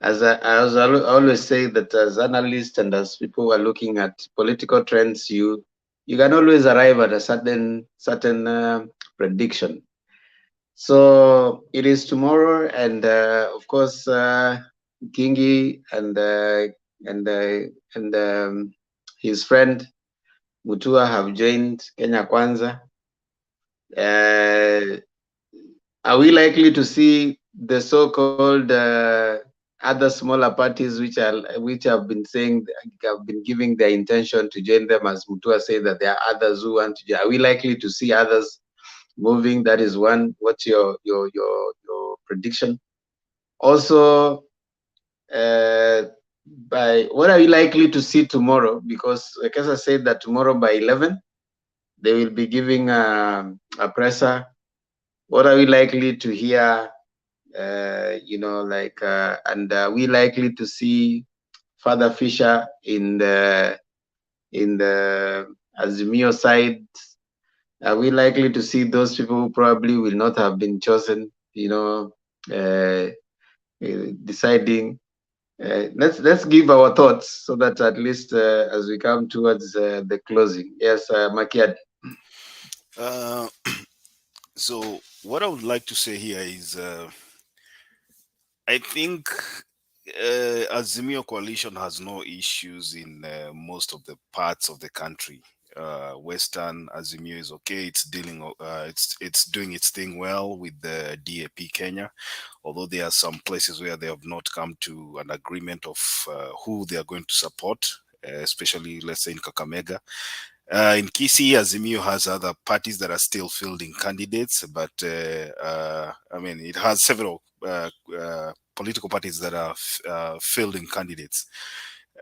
as I always say that as analysts and as people who are looking at political trends, you can always arrive at a certain prediction. So it is tomorrow, and of course, Kingi and his friend Mutua have joined Kenya Kwanza. Are we likely to see the so-called other smaller parties which have been saying, have been giving their intention to join them, as Mutua said that there are others who want to join? Are we likely to see others moving? That is one. What's your prediction? Also, by what are you likely to see tomorrow? Because like as I said that tomorrow by 11, they will be giving a presser. What are we likely to hear? And are we likely to see Father Fisher in the AZIMIO side? Are we likely to see those people who probably will not have been chosen, deciding? Let's give our thoughts so that at least as we come towards the closing. Yes, Makiad. So what I would like to say here is I think AZIMIO coalition has no issues in most of the parts of the country. Western AZIMIO is okay. It's dealing. It's doing its thing well with the DAP Kenya, although there are some places where they have not come to an agreement of who they are going to support, especially let's say in Kakamega. In Kisii, AZIMIO has other parties that are still fielding candidates, but I mean, it has several political parties that are fielding candidates.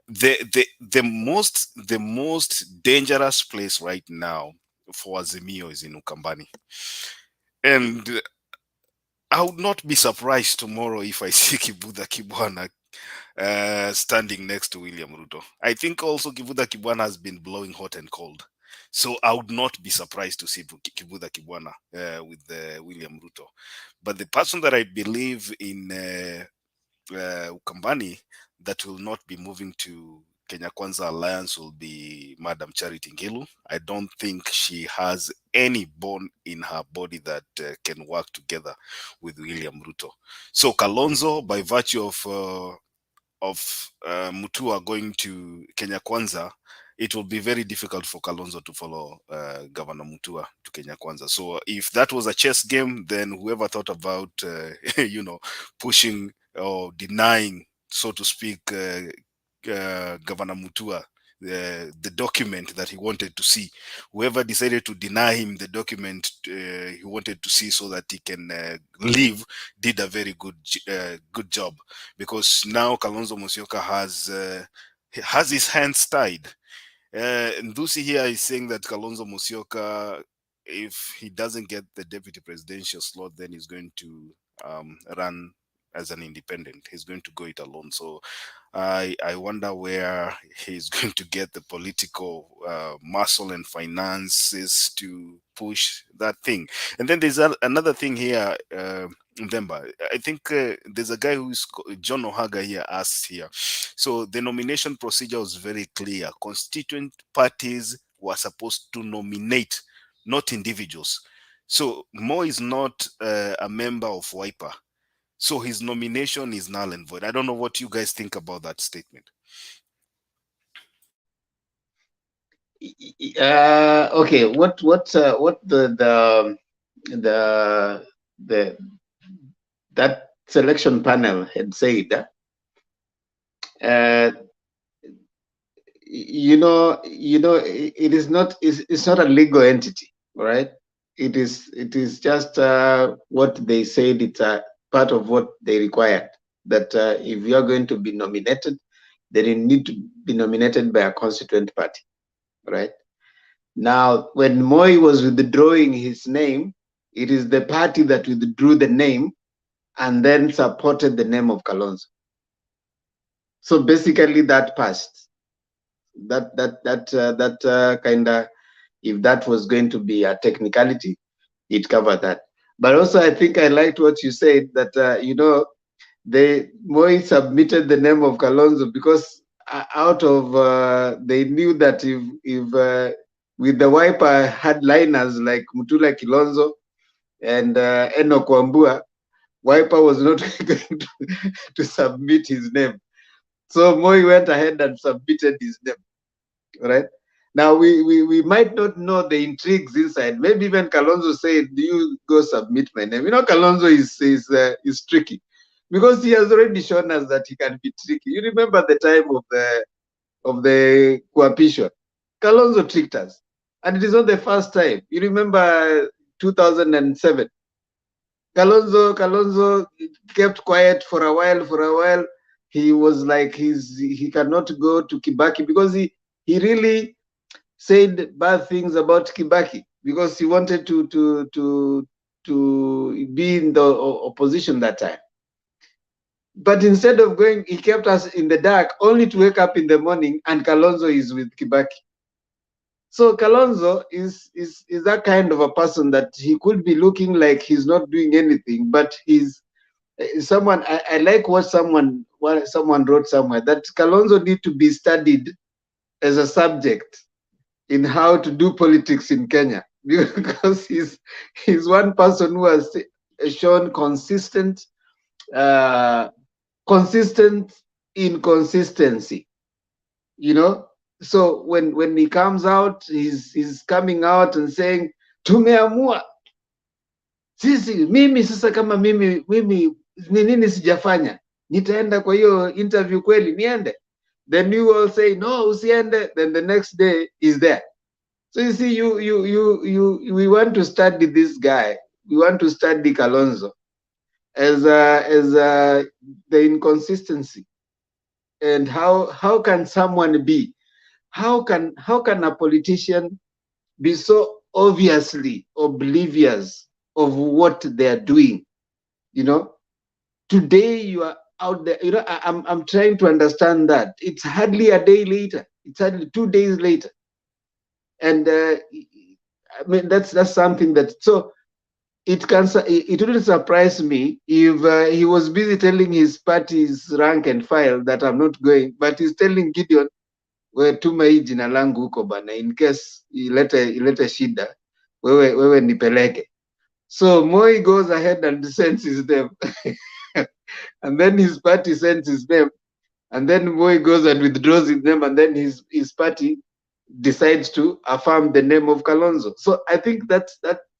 The most dangerous place right now for AZIMIO is in Ukambani, and I would not be surprised tomorrow if I see Kivutha Kibwana standing next to William Ruto. I think also Kivutha Kibwana has been blowing hot and cold. So I would not be surprised to see Kivutha Kibwana with William Ruto. But the person that I believe in Ukambani that will not be moving to Kenya Kwanza Alliance will be Madam Charity Ngilu. I don't think she has any bone in her body that can work together with William Ruto. So Kalonzo, by virtue of Mutua going to Kenya Kwanza, it will be very difficult for Kalonzo to follow Governor Mutua to Kenya Kwanza. So if that was a chess game, then whoever thought about pushing or denying, so to speak, Governor Mutua the document that he wanted to see, whoever decided to deny him the document he wanted to see so that he can leave, did a very good job, because now Kalonzo Musyoka has his hands tied. Ndusi here is saying that Kalonzo Musyoka, if he doesn't get the deputy presidential slot, then he's going to run as an independent. He's going to go it alone. So I wonder where he's going to get the political muscle and finances to push that thing. And then there's another thing here, Ndemba. I think there's a guy who's John Ohaga here asks here. So the nomination procedure was very clear. Constituent parties were supposed to nominate, not individuals. So Mo is not a member of Wiper. So his nomination is null and void. I don't know what you guys think about that statement. Okay, what that selection panel had said, it is not, it's not a legal entity, right? It is just what they said. It's a part of what they required, that if you are going to be nominated, then you need to be nominated by a constituent party, right? Now, when Moi was withdrawing his name, it is the party that withdrew the name and then supported the name of Kalonzo. So basically, that passed. That kind of, if that was going to be a technicality, it covered that. But also, I think I liked what you said, that Moi submitted the name of Kalonzo because out of they knew that if with the Wiper hardliners like Mutula Kilonzo and Enoch Wambua, Wiper was not going to submit his name. So Moi went ahead and submitted his name, right? Now we might not know the intrigues inside. Maybe even Kalonzo said, "Do you go submit my name?" Kalonzo is tricky, because he has already shown us that he can be tricky. You remember the time of the Kuapisho, Kalonzo tricked us, and it is not the first time. You remember 2007. Kalonzo kept quiet for a while. He was like he cannot go to Kibaki because he really said bad things about Kibaki because he wanted to be in the opposition that time. But instead of going, he kept us in the dark, only to wake up in the morning and Kalonzo is with Kibaki. So Kalonzo is that kind of a person that he could be looking like he's not doing anything, but he's someone. I like what someone wrote somewhere, that Kalonzo need to be studied as a subject in how to do politics in Kenya, because he's one person who has shown consistent inconsistency. So when he comes out, he's coming out and saying tumeamua sisi, mimi sasa kama mimi ni nini sijafanya, nitaenda kwa hiyo interview kweli niende? Then you will say no, usiende. Then the next day is there. So you see, we want to study this guy. We want to study Kalonzo as the inconsistency, and how can someone be? How can a politician be so obviously oblivious of what they are doing? Today you are out there. I'm trying to understand that. It's hardly a day later. It's hardly 2 days later. And I mean, that's something that, so it wouldn't surprise me if he was busy telling his party's rank and file that I'm not going, but he's telling Gideon, we tuma hii jina langu huko bana, in case ilete shida, wewe nipeleke. So Moi goes ahead and sends his name and then his party sends his name, And then Boy goes and withdraws his name, and then his party decides to affirm the name of Kalonzo. So I think that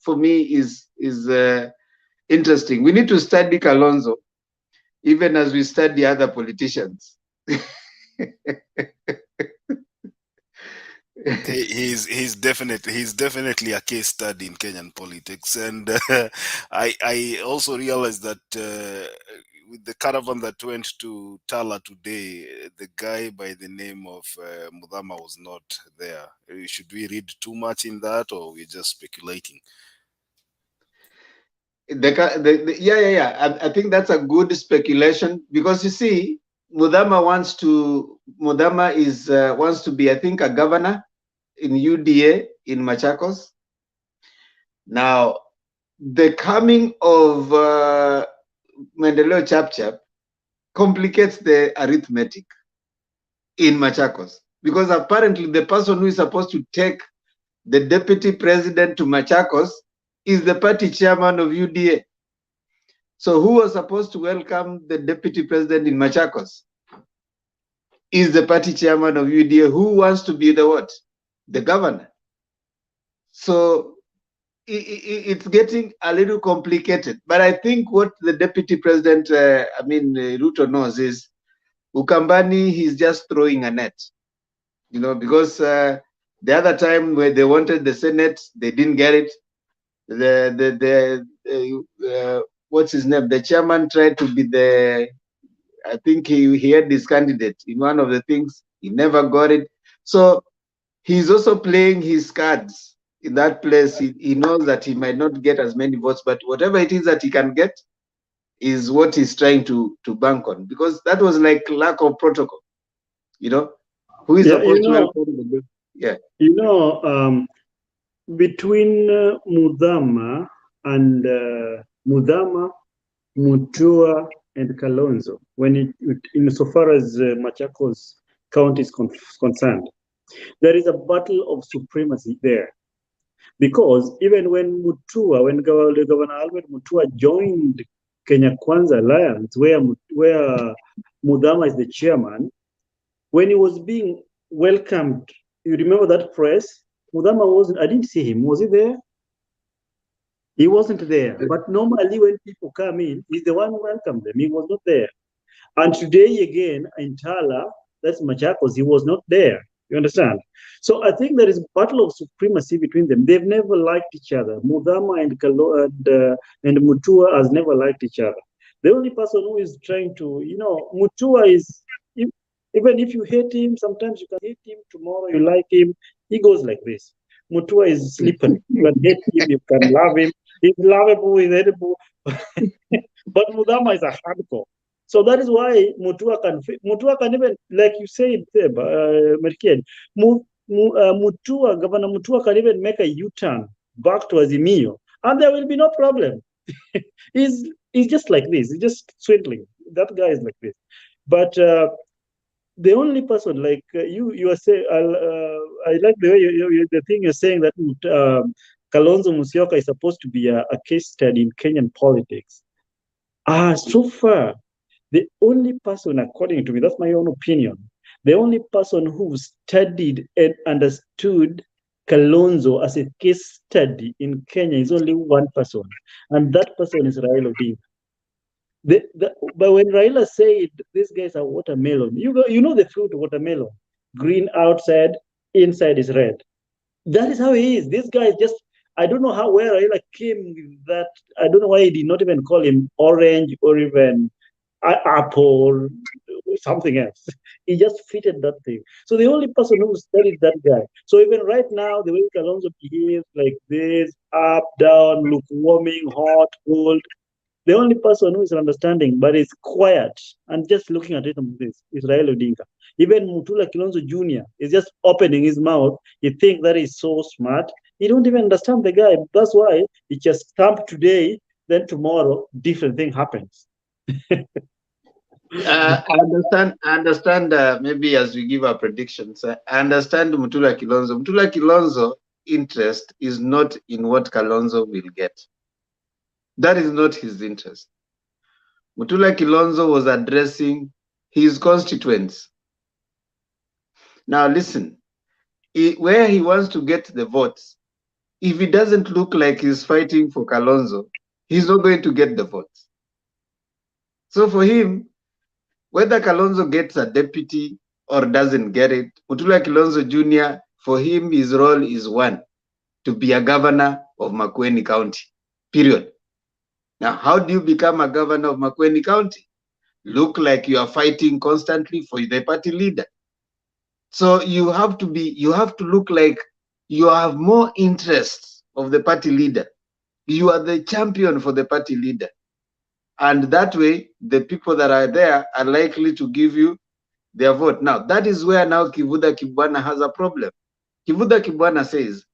for me is interesting. We need to study Kalonzo, even as we study other politicians. He's definitely a case study in Kenyan politics, and I also realized that with the caravan that went to TALA today, the guy by the name of Mudhama was not there. Should we read too much in that, or we're just speculating? Yeah. I think that's a good speculation, because you see, Mudhama wants to be, I think, a governor in UDA in Machakos. Now, the coming of Maendeleo CHAP complicates the arithmetic in Machakos, because apparently the person who is supposed to take the deputy president to Machakos is the party chairman of UDA. So who was supposed to welcome the deputy president in Machakos is the party chairman of UDA, who wants to be the what? The governor. So it's getting a little complicated. But I think what the deputy president, RUTO knows is Ukambani, he's just throwing a net, because the other time where they wanted the Senate, they didn't get it. What's his name? The chairman tried to be I think he had this candidate in one of the things. He never got it. So he's also playing his cards in that place. He knows that he might not get as many votes, but whatever it is that he can get is what he's trying to bank on, because that was like lack of protocol. Who is supposed to welcome the between Mudhama and Mudhama, Mutua, and Kalonzo, insofar as Machakos County is concerned, there is a battle of supremacy there. Because even when Governor Albert Mutua joined Kenya Kwanza Alliance, where Mudhama is the chairman, when he was being welcomed, you remember that press? Mudhama wasn't, I didn't see him. Was he there? He wasn't there. But normally when people come in, he's the one who welcomed them. He was not there. And today again, in TALA, that's Machakos, he was not there. You understand? So I think there is a battle of supremacy between them. They've never liked each other. Mudhama and Mutua has never liked each other. The only person who is trying to, Mutua is, even if you hate him, sometimes you can hate him, tomorrow you like him. He goes like this. Mutua is slippery. You can hate him, you can love him. He's lovable, he's hateable. But Mudhama is a hardcore. So that is why Mutua can even, like you said, Merkian, Governor Mutua can even make a U-turn back to AZIMIO, and there will be no problem. He's just like this. He's just swindling. That guy is like this. But the only person, like you are saying, I like the way the thing you're saying that Kalonzo Musyoka is supposed to be a case study in Kenyan politics. So far, the only person, according to me, that's my own opinion, the only person who studied and understood Kalonzo as a case study in Kenya is only one person, and that person is Raila Odinga. But when Raila said these guys are watermelon, you know the fruit of watermelon, green outside, inside is red. That is how he is. This guy is just, I don't know where Raila came with that. I don't know why he did not even call him orange or even apple, something else. He just fitted that thing. So the only person who studied that guy. So even right now, the way Kalonzo behaves like this, up, down, lukewarming, hot, cold, the only person who is understanding but is quiet and just looking at it like this is Raila Odinga. Even Mutula Kilonzo Jr. is just opening his mouth. He thinks that he's so smart. He don't even understand the guy. That's why he just stamped today, then tomorrow, different thing happens. I understand. Maybe as we give our predictions, I understand Mutula Kilonzo. Mutula Kilonzo interest is not in what Kalonzo will get. That is not his interest. Mutula Kilonzo was addressing his constituents. Now listen, where he wants to get the votes, if it doesn't look like he's fighting for Kalonzo, he's not going to get the votes. So for him, whether Kalonzo gets a deputy or doesn't get it, Mutula Kilonzo Jr., for him, his role is one, to be a governor of Makueni County, period. Now, how do you become a governor of Makueni County? Look like you are fighting constantly for the party leader. So you have to look like you have more interests of the party leader. You are the champion for the party leader. And that way, the people that are there are likely to give you their vote. Now, that is where now Kivuda Kibwana has a problem. Kivuda Kibwana says,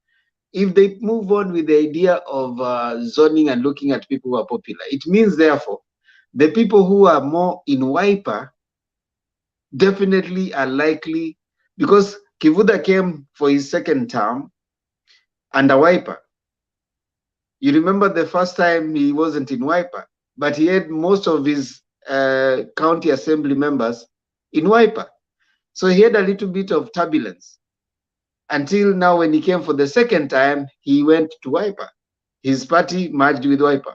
if they move on with the idea of zoning and looking at people who are popular, it means, therefore, the people who are more in Wiper definitely are likely, because Kivuda came for his second term under Wiper. You remember the first time he wasn't in Wiper, but he had most of his county assembly members in Wiper. So he had a little bit of turbulence until now. When he came for the second time, he went to Wiper. His party merged with Wiper.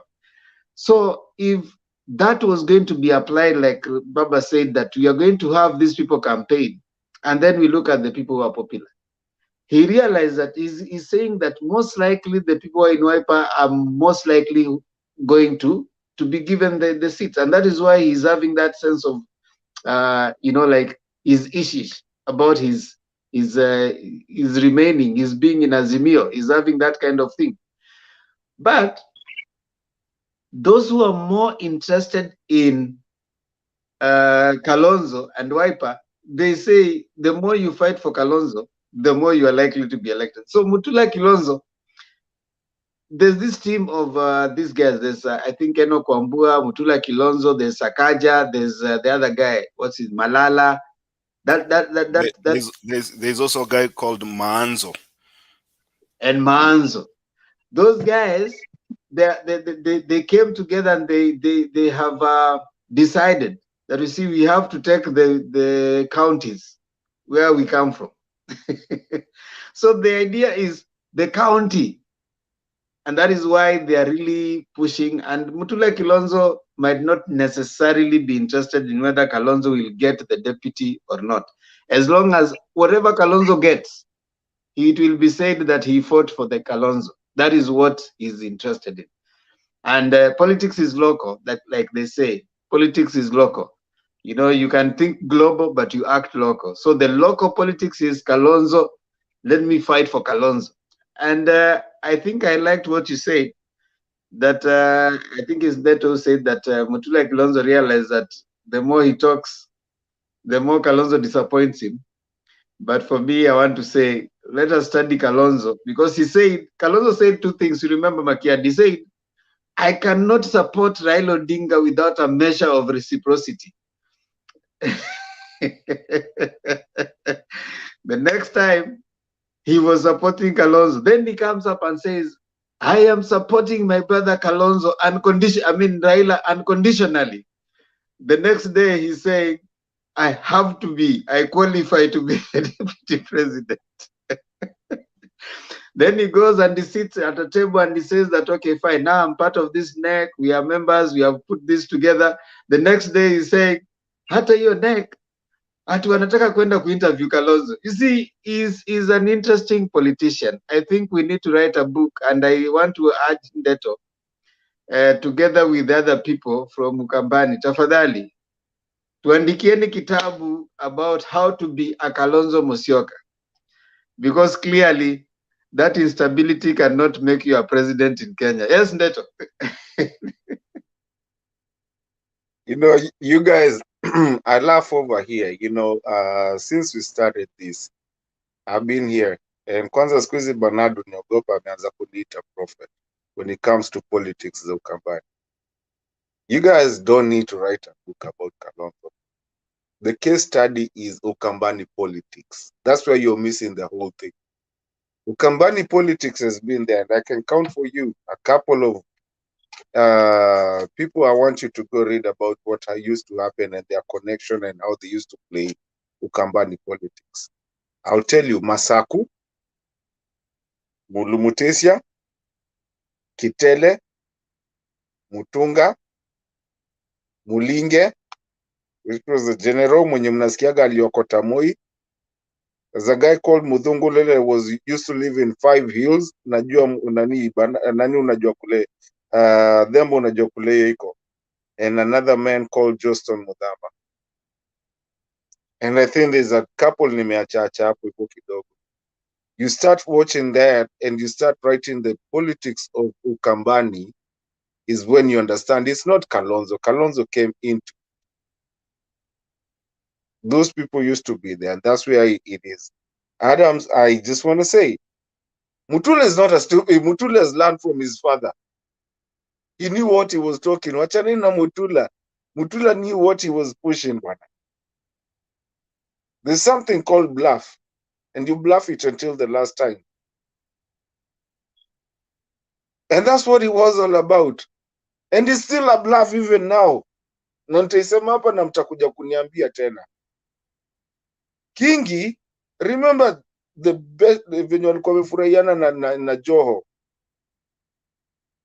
So if that was going to be applied, like Baba said, that we are going to have these people campaign, and then we look at the people who are popular, he realized that he's saying that most likely the people in Wiper are most likely going to be given the seats. And that is why he's having that sense of, like his issues about his remaining, his being in Azimio, he's having that kind of thing. But those who are more interested in Kalonzo and Wiper, they say the more you fight for Kalonzo, the more you are likely to be elected. So Mutula Kilonzo, there's this team of these guys. There's I think Eno Kwambua, Mutula Kilonzo, there's Sakaja, there's the other guy, what's his, Malala. There's also a guy called Manzo. And Manzo. Those guys, they came together and they have decided that, you see, we have to take the counties where we come from. So the idea is the county, and that is why they are really pushing. And Mutula Kilonzo might not necessarily be interested in whether Kalonzo will get the deputy or not. As long as whatever Kalonzo gets, it will be said that he fought for the Kalonzo. That is what he's interested in. And politics is local, that, like they say, politics is local. You know, you can think global, but you act local. So the local politics is Kalonzo. Let me fight for Kalonzo. And I think I liked what you said, that I think it's Neto said that Mutula Kalonzo realized that the more he talks, the more Kalonzo disappoints him. But for me, I want to say, let us study Kalonzo, because Kalonzo said two things. You remember, Makiadi said, I cannot support Raila Odinga without a measure of reciprocity. The next time he was supporting Kalonzo, then he comes up and says, I am supporting my brother Kalonzo Raila unconditionally. The next day he's saying, I qualify to be the deputy president. Then he goes and he sits at a table and he says that, okay, fine, now I'm part of this NEC, we are members, we have put this together. The next day he's saying, hata hiyo NEC, ati wanataka kwenda kuinterview Kalonzo. You see, he's an interesting politician. I think we need to write a book, and I want to urge Ndeto, together with other people from Ukambani, tafadhali, tuandikieni kitabu about how to be a Kalonzo Musyoka. Because clearly, that instability cannot make you a president in Kenya. Yes, Ndeto? You know, you guys, I laugh over here. You know, since we started this, I've been here. And kwanza siku hizi Bernardo niogopa ameanza kuniita prophet when it comes to politics za Ukambani. You guys don't need to write a book about Kalonzo. The case study is Ukambani politics. That's where you're missing the whole thing. Ukambani politics has been there, and I can count for you a couple of people, I want you to go read about what used to happen and their connection and how they used to play Ukambani politics. I'll tell you, Masaku, Mulumutesia, Kitele, Mutunga, Mulinge, which was the general mwenye mnasikiaga aliokota Moi. There's a guy called Mudhungulele used to live in 5 Hills. Najua nani unajua kule. Thembo unajua kule iko. And another man called Justin Mudhama. And I think there's a couple nimeacha hapo iko kidogo. You start watching that and you start writing the politics of Ukambani is when you understand it's not Kalonzo. Kalonzo came into. Those people used to be there, and that's where it is. Adams, I just want to say, Mutula is not a stupid. Mutula has learned from his father. He knew what he was talking. Wachani na Mutula. Mutula knew what he was pushing. There's something called bluff, and you bluff it until the last time. And that's what it was all about. And it's still a bluff even now. Na nitaisema hapa na mtakuja kuniambia tena. Kingi, remember the best venye walikuwa wamefurahiana na Joho.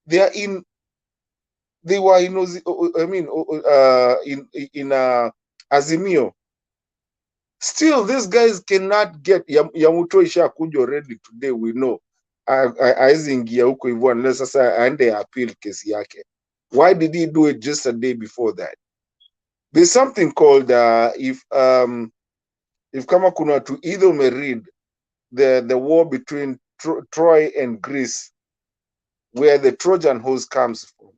They were in Azimio. Still, these guys cannot get Yamuto isha kuja already today. We know. Aizingia huko hivyo unless sasa aende appeal kesi yake. Why did he do it just a day before that? There's something called if kama kuna to either may read the war between Troy and Greece, where the Trojan horse comes from.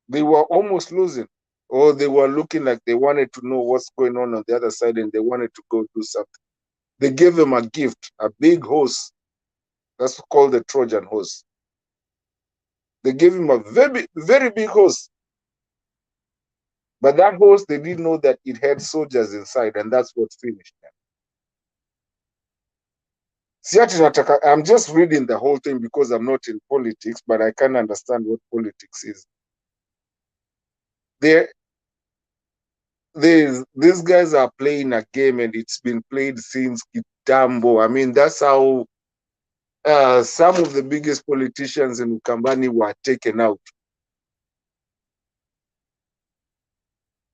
They were almost losing, or they were looking like they wanted to know what's going on the other side and they wanted to go do something. They gave him a gift, a big horse. That's called the Trojan horse. They gave him a very, very big horse. But that horse, they didn't know that it had soldiers inside, and that's what finished them. I'm just reading the whole thing because I'm not in politics, but I can understand what politics is. These guys are playing a game, and it's been played since Kitambo. I mean, that's how some of the biggest politicians in Ukambani were taken out.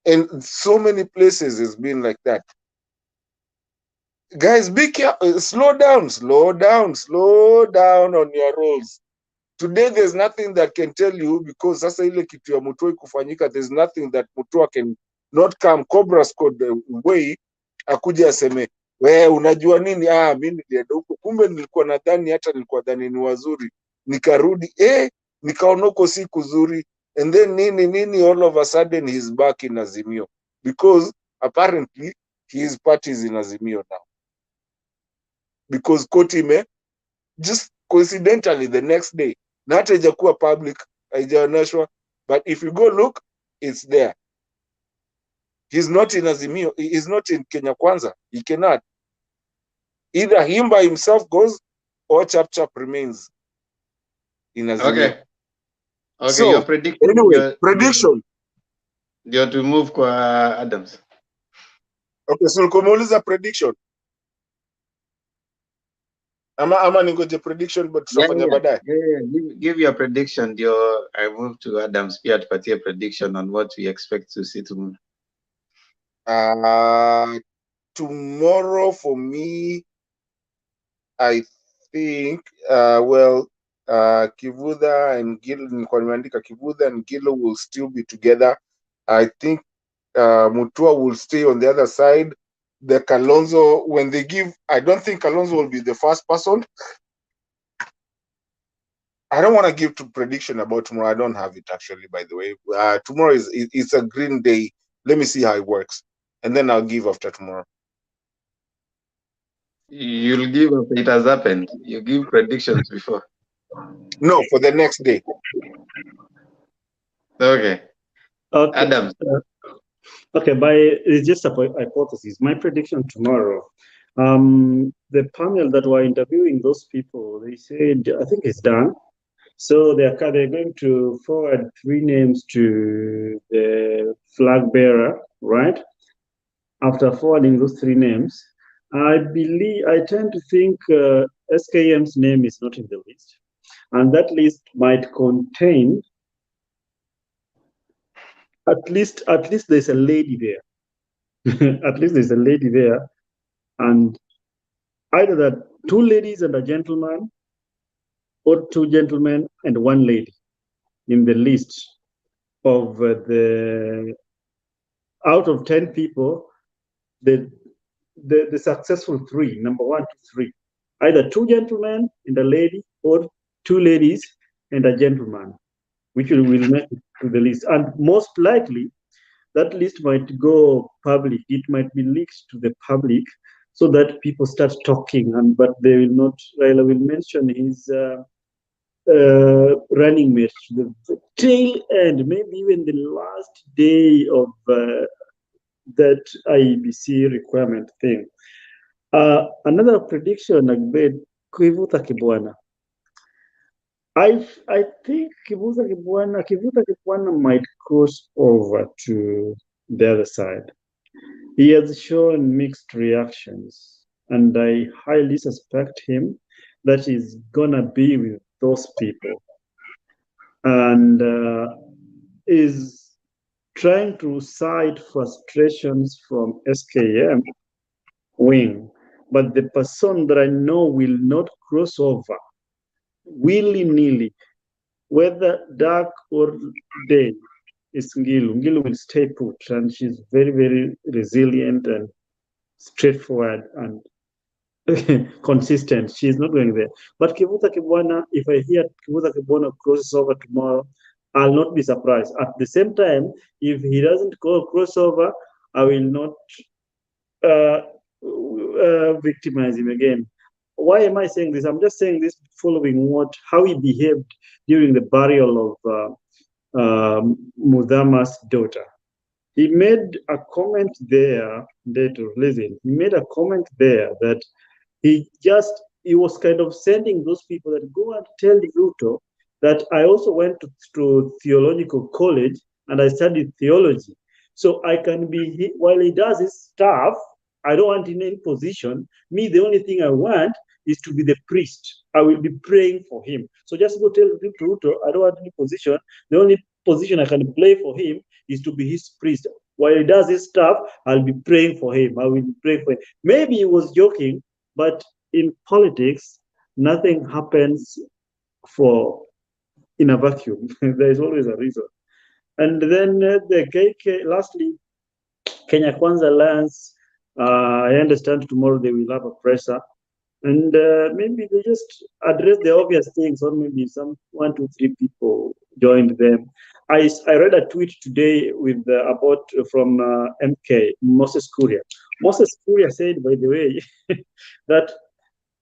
And so many places it's been like that. Guys, be careful. Slow down on your roles. Today, there's nothing that can tell you because sasa ile kitu ya Mutoi kufanyika, there's nothing that Mutua can not come Cobra Squad way akuja aseme we unajua nini? Mimi nilienda huko, kumbe nilikuwa nadhani ni wazuri, nikarudi nikaona huko si kuzuri, and then nini all of a sudden he's back in Azimio because apparently his party is in Azimio now because Kotime just coincidentally the next day, na hata haijakuwa public, haijaoneshwa, but if you go look, it's there. He's not in Azimio. He is not in Kenya Kwanza. He cannot. Either him by himself goes or CHAP remains in Azimio. Okay, so, your prediction. Anyway, prediction. You're to move kwa Adams. Okay, so kumuuliza prediction. Ama ningoje prediction but tutafanya baadaye. Give your prediction. I move to Adams pia tupatie prediction on what we expect to see tomorrow. Tomorrow for me, I think Kivutha and Gilo, Kivutha and Gilo will still be together. I think Mutua will stay on the other side. The Kalonzo, when they give, I don't think Kalonzo will be the first person. I don't want to give a prediction about tomorrow. I don't have it actually, by the way. Tomorrow it's a green day. Let me see how it works, and then I'll give after tomorrow. You'll give after it has happened. You give predictions before. No, for the next day. Okay. Adams. Okay, it's just a hypothesis. My prediction tomorrow, the panel that were interviewing those people, they said, I think it's done. So they're going to forward 3 names to the flag bearer, right? After forwarding those 3 names, I tend to think SKM's name is not in the list, and that list might contain at least there's a lady there. At least there's a lady there, and either that 2 ladies and a gentleman, or 2 gentlemen and 1 lady in the list of the out of 10 people, the successful 3, number 1 to 3, either 2 gentlemen and a lady, or 2 ladies and a gentleman, which will make it to the list. And most likely, that list might go public. It might be leaked to the public so that people start talking. But they will not. Raila will mention his running mate to the tail end, maybe even the last day of that IEBC requirement thing. Another prediction, Agbed, Kivuta Kibwana. I think Kivuta Kibwana might cross over to the other side. He has shown mixed reactions, and I highly suspect him that he's gonna be with those people, and is trying to cite frustrations from SKM wing, but the person that I know will not cross over willy-nilly, whether dark or day, is Ngilu. Ngilu will stay put, and she's very, very resilient and straightforward and consistent. She's not going there. But Kivuta Kibwana, if I hear Kivuta Kibwana crosses over tomorrow, I'll not be surprised. At the same time, if he doesn't go crossover, I will not victimize him again. Why am I saying this? I'm just saying this following how he behaved during the burial of Mudhama's daughter. He made a comment there, he made a comment there that he was kind of sending those people that go and tell the RUTO that I also went to theological college and I studied theology. So I can be, while he does his stuff, I don't want in any position. Me, the only thing I want is to be the priest. I will be praying for him. So just go tell RUTO, I don't want any position. The only position I can play for him is to be his priest. While he does his stuff, I'll be praying for him. I will be praying for him. Maybe he was joking, but in politics, nothing happens in a vacuum. There is always a reason. And then the KK, lastly, Kenya Kwanza Alliance, I understand tomorrow they will have a presser. And maybe they just address the obvious things, or maybe some 1, 2, 3 people joined them. I read a tweet today with from MK, Moses Kuria. Moses Kuria said, by the way, that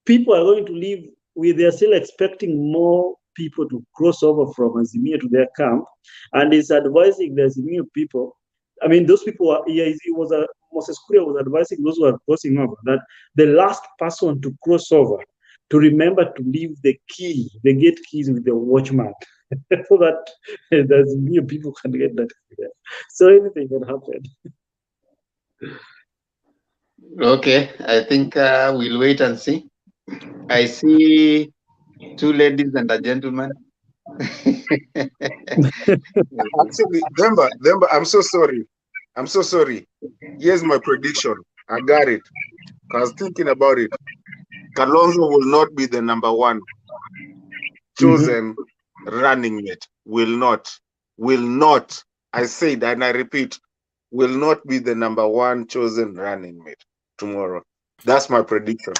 people are going to leave, they're still expecting more people to cross over from AZIMIO to their camp, and is advising the AZIMIO people. I mean, those people Moses Kuria was advising those who are crossing over that the last person to cross over to remember to leave the gate keys with the watchman, so that the AZIMIO people can get that. So anything can happen. Okay, I think we'll wait and see. I see 2 ladies and a gentleman. Actually, Demba, I'm so sorry. Here's my prediction. I got it. I was thinking about it. Kalonzo will not be the number 1 chosen running mate. Will not. I said, and I repeat, will not be the number 1 chosen running mate tomorrow. That's my prediction.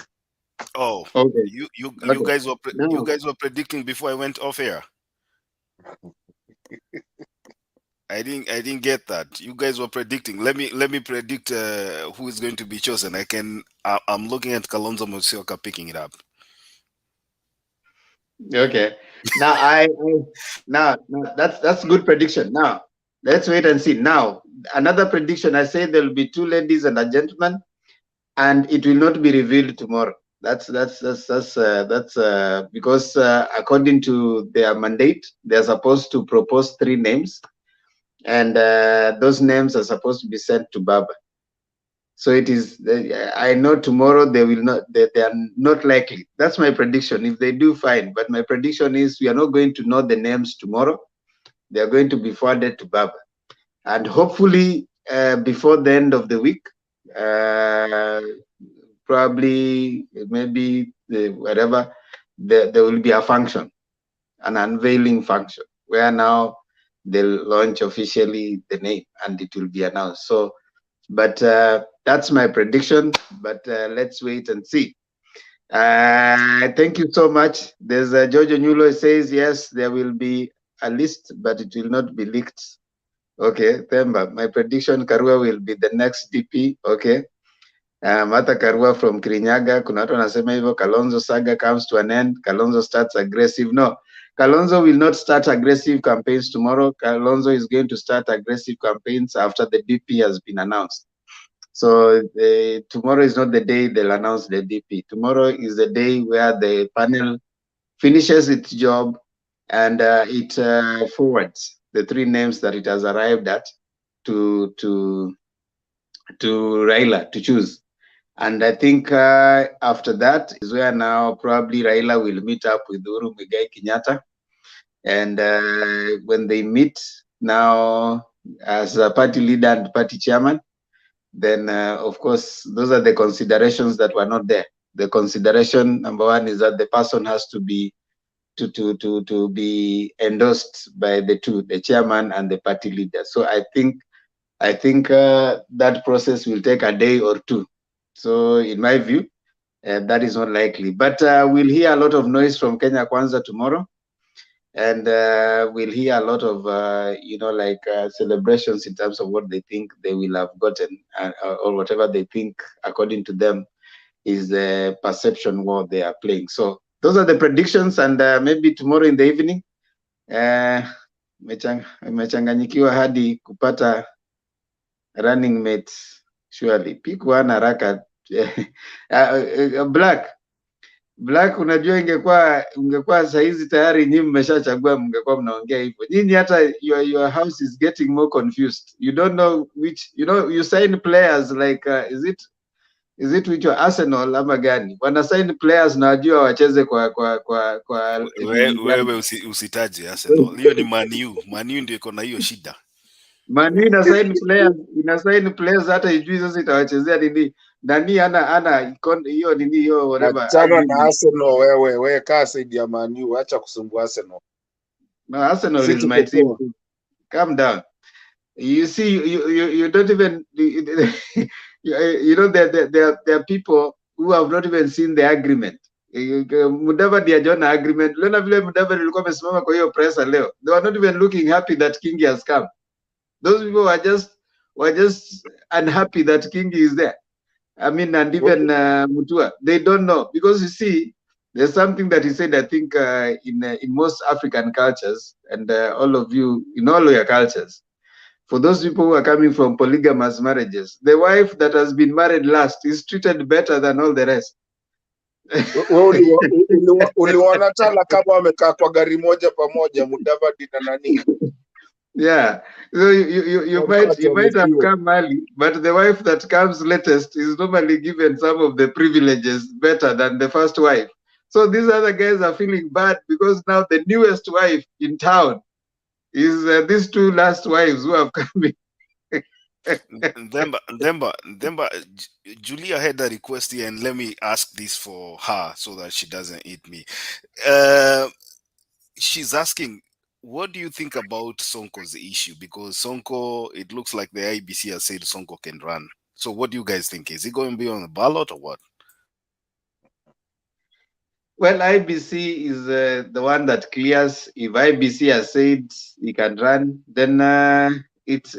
Oh, okay. You guys were predicting before I went off air. I didn't get that. You guys were predicting. Let me predict who is going to be chosen. I'm looking at Kalonzo Musyoka picking it up. Okay. Now that's good prediction. Now let's wait and see. Now another prediction. I say there will be 2 ladies and a gentleman, and it will not be revealed tomorrow. That's because according to their mandate, they're supposed to propose 3 names, and those names are supposed to be sent to Baba. So it is. I know tomorrow they will not. They are not likely. That's my prediction. If they do, fine. But my prediction is we are not going to know the names tomorrow. They are going to be forwarded to Baba, and hopefully before the end of the week, probably maybe whatever, there will be a function, an unveiling function, where now they'll launch officially the name and it will be announced. So, but that's my prediction. But let's wait and see. Thank you so much. There's Jojo Nyulo says yes, there will be a list, but it will not be leaked. Okay, Themba, my prediction, Karua will be the next DP. Okay. Martha Karua from Kirinyaga, kuna watu wanasema hivyo. Kalonzo saga comes to an end. Kalonzo starts aggressive. No, Kalonzo will not start aggressive campaigns tomorrow. Kalonzo is going to start aggressive campaigns after the DP has been announced. So tomorrow is not the day they'll announce the DP. Tomorrow is the day where the panel finishes its job and it forwards the 3 names that it has arrived at to Raila to choose. And I think after that is where now probably Raila will meet up with Uhuru Muigai Kenyatta. And when they meet now as a party leader and party chairman, then of course, those are the considerations that were not there. The consideration number 1 is that the person has to be to be endorsed by the 2, the chairman and the party leader. So I think that process will take a day or 2. So in my view, that is not likely. But we'll hear a lot of noise from Kenya Kwanza tomorrow, and we'll hear a lot of celebrations in terms of what they think they will have gotten, or whatever they think according to them is the perception war they are playing. So those are the predictions, and maybe tomorrow in the evening imechanganyikiwa hadi kupata running mates. Surely pick one haraka. Black, unajua ungekuwa saizi tayari nyinyi mmeshachagua, mngekuwa mnaongea hivyo. Nyinyi hata your house is getting more confused. You don't know which, you sign players like is it which Arsenal ama gani? Wana sign players na wajua wacheze kwa wewe usitaje Arsenal. Hiyo ni Man U. Man U ndio iko na hiyo shida. Man U ina sign players hata ijui sasa itawachezea nini. Nani ana hiyo nini hiyo whatever. Achana na Arsenal wewe kaa side ya Man U, acha kusumbua Arsenal. No, Arsenal is my team. Calm down. You see, you don't even there are people who have not even seen the agreement. Mudavadi hajona agreement. Leo vile Mudavadi alikuwa amesimama kwa hiyo pressa leo. They were not even looking happy that Kingi has come. Those people were just unhappy that Kingi is there. I mean, and even Mutua, they don't know, because you see, there's something that he said. I think in most African cultures, and all of you in all of your cultures, for those people who are coming from polygamous marriages, the wife that has been married last is treated better than all the rest. Uliona TALA kama wamekaa kwa gari moja pamoja, Mudavadi na nani? Yeah, so you might have come early, but the wife that comes latest is normally given some of the privileges better than the first wife. So these other guys are feeling bad because now the newest wife in town is these 2 last wives who have come in. Demba, Julia had a request here, and let me ask this for her so that she doesn't eat me. She's asking, what do you think about Sonko's issue? Because Sonko, it looks like the IBC has said Sonko can run. So what do you guys think? Is he going to be on the ballot or what? Well, IBC is the one that clears. If IBC has said he can run, then it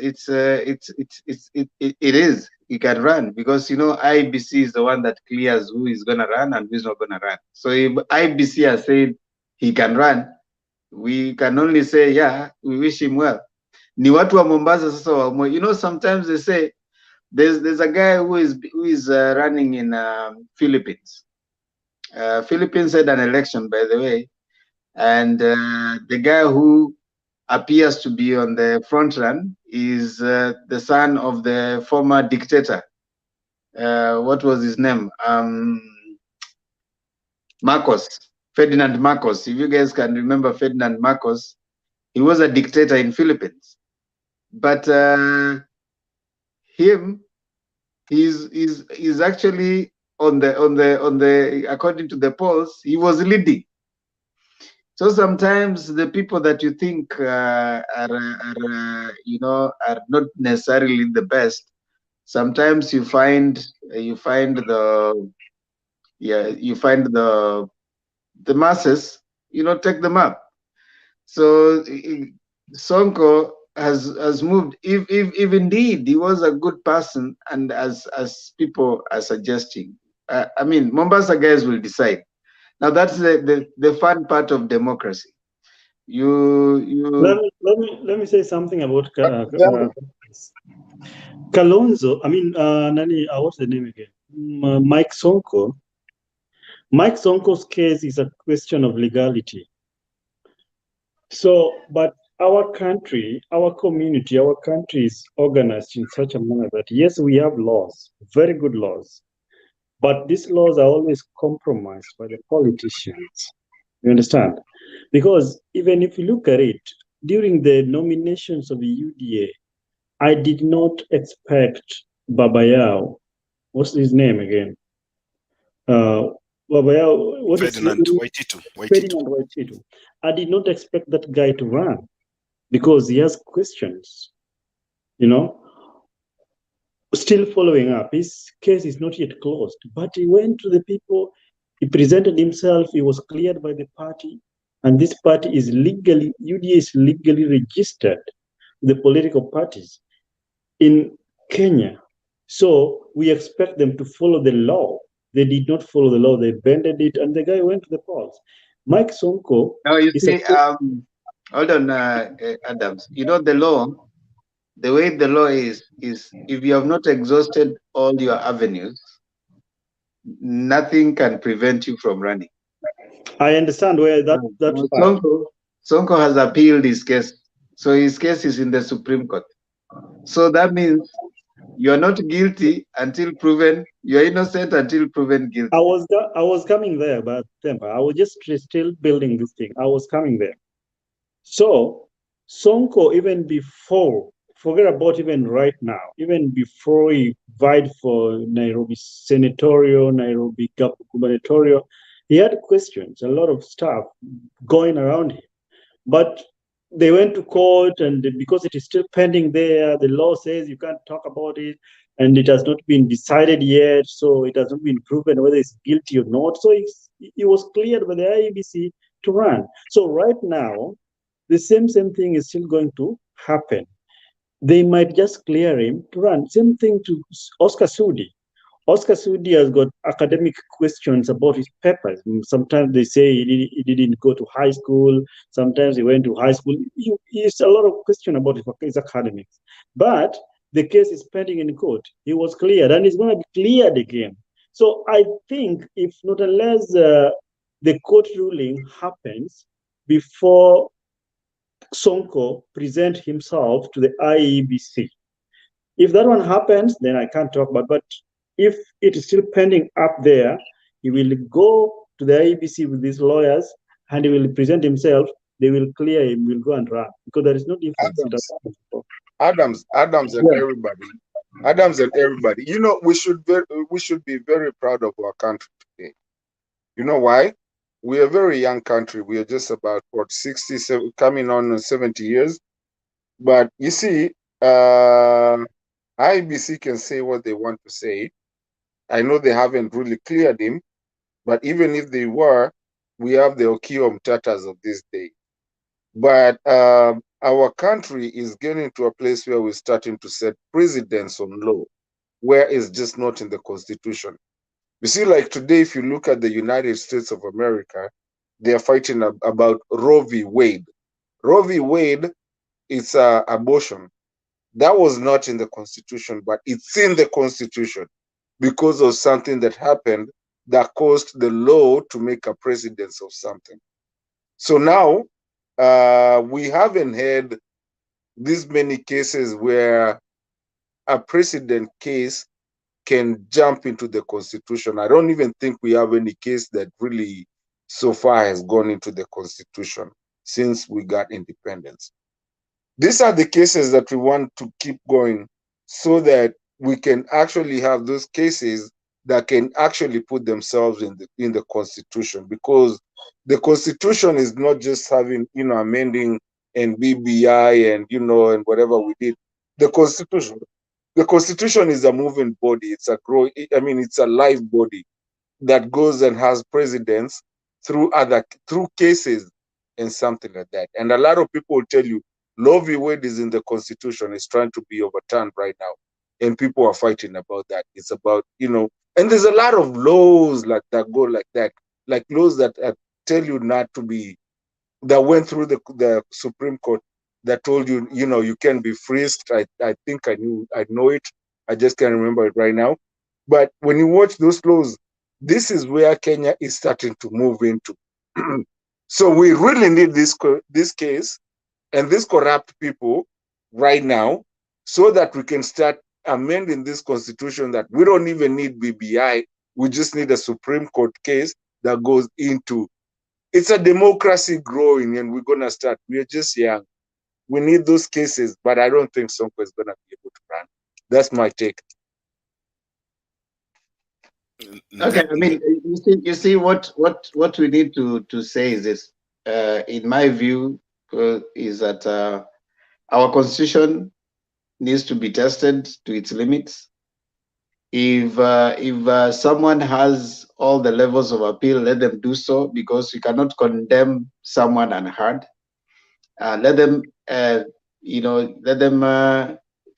is. He can run, because IBC is the one that clears who is gonna run and who is not gonna run. So if IBC has said he can run, we can only say, yeah, we wish him well. Ni watu wa Mombasa sasa wa, sometimes they say there's a guy who is running in Philippines. Philippines had an election, by the way, and the guy who appears to be on the front run is the son of the former dictator. What was his name? Ferdinand Marcos. If you guys can remember Ferdinand Marcos, he was a dictator in Philippines. But he's actually on the according to the polls, he was leading. So sometimes the people that you think are not necessarily the best, sometimes you find the masses, take them up. So Sonko has moved. If indeed he was a good person, and as people are suggesting, I mean, Mombasa guys will decide. Now that's the fun part of democracy. Let me say something about Kalonzo. I mean, Nani, what's the name again? Mike Sonko. Mike Sonko's case is a question of legality. So, but our country, our community, our country is organized in such a manner that yes, we have laws, very good laws, but these laws are always compromised by the politicians. You understand? Because even if you look at it, during the nominations of the UDA, I did not expect Babayao. What's his name again? Babayao. What Ferdinand is Waititu. Ferdinand Waititu. I did not expect that guy to run because he has questions. Still following up. His case is not yet closed, but he went to the people. He presented himself. He was cleared by the party, and this party is legally, UDA is legally registered, the political parties in Kenya. So we expect them to follow the law. They did not follow the law. They bended it, and the guy went to the polls. Mike Sonko. Now you see, hold on, Adams. The law. The way the law is if you have not exhausted all your avenues, nothing can prevent you from running. I understand where that Sonko has appealed his case, so his case is in the Supreme Court. So that means you are not guilty until proven. You are innocent until proven guilty. I was coming there, but I was just still building this thing. I was coming there. So Sonko, even before, forget about even right now, even before he vied for Nairobi senatorial, Nairobi gubernatorial, he had questions, a lot of stuff going around him. But they went to court, and because it is still pending there, the law says you can't talk about it, and it has not been decided yet, so it has not been proven whether he's guilty or not. So he was cleared by the IEBC to run. So right now, the same thing is still going to happen. They might just clear him to run. Same thing to Oscar Sudi. Oscar Sudi has got academic questions about his papers. Sometimes they say he didn't go to high school. Sometimes he went to high school. He's a lot of question about his academics. But the case is pending in court. He was cleared, and he's going to be cleared again. So I think if not unless the court ruling happens before Sonko present himself to the IEBC. If that one happens, then I can't talk about. But if it is still pending up there, he will go to the IEBC with these lawyers, and he will present himself. They will clear him. Will go and run because there is no difference. Adams and everybody. Adams and everybody. We should be very proud of our country today. You know why? We are a very young country. We are just about 60, coming on 70 years. But you see, IBC can say what they want to say. I know they haven't really cleared him, but even if they were, we have the Okio Mtatas of this day. But our country is getting to a place where we're starting to set precedents on law, where it's just not in the Constitution. You see, like today, if you look at the United States of America, they are fighting about Roe v. Wade. Roe v. Wade is abortion. That was not in the Constitution, but it's in the Constitution because of something that happened that caused the law to make a precedence of something. So now we haven't had this many cases where a precedent case can jump into the constitution. I don't even think we have any case that really so far has gone into the constitution since we got independence. These are the cases that we want to keep going so that we can actually have those cases that can actually put themselves in the constitution, because the constitution is not just having, amending and BBI and, and whatever we did. The constitution is a moving body. It's it's a live body that goes and has precedents through cases and something like that. And a lot of people will tell you, Roe v. Wade is in the constitution, is trying to be overturned right now. And people are fighting about that. It's about, and there's a lot of laws that go like that, like laws that tell you not to be, that went through the Supreme Court that told you, you can be frisked. I think I know it. I just can't remember it right now. But when you watch those laws, this is where Kenya is starting to move into. So we really need this case and these corrupt people right now, so that we can start amending this constitution, that we don't even need BBI. We just need a Supreme Court case that goes into. It's a democracy growing, and we're gonna start. We're just young. We need those cases, but I don't think Sonko is gonna be able to run. That's my take. Okay, I mean, you see what we need to say is this. In my view, is that our constitution needs to be tested to its limits. If someone has all the levels of appeal, let them do so, because you cannot condemn someone unheard. Let them, let them.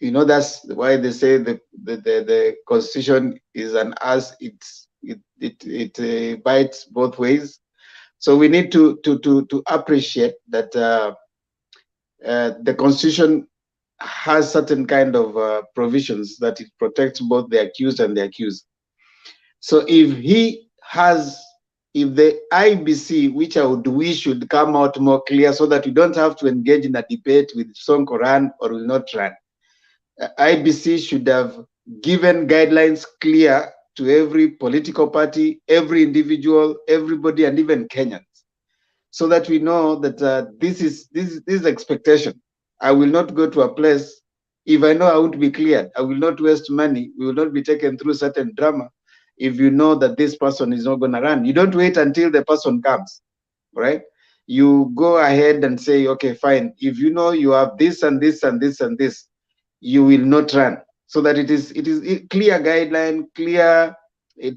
That's why they say the constitution is an ass. It bites both ways. So we need to appreciate that the constitution has certain kind of provisions that it protects both the accused and the accused. So if the IBC, which I would wish should come out more clear, so that you don't have to engage in a debate with Sonko run or will not run. IBC should have given guidelines clear to every political party, every individual, everybody, and even Kenyans, so that we know that this is expectation. I will not go to a place if I know I won't be cleared. I will not waste money. We will not be taken through certain drama. If you know that this person is not going to run, you don't wait until the person comes, right? You go ahead and say, okay, fine. If you know you have this and this and this and this, you will not run. So that it is a clear guideline, clear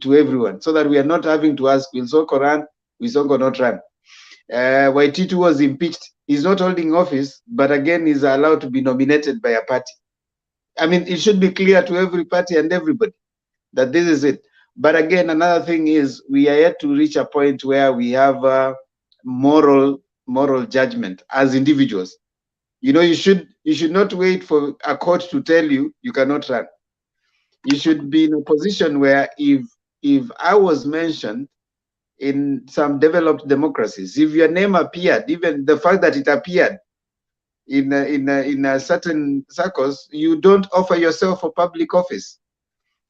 to everyone, so that we are not having to ask, will Sonko run? Will Sonko not run? Waititu was impeached. He's not holding office, but again, is allowed to be nominated by a party. I mean, it should be clear to every party and everybody that this is it. But again, another thing is, we are yet to reach a point where we have moral judgment as individuals. You should not wait for a court to tell you you cannot run. You should be in a position where if I was mentioned in some developed democracies, if your name appeared, even the fact that it appeared in certain circles, you don't offer yourself for public office.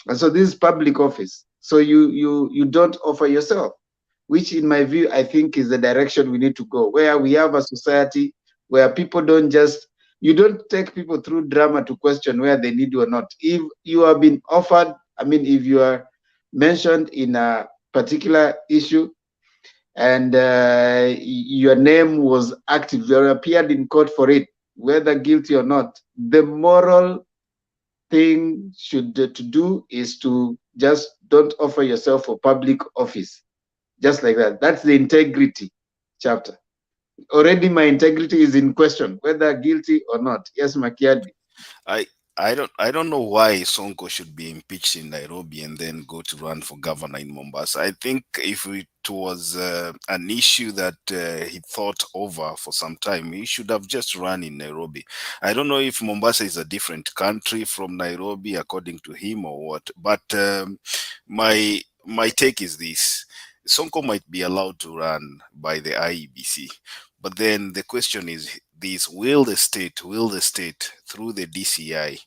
And so this is public office. So you don't offer yourself, which in my view, I think is the direction we need to go, where we have a society where people you don't take people through drama to question where they need you or not. If you have been offered, if you are mentioned in a particular issue and your name was active, you appeared in court for it, whether guilty or not, the moral thing to do is to just don't offer yourself for public office, just like that. That's the integrity chapter. Already my integrity is in question, whether guilty or not. Yes, Makiadi. I don't know why Sonko should be impeached in Nairobi and then go to run for governor in Mombasa. I think if it was an issue that he thought over for some time, he should have just run in Nairobi. I don't know if Mombasa is a different country from Nairobi according to him or what, but my take is this: Sonko might be allowed to run by the IEBC, but then the question is this: will the state through the DCI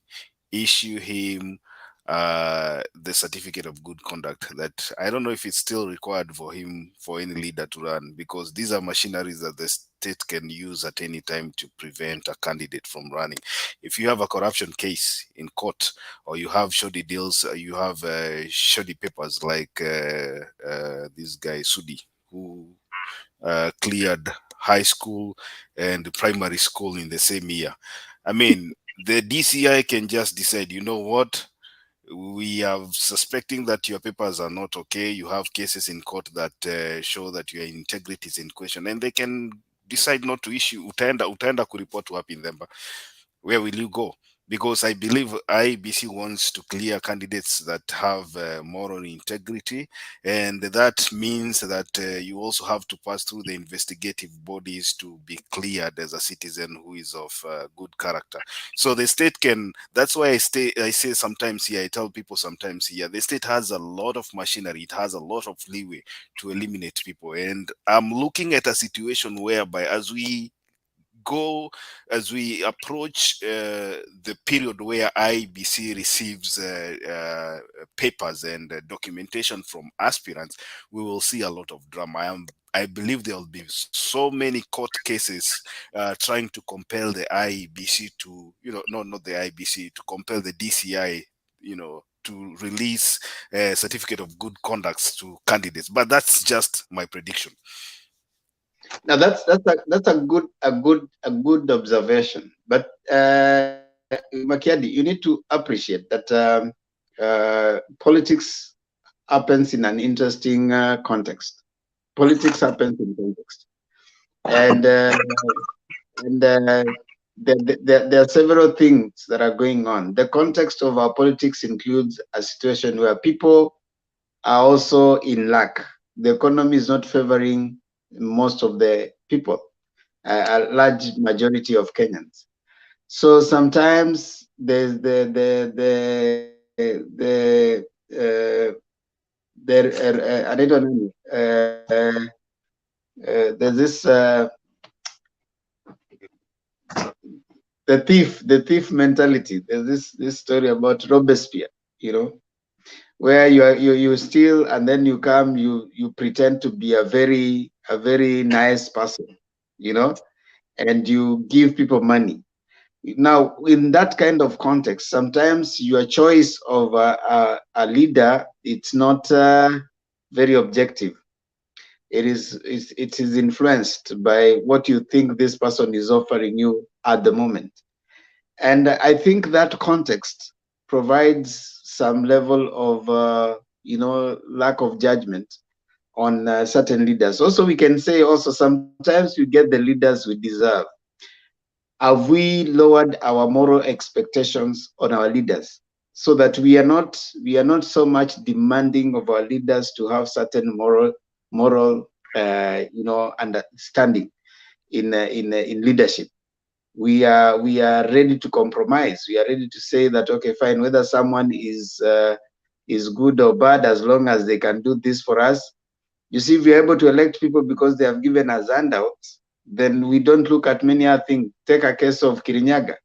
issue him the certificate of good conduct? That I don't know if it's still required for him, for any leader to run, because these are machineries that the state can use at any time to prevent a candidate from running. If you have a corruption case in court, or you have shoddy deals, you have shoddy papers like this guy Sudi, who cleared high school and primary school in the same year. I mean, the DCI can just decide, you know what, we are suspecting that your papers are not okay. You have cases in court that show that your integrity is in question, and they can decide not to issue. Utaenda kuripoti wapi Ndemba? Where will you go? Because I believe IBC wants to clear candidates that have moral integrity, and that means that you also have to pass through the investigative bodies to be cleared as a citizen who is of good character. So the state can. That's why I say sometimes here. I tell people sometimes here. The state has a lot of machinery. It has a lot of leeway to eliminate people, and I'm looking at a situation whereby as we approach the period where IBC receives papers and documentation from aspirants, we will see a lot of drama. I believe there will be so many court cases trying to compel the IBC to, not the IBC, to compel the DCI, to release a certificate of good conduct to candidates. But that's just my prediction. Now that's a good observation. But Makiadi, you need to appreciate that politics happens in an interesting context. Politics happens in context, and there are several things that are going on. The context of our politics includes a situation where people are also in lack. The economy is not favoring most of the people, a large majority of Kenyans. So sometimes there's I don't know. There's this the thief mentality. There's this story about Robespierre, where you steal and then you come, you pretend to be a very nice person, and you give people money. Now, in that kind of context, sometimes your choice of a leader, it's not very objective. It is influenced by what you think this person is offering you at the moment. And I think that context provides some level of lack of judgment on certain leaders. Also, we can say sometimes we get the leaders we deserve. Have we lowered our moral expectations on our leaders so that we are not so much demanding of our leaders to have certain moral understanding in leadership? We are ready to compromise. We are ready to say that, okay, fine, whether someone is good or bad, as long as they can do this for us. You see, if we are able to elect people because they have given us handouts, then we don't look at many other things. Take a case of Kirinyaga.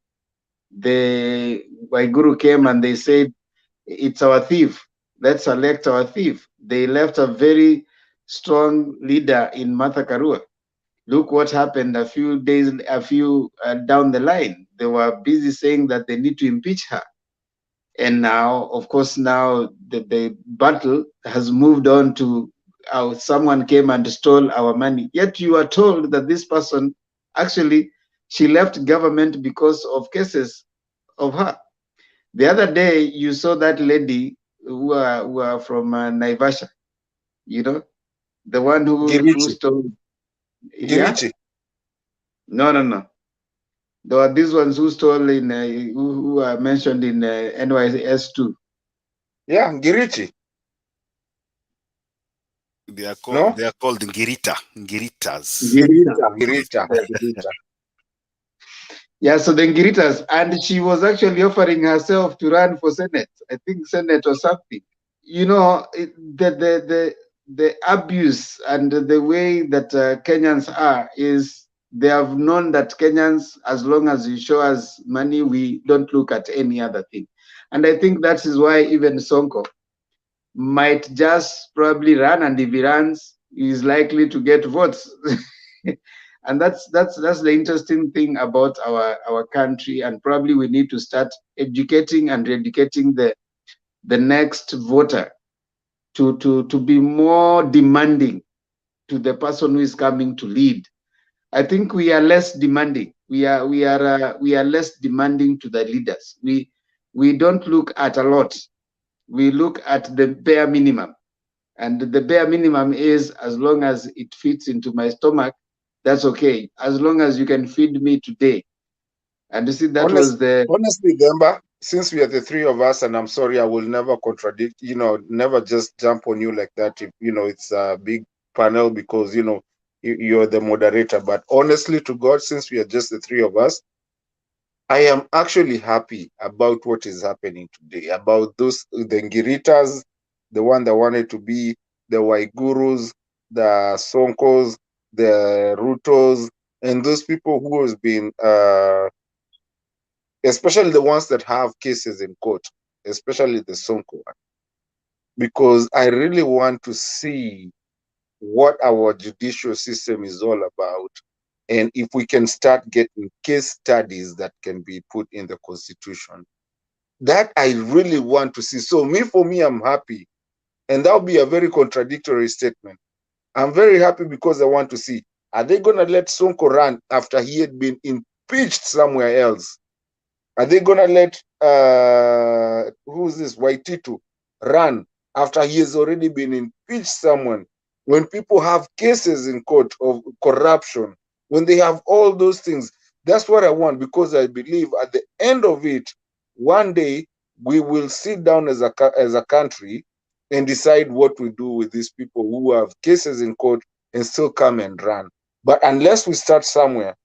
The Waiguru came and they said, it's our thief. Let's elect our thief. They left a very strong leader in Martha Karua. Look what happened a few down the line. They were busy saying that they need to impeach her. And now, of course, the battle has moved on to someone came and stole our money. Yet you are told that this person, actually, she left government because of cases of her. The other day, you saw that lady who are from Naivasha, the one who stole. Yeah? No. There are these ones who stole who are mentioned in NYS 2. Yeah, Ngirichi. They are called Ngiritas. Ngirita. Yeah, so the Ngiritas, and she was actually offering herself to run for Senate. I think Senate or something, you know, the abuse and the way that Kenyans are is they have known that Kenyans, as long as you show us money, we don't look at any other thing. And I think that is why even Sonko might just probably run, and if he runs, he is likely to get votes. And that's the interesting thing about our country, and probably we need to start educating and educating the next voter to be more demanding to the person who is coming to lead. I think we are less demanding. We are less demanding to the leaders. We don't look at a lot. We look at the bare minimum, and the bare minimum is, as long as it fits into my stomach, that's okay. As long as you can feed me today. And you see, that was the Honestly, Demba, since we are the three of us, and I'm sorry, I will never contradict, never just jump on you like that. If, it's a big panel because, you're the moderator. But honestly, to God, since we are just the three of us, I am actually happy about what is happening today, about the Ngiritas, the one that wanted to be the Waigurus, the Sonkos, the Rutos, and those people who has been, especially the ones that have cases in court, especially the Sonko one, because I really want to see what our judicial system is all about, and if we can start getting case studies that can be put in the constitution. That I really want to see. So for me, I'm happy. And that'll be a very contradictory statement. I'm very happy because I want to see, are they going to let Sonko run after he had been impeached somewhere else? Are they going to let, who's this, Waititu, run after he has already been impeached someone? When people have cases in court of corruption, when they have all those things, that's what I want, because I believe at the end of it, one day we will sit down as a country and decide what we do with these people who have cases in court and still come and run. But unless we start somewhere,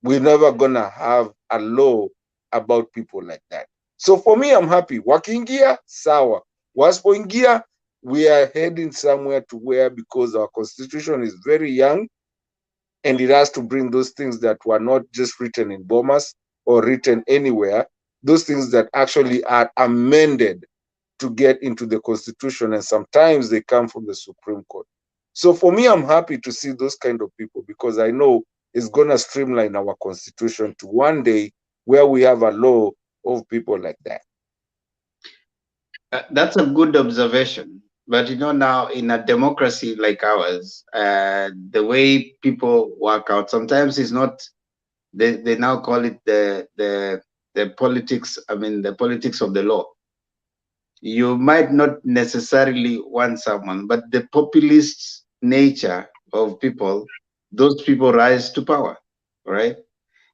we're never gonna have a law about people like that. So for me, I'm happy. Wakiingia, sawa. Wasipoingia, we are heading somewhere to where, because our constitution is very young, and it has to bring those things that were not just written in Bomas or written anywhere, those things that actually are amended to get into the constitution, and sometimes they come from the Supreme Court. So for me, I'm happy to see those kind of people, because I know it's gonna streamline our constitution to one day where we have a law of people like that. That's a good observation. But now in a democracy like ours, the way people work out, sometimes it's not. They now call it the politics. I mean, the politics of the law. You might not necessarily want someone, but the populist nature of people, those people rise to power, right?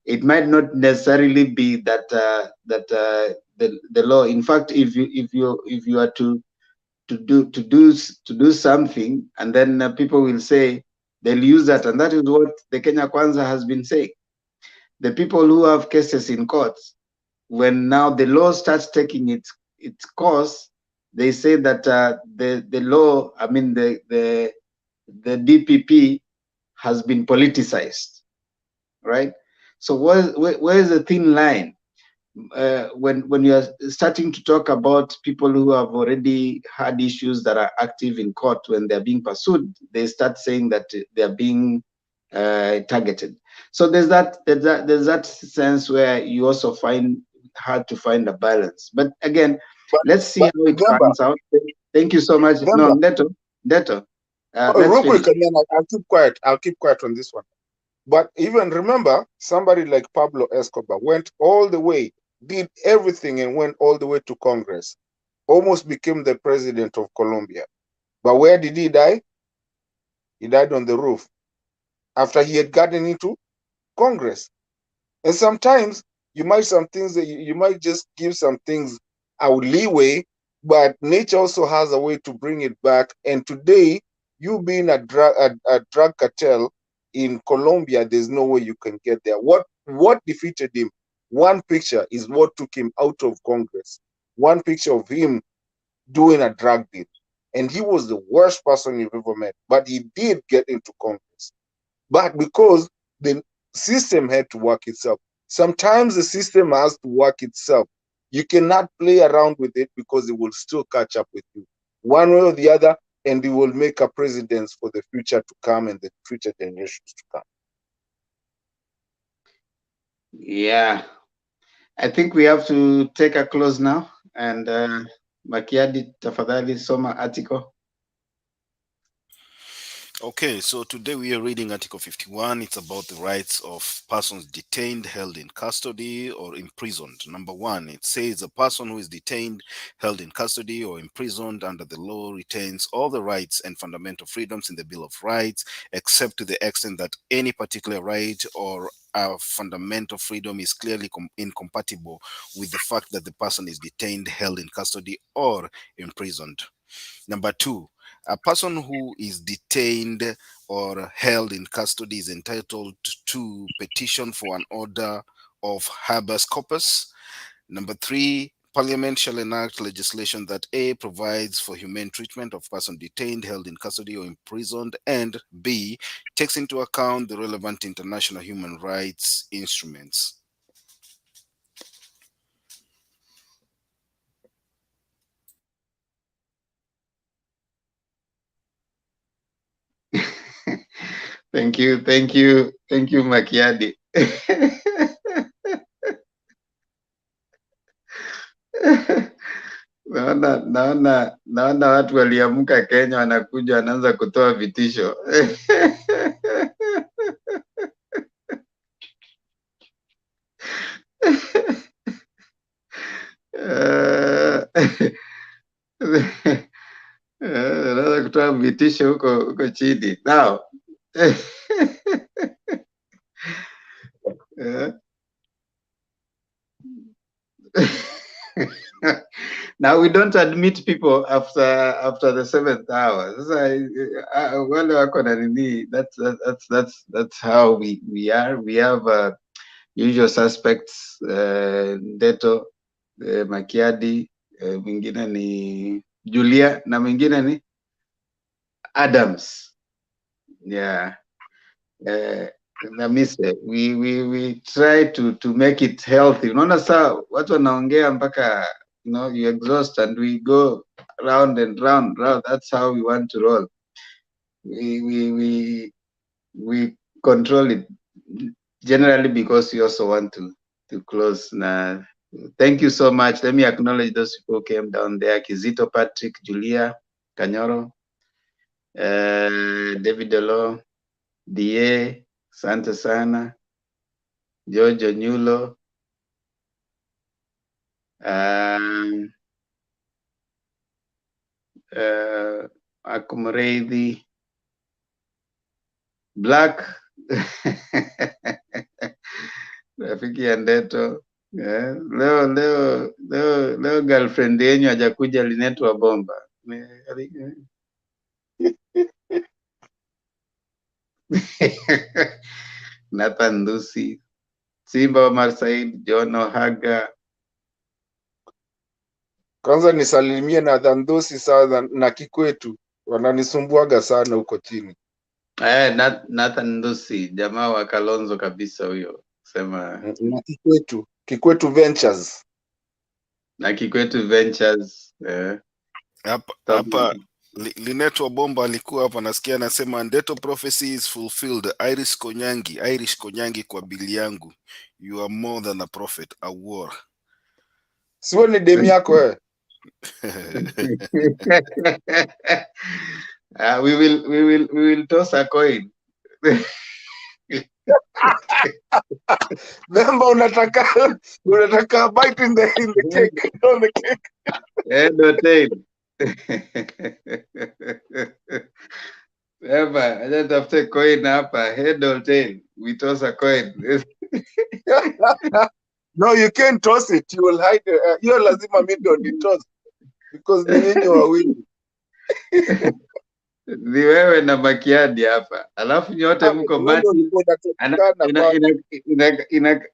It might not necessarily be that the law. In fact, if you are to do something, and then people will say, they'll use that, and that is what the Kenya Kwanza has been saying. The people who have cases in courts, when now the law starts taking its course, they say that the law, I mean the DPP has been politicized, right? So where is the thin line? When you are starting to talk about people who have already had issues that are active in court, when they're being pursued, they start saying that they're being targeted. So there's that sense where you also find hard to find a balance. But again, let's see how it pans out. Thank you so much. No, Neto. Real quick, and then I'll keep quiet on this one. But even remember, somebody like Pablo Escobar went all the way, did everything, and went all the way to Congress. Almost became the president of Colombia. But where did he die? He died on the roof after he had gotten into Congress. And sometimes you might just give some things a leeway, but nature also has a way to bring it back. And today, you being a drug cartel in Colombia, there's no way you can get there. What defeated him? One picture is what took him out of Congress. One picture of him doing a drug deal. And he was the worst person you've ever met. But he did get into Congress. But because the system had to work itself. Sometimes the system has to work itself. You cannot play around with it because it will still catch up with you, one way or the other, and it will make a precedence for the future to come and the future generations to come. Yeah, I think we have to take a close now. And Makiadi, tafadhali soma article. Okay, so today we are reading Article 51. It's about the rights of persons detained, held in custody, or imprisoned. Number 1, it says a person who is detained, held in custody, or imprisoned under the law retains all the rights and fundamental freedoms in the Bill of Rights, except to the extent that any particular right or a fundamental freedom is clearly incompatible with the fact that the person is detained, held in custody, or imprisoned. Number 2, a person who is detained or held in custody is entitled to petition for an order of habeas corpus. Number 3, Parliament shall enact legislation that A, provides for humane treatment of person detained, held in custody, or imprisoned, and B, takes into account the relevant international human rights instruments. Thank you, Makiadi. Naona watu waliamka Kenya wanakuja wanaanza kutoa vitisho. Naweza kutoa vitisho huko chini. Now, now we don't admit people after the 7th hour. Wale wako na nini, that's how we are. We have usual suspects, Ndeto, Makiadi, mwingine ni Julia na mwingine ni Adams. Yeah. Namise, we try to make it healthy. Unaona saa watu wanaongea mpaka you exhaust, and we go round and round. That's how we want to roll. We control it generally because we also want to close. Now, thank you so much. Let me acknowledge those people who came down there: Kizito Patrick, Julia Kanyoro, David Delo, DA, Santa Sana, Jojo Nyulo, Akumreithi, Black, rafiki ya Ndeto. Leo girlfriend yenyu hajakuja, linetwa bomba. Nathan Lucy, Simba Omar Said, Jono Haga. Kwanza nisalimie na Dhandosi sana na Kikwetu, wananisumbuaga sana huko chini. Nathan Lucy, jamaa wa Kalonzo kabisa huyo. Sema na Kikwetu Ventures. Na Kikwetu Ventures. Hapa Linetwa Bomba alikuwa hapa, nasikia anasema Ndeto prophecy is fulfilled. Irish Konyangi kwa bili yangu. You are more than a prophet, a war. Sio ni demi yako wewe. We will toss a coin. Remember unataka bite in the cake, on the cake. Head or tail. Remember, I just have to coin hapa, head or tail. We toss a coin. No, you can't toss it. You will hide. You're lazima middle ni toss because ni wenye wawili. Ni wewe na Makiadi hapa. Alafu nyote mko Martin.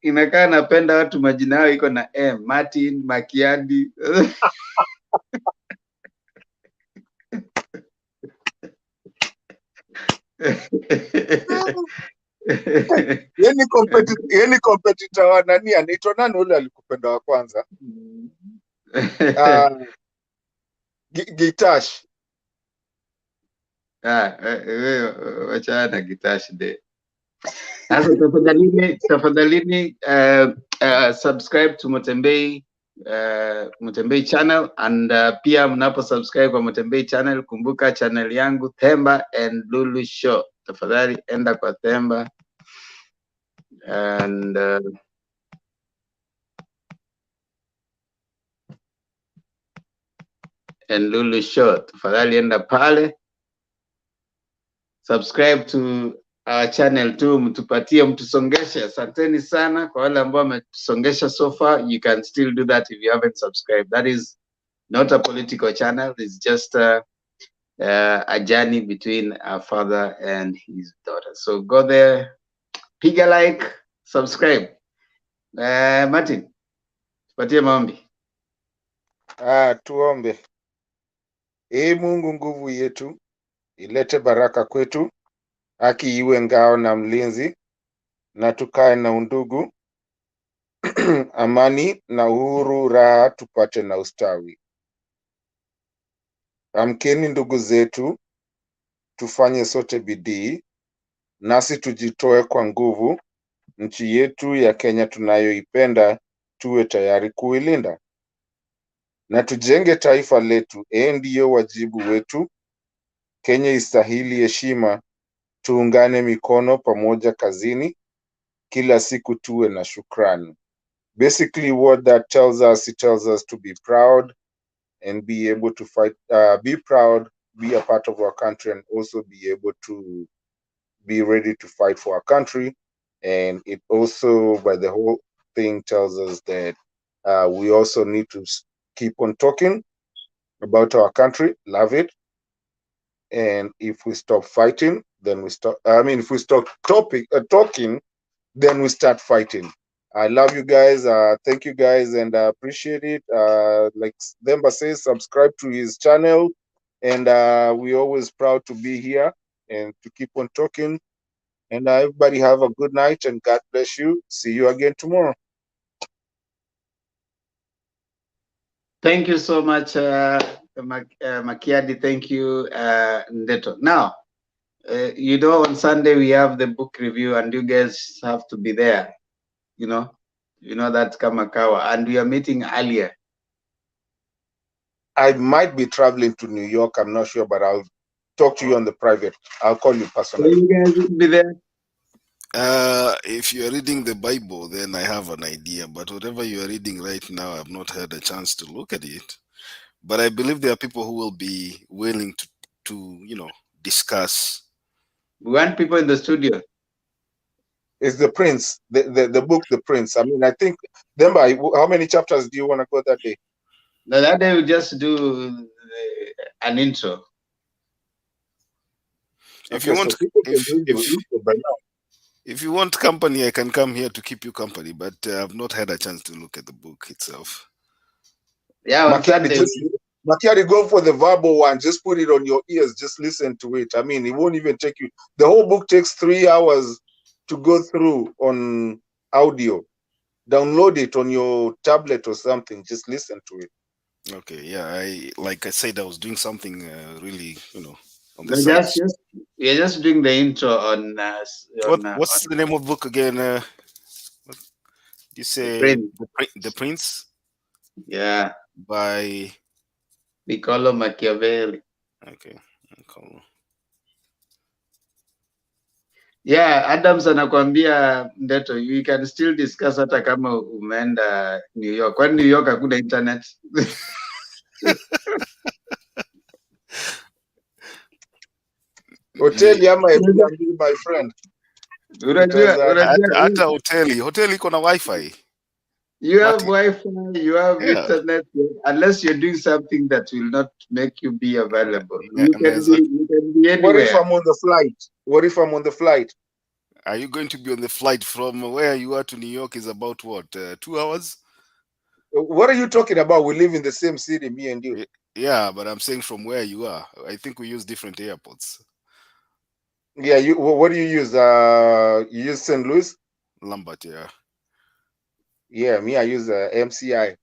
Inakaa napenda watu majina yao iko na M. Martin, Makiadi. Yeni competitor wa nani anaitwa nani ule alikupenda wa kwanza? Gitash. Wachana na Gitash de. Sasa tafadhalini subscribe to Mutembei Mutembei channel, and pia mnapo subscribe kwa Mutembei channel, kumbuka channel yangu Themba and Lulu Show. Tafadhali enda kwa Themba and Lulu Show. Tafadhali enda pale, subscribe to our channel too, mtupatie, mtusongeshe. Asanteni sana kwa wale ambao wametusongesha so far. You can still do that if you haven't subscribed. That is not a political channel. It's just a journey between our father and his daughter. So go there, piga like, subscribe. Martin, tupatie maombi. Tuombe. Ee Mungu, nguvu yetu, ilete baraka kwetu, haki iwe ngao na mlinzi, na tukae na undugu amani na uhuru, raha tupate na ustawi. Amkeni ndugu zetu, tufanye sote bidii, nasi tujitoe kwa nguvu, nchi yetu ya Kenya tunayoipenda, tuwe tayari kuilinda. Na tujenge taifa letu, ndiyo wajibu wetu. Kenya istahili heshima, tuungane mikono pamoja kazini, kila siku tuwe na shukrani. Basically what that tells us, it tells us to be proud and be able to fight, be proud, be a part of our country, and also be able to be ready to fight for our country. And it also, by the whole thing, tells us that we also need to keep on talking about our country, love it. And if we stop fighting, then we stop. I mean, if we stop talking, then we start fighting. I love you guys. Thank you guys, and I appreciate it. Like Demba says, subscribe to his channel, and we're always proud to be here and to keep on talking. And everybody have a good night, and God bless you. See you again tomorrow. Thank you so much, Makiadi. Thank you, Ndeto. Now, you know, on Sunday we have the book review, and you guys have to be there. You know that's Kamakawa, and we are meeting earlier. I might be traveling to New York. I'm not sure, but I'll talk to you on the private. I'll call you personally. So you guys will be there. If you're reading the Bible, then I have an idea. But whatever you are reading right now, I've not had a chance to look at it. But I believe there are people who will be willing to discuss. We want people in the studio. It's the Prince, the book, The Prince. I mean, I think, Demba, how many chapters do you want to go that day? No, that day we just do an intro. If you want, if you want company, I can come here to keep you company. But I've not had a chance to look at the book itself. Yeah, Makiari, go for the verbal one. Just put it on your ears. Just listen to it. I mean, it won't even take you. The whole book takes 3 hours to go through on audio. Download it on your tablet or something. Just listen to it. Okay, yeah. Like I said, I was doing something really, on the side. We're just doing the intro on. What's the name of the book again? You say The Prince? Yeah. By Niccolo Machiavelli. Okay, Niccolo. Yeah, Adams anakuambia Ndeto, you can still discuss hata kama umeenda New York. Kwani New York hakuna internet? Hoteli ama Airbnb, my friend. Hata hoteli iko na Wi-Fi. You have Wi-Fi, you have internet, unless you're doing something that will not make you be available. You can be anywhere. What if I'm on the flight? What if I'm on the flight? Are you going to be on the flight from where you are to New York is about what, 2 hours? What are you talking about? We live in the same city, me and you. Yeah, but I'm saying from where you are. I think we use different airports. Yeah, what do you use? You use St. Louis? Lambert, yeah. Yeah, me, I use MCI.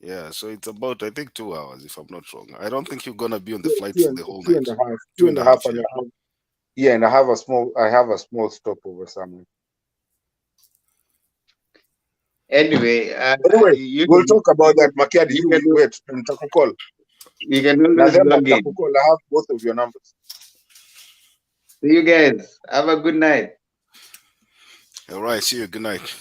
Yeah, so it's about, I think, 2 hours, if I'm not wrong. I don't think you're gonna be on the flight Two for and the whole two night. and a half, Two two and and a a half, half, and yeah. a half. Yeah, and I have a small stopover somewhere. Anyway, Anyway, you we'll can talk about that. Makiadi, you can do wait, call. you can always Nademba, log in. call. I have both of your numbers. See you guys. Have a good night. All right, see you. Good night.